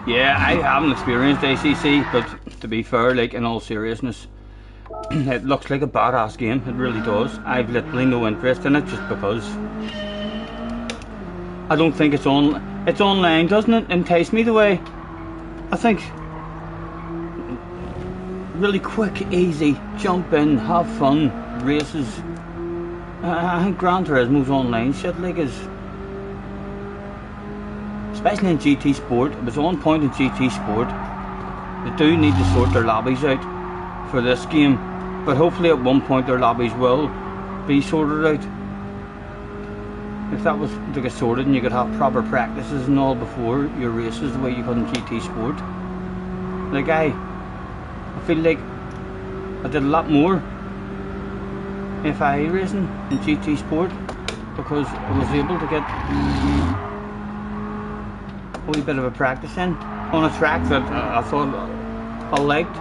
Yeah, I haven't experienced ACC, but to be fair, like in all seriousness, it looks like a badass game. It really does. I've literally no interest in it just because I don't think it's online, doesn't it entice me the way I think. Really quick, easy, jump in, have fun, races. I think Gran Turismo's online shit like is, especially in GT Sport. It was on point in GT Sport. They do need to sort their lobbies out for this game, but hopefully at one point their lobbies will be sorted out. If that was to get sorted and you could have proper practices and all before your races the way you could in GT Sport. Like I feel like I did a lot more FIA racing in GT Sport because I was able to get a wee bit of a practice in on a track that I thought I liked,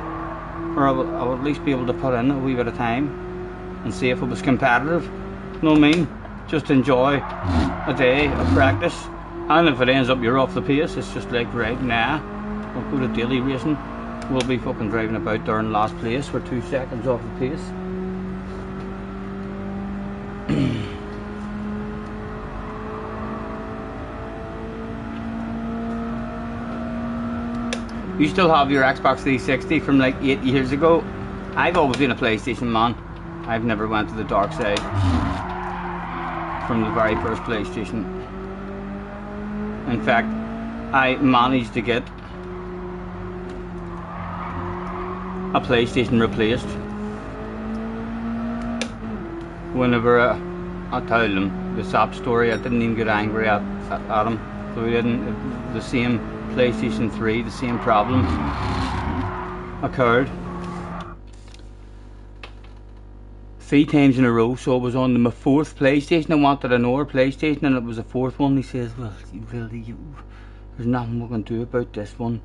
or I would at least be able to put in a wee bit of time and see if it was competitive. You know what I mean? Just enjoy a day of practice, and if it ends up you're off the pace, it's just like, right, nah, we'll go to daily racing. We'll be fucking driving about there in last place. We're 2 seconds off the pace. You still have your Xbox 360 from like 8 years ago. I've always been a PlayStation man. I've never went to the dark side from the very first PlayStation. In fact, I managed to get a PlayStation replaced whenever I told him the sap story. I didn't even get angry at him. So we didn't, the same PlayStation 3, the same problem occurred 3 times in a row. So it was on my 4th PlayStation. I wanted another PlayStation and it was a 4th one. He says, well, really, there's nothing we can do about this one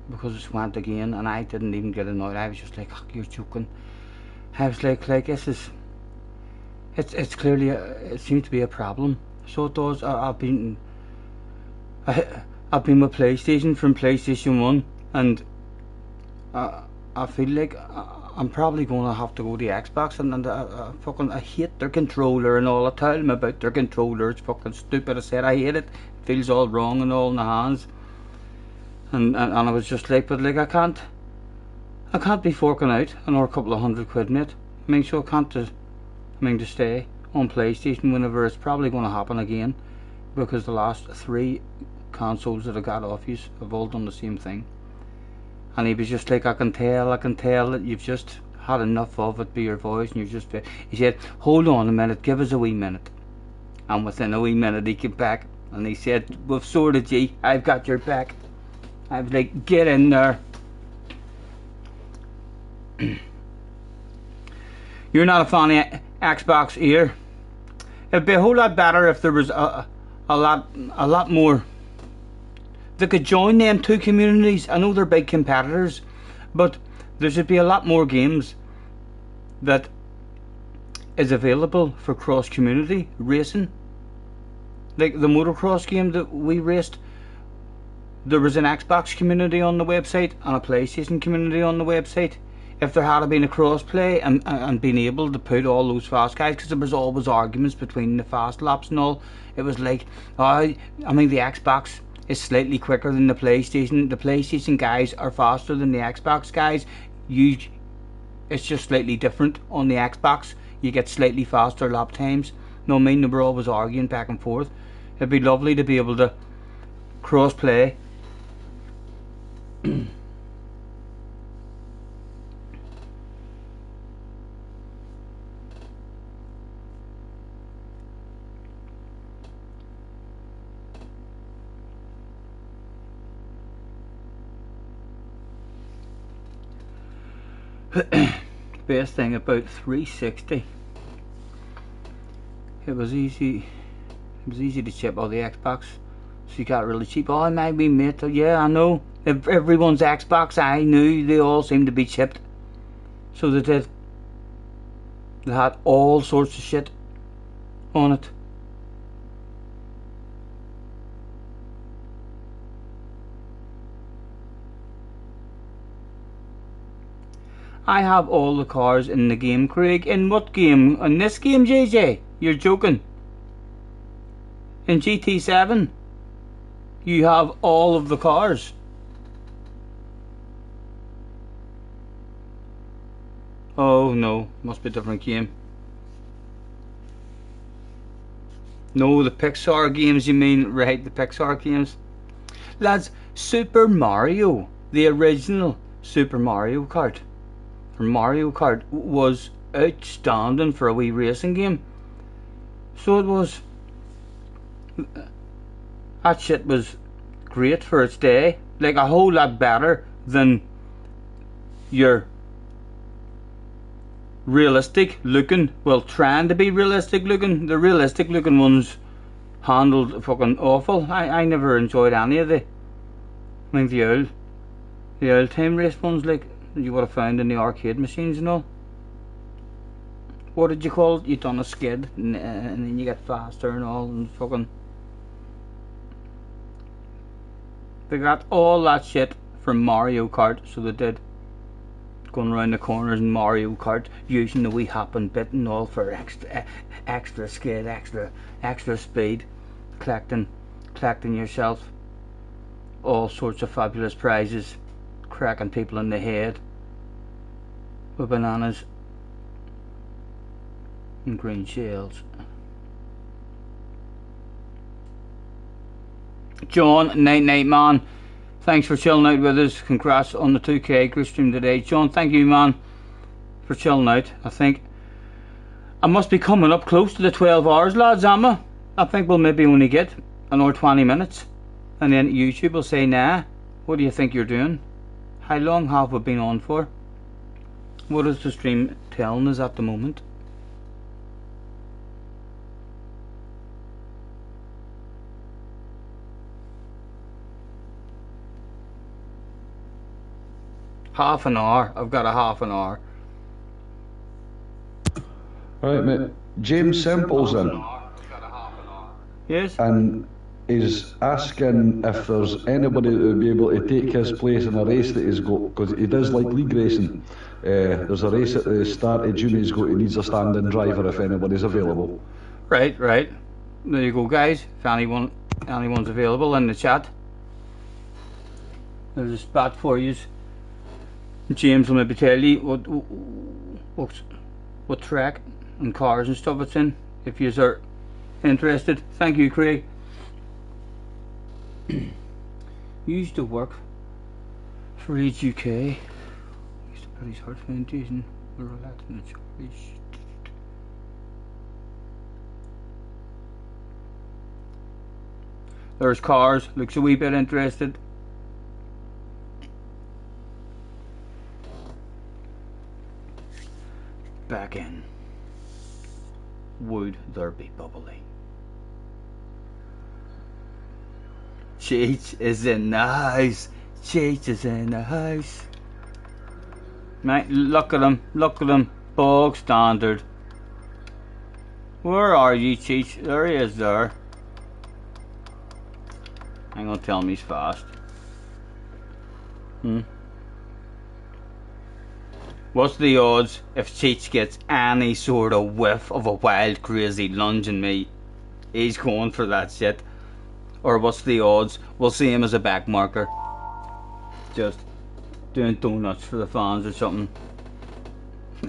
because it's went again. And I didn't even get annoyed. I was just like, oh, you're joking. I was like this is, it's clearly it seems to be a problem. So it does. I've been with PlayStation from PlayStation 1, and I feel like I'm probably going to have to go to Xbox, and I hate their controller and all. I tell them about their controller, it's fucking stupid. I said I hate it, it feels all wrong and all in the hands, and I was just like, but like I can't be forking out another couple of £100, mate. I mean, so I can't just, to stay on PlayStation whenever it's probably going to happen again, because the last 3 consoles that I got off you have all done the same thing. and he was just like, I can tell that you've just had enough of it by your voice, and you're just, he said, hold on a minute, give us a wee minute. And within a wee minute he came back and he said, we've sorted ye, I've got your back. I was like, get in there. You're not a fan of Xbox here. It'd be a whole lot better if there was a lot more. They could join them two communities. I know they're big competitors, but there should be a lot more games that is available for cross-community racing. Like the motocross game that we raced, there was an Xbox community on the website and a PlayStation community on the website. If there had been a cross-play and been able to put all those fast guys, because there was always arguments between the fast laps and all. It was like, I mean, the Xbox is slightly quicker than the PlayStation. The PlayStation guys are faster than the Xbox guys. It's just slightly different on the Xbox. You get slightly faster lap times. No, I mean, they were always arguing back and forth. It'd be lovely to be able to cross-play. Best thing about 360, it was easy to chip all the Xbox, so you got really cheap. Oh, it might be mate, yeah, I know. If everyone's Xbox, I knew they all seemed to be chipped, so they did. They had all sorts of shit on it. I have all the cars in the game, Craig. In what game? In this game, JJ? You're joking. In GT7, you have all of the cars. Oh no, must be a different game. No, the Pixar games you mean, right, the Pixar games. Lads, Super Mario, the original Super Mario Kart. Mario Kart was outstanding for a wee racing game. So it was. That shit was great for its day. Like a whole lot better than your realistic looking, well, trying to be realistic looking. The realistic looking ones handled fucking awful. I never enjoyed any of the, I mean, the old time race ones, like you would have found in the arcade machines and all. What did you call it? You done a skid and then you get faster and all, and fucking. They got all that shit from Mario Kart, so they did. Going around the corners in Mario Kart, using the wee hopping bit and all for extra skid, extra speed, collecting yourself all sorts of fabulous prizes, cracking people in the head with bananas and green shells. John, night man, thanks for chilling out with us. Congrats on the 2K group stream today. John, thank you man for chilling out. I think I must be coming up close to the 12 hours, lads, Amma. I think we'll maybe only get another 20 minutes and then YouTube will say, nah, what do you think you're doing? How long have we been on for? What is the stream telling us at the moment? Half an hour. I've got a half an hour. Right, mate. James Simple's in. Yes? And he's asking if there's anybody that would be able to take his place in a race that he's got, because he does like league racing. There's a race at the start of June he's got, he needs a standing driver if anybody's available. Right. There you go, guys. If anyone's available in the chat, there's a spot for you. James will maybe tell you what track and cars and stuff it's in, if you are interested. Thank you, Craig. You used to work Reach UK. Used to put his heart foundation. We're allowed in the choice. There's cars. Looks a wee bit interested. Back in. Would there be bubbly? Cheech is in the house. Cheech is in the house. Mate, look at him. Look at him. Bog standard. Where are you, Cheech? There he is there. I'm gonna tell him he's fast. What's the odds if Cheech gets any sort of whiff of a wild, crazy lunge in me? He's going for that shit. Or what's the odds we'll see him as a back marker? Just doing donuts for the fans or something.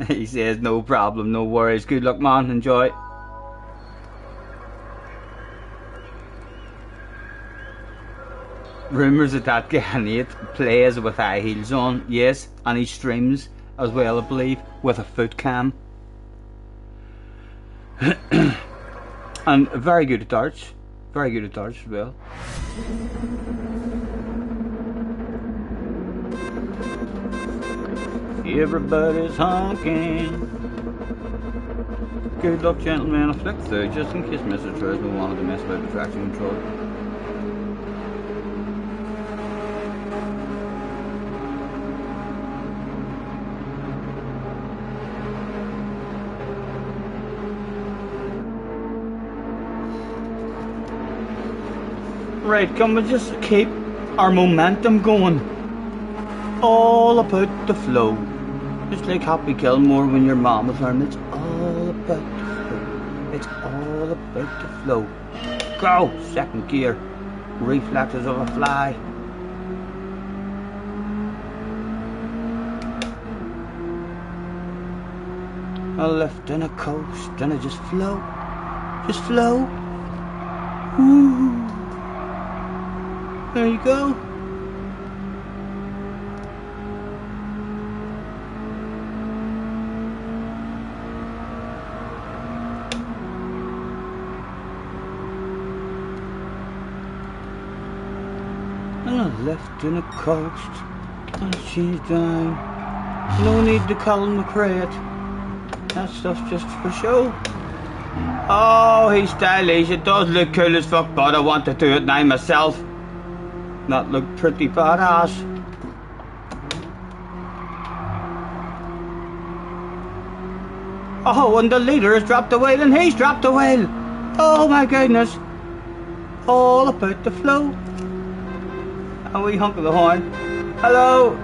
He says no problem, no worries. Good luck, man. Enjoy. Rumours that guy Nate plays with high heels on. Yes, and he streams as well, I believe, with a foot cam. And very good at darts. Very good at darts as well. Everybody's honking. Good luck, gentlemen. I'll flick through just in case Mr. Turismo wanted to mess about the traction control. Right, can we just keep our momentum going? All about the flow. Just like Happy Gilmore when your mama found it's all about the flow. It's all about the flow. Go! Second gear. Reflexes of a fly. A lift and a coast and I just flow. Just flow. Woo. There you go. And a left and a coast and she's down. No need to call him the crate. That stuff's just for show. Oh, he's stylish. It does look cool as fuck, but I want to do it now myself. That look pretty badass. Oh, and the leader has dropped the wheel and he's dropped the wheel. Oh my goodness. All about the flow. And we hunk of the horn. Hello.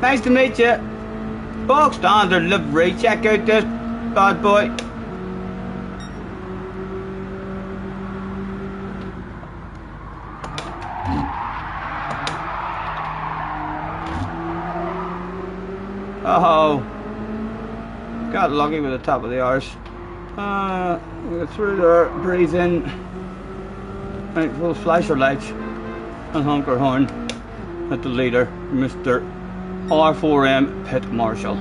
Nice to meet you. Bog standard livery. Check out this bad boy. Oh, got lucky with the top of the arse. Go through there, breathe in. Right, we'll flash our lights and honk our horn at the leader, Mr. R4M Pit Marshal.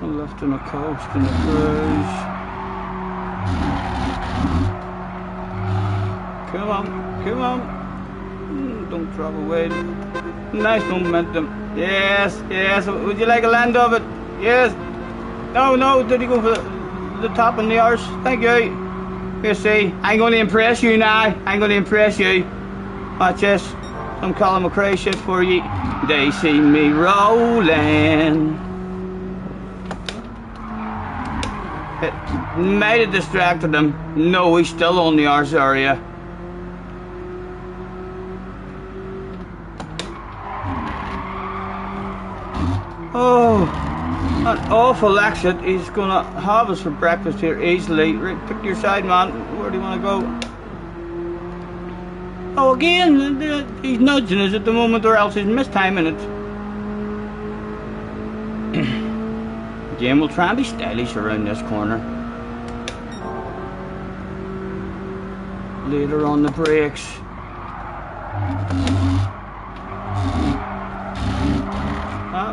A left and a coast and a cruise. Come on, come on. Don't drop away. Nice momentum. Yes, yes. Would you like a land of it? Yes. No, no. Did he go for the top and the arse? Thank you. You see, I'm going to impress you now. I'm going to impress you. Watch this. Some Colin McRae shit for you. They see me rolling. It might have distracted him. No, he's still on the arse area. Oh, an awful exit. He's gonna have us for breakfast here easily. Right, pick your side, man. Where do you want to go? Oh, again, he's nudging us at the moment, or else he's mistiming it. Again, we'll try and be stylish around this corner. Later on the brakes.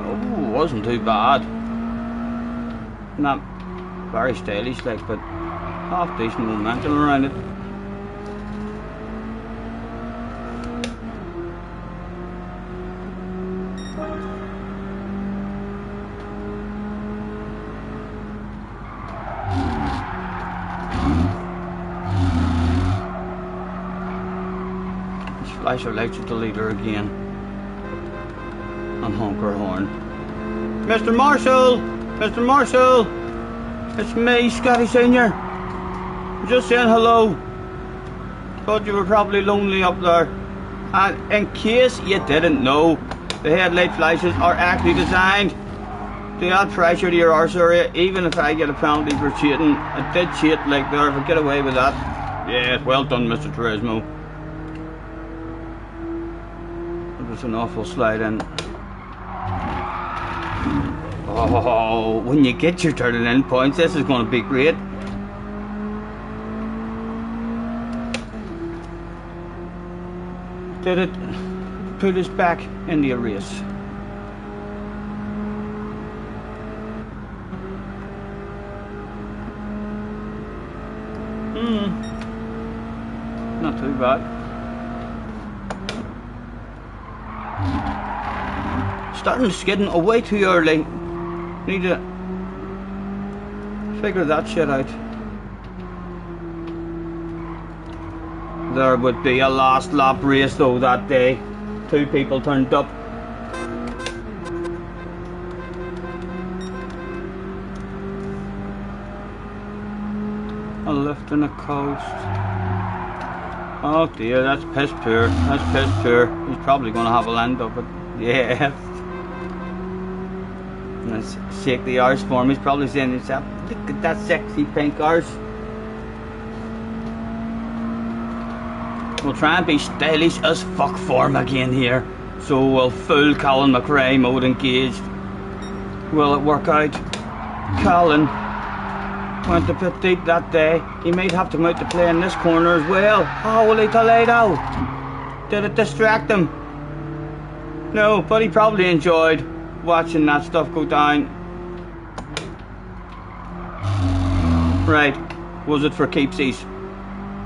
Ooh, wasn't too bad. Not very stylish like, but half decent momentum around it. Flash our lights at the leader again. And honk our horn. Mr. Marshall! Mr. Marshall! It's me, Scotty Senior. Just saying hello. Thought you were probably lonely up there. And in case you didn't know, the headlight flashes are actually designed to add pressure to your arse area, even if I get a penalty for cheating. I did cheat like there, but get away with that. Yes, well done, Mr. Turismo. It was an awful slide in. Oh, when you get your turning in points, this is going to be great. Did it put us back in the race? Not too bad. Starting skidding away too early. Need to figure that shit out. There would be a last lap race though that day. 2 people turned up. A lift in a coast. Oh dear, that's piss poor. That's piss poor. He's probably going to have a land of it. Yeah. Let's shake the arse for him. He's probably saying to himself, look at that sexy pink arse. We'll try and be stylish as fuck for him again here. So we'll full Colin McRae mode engaged. Will it work out? Colin went a bit deep that day. He might have to come out to play in this corner as well. Holy Toledo! Did it distract him? No, but he probably enjoyed watching that stuff go down. Right, was it for keepsies?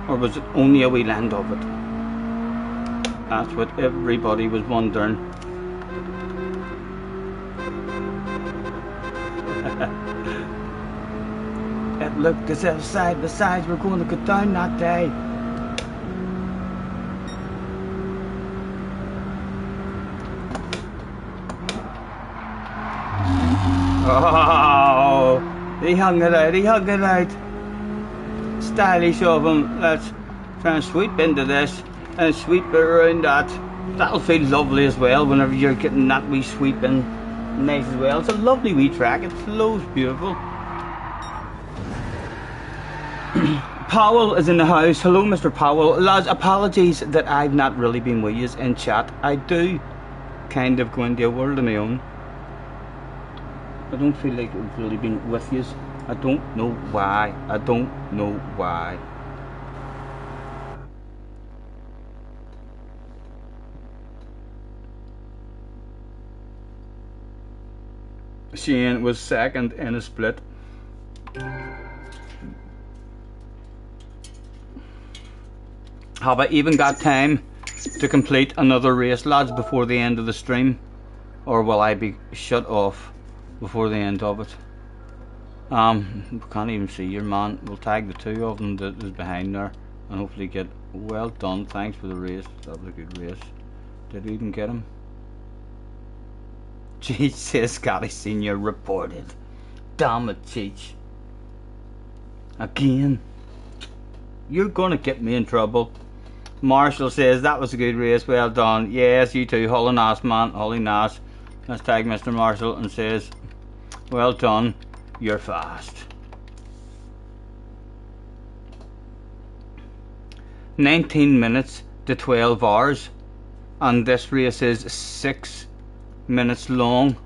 Or was it only a wee land of it? That's what everybody was wondering. It looked as if side by side were going to go down that day. Oh, he hung it out, he hung it out. Stylish of him. Let's try and sweep into this and sweep it around that. That'll feel lovely as well whenever you're getting that wee sweep in. Nice as well. It's a lovely wee track. It flows beautiful. Powell is in the house. Hello, Mr. Powell. Lads, apologies that I've not really been with you in chat. I do kind of go into a world of my own. I don't feel like I've really been with you. I don't know why. I don't know why. Shane was second in a split. Have I even got time to complete another race, lads, before the end of the stream? Or will I be shut off before the end of it? Can't even see your man. We'll tag the 2 of them that is behind there and hopefully get well done. Thanks for the race. That was a good race. Did we even get him? Cheech says Scotty Senior reported. Damn it, Cheech. Again. You're gonna get me in trouble. Marshall says that was a good race. Well done. Yes, you too. Holly Nass, man. Holly Nass. Let's tag Mr. Marshall and says, well done. You're fast. 19 minutes to 12 hours. And this race is 6 minutes long.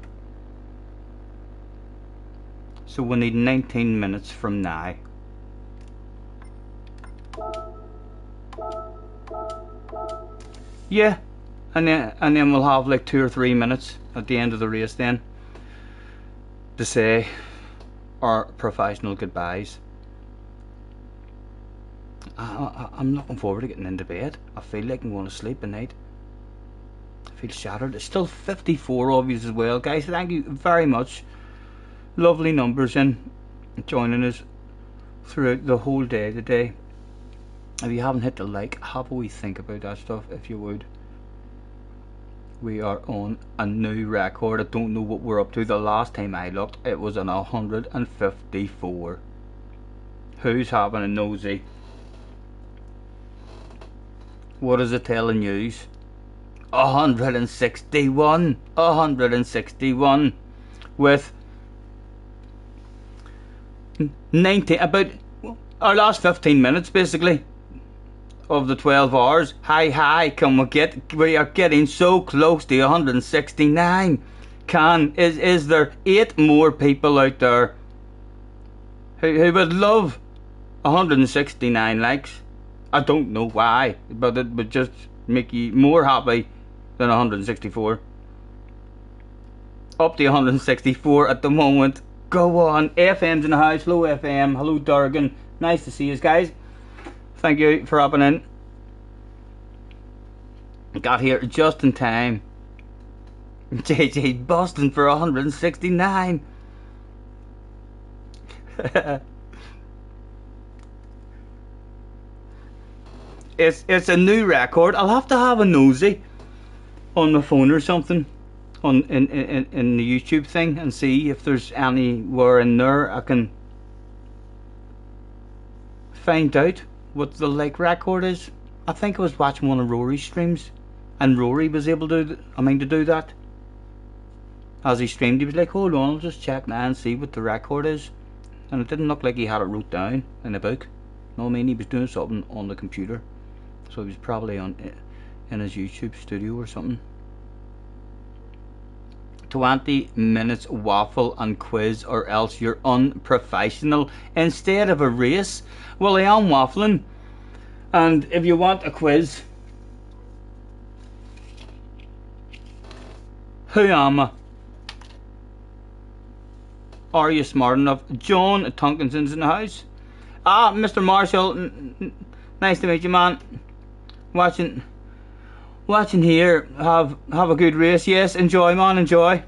So we need 19 minutes from now. Yeah, and then we'll have like 2 or 3 minutes at the end of the race then to say our professional goodbyes. I'm looking forward to getting into bed. I feel like I'm going to sleep tonight. I feel shattered. It's still 54 of you as well, guys. Thank you very much. Lovely numbers in joining us throughout the whole day today. If you haven't hit the like, have a wee think about that stuff if you would. We are on a new record. I don't know what we're up to. The last time I looked, it was on 154. Who's having a nosy? What is it telling you? 161. 161 with 19, about our last 15 minutes basically of the 12 hours. Hi, can we get? We are getting so close to 169. Is there 8 more people out there who would love 169 likes? I don't know why, but it would just make you more happy than 164. Up to 164 at the moment. Go on. FM's in the house. Hello FM. Hello Durgan. Nice to see you guys. Thank you for hopping in. Got here just in time. JJ busting for 169. It's a new record. I'll have to have a nosy on my phone or something on in the YouTube thing and see if there's anywhere in there I can find out what the like record is. I think I was watching one of Rory's streams and Rory was able to do that. As he streamed, he was like, hold on, I'll just check now and see what the record is. And it didn't look like he had it wrote down in a book. No, I mean, he was doing something on the computer. So he was probably in his YouTube studio or something. 20 minutes waffle and quiz or else you're unprofessional instead of a race. Well, I am waffling. And if you want a quiz, who am I? Are you smart enough? John Tonkinson's in the house. Ah, Mr. Marshall, nice to meet you, man. Watching here. Have a good race. Yes, enjoy, man, enjoy.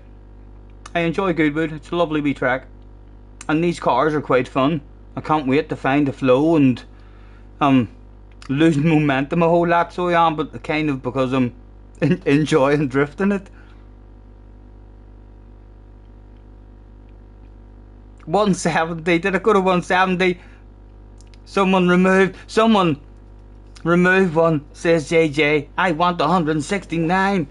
I enjoy Goodwood. It's a lovely wee track, and these cars are quite fun. I can't wait to find the flow, and losing momentum a whole lot, so I am, but kind of because I'm enjoying drifting it. 170. Did I go to 170? Someone remove one, says JJ. I want 169.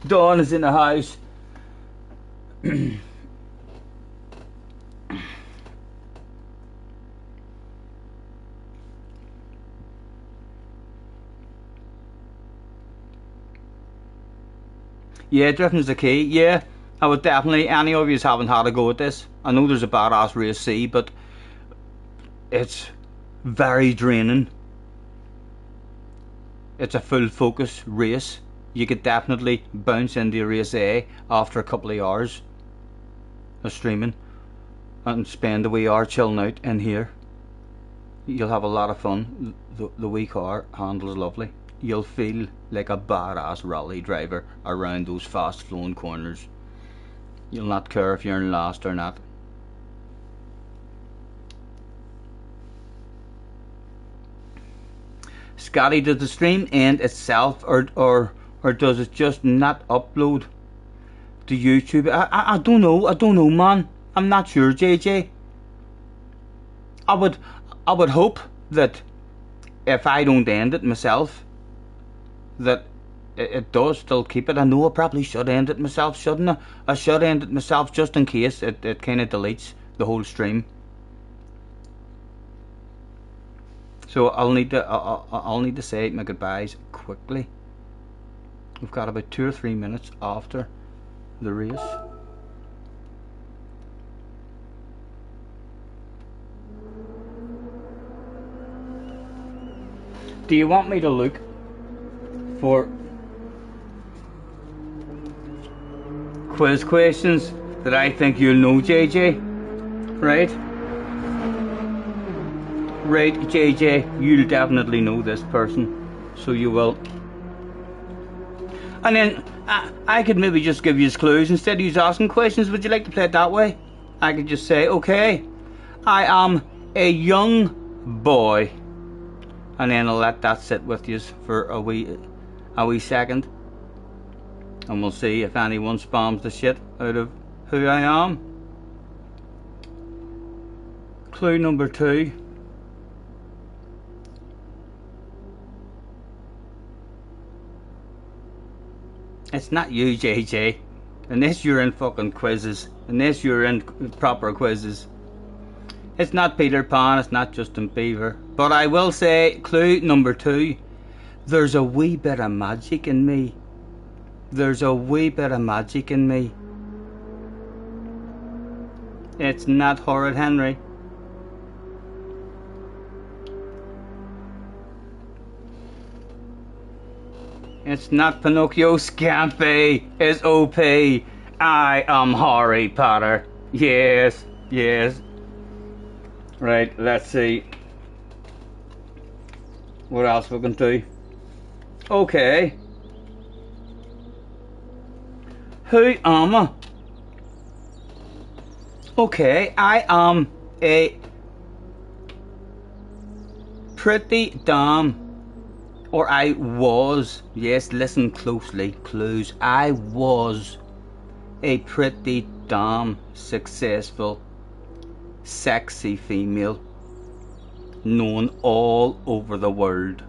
Dawn is in the house. Yeah, drifting's the key. Yeah, I would definitely. Any of you haven't had a go at this. I know there's a badass race C, but it's very draining. It's a full focus race. You could definitely bounce into race A after a couple of hours of streaming and spend a wee hour chilling out in here. You'll have a lot of fun. The wee car handles lovely. You'll feel like a badass rally driver around those fast flowing corners. You'll not care if you're in last or not. Scotty, does the stream end itself or does it just not upload to YouTube? I don't know, man. I'm not sure, JJ. I would hope that if I don't end it myself, that it does still keep it. I know I probably should end it myself, shouldn't I? I should end it myself just in case it kind of deletes the whole stream. So I'll need to say my goodbyes quickly. We've got about 2 or 3 minutes after the race. Do you want me to look for quiz questions that I think you'll know, JJ. Right? Right, JJ, you'll definitely know this person. So you will. And then I could maybe just give you clues instead of you asking questions. Would you like to play it that way? I could just say, okay, I am a young boy. And then I'll let that sit with you for a wee second. And we'll see if anyone spams the shit out of who I am. Clue number 2. It's not you, JJ. Unless you're in fucking quizzes. Unless you're in proper quizzes. It's not Peter Pan, it's not Justin Bieber. But I will say, clue number 2. There's a wee bit of magic in me. There's a wee bit of magic in me. It's not Horrid Henry. It's not Pinocchio. Scampy. It's OP. I am Harry Potter. Yes, yes. Right, let's see what else we can do. Okay. Who am I? Okay, I am a pretty damn, or I was, yes, listen closely, clues. I was a pretty damn successful, sexy female, known all over the world.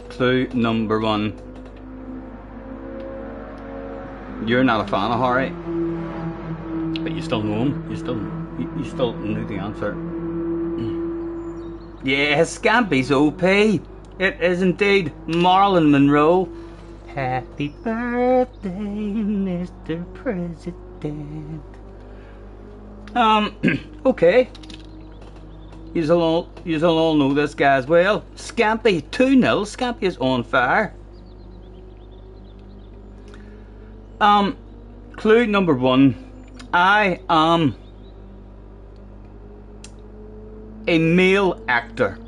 Clue number 1. You're not a fan of Harry, but you still know him. You still knew the answer. Yeah, Scampy's OP. It is indeed Marilyn Monroe. Happy birthday, Mr. President. Okay. You'll all know this guy as well. Scampy, 2-0. Scampy is on fire. Clue number 1. I am a male actor.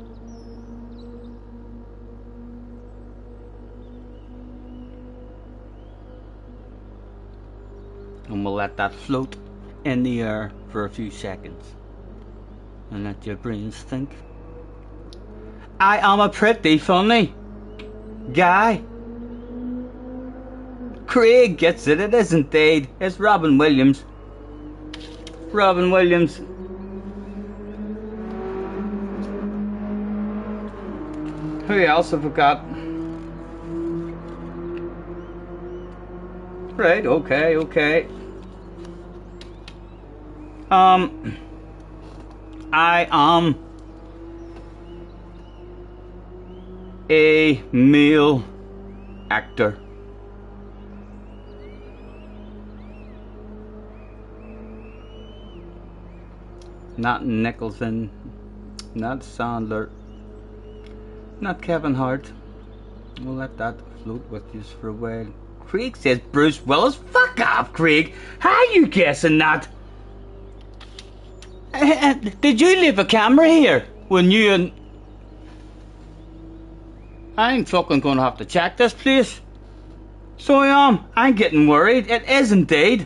And we'll let that float in the air for a few seconds. And let your brains think. I am a pretty funny guy. Craig gets it. It is indeed. It's Robin Williams. Robin Williams. Who else have we got? Right, okay. I am a male actor. Not Nicholson, not Sandler, not Kevin Hart. We'll let that float with you for a while. Craig says Bruce Willis. Fuck off, Craig. How are you guessing that? Did you leave a camera here when you and... I ain't fucking gonna have to check this place. So I am. I'm getting worried. It is indeed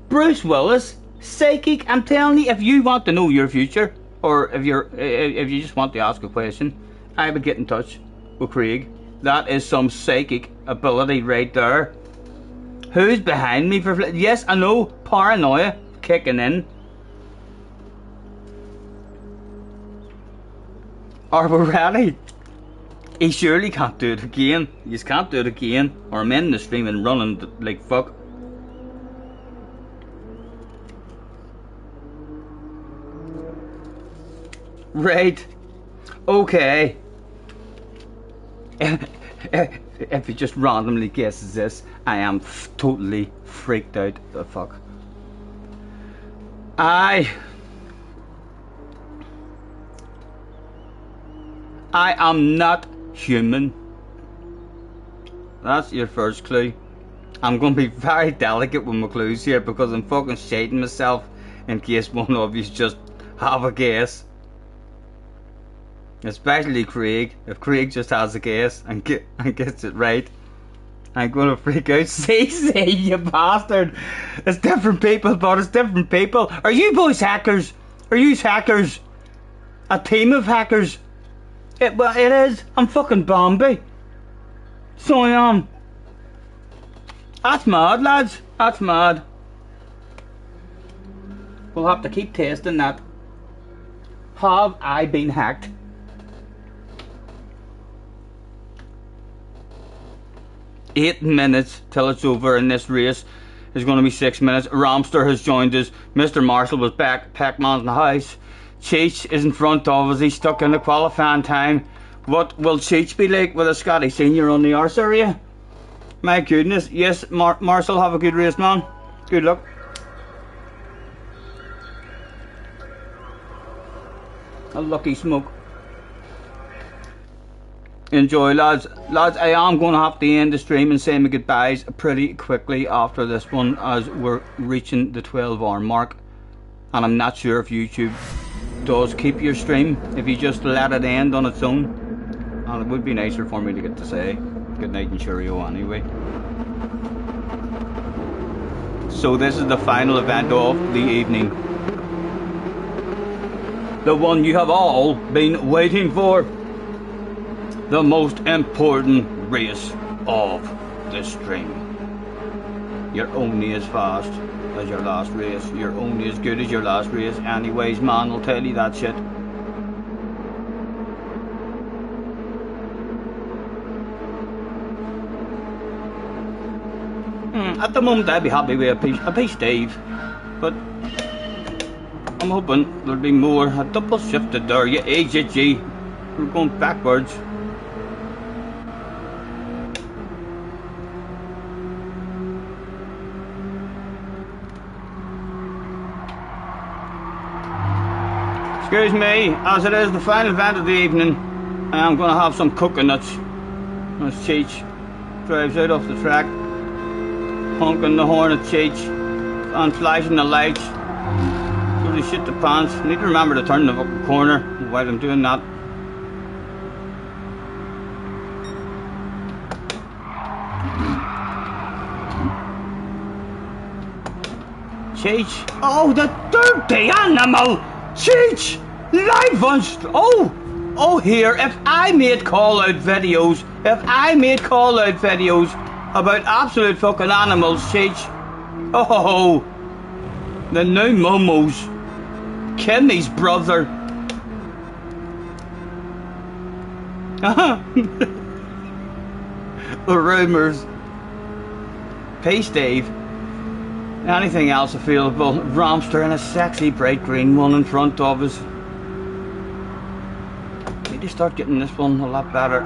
Bruce Willis. Psychic. I'm telling you, if you want to know your future, or if you just want to ask a question, I would get in touch with Craig. That is some psychic ability right there. Who's behind me for... Yes, I know. Paranoia kicking in. Are we ready? He surely can't do it again. You just can't do it again, or I'm in the stream and running like fuck. Right. Okay. If he just randomly guesses this, I am totally freaked out. The fuck. I am not human. That's your first clue. I'm going to be very delicate with my clues here because I'm fucking shading myself in case one of you just have a guess. Especially Craig. If Craig just has a guess and gets it right, I'm going to freak out. See, you bastard. It's different people, but it's different people. Are you boys hackers? Are you hackers? A team of hackers? Well, it is. I'm fucking Bambi. So I am. That's mad, lads. That's mad. We'll have to keep testing that. Have I been hacked? Eight minutes till it's over, and this race is going to be 6 minutes. Ramster has joined us. Mr. Marshall was back. Pac-Man's in the house. Cheech is in front of us. He's stuck in the qualifying time. What will Cheech be like with a Scotty Senior on the arse area? My goodness. Yes, Marshall, have a good race, man. Good luck. A lucky smoke. Enjoy, lads. Lads, I am going to have to end the stream and say my goodbyes pretty quickly after this one, as we're reaching the 12-hour mark. And I'm not sure if YouTube does keep your stream if you just let it end on its own. And it would be nicer for me to get to say good night and cheerio anyway. So this is the final event of the evening. The one you have all been waiting for. The most important race of the stream. You're only as fast as your last race. You're only as good as your last race. Anyways, man, I'll tell you that shit. At the moment, I'd be happy with a piece Dave, but I'm hoping there'll be more. A double shifted there, yeah, AJG. We're going backwards. Excuse me, as it is the final event of the evening, I am going to have some coconuts. As Cheech drives out off the track, honking the horn at Cheech and flashing the lights. Really shit the pants. Need to remember to turn the fucking corner while I'm doing that. Cheech. Oh, the dirty animal! Cheech! Live on oh here, if I made call out videos about absolute fucking animals, Cheech. Oh, the new Momos. Kimmy's brother. The rumours. Peace, Dave. Anything else available? Ramster and a sexy bright green one in front of us. Need to start getting this one a lot better.